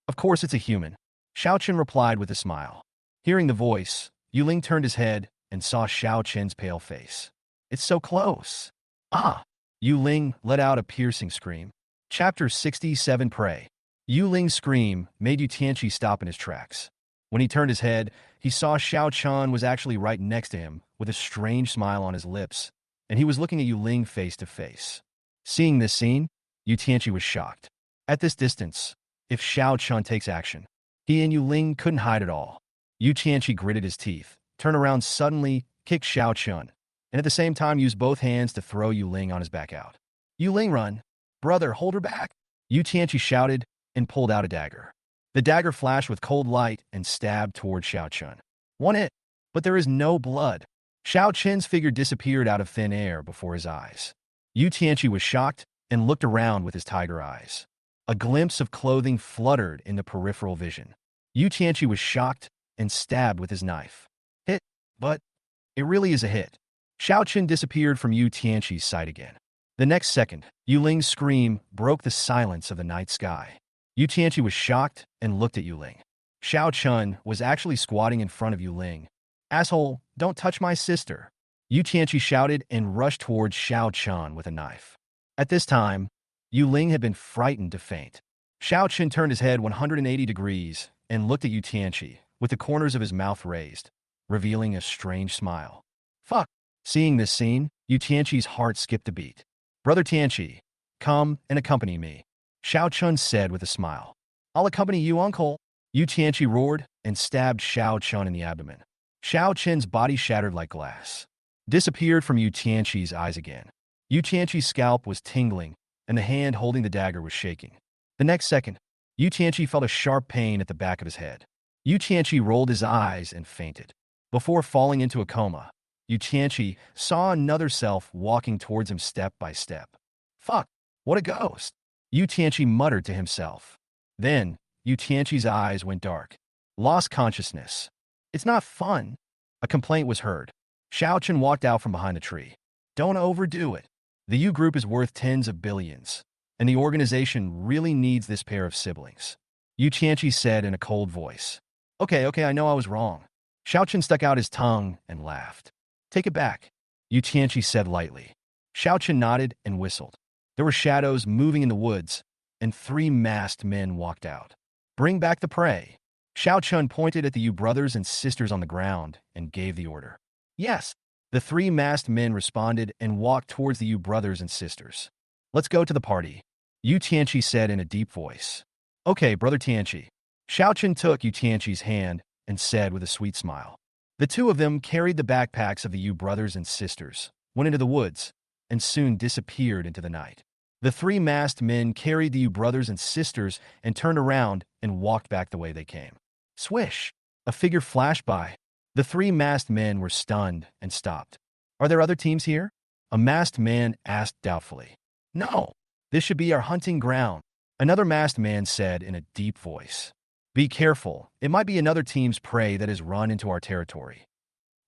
Of course it's a human," Xiao Chun replied with a smile. Hearing the voice, Yu Ling turned his head and saw Xiao Chen's pale face. "It's so close." Yu Ling let out a piercing scream. Chapter 67 Prey. Yu Ling's scream made Yu Tianqi stop in his tracks. When he turned his head, he saw Xiao Chun was actually right next to him with a strange smile on his lips, and he was looking at Yu Ling face to face. Seeing this scene, Yu Tianqi was shocked. At this distance, if Xiao Chun takes action, he and Yu Ling couldn't hide at all. Yu Tianqi gritted his teeth, turned around suddenly, kicked Xiao Chun, and at the same time used both hands to throw Yu Ling on his back out. "Yu Ling, run! Brother, hold her back!" Yu Tianqi shouted and pulled out a dagger. The dagger flashed with cold light and stabbed toward Xiao Chun. One hit, but there is no blood. Xiao Chen's figure disappeared out of thin air before his eyes. Yu Tianqi was shocked and looked around with his tiger eyes. A glimpse of clothing fluttered in the peripheral vision. Yu Tianqi was shocked and stabbed with his knife. Hit, but it really is a hit. Xiao Chen disappeared from Yu Tianqi's sight again. The next second, Yu Ling's scream broke the silence of the night sky. Yu Tianqi was shocked and looked at Yu Ling. Xiao Chun was actually squatting in front of Yu Ling. "Asshole, don't touch my sister!" Yu Tianqi shouted and rushed towards Xiao Chun with a knife. At this time, Yu Ling had been frightened to faint. Xiao Chun turned his head 180 degrees and looked at Yu Tianqi, with the corners of his mouth raised, revealing a strange smile. "Fuck!" Seeing this scene, Yu Tianqi's heart skipped a beat. "Brother Tianqi, come and accompany me," Xiao Chun said with a smile. "I'll accompany you, uncle," Yu Tianqi roared and stabbed Xiao Chun in the abdomen. Xiao Chen's body shattered like glass, disappeared from Yu Tianqi's eyes again. Yu Tianqi's scalp was tingling, and the hand holding the dagger was shaking. The next second, Yu Tianqi felt a sharp pain at the back of his head. Yu Tianqi rolled his eyes and fainted. Before falling into a coma, Yu Tianqi saw another self walking towards him step by step. "Fuck, what a ghost!" Yu Tianqi muttered to himself. Then, Yu Tianqi's eyes went dark. Lost consciousness. "It's not fun." A complaint was heard. Xiao Chen walked out from behind the tree. "Don't overdo it. The Yu group is worth tens of billions, and the organization really needs this pair of siblings," Yu Tianqi said in a cold voice. Okay, I know I was wrong." Xiao Chen stuck out his tongue and laughed. "Take it back," Yu Tianqi said lightly. Xiao Chen nodded and whistled. There were shadows moving in the woods, and 3 masked men walked out. Bring back the prey. Xiao Chun pointed at the Yu brothers and sisters on the ground and gave the order. Yes. The three masked men responded and walked towards the Yu brothers and sisters. Let's go to the party, Yu Tianqi said in a deep voice. Okay, Brother Tianqi. Xiao Chun took Yu Tianqi's hand and said with a sweet smile. The two of them carried the backpacks of the Yu brothers and sisters, went into the woods, and soon disappeared into the night. The three masked men carried the Yu brothers and sisters and turned around and walked back the way they came. Swish! A figure flashed by. The three masked men were stunned and stopped. Are there other teams here? A masked man asked doubtfully. No, this should be our hunting ground, another masked man said in a deep voice. Be careful, it might be another team's prey that has run into our territory.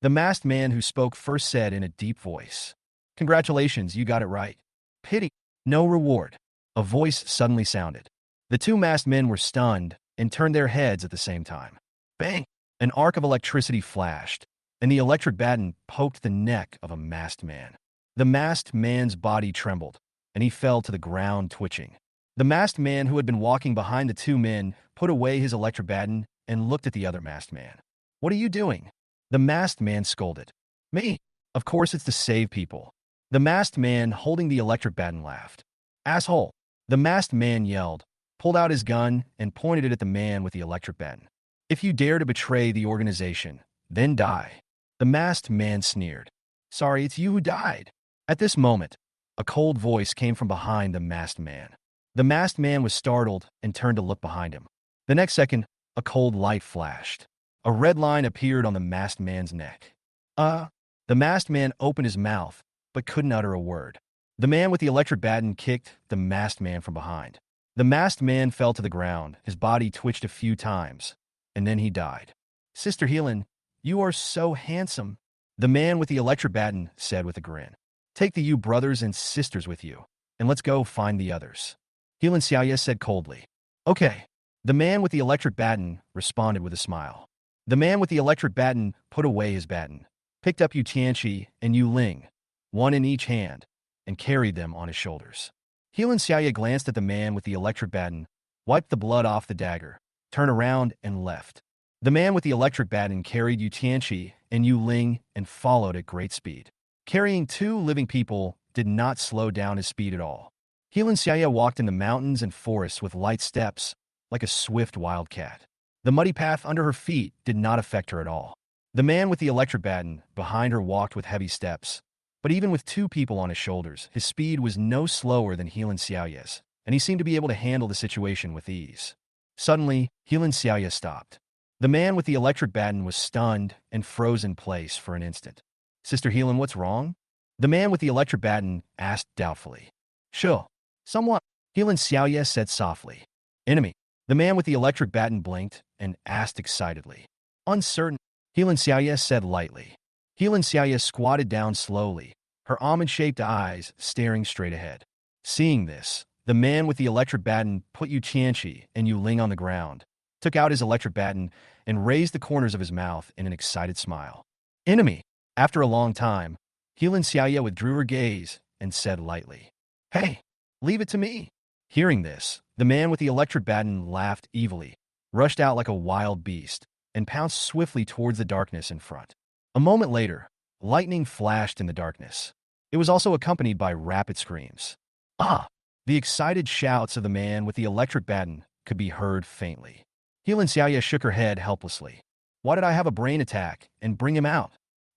The masked man who spoke first said in a deep voice. Congratulations, you got it right. Pity, no reward. A voice suddenly sounded. The two masked men were stunned and turned their heads at the same time. Bang! An arc of electricity flashed, and the electric baton poked the neck of a masked man. The masked man's body trembled, and he fell to the ground twitching. The masked man who had been walking behind the two men put away his electric baton and looked at the other masked man. What are you doing? The masked man scolded. Me? Of course it's to save people. The masked man holding the electric baton laughed. Asshole! The masked man yelled, pulled out his gun, and pointed it at the man with the electric baton. If you dare to betray the organization, then die. The masked man sneered. Sorry, it's you who died. At this moment, a cold voice came from behind the masked man. The masked man was startled and turned to look behind him. The next second, a cold light flashed. A red line appeared on the masked man's neck. The masked man opened his mouth, but couldn't utter a word. The man with the electric baton kicked the masked man from behind. The masked man fell to the ground, his body twitched a few times, and then he died. Sister Helan, you are so handsome, the man with the electric baton said with a grin. Take the Yu brothers and sisters with you, and let's go find the others. Helan Xiaoye said coldly. Okay. The man with the electric baton responded with a smile. The man with the electric baton put away his baton, picked up Yu Tianqi and Yu Ling, one in each hand, and carried them on his shoulders. Helan Xiaoye glanced at the man with the electric baton, wiped the blood off the dagger, turned around and left. The man with the electric baton carried Yu Tianqi and Yu Ling and followed at great speed. Carrying two living people did not slow down his speed at all. Helan Xiaoye walked in the mountains and forests with light steps, like a swift wildcat. The muddy path under her feet did not affect her at all. The man with the electric baton behind her walked with heavy steps, but even with two people on his shoulders, his speed was no slower than Helan Xiaoye's, and he seemed to be able to handle the situation with ease. Suddenly, Helan Xiaoye stopped. The man with the electric baton was stunned and froze in place for an instant. Sister Helan, what's wrong? The man with the electric baton asked doubtfully. Sure. Somewhat, Helan Xiaoye said softly. Enemy. The man with the electric baton blinked and asked excitedly. Uncertain, Helan Xiaoye said lightly. Helan Xiaoye squatted down slowly, her almond-shaped eyes staring straight ahead. Seeing this, the man with the electric baton put Yu Tianqi and Yu Ling on the ground, took out his electric baton, and raised the corners of his mouth in an excited smile. Enemy! After a long time, Helan Xiaoye withdrew her gaze and said lightly. Hey, leave it to me. Hearing this, the man with the electric baton laughed evilly, rushed out like a wild beast, and pounced swiftly towards the darkness in front. A moment later, lightning flashed in the darkness. It was also accompanied by rapid screams. Ah! The excited shouts of the man with the electric baton could be heard faintly. Helan Xiaoye shook her head helplessly. Why did I have a brain attack and bring him out?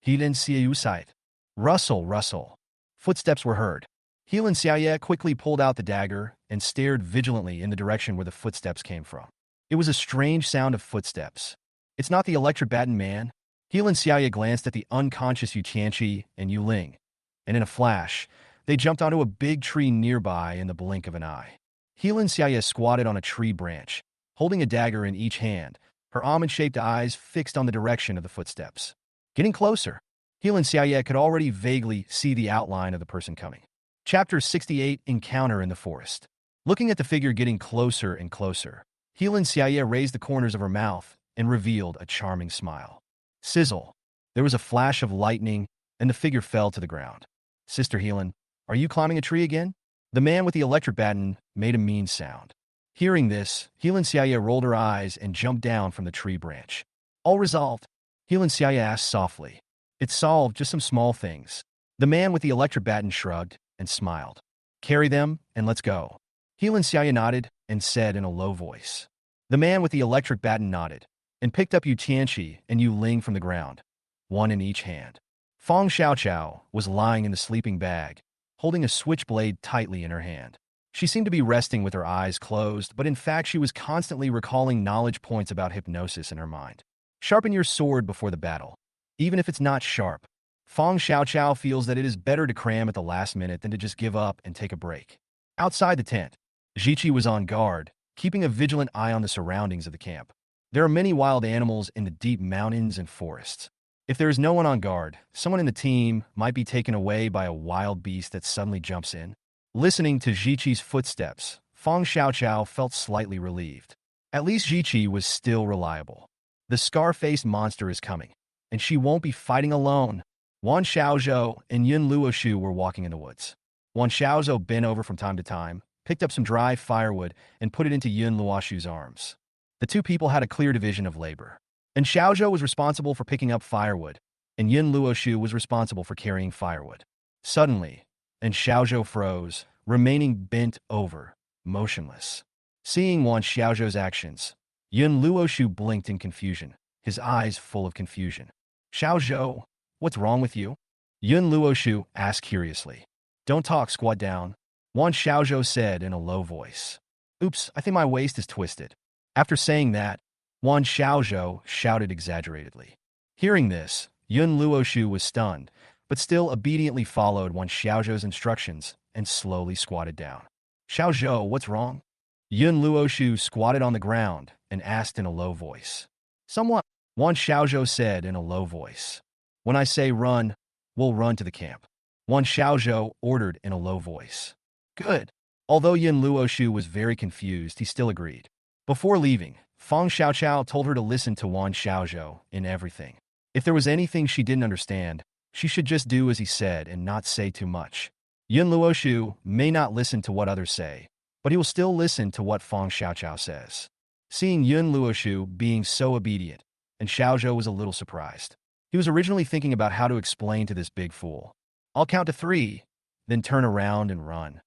Helan Xiaoye sighed. Rustle, rustle. Footsteps were heard. Helan Xiaoye quickly pulled out the dagger and stared vigilantly in the direction where the footsteps came from. It was a strange sound of footsteps. It's not the electric baton man. Helan Xiaoye glanced at the unconscious Yu Tianqi and Yu Ling, and in a flash, they jumped onto a big tree nearby in the blink of an eye. Helan Xiaoye squatted on a tree branch, holding a dagger in each hand, her almond-shaped eyes fixed on the direction of the footsteps. Getting closer, Helan Xiaoye could already vaguely see the outline of the person coming. Chapter 68, Encounter in the Forest. Looking at the figure getting closer and closer, Helan Xiaoye raised the corners of her mouth and revealed a charming smile. Sizzle. There was a flash of lightning, and the figure fell to the ground. Sister Helan, are you climbing a tree again? The man with the electric baton made a mean sound. Hearing this, Helan Xiaoya rolled her eyes and jumped down from the tree branch. All resolved? Helan Xiaoya asked softly. It's solved, just some small things. The man with the electric baton shrugged and smiled. Carry them, and let's go. Helan Xiaoya nodded and said in a low voice. The man with the electric baton nodded and picked up Yu Tianqi and Yu Ling from the ground, one in each hand. Fong Xiaoqiao was lying in the sleeping bag, holding a switchblade tightly in her hand. She seemed to be resting with her eyes closed, but in fact she was constantly recalling knowledge points about hypnosis in her mind. Sharpen your sword before the battle, even if it's not sharp. Fong Xiaoqiao feels that it is better to cram at the last minute than to just give up and take a break. Outside the tent, Jiqi was on guard, keeping a vigilant eye on the surroundings of the camp. There are many wild animals in the deep mountains and forests. If there is no one on guard, someone in the team might be taken away by a wild beast that suddenly jumps in. Listening to Jiqi's footsteps, Fong Xiaoqiao felt slightly relieved. At least Jiqi was still reliable. The scar-faced monster is coming, and she won't be fighting alone. Wan Xiaozhou and Yun Luoshu were walking in the woods. Wan Xiaozhou bent over from time to time, picked up some dry firewood, and put it into Yun Luoshu's arms. The two people had a clear division of labor. And Xiaozhou was responsible for picking up firewood, and Yun Luoshu was responsible for carrying firewood. Suddenly, and Xiaozhou froze, remaining bent over, motionless. Seeing Wan Xiaozhou's actions, Yun Luoshu blinked in confusion, his eyes full of confusion. Xiaozhou, what's wrong with you? Yun Luoshu asked curiously. Don't talk, squat down, Wan Xiaozhou said in a low voice. Oops, I think my waist is twisted. After saying that, Wan Xiaozhou shouted exaggeratedly. Hearing this, Yun Luoshu was stunned, but still obediently followed Wan Xiaozhou's instructions and slowly squatted down. Xiaozhou, what's wrong? Yun Luoshu squatted on the ground and asked in a low voice. Somewhat, Wan Xiaozhou said in a low voice. When I say run, we'll run to the camp. Wan Xiaozhou ordered in a low voice. Good. Although Yun Luoshu was very confused, he still agreed. Before leaving, Fong Xiaoqiao told her to listen to Wan Xiaozhou in everything. If there was anything she didn't understand, she should just do as he said and not say too much. Yun Luoshu may not listen to what others say, but he will still listen to what Fong Xiaoqiao says. Seeing Yun Luoshu being so obedient, and Xiaozhou was a little surprised. He was originally thinking about how to explain to this big fool. I'll count to 3, then turn around and run.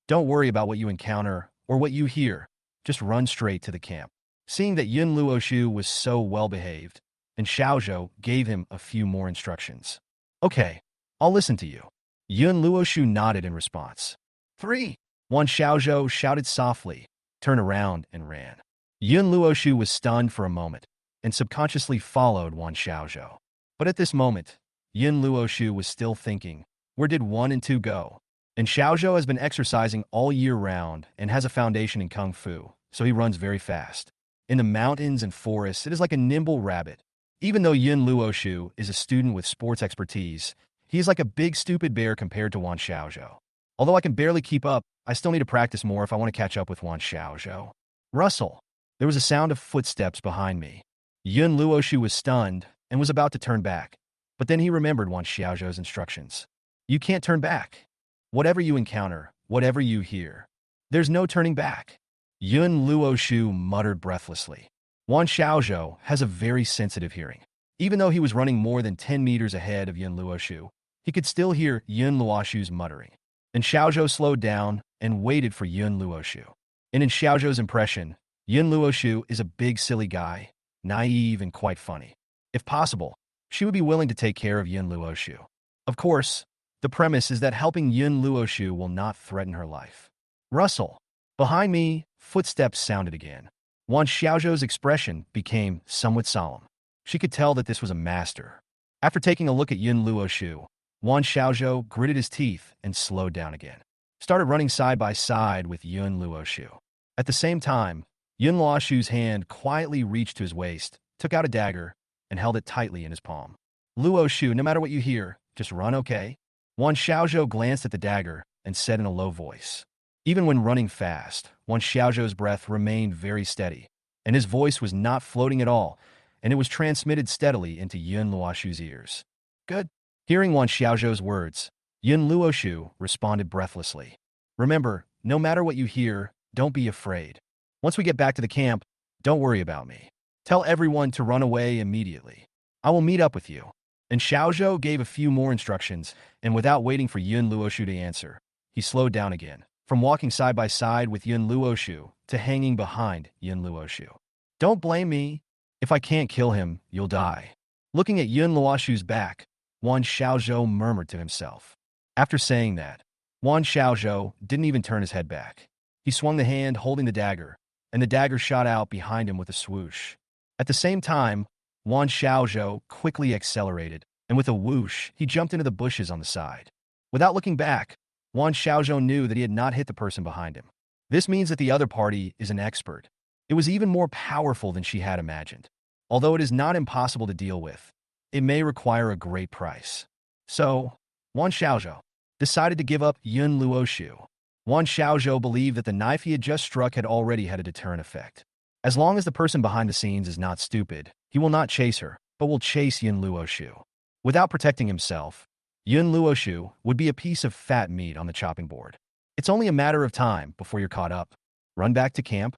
Don't worry about what you encounter or what you hear. Just run straight to the camp. Seeing that Yun Luoshu was so well-behaved, and Xiaozhou gave him a few more instructions. Okay, I'll listen to you. Yun Luoshu nodded in response. 3. Wan Xiaozhou shouted softly, turned around and ran. Yun Luoshu was stunned for a moment, and subconsciously followed Wan Xiaozhou. But at this moment, Yun Luoshu was still thinking, where did 1 and 2 go? And Xiaozhou has been exercising all year round and has a foundation in Kung Fu, so he runs very fast. In the mountains and forests, it is like a nimble rabbit. Even though Yun Luoshu is a student with sports expertise, he is like a big stupid bear compared to Wan Xiaozhou. Although I can barely keep up, I still need to practice more if I want to catch up with Wan Xiaozhou. Rustle. There was a sound of footsteps behind me. Yun Luoshu was stunned and was about to turn back, but then he remembered Wan Xiaozhou's instructions. You can't turn back. Whatever you encounter, whatever you hear, there's no turning back. Yun Luoshu muttered breathlessly. Wan Xiaozhou has a very sensitive hearing. Even though he was running more than 10 meters ahead of Yun Luoshu, he could still hear Yun Luoshu's muttering. And Xiaozhou slowed down and waited for Yun Luoshu. And in Xiaozhou's impression, Yun Luoshu is a big silly guy, naive and quite funny. If possible, she would be willing to take care of Yun Luoshu. Of course, the premise is that helping Yun Luoshu will not threaten her life. Rustle. Behind me, footsteps sounded again. Wan Xiaozhou's expression became somewhat solemn. She could tell that this was a master. After taking a look at Yun Luoshu, Wan Xiaozhou gritted his teeth and slowed down again. Started running side by side with Yun Luoshu. At the same time, Yun Luoshu's hand quietly reached to his waist, took out a dagger, and held it tightly in his palm. Luoshu, no matter what you hear, just run, okay? Wan Xiaozhou glanced at the dagger and said in a low voice. Even when running fast, Wan Xiaozhou's breath remained very steady, and his voice was not floating at all, and it was transmitted steadily into Yun Luoshu's ears. Good. Hearing Wan Xiaozhou's words, Yun Luoshu responded breathlessly. Remember, no matter what you hear, don't be afraid. Once we get back to the camp, don't worry about me. Tell everyone to run away immediately. I will meet up with you." And Xiaozhou gave a few more instructions, and without waiting for Yun Luoshu to answer, he slowed down again, from walking side by side with Yun Luoshu to hanging behind Yun Luoshu. "Don't blame me. If I can't kill him, you'll die." Looking at Yun Luoshu's back, Wan Xiaozhou murmured to himself. After saying that, Wan Xiaozhou didn't even turn his head back. He swung the hand holding the dagger, and the dagger shot out behind him with a swoosh. At the same time, Wan Xiaozhou quickly accelerated, and with a whoosh, he jumped into the bushes on the side. Without looking back, Wan Xiaozhou knew that he had not hit the person behind him. This means that the other party is an expert. It was even more powerful than she had imagined. Although it is not impossible to deal with, it may require a great price. So, Wan Xiaozhou decided to give up Yun Luoshu. Wan Xiaozhou believed that the knife he had just struck had already had a deterrent effect. As long as the person behind the scenes is not stupid, he will not chase her, but will chase Yun Luoshu. Without protecting himself, Yun Luoshu would be a piece of fat meat on the chopping board. It's only a matter of time before you're caught up. Run back to camp?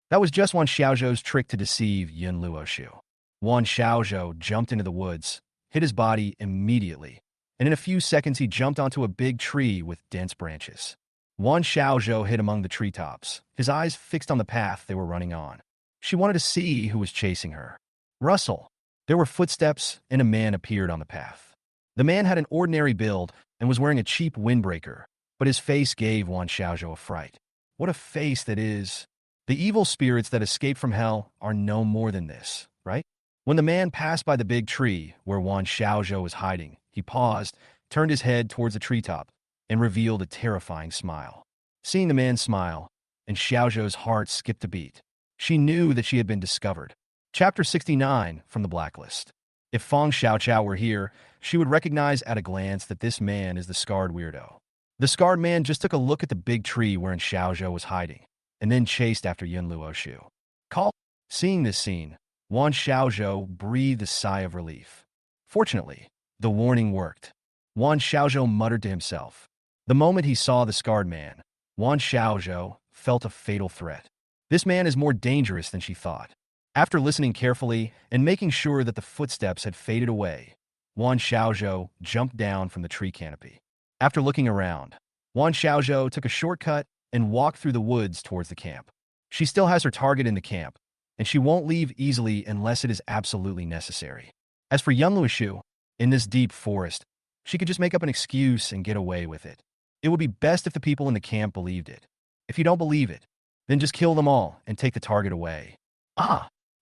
That was just Wan Xiaozhou's trick to deceive Yun Luoshu. Wan Xiaozhou jumped into the woods, hit his body immediately, and in a few seconds he jumped onto a big tree with dense branches. Wan Xiaozhou hid among the treetops, his eyes fixed on the path they were running on. She wanted to see who was chasing her. Rustle. There were footsteps, and a man appeared on the path. The man had an ordinary build and was wearing a cheap windbreaker, but his face gave Wan Xiaozhou a fright. What a face that is! The evil spirits that escaped from hell are no more than this, right? When the man passed by the big tree where Wan Xiaozhou was hiding, he paused, turned his head towards the treetop, and revealed a terrifying smile. Seeing the man smile, and Xiaozhou's heart skipped a beat. She knew that she had been discovered. Chapter 69 from the Blacklist. If Feng Xiaoqiao were here, she would recognize at a glance that this man is the scarred weirdo. The scarred man just took a look at the big tree wherein Xiaozhou was hiding, and then chased after Yun Luoshu. Call. Seeing this scene, Wan Xiaozhou breathed a sigh of relief. Fortunately, the warning worked. Wan Xiaozhou muttered to himself. The moment he saw the scarred man, Wan Xiaozhou felt a fatal threat. This man is more dangerous than she thought. After listening carefully and making sure that the footsteps had faded away, Wan Xiaozhou jumped down from the tree canopy. After looking around, Wan Xiaozhou took a shortcut and walked through the woods towards the camp. She still has her target in the camp, and she won't leave easily unless it is absolutely necessary. As for Yun Luoshu, in this deep forest, she could just make up an excuse and get away with it. It would be best if the people in the camp believed it. If you don't believe it, then just kill them all and take the target away.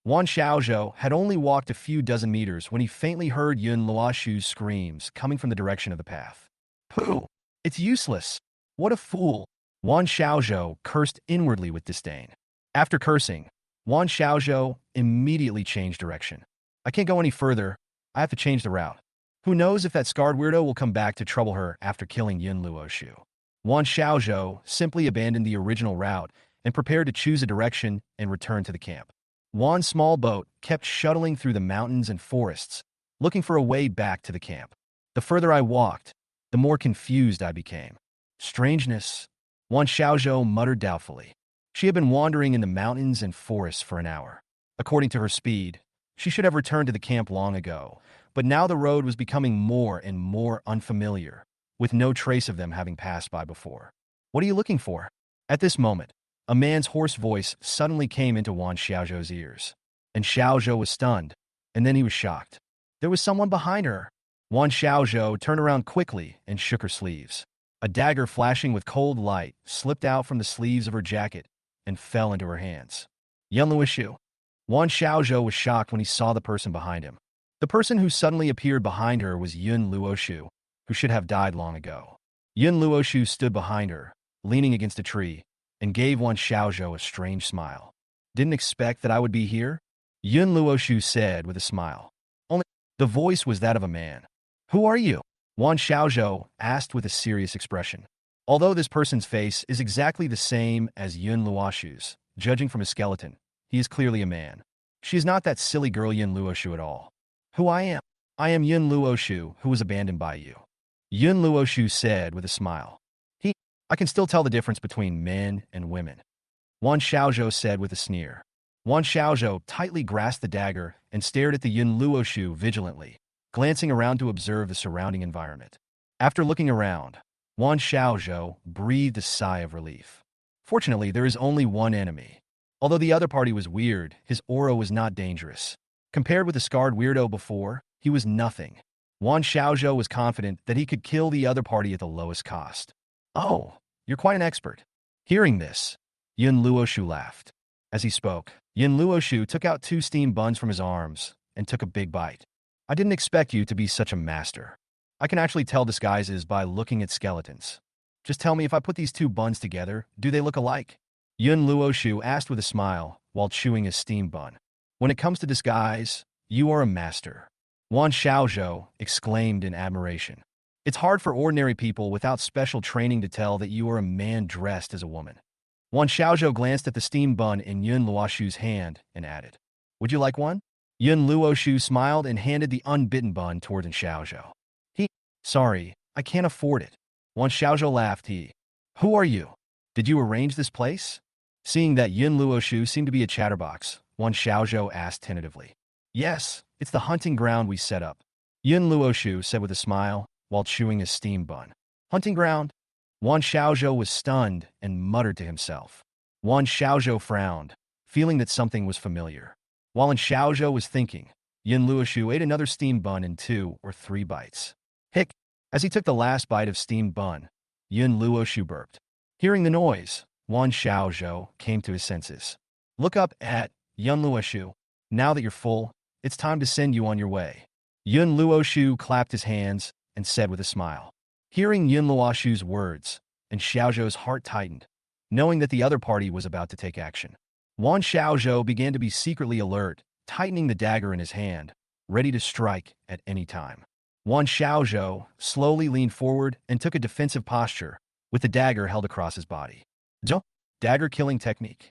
Wan Xiaozhou had only walked a few dozen meters when he faintly heard Yun Luoshu's screams coming from the direction of the path. Pooh! It's useless! What a fool! Wan Xiaozhou cursed inwardly with disdain. After cursing, Wan Xiaozhou immediately changed direction. I can't go any further. I have to change the route. Who knows if that scarred weirdo will come back to trouble her after killing Yun Luoshu. Wan Xiaozhou simply abandoned the original route and prepared to choose a direction and return to the camp. Wan's small boat kept shuttling through the mountains and forests, looking for a way back to the camp. The further I walked, the more confused I became. Strangeness, Wan Xiaozhou muttered doubtfully. She had been wandering in the mountains and forests for an hour. According to her speed, she should have returned to the camp long ago, but now the road was becoming more and more unfamiliar, with no trace of them having passed by before. What are you looking for? At this moment, a man's hoarse voice suddenly came into Wan Xiaozhou's ears, and Xiaozhou was stunned, and then he was shocked. There was someone behind her. Wan Xiaozhou turned around quickly and shook her sleeves. A dagger flashing with cold light slipped out from the sleeves of her jacket and fell into her hands. Yun Luoshu. Wan Xiaozhou was shocked when he saw the person behind him. The person who suddenly appeared behind her was Yun Luoshu, who should have died long ago. Yun Luoshu stood behind her, leaning against a tree, and gave Wan Xiaozhou a strange smile. Didn't expect that I would be here? Yun Luoshu said with a smile. Only the voice was that of a man. Who are you? Wan Xiaozhou asked with a serious expression. Although this person's face is exactly the same as Yun Luoshu's, judging from his skeleton, he is clearly a man. She is not that silly girl Yun Luoshu at all. Who I am? I am Yun Luoshu, who was abandoned by you. Yun Luoshu said with a smile. I can still tell the difference between men and women. Wan Xiaozhou said with a sneer. Wan Xiaozhou tightly grasped the dagger and stared at the Yun Luoshu vigilantly, glancing around to observe the surrounding environment. After looking around, Wan Xiaozhou breathed a sigh of relief. Fortunately, there is only one enemy. Although the other party was weird, his aura was not dangerous. Compared with the scarred weirdo before, he was nothing. Wan Xiaozhou was confident that he could kill the other party at the lowest cost. Oh, you're quite an expert. Hearing this, Yun Luoshu laughed. As he spoke, Yun Luoshu took out 2 steam buns from his arms and took a big bite. I didn't expect you to be such a master. I can actually tell disguises by looking at skeletons. Just tell me, if I put these 2 buns together, do they look alike? Yun Luoshu asked with a smile while chewing his steam bun. When it comes to disguise, you are a master. Wan Xiaozhou exclaimed in admiration. It's hard for ordinary people without special training to tell that you are a man dressed as a woman. Wan Xiaozhou glanced at the steam bun in Yun Luoshu's hand and added, Would you like one? Yun Luoshu smiled and handed the unbitten bun toward Wan Xiaozhou. Sorry, I can't afford it. Wan Xiaozhou laughed. Who are you? Did you arrange this place? Seeing that Yun Luoshu seemed to be a chatterbox, Wan Xiaozhou asked tentatively. Yes, it's the hunting ground we set up. Yun Luoshu said with a smile while chewing his steam bun. Hunting ground? Wan Xiaozhou was stunned and muttered to himself. Wan Xiaozhou frowned, feeling that something was familiar. While Wan Xiaozhou was thinking, Yun Luoshu ate another steam bun in 2 or 3 bites. Hick! As he took the last bite of steamed bun, Yun Luoshu burped. Hearing the noise, Wan Xiaozhou came to his senses. Look up at Yun Luoshu. Now that you're full, it's time to send you on your way. Yun Luoshu clapped his hands and said with a smile. Hearing Yun Luoshu's words, and Xiaozhou's heart tightened, knowing that the other party was about to take action. Wan Xiaozhou began to be secretly alert, tightening the dagger in his hand, ready to strike at any time. Wan Xiaozhou slowly leaned forward and took a defensive posture, with the dagger held across his body. Dagger killing technique.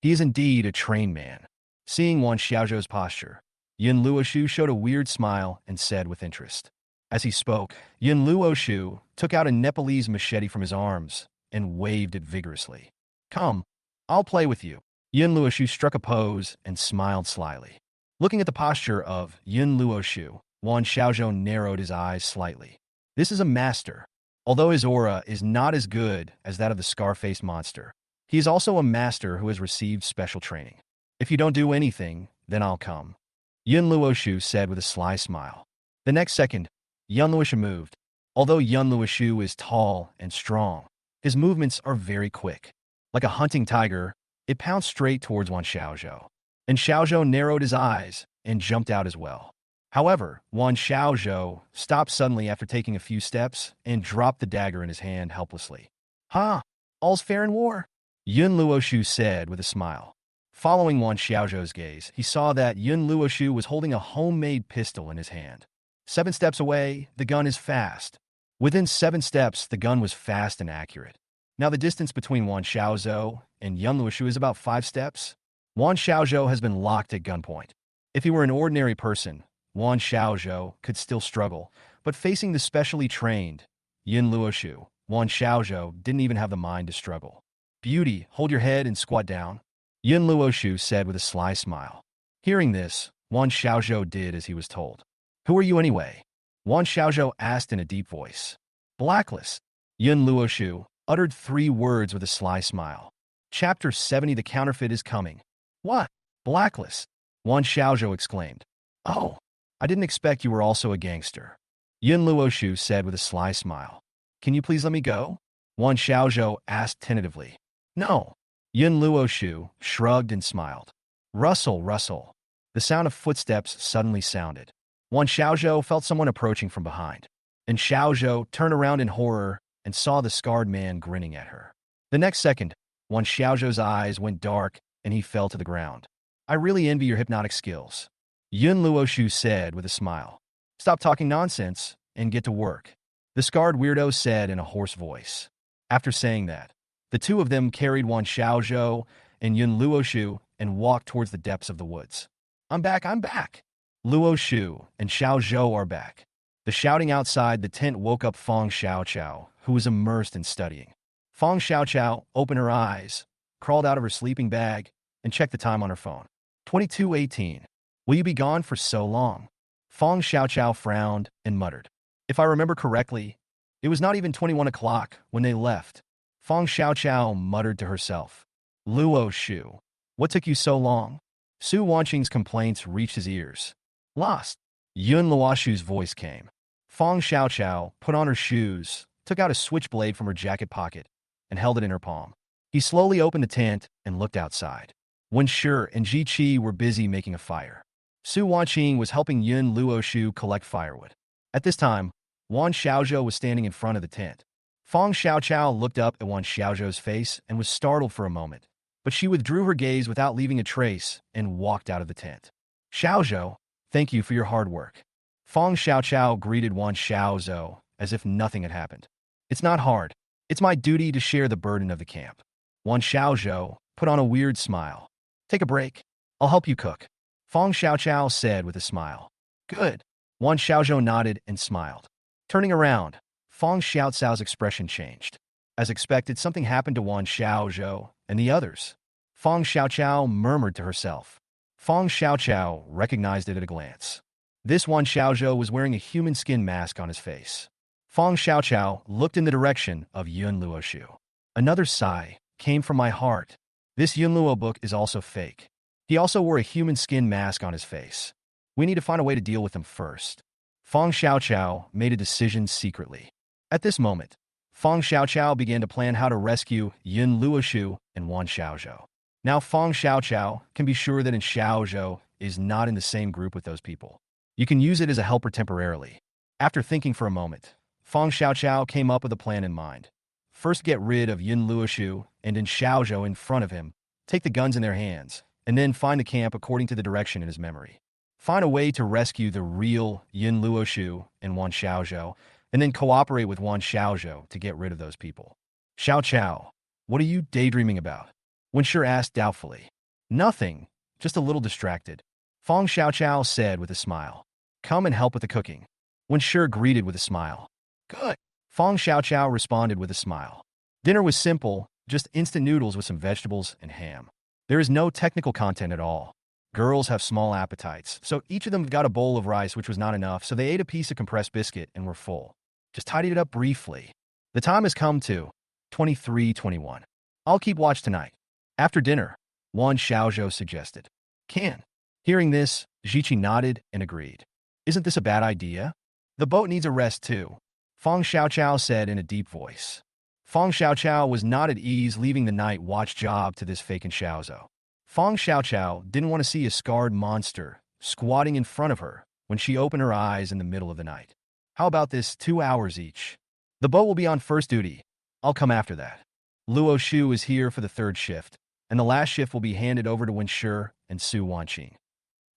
He is indeed a trained man. Seeing Wan Xiaozhou's posture, Yun Luoshu showed a weird smile and said with interest. As he spoke, Yun Luoshu took out a Nepalese machete from his arms and waved it vigorously. Come, I'll play with you. Yun Luoshu struck a pose and smiled slyly. Looking at the posture of Yun Luoshu, Wan Xiaozhou narrowed his eyes slightly. This is a master. Although his aura is not as good as that of the scar-faced monster, he is also a master who has received special training. If you don't do anything, then I'll come. Yun Luoshu said with a sly smile. The next second, Yun Luoshu moved. Although Yun Luoshu is tall and strong, his movements are very quick. Like a hunting tiger, it pounced straight towards Wan Xiaozhou. And Xiaozhou narrowed his eyes and jumped out as well. However, Wan Xiaozhou stopped suddenly after taking a few steps and dropped the dagger in his hand helplessly. All's fair in war, Yun Luoshu said with a smile. Following Wan Xiaozhou's gaze, he saw that Yun Luoshu was holding a homemade pistol in his hand. 7 steps away, the gun is fast. Within 7 steps, the gun was fast and accurate. Now the distance between Wan Xiaozhou and Yun Luoshu is about 5 steps. Wan Xiaozhou has been locked at gunpoint. If he were an ordinary person, Wan Xiaozhou could still struggle, but facing the specially trained Yun Luoshu, Wan Xiaozhou didn't even have the mind to struggle. Beauty, hold your head and squat down, Yun Luoshu said with a sly smile. Hearing this, Wan Xiaozhou did as he was told. Who are you anyway? Wan Xiaozhou asked in a deep voice. Blacklist. Yun Luoshu uttered 3 words with a sly smile. Chapter 70. The counterfeit is coming. What? Blacklist? Wan Xiaozhou exclaimed. Oh, I didn't expect you were also a gangster. Yun Luoshu said with a sly smile. Can you please let me go? Wan Xiaozhou asked tentatively. No. Yun Luoshu shrugged and smiled. Rustle, rustle. The sound of footsteps suddenly sounded. Wan Xiaozhou felt someone approaching from behind. And Xiaozhou turned around in horror and saw the scarred man grinning at her. The next second, Wan Xiaozhou's eyes went dark and he fell to the ground. I really envy your hypnotic skills, Yun Luoshu said with a smile. Stop talking nonsense and get to work, the scarred weirdo said in a hoarse voice. After saying that, the 2 of them carried Wan Xiaozhou and Yun Luoshu and walked towards the depths of the woods. I'm back, I'm back. Luoshu and Xiaozhou are back. The shouting outside the tent woke up Feng Xiaoqiao, who was immersed in studying. Feng Xiaoqiao opened her eyes crawled out of her sleeping bag, and checked the time on her phone. 22:18. Will you be gone for so long? Fong Xiaoqiao frowned and muttered. If I remember correctly, it was not even 21 o'clock when they left. Fong Xiaoqiao muttered to herself. Luo Shu, what took you so long? Su Wanqing's complaints reached his ears. Lost. Yun Luoshu's voice came. Fong Xiaoqiao put on her shoes, took out a switchblade from her jacket pocket, and held it in her palm. He slowly opened the tent and looked outside. Wen Shi and Ji Qi were busy making a fire. Su Wanqing was helping Yun Luoshu collect firewood. At this time, Wan Xiaozhou was standing in front of the tent. Fong Xiaoqiao looked up at Wan Xiaozhou's face and was startled for a moment, but she withdrew her gaze without leaving a trace and walked out of the tent. Xiaozhou, thank you for your hard work. Fong Xiaoqiao greeted Wan Xiaozhou as if nothing had happened. It's not hard. It's my duty to share the burden of the camp. Wan Xiaozhou put on a weird smile. Take a break. I'll help you cook. Fong Xiaoqiao said with a smile. Good. Wan Xiaozhou nodded and smiled. Turning around, Fong Xiaocao's expression changed. As expected, something happened to Wan Xiaozhou and the others. Fong Xiaoqiao murmured to herself. Fong Xiaoqiao recognized it at a glance. This Wan Xiaozhou was wearing a human skin mask on his face. Fong Xiaoqiao looked in the direction of Yun Luoshu. Another sigh came from my heart. This Yun Luo book is also fake. He also wore a human skin mask on his face. We need to find a way to deal with him first. Fong Xiaoqiao made a decision secretly. At this moment, Fong Xiaoqiao began to plan how to rescue Yun Luoshu and Wan Xiaozhou. Now Fong Xiaoqiao can be sure that Xiaozhou is not in the same group with those people. You can use it as a helper temporarily. After thinking for a moment, Fong Xiaoqiao came up with a plan in mind. First get rid of Yun Luoshu and Xiaozhou in front of him, take the guns in their hands, and then find the camp according to the direction in his memory. Find a way to rescue the real Yun Luoshu and Wan Xiaozhou, and then cooperate with Wan Xiaozhou to get rid of those people. Xiaoqiao, what are you daydreaming about? Wen Shi asked doubtfully. Nothing, just a little distracted. Fong Xiaoqiao said with a smile. Come and help with the cooking. Wen Shi greeted with a smile. Good. Fong Xiaoqiao responded with a smile. Dinner was simple, just instant noodles with some vegetables and ham. There is no technical content at all. Girls have small appetites, so each of them got a bowl of rice, which was not enough, so they ate a piece of compressed biscuit and were full. Just tidied it up briefly. The time has come to 23:21. I'll keep watch tonight. After dinner, Wan Xiaozhou suggested. Can. Hearing this, Jiqi nodded and agreed. Isn't this a bad idea? The boat needs a rest too, Fong Xiaoqiao said in a deep voice. Fong Xiaoqiao was not at ease leaving the night watch job to this fake Xiaozhou. Fong Xiaoqiao didn't want to see a scarred monster squatting in front of her when she opened her eyes in the middle of the night. How about this 2 hours each? The boat will be on first duty. I'll come after that. Luo Shu is here for the third shift, and the last shift will be handed over to Wen Shi and Su Wanqing.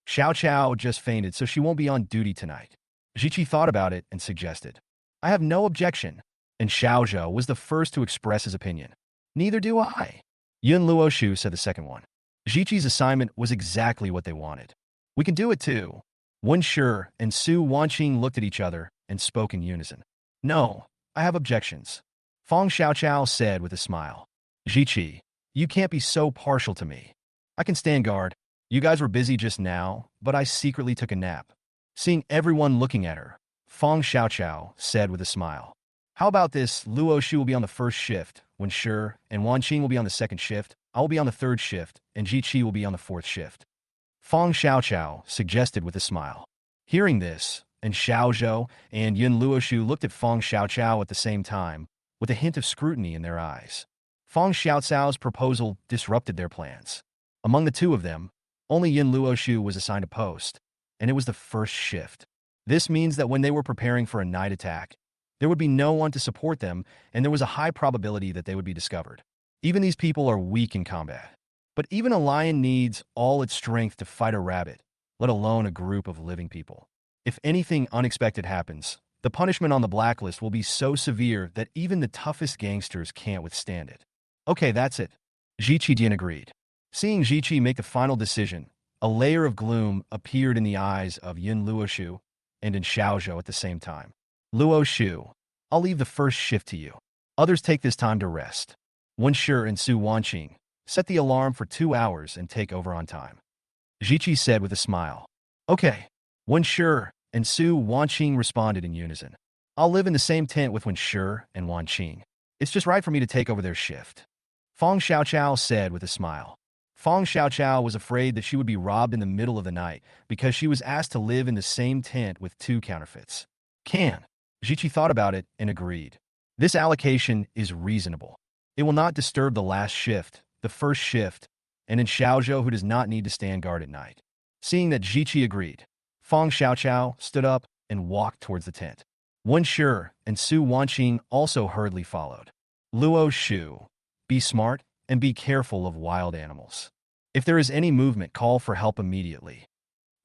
Xiaoqiao just fainted, so she won't be on duty tonight. Jiqi thought about it and suggested. I have no objection. And Xiaozhou was the first to express his opinion. Neither do I. Yun Luoshu said the second one. Jiqi's assignment was exactly what they wanted. We can do it too. Wen Shi and Su Wanqing looked at each other and spoke in unison. No, I have objections. Fong Xiaoqiao said with a smile. Jiqi, you can't be so partial to me. I can stand guard. You guys were busy just now, but I secretly took a nap. Seeing everyone looking at her, Fong Xiaoqiao said with a smile. How about this? Luo Shu will be on the first shift, Wen Shi and Wanqing will be on the second shift, I will be on the third shift, and Jiqi will be on the fourth shift. Fong Xiaoqiao suggested with a smile. Hearing this, and Xiaozhou and Yun Luoshu looked at Fong Xiaoqiao at the same time, with a hint of scrutiny in their eyes. Fong Xiaocao's proposal disrupted their plans. Among the two of them, only Yun Luoshu was assigned a post, and it was the first shift. This means that when they were preparing for a night attack, there would be no one to support them, and there was a high probability that they would be discovered. Even these people are weak in combat. But even a lion needs all its strength to fight a rabbit, let alone a group of living people. If anything unexpected happens, the punishment on the blacklist will be so severe that even the toughest gangsters can't withstand it. Okay, that's it. Jiqi Dian agreed. Seeing Jiqi make the final decision, a layer of gloom appeared in the eyes of Yun Luoshu and in Xiaozhou at the same time. Luo Shu, I'll leave the first shift to you. Others take this time to rest. Wen Shi and Su Wanqing Set the alarm for 2 hours and take over on time. Jiqi said with a smile. Okay. Wen Shi and Su Wanqing responded in unison. I'll live in the same tent with Wen Shi and Wanqing. It's just right for me to take over their shift. Feng Xiaoqiao said with a smile. Feng Xiaoqiao was afraid that she would be robbed in the middle of the night because she was asked to live in the same tent with 2 counterfeits. Can. Jiqi thought about it and agreed. This allocation is reasonable. It will not disturb the last shift, the first shift, and in Xiaozhou who does not need to stand guard at night. Seeing that Jiqi agreed, Feng Xiaoqiao stood up and walked towards the tent. Wen Shi and Su Wanqing also hurriedly followed. Luo Shu, be smart and be careful of wild animals. If there is any movement, call for help immediately.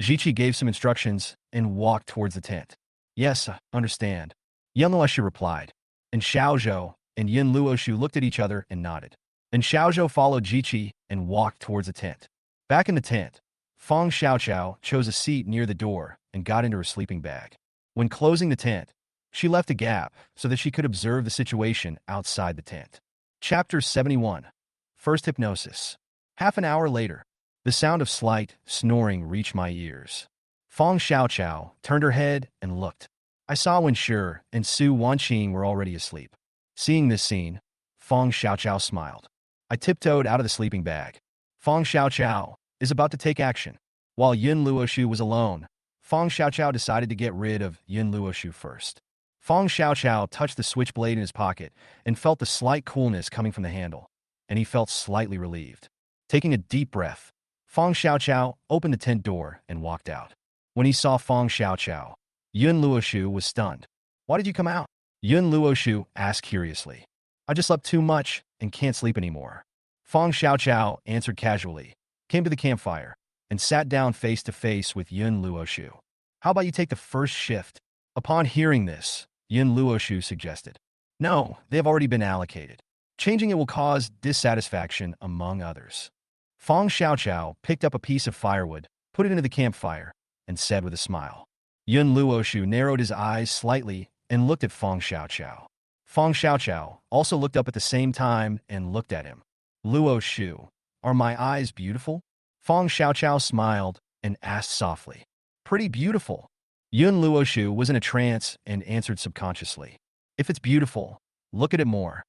Jiqi gave some instructions and walked towards the tent. Yes, understand. Yan Luoshu replied, and Xiaozhou and Yin Luoshu looked at each other and nodded. And Xiaozhou followed Jiqi and walked towards the tent. Back in the tent, Feng Xiaoqiao chose a seat near the door and got into her sleeping bag. When closing the tent, she left a gap so that she could observe the situation outside the tent. Chapter 71. First Hypnosis. Half an hour later, the sound of slight snoring reached my ears. Feng Xiaoqiao turned her head and looked. I saw Wen Shi and Su Wanqing were already asleep. Seeing this scene, Feng Xiaoqiao smiled. I tiptoed out of the sleeping bag. Feng Xiaoqiao is about to take action. While Yin Luoshu was alone, Feng Xiaoqiao decided to get rid of Yin Luoshu first. Feng Xiaoqiao touched the switchblade in his pocket and felt the slight coolness coming from the handle, and he felt slightly relieved. Taking a deep breath, Feng Xiaoqiao opened the tent door and walked out. When he saw Feng Xiaoqiao, Yun Luoshu was stunned. Why did you come out? Yun Luoshu asked curiously. I just slept too much and can't sleep anymore. Feng Xiaoqiao answered casually, came to the campfire, and sat down face to face with Yun Luoshu. How about you take the first shift? Upon hearing this, Yun Luoshu suggested. No, they have already been allocated. Changing it will cause dissatisfaction among others. Feng Xiaoqiao picked up a piece of firewood, put it into the campfire, and said with a smile. Yun Luoshu narrowed his eyes slightly and looked at Feng Xiaoqiao. Feng Xiaoqiao also looked up at the same time and looked at him. Luoshu, are my eyes beautiful? Feng Xiaoqiao smiled and asked softly. Pretty beautiful. Yun Luoshu was in a trance and answered subconsciously. If it's beautiful, look at it more.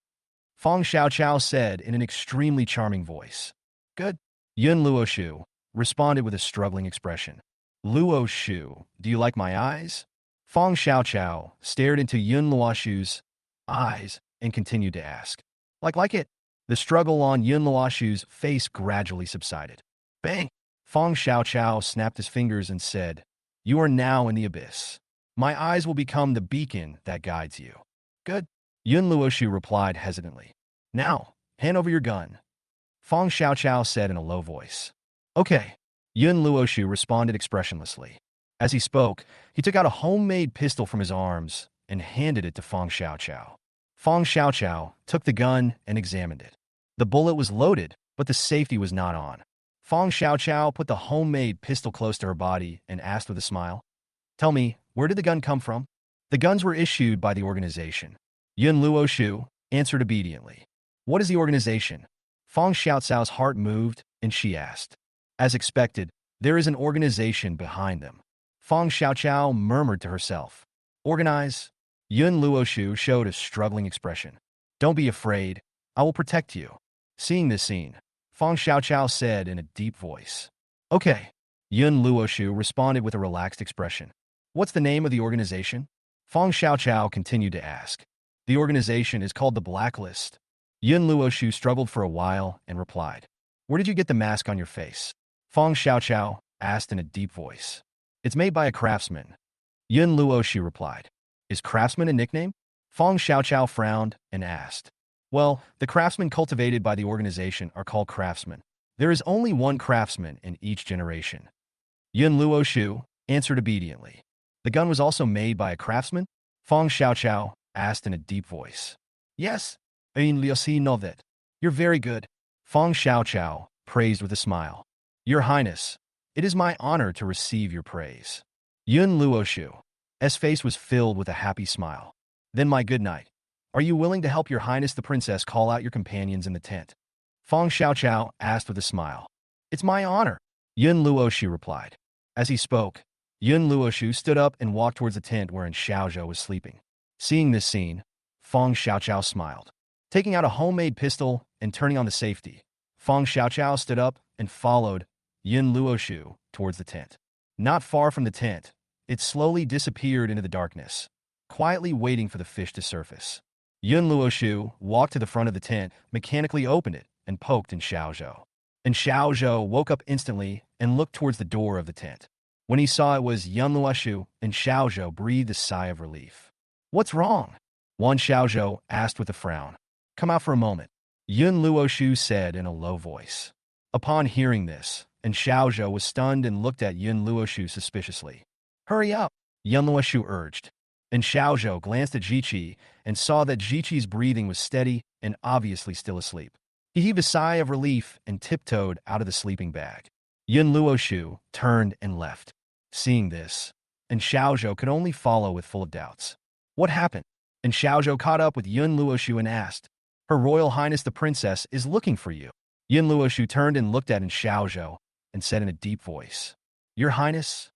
Feng Xiaoqiao said in an extremely charming voice. Good. Yun Luoshu responded with a struggling expression. Luoshu, do you like my eyes? Feng Xiaoqiao stared into Yun Luoshu's eyes and continued to ask. Like it? The struggle on Yun Luoshu's face gradually subsided. Bang! Feng Xiaoqiao snapped his fingers and said, You are now in the abyss. My eyes will become the beacon that guides you. Good. Yun Luoshu replied hesitantly. Now, hand over your gun. Feng Xiaoqiao said in a low voice. Okay. Yun Luoshu responded expressionlessly. As he spoke, he took out a homemade pistol from his arms and handed it to Feng Xiaoqiao. Feng Xiaoqiao took the gun and examined it. The bullet was loaded, but the safety was not on. Feng Xiaoqiao put the homemade pistol close to her body and asked with a smile, Tell me, where did the gun come from? The guns were issued by the organization. Yun Luoshu answered obediently. What is the organization? Feng Xiaoqiao's heart moved, and she asked. As expected, there is an organization behind them. Feng Xiaoqiao murmured to herself. Organize? Yun Luoshu showed a struggling expression. Don't be afraid. I will protect you. Seeing this scene, Feng Xiaoqiao said in a deep voice. Okay. Yun Luoshu responded with a relaxed expression. What's the name of the organization? Feng Xiaoqiao continued to ask. The organization is called the Blacklist. Yun Luoshu struggled for a while and replied. Where did you get the mask on your face? Feng Xiaoqiao asked in a deep voice. It's made by a craftsman. Yun Luoshu replied. Is craftsman a nickname? Feng Xiaoqiao frowned and asked. Well, the craftsmen cultivated by the organization are called craftsmen. There is only one craftsman in each generation. Yun Luoshu answered obediently. The gun was also made by a craftsman? Feng Xiaoqiao asked in a deep voice. Yes, Yun Luoshu know that. You're very good. Feng Xiaoqiao praised with a smile. Your Highness, it is my honor to receive your praise. Yun Luoshu's face was filled with a happy smile. Then my good night. Are you willing to help your Highness the Princess call out your companions in the tent? Fong Xiaoqiao asked with a smile. It's my honor, Yun Luoshu replied. As he spoke, Yun Luoshu stood up and walked towards the tent wherein Xiaozhou was sleeping. Seeing this scene, Fong Xiaoqiao smiled. Taking out a homemade pistol and turning on the safety, Fong Xiaoqiao stood up and followed Yun Luoshu towards the tent. Not far from the tent, it slowly disappeared into the darkness, quietly waiting for the fish to surface. Yun Luoshu walked to the front of the tent, mechanically opened it, and poked in Xiaozhou. And Xiaozhou woke up instantly and looked towards the door of the tent. When he saw it was Yun Luoshu, and Xiaozhou breathed a sigh of relief. What's wrong? Wan Xiaozhou asked with a frown. Come out for a moment, Yun Luoshu said in a low voice. Upon hearing this, and Xiaozhou was stunned and looked at Yun Luoshu suspiciously. Hurry up, Yun Luoshu urged. And Xiaozhou glanced at Jiqi and saw that Jiqi's breathing was steady and obviously still asleep. He heaved a sigh of relief and tiptoed out of the sleeping bag. Yun Luoshu turned and left. Seeing this, and Xiaozhou could only follow with full of doubts. What happened? And Xiaozhou caught up with Yun Luoshu and asked, Her Royal Highness the Princess is looking for you. Yun Luoshu turned and looked at Xiaozhou and said in a deep voice, Your Highness?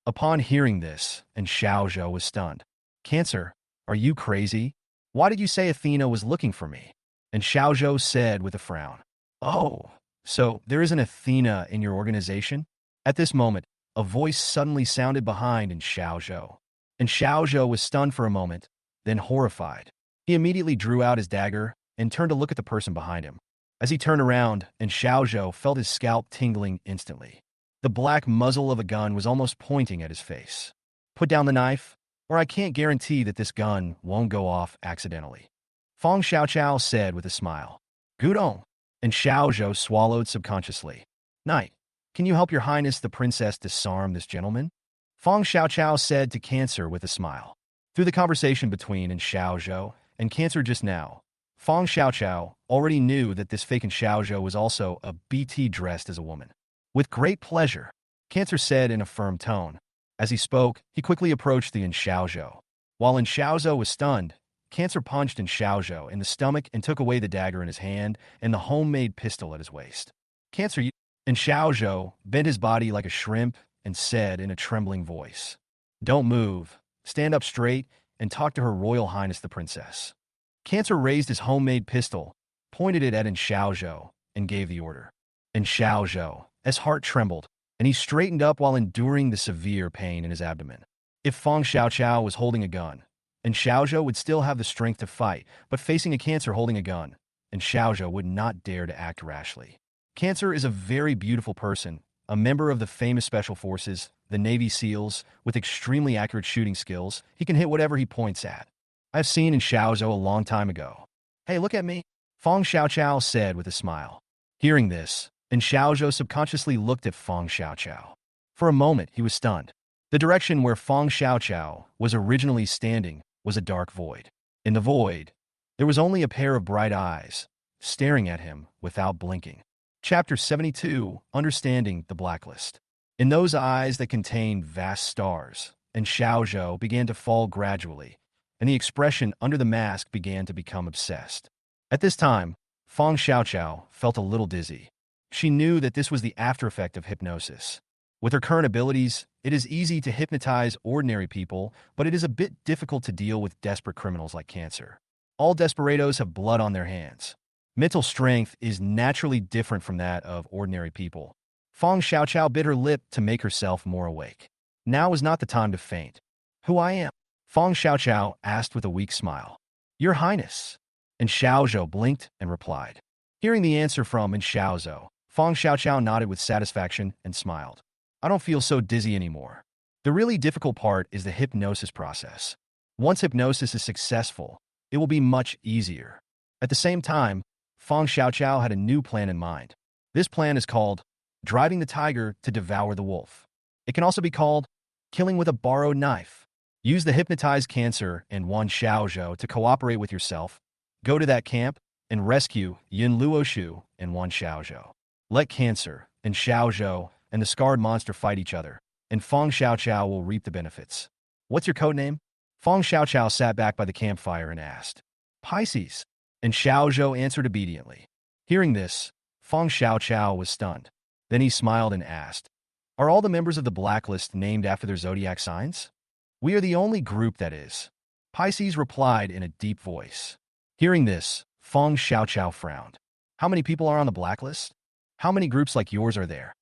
Upon hearing this, and Xiaozhou was stunned. Cancer, are you crazy? Why did you say Athena was looking for me? And Xiaozhou said with a frown, Oh, so there is an Athena in your organization? At this moment, a voice suddenly sounded behind in Xiaozhou. And Xiaozhou was stunned for a moment, then horrified. He immediately drew out his dagger and turned to look at the person behind him. As he turned around, and Xiaozhou felt his scalp tingling instantly. The black muzzle of a gun was almost pointing at his face. Put down the knife, or I can't guarantee that this gun won't go off accidentally. Fong Xiaoqiao said with a smile. Gudong. And Xiaozhou swallowed subconsciously. Knight, can you help your highness the princess disarm this gentleman? Fong Xiaoqiao said to Cancer with a smile. Through the conversation between Xiaozhou and Cancer just now, Fong Xiaoqiao already knew that this fake Xiaozhou was also a BT dressed as a woman. With great pleasure, Cancer said in a firm tone. As he spoke, he quickly approached the Xiaozhou. While Xiaozhou was stunned, Cancer punched Xiaozhou in the stomach and took away the dagger in his hand and the homemade pistol at his waist. Cancer, Xiaozhou bent his body like a shrimp and said in a trembling voice, Don't move, stand up straight, and talk to Her Royal Highness the Princess. Cancer raised his homemade pistol, pointed it at Xiaozhou, and gave the order. Xiaozhou's heart trembled, and he straightened up while enduring the severe pain in his abdomen. If Fong Xiaoqiao was holding a gun, Xiaozhou would still have the strength to fight, but facing a Cancer holding a gun, Xiaozhou would not dare to act rashly. Cancer is a very beautiful person, a member of the famous Special Forces, the Navy SEALs, with extremely accurate shooting skills. He can hit whatever he points at. I've seen Xiaozhou a long time ago. Hey, look at me, Fong Xiaoqiao said with a smile. Hearing this, Xiaozhou subconsciously looked at Fong Xiaoqiao. For a moment, he was stunned. The direction where Fong Xiaoqiao was originally standing was a dark void. In the void, there was only a pair of bright eyes, staring at him without blinking. Chapter 72, Understanding the Blacklist. In those eyes that contained vast stars, Xiaozhou began to fall gradually, and the expression under the mask began to become obsessed. At this time, Fong Xiaoqiao felt a little dizzy. She knew that this was the after effect of hypnosis. With her current abilities, it is easy to hypnotize ordinary people, but it is a bit difficult to deal with desperate criminals like Cancer. All desperados have blood on their hands. Mental strength is naturally different from that of ordinary people. Fong Xiaoqiao bit her lip to make herself more awake. Now is not the time to faint. Who I am? Fong Xiaoqiao asked with a weak smile. Your Highness. Xiaozhou blinked and replied. Hearing the answer from Xiaozhou, Fong Xiaoqiao nodded with satisfaction and smiled. I don't feel so dizzy anymore. The really difficult part is the hypnosis process. Once hypnosis is successful, it will be much easier. At the same time, Fong Xiaoqiao had a new plan in mind. This plan is called driving the tiger to devour the wolf. It can also be called killing with a borrowed knife. Use the hypnotized Cancer and Wan Xiaozhou to cooperate with yourself. Go to that camp and rescue Yun Luoshu and Wan Xiaozhou. Let Cancer and Xiaozhou and the scarred monster fight each other, and Fong Xiaoqiao will reap the benefits. What's your code name? Fong Xiaoqiao sat back by the campfire and asked. Pisces. And Xiaozhou answered obediently. Hearing this, Feng Xiaoqiao was stunned. Then he smiled and asked, "Are all the members of the blacklist named after their zodiac signs?" "We are the only group that is," Pisces replied in a deep voice. Hearing this, Feng Xiaoqiao frowned. "How many people are on the blacklist? How many groups like yours are there?"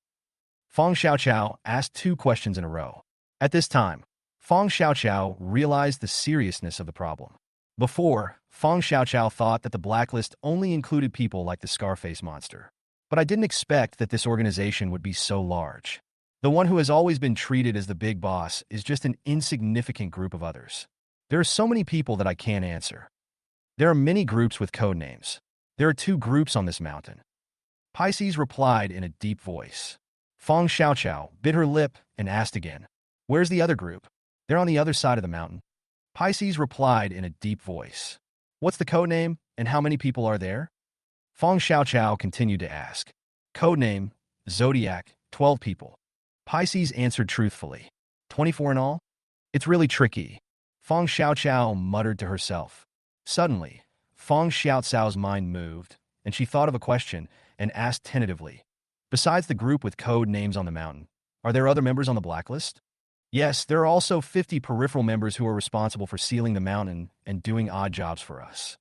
Feng Xiaoqiao asked two questions in a row. At this time, Feng Xiaoqiao realized the seriousness of the problem. Before, Feng Xiaoqiao thought that the blacklist only included people like the Scarface monster. But I didn't expect that this organization would be so large. The one who has always been treated as the big boss is just an insignificant group of others. There are so many people that I can't answer. There are many groups with code names. There are 2 groups on this mountain. Pisces replied in a deep voice. Feng Xiaoqiao bit her lip and asked again, "Where's the other group?" "They're on the other side of the mountain." Pisces replied in a deep voice. "What's the code name and how many people are there?" Feng Xiaoqiao continued to ask. "Code name, Zodiac, 12 people." Pisces answered truthfully. 24 in all? "It's really tricky," Feng Xiaoqiao muttered to herself. Suddenly, Feng Xiaoqiao's mind moved, and she thought of a question and asked tentatively, "Besides the group with code names on the mountain, are there other members on the blacklist?" "Yes, there are also 50 peripheral members who are responsible for sealing the mountain and doing odd jobs for us."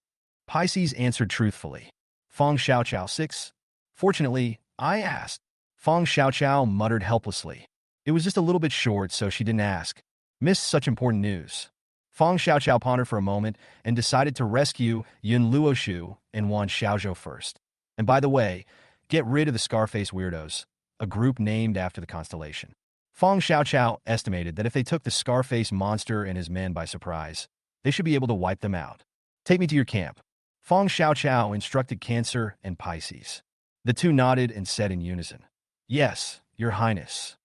Pisces answered truthfully. Feng Xiaoqiao 6? "Fortunately, I asked." Feng Xiaoqiao muttered helplessly. It was just a little bit short, so she didn't ask. Missed such important news. Feng Xiaoqiao pondered for a moment and decided to rescue Yun Luoshu and Wan Xiaozhou first. And by the way, get rid of the Scarface Weirdos, a group named after the constellation. Feng Xiaoqiao estimated that if they took the Scarface monster and his men by surprise, they should be able to wipe them out. "Take me to your camp," Feng Xiaoqiao instructed Cancer and Pisces. The two nodded and said in unison, "Yes, Your Highness."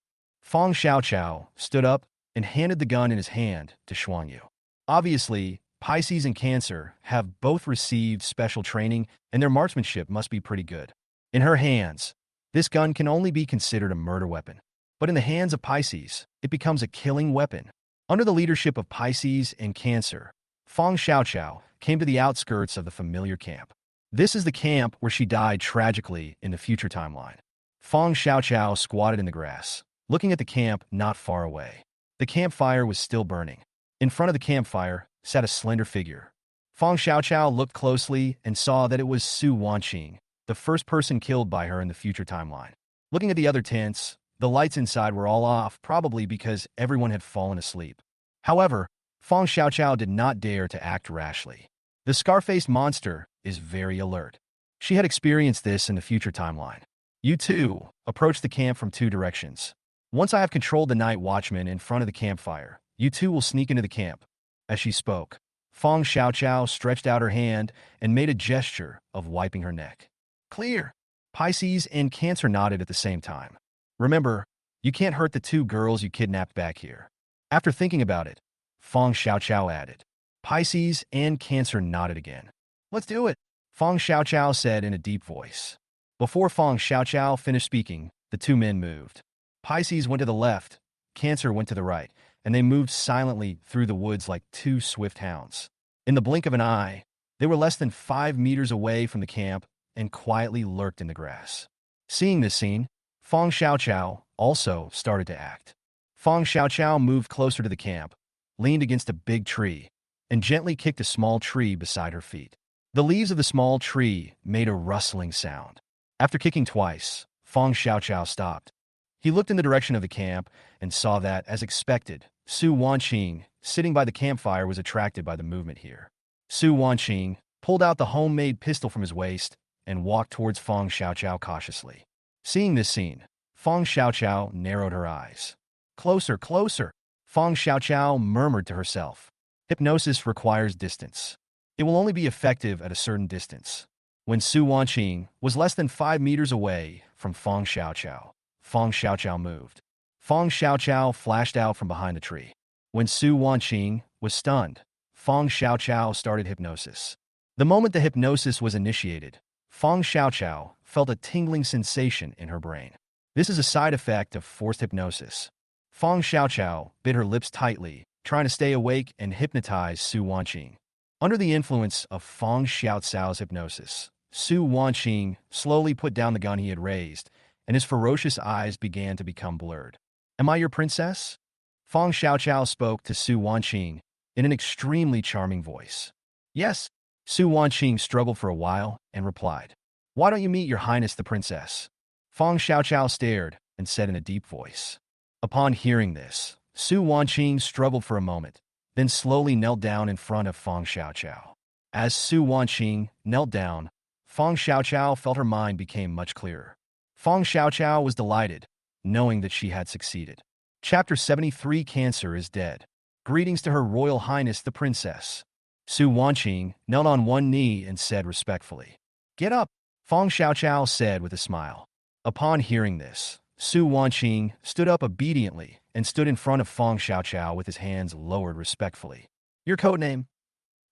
Feng Xiaoqiao stood up and handed the gun in his hand to Xuanyu. Obviously, Pisces and Cancer have both received special training, and their marksmanship must be pretty good. In her hands, this gun can only be considered a murder weapon. But in the hands of Pisces, it becomes a killing weapon. Under the leadership of Pisces and Cancer, Feng Xiaoqiao came to the outskirts of the familiar camp. This is the camp where she died tragically in the future timeline. Feng Xiaoqiao squatted in the grass, looking at the camp not far away. The campfire was still burning. In front of the campfire sat a slender figure. Feng Xiaoqiao looked closely and saw that it was Su Wanqing, the first person killed by her in the future timeline. Looking at the other tents, the lights inside were all off, probably because everyone had fallen asleep. However, Feng Xiaoqiao did not dare to act rashly. The scar-faced monster is very alert. She had experienced this in the future timeline. "You two approach the camp from 2 directions. Once I have controlled the night watchman in front of the campfire, you two will sneak into the camp." As she spoke, Feng Xiaoqiao stretched out her hand and made a gesture of wiping her neck. "Clear." Pisces and Cancer nodded at the same time. "Remember, you can't hurt the 2 girls you kidnapped back here." After thinking about it, Feng Xiaoqiao added. Pisces and Cancer nodded again. "Let's do it," Feng Xiaoqiao said in a deep voice. Before Feng Xiaoqiao finished speaking, the 2 men moved. Pisces went to the left, Cancer went to the right, and they moved silently through the woods like 2 swift hounds. In the blink of an eye, they were less than 5 meters away from the camp and quietly lurked in the grass. Seeing this scene, Feng Xiaoqiao also started to act. Feng Xiaoqiao moved closer to the camp, leaned against a big tree, and gently kicked a small tree beside her feet. The leaves of the small tree made a rustling sound. After kicking twice, Feng Xiaoqiao stopped. He looked in the direction of the camp and saw that, as expected, Su Wanqing, sitting by the campfire, was attracted by the movement here. Su Wanqing pulled out the homemade pistol from his waist and walked towards Feng Xiaoqiao cautiously. Seeing this scene, Feng Xiaoqiao narrowed her eyes. "Closer, closer," Feng Xiaoqiao murmured to herself. Hypnosis requires distance. It will only be effective at a certain distance. When Su Wanqing was less than 5 meters away from Feng Xiaoqiao moved. Feng Xiaoqiao flashed out from behind the tree. When Su Wanqing was stunned, Feng Xiaoqiao started hypnosis. The moment the hypnosis was initiated, Feng Xiaoqiao felt a tingling sensation in her brain. This is a side effect of forced hypnosis. Feng Xiaoqiao bit her lips tightly, trying to stay awake and hypnotize Su Wanqing. Under the influence of Feng Xiaoqiao's hypnosis, Su Wanqing slowly put down the gun he had raised, and his ferocious eyes began to become blurred. "Am I your princess?" Feng Xiaoqiao spoke to Su Wanqing in an extremely charming voice. "Yes." Su Wanqing struggled for a while and replied. "Why don't you meet your highness the princess?" Feng Xiaoqiao stared and said in a deep voice. Upon hearing this, Su Wanqing struggled for a moment, then slowly knelt down in front of Feng Xiaoqiao. As Su Wanqing knelt down, Feng Xiaoqiao felt her mind became much clearer. Feng Xiaoqiao was delighted, knowing that she had succeeded. Chapter 73 Cancer is Dead. Greetings to Her Royal Highness the Princess. Su Wanqing knelt on one knee and said respectfully. "Get up," Feng Xiaoqiao said with a smile. Upon hearing this, Su Wanqing stood up obediently and stood in front of Feng Xiaoqiao with his hands lowered respectfully. "Your code name?"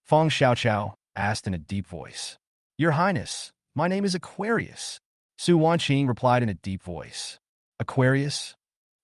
Feng Xiaoqiao asked in a deep voice. "Your Highness, my name is Aquarius," Su Wanqing replied in a deep voice. "Aquarius?"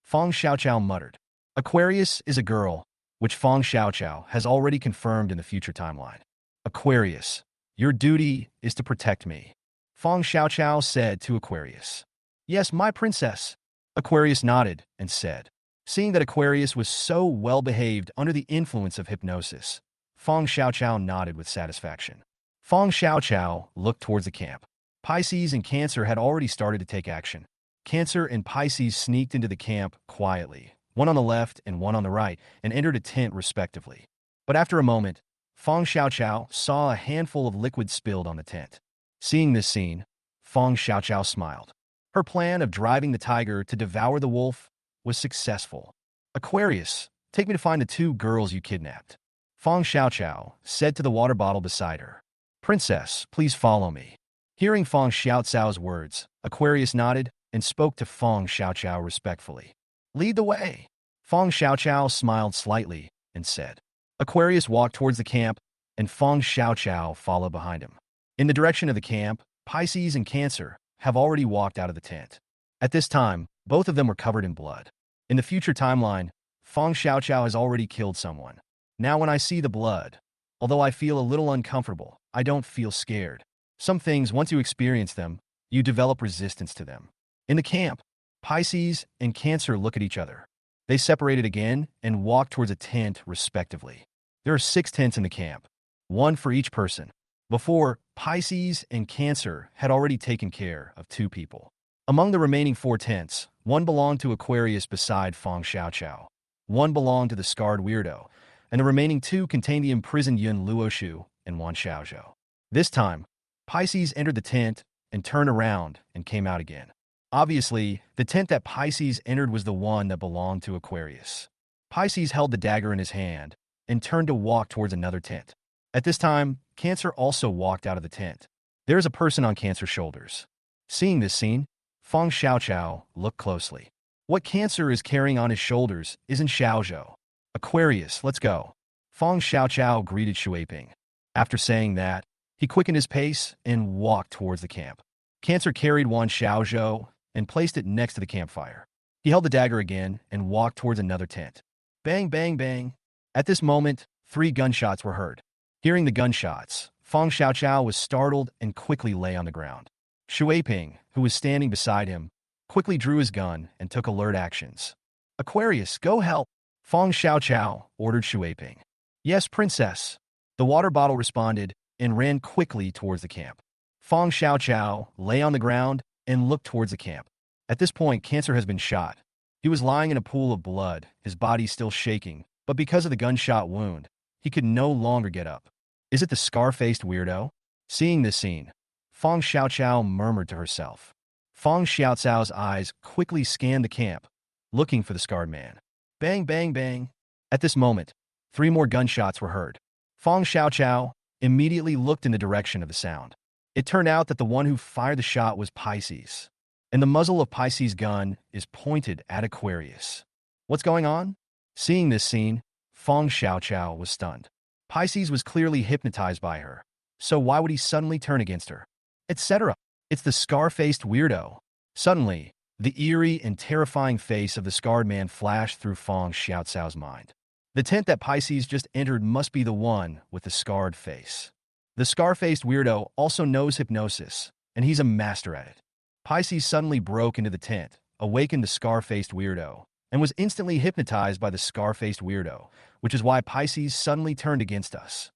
Feng Xiaoqiao muttered. Aquarius is a girl, which Feng Xiaoqiao has already confirmed in the future timeline. "Aquarius, your duty is to protect me," Feng Xiaoqiao said to Aquarius. "Yes, my princess." Aquarius nodded and said. Seeing that Aquarius was so well-behaved under the influence of hypnosis, Feng Xiaoqiao nodded with satisfaction. Feng Xiaoqiao looked towards the camp. Pisces and Cancer had already started to take action. Cancer and Pisces sneaked into the camp quietly, one on the left and one on the right, and entered a tent respectively. But after a moment, Feng Xiaoqiao saw a handful of liquid spilled on the tent. Seeing this scene, Feng Xiaoqiao smiled. Her plan of driving the tiger to devour the wolf was successful. "Aquarius, take me to find the two girls you kidnapped," Feng Xiaoqiao said to the water bottle beside her. "Princess, please follow me." Hearing Feng Xiaoqiao's words, Aquarius nodded and spoke to Feng Xiaoqiao respectfully. "Lead the way." Feng Xiaoqiao smiled slightly and said. Aquarius walked towards the camp, and Feng Xiaoqiao followed behind him. In the direction of the camp, Pisces and Cancer have already walked out of the tent. At this time, both of them were covered in blood. In the future timeline, Feng Xiaoqiao has already killed someone. Now when I see the blood, although I feel a little uncomfortable, I don't feel scared. Some things, once you experience them, you develop resistance to them. In the camp, Pisces and Cancer look at each other. They separated again and walked towards a tent respectively. There are 6 tents in the camp, one for each person. Before, Pisces and Cancer had already taken care of 2 people. Among the remaining 4 tents, one belonged to Aquarius beside Feng Xiaoqiao, one belonged to the scarred weirdo, and the remaining 2 contained the imprisoned Yun Luoshu and Wan Xiaozhou. This time, Pisces entered the tent and turned around and came out again. Obviously, the tent that Pisces entered was the one that belonged to Aquarius. Pisces held the dagger in his hand and turned to walk towards another tent. At this time, Cancer also walked out of the tent. There is a person on Cancer's shoulders. Seeing this scene, Feng Xiaoqiao looked closely. What Cancer is carrying on his shoulders isn't Xiaozhou. "Aquarius, let's go." Feng Xiaoqiao greeted Shuiping. After saying that, he quickened his pace and walked towards the camp. Cancer carried Wan Xiaozhou and placed it next to the campfire. He held the dagger again and walked towards another tent. Bang, bang, bang. At this moment, 3 gunshots were heard. Hearing the gunshots, Feng Xiaoqiao was startled and quickly lay on the ground. Shuiping, who was standing beside him, quickly drew his gun and took alert actions. "Aquarius, go help," Feng Xiaoqiao ordered Shuiping. "Yes, princess." The water bottle responded and ran quickly towards the camp. Feng Xiaoqiao lay on the ground and looked towards the camp. At this point, Cancer has been shot. He was lying in a pool of blood, his body still shaking, but because of the gunshot wound, he could no longer get up. Is it the scar-faced weirdo? Seeing this scene, Feng Xiaoqiao murmured to herself. Feng Xiaoqiao's eyes quickly scanned the camp, looking for the scarred man. Bang, bang, bang. At this moment, 3 more gunshots were heard. Feng Xiaoqiao immediately looked in the direction of the sound. It turned out that the one who fired the shot was Pisces, and the muzzle of Pisces' gun is pointed at Aquarius. What's going on? Seeing this scene, Feng Xiaoqiao was stunned. Pisces was clearly hypnotized by her, so why would he suddenly turn against her? Etc. It's the scar-faced weirdo. Suddenly, the eerie and terrifying face of the scarred man flashed through Feng Xiaoqiao's mind. The tent that Pisces just entered must be the one with the scarred face. The scar-faced weirdo also knows hypnosis, and he's a master at it. Pisces suddenly broke into the tent, awakened the scar-faced weirdo, and was instantly hypnotized by the scar-faced weirdo, which is why Pisces suddenly turned against us.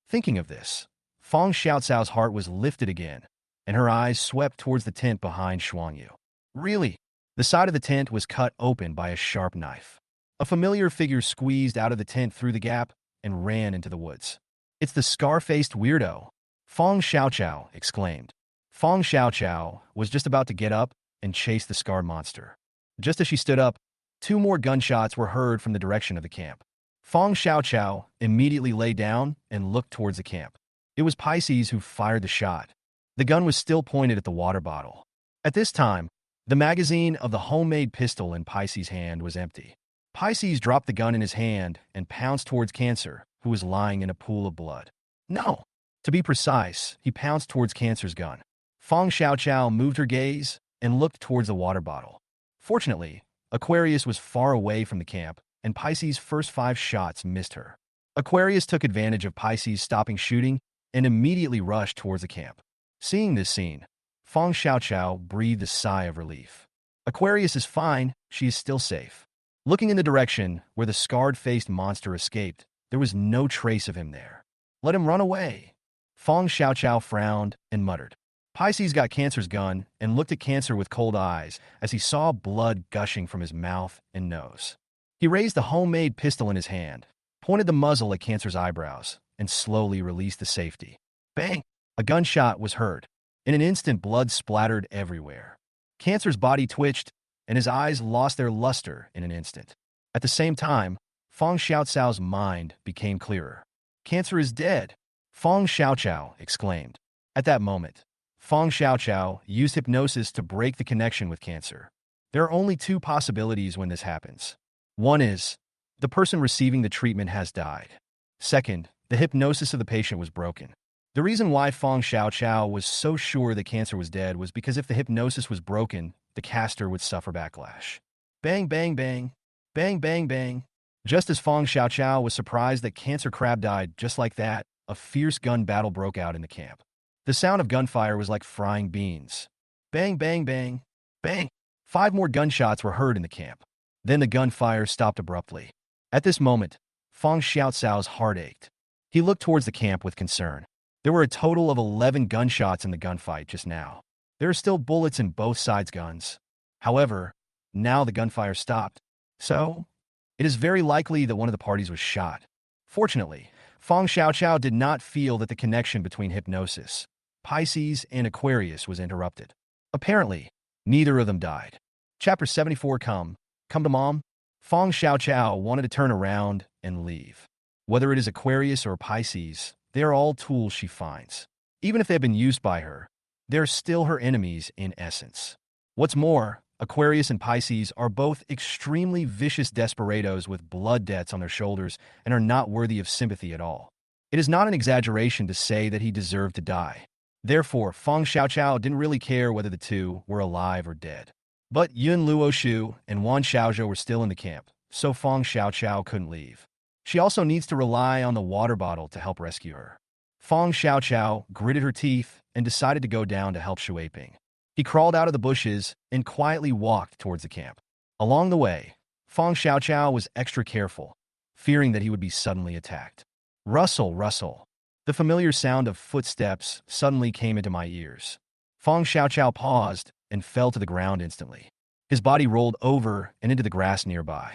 Thinking of this, Feng Xiaocao's heart was lifted again, and her eyes swept towards the tent behind Shuangyu. Really? The side of the tent was cut open by a sharp knife. A familiar figure squeezed out of the tent through the gap and ran into the woods. "It's the scar-faced weirdo!" Feng Xiaocao exclaimed. Feng Xiaocao was just about to get up and chase the scarred monster. Just as she stood up, 2 more gunshots were heard from the direction of the camp. Feng Xiaocao immediately lay down and looked towards the camp. It was Pisces who fired the shot. The gun was still pointed at the water bottle. At this time, the magazine of the homemade pistol in Pisces' hand was empty. Pisces dropped the gun in his hand and pounced towards Cancer, who was lying in a pool of blood. No! To be precise, he pounced towards Cancer's gun. Feng Xiaocao moved her gaze and looked towards the water bottle. Fortunately, Aquarius was far away from the camp, and Pisces' first 5 shots missed her. Aquarius took advantage of Pisces stopping shooting and immediately rushed towards the camp. Seeing this scene, Feng Xiaocao breathed a sigh of relief. Aquarius is fine, she is still safe. Looking in the direction where the scarred-faced monster escaped, there was no trace of him there. Let him run away. Feng Xiaocao frowned and muttered. Pisces got Cancer's gun and looked at Cancer with cold eyes as he saw blood gushing from his mouth and nose. He raised the homemade pistol in his hand, pointed the muzzle at Cancer's eyebrows, and slowly released the safety. Bang! A gunshot was heard. In an instant, blood splattered everywhere. Cancer's body twitched, and his eyes lost their luster in an instant. At the same time, Feng Xiaocao's mind became clearer. Cancer is dead, Feng Xiaocao exclaimed. At that moment, Feng Xiaocao used hypnosis to break the connection with Cancer. There are only 2 possibilities when this happens. One is, the person receiving the treatment has died. Second, the hypnosis of the patient was broken. The reason why Feng Xiaocao was so sure that Cancer was dead was because if the hypnosis was broken, the caster would suffer backlash. Bang, bang, bang. Bang, bang, bang. Just as Feng Xiaocao was surprised that Cancer Crab died just like that, a fierce gun battle broke out in the camp. The sound of gunfire was like frying beans. Bang, bang, bang. Bang. 5 more gunshots were heard in the camp. Then the gunfire stopped abruptly. At this moment, Feng Xiaocao's heart ached. He looked towards the camp with concern. There were a total of 11 gunshots in the gunfight just now. There are still bullets in both sides' guns. However, now the gunfire stopped. So, it is very likely that one of the parties was shot. Fortunately, Feng Xiaocao did not feel that the connection between hypnosis, Pisces, and Aquarius was interrupted. Apparently, neither of them died. Chapter 74 Come to Mom? Feng Xiaocao wanted to turn around and leave. Whether it is Aquarius or Pisces, they are all tools she finds. Even if they have been used by her, they're still her enemies in essence. What's more, Aquarius and Pisces are both extremely vicious desperados with blood debts on their shoulders and are not worthy of sympathy at all. It is not an exaggeration to say that he deserved to die. Therefore, Feng Xiaocao didn't really care whether the 2 were alive or dead. But Yun Luoshu and Wan Xiaozhou were still in the camp, so Feng Xiaocao couldn't leave. She also needs to rely on the water bottle to help rescue her. Feng Xiaocao gritted her teeth and decided to go down to help Shuiping. He crawled out of the bushes and quietly walked towards the camp. Along the way, Feng Xiaocao was extra careful, fearing that he would be suddenly attacked. Rustle, rustle. The familiar sound of footsteps suddenly came into my ears. Feng Xiaocao paused and fell to the ground instantly. His body rolled over and into the grass nearby.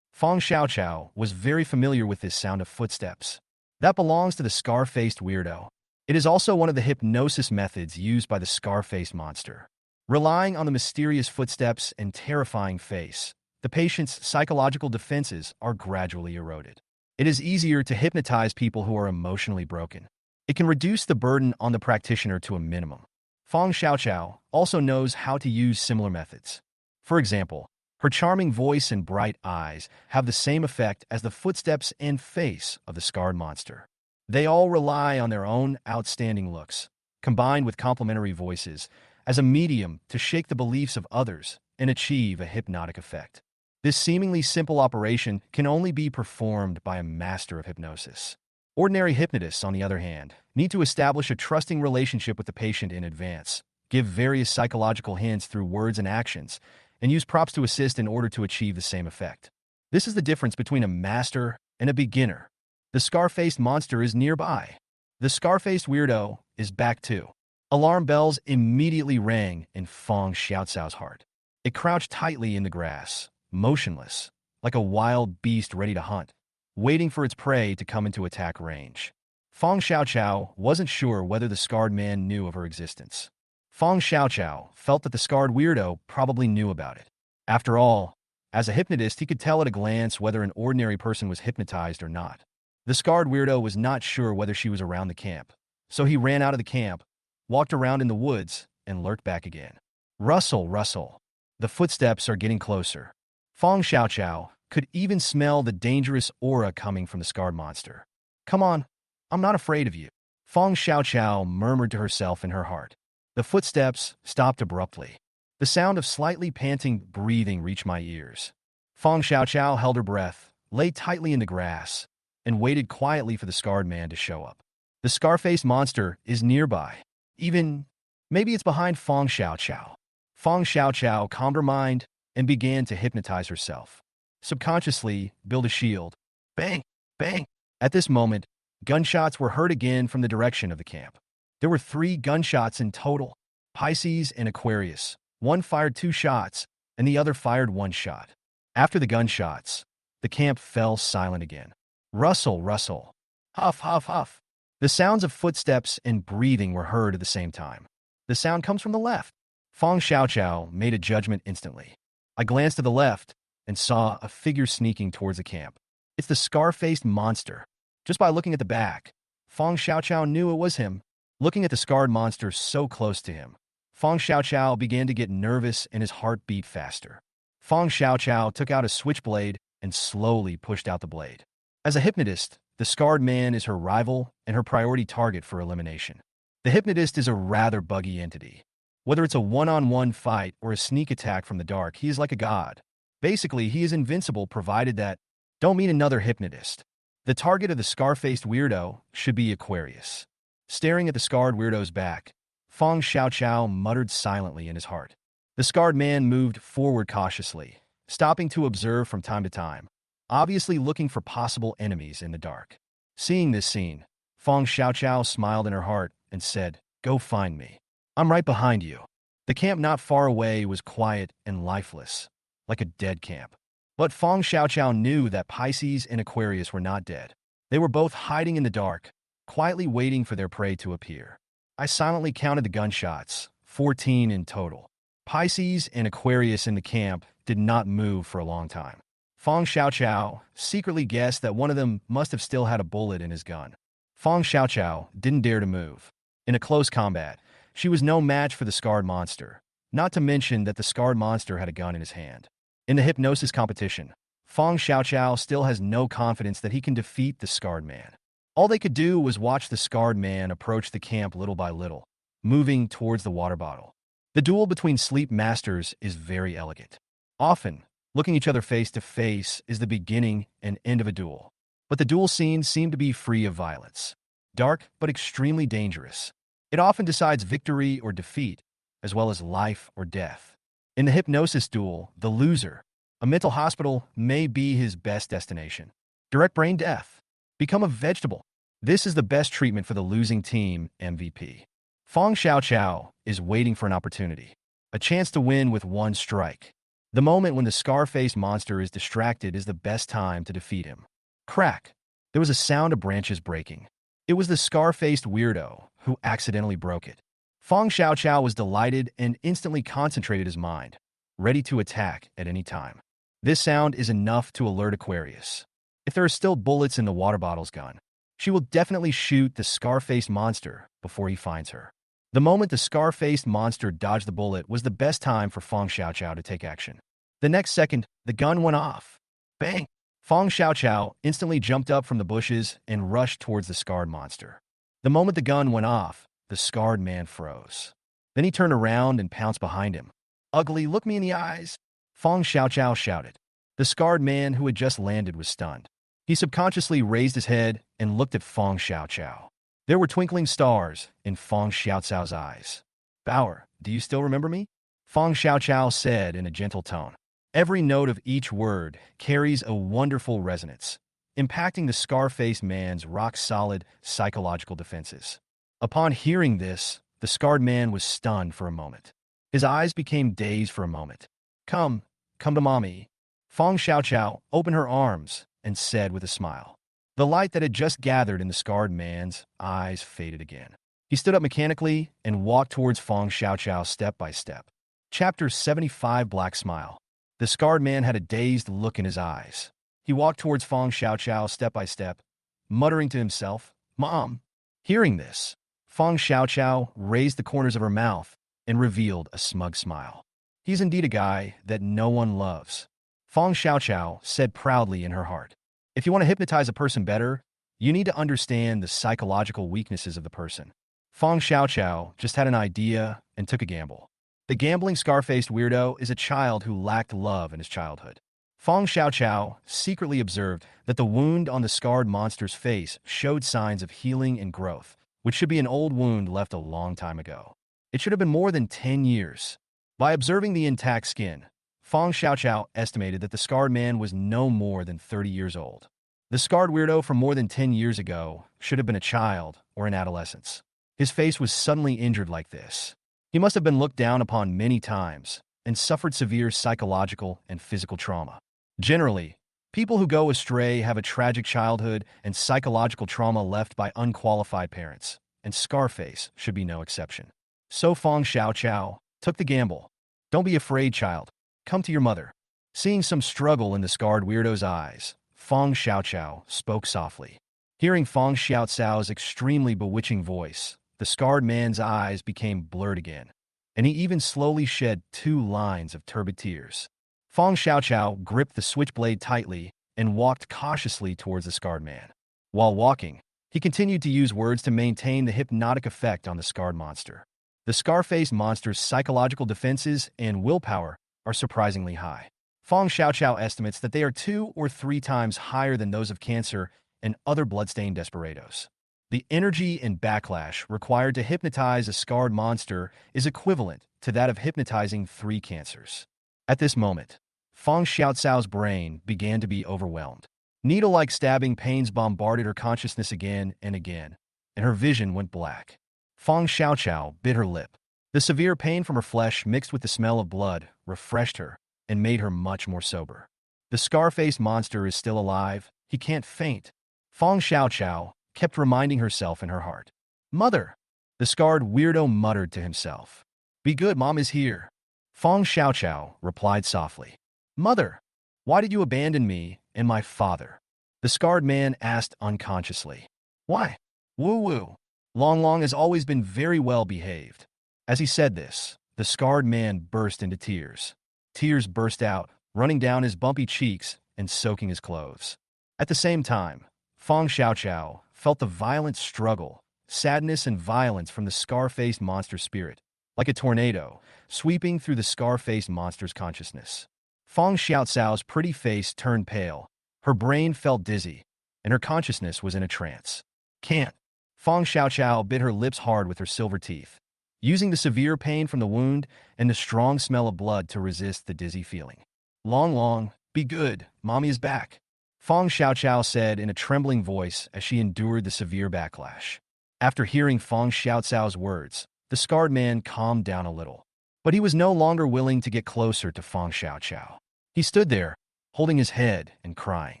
Feng Xiaocao was very familiar with this sound of footsteps. That belongs to the scar-faced weirdo. It is also one of the hypnosis methods used by the scar-faced monster. Relying on the mysterious footsteps and terrifying face, the patient's psychological defenses are gradually eroded. It is easier to hypnotize people who are emotionally broken. It can reduce the burden on the practitioner to a minimum. Feng Xiaocao also knows how to use similar methods. For example, her charming voice and bright eyes have the same effect as the footsteps and face of the scarred monster. They all rely on their own outstanding looks, combined with complementary voices, as a medium to shake the beliefs of others and achieve a hypnotic effect. This seemingly simple operation can only be performed by a master of hypnosis. Ordinary hypnotists, on the other hand, need to establish a trusting relationship with the patient in advance, give various psychological hints through words and actions, and use props to assist in order to achieve the same effect. This is the difference between a master and a beginner. The scar-faced monster is nearby. The scar-faced weirdo is back too. Alarm bells immediately rang in Feng Xiaocao's heart. It crouched tightly in the grass, motionless, like a wild beast ready to hunt, waiting for its prey to come into attack range. Feng Xiaocao wasn't sure whether the scarred man knew of her existence. Feng Xiaocao felt that the scarred weirdo probably knew about it. After all, as a hypnotist, he could tell at a glance whether an ordinary person was hypnotized or not. The scarred weirdo was not sure whether she was around the camp, so he ran out of the camp, walked around in the woods, and lurked back again. Rustle, rustle. The footsteps are getting closer. Feng Xiaocao could even smell the dangerous aura coming from the scarred monster. Come on, I'm not afraid of you. Feng Xiaocao murmured to herself in her heart. The footsteps stopped abruptly. The sound of slightly panting breathing reached my ears. Feng Xiaocao held her breath, lay tightly in the grass, and waited quietly for the scarred man to show up. The scar-faced monster is nearby. Maybe it's behind Feng Xiaocao. Feng Xiaocao calmed her mind and began to hypnotize herself. Subconsciously, build a shield. Bang! Bang! At this moment, gunshots were heard again from the direction of the camp. There were 3 gunshots in total. Pisces and Aquarius. One fired 2 shots, and the other fired 1 shot. After the gunshots, the camp fell silent again. Rustle, rustle. Huff, huff, huff. The sounds of footsteps and breathing were heard at the same time. The sound comes from the left. Feng Xiaocao made a judgment instantly. I glanced to the left and saw a figure sneaking towards the camp. It's the scar-faced monster. Just by looking at the back, Feng Xiaocao knew it was him. Looking at the scarred monster so close to him, Feng Xiaocao began to get nervous and his heart beat faster. Feng Xiaocao took out a switchblade and slowly pushed out the blade. As a hypnotist, the scarred man is her rival and her priority target for elimination. The hypnotist is a rather buggy entity. Whether it's a one-on-one fight or a sneak attack from the dark, he is like a god. Basically, he is invincible provided that don't meet another hypnotist. The target of the scar-faced weirdo should be Aquarius. Staring at the scarred weirdo's back, Feng Xiaocao muttered silently in his heart. The scarred man moved forward cautiously, stopping to observe from time to time, obviously looking for possible enemies in the dark. Seeing this scene, Feng Xiaocao smiled in her heart and said, "Go find me. I'm right behind you." The camp not far away was quiet and lifeless, like a dead camp. But Feng Xiaocao knew that Pisces and Aquarius were not dead. They were both hiding in the dark, quietly waiting for their prey to appear. I silently counted the gunshots, 14 in total. Pisces and Aquarius in the camp did not move for a long time. Feng Xiaocao secretly guessed that one of them must have still had a bullet in his gun. Feng Xiaocao didn't dare to move. In a close combat, she was no match for the scarred monster, not to mention that the scarred monster had a gun in his hand. In the hypnosis competition, Feng Xiaocao still has no confidence that he can defeat the scarred man. All they could do was watch the scarred man approach the camp little by little, moving towards the water bottle. The duel between sleep masters is very elegant. Often, looking each other face to face is the beginning and end of a duel. But the duel scenes seem to be free of violence. Dark, but extremely dangerous. It often decides victory or defeat, as well as life or death. In the hypnosis duel, the loser, a mental hospital, may be his best destination. Direct brain death. Become a vegetable. This is the best treatment for the losing team MVP. Feng Xiaocao is waiting for an opportunity, a chance to win with one strike. The moment when the scar-faced monster is distracted is the best time to defeat him. Crack! There was a sound of branches breaking. It was the scar-faced weirdo who accidentally broke it. Feng Xiaocao was delighted and instantly concentrated his mind, ready to attack at any time. This sound is enough to alert Aquarius. If there are still bullets in the water bottle's gun, she will definitely shoot the scar-faced monster before he finds her. The moment the scar-faced monster dodged the bullet was the best time for Feng Xiaocao to take action. The next second, the gun went off. Bang! Feng Xiaocao instantly jumped up from the bushes and rushed towards the scarred monster. The moment the gun went off, the scarred man froze. Then he turned around and pounced behind him. "Ugly, look me in the eyes!" Feng Xiaocao shouted. The scarred man who had just landed was stunned. He subconsciously raised his head and looked at Feng Xiaoqiao. There were twinkling stars in Feng Xiaocao's eyes. "Bauer, do you still remember me?" Feng Xiaoqiao said in a gentle tone. Every note of each word carries a wonderful resonance, impacting the scar-faced man's rock-solid psychological defenses. Upon hearing this, the scarred man was stunned for a moment. His eyes became dazed for a moment. Come to mommy." Feng Xiaoqiao opened her arms and said with a smile. The light that had just gathered in the scarred man's eyes faded again. He stood up mechanically and walked towards Feng Xiaoqiao step by step. Chapter 75 Black Smile. The scarred man had a dazed look in his eyes. He walked towards Feng Xiaoqiao step by step, muttering to himself, "Mom." Hearing this, Feng Xiaoqiao raised the corners of her mouth and revealed a smug smile. "He's indeed a guy that no one loves," Feng Xiaoqiao said proudly in her heart. If you want to hypnotize a person better, you need to understand the psychological weaknesses of the person. Feng Xiaoqiao just had an idea and took a gamble. The gambling scar-faced weirdo is a child who lacked love in his childhood. Feng Xiaoqiao secretly observed that the wound on the scarred monster's face showed signs of healing and growth, which should be an old wound left a long time ago. It should have been more than 10 years. By observing the intact skin, Feng Xiaoqiao estimated that the scarred man was no more than 30 years old. The scarred weirdo from more than 10 years ago should have been a child or an adolescence. His face was suddenly injured like this. He must have been looked down upon many times and suffered severe psychological and physical trauma. Generally, people who go astray have a tragic childhood and psychological trauma left by unqualified parents, and Scarface should be no exception. So Feng Xiaoqiao took the gamble. "Don't be afraid, child. Come to your mother." Seeing some struggle in the scarred weirdo's eyes, Feng Xiaoqiao spoke softly. Hearing Feng Xiaocao's extremely bewitching voice, the scarred man's eyes became blurred again, and he even slowly shed 2 lines of turbid tears. Feng Xiaoqiao gripped the switchblade tightly and walked cautiously towards the scarred man. While walking, he continued to use words to maintain the hypnotic effect on the scarred monster. The scar-faced monster's psychological defenses and willpower are surprisingly high. Feng Xiaoqiao estimates that they are 2 or 3 times higher than those of Cancer and other bloodstained desperados. The energy and backlash required to hypnotize a scarred monster is equivalent to that of hypnotizing 3 cancers. At this moment, Feng Xiaocao's brain began to be overwhelmed. Needle-like stabbing pains bombarded her consciousness again and again, and her vision went black. Feng Xiaoqiao bit her lip. The severe pain from her flesh mixed with the smell of blood refreshed her and made her much more sober. The scar-faced monster is still alive. He can't faint. Feng Xiaoqiao kept reminding herself in her heart. "Mother!" The scarred weirdo muttered to himself. "Be good, Mom is here." Feng Xiaoqiao replied softly. "Mother, why did you abandon me and my father?" The scarred man asked unconsciously. "Why? Woo-woo. Long Long has always been very well behaved." As he said this, the scarred man burst into tears. Tears burst out, running down his bumpy cheeks and soaking his clothes. At the same time, Feng Xiaoqiao felt the violent struggle, sadness and violence from the scar-faced monster spirit, like a tornado, sweeping through the scar-faced monster's consciousness. Feng Xiaocao's pretty face turned pale, her brain felt dizzy, and her consciousness was in a trance. "Can't." Feng Xiaoqiao bit her lips hard with her silver teeth, using the severe pain from the wound and the strong smell of blood to resist the dizzy feeling. "Long Long, be good, Mommy is back," Feng Xiaoqiao said in a trembling voice as she endured the severe backlash. After hearing Feng Xiaocao's words, the scarred man calmed down a little. But he was no longer willing to get closer to Feng Xiaoqiao. He stood there, holding his head and crying.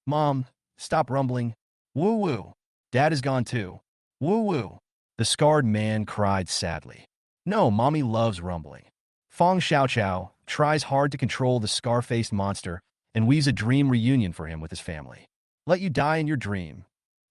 "Mom, stop rumbling. Woo-woo. Dad is gone too. Woo-woo." The scarred man cried sadly. "No, Mommy loves rumbling." Feng Xiaoqiao tries hard to control the scar-faced monster and weaves a dream reunion for him with his family. "Let you die in your dream,"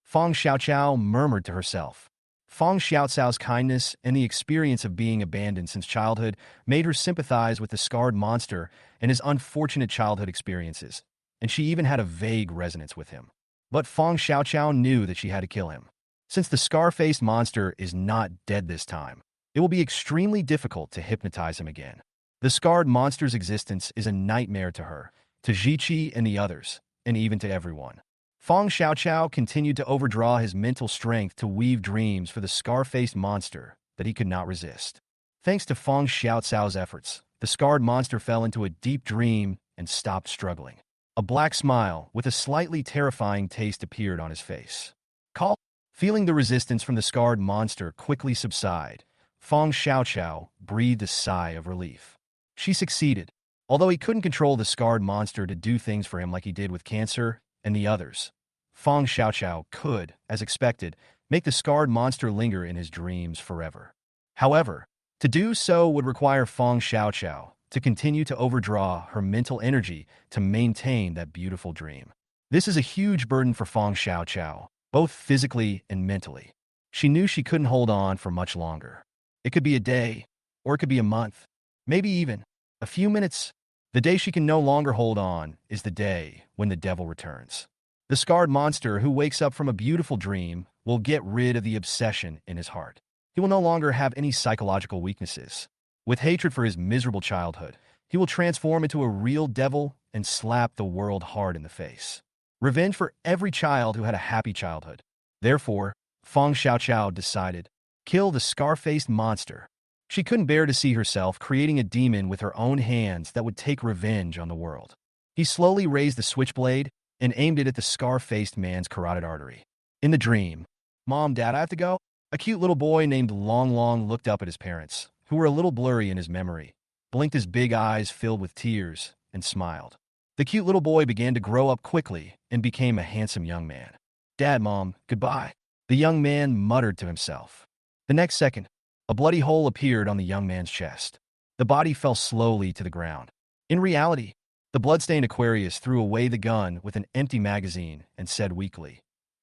Feng Xiaoqiao murmured to herself. Feng Xiaocao's kindness and the experience of being abandoned since childhood made her sympathize with the scarred monster and his unfortunate childhood experiences, and she even had a vague resonance with him. But Feng Xiaoqiao knew that she had to kill him. Since the scar-faced monster is not dead this time, it will be extremely difficult to hypnotize him again. The scarred monster's existence is a nightmare to her, to Jiqi and the others, and even to everyone. Fong Xiaoqiao continued to overdraw his mental strength to weave dreams for the scar-faced monster that he could not resist. Thanks to Fong Xiaoqiao's efforts, the scarred monster fell into a deep dream and stopped struggling. A black smile with a slightly terrifying taste appeared on his face. Call. Feeling the resistance from the scarred monster quickly subside, Fong Xiaoqiao breathed a sigh of relief. She succeeded. Although he couldn't control the scarred monster to do things for him like he did with cancer and the others, Fong Xiaoqiao could, as expected, make the scarred monster linger in his dreams forever. However, to do so would require Fong Xiaoqiao to continue to overdraw her mental energy to maintain that beautiful dream. This is a huge burden for Fong Xiaoqiao, both physically and mentally. She knew she couldn't hold on for much longer. It could be a day, or it could be a month, maybe even a few minutes. The day she can no longer hold on is the day when the devil returns. The scarred monster who wakes up from a beautiful dream will get rid of the obsession in his heart. He will no longer have any psychological weaknesses. With hatred for his miserable childhood, he will transform into a real devil and slap the world hard in the face. Revenge for every child who had a happy childhood. Therefore, Fong Xiaoqiao decided, kill the scar-faced monster. She couldn't bear to see herself creating a demon with her own hands that would take revenge on the world. He slowly raised the switchblade and aimed it at the scar-faced man's carotid artery. In the dream, "Mom, Dad, I have to go?" A cute little boy named Long Long looked up at his parents, who were a little blurry in his memory, blinked his big eyes filled with tears, and smiled. The cute little boy began to grow up quickly and became a handsome young man. "Dad, Mom, goodbye," the young man muttered to himself. The next second, a bloody hole appeared on the young man's chest. The body fell slowly to the ground. In reality, the bloodstained Aquarius threw away the gun with an empty magazine and said weakly,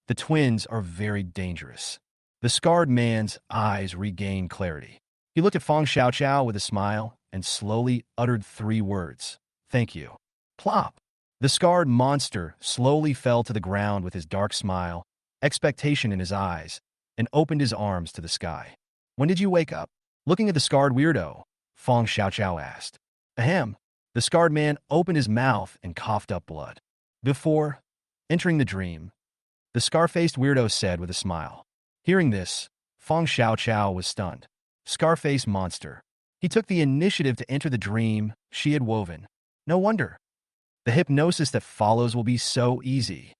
"The twins are very dangerous." The scarred man's eyes regained clarity. He looked at Fong Xiaoqiao with a smile and slowly uttered 3 words, "Thank you." Plop! The scarred monster slowly fell to the ground with his dark smile, expectation in his eyes, and opened his arms to the sky. "When did you wake up?" Looking at the scarred weirdo, Fong Xiaoqiao asked. Ahem. The scarred man opened his mouth and coughed up blood. "Before entering the dream," the scar-faced weirdo said with a smile. Hearing this, Fong Xiaoqiao was stunned. Scar-faced monster. He took the initiative to enter the dream she had woven. No wonder. The hypnosis that follows will be so easy.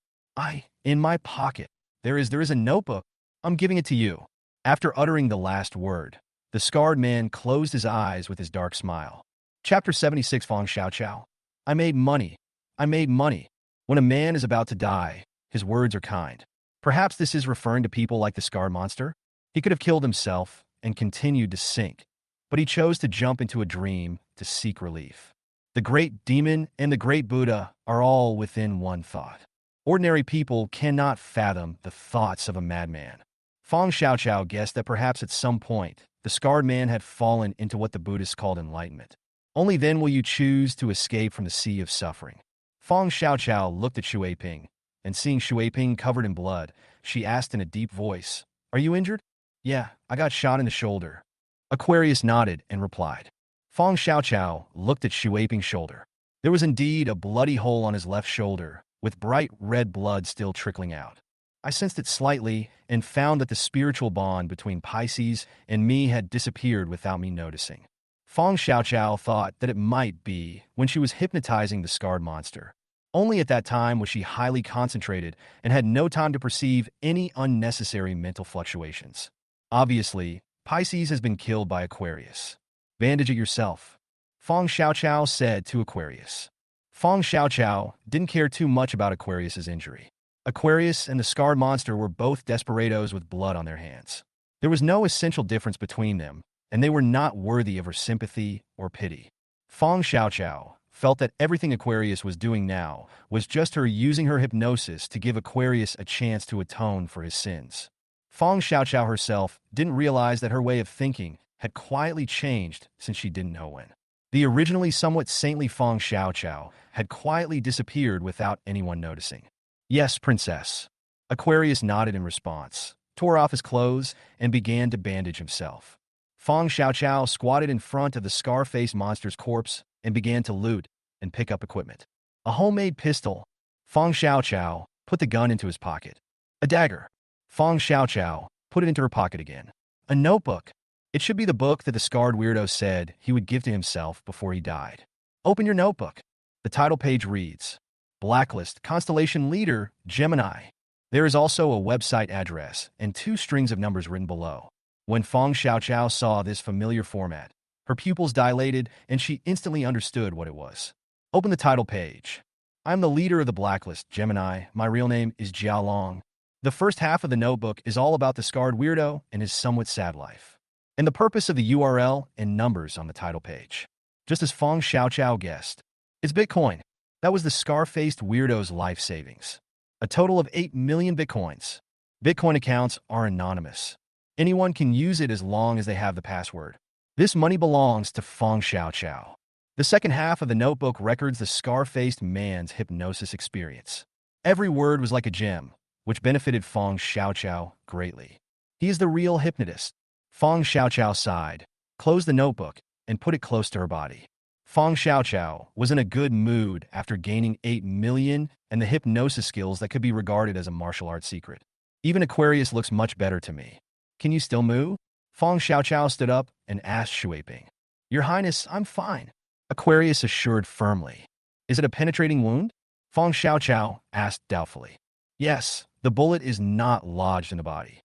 In my pocket. There is a notebook. I'm giving it to you." After uttering the last word, the scarred man closed his eyes with his dark smile. Chapter 76 Fong Xiaoqiao. I made money. I made money. When a man is about to die, his words are kind. Perhaps this is referring to people like the scarred monster. He could have killed himself and continued to sink, but he chose to jump into a dream to seek relief. The great demon and the great Buddha are all within one thought. Ordinary people cannot fathom the thoughts of a madman. Fong Xiaoqiao guessed that perhaps at some point, the scarred man had fallen into what the Buddhists called enlightenment. Only then will you choose to escape from the sea of suffering. Fong Xiaoqiao looked at Xue Ping, and seeing Xue Ping covered in blood, she asked in a deep voice, "Are you injured?" "Yeah, I got shot in the shoulder." Aquarius nodded and replied. Fong Xiaoqiao looked at Xue Ping's shoulder. There was indeed a bloody hole on his left shoulder, with bright red blood still trickling out. I sensed it slightly and found that the spiritual bond between Pisces and me had disappeared without me noticing. Fong Xiaoqiao thought that it might be when she was hypnotizing the scarred monster. Only at that time was she highly concentrated and had no time to perceive any unnecessary mental fluctuations. Obviously, Pisces has been killed by Aquarius. "Bandage it yourself," Fong Xiaoqiao said to Aquarius. Fong Xiaoqiao didn't care too much about Aquarius's injury. Aquarius and the scarred monster were both desperados with blood on their hands. There was no essential difference between them, and they were not worthy of her sympathy or pity. Fong Xiaoqiao felt that everything Aquarius was doing now was just her using her hypnosis to give Aquarius a chance to atone for his sins. Fong Xiaoqiao herself didn't realize that her way of thinking had quietly changed since she didn't know when. The originally somewhat saintly Fong Xiaoqiao had quietly disappeared without anyone noticing. "Yes, princess." Aquarius nodded in response, tore off his clothes, and began to bandage himself. Fong Xiaoqiao squatted in front of the scar-faced monster's corpse and began to loot and pick up equipment. A homemade pistol. Fong Xiaoqiao put the gun into his pocket. A dagger. Fong Xiaoqiao put it into her pocket again. A notebook. It should be the book that the scarred weirdo said he would give to himself before he died. Open your notebook. The title page reads, Blacklist, Constellation Leader, Gemini. There is also a website address and 2 strings of numbers written below. When Fong Xiaoqiao saw this familiar format, her pupils dilated and she instantly understood what it was. Open the title page. I'm the leader of the Blacklist, Gemini. My real name is Jiao Long. The first half of the notebook is all about the scarred weirdo and his somewhat sad life, and the purpose of the URL and numbers on the title page. Just as Fong Xiaoqiao guessed, it's Bitcoin. That was the scar-faced weirdo's life savings. A total of 8 million Bitcoins. Bitcoin accounts are anonymous. Anyone can use it as long as they have the password. This money belongs to Fong Xiaoqiao. The second half of the notebook records the scar-faced man's hypnosis experience. Every word was like a gem, which benefited Fong Xiaoqiao greatly. He is the real hypnotist. Fong Xiaoqiao sighed, closed the notebook, and put it close to her body. Fong Xiaoqiao was in a good mood after gaining 8 million and the hypnosis skills that could be regarded as a martial arts secret. Even Aquarius looks much better to me. Can you still move? Fong Xiaoqiao stood up and asked Shuiping. Your Highness, I'm fine. Aquarius assured firmly. Is it a penetrating wound? Fong Xiaoqiao asked doubtfully. Yes, the bullet is not lodged in the body.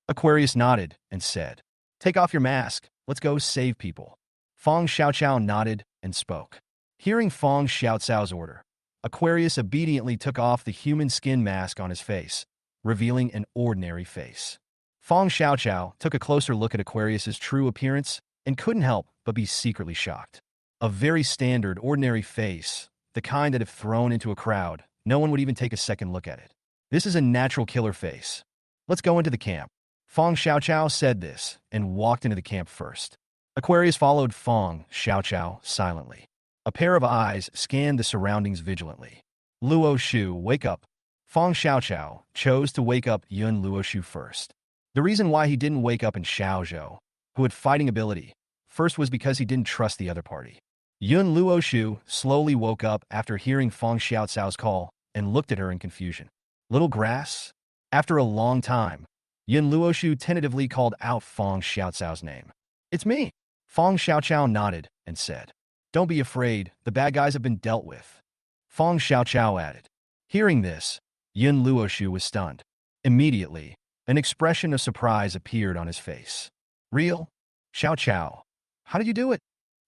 Aquarius nodded and said, Take off your mask. Let's go save people. Fong Xiaoqiao nodded and spoke. Hearing Fong Xiaoqiao's order, Aquarius obediently took off the human skin mask on his face, revealing an ordinary face. Fong Xiaoqiao took a closer look at Aquarius's true appearance and couldn't help but be secretly shocked. A very standard, ordinary face, the kind that if thrown into a crowd, no one would even take a second look at it. This is a natural killer face. Let's go into the camp. Fong Xiaoqiao said this and walked into the camp first. Aquarius followed Fong Xiaoqiao silently. A pair of eyes scanned the surroundings vigilantly. Luoshu, wake up. Fong Xiaoqiao chose to wake up Yun Luoshu first. The reason why he didn't wake up in Xiaozhou, who had fighting ability, first was because he didn't trust the other party. Yun Luoshu slowly woke up after hearing Fong Xiaoqiao's call and looked at her in confusion. Little grass? After a long time, Yun Luoshu tentatively called out Fong Xiaoqiao's name. It's me. Fong Xiaoqiao nodded and said, Don't be afraid, the bad guys have been dealt with. Fong Xiaoqiao added. Hearing this, Yun Luoshu was stunned. Immediately, an expression of surprise appeared on his face. Real? Xiaoqiao. How did you do it?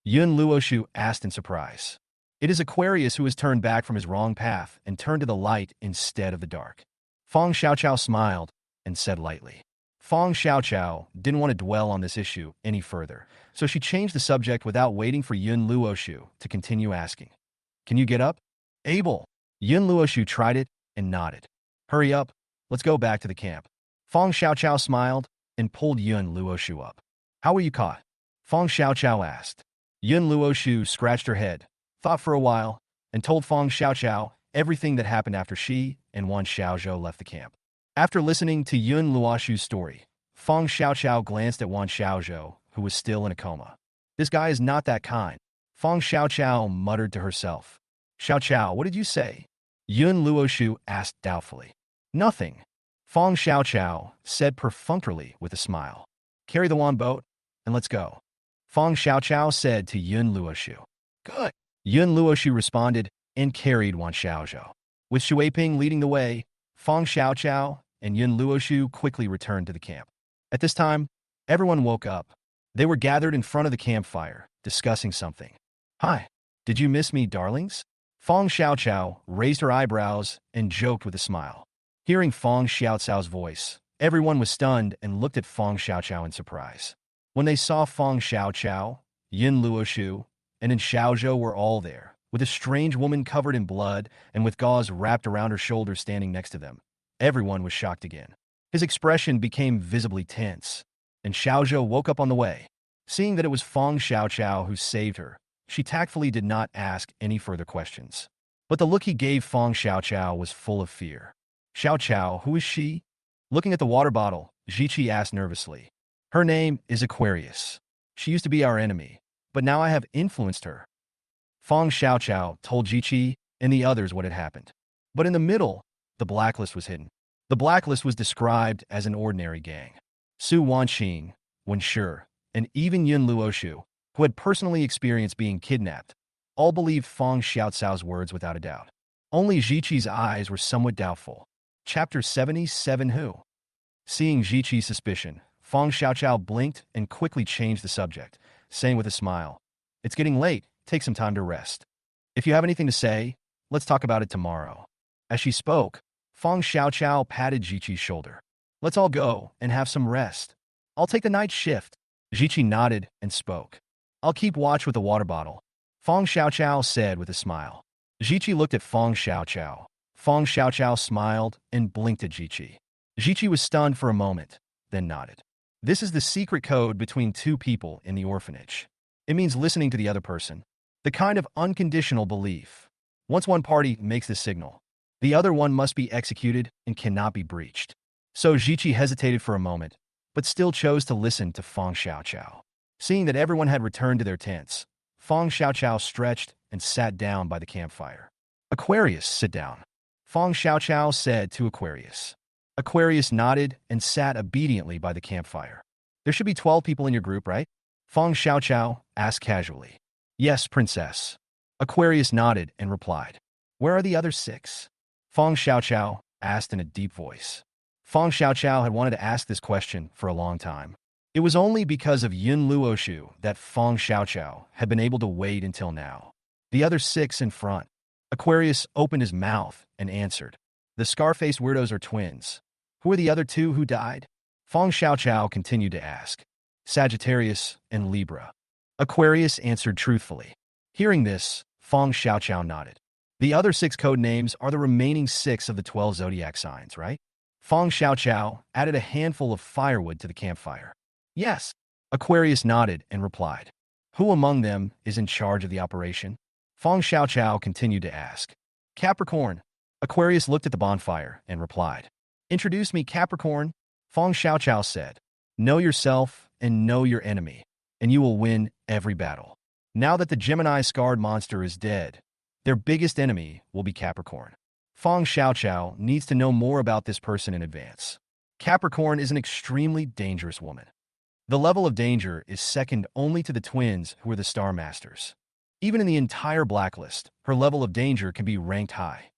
Yun Luoshu asked in surprise. It is Aquarius who has turned back from his wrong path and turned to the light instead of the dark. Fong Xiaoqiao smiled and said lightly. Fong Xiaoqiao didn't want to dwell on this issue any further, so she changed the subject without waiting for Yun Luoshu to continue asking. Can you get up? Able. Yun Luoshu tried it and nodded. Hurry up. Let's go back to the camp. Fong Xiaoqiao smiled and pulled Yun Luoshu up. How were you caught? Fong Xiaoqiao asked. Yun Luoshu scratched her head, thought for a while, and told Fong Xiaoqiao everything that happened after she and Wan Xiaozhou left the camp. After listening to Yun Luoshu's story, Fong Xiaoqiao glanced at Wan Xiaozhou, who was still in a coma. This guy is not that kind. Fong Xiaoqiao muttered to herself. Xiaoqiao, what did you say? Yun Luoshu asked doubtfully. Nothing. Fong Xiaoqiao said perfunctorily with a smile. Carry the Wan boat, and let's go. Fong Xiaoqiao said to Yun Luoshu. Good. Yun Luoshu responded and carried Wan Xiaozhou. With Shuiping leading the way, Fong Xiaoqiao and Yun Luoshu quickly returned to the camp. At this time, everyone woke up. They were gathered in front of the campfire, discussing something. Hi, did you miss me, darlings? Fong Xiaoqiao raised her eyebrows and joked with a smile. Hearing Fong Xiaoqiao's voice, everyone was stunned and looked at Fong Xiaoqiao in surprise. When they saw Fong Xiaoqiao, Yun Luoshu, and Xiaozhou were all there, with a strange woman covered in blood and with gauze wrapped around her shoulders standing next to them. Everyone was shocked again. His expression became visibly tense, and Xiaozhou woke up on the way. Seeing that it was Fong Xiaoqiao who saved her, she tactfully did not ask any further questions. But the look he gave Fong Xiaoqiao was full of fear. Xiaoqiao, who is she? Looking at the water bottle, Jiqi asked nervously. Her name is Aquarius. She used to be our enemy, but now I have influenced her. Fong Xiaoqiao told Jiqi and the others what had happened. But in the middle, the blacklist was hidden. The blacklist was described as an ordinary gang. Su Wanqing, Wenshi, and even Yun Luoshu, who had personally experienced being kidnapped, all believed Feng Xiaocao's words without a doubt. Only Ziqi's eyes were somewhat doubtful. Chapter 77 Who? Seeing Ziqi's suspicion, Feng Xiaocao blinked and quickly changed the subject, saying with a smile, "It's getting late, take some time to rest. If you have anything to say, let's talk about it tomorrow." As she spoke, Feng Xiaocao patted Ziqi's shoulder. "Let's all go and have some rest. I'll take the night shift." Ziqi nodded and spoke. "I'll keep watch with the water bottle," Feng Xiaocao said with a smile. Ziqi looked at Feng Xiaocao. Feng Xiaocao smiled and blinked at Ziqi. Ziqi was stunned for a moment, then nodded. This is the secret code between two people in the orphanage. It means listening to the other person, the kind of unconditional belief. Once one party makes the signal, the other one must be executed and cannot be breached. So Ziqi hesitated for a moment, but still chose to listen to Feng Xiaocao. Seeing that everyone had returned to their tents, Feng Xiaocao stretched and sat down by the campfire. "Aquarius, sit down," Feng Xiaocao said to Aquarius. Aquarius nodded and sat obediently by the campfire. "There should be 12 people in your group, right?" Feng Xiaocao asked casually. "Yes, princess." Aquarius nodded and replied. "Where are the other 6? Feng Xiaocao asked in a deep voice. Feng Xiaocao had wanted to ask this question for a long time. It was only because of Yun Luoshu that Feng Xiaocao had been able to wait until now. "The other 6 in front." Aquarius opened his mouth and answered. "The scar-faced weirdos are twins. Who are the other 2 who died?" Feng Xiaocao continued to ask. "Sagittarius and Libra." Aquarius answered truthfully. Hearing this, Feng Xiaocao nodded. "The other 6 code names are the remaining 6 of the 12 zodiac signs, right?" Feng Xiaocao added a handful of firewood to the campfire. "Yes." Aquarius nodded and replied. "Who among them is in charge of the operation?" Feng Xiaocao continued to ask. "Capricorn." Aquarius looked at the bonfire and replied. "Introduce me, Capricorn," Feng Xiaocao said. "Know yourself and know your enemy, and you will win every battle. Now that the Gemini scarred monster is dead, their biggest enemy will be Capricorn. Feng Xiaocao needs to know more about this person in advance. Capricorn is an extremely dangerous woman. The level of danger is second only to the twins who are the Star Masters. Even in the entire blacklist, her level of danger can be ranked high."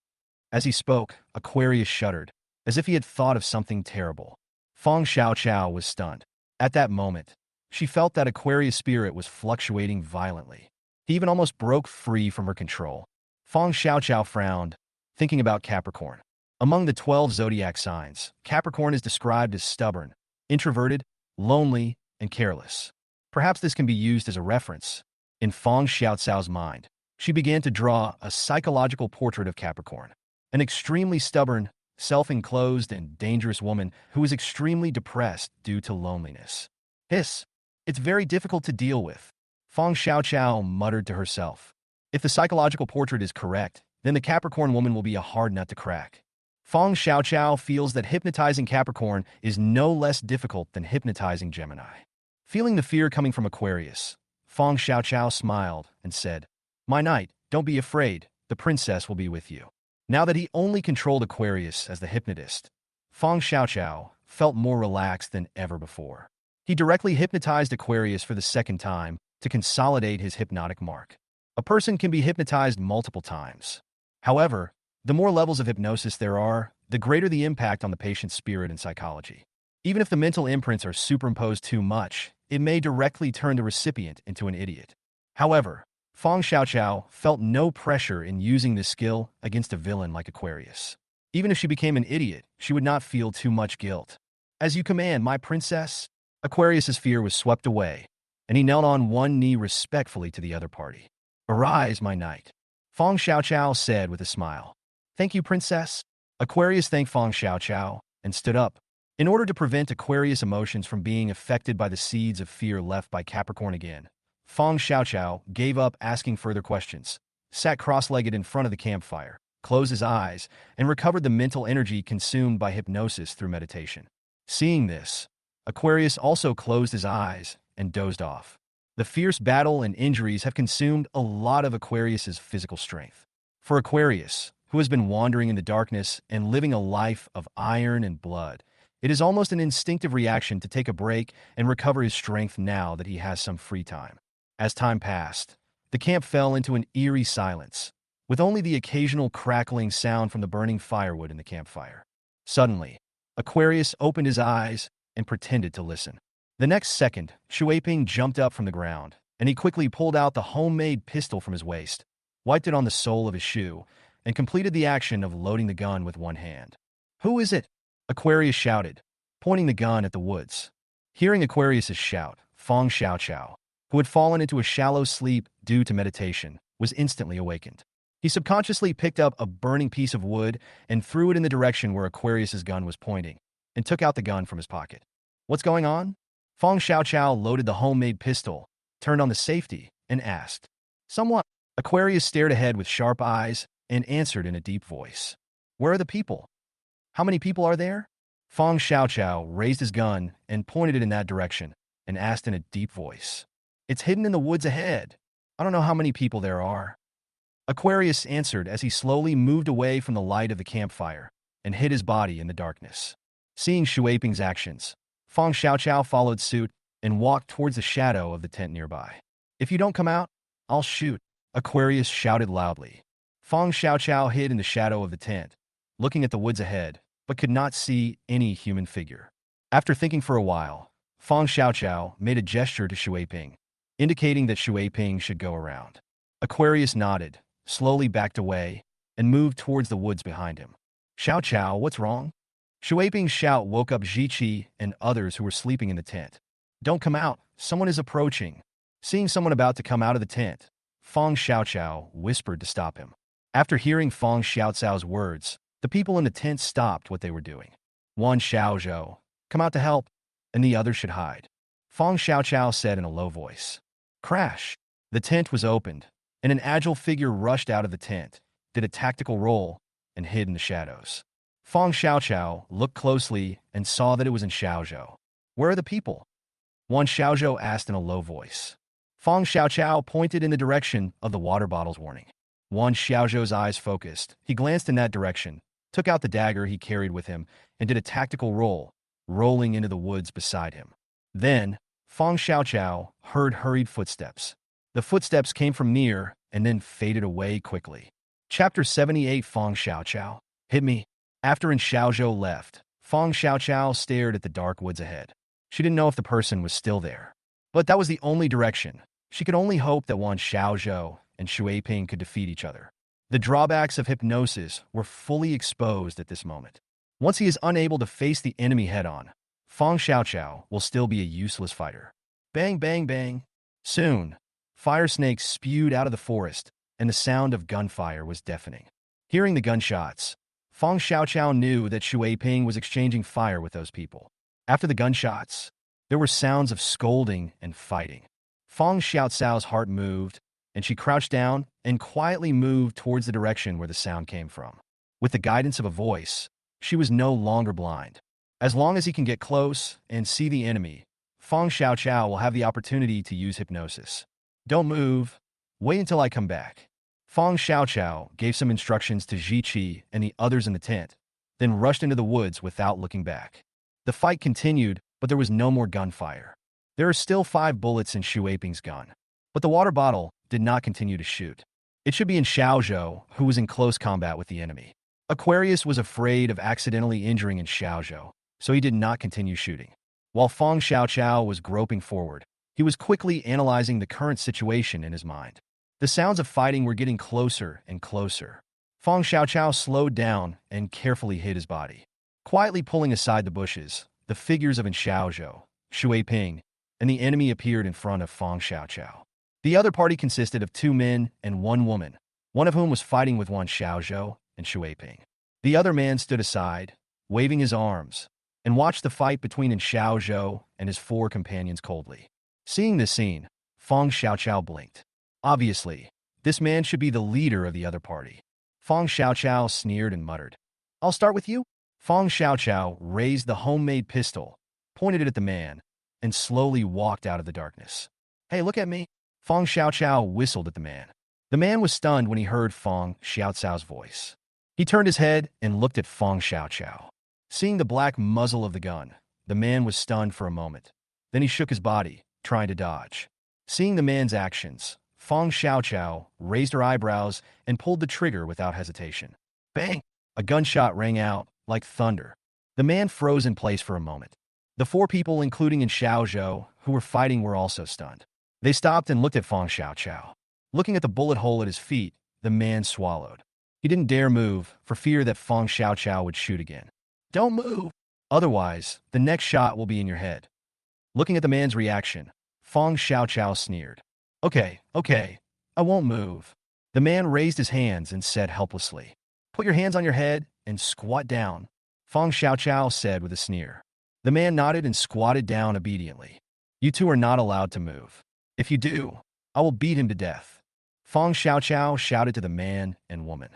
As he spoke, Aquarius shuddered, as if he had thought of something terrible. Feng Xiaocao was stunned. At that moment, she felt that Aquarius' spirit was fluctuating violently. He even almost broke free from her control. Feng Xiaocao frowned, thinking about Capricorn. Among the 12 zodiac signs, Capricorn is described as stubborn, introverted, lonely, and careless. Perhaps this can be used as a reference. In Feng Xiaocao's mind, she began to draw a psychological portrait of Capricorn, an extremely stubborn, self-enclosed, and dangerous woman who is extremely depressed due to loneliness. "Hiss. It's very difficult to deal with," Feng Xiaocao muttered to herself. If the psychological portrait is correct, then the Capricorn woman will be a hard nut to crack. Feng Xiaocao feels that hypnotizing Capricorn is no less difficult than hypnotizing Gemini. Feeling the fear coming from Aquarius, Feng Xiaocao smiled and said, "My knight, don't be afraid, the princess will be with you." Now that he only controlled Aquarius as the hypnotist, Feng Xiaocao felt more relaxed than ever before. He directly hypnotized Aquarius for the second time to consolidate his hypnotic mark. A person can be hypnotized multiple times. However, the more levels of hypnosis there are, the greater the impact on the patient's spirit and psychology. Even if the mental imprints are superimposed too much, it may directly turn the recipient into an idiot. However, Feng Xiaocao felt no pressure in using this skill against a villain like Aquarius. Even if she became an idiot, she would not feel too much guilt. "As you command, my princess." Aquarius's fear was swept away, and he knelt on one knee respectfully to the other party. "Arise, my knight," Feng Xiaocao said with a smile. "Thank you, princess." Aquarius thanked Feng Xiaocao and stood up. In order to prevent Aquarius' emotions from being affected by the seeds of fear left by Capricorn again, Feng Xiaocao gave up asking further questions, sat cross-legged in front of the campfire, closed his eyes, and recovered the mental energy consumed by hypnosis through meditation. Seeing this, Aquarius also closed his eyes and dozed off. The fierce battle and injuries have consumed a lot of Aquarius's physical strength. For Aquarius, who has been wandering in the darkness and living a life of iron and blood. It is almost an instinctive reaction to take a break and recover his strength now that he has some free time. As time passed, the camp fell into an eerie silence, with only the occasional crackling sound from the burning firewood in the campfire. Suddenly, Aquarius opened his eyes and pretended to listen. The next second, Shuiping jumped up from the ground, and he quickly pulled out the homemade pistol from his waist, wiped it on the sole of his shoe, and completed the action of loading the gun with one hand. "Who is it?" Aquarius shouted, pointing the gun at the woods. Hearing Aquarius's shout, Fong Xiaoqiao, who had fallen into a shallow sleep due to meditation, was instantly awakened. He subconsciously picked up a burning piece of wood and threw it in the direction where Aquarius's gun was pointing, and took out the gun from his pocket. "What's going on?" Fong Xiaoqiao loaded the homemade pistol, turned on the safety, and asked. "Someone." Aquarius stared ahead with sharp eyes and answered in a deep voice. "Where are the people? How many people are there?" Fong Xiaoqiao raised his gun and pointed it in that direction, and asked in a deep voice. "It's hidden in the woods ahead. I don't know how many people there are." Aquarius answered as he slowly moved away from the light of the campfire and hid his body in the darkness. Seeing Shuiping's actions, Fong Xiaoqiao followed suit and walked towards the shadow of the tent nearby. "If you don't come out, I'll shoot," Aquarius shouted loudly. Fong Xiaoqiao hid in the shadow of the tent, looking at the woods ahead, but could not see any human figure. After thinking for a while, Fong Xiaoqiao made a gesture to Shuiping, indicating that Shuiping should go around. Aquarius nodded, slowly backed away, and moved towards the woods behind him. "Xiaoqiao, what's wrong?" Shuiping's shout woke up Ziqi and others who were sleeping in the tent. "Don't come out, someone is approaching." Seeing someone about to come out of the tent, Fong Xiaoqiao whispered to stop him. After hearing Fong Xiaoqiao's words, the people in the tent stopped what they were doing. "One Xiaozhou, come out to help, and the others should hide," Fong Xiaoqiao said in a low voice. Crash! The tent was opened, and an agile figure rushed out of the tent, did a tactical roll, and hid in the shadows. Fong Xiaoqiao looked closely and saw that it was in Xiaozhou. "Where are the people?" One Xiaozhou asked in a low voice. Fong Xiaoqiao pointed in the direction of the water bottles warning. One Xiaozhou's eyes focused. He glanced in that direction, took out the dagger he carried with him, and did a tactical roll, rolling into the woods beside him. Then, Fong Xiaoqiao heard hurried footsteps. The footsteps came from near and then faded away quickly. Chapter 78. Fong Xiaoqiao. "Hit me." After Xiaozhou left, Fong Xiaoqiao stared at the dark woods ahead. She didn't know if the person was still there. But that was the only direction. She could only hope that one Xiaozhou and Shuiping could defeat each other. The drawbacks of hypnosis were fully exposed at this moment. Once he is unable to face the enemy head-on, Fong Xiaoqiao will still be a useless fighter. Bang, bang, bang. Soon, fire snakes spewed out of the forest, and the sound of gunfire was deafening. Hearing the gunshots, Fong Xiaoqiao knew that Shuiping was exchanging fire with those people. After the gunshots, there were sounds of scolding and fighting. Fong Xiaoqiao's heart moved, and she crouched down and quietly moved towards the direction where the sound came from. With the guidance of a voice, she was no longer blind. As long as he can get close and see the enemy, Fong Xiaoqiao will have the opportunity to use hypnosis. "Don't move. Wait until I come back." Fong Xiaoqiao gave some instructions to Ziqi and the others in the tent, then rushed into the woods without looking back. The fight continued, but there was no more gunfire. There are still 5 bullets in Shuiping's gun, but the water bottle did not continue to shoot. It should be in Xiaozhou, who was in close combat with the enemy. Aquarius was afraid of accidentally injuring in Xiaozhou, so he did not continue shooting. While Fong Xiaoqiao was groping forward, he was quickly analyzing the current situation in his mind. The sounds of fighting were getting closer and closer. Fong Xiaoqiao slowed down and carefully hid his body. Quietly pulling aside the bushes, the figures of Xiaozhou, Shuiping, and the enemy appeared in front of Fong Xiaoqiao. The other party consisted of 2 men and 1 woman, one of whom was fighting with one Xiaozhou and Shuiping. The other man stood aside, waving his arms, and watched the fight between Xiaozhou and his 4 companions coldly. Seeing this scene, Fong Xiaoqiao blinked. Obviously, this man should be the leader of the other party. Fong Xiaoqiao sneered and muttered, "I'll start with you." Fong Xiaoqiao raised the homemade pistol, pointed it at the man, and slowly walked out of the darkness. "Hey, look at me." Fong Xiaoqiao whistled at the man. The man was stunned when he heard Fong Xiaoqiao's voice. He turned his head and looked at Fong Xiaoqiao. Seeing the black muzzle of the gun, the man was stunned for a moment. Then he shook his body, trying to dodge. Seeing the man's actions, Fong Xiaoqiao raised her eyebrows and pulled the trigger without hesitation. Bang! A gunshot rang out like thunder. The man froze in place for a moment. The four people, including in Xiaozhou, who were fighting, were also stunned. They stopped and looked at Fong Xiaoqiao. Looking at the bullet hole at his feet, the man swallowed. He didn't dare move for fear that Fong Xiaoqiao would shoot again. Don't move! Otherwise, the next shot will be in your head. Looking at the man's reaction, Fong Xiaoqiao sneered. Okay, I won't move. The man raised his hands and said helplessly, Put your hands on your head and squat down, Fong Xiaoqiao said with a sneer. The man nodded and squatted down obediently. You two are not allowed to move. If you do, I will beat him to death. Fong Xiaoqiao shouted to the man and woman.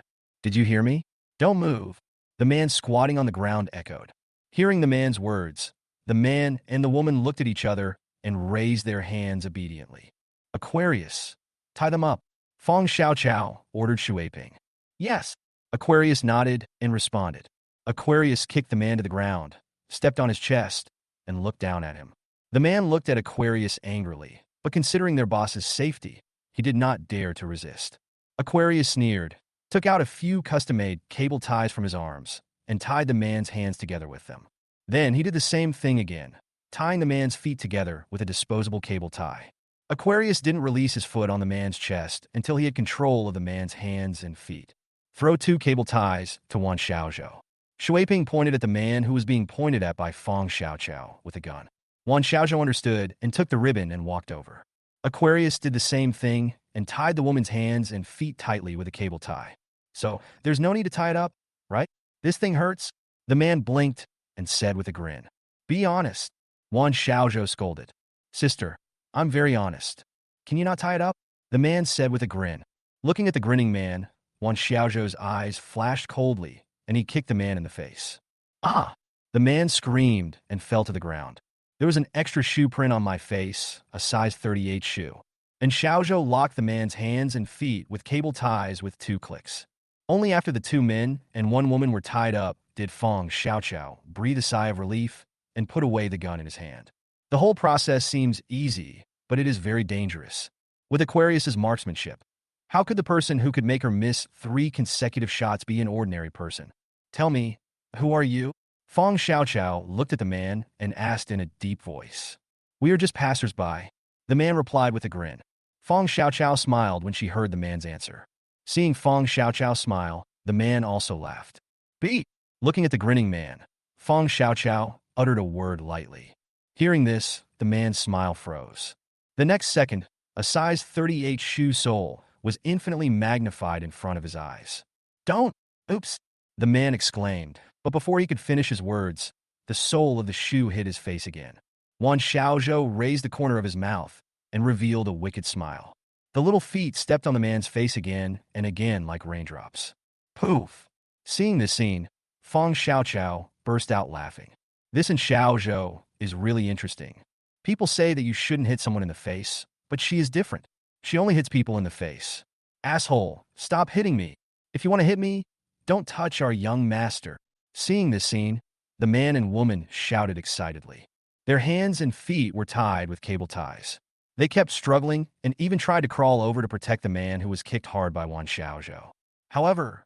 Did you hear me? Don't move. The man squatting on the ground echoed. Hearing the man's words, the man and the woman looked at each other and raised their hands obediently. Aquarius, tie them up. Fong Xiaoqiao ordered Shuiping. Yes. Aquarius nodded and responded. Aquarius kicked the man to the ground, stepped on his chest, and looked down at him. The man looked at Aquarius angrily, but considering their boss's safety, he did not dare to resist. Aquarius sneered, took out a few custom-made cable ties from his arms, and tied the man's hands together with them. Then he did the same thing again, tying the man's feet together with a disposable cable tie. Aquarius didn't release his foot on the man's chest until he had control of the man's hands and feet. Throw 2 cable ties to Wan Xiaozhou. Shuiping pointed at the man who was being pointed at by Fong Xiaoqiao with a gun. Wan Xiaozhou understood and took the ribbon and walked over. Aquarius did the same thing and tied the woman's hands and feet tightly with a cable tie. So, there's no need to tie it up, right? This thing hurts? The man blinked and said with a grin. Be honest. Wan Xiaozhou scolded. Sister, I'm very honest. Can you not tie it up? The man said with a grin. Looking at the grinning man, Wan Xiaozhou's eyes flashed coldly, and he kicked the man in the face. Ah! The man screamed and fell to the ground. There was an extra shoe print on my face, a size 38 shoe. And Xiaozhou locked the man's hands and feet with cable ties with 2 clicks. Only after the 2 men and 1 woman were tied up did Fong Xiaoqiao breathe a sigh of relief and put away the gun in his hand. The whole process seems easy, but it is very dangerous. With Aquarius's marksmanship, how could the person who could make her miss 3 consecutive shots be an ordinary person? Tell me, who are you? Fong Xiaoqiao looked at the man and asked in a deep voice. We are just passers-by. The man replied with a grin. Fong Xiaoqiao smiled when she heard the man's answer. Seeing Fong Xiaoqiao smile, the man also laughed. Beat! Looking at the grinning man, Fong Xiaoqiao uttered a word lightly. Hearing this, the man's smile froze. The next second, a size 38 shoe sole was infinitely magnified in front of his eyes. Don't! Oops! The man exclaimed, but before he could finish his words, the sole of the shoe hit his face again. Wan Xiaozhou raised the corner of his mouth and revealed a wicked smile. The little feet stepped on the man's face again and again like raindrops. Poof! Seeing this scene, Fong Xiaoqiao burst out laughing. This in Xiaozhou is really interesting. People say that you shouldn't hit someone in the face, but she is different. She only hits people in the face. Asshole, stop hitting me. If you want to hit me, don't touch our young master. Seeing this scene, the man and woman shouted excitedly. Their hands and feet were tied with cable ties. They kept struggling and even tried to crawl over to protect the man who was kicked hard by Wan Xiaozhou. However,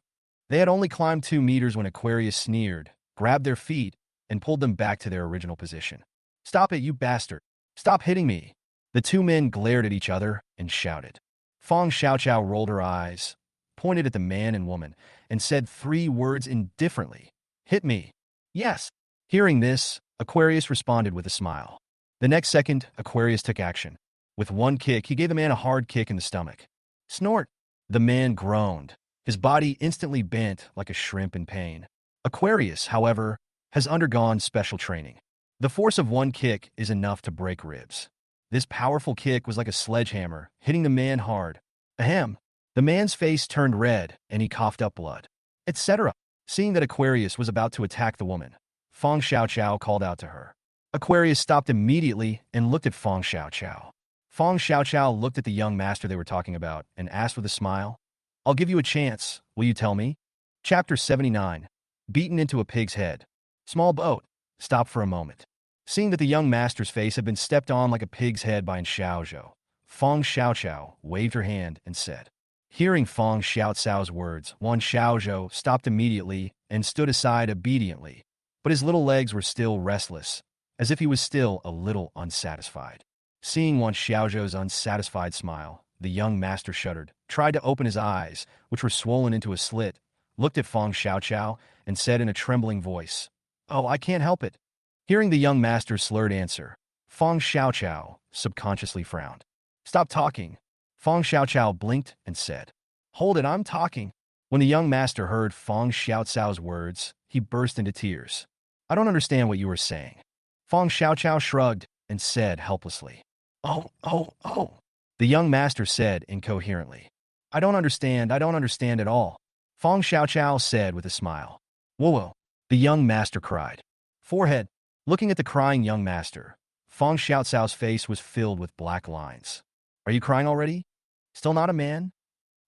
they had only climbed 2 meters when Aquarius sneered, grabbed their feet, and pulled them back to their original position. Stop it, you bastard. Stop hitting me. The 2 men glared at each other and shouted. Fong Xiaoqiao rolled her eyes, pointed at the man and woman, and said 3 words indifferently. Hit me. Yes. Hearing this, Aquarius responded with a smile. The next second, Aquarius took action. With 1 kick, he gave the man a hard kick in the stomach. Snort! The man groaned. His body instantly bent like a shrimp in pain. Aquarius, however, has undergone special training. The force of 1 kick is enough to break ribs. This powerful kick was like a sledgehammer, hitting the man hard. Ahem! The man's face turned red, and he coughed up blood. Etc. Seeing that Aquarius was about to attack the woman, Fong Xiaoqiao called out to her. Aquarius stopped immediately and looked at Fong Xiaoqiao. Fong Xiaoqiao looked at the young master they were talking about and asked with a smile, I'll give you a chance. Will you tell me? Chapter 79. Beaten into a pig's head. Small boat. Stopped for a moment. Seeing that the young master's face had been stepped on like a pig's head by Xiaozhou, Feng Xiaoqiao waved her hand and said. Hearing Feng Xiaocao's words, Wan Xiaozhou stopped immediately and stood aside obediently, but his little legs were still restless, as if he was still a little unsatisfied. Seeing Wan Xiaozhou's unsatisfied smile, the young master shuddered, tried to open his eyes, which were swollen into a slit, looked at Feng Xiaoqiao, and said in a trembling voice, "Oh, I can't help it." Hearing the young master's slurred answer, Feng Xiaoqiao subconsciously frowned. "Stop talking." Feng Xiaoqiao blinked and said, "Hold it, I'm talking." When the young master heard Feng Xiaocao's words, he burst into tears. "I don't understand what you were saying." Feng Xiaoqiao shrugged and said helplessly, Oh. The young master said incoherently, I don't understand at all." Feng Xiaoqiao said with a smile. Whoa. The young master cried. Forehead. Looking at the crying young master, Feng Xiaocao's face was filled with black lines. "Are you crying already? Still not a man?"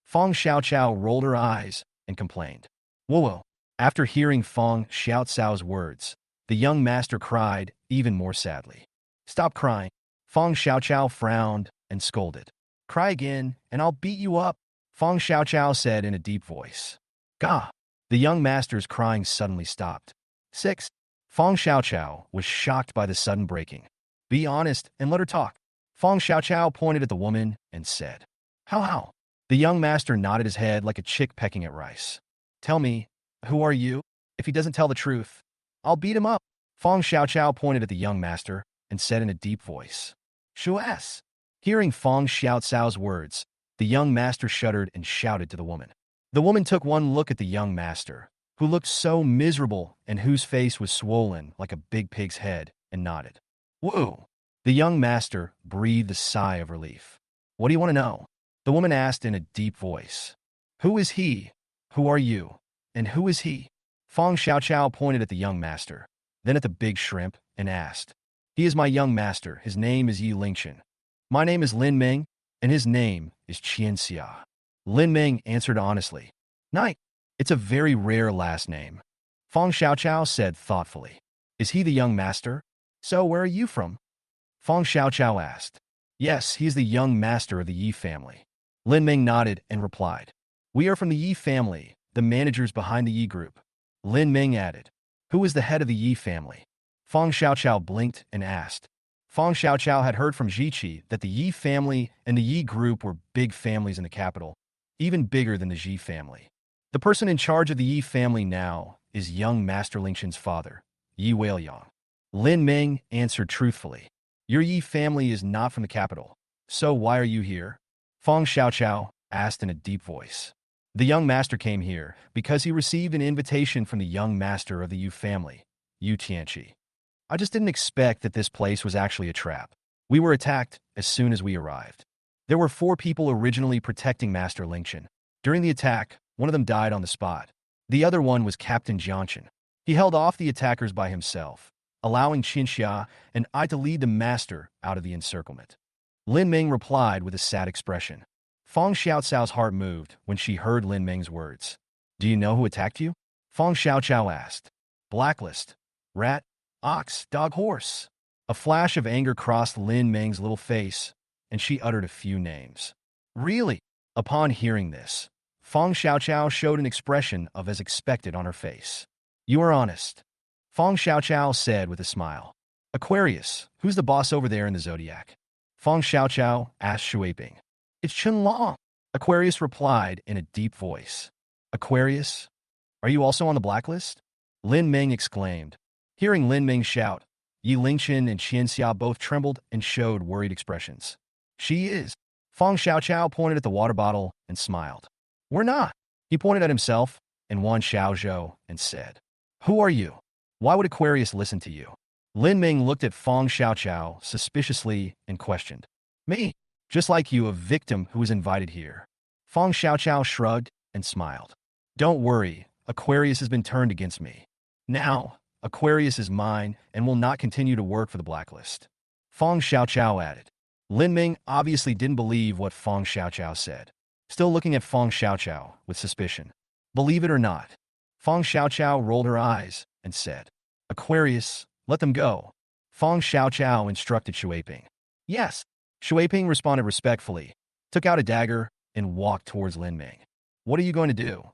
Feng Xiaoqiao rolled her eyes and complained. Whoa. After hearing Feng Xiaocao's words, the young master cried even more sadly. "Stop crying." Feng Xiaoqiao frowned and scolded. "Cry again, and I'll beat you up," Feng Xiaoqiao said in a deep voice. Gah! The young master's crying suddenly stopped. 6. Feng Xiaoqiao was shocked by the sudden breaking. "Be honest and let her talk." Feng Xiaoqiao pointed at the woman and said. How? The young master nodded his head like a chick pecking at rice. "Tell me, who are you? If he doesn't tell the truth, I'll beat him up." Feng Xiaoqiao pointed at the young master and said in a deep voice. "Shuas." Hearing Feng Xiaocao's words, the young master shuddered and shouted to the woman. The woman took one look at the young master, who looked so miserable and whose face was swollen like a big pig's head, and nodded. Whoa! The young master breathed a sigh of relief. "What do you want to know?" The woman asked in a deep voice. "Who is he? Who are you? And who is he?" Feng Xiaoqiao pointed at the young master, then at the big shrimp, and asked. "He is my young master. His name is Yi Lingchen. My name is Lin Ming, and his name is Qianxia." Lin Ming answered honestly. "Night. It's a very rare last name." Feng Xiaoqiao said thoughtfully. "Is he the young master? So where are you from?" Feng Xiaoqiao asked. "Yes, he is the young master of the Yi family." Lin Ming nodded and replied. "We are from the Yi family, the managers behind the Yi group." Lin Ming added. "Who is the head of the Yi family?" Feng Xiaoqiao blinked and asked. Feng Xiaoqiao had heard from Jiqi that the Yi family and the Yi group were big families in the capital, even bigger than the Ji family. The person in charge of the Yi family now is young Master Lingchen's father, Yi Weiliang. Lin Ming answered truthfully. "Your Yi family is not from the capital, so why are you here?" Feng Xiaoqiao asked in a deep voice. "The young master came here because he received an invitation from the young master of the Yu family, Yu Tianqi. I just didn't expect that this place was actually a trap. We were attacked as soon as we arrived. There were 4 people originally protecting Master Lingchen. During the attack, one of them died on the spot. The other one was Captain Jianchen. He held off the attackers by himself, allowing Qinxia and I to lead the master out of the encirclement." Lin Ming replied with a sad expression. Feng Xiaocao's heart moved when she heard Lin Ming's words. "Do you know who attacked you?" Feng Xiaoqiao asked. "Blacklist. Rat. Ox. Dog. Horse." A flash of anger crossed Lin Ming's little face, and she uttered a few names. "Really?" Upon hearing this, Feng Xiaoqiao showed an expression of as expected on her face. "You are honest," Feng Xiaoqiao said with a smile. "Aquarius, who's the boss over there in the zodiac?" Feng Xiaoqiao asked Shuiping. "It's Chunlong," Aquarius replied in a deep voice. "Aquarius? Are you also on the blacklist?" Lin Ming exclaimed. Hearing Lin Ming shout, Yi Lingchen and Qianxia both trembled and showed worried expressions. "She is." Feng Xiaoqiao pointed at the water bottle and smiled. "We're not." He pointed at himself and Wan Xiaozhou and said, "Who are you? Why would Aquarius listen to you?" Lin Ming looked at Feng Xiaoqiao suspiciously and questioned. "Me, just like you, a victim who was invited here." Feng Xiaoqiao shrugged and smiled. "Don't worry, Aquarius has been turned against me. Now, Aquarius is mine and will not continue to work for the blacklist." Feng Xiaoqiao added. Lin Ming obviously didn't believe what Feng Xiaoqiao said, still looking at Feng Xiaoqiao with suspicion. "Believe it or not, Fong Xiaoqiao rolled her eyes and said, Aquarius, let them go. Fong Xiaoqiao instructed Shuiping. Yes. Shuiping responded respectfully, took out a dagger, and walked towards Lin Ming. What are you going to do?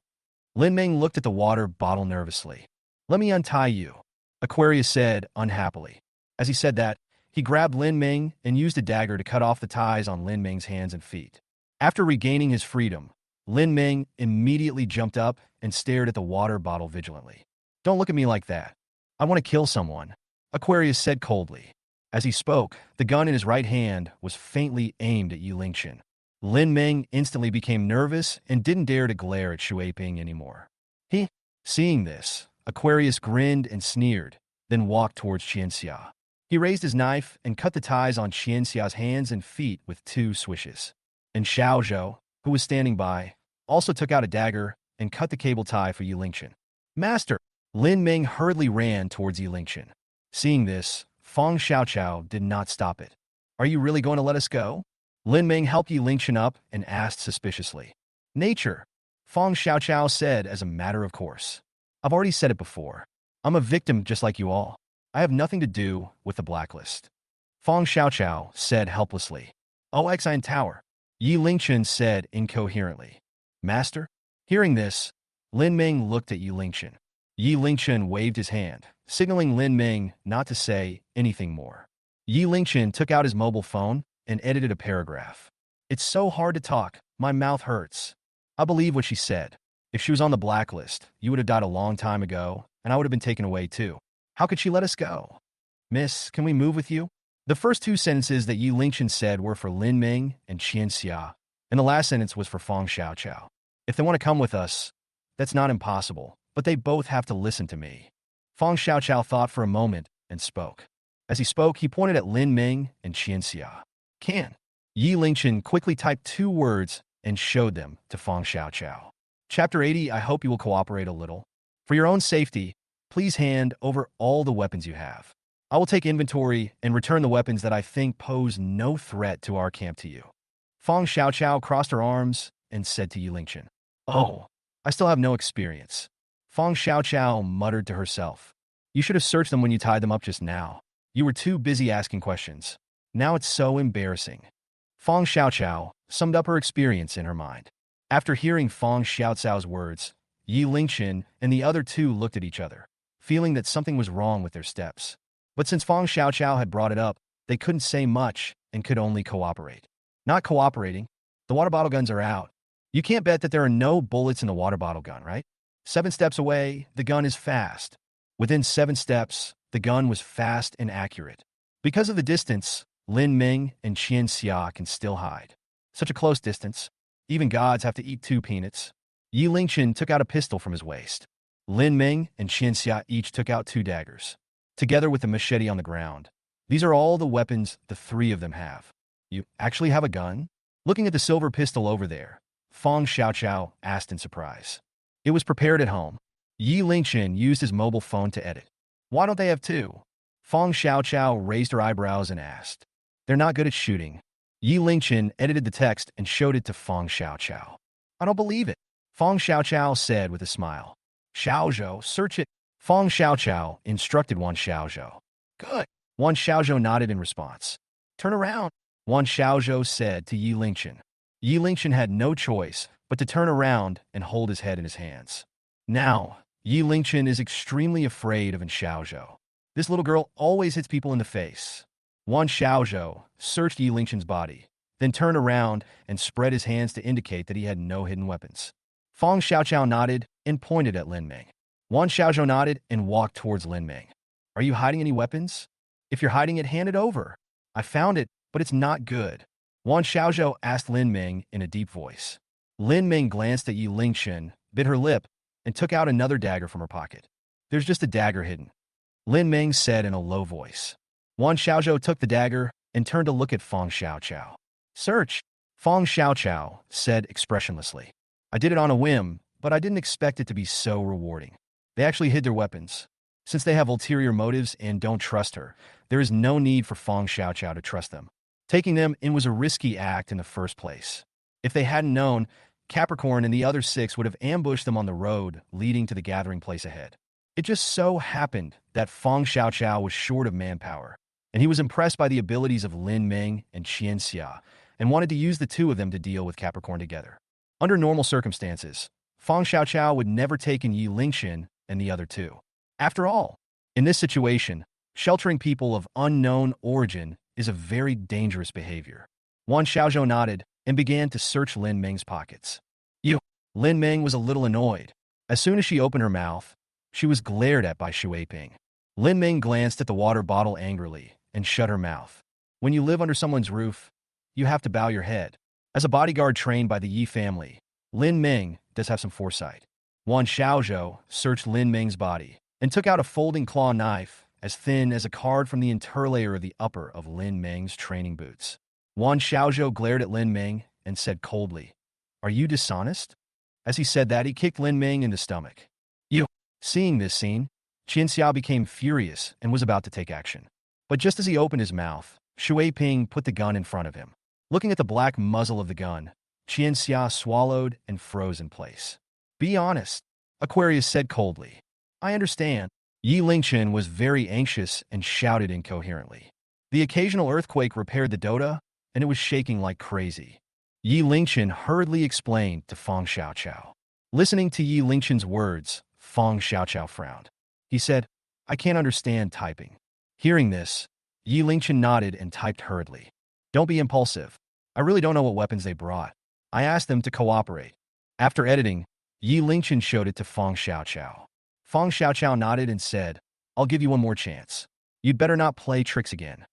Lin Ming looked at the water bottle nervously. Let me untie you, Aquarius said unhappily. As he said that, he grabbed Lin Ming and used a dagger to cut off the ties on Lin Ming's hands and feet. After regaining his freedom, Lin Ming immediately jumped up and stared at the water bottle vigilantly. Don't look at me like that. I want to kill someone, Aquarius said coldly. As he spoke, the gun in his right hand was faintly aimed at Yi Lingchen. Lin Ming instantly became nervous and didn't dare to glare at Shuiping anymore. Seeing this, Aquarius grinned and sneered, then walked towards Qianxia. He raised his knife and cut the ties on Qianxia's hands and feet with 2 swishes. And Xiaozhou, who was standing by, also took out a dagger and cut the cable tie for Yi Lingchen. Master! Lin Ming hurriedly ran towards Yi Lingchen. Seeing this, Fong Xiaoqiao did not stop it. Are you really going to let us go? Lin Ming helped Yi Lingchen up and asked suspiciously. Nature, Fong Xiaoqiao said as a matter of course. I've already said it before. I'm a victim just like you all. I have nothing to do with the blacklist. Fong Xiaoqiao said helplessly. Oxine Tower, Yi Lingchen said incoherently. Master? Hearing this, Lin Ming looked at Yi Lingchen. Yi Lingchen waved his hand, signaling Lin Ming not to say anything more. Yi Lingchen took out his mobile phone and edited a paragraph. It's so hard to talk, my mouth hurts. I believe what she said. If she was on the blacklist, you would have died a long time ago, and I would have been taken away too. How could she let us go? Miss, can we move with you? The first 2 sentences that Yi Lingchen said were for Lin Ming and Qianxia, and the last sentence was for Fong Xiaoqiao. If they want to come with us, that's not impossible, but they both have to listen to me. Fong Xiaoqiao thought for a moment and spoke. As he spoke, he pointed at Lin Ming and Qianxia. Can. Yi Lingchen quickly typed 2 words and showed them to Fong Xiaoqiao. Chapter 80, I hope you will cooperate a little. For your own safety, please hand over all the weapons you have. I will take inventory and return the weapons that I think pose no threat to our camp to you. Fong Xiaoqiao crossed her arms and said to Yi Lingchen, Oh, I still have no experience. Fong Xiaoqiao muttered to herself. You should have searched them when you tied them up just now. You were too busy asking questions. Now it's so embarrassing. Fong Xiaoqiao summed up her experience in her mind. After hearing Fong Xiaoqiao's words, Yi Lingchen and the other 2 looked at each other, feeling that something was wrong with their steps. But since Fong Xiaoqiao had brought it up, they couldn't say much and could only cooperate. Not cooperating, the water bottle guns are out. You can't bet that there are no bullets in the water bottle gun, right? 7 steps away, the gun is fast. Within 7 steps, the gun was fast and accurate. Because of the distance, Lin Ming and Qianxia can still hide. Such a close distance. Even gods have to eat 2 peanuts. Yi Lingchen took out a pistol from his waist. Lin Ming and Qianxia each took out 2 daggers, together with the machete on the ground. These are all the weapons the 3 of them have. You actually have a gun? Looking at the silver pistol over there, Fong Xiaoqiao asked in surprise. It was prepared at home. Yi Lingchen used his mobile phone to edit. Why don't they have 2? Fong Xiaoqiao raised her eyebrows and asked. They're not good at shooting. Yi Lingchen edited the text and showed it to Fong Xiaoqiao. I don't believe it, Fong Xiaoqiao said with a smile. Xiaozhou, search it. Fong Xiaoqiao instructed Wan Xiaozhou. Good. Wan Xiaozhou nodded in response. Turn around, Wan Xiaozhou said to Yi Lingchen. Yi Lingchen had no choice but to turn around and hold his head in his hands. Now, Yi Lingchen is extremely afraid of Wan Xiaozhou. This little girl always hits people in the face. Wan Xiaozhou searched Yi Lingchen's body, then turned around and spread his hands to indicate that he had no hidden weapons. Fong Xiaoqiao nodded and pointed at Lin Ming. Wan Xiaozhou nodded and walked towards Lin Ming. Are you hiding any weapons? If you're hiding it, hand it over. I found it, but it's not good. Wan Xiaozhou asked Lin Ming in a deep voice. Lin Ming glanced at Yi Lingchen, bit her lip, and took out another dagger from her pocket. There's just a dagger hidden, Lin Ming said in a low voice. Wan Xiaozhou took the dagger and turned to look at Fong Xiaoqiao. Search, Fong Xiaoqiao said expressionlessly. I did it on a whim, but I didn't expect it to be so rewarding. They actually hid their weapons. Since they have ulterior motives and don't trust her, there is no need for Fong Xiaoqiao to trust them. Taking them in was a risky act in the first place. If they hadn't known, Capricorn and the other 6 would have ambushed them on the road leading to the gathering place ahead. It just so happened that Feng Xiaoqiao was short of manpower, and he was impressed by the abilities of Lin Ming and Qian Xia, and wanted to use the two of them to deal with Capricorn together. Under normal circumstances, Feng Xiaoqiao would never take in Yi Lingxin and the other 2. After all, in this situation, sheltering people of unknown origin is a very dangerous behavior. Wan Xiaozhou nodded and began to search Lin Ming's pockets. Lin Ming was a little annoyed. As soon as she opened her mouth, she was glared at by Xu Weiping. Lin Ming glanced at the water bottle angrily and shut her mouth. When you live under someone's roof, you have to bow your head. As a bodyguard trained by the Yi family, Lin Ming does have some foresight. Wan Xiaozhou searched Lin Ming's body and took out a folding claw knife as thin as a card from the interlayer of the upper of Lin Ming's training boots. Wan Xiaozhou glared at Lin Ming and said coldly, "Are you dishonest?" As he said that, he kicked Lin Ming in the stomach. Seeing this scene, Qian Xia became furious and was about to take action. But just as he opened his mouth, Xu Weiping put the gun in front of him. Looking at the black muzzle of the gun, Qian Xia swallowed and froze in place. "Be honest," Aquarius said coldly. "I understand." Yi Lingqin was very anxious and shouted incoherently. The occasional earthquake repaired the Dota, and it was shaking like crazy. Yi Lingqin hurriedly explained to Feng Xiaoqiao. Listening to Yi Lingqin's words, Feng Xiaoqiao frowned. He said, "I can't understand typing." Hearing this, Yi Lingqin nodded and typed hurriedly. "Don't be impulsive. I really don't know what weapons they brought. I asked them to cooperate." After editing, Yi Lingqin showed it to Feng Xiaoqiao. Feng Xiaoqiao nodded and said, "I'll give you one more chance. You'd better not play tricks again."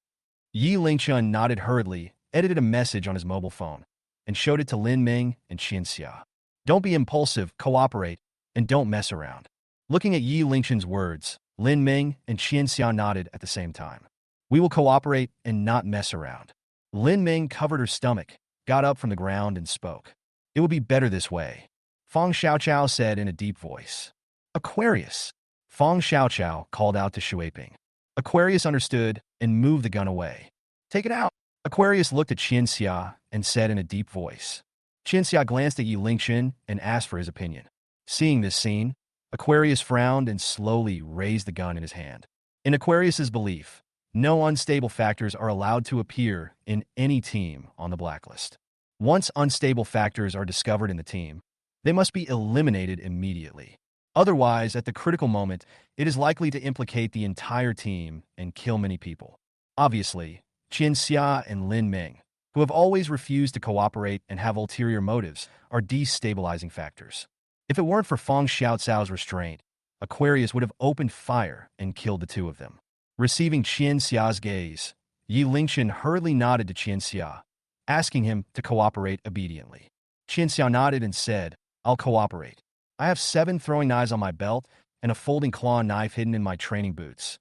Yi Lingqin nodded hurriedly, edited a message on his mobile phone, and showed it to Lin Ming and Qian Xia. "Don't be impulsive, cooperate, and don't mess around." Looking at Yi Lingqin's words, Lin Ming and Qian Xia nodded at the same time. "We will cooperate and not mess around." Lin Ming covered her stomach, got up from the ground, and spoke. "It will be better this way," Feng Xiaoqiao said in a deep voice. "Aquarius!" Feng Xiaoqiao called out to Xu Weiping. Aquarius understood and moved the gun away. "Take it out." Aquarius looked at Qian Xia and said in a deep voice. Qian Xia glanced at Yi Lingqin and asked for his opinion. Seeing this scene, Aquarius frowned and slowly raised the gun in his hand. In Aquarius's belief, no unstable factors are allowed to appear in any team on the blacklist. Once unstable factors are discovered in the team, they must be eliminated immediately. Otherwise, at the critical moment, it is likely to implicate the entire team and kill many people. Obviously, Qian Xia and Lin Ming, who have always refused to cooperate and have ulterior motives, are destabilizing factors. If it weren't for Feng Xiaocao's restraint, Aquarius would have opened fire and killed the two of them. Receiving Qian Xia's gaze, Yi Lingqin hurriedly nodded to Qian Xia, asking him to cooperate obediently. Qian Xia nodded and said, "I'll cooperate. I have 7 throwing knives on my belt and a folding claw knife hidden in my training boots."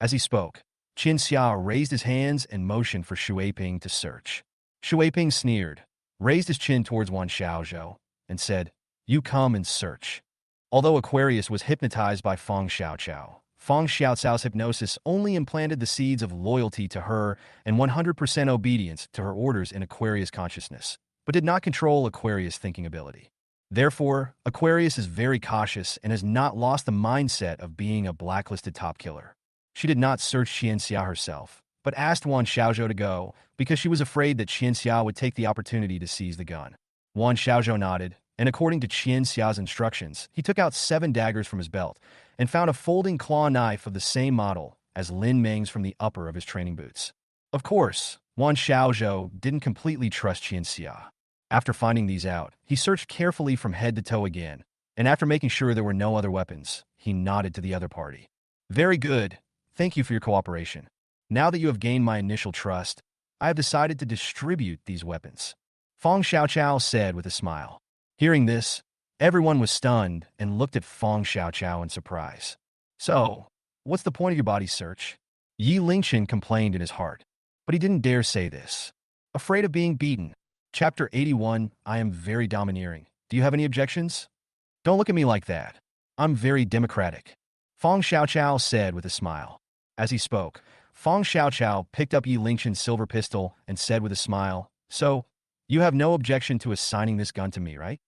As he spoke, Qian Xia raised his hands and motioned for Xu Weiping to search. Xu Weiping sneered, raised his chin towards Wan Xiaozhou, and said, "You come and search." Although Aquarius was hypnotized by Feng Xiaoqiao, Feng Xiaocao's hypnosis only implanted the seeds of loyalty to her and 100% obedience to her orders in Aquarius' consciousness, but did not control Aquarius' thinking ability. Therefore, Aquarius is very cautious and has not lost the mindset of being a blacklisted top killer. She did not search Qian Xia herself, but asked Wan Xiaozhou to go because she was afraid that Qian Xia would take the opportunity to seize the gun. Wan Xiaozhou nodded, and according to Qian Xia's instructions, he took out 7 daggers from his belt and found a folding claw knife of the same model as Lin Ming's from the upper of his training boots. Of course, Wan Xiaozhou didn't completely trust Qian Xia. After finding these out, he searched carefully from head to toe again, and after making sure there were no other weapons, he nodded to the other party. "Very good. Thank you for your cooperation. Now that you have gained my initial trust, I have decided to distribute these weapons," Feng Xiaoqiao said with a smile. Hearing this, everyone was stunned and looked at Feng Xiaoqiao in surprise. "So, what's the point of your body search?" Yi Lingqin complained in his heart, but he didn't dare say this. Afraid of being beaten. Chapter 81, I am very domineering. Do you have any objections? Don't look at me like that. I'm very democratic, Feng Xiaoqiao said with a smile. As he spoke, Feng Xiaoqiao picked up Yi Lingqin's silver pistol and said with a smile, "So, you have no objection to assigning this gun to me, right?"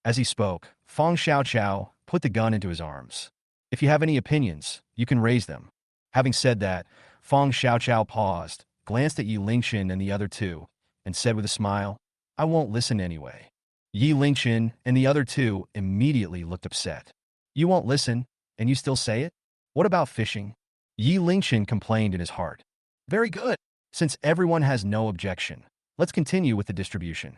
As he spoke, Fong Xiaoqiao put the gun into his arms. If you have any opinions, you can raise them. Having said that, Fong Xiaoqiao paused, glanced at Yi Lingxin and the other two, and said with a smile, I won't listen anyway. Yi Lingxin and the other two immediately looked upset. You won't listen, and you still say it? What about fishing? Yi Lingxin complained in his heart. Very good. Since everyone has no objection, let's continue with the distribution.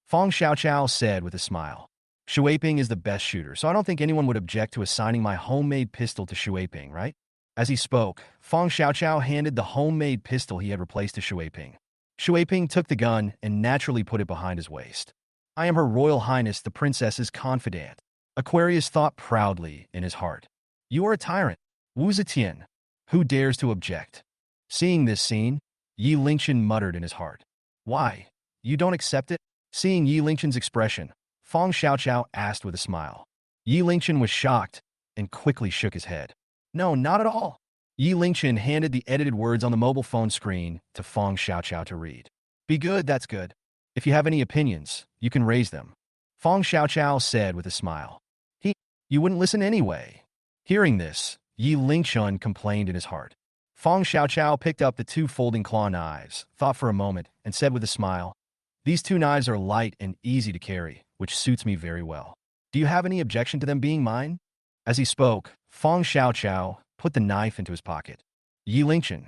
Fong Xiaoqiao said with a smile. Shuiping is the best shooter, so I don't think anyone would object to assigning my homemade pistol to Shuiping, right? As he spoke, Fong Xiaoqiao handed the homemade pistol he had replaced to Shuiping. Shuiping took the gun and naturally put it behind his waist. I am Her Royal Highness the Princess's confidant. Aquarius thought proudly in his heart. You are a tyrant. Wu Zetian. Who dares to object? Seeing this scene, Yi Lingxin muttered in his heart. Why? You don't accept it? Seeing Yi Lingxin's expression, Fong Xiaoqiao asked with a smile. Yi Lingxin was shocked and quickly shook his head. No, not at all. Yi Lingxin handed the edited words on the mobile phone screen to Fong Xiaoqiao to read. Be good, that's good. If you have any opinions, you can raise them. Fong Xiaoqiao said with a smile. You wouldn't listen anyway. Hearing this, Yi Lingxin complained in his heart. Fong Xiaoqiao picked up the two folding claw knives, thought for a moment, and said with a smile, These two knives are light and easy to carry, which suits me very well. Do you have any objection to them being mine? As he spoke, Fong Xiaoqiao put the knife into his pocket. Yi Lingxin,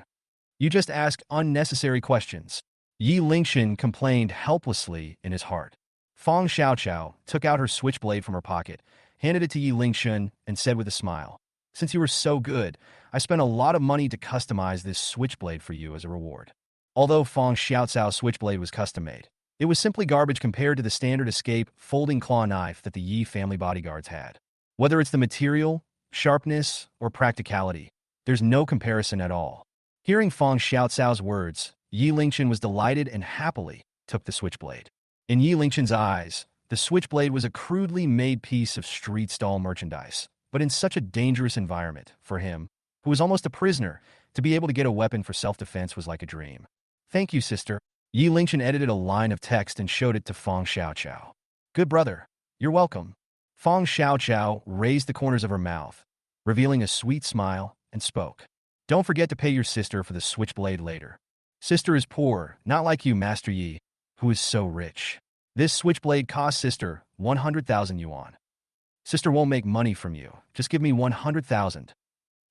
you just ask unnecessary questions. Yi Lingxin complained helplessly in his heart. Fong Xiaoqiao took out her switchblade from her pocket, handed it to Yi Lingxin, and said with a smile, Since you were so good, I spent a lot of money to customize this switchblade for you as a reward. Although Fong Xiaoqiao's switchblade was custom-made, it was simply garbage compared to the standard escape folding claw knife that the Yi family bodyguards had. Whether it's the material, sharpness, or practicality, there's no comparison at all. Hearing Fong Xiaoqiao's words, Yi Lingxin was delighted and happily took the switchblade. In Yi Lingxin's eyes, the switchblade was a crudely made piece of street stall merchandise, but in such a dangerous environment, for him, who was almost a prisoner, to be able to get a weapon for self-defense was like a dream. Thank you, sister. Yi Lingxin edited a line of text and showed it to Fong Xiaoqiao. Good brother. You're welcome. Fong Xiaoqiao raised the corners of her mouth, revealing a sweet smile, and spoke. Don't forget to pay your sister for the switchblade later. Sister is poor, not like you, Master Yi, who is so rich. This switchblade costs sister 100,000 yuan. Sister won't make money from you. Just give me 100,000.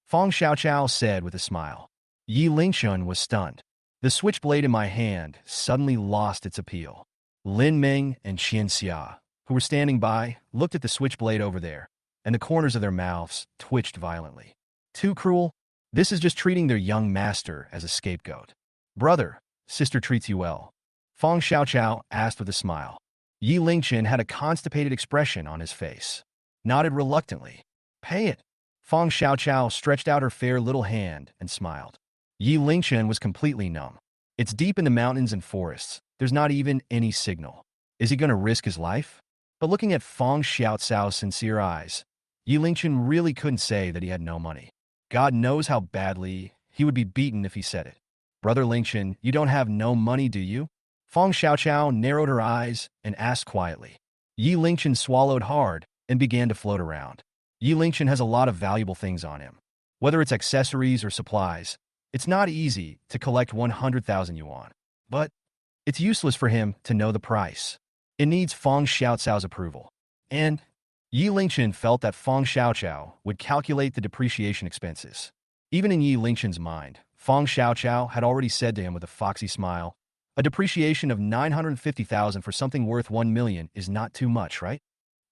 Fong Xiaoqiao said with a smile. Yi Lingxin was stunned. The switchblade in my hand suddenly lost its appeal. Lin Ming and Qian Xia, who were standing by, looked at the switchblade over there, and the corners of their mouths twitched violently. Too cruel? This is just treating their young master as a scapegoat. Brother, sister treats you well. Fong Xiaoqiao asked with a smile. Yi Lingxin had a constipated expression on his face. Nodded reluctantly. Pay it. Fong Xiaoqiao stretched out her fair little hand and smiled. Yi Lingxin was completely numb. It's deep in the mountains and forests. There's not even any signal. Is he going to risk his life? But looking at Fong Xiaoqiao's sincere eyes, Yi Lingxin really couldn't say that he had no money. God knows how badly he would be beaten if he said it. Brother Lingxin, you don't have no money, do you? Fong Xiaoqiao narrowed her eyes and asked quietly. Yi Lingxin swallowed hard and began to float around. Yi Lingxin has a lot of valuable things on him. Whether it's accessories or supplies, it's not easy to collect 100,000 yuan. But it's useless for him to know the price. It needs Fong Xiaoqiao's approval. And Yi Lingxin felt that Fong Xiaoqiao would calculate the depreciation expenses. Even in Yi Lingxin's mind, Fong Xiaoqiao had already said to him with a foxy smile, a depreciation of 950,000 for something worth 1 million is not too much, right?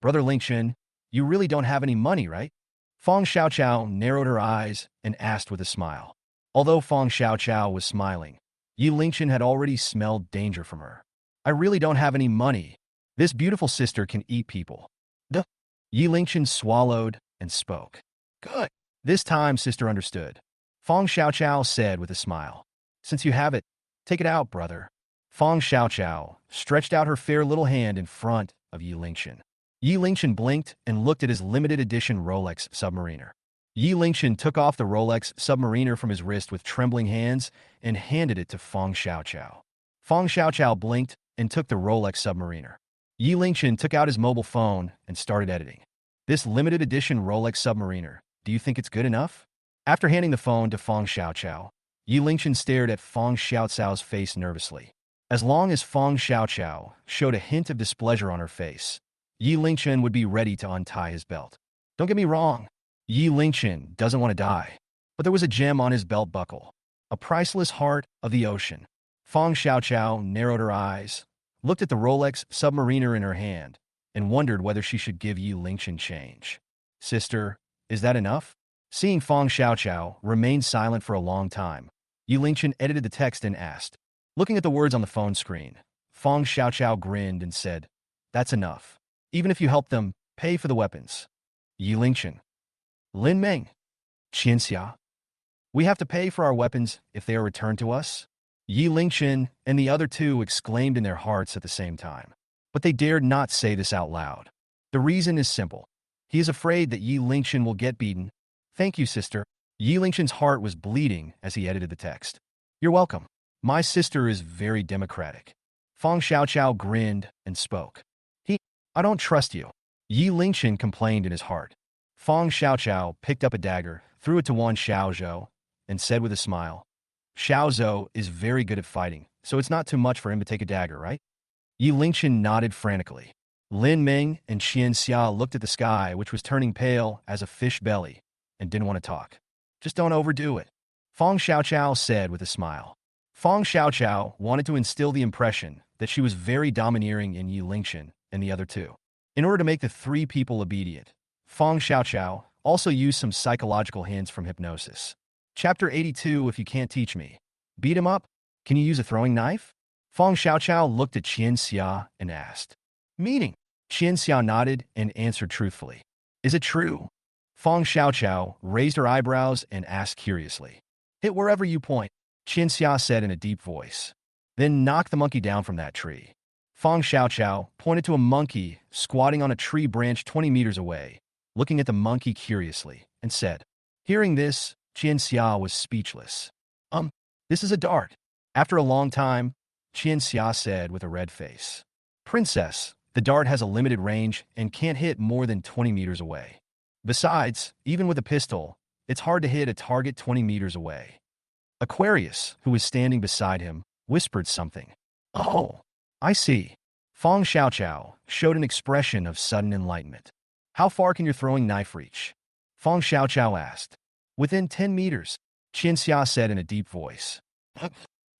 Brother Lingxin, you really don't have any money, right? Fong Xiaoqiao narrowed her eyes and asked with a smile. Although Fong Xiaoqiao was smiling, Yi Lingxin had already smelled danger from her. I really don't have any money. This beautiful sister can eat people. Duh. Yi Lingxin swallowed and spoke. Good. This time sister understood. Fong Xiaoqiao said with a smile. Since you have it, take it out, brother. Fong Xiaoqiao stretched out her fair little hand in front of Yi Lingxin. Yi Lingxin blinked and looked at his limited edition Rolex Submariner. Yi Lingxin took off the Rolex Submariner from his wrist with trembling hands and handed it to Fong Xiaoqiao. Fong Xiaoqiao blinked and took the Rolex Submariner. Yi Lingchen took out his mobile phone and started editing. This limited edition Rolex Submariner, do you think it's good enough? After handing the phone to Feng Xiaoqiao, Yi Lingchen stared at Feng Xiaoqiao's face nervously. As long as Feng Xiaoqiao showed a hint of displeasure on her face, Yi Lingchen would be ready to untie his belt. Don't get me wrong, Yi Lingchen doesn't want to die. But there was a gem on his belt buckle, a priceless heart of the ocean. Feng Xiaoqiao narrowed her eyes, looked at the Rolex Submariner in her hand, and wondered whether she should give Yi Lingchen change. Sister, is that enough? Seeing Feng Xiaoqiao remain silent for a long time, Yi Lingchen edited the text and asked. Looking at the words on the phone screen, Feng Xiaoqiao grinned and said, "That's enough. Even if you help them, pay for the weapons." Yi Lingchen. Lin Meng. Qianxia. We have to pay for our weapons if they are returned to us? Yi Lingchen and the other two exclaimed in their hearts at the same time. But they dared not say this out loud. The reason is simple. He is afraid that Yi Lingchen will get beaten. Thank you, sister. Yi Lingchen's heart was bleeding as he edited the text. You're welcome. My sister is very democratic. Feng Xiaoqiao grinned and spoke. I don't trust you. Yi Lingchen complained in his heart. Feng Xiaoqiao picked up a dagger, threw it to Wan Xiaozhou, and said with a smile, Xiaozhou is very good at fighting, so it's not too much for him to take a dagger, right? Yi Lingchen nodded frantically. Lin Meng and Qianxia looked at the sky, which was turning pale as a fish belly, and didn't want to talk. Just don't overdo it, Feng Xiaoqiao said with a smile. Feng Xiaoqiao wanted to instill the impression that she was very domineering in Yi Lingchen and the other two. In order to make the three people obedient, Feng Xiaoqiao also used some psychological hints from hypnosis. Chapter 82, If You Can't Teach Me. Beat him up? Can you use a throwing knife? Feng Xiaoqiao looked at Qianxia and asked. Meaning? Qianxia nodded and answered truthfully. Is it true? Feng Xiaoqiao raised her eyebrows and asked curiously. Hit wherever you point, Qianxia said in a deep voice. Then knock the monkey down from that tree. Feng Xiaoqiao pointed to a monkey squatting on a tree branch 20 meters away, looking at the monkey curiously, and said. Hearing this, Qianxia was speechless. This is a dart. After a long time, Qianxia said with a red face. Princess, the dart has a limited range and can't hit more than 20 meters away. Besides, even with a pistol, it's hard to hit a target 20 meters away. Aquarius, who was standing beside him, whispered something. Oh, I see. Feng Xiaoqiao showed an expression of sudden enlightenment. How far can your throwing knife reach? Feng Xiaoqiao asked. Within 10 meters, Qianxia said in a deep voice.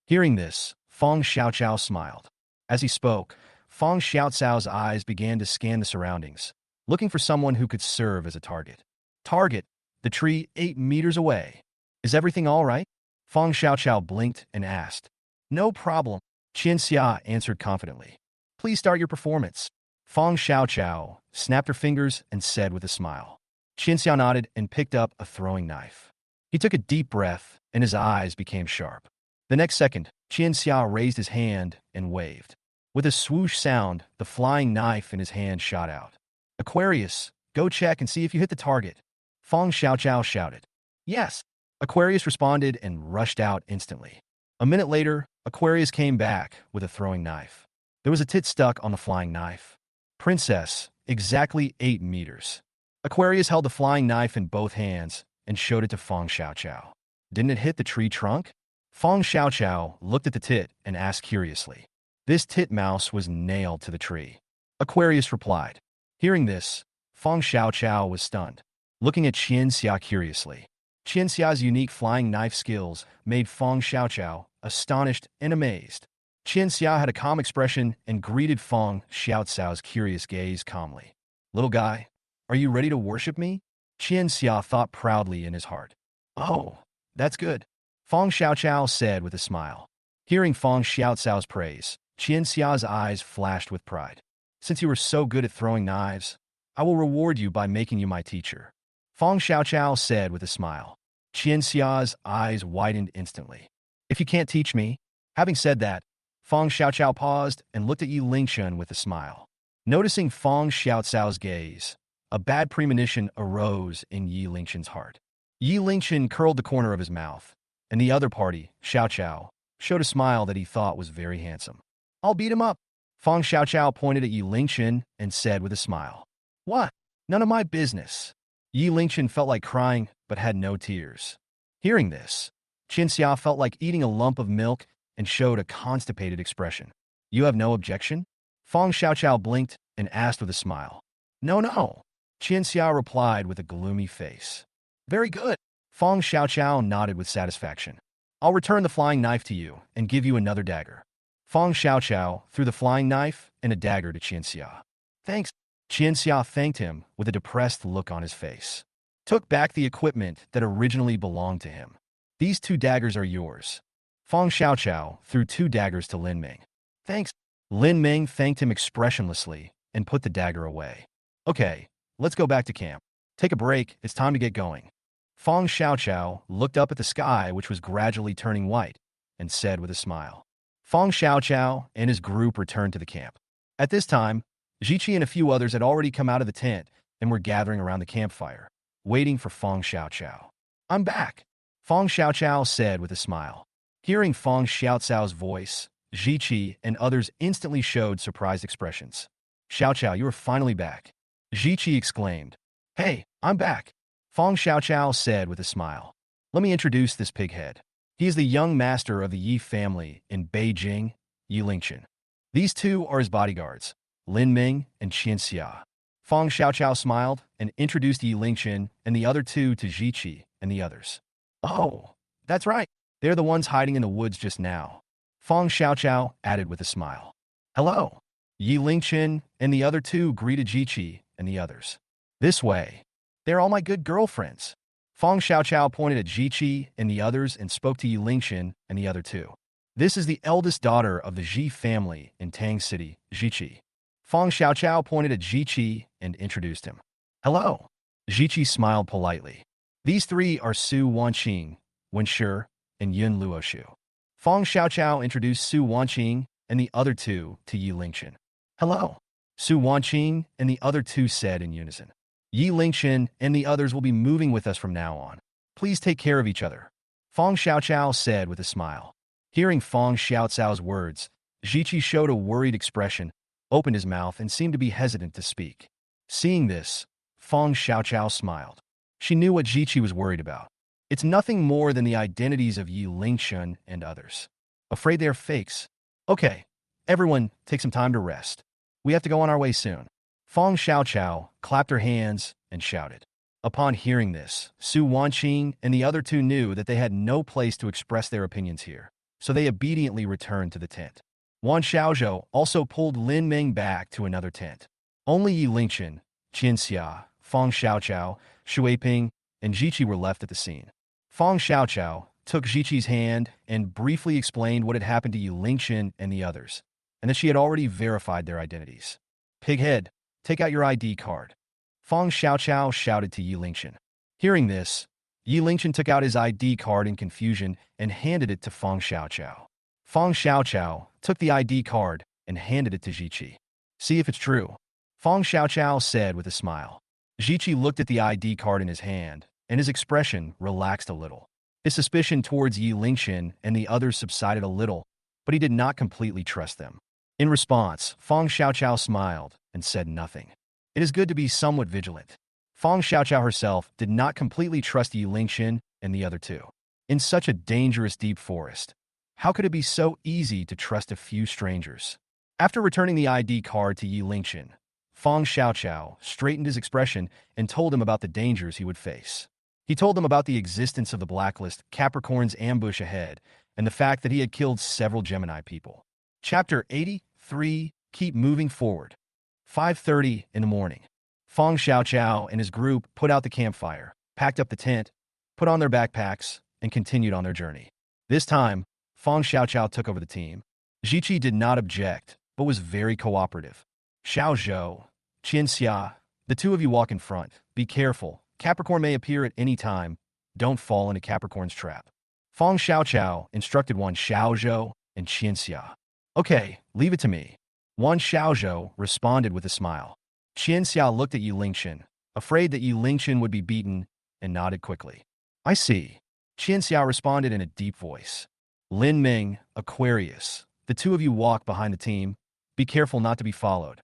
Hearing this, Feng Xiaoqiao smiled. As he spoke, Feng Xiaoqiao's eyes began to scan the surroundings, looking for someone who could serve as a target. Target, the tree 8 meters away. Is everything all right? Feng Xiaoqiao blinked and asked. No problem, Qianxia answered confidently. Please start your performance. Feng Xiaoqiao snapped her fingers and said with a smile. Qianxia nodded and picked up a throwing knife. He took a deep breath and his eyes became sharp. The next second, Qianxia raised his hand and waved. With a swoosh sound, the flying knife in his hand shot out. Aquarius, go check and see if you hit the target. Feng Xiaoqiao shouted. Yes. Aquarius responded and rushed out instantly. A minute later, Aquarius came back with a throwing knife. There was a tit stuck on the flying knife. Princess, exactly 8 meters. Aquarius held the flying knife in both hands and showed it to Feng Xiaoqiao. Didn't it hit the tree trunk? Feng Xiaoqiao looked at the tit and asked curiously. This titmouse was nailed to the tree. Aquarius replied. Hearing this, Feng Xiaoqiao was stunned, looking at Qianxia curiously. Qianxia's unique flying knife skills made Feng Xiaoqiao astonished and amazed. Qianxia had a calm expression and greeted Feng Xiaoqiao's curious gaze calmly. Little guy, are you ready to worship me? Qianxia thought proudly in his heart. Oh, that's good, Feng Xiaoqiao said with a smile. Hearing Feng Xiaoqiao's praise, Qianxia's eyes flashed with pride. Since you were so good at throwing knives, I will reward you by making you my teacher. Feng Xiaoqiao said with a smile. Qianxia's eyes widened instantly. If you can't teach me. Having said that, Feng Xiaoqiao paused and looked at Yi Lingchen with a smile. Noticing Feng Xiaoqiao's gaze, a bad premonition arose in Yi Lingchen's heart. Yi Lingchen curled the corner of his mouth, and the other party, Xiaoqiao, showed a smile that he thought was very handsome. I'll beat him up. Fang Xiaoqiao pointed at Yi Lingchen and said with a smile, "What? None of my business." Yi Lingchen felt like crying, but had no tears. Hearing this, Qinxia felt like eating a lump of milk and showed a constipated expression. "You have no objection?" Fang Xiaoqiao blinked and asked with a smile. "No, no." Qinxia replied with a gloomy face. "Very good." Fang Xiaoqiao nodded with satisfaction. "I'll return the flying knife to you and give you another dagger." Fang Xiaoqiao threw the flying knife and a dagger to Qinxia. "Thanks." Qinxia thanked him with a depressed look on his face. Took back the equipment that originally belonged to him. "These 2 daggers are yours." Fang Xiaoqiao threw 2 daggers to Lin Ming. "Thanks." Lin Ming thanked him expressionlessly and put the dagger away. "Okay, let's go back to camp. Take a break, it's time to get going." Fang Xiaoqiao looked up at the sky, which was gradually turning white, and said with a smile. Fang Xiaoqiao and his group returned to the camp. At this time, Ziqi and a few others had already come out of the tent and were gathering around the campfire, waiting for Fang Xiaoqiao. "I'm back," Fang Xiaoqiao said with a smile. Hearing Fang Xiaoqiao's voice, Ziqi and others instantly showed surprised expressions. "Xiaoqiao, you are finally back," Ziqi exclaimed. "Hey, I'm back," Fang Xiaoqiao said with a smile. "Let me introduce this pighead. He is the young master of the Yi family in Beijing, Yi Lingchen. These 2 are his bodyguards, Lin Ming and Qinxia." Fang Xiaoqiao smiled and introduced Yi Lingchen and the other 2 to Ziqi and the others. "Oh, that's right. They're the ones hiding in the woods just now," Fang Xiaoqiao added with a smile. "Hello." Yi Lingchen and the other 2 greeted Ziqi and the others. "This way. They're all my good girlfriends." Fang Xiaoqiao pointed at Ziqi and the others and spoke to Yi Lingchen and the other 2. "This is the eldest daughter of the Ji family in Tang City, Ziqi." Fang Xiaoqiao pointed at Ziqi and introduced him. "Hello." Ziqi smiled politely. "These 3 are Su Wanqing, Wenshi, and Yun Luoshu." Fang Xiaoqiao introduced Su Wanqing and the other 2 to Yi Lingchen. "Hello." Su Wanqing and the other 2 said in unison. "Yi Lingchen and the others will be moving with us from now on. Please take care of each other," Fang Xiaoqiao said with a smile. Hearing Fang Xiaoqiao's words, Ziqi showed a worried expression, opened his mouth, and seemed to be hesitant to speak. Seeing this, Fang Xiaoqiao smiled. She knew what Ziqi was worried about. It's nothing more than the identities of Yi Lingchen and others. Afraid they are fakes. "Okay, everyone, take some time to rest. We have to go on our way soon." Fang Xiaoqiao clapped her hands and shouted. Upon hearing this, Su Wanqing and the other 2 knew that they had no place to express their opinions here, so they obediently returned to the tent. Wan Xiaozhou also pulled Lin Ming back to another tent. Only Yi Lingchen, Qinxia, Fang Xiaoqiao, Shuiping, and Ziqi were left at the scene. Fang Xiaoqiao took Ziqi's hand and briefly explained what had happened to Yi Lingchen and the others, and that she had already verified their identities. "Pighead, take out your ID card," Fang Xiaoqiao shouted to Yi Lingchen. Hearing this, Yi Lingchen took out his ID card in confusion and handed it to Fang Xiaoqiao. Fang Xiaoqiao took the ID card and handed it to Ziqi. "See if it's true," Fang Xiaoqiao said with a smile. Ziqi looked at the ID card in his hand, and his expression relaxed a little. His suspicion towards Yi Lingchen and the others subsided a little, but he did not completely trust them. In response, Fang Xiaoqiao smiled and said nothing. It is good to be somewhat vigilant. Fang Xiaoqiao herself did not completely trust Yi Lingchen and the other 2. In such a dangerous deep forest, how could it be so easy to trust a few strangers? After returning the ID card to Yi Lingchen, Fang Xiaoqiao straightened his expression and told him about the dangers he would face. He told them about the existence of the blacklist, Capricorn's ambush ahead, and the fact that he had killed several Gemini people. Chapter 83, Keep Moving Forward. 5:30 in the morning. Fang Xiaoqiao and his group put out the campfire, packed up the tent, put on their backpacks, and continued on their journey. This time, Fang Xiaoqiao took over the team. Ziqi did not object, but was very cooperative. "Xiaozhou, Qinxia, the 2 of you walk in front. Be careful. Capricorn may appear at any time. Don't fall into Capricorn's trap." Fang Xiaoqiao instructed Wan Xiaozhou and Qinxia. "Okay, leave it to me." Wan Xiaozhou responded with a smile. Qinxia looked at Yi Lingchen, afraid that Yi Lingchen would be beaten, and nodded quickly. "I see." Qinxia responded in a deep voice. "Lin Ming, Aquarius, the 2 of you walk behind the team. Be careful not to be followed.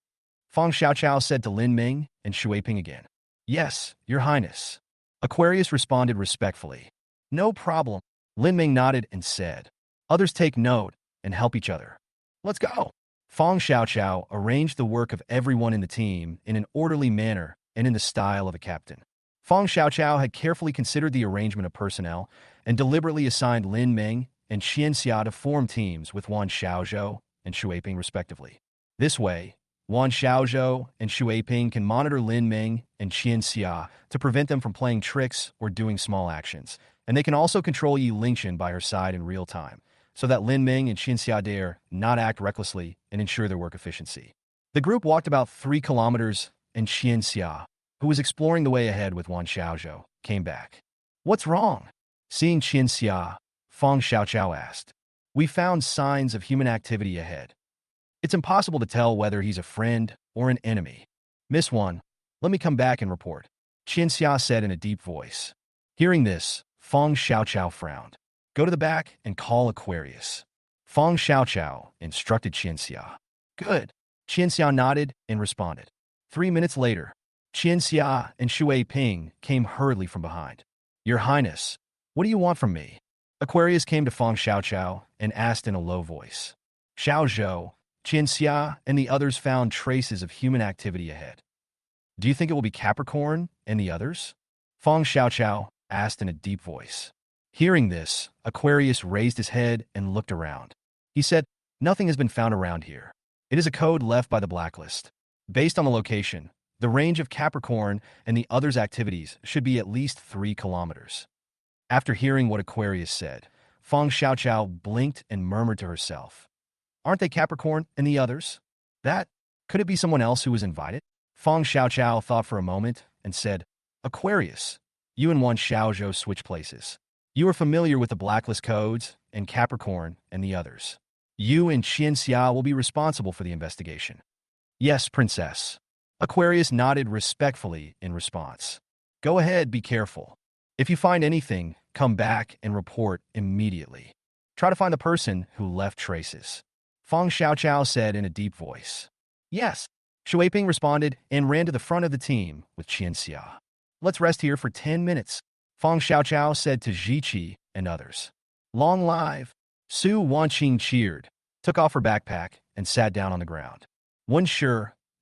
Feng Xiaoqiao said to Lin Ming and Shui Ping again. Yes, Your Highness. Aquarius responded respectfully. No problem. Lin Ming nodded and said. Others take note and help each other. Let's go. Feng Xiaoqiao arranged the work of everyone in the team in an orderly manner and in the style of a captain. Feng Xiaoqiao had carefully considered the arrangement of personnel and deliberately assigned Lin Ming and Qian Xia to form teams with Wan Xiaozhou and Shui Ping respectively. This way, Wan Xiaozhou and Shui Ping can monitor Lin Ming and Qian Xia to prevent them from playing tricks or doing small actions, and they can also control Yi Lingchen by her side in real time, so that Lin Ming and Qian Xia dare not act recklessly and ensure their work efficiency. The group walked about 3 kilometers, and Qian Xia, who was exploring the way ahead with Wan Xiaozhou, came back. What's wrong? Seeing Qian Xia, Feng Xiaoqiao asked. We found signs of human activity ahead. It's impossible to tell whether he's a friend or an enemy. Miss Wan, let me come back and report, Qian Xia said in a deep voice. Hearing this, Feng Xiaoqiao frowned. Go to the back and call Aquarius. Feng Xiaoqiao instructed Qian Xia. Good. Qian Xia nodded and responded. 3 minutes later, Qian Xia and Shui Ping came hurriedly from behind. Your Highness, what do you want from me? Aquarius came to Feng Xiaoqiao and asked in a low voice. Xiaozhou, Qian Xia, and the others found traces of human activity ahead. Do you think it will be Capricorn and the others? Feng Xiaoqiao asked in a deep voice. Hearing this, Aquarius raised his head and looked around. He said, Nothing has been found around here. It is a code left by the blacklist. Based on the location, the range of Capricorn and the others' activities should be at least 3 kilometers. After hearing what Aquarius said, Feng Xiaoqiao blinked and murmured to herself. Aren't they Capricorn and the others? Could it be someone else who was invited? Feng Xiaoqiao thought for a moment and said, Aquarius, you and Wan Xiaozhou switch places. You are familiar with the blacklist codes and Capricorn and the others. You and Qian Xia will be responsible for the investigation. Yes, Princess. Aquarius nodded respectfully in response. Go ahead, be careful. If you find anything, come back and report immediately. Try to find the person who left traces. Feng Xiaoqiao said in a deep voice. Yes. Shui Ping responded and ran to the front of the team with Qian Xia. Let's rest here for 10 minutes, Feng Xiaoqiao said to Ziqi and others. Long live. Su Wanqing cheered, took off her backpack, and sat down on the ground. Wen Shi,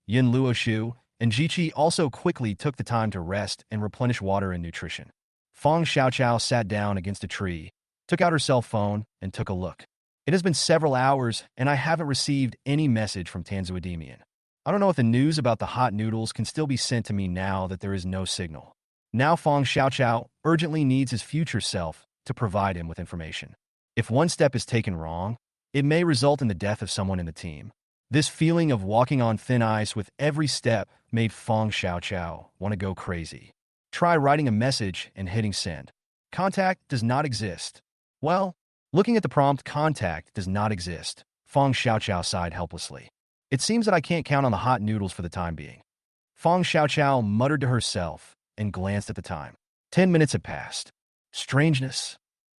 Yin Luoshu, and Ziqi also quickly took the time to rest and replenish water and nutrition. Feng Xiaoqiao sat down against a tree, took out her cell phone, and took a look. It has been several hours, and I haven't received any message from Tanzuademian. I don't know if the news about the hot noodles can still be sent to me now that there is no signal. Now Feng Xiaoqiao urgently needs his future self to provide him with information. If one step is taken wrong, it may result in the death of someone in the team. This feeling of walking on thin ice with every step made Feng Xiaoqiao want to go crazy. Try writing a message and hitting send. Contact does not exist. Well, looking at the prompt, contact does not exist. Feng Xiaoqiao sighed helplessly. It seems that I can't count on the hot noodles for the time being. Feng Xiaoqiao muttered to herself and glanced at the time. 10 minutes had passed. Strangeness.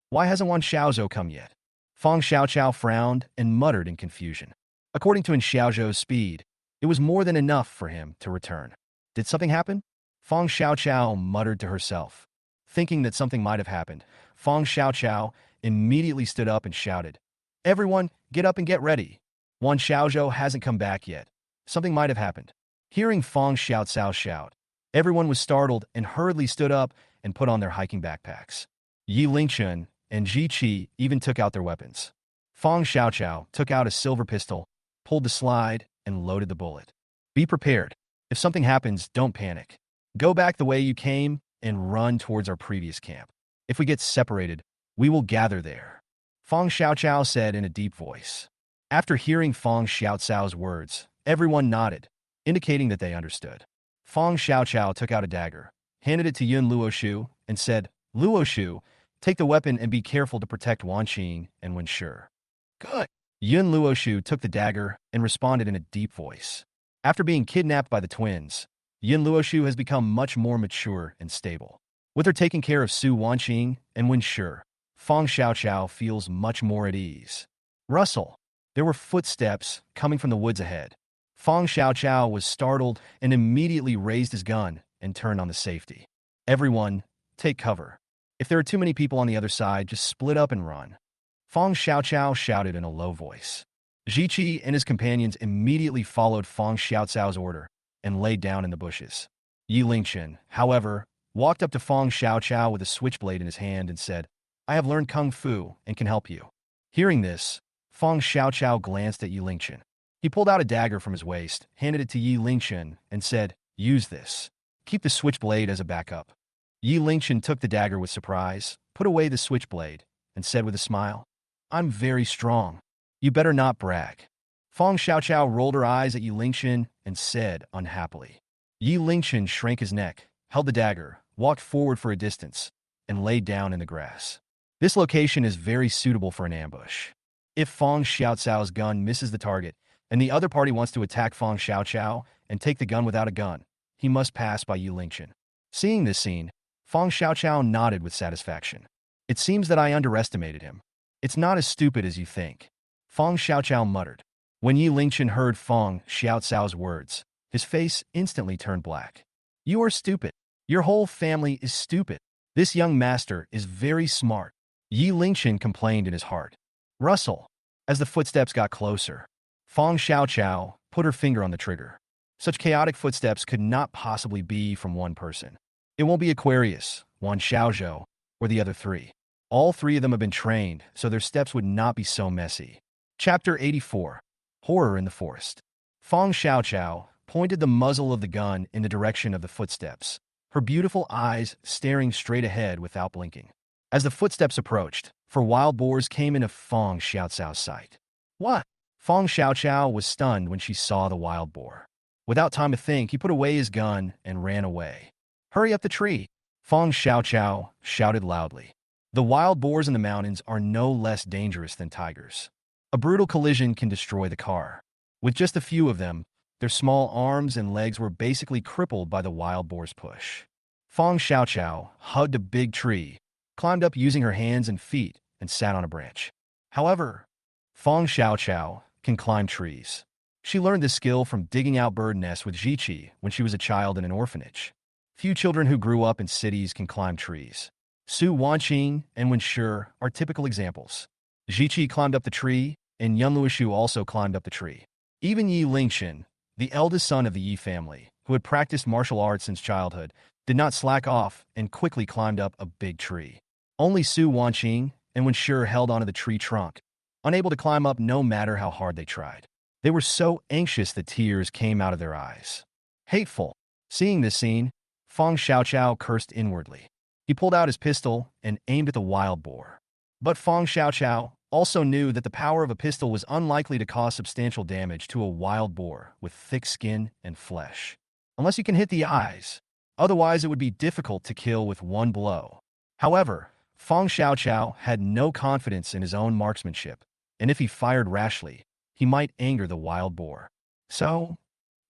Why hasn't Wan Xiaozhou come yet? Feng Xiaoqiao frowned and muttered in confusion. According to Wan Xiaozhou's speed, it was more than enough for him to return. Did something happen? Feng Xiaoqiao muttered to herself. Thinking that something might have happened, Feng Xiaoqiao immediately stood up and shouted, Everyone, get up and get ready. Wan Xiaozhou hasn't come back yet. Something might have happened. Hearing Feng Xiaoqiao shout, everyone was startled and hurriedly stood up and put on their hiking backpacks. Yi Lingchen and Ziqi even took out their weapons. Feng Xiaoqiao took out a silver pistol, pulled the slide, and loaded the bullet. Be prepared. If something happens, don't panic. Go back the way you came and run towards our previous camp. If we get separated, we will gather there. Feng Xiaoqiao said in a deep voice. After hearing Feng Xiaoqiao's words, everyone nodded, indicating that they understood. Feng Xiaoqiao took out a dagger, handed it to Yun Luoshu, and said, Luoshu, take the weapon and be careful to protect Wanqing and Wen Shi. Good. Yun Luoshu took the dagger and responded in a deep voice. After being kidnapped by the twins, Yun Luoshu has become much more mature and stable. With her taking care of Su Wanqing and Wen Shi, Feng Xiaoqiao feels much more at ease. Russell. There were footsteps coming from the woods ahead. Fong Xiaoqiao was startled and immediately raised his gun and turned on the safety. Everyone, take cover. If there are too many people on the other side, just split up and run. Fong Xiaoqiao shouted in a low voice. Ziqi and his companions immediately followed Fong Xiaoqiao's order and laid down in the bushes. Yi Lingchen, however, walked up to Fong Xiaoqiao with a switchblade in his hand and said, I have learned Kung Fu and can help you. Hearing this, Fong Xiaoqiao glanced at Yi Lingchen. He pulled out a dagger from his waist, handed it to Yi Lingchen, and said, use this. Keep the switchblade as a backup. Yi Lingchen took the dagger with surprise, put away the switchblade, and said with a smile, I'm very strong. You better not brag. Fong Xiaoqiao rolled her eyes at Yi Lingchen and said unhappily. Yi Lingchen shrank his neck, held the dagger, walked forward for a distance, and laid down in the grass. This location is very suitable for an ambush. If Fong Xiaoqiao's gun misses the target, and the other party wants to attack Fong Xiaoqiao and take the gun without a gun, he must pass by Yi Lingchen. Seeing this scene, Fong Xiaoqiao nodded with satisfaction. It seems that I underestimated him. It's not as stupid as you think. Fong Xiaoqiao muttered. When Yi Lingchen heard Fong Xiaoqiao's words, his face instantly turned black. You are stupid. Your whole family is stupid. This young master is very smart. Yi Lingchen complained in his heart. Rustle. As the footsteps got closer, Fong Xiaoqiao put her finger on the trigger. Such chaotic footsteps could not possibly be from one person. It won't be Aquarius, Wan Xiaozhou, or the other three. All three of them have been trained, so their steps would not be so messy. Chapter 84. Horror in the Forest. Fong Xiaoqiao pointed the muzzle of the gun in the direction of the footsteps, her beautiful eyes staring straight ahead without blinking. As the footsteps approached, 4 wild boars came into Fong Xiaoqiao's sight. What? Fong Xiaoqiao was stunned when she saw the wild boar. Without time to think, he put away his gun and ran away. Hurry up the tree! Fong Xiaoqiao shouted loudly. The wild boars in the mountains are no less dangerous than tigers. A brutal collision can destroy the car. With just a few of them, their small arms and legs were basically crippled by the wild boar's push. Fong Xiaoqiao hugged a big tree, climbed up using her hands and feet, and sat on a branch. However, Fong Xiaoqiao can climb trees. She learned this skill from digging out bird nests with Ziqi when she was a child in an orphanage. Few children who grew up in cities can climb trees. Su Wanqing and Wenshi are typical examples. Ziqi climbed up the tree, and Yun Luoshu also climbed up the tree. Even Yi Lingchen, the eldest son of the Yi family, who had practiced martial arts since childhood, did not slack off and quickly climbed up a big tree. Only Su Wanqing and Wenshi held onto the tree trunk, unable to climb up no matter how hard they tried. They were so anxious that tears came out of their eyes. Hateful. Seeing this scene, Fong Xiaoqiao cursed inwardly. He pulled out his pistol and aimed at the wild boar. But Fong Xiaoqiao also knew that the power of a pistol was unlikely to cause substantial damage to a wild boar with thick skin and flesh. Unless you can hit the eyes. Otherwise, it would be difficult to kill with one blow. However, Fong Xiaoqiao had no confidence in his own marksmanship, and if he fired rashly, he might anger the wild boar. So,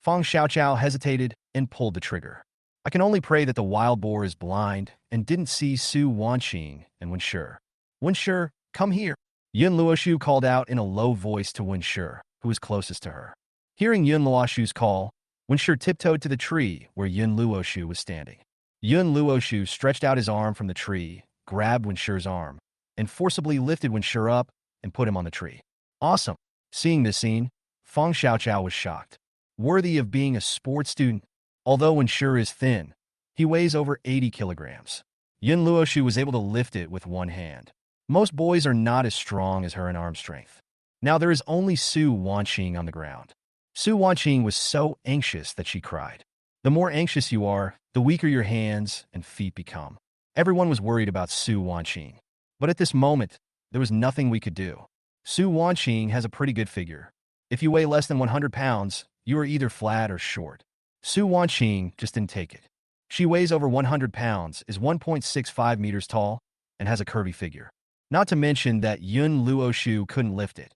Fong Xiaoqiao hesitated and pulled the trigger. I can only pray that the wild boar is blind and didn't see Su Wanqing and Wenshi. Wenshi, come here. Yun Luoshu called out in a low voice to Wenshi, who was closest to her. Hearing Yun Luoshu's call, Wenshi tiptoed to the tree where Yun Luoshu was standing. Yun Luoshu stretched out his arm from the tree, grabbed Wenshi's arm, and forcibly lifted Wenshi up and put him on the tree. Awesome. Seeing this scene, Fong Xiaoqiao was shocked. Worthy of being a sports student, although Wenshi is thin, he weighs over 80 kilograms. Yun Luoshu was able to lift it with one hand. Most boys are not as strong as her in arm strength. Now there is only Su Wanqing on the ground. Su Wanqing was so anxious that she cried. The more anxious you are, the weaker your hands and feet become. Everyone was worried about Su Wanqing. But at this moment, there was nothing we could do. Su Wanqing has a pretty good figure. If you weigh less than 100 pounds, you are either flat or short. Su Wanqing just didn't take it. She weighs over 100 pounds, is 1.65 meters tall, and has a curvy figure. Not to mention that Yun Luoshu couldn't lift it.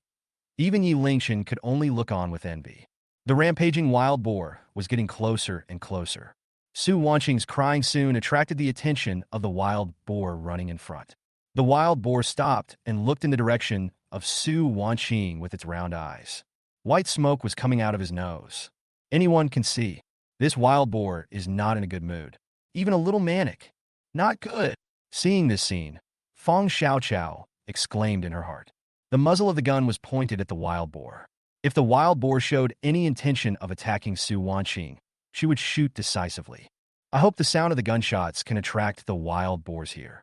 Even Yi Lingchen could only look on with envy. The rampaging wild boar was getting closer and closer. Su Wanqing's crying soon attracted the attention of the wild boar running in front. The wild boar stopped and looked in the direction of Su Wanqing with its round eyes. White smoke was coming out of his nose. Anyone can see, this wild boar is not in a good mood. Even a little manic. Not good. Seeing this scene, Fong Xiaoqiao exclaimed in her heart. The muzzle of the gun was pointed at the wild boar. If the wild boar showed any intention of attacking Su Wanqing, she would shoot decisively. I hope the sound of the gunshots can attract the wild boars here.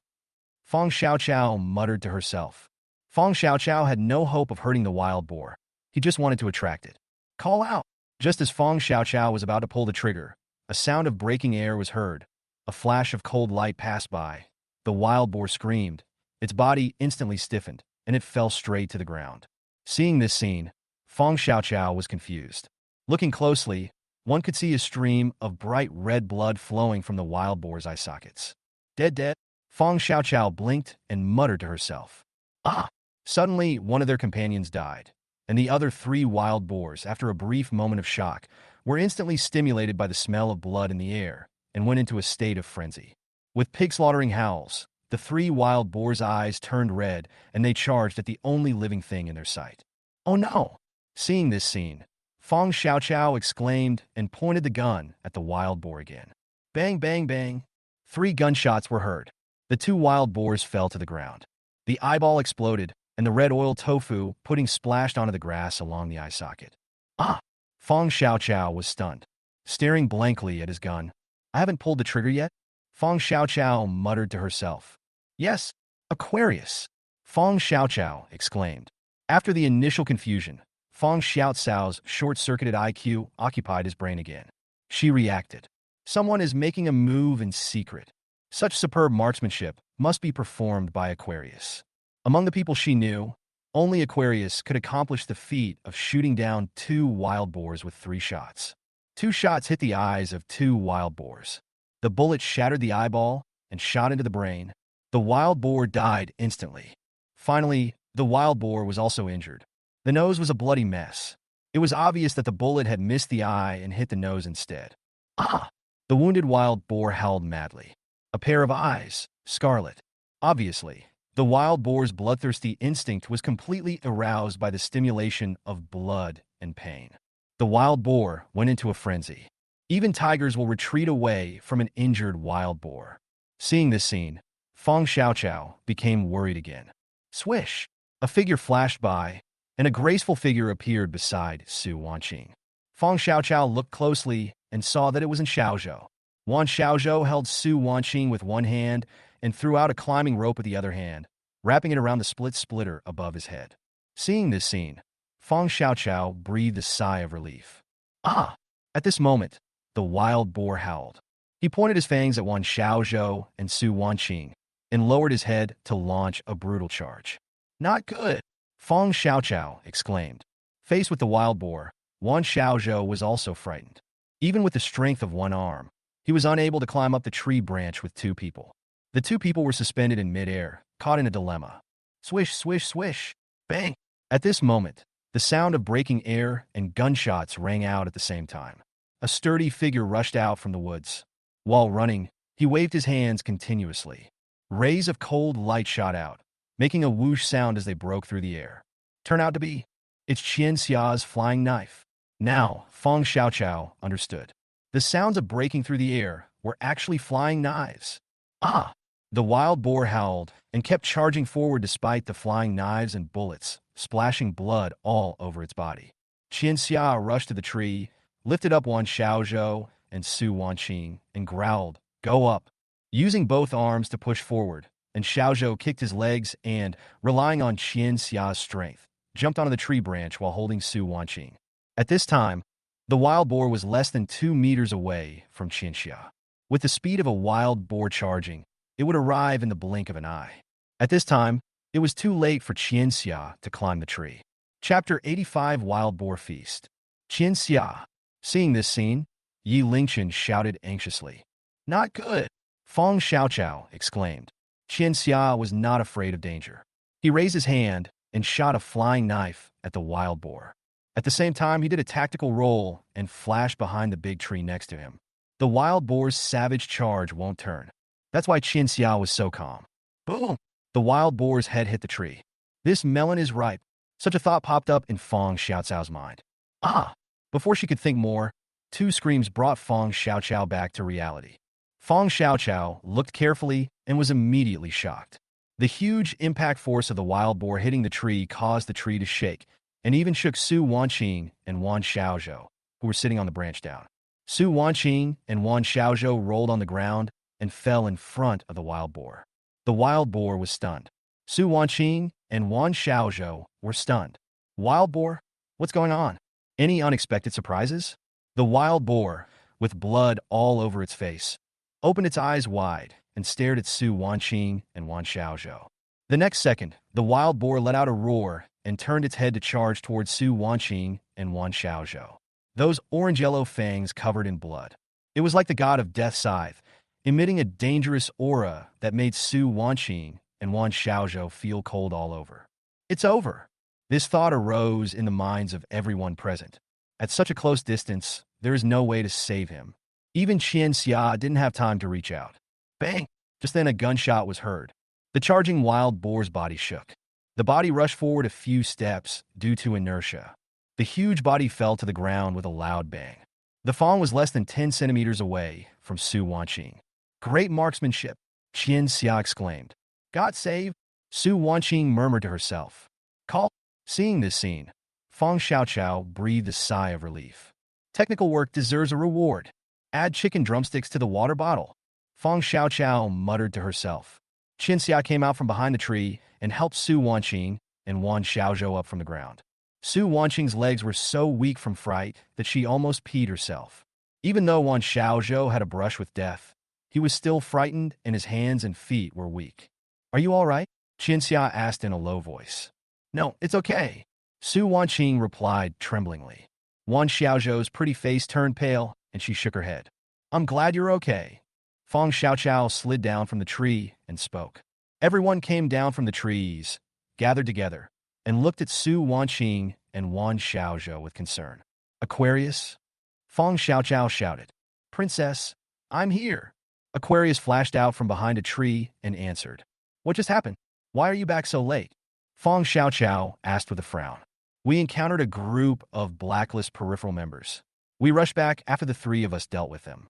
Fong Xiaoqiao muttered to herself. Fong Xiaoqiao had no hope of hurting the wild boar. He just wanted to attract it. Call out! Just as Fong Xiaoqiao was about to pull the trigger, a sound of breaking air was heard. A flash of cold light passed by. The wild boar screamed. Its body instantly stiffened, and it fell straight to the ground. Seeing this scene, Fong Xiaoqiao was confused. Looking closely, one could see a stream of bright red blood flowing from the wild boar's eye sockets. Dead. Fong Xiaoqiao blinked and muttered to herself. Ah! Suddenly, one of their companions died, and the other 3 wild boars, after a brief moment of shock, were instantly stimulated by the smell of blood in the air and went into a state of frenzy. With pig-slaughtering howls, the 3 wild boars' eyes turned red and they charged at the only living thing in their sight. Oh no! Seeing this scene, Fong Xiaoqiao exclaimed and pointed the gun at the wild boar again. Bang, bang, bang. 3 gunshots were heard. The 2 wild boars fell to the ground. The eyeball exploded, and the red oil tofu pudding splashed onto the grass along the eye socket. Ah! Fong Xiaoqiao was stunned, staring blankly at his gun. I haven't pulled the trigger yet? Fong Xiaoqiao muttered to herself. Yes, Aquarius! Fong Xiaoqiao exclaimed. After the initial confusion, Fong Xiaoqiao's short-circuited IQ occupied his brain again. She reacted. Someone is making a move in secret. Such superb marksmanship must be performed by Aquarius. Among the people she knew, only Aquarius could accomplish the feat of shooting down 2 wild boars with 3 shots. 2 shots hit the eyes of 2 wild boars. The bullet shattered the eyeball and shot into the brain. The wild boar died instantly. Finally, the wild boar was also injured. The nose was a bloody mess. It was obvious that the bullet had missed the eye and hit the nose instead. Ah! The wounded wild boar howled madly. A pair of eyes, scarlet. Obviously, the wild boar's bloodthirsty instinct was completely aroused by the stimulation of blood and pain. The wild boar went into a frenzy. Even tigers will retreat away from an injured wild boar. Seeing this scene, Fong Xiaoqiao became worried again. Swish! A figure flashed by, and a graceful figure appeared beside Su Wanqing. Fong Xiaoqiao looked closely and saw that it was Xiaozhou. Wan Xiaozhou held Su Wanqing with one hand and threw out a climbing rope with the other hand, wrapping it around the split splitter above his head. Seeing this scene, Fong Xiaoqiao breathed a sigh of relief. Ah! At this moment, the wild boar howled. He pointed his fangs at Wan Xiaozhou and Su Wanqing and lowered his head to launch a brutal charge. Not good! Fong Xiaoqiao exclaimed. Faced with the wild boar, Wan Xiaozhou was also frightened. Even with the strength of one arm, he was unable to climb up the tree branch with 2 people. The 2 people were suspended in midair, caught in a dilemma. Swish, swish, swish! Bang! At this moment, the sound of breaking air and gunshots rang out at the same time. A sturdy figure rushed out from the woods. While running, he waved his hands continuously. Rays of cold light shot out, making a whoosh sound as they broke through the air. Turn out to be, it's Qian Xia's flying knife. Now, Fong Xiaoqiao understood. The sounds of breaking through the air were actually flying knives. Ah! The wild boar howled and kept charging forward despite the flying knives and bullets, splashing blood all over its body. Qian Xia rushed to the tree, lifted up Wan Xiaozhou and Su Wanqing, and growled, Go up! Using both arms to push forward, and Xiaozhou kicked his legs and, relying on Qian Xia's strength, jumped onto the tree branch while holding Su Wanqing. At this time, the wild boar was less than 2 meters away from Qian Xia. With the speed of a wild boar charging, it would arrive in the blink of an eye. At this time, it was too late for Qian Xia to climb the tree. Chapter 85 Wild Boar Feast. Qian Xia. Seeing this scene, Yi Lingchen shouted anxiously. Not good! Fong Xiaoqiao exclaimed. Qian Xia was not afraid of danger. He raised his hand and shot a flying knife at the wild boar. At the same time, he did a tactical roll and flashed behind the big tree next to him. The wild boar's savage charge won't turn. That's why Qian Xia was so calm. Boom! The wild boar's head hit the tree. This melon is ripe. Such a thought popped up in Fong Xiaocao's mind. Ah! Before she could think more, two screams brought Fong Xiaoqiao back to reality. Fong Xiaoqiao looked carefully and was immediately shocked. The huge impact force of the wild boar hitting the tree caused the tree to shake, and even shook Su Wanqing and Wan Xiaozhou, who were sitting on the branch down. Su Wanqing and Wan Xiaozhou rolled on the ground and fell in front of the wild boar. The wild boar was stunned. Su Wanqing and Wan Xiaozhou were stunned. Wild boar? What's going on? Any unexpected surprises? The wild boar, with blood all over its face, opened its eyes wide and stared at Su Wanqing and Wan Xiaozhou. The next second, the wild boar let out a roar and turned its head to charge towards Su Wanqing and Wan Xiaozhou. Those orange-yellow fangs covered in blood. It was like the god of death scythe, emitting a dangerous aura that made Su Wanqing and Wan Xiaozhou feel cold all over. It's over. This thought arose in the minds of everyone present. At such a close distance, there is no way to save him. Even Qian Xia didn't have time to reach out. Bang! Just then a gunshot was heard. The charging wild boar's body shook. The body rushed forward a few steps due to inertia. The huge body fell to the ground with a loud bang. The fawn was less than 10 centimeters away from Su Wanqing. Great marksmanship, Qian Xia exclaimed. God save! Su Wanqing murmured to herself. Call! Seeing this scene, Fong Xiaoqiao breathed a sigh of relief. Technical work deserves a reward. Add chicken drumsticks to the water bottle. Fong Xiaoqiao muttered to herself. Qian Xia came out from behind the tree and helped Su Wanqing and Wan Xiaozhou up from the ground. Su Wanqing's legs were so weak from fright that she almost peed herself. Even though Wan Xiaozhou had a brush with death, he was still frightened and his hands and feet were weak. Are you all right? Qian Xia asked in a low voice. No, it's okay. Su Wanqing replied tremblingly. Wan Xiaozhou's pretty face turned pale and she shook her head. I'm glad you're okay. Fong Xiaoqiao slid down from the tree and spoke. Everyone came down from the trees, gathered together, and looked at Su Wanqing and Wan Xiaozhou with concern. Aquarius? Fong Xiaoqiao shouted. Princess, I'm here. Aquarius flashed out from behind a tree and answered. What just happened? Why are you back so late? Fong Xiaoqiao asked with a frown. We encountered a group of blacklist peripheral members. We rushed back after the three of us dealt with them.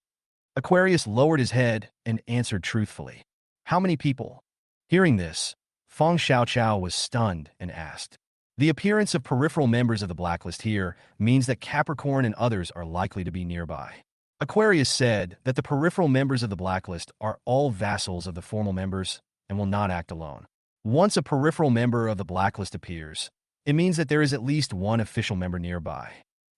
Aquarius lowered his head and answered truthfully. How many people? Hearing this, Fong Xiaoqiao was stunned and asked. The appearance of peripheral members of the blacklist here means that Capricorn and others are likely to be nearby. Aquarius said that the peripheral members of the blacklist are all vassals of the formal members and will not act alone. Once a peripheral member of the blacklist appears, it means that there is at least one official member nearby.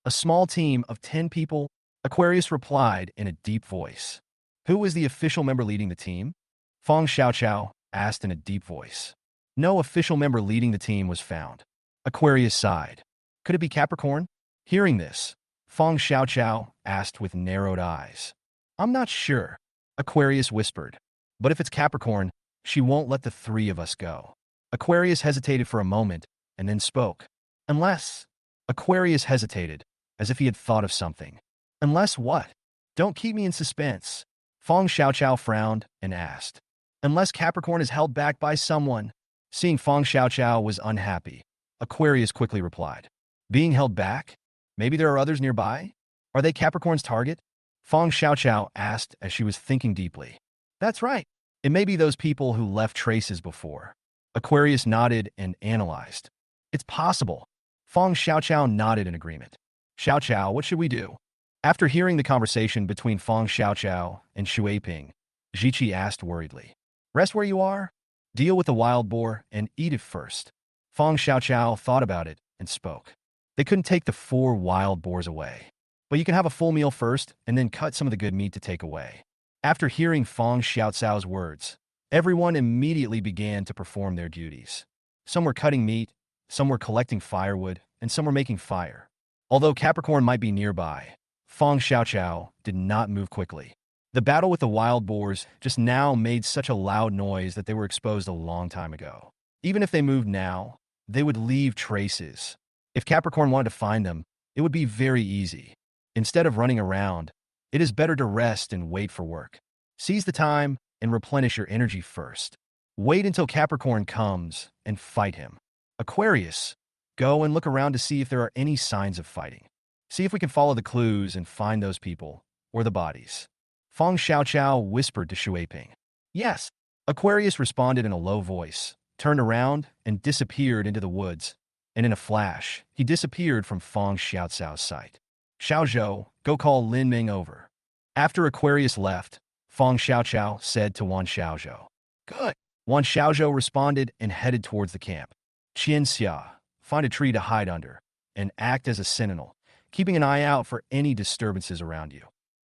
A small team of 10 people, Aquarius replied in a deep voice. Who is the official member leading the team? Fong Xiaoqiao asked in a deep voice. No official member leading the team was found. Aquarius sighed. Could it be Capricorn? Hearing this, Fong Xiaoqiao asked with narrowed eyes. I'm not sure, Aquarius whispered. But if it's Capricorn, she won't let the three of us go. Aquarius hesitated for a moment and then spoke. Unless... Aquarius hesitated, as if he had thought of something. Unless what? Don't keep me in suspense. Fong Xiaoqiao frowned and asked. Unless Capricorn is held back by someone. Seeing Fong Xiaoqiao was unhappy, Aquarius quickly replied. Being held back? Maybe there are others nearby? Are they Capricorn's target? Fong Xiaoqiao asked as she was thinking deeply. That's right. It may be those people who left traces before. Aquarius nodded and analyzed. It's possible. Fong Xiaoqiao nodded in agreement. Xiaoqiao, what should we do? After hearing the conversation between Fong Xiaoqiao and Shuiping, Ziqi asked worriedly. Rest where you are? Deal with the wild boar and eat it first. Fong Xiaoqiao thought about it and spoke. They couldn't take the 4 wild boars away. But you can have a full meal first and then cut some of the good meat to take away. After hearing Fong Xiaoqiao's words, everyone immediately began to perform their duties. Some were cutting meat, some were collecting firewood, and some were making fire. Although Capricorn might be nearby, Fong Xiaoqiao did not move quickly. The battle with the wild boars just now made such a loud noise that they were exposed a long time ago. Even if they moved now, they would leave traces. If Capricorn wanted to find them, it would be very easy. Instead of running around, it is better to rest and wait for work. Seize the time and replenish your energy first. Wait until Capricorn comes and fight him. Aquarius, go and look around to see if there are any signs of fighting. See if we can follow the clues and find those people or the bodies. Feng Xiaoqiao whispered to Shuiping. Yes. Aquarius responded in a low voice, turned around, and disappeared into the woods. And in a flash, he disappeared from Feng Xiaocao's sight. Xiaozhou, go call Lin Ming over. After Aquarius left, Feng Xiaoqiao said to Wan Xiaozhou. Good. Wan Xiaozhou responded and headed towards the camp. Qian Xia, find a tree to hide under, and act as a sentinel, keeping an eye out for any disturbances around you.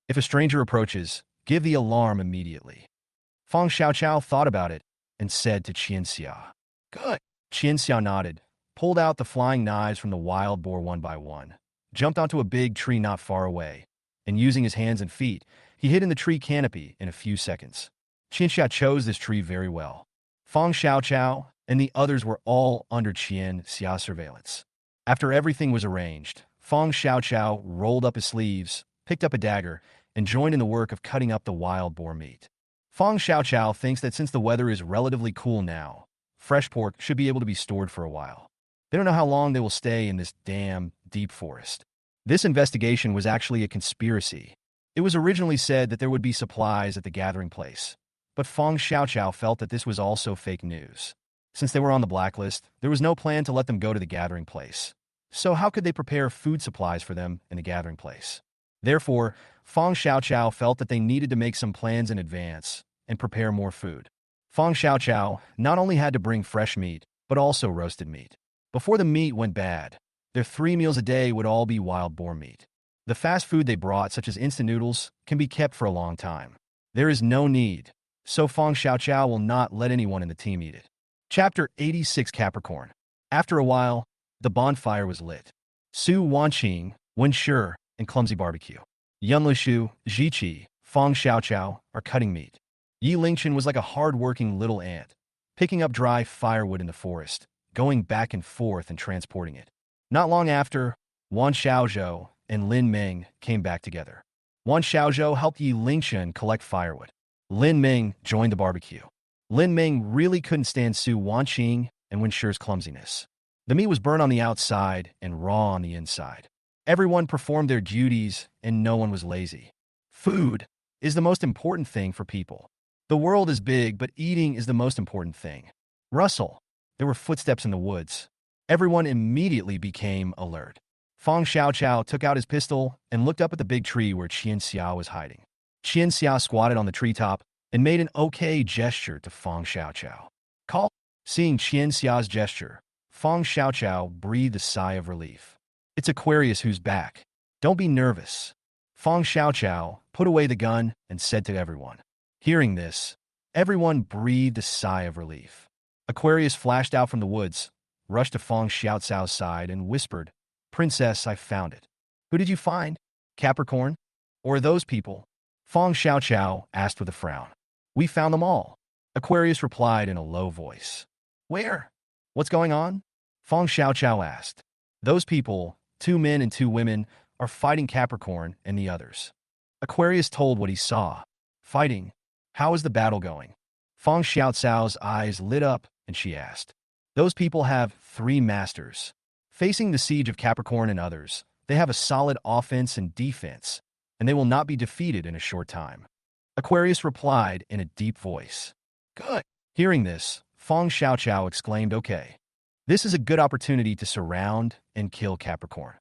If a stranger approaches, give the alarm immediately. Feng Xiaoqiao thought about it and said to Qian Xia. Good. Qian Xia nodded, pulled out the flying knives from the wild boar one by one, jumped onto a big tree not far away, and using his hands and feet, he hid in the tree canopy in a few seconds. Qian Xia chose this tree very well. Feng Xiaoqiao and the others were all under Qian Xia's surveillance. After everything was arranged, Feng Xiaoqiao rolled up his sleeves, picked up a dagger, and joined in the work of cutting up the wild boar meat. Feng Xiaoqiao thinks that since the weather is relatively cool now, fresh pork should be able to be stored for a while. They don't know how long they will stay in this damn deep forest. This investigation was actually a conspiracy. It was originally said that there would be supplies at the gathering place, but Feng Xiaoqiao felt that this was also fake news. Since they were on the blacklist, there was no plan to let them go to the gathering place. So how could they prepare food supplies for them in the gathering place? Therefore, Feng Xiaoqiao felt that they needed to make some plans in advance and prepare more food. Feng Xiaoqiao not only had to bring fresh meat, but also roasted meat. Before the meat went bad, their 3 meals a day would all be wild boar meat. The fast food they brought, such as instant noodles, can be kept for a long time. There is no need, so Feng Xiaoqiao will not let anyone in the team eat it. Chapter 86 Capricorn. After a while, the bonfire was lit. Su Wanqing, Wenshi, and Clumsy Barbecue. Yun Lishu, Zhiqi, Feng Xiaoqiao are cutting meat. Yi Lingchen was like a hard-working little ant, picking up dry firewood in the forest, going back and forth and transporting it. Not long after, Wan Xiaozhou and Lin Ming came back together. Wan Xiaozhou helped Yi Lingchen collect firewood. Lin Ming joined the barbecue. Lin Ming really couldn't stand Su Wanqing and Wenshi's clumsiness. The meat was burnt on the outside and raw on the inside. Everyone performed their duties and no one was lazy. Food is the most important thing for people. The world is big, but eating is the most important thing. Rustle. There were footsteps in the woods. Everyone immediately became alert. Feng Xiaoqiao took out his pistol and looked up at the big tree where Qian Xia was hiding. Qian Xia squatted on the treetop and made an okay gesture to Feng Xiaoqiao. Call. Seeing Qian Xia's gesture, Feng Xiaoqiao breathed a sigh of relief. It's Aquarius who's back. Don't be nervous. Feng Xiaoqiao put away the gun and said to everyone. Hearing this, everyone breathed a sigh of relief. Aquarius flashed out from the woods, rushed to Feng Xiaocao's side and whispered, Princess, I found it. Who did you find? Capricorn? Or those people? Feng Xiaoqiao asked with a frown. We found them all. Aquarius replied in a low voice. Where? What's going on? Feng Xiaoqiao asked. Those people, 2 men and 2 women, are fighting Capricorn and the others. Aquarius told what he saw. Fighting. How is the battle going? Feng Xiaocao's eyes lit up and she asked. Those people have 3 masters. Facing the siege of Capricorn and others, they have a solid offense and defense, and they will not be defeated in a short time. Aquarius replied in a deep voice. Good. Hearing this, Feng Xiaoqiao exclaimed, okay. This is a good opportunity to surround and kill Capricorn.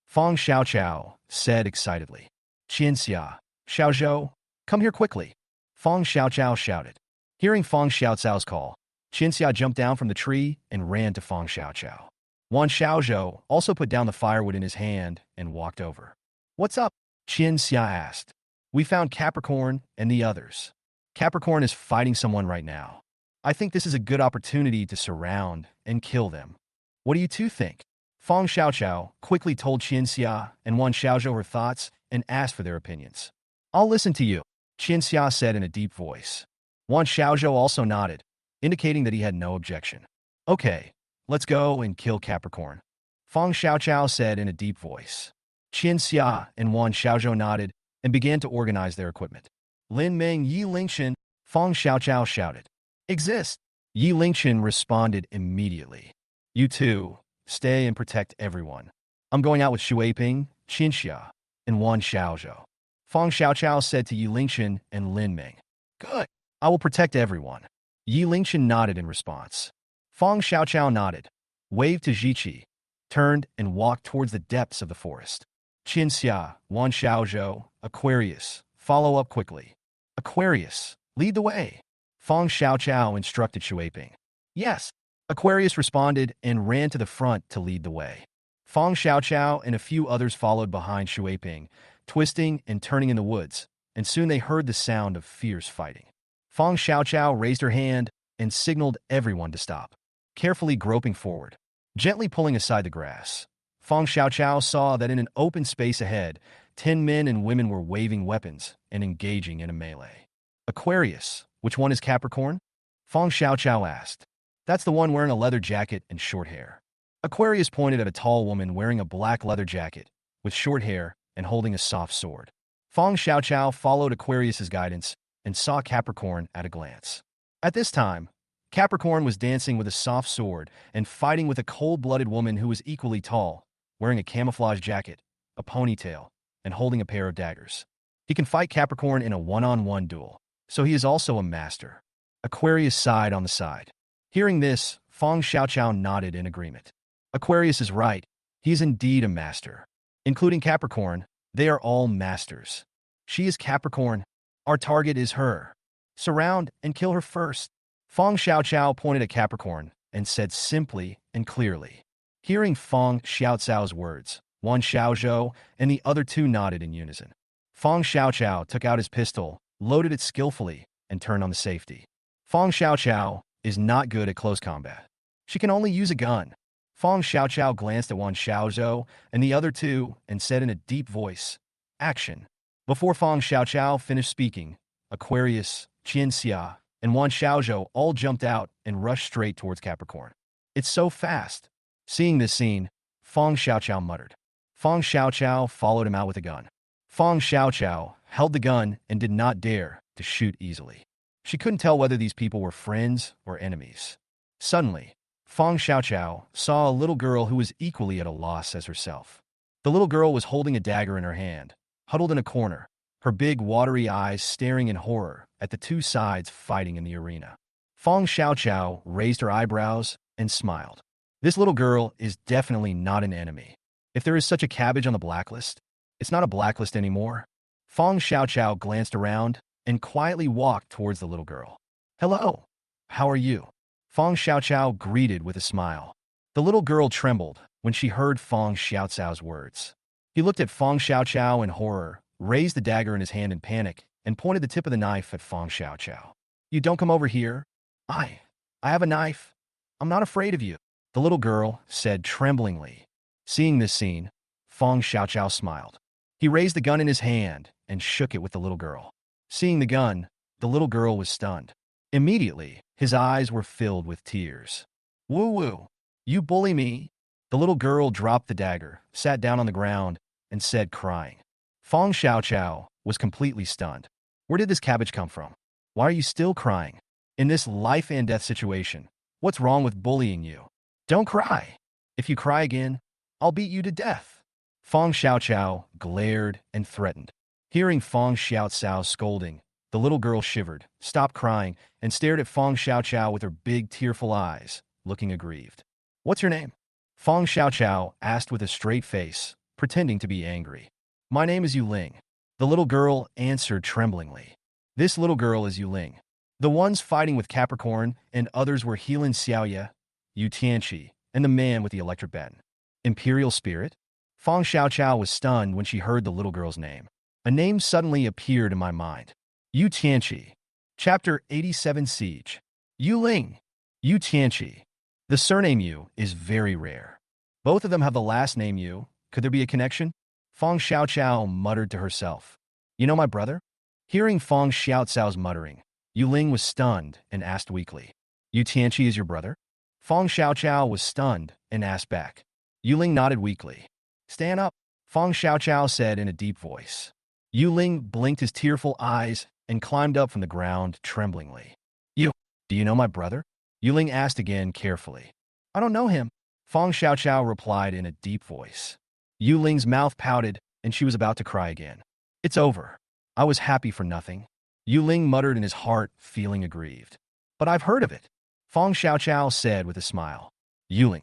Feng Xiaoqiao said excitedly. Qian Xia, Xiaozhou, come here quickly. Feng Xiaoqiao shouted. Hearing Feng Xiaocao's call, Qian Xia jumped down from the tree and ran to Feng Xiaoqiao. Wan Xiaozhou also put down the firewood in his hand and walked over. What's up? Qian Xia asked. We found Capricorn and the others. Capricorn is fighting someone right now. I think this is a good opportunity to surround and kill them. What do you two think? Feng Xiaoqiao quickly told Qian Xia and Wan Xiaozhou her thoughts and asked for their opinions. I'll listen to you, Qian Xia said in a deep voice. Wan Xiaozhou also nodded, indicating that he had no objection. Okay, let's go and kill Capricorn. Feng Xiaoqiao said in a deep voice. Qian Xia and Wan Xiaozhou nodded and began to organize their equipment. Lin Ming Yi Lingchen, Feng Xiaoqiao shouted. Exist. Yi Lingchen responded immediately. You too, stay and protect everyone. I'm going out with Xu Weiping, Qin Xia, and Wan Xiaozhou. Fang Xiaoqiao said to Yi Lingchen and Lin Ming. Good. I will protect everyone. Yi Lingchen nodded in response. Fang Xiaoqiao nodded, waved to Ziqi, turned and walked towards the depths of the forest. Qin Xia, Wan Xiaozhou, Aquarius, follow up quickly. Aquarius, lead the way. Fang Xiaoqiao instructed Xu Weiping. Yes. Aquarius responded and ran to the front to lead the way. Fang Xiaoqiao and a few others followed behind Xu Weiping, twisting and turning in the woods, and soon they heard the sound of fierce fighting. Fang Xiaoqiao raised her hand and signaled everyone to stop, carefully groping forward, gently pulling aside the grass. Fang Xiaoqiao saw that in an open space ahead, 10 men and women were waving weapons and engaging in a melee. Aquarius, which one is Capricorn? Fang Xiaoqiao asked. That's the one wearing a leather jacket and short hair. Aquarius pointed at a tall woman wearing a black leather jacket, with short hair and holding a soft sword. Fang Xiaoqiao followed Aquarius's guidance and saw Capricorn at a glance. At this time, Capricorn was dancing with a soft sword and fighting with a cold-blooded woman who was equally tall, wearing a camouflage jacket, a ponytail, and holding a pair of daggers. He can fight Capricorn in a one-on-one duel, so he is also a master. Aquarius sighed on the side. Hearing this, Fang Xiaoqiao nodded in agreement. Aquarius is right. He is indeed a master. Including Capricorn, they are all masters. She is Capricorn. Our target is her. Surround and kill her first. Fang Xiaoqiao pointed at Capricorn and said simply and clearly. Hearing Fang Xiaocao's words, Wan Xiaozhou and the other two nodded in unison. Fang Xiaoqiao took out his pistol, loaded it skillfully, and turned on the safety. Fang Xiaoqiao is not good at close combat. She can only use a gun. Fang Xiaoqiao glanced at Wan Xiaozhou and the other two and said in a deep voice, Action. Before Fang Xiaoqiao finished speaking, Aquarius, Qin Xia, and Wan Xiaozhou all jumped out and rushed straight towards Capricorn. It's so fast. Seeing this scene, Fang Xiaoqiao muttered. Fang Xiaoqiao followed him out with a gun. Fang Xiaoqiao held the gun and did not dare to shoot easily. She couldn't tell whether these people were friends or enemies. Suddenly, Fang Xiaoqiao saw a little girl who was equally at a loss as herself. The little girl was holding a dagger in her hand, huddled in a corner, her big watery eyes staring in horror at the two sides fighting in the arena. Fang Xiaoqiao raised her eyebrows and smiled. This little girl is definitely not an enemy. If there is such a cabbage on the blacklist, it's not a blacklist anymore. Fang Xiaoqiao glanced around and quietly walked towards the little girl. Hello. How are you? Fang Xiaoqiao greeted with a smile. The little girl trembled when she heard Fang Xiaocao's words. He looked at Fang Xiaoqiao in horror, raised the dagger in his hand in panic, and pointed the tip of the knife at Fang Xiaoqiao. You don't come over here. I have a knife. I'm not afraid of you, the little girl said tremblingly. Seeing this scene, Fang Xiaoqiao smiled. He raised the gun in his hand and shook it with the little girl. Seeing the gun, the little girl was stunned. Immediately, his eyes were filled with tears. Woo-woo, you bully me? The little girl dropped the dagger, sat down on the ground, and said crying. Fang Xiaoqiao was completely stunned. Where did this cabbage come from? Why are you still crying? In this life and death situation, what's wrong with bullying you? Don't cry. If you cry again, I'll beat you to death. Fang Xiaoqiao glared and threatened. Hearing Fang Xiaocao's scolding, the little girl shivered, stopped crying, and stared at Fang Xiaoqiao with her big, tearful eyes, looking aggrieved. What's your name? Fang Xiaoqiao asked with a straight face, pretending to be angry. My name is Yuling. The little girl answered tremblingly. This little girl is Yuling. The ones fighting with Capricorn and others were Helan Xiaoya, Yu Tianqi, and the man with the electric baton. Imperial Spirit? Fang Xiaoqiao was stunned when she heard the little girl's name. A name suddenly appeared in my mind. Yu Tianqi. Chapter 87 Siege. Yu Ling. Yu Tianqi. The surname Yu is very rare. Both of them have the last name Yu. Could there be a connection? Fang Xiaoqiao muttered to herself. You know my brother? Hearing Fang Xiaocao's muttering, Yu Ling was stunned and asked weakly. Yu Tianqi is your brother? Fang Xiaoqiao was stunned and asked back. Yu Ling nodded weakly. Stand up, Fang Xiaoqiao said in a deep voice. Yu Ling blinked his tearful eyes and climbed up from the ground tremblingly. Do you know my brother? Yuling asked again carefully. I don't know him. Fong Xiaoqiao replied in a deep voice. Yuling's mouth pouted, and she was about to cry again. It's over. I was happy for nothing. Yuling muttered in his heart, feeling aggrieved. But I've heard of it. Fong Xiaoqiao said with a smile. Yuling,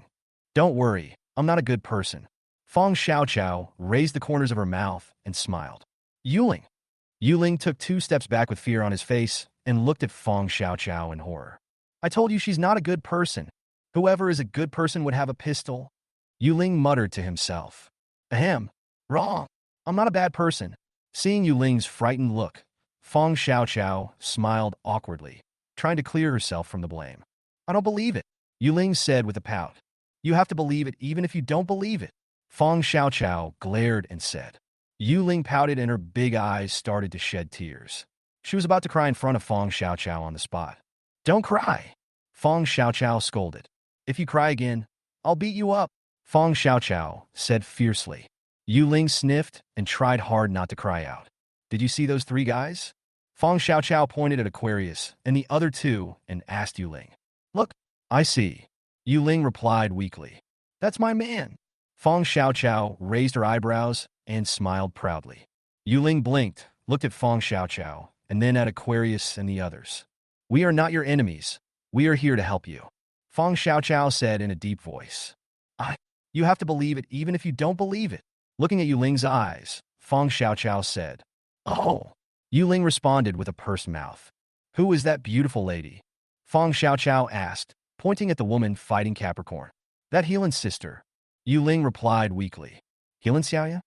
don't worry, I'm not a good person. Fong Xiaoqiao raised the corners of her mouth and smiled. Yuling. Yuling took 2 steps back with fear on his face and looked at Fong Xiaoqiao in horror. I told you she's not a good person. Whoever is a good person would have a pistol. Yuling muttered to himself. Ahem. Wrong. I'm not a bad person. Seeing Yuling's frightened look, Fong Xiaoqiao smiled awkwardly, trying to clear herself from the blame. I don't believe it, Yuling said with a pout. You have to believe it even if you don't believe it. Fong Xiaoqiao glared and said. Yuling pouted and her big eyes started to shed tears. She was about to cry in front of Fong Xiaoqiao on the spot. Don't cry, Fong Xiaoqiao scolded. If you cry again, I'll beat you up, Fong Xiaoqiao said fiercely. Yuling sniffed and tried hard not to cry out. Did you see those 3 guys? Fong Xiaoqiao pointed at Aquarius and the other 2 and asked Yuling. Look, I see. Yuling replied weakly. That's my man. Fong Xiaoqiao raised her eyebrows and smiled proudly. Yuling blinked, looked at Fong Xiaoqiao, and then at Aquarius and the others. We are not your enemies. We are here to help you, Fong Xiaoqiao said in a deep voice. You have to believe it even if you don't believe it. Looking at Yuling's eyes, Fong Xiaoqiao said. Oh. Yuling responded with a pursed mouth. Who is that beautiful lady? Fong Xiaoqiao asked, pointing at the woman fighting Capricorn. That Heelan's sister. Yuling replied weakly. Heelan Xiaoya?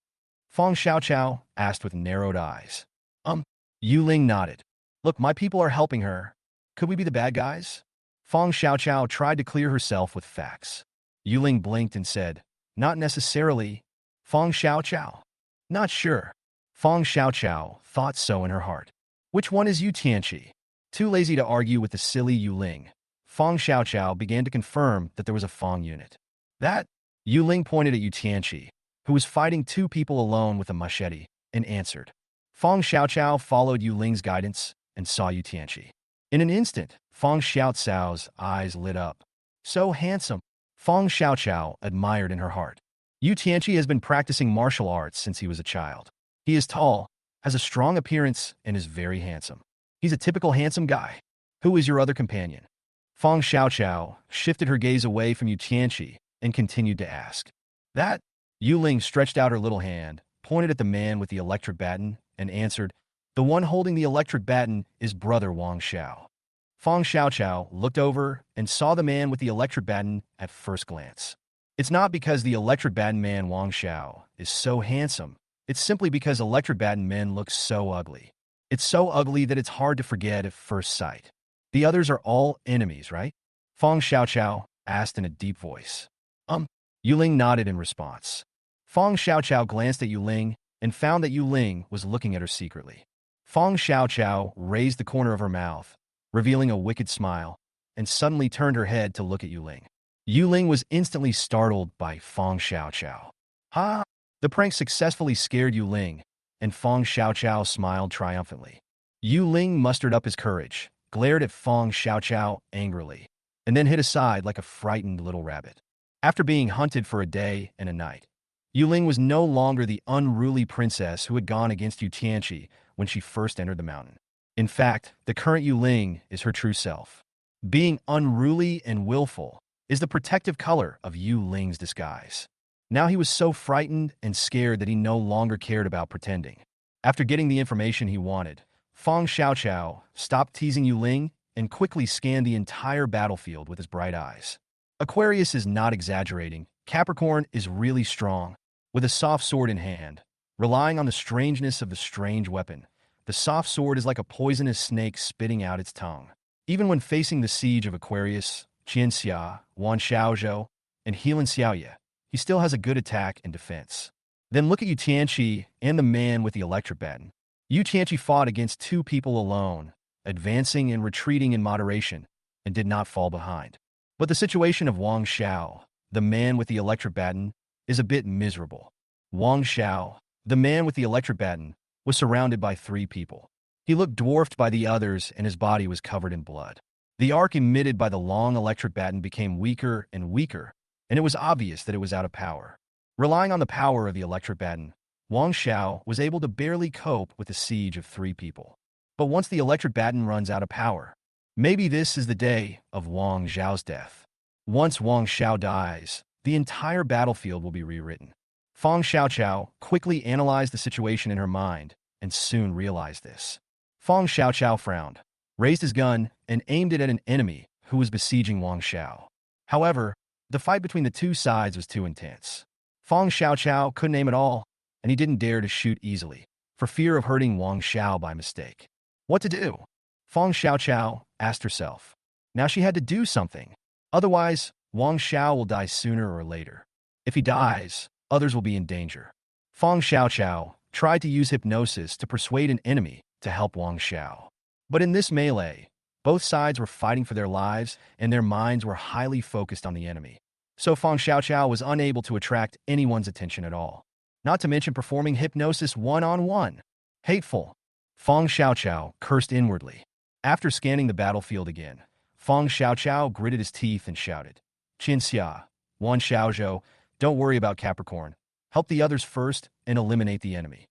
Fong Xiaoqiao asked with narrowed eyes. Yuling nodded. Look, my people are helping her. Could we be the bad guys? Fong Xiaoqiao tried to clear herself with facts. Yuling blinked and said, Not necessarily. Fong Xiaoqiao. Not sure. Fong Xiaoqiao thought so in her heart. Which one is Yu Tianqi? Too lazy to argue with the silly Yuling, Fong Xiaoqiao began to confirm that there was a Fong unit. That? Yuling pointed at Yu Tianqi, who was fighting 2 people alone with a machete, and answered. Fong Xiaoqiao followed Yuling's guidance and saw Yu Tianqi. In an instant, Fong Xiaoqiao's eyes lit up. So handsome, Fong Xiaoqiao admired in her heart. Yu Tianqi has been practicing martial arts since he was a child. He is tall, has a strong appearance, and is very handsome. He's a typical handsome guy. Who is your other companion? Fong Xiaoqiao shifted her gaze away from Yu Tianqi and continued to ask. That? Yuling stretched out her little hand, pointed at the man with the electric baton, and answered, The one holding the electric baton is brother Wang Xiao. Fong Xiaoqiao looked over and saw the man with the electric baton at first glance. It's not because the electric baton man Wang Xiao is so handsome. It's simply because electric baton men look so ugly. It's so ugly that it's hard to forget at first sight. The others are all enemies, right? Fong Xiaoqiao asked in a deep voice. Yuling nodded in response. Fong Xiaoqiao glanced at Yuling and found that Yuling was looking at her secretly. Fong Xiaoqiao raised the corner of her mouth, revealing a wicked smile, and suddenly turned her head to look at Yuling. Yuling was instantly startled by Fong Xiaoqiao. Ha! The prank successfully scared Yuling, and Fong Xiaoqiao smiled triumphantly. Yuling mustered up his courage, glared at Fong Xiaoqiao angrily, and then hid aside like a frightened little rabbit. After being hunted for a day and a night, Yuling was no longer the unruly princess who had gone against Yu Tianqi when she first entered the mountain. In fact, the current Yuling is her true self. Being unruly and willful is the protective color of Yuling's disguise. Now he was so frightened and scared that he no longer cared about pretending. After getting the information he wanted, Fong Xiaoqiao stopped teasing Yuling and quickly scanned the entire battlefield with his bright eyes. Aquarius is not exaggerating. Capricorn is really strong, with a soft sword in hand, relying on the strangeness of the strange weapon. The soft sword is like a poisonous snake spitting out its tongue. Even when facing the siege of Aquarius, Qianxia, Wan Xiaozhou, and Heelan Xiaoya, he still has a good attack and defense. Then look at Yu Tianqi and the man with the electric baton. Yu Tianqi fought against 2 people alone, advancing and retreating in moderation, and did not fall behind. But the situation of Wang Xiao, the man with the electric baton, is a bit miserable. Wang Xiao, the man with the electric baton, was surrounded by 3 people. He looked dwarfed by the others and his body was covered in blood. The arc emitted by the long electric baton became weaker and weaker, and it was obvious that it was out of power. Relying on the power of the electric baton, Wang Xiao was able to barely cope with the siege of 3 people. But once the electric baton runs out of power, maybe this is the day of Wang Xiao's death. Once Wang Xiao dies, the entire battlefield will be rewritten. Fang Xiaoqiao quickly analyzed the situation in her mind and soon realized this. Fang Xiaoqiao frowned, raised his gun, and aimed it at an enemy who was besieging Wang Xiao. However, the fight between the two sides was too intense. Fang Xiaoqiao couldn't aim at all, and he didn't dare to shoot easily, for fear of hurting Wang Xiao by mistake. What to do? Fang Xiaoqiao asked herself. Now she had to do something. Otherwise, Wang Xiao will die sooner or later. If he dies, others will be in danger. Fang Xiaoqiao tried to use hypnosis to persuade an enemy to help Wang Xiao. But in this melee, both sides were fighting for their lives and their minds were highly focused on the enemy. So Fang Xiaoqiao was unable to attract anyone's attention at all. Not to mention performing hypnosis one-on-one. Hateful. Fang Xiaoqiao cursed inwardly. After scanning the battlefield again, Fang Xiaoqiao gritted his teeth and shouted, Qinxia, Wan Xiaozhou, don't worry about Capricorn. Help the others first and eliminate the enemy.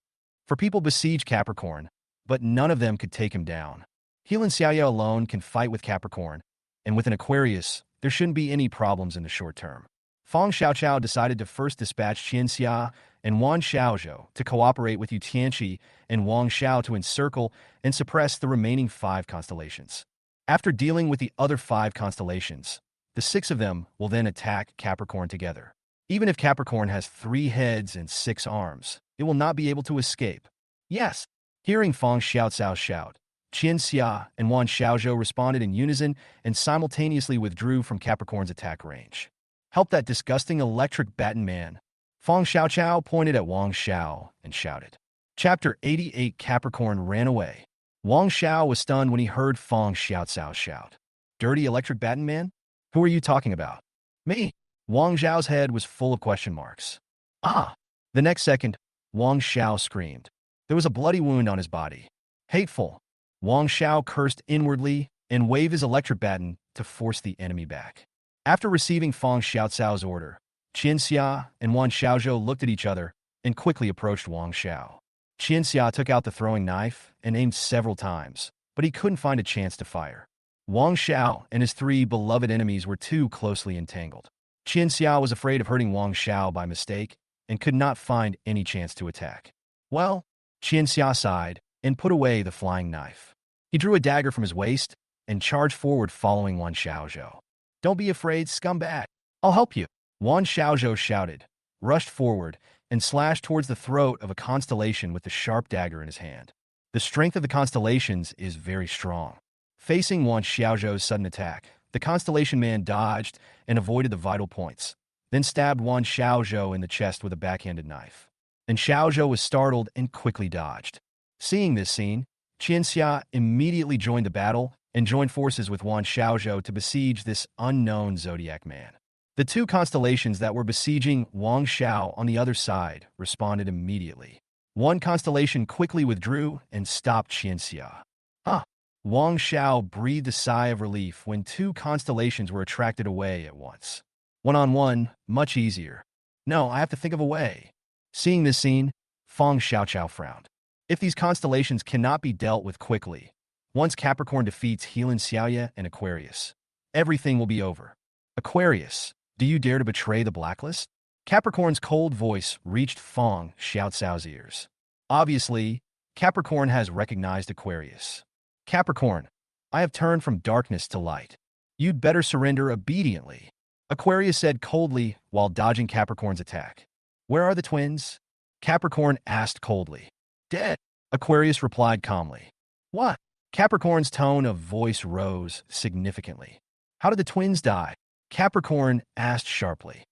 For people besieged Capricorn, but none of them could take him down. Helan Xiaoya alone can fight with Capricorn, and with an Aquarius, there shouldn't be any problems in the short term. Fang Xiaoqiao decided to first dispatch Qinxia and Wan Xiaozhou to cooperate with Yu Tianqi and Wang Xiao to encircle and suppress the remaining 5 constellations. After dealing with the other 5 constellations, the 6 of them will then attack Capricorn together. Even if Capricorn has 3 heads and 6 arms, it will not be able to escape. Yes. Hearing Fang Xiaocao shout, Qinxia and Wan Xiaozhou responded in unison and simultaneously withdrew from Capricorn's attack range. Help that disgusting electric baton man. Fang Xiaoqiao pointed at Wang Xiao and shouted. Chapter 88 Capricorn ran away. Wang Xiao was stunned when he heard Fang Xiaocao shout. Dirty electric baton man? Who are you talking about? Me. Wang Xiao's head was full of question marks. Ah! The next second, Wang Xiao screamed. There was a bloody wound on his body. Hateful. Wang Xiao cursed inwardly and waved his electric baton to force the enemy back. After receiving Fang Xiaocao's order, Qinxia and Wan Xiaozhou looked at each other and quickly approached Wang Xiao. Qinxia took out the throwing knife and aimed several times, but he couldn't find a chance to fire. Wang Xiao and his 3 beloved enemies were too closely entangled. Qinxia was afraid of hurting Wang Xiao by mistake and could not find any chance to attack. Well, Qinxia sighed and put away the flying knife. He drew a dagger from his waist and charged forward following Wan Xiaozhou. Don't be afraid, scumbag. I'll help you. Wan Xiaozhou shouted, rushed forward, and slashed towards the throat of a constellation with the sharp dagger in his hand. The strength of the constellations is very strong. Facing Wan Xiaozhou's sudden attack, the constellation man dodged and avoided the vital points, then stabbed Wan Xiaozhou in the chest with a backhanded knife. And Xiaozhou was startled and quickly dodged. Seeing this scene, Qinxia immediately joined the battle and joined forces with Wan Xiaozhou to besiege this unknown zodiac man. The 2 constellations that were besieging Wang Xiao on the other side responded immediately. One constellation quickly withdrew and stopped Qinxia. Wang Xiao breathed a sigh of relief when 2 constellations were attracted away at once. One-on-one, much easier. No, I have to think of a way. Seeing this scene, Fang Xiaoqiao frowned. If these constellations cannot be dealt with quickly, once Capricorn defeats Helan Xiaoya and Aquarius, everything will be over. Aquarius, do you dare to betray the blacklist? Capricorn's cold voice reached Fang Xiaocao's ears. Obviously, Capricorn has recognized Aquarius. Capricorn, I have turned from darkness to light. You'd better surrender obediently. Aquarius said coldly while dodging Capricorn's attack. Where are the twins? Capricorn asked coldly. Dead. Aquarius replied calmly. What? Capricorn's tone of voice rose significantly. How did the twins die? Capricorn asked sharply.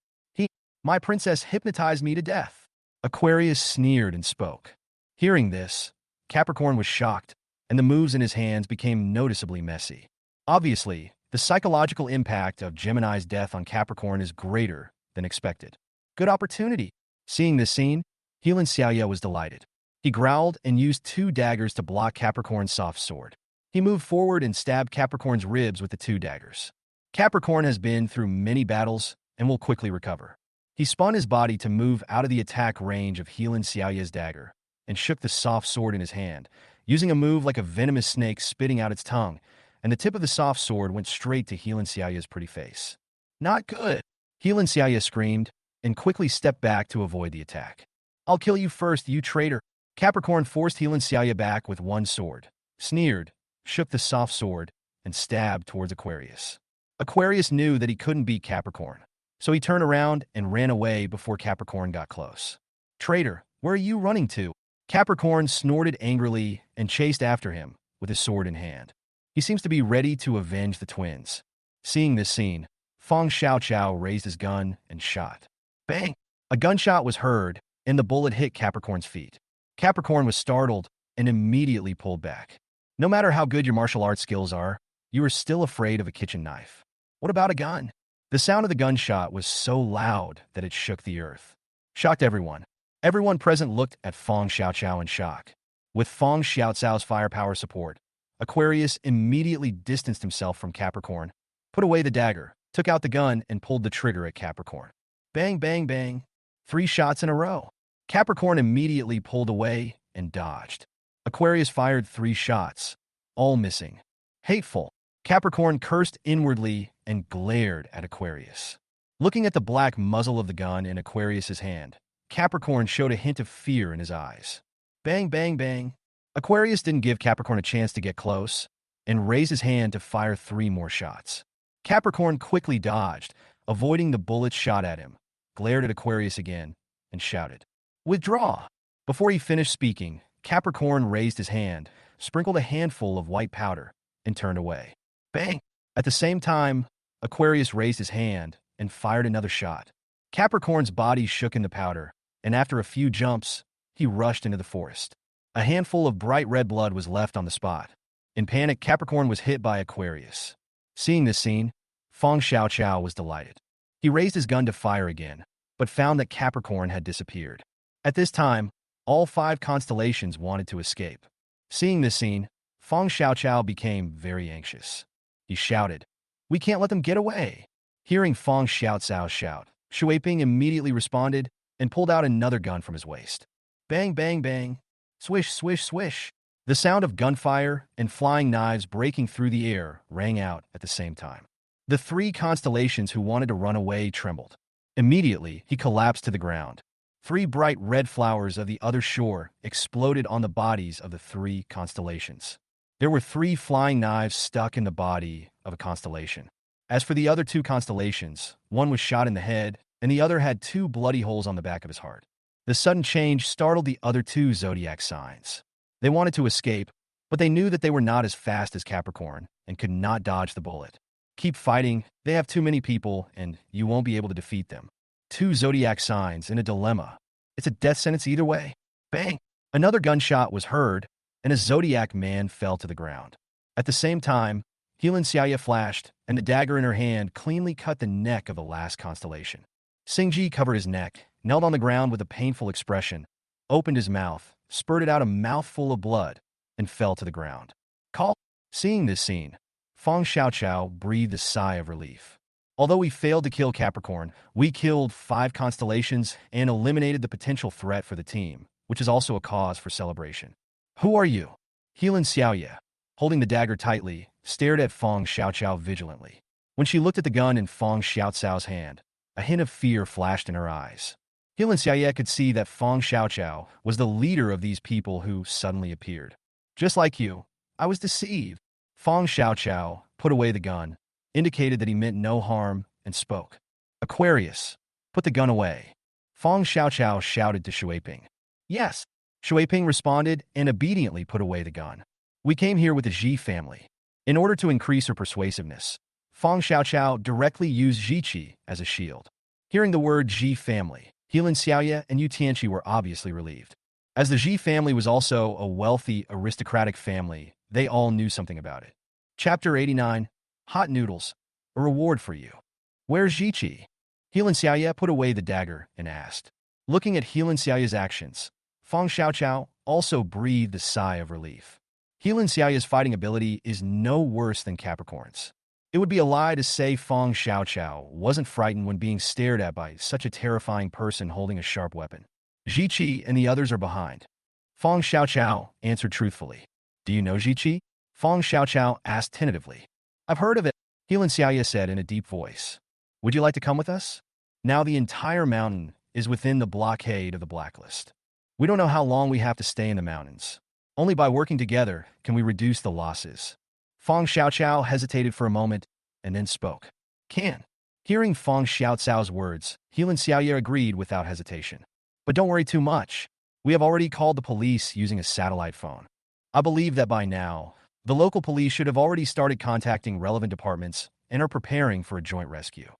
My princess hypnotized me to death. Aquarius sneered and spoke. Hearing this, Capricorn was shocked, and the moves in his hands became noticeably messy. Obviously, the psychological impact of Gemini's death on Capricorn is greater than expected. Good opportunity. Seeing this scene, Helan Xiaoya was delighted. He growled and used 2 daggers to block Capricorn's soft sword. He moved forward and stabbed Capricorn's ribs with the two daggers. Capricorn has been through many battles and will quickly recover. He spun his body to move out of the attack range of Heelin Xiaoya's dagger and shook the soft sword in his hand, using a move like a venomous snake spitting out its tongue, and the tip of the soft sword went straight to Heelin Xiaoya's pretty face. Not good! Heelin Xiaoya screamed and quickly stepped back to avoid the attack. I'll kill you first, you traitor! Capricorn forced Heelin Xiaoya back with one sword, sneered, shook the soft sword, and stabbed towards Aquarius. Aquarius knew that he couldn't beat Capricorn, so he turned around and ran away before Capricorn got close. Traitor, where are you running to? Capricorn snorted angrily and chased after him with his sword in hand. He seems to be ready to avenge the twins. Seeing this scene, Feng Xiaoqiao raised his gun and shot. Bang! A gunshot was heard, and the bullet hit Capricorn's feet. Capricorn was startled and immediately pulled back. No matter how good your martial arts skills are, you are still afraid of a kitchen knife. What about a gun? The sound of the gunshot was so loud that it shook the earth. Shocked everyone. Everyone present looked at Feng Xiaoqiao in shock. With Feng Xiaoqiao's firepower support, Aquarius immediately distanced himself from Capricorn, put away the dagger, took out the gun, and pulled the trigger at Capricorn. Bang, bang, bang. 3 shots in a row. Capricorn immediately pulled away and dodged. Aquarius fired 3 shots, all missing. Hateful. Capricorn cursed inwardly and glared at Aquarius. Looking at the black muzzle of the gun in Aquarius's hand, Capricorn showed a hint of fear in his eyes. Bang, bang, bang. Aquarius didn't give Capricorn a chance to get close and raised his hand to fire 3 more shots. Capricorn quickly dodged, avoiding the bullets shot at him, glared at Aquarius again, and shouted, "Withdraw!" Before he finished speaking, Capricorn raised his hand, sprinkled a handful of white powder, and turned away. Bang! At the same time, Aquarius raised his hand and fired another shot. Capricorn's body shook in the powder, and after a few jumps, he rushed into the forest. A handful of bright red blood was left on the spot. In panic, Capricorn was hit by Aquarius. Seeing this scene, Feng Xiaoqiao was delighted. He raised his gun to fire again, but found that Capricorn had disappeared. At this time, all 5 constellations wanted to escape. Seeing this scene, Feng Xiaoqiao became very anxious. He shouted, "We can't let them get away!" Hearing Feng Xiaoqiao shout, Shuiping immediately responded and pulled out another gun from his waist. Bang, bang, bang. Swish, swish, swish. The sound of gunfire and flying knives breaking through the air rang out at the same time. The 3 constellations who wanted to run away trembled. Immediately, he collapsed to the ground. 3 bright red flowers of the other shore exploded on the bodies of the 3 constellations. There were 3 flying knives stuck in the body of a constellation. As for the other 2 constellations, one was shot in the head, and the other had 2 bloody holes on the back of his heart. The sudden change startled the other 2 zodiac signs. They wanted to escape, but they knew that they were not as fast as Capricorn and could not dodge the bullet. Keep fighting, they have too many people, and you won't be able to defeat them. 2 zodiac signs in a dilemma. It's a death sentence either way. Bang! Another gunshot was heard, and a zodiac man fell to the ground. At the same time, Heelin Xiaoya flashed, and the dagger in her hand cleanly cut the neck of the last constellation. Xingji covered his neck, knelt on the ground with a painful expression, opened his mouth, spurted out a mouthful of blood, and fell to the ground. Call! Seeing this scene, Feng Xiaoqiao breathed a sigh of relief. Although we failed to kill Capricorn, we killed 5 constellations and eliminated the potential threat for the team, which is also a cause for celebration. Who are you? Heelin Xiaoya, holding the dagger tightly, stared at Feng Xiaoqiao vigilantly. When she looked at the gun in Feng Xiaoqiao's hand, a hint of fear flashed in her eyes. Heelin Xiaoya could see that Feng Xiaoqiao was the leader of these people who suddenly appeared. Just like you, I was deceived. Feng Xiaoqiao put away the gun, indicated that he meant no harm, and spoke. Aquarius, put the gun away. Feng Xiaoqiao shouted to Shuiping. Yes. Shuiping responded and obediently put away the gun. We came here with the Ji family. In order to increase her persuasiveness, Feng Xiaoqiao directly used Jiqi as a shield. Hearing the word Ji family, Heelin Xiaoya and Yu Tianqi were obviously relieved. As the Ji family was also a wealthy, aristocratic family, they all knew something about it. Chapter 89, Hot Noodles, a reward for you. Where's Jiqi? Heelin Xiaoya put away the dagger and asked. Looking at Heelin Xiaoya's actions, Feng Xiaoqiao also breathed a sigh of relief. Healan Xiaoya's fighting ability is no worse than Capricorn's. It would be a lie to say Feng Xiaoqiao wasn't frightened when being stared at by such a terrifying person holding a sharp weapon. Ziqi and the others are behind. Feng Xiaoqiao answered truthfully. Do you know Ziqi? Feng Xiaoqiao asked tentatively. I've heard of it, Healan Xiaoya said in a deep voice. Would you like to come with us? Now the entire mountain is within the blockade of the blacklist. We don't know how long we have to stay in the mountains. Only by working together can we reduce the losses. Feng Xiaoqiao hesitated for a moment and then spoke. Can. Hearing Feng Xiaocao's words, Healan Xiaoya agreed without hesitation. But don't worry too much. We have already called the police using a satellite phone. I believe that by now, the local police should have already started contacting relevant departments and are preparing for a joint rescue.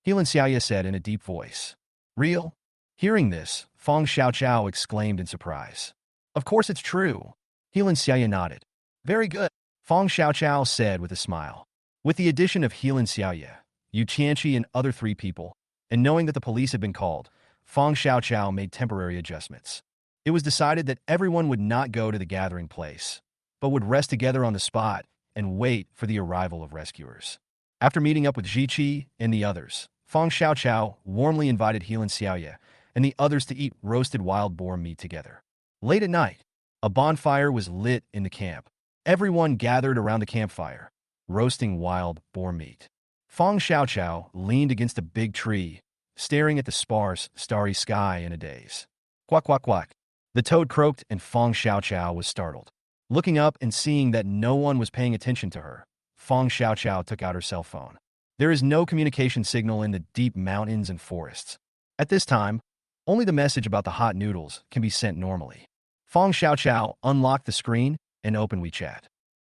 Healan Xiaoya said in a deep voice. Real? Hearing this, Feng Xiaoqiao exclaimed in surprise. Of course it's true. Healan Xiaoya nodded. Very good, Feng Xiaoqiao said with a smile. With the addition of Healan Xiaoya, Yu Qianqi and other 3 people, and knowing that the police had been called, Feng Xiaoqiao made temporary adjustments. It was decided that everyone would not go to the gathering place, but would rest together on the spot and wait for the arrival of rescuers. After meeting up with Ziqi and the others, Feng Xiaoqiao warmly invited Healan Xiaoya and the others to eat roasted wild boar meat together. Late at night, a bonfire was lit in the camp. Everyone gathered around the campfire, roasting wild boar meat. Feng Xiaoqiao leaned against a big tree, staring at the sparse, starry sky in a daze. Quack, quack, quack. The toad croaked and Feng Xiaoqiao was startled. Looking up and seeing that no one was paying attention to her, Feng Xiaoqiao took out her cell phone. There is no communication signal in the deep mountains and forests. At this time, only the message about the hot noodles can be sent normally. Feng Xiaoqiao unlocked the screen and opened WeChat.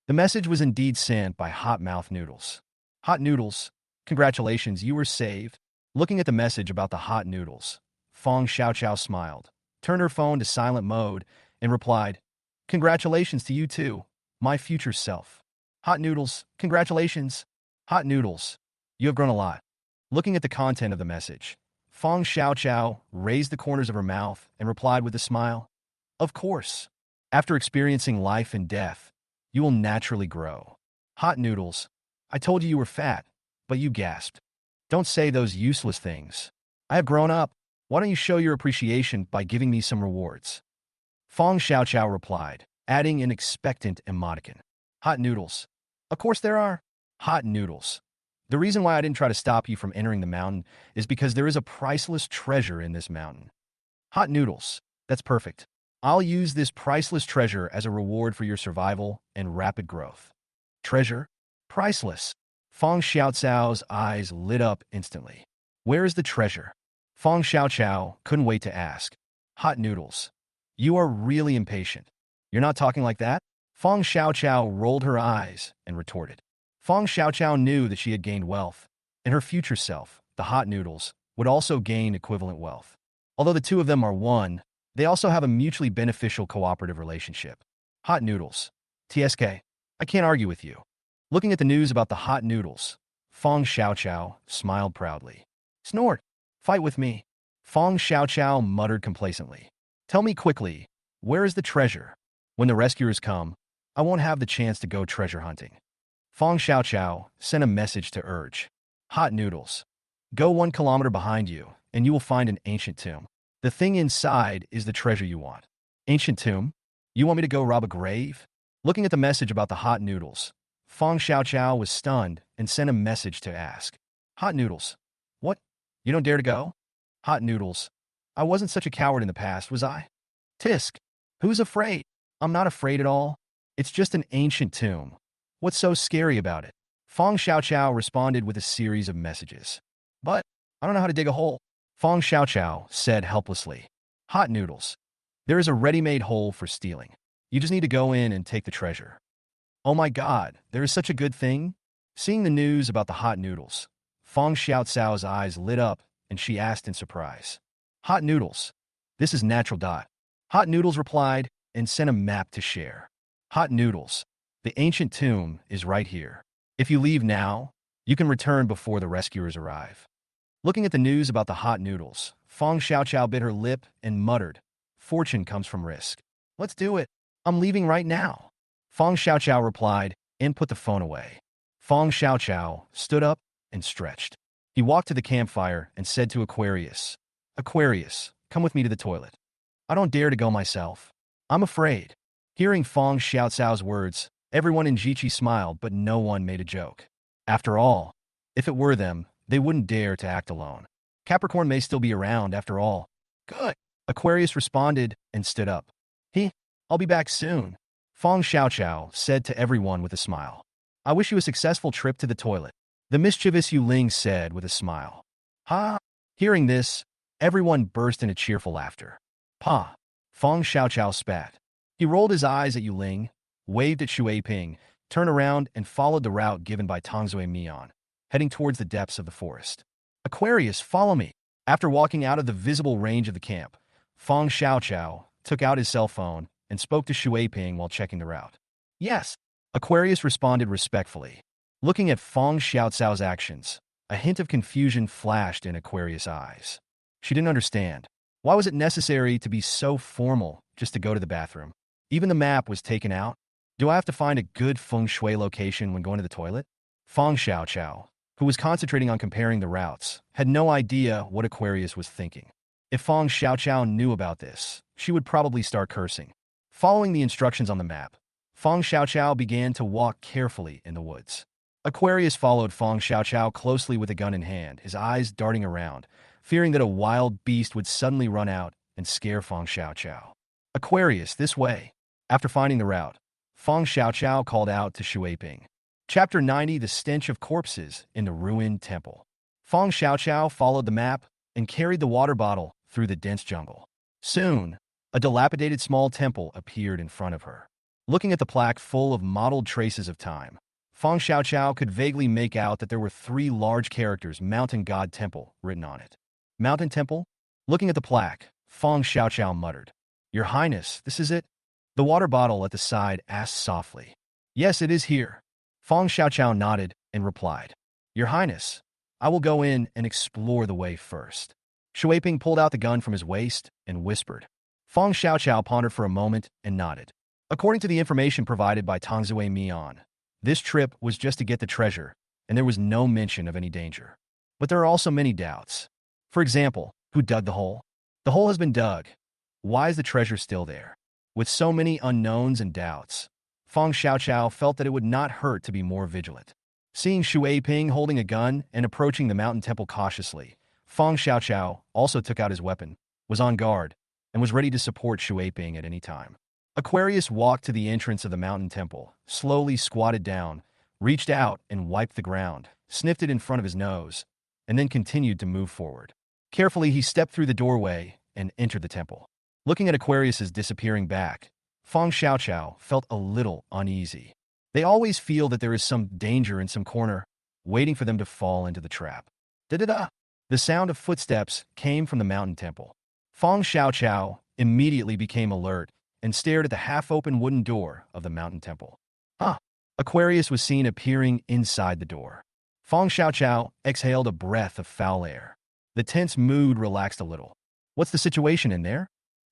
The message was indeed sent by Hot Mouth Noodles. Hot Noodles, congratulations, you were saved. Looking at the message about the hot noodles, Feng Xiaoqiao smiled, turned her phone to silent mode, and replied, Congratulations to you too, my future self. Hot Noodles, congratulations. Hot Noodles, you have grown a lot. Looking at the content of the message, Feng Xiaoqiao raised the corners of her mouth and replied with a smile, Of course. After experiencing life and death, you will naturally grow. Hot Noodles, I told you were fat, but you gasped. Don't say those useless things. I have grown up. Why don't you show your appreciation by giving me some rewards? Feng Xiaoqiao replied, adding an expectant emoticon. Hot Noodles. Of course there are. Hot Noodles. The reason why I didn't try to stop you from entering the mountain is because there is a priceless treasure in this mountain. Hot Noodles. That's perfect. I'll use this priceless treasure as a reward for your survival and rapid growth. Treasure? Priceless. Feng Xiaocao's eyes lit up instantly. Where is the treasure? Feng Xiaoqiao couldn't wait to ask. Hot Noodles. You are really impatient. You're not talking like that? Feng Xiaoqiao rolled her eyes and retorted. Feng Xiaoqiao knew that she had gained wealth, and her future self, the Hot Noodles, would also gain equivalent wealth. Although the two of them are one, they also have a mutually beneficial cooperative relationship. Hot Noodles. TSK. I can't argue with you. Looking at the news about the Hot Noodles, Feng Xiaoqiao smiled proudly. Snort. Fight with me. Feng Xiaoqiao muttered complacently. Tell me quickly, where is the treasure? When the rescuers come, I won't have the chance to go treasure hunting. Feng Xiaoqiao sent a message to urge. Hot Noodles. Go 1 kilometer behind you, and you will find an ancient tomb. The thing inside is the treasure you want. Ancient tomb? You want me to go rob a grave? Looking at the message about the Hot Noodles, Feng Xiaoqiao was stunned and sent a message to ask. Hot Noodles. What? You don't dare to go? Hot Noodles. I wasn't such a coward in the past, was I? Tisk. Who's afraid? I'm not afraid at all. It's just an ancient tomb. What's so scary about it? Feng Xiaoqiao responded with a series of messages. But I don't know how to dig a hole. Feng Xiaoqiao said helplessly. Hot Noodles. There is a ready-made hole for stealing. You just need to go in and take the treasure. Oh my God, there is such a good thing? Seeing the news about the Hot Noodles, Feng Xiaocao's eyes lit up and she asked in surprise. Hot Noodles. This is natural. Hot Noodles replied and sent a map to share. Hot Noodles. The ancient tomb is right here. If you leave now, you can return before the rescuers arrive. Looking at the news about the Hot Noodles, Feng Xiaoqiao bit her lip and muttered, Fortune comes from risk. Let's do it. I'm leaving right now. Fong Xiaoqiao replied and put the phone away. Fong Xiaoqiao stood up and stretched. He walked to the campfire and said to Aquarius, Aquarius, come with me to the toilet. I don't dare to go myself. I'm afraid. Hearing Fong Xiaoqiao's words, everyone in Jiqi smiled, but no one made a joke. After all, if it were them, they wouldn't dare to act alone. Capricorn may still be around after all. Good. Aquarius responded and stood up. I'll be back soon. Fong Xiaoqiao said to everyone with a smile. I wish you a successful trip to the toilet. The mischievous Yu Ling said with a smile. Ha! Hearing this, everyone burst into cheerful laughter. Pa! Fong Xiaoqiao spat. He rolled his eyes at Yu Ling, waved at Shui Ping, turned around and followed the route given by Tongzui Mian, heading towards the depths of the forest. Aquarius, follow me. After walking out of the visible range of the camp, Fong Xiaoqiao took out his cell phone and spoke to Shui Ping while checking the route. Yes. Aquarius responded respectfully. Looking at Fong Xiaoqiao's actions, a hint of confusion flashed in Aquarius' eyes. She didn't understand. Why was it necessary to be so formal just to go to the bathroom? Even the map was taken out. Do I have to find a good feng shui location when going to the toilet? Fong Xiaoqiao, who was concentrating on comparing the routes, had no idea what Aquarius was thinking. If Fong Xiaoqiao knew about this, she would probably start cursing. Following the instructions on the map, Fong Xiaoqiao began to walk carefully in the woods. Aquarius followed Fong Xiaoqiao closely with a gun in hand, his eyes darting around, fearing that a wild beast would suddenly run out and scare Fong Xiaoqiao. Aquarius, this way. After finding the route, Fong Xiaoqiao called out to Shui Ping. Chapter 90, The Stench of Corpses in the Ruined Temple. Fong Xiaoqiao followed the map and carried the water bottle through the dense jungle. Soon, a dilapidated small temple appeared in front of her. Looking at the plaque full of mottled traces of time, Fong Xiaoqiao could vaguely make out that there were 3 large characters, Mountain God Temple, written on it. Mountain Temple? Looking at the plaque, Fong Xiaoqiao muttered. Your Highness, this is it? The water bottle at the side asked softly. Yes, it is here. Fong Xiaoqiao nodded and replied. Your Highness, I will go in and explore the way first. Shui Ping pulled out the gun from his waist and whispered. Fong Xiaoqiao pondered for a moment and nodded. According to the information provided by Tongzui Mian, this trip was just to get the treasure, and there was no mention of any danger. But there are also many doubts. For example, who dug the hole? The hole has been dug. Why is the treasure still there? With so many unknowns and doubts, Fong Xiaoqiao felt that it would not hurt to be more vigilant. Seeing Shui Ping holding a gun and approaching the mountain temple cautiously, Fong Xiaoqiao also took out his weapon, was on guard, and was ready to support Shui Ping at any time. Aquarius walked to the entrance of the mountain temple, slowly squatted down, reached out and wiped the ground, sniffed it in front of his nose, and then continued to move forward. Carefully, he stepped through the doorway and entered the temple. Looking at Aquarius's disappearing back, Fong Xiaoqiao felt a little uneasy. They always feel that there is some danger in some corner, waiting for them to fall into the trap. Da-da-da! The sound of footsteps came from the mountain temple. Fong Xiaoqiao immediately became alert and stared at the half-open wooden door of the mountain temple. Aquarius was seen appearing inside the door. Fong Xiaoqiao exhaled a breath of foul air. The tense mood relaxed a little. What's the situation in there?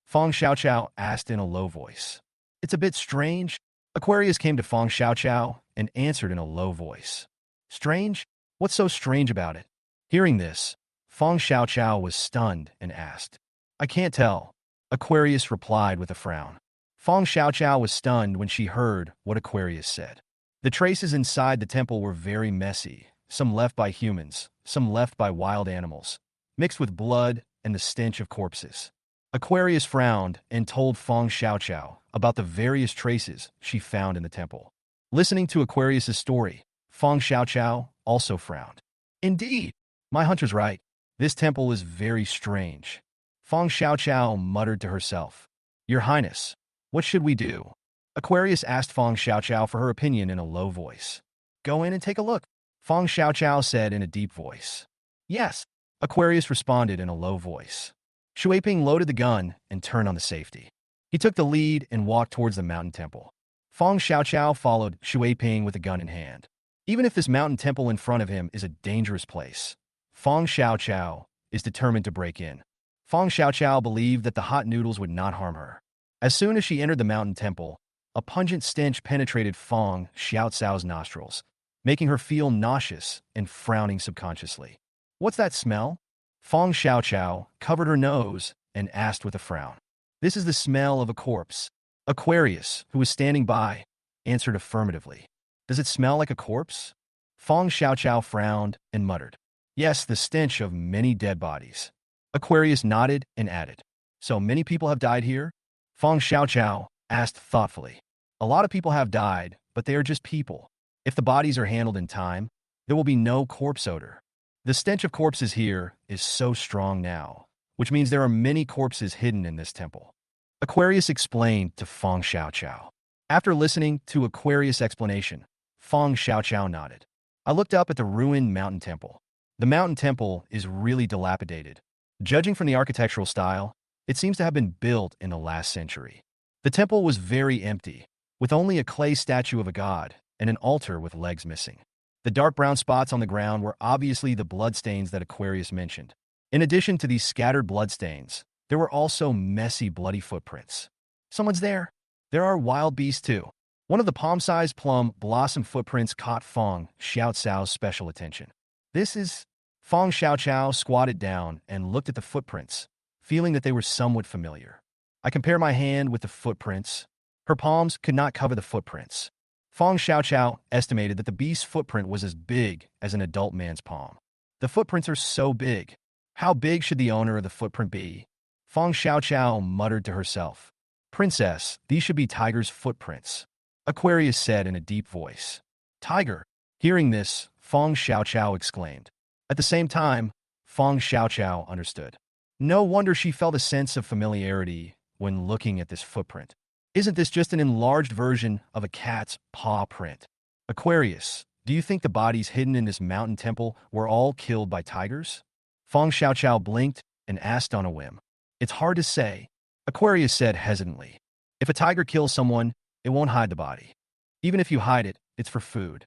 Fong Xiaoqiao asked in a low voice. It's a bit strange. Aquarius came to Fong Xiaoqiao and answered in a low voice. Strange? What's so strange about it? Hearing this, Fong Xiaoqiao was stunned and asked. I can't tell. Aquarius replied with a frown. Fong Xiaoqiao was stunned when she heard what Aquarius said. The traces inside the temple were very messy, some left by humans, some left by wild animals, mixed with blood and the stench of corpses. Aquarius frowned and told Fong Xiaoqiao about the various traces she found in the temple. Listening to Aquarius's story, Fong Xiaoqiao also frowned. Indeed, my hunter's right. This temple is very strange. Fong Xiaoqiao muttered to herself. Your Highness, what should we do? Aquarius asked Fong Xiaoqiao for her opinion in a low voice. Go in and take a look, Fong Xiaoqiao said in a deep voice. Yes, Aquarius responded in a low voice. Shui Ping loaded the gun and turned on the safety. He took the lead and walked towards the mountain temple. Fong Xiaoqiao followed Shui Ping with a gun in hand. Even if this mountain temple in front of him is a dangerous place, Fong Xiaoqiao is determined to break in. Fong Xiaoqiao believed that the hot noodles would not harm her. As soon as she entered the mountain temple, A pungent stench penetrated Feng Xiaocao's nostrils, making her feel nauseous and frowning subconsciously. What's that smell? Feng Xiaoqiao covered her nose and asked with a frown. This is the smell of a corpse. Aquarius, who was standing by, answered affirmatively. Does it smell like a corpse? Feng Xiaoqiao frowned and muttered. Yes, the stench of many dead bodies. Aquarius nodded and added. So many people have died here? Feng Xiaoqiao asked thoughtfully. A lot of people have died, but they are just people. If the bodies are handled in time, there will be no corpse odor. The stench of corpses here is so strong now, which means there are many corpses hidden in this temple. Aquarius explained to Feng Xiaoqiao. After listening to Aquarius' explanation, Feng Xiaoqiao nodded. I looked up at the ruined mountain temple. The mountain temple is really dilapidated. Judging from the architectural style, it seems to have been built in the last century. The temple was very empty, with only a clay statue of a god and an altar with legs missing. The dark brown spots on the ground were obviously the bloodstains that Aquarius mentioned. In addition to these scattered bloodstains, there were also messy, bloody footprints. Someone's there. There are wild beasts too. One of the palm-sized plum blossom footprints caught Feng Xiaocao's special attention. This is... Feng Xiaoqiao squatted down and looked at the footprints, feeling that they were somewhat familiar. I compare my hand with the footprints. Her palms could not cover the footprints. Feng Xiaoqiao estimated that the beast's footprint was as big as an adult man's palm. The footprints are so big. How big should the owner of the footprint be? Feng Xiaoqiao muttered to herself. Princess, these should be tiger's footprints. Aquarius said in a deep voice. Tiger. Hearing this, Feng Xiaoqiao exclaimed. At the same time, Feng Xiaoqiao understood. No wonder she felt a sense of familiarity when looking at this footprint. Isn't this just an enlarged version of a cat's paw print? Aquarius, do you think the bodies hidden in this mountain temple were all killed by tigers? Feng Xiaoqiao blinked and asked on a whim. It's hard to say, Aquarius said hesitantly. If a tiger kills someone, it won't hide the body. Even if you hide it, it's for food.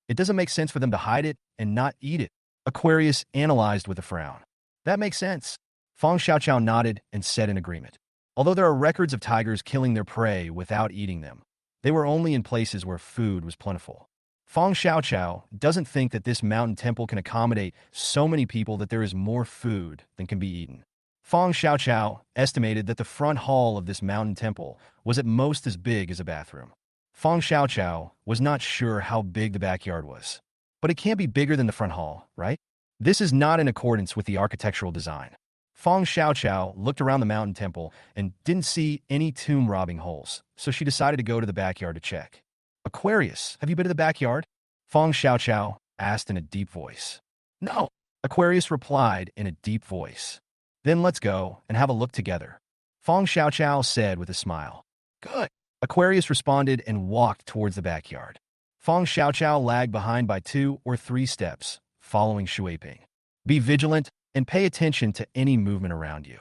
It doesn't make sense for them to hide it and not eat it, Aquarius analyzed with a frown. That makes sense. Feng Xiaoqiao nodded and said in agreement. Although there are records of tigers killing their prey without eating them, they were only in places where food was plentiful. Feng Xiaoqiao doesn't think that this mountain temple can accommodate so many people that there is more food than can be eaten. Feng Xiaoqiao estimated that the front hall of this mountain temple was at most as big as a bathroom. Feng Xiaoqiao was not sure how big the backyard was. But it can't be bigger than the front hall, right? This is not in accordance with the architectural design. Feng Xiaoqiao looked around the mountain temple and didn't see any tomb robbing holes, so she decided to go to the backyard to check. Aquarius, have you been to the backyard? Feng Xiaoqiao asked in a deep voice. No, Aquarius replied in a deep voice. Then let's go and have a look together. Feng Xiaoqiao said with a smile. Good. Aquarius responded and walked towards the backyard. Feng Xiaoqiao lagged behind by 2 or 3 steps, following Shuiping. Be vigilant and pay attention to any movement around you.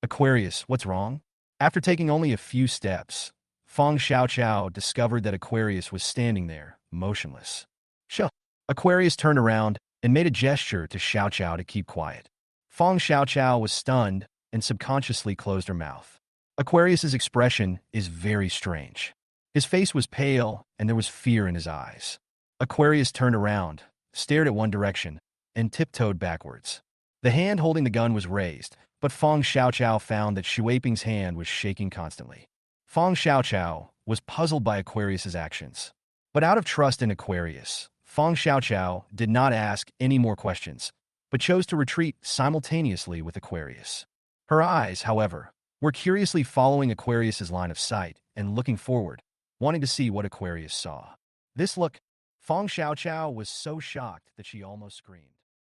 Aquarius, what's wrong? After taking only a few steps, Feng Xiaoqiao discovered that Aquarius was standing there, motionless. Sure. Aquarius turned around and made a gesture to Xiaoqiao to keep quiet. Feng Xiaoqiao was stunned and subconsciously closed her mouth. Aquarius's expression is very strange. His face was pale and there was fear in his eyes. Aquarius turned around, stared at one direction, and tiptoed backwards. The hand holding the gun was raised, but Feng Xiaoqiao found that Shuiping's hand was shaking constantly. Feng Xiaoqiao was puzzled by Aquarius's actions. But out of trust in Aquarius, Feng Xiaoqiao did not ask any more questions, but chose to retreat simultaneously with Aquarius. Her eyes, however, were curiously following Aquarius's line of sight and looking forward, wanting to see what Aquarius saw. This look, Feng Xiaoqiao was so shocked that she almost screamed.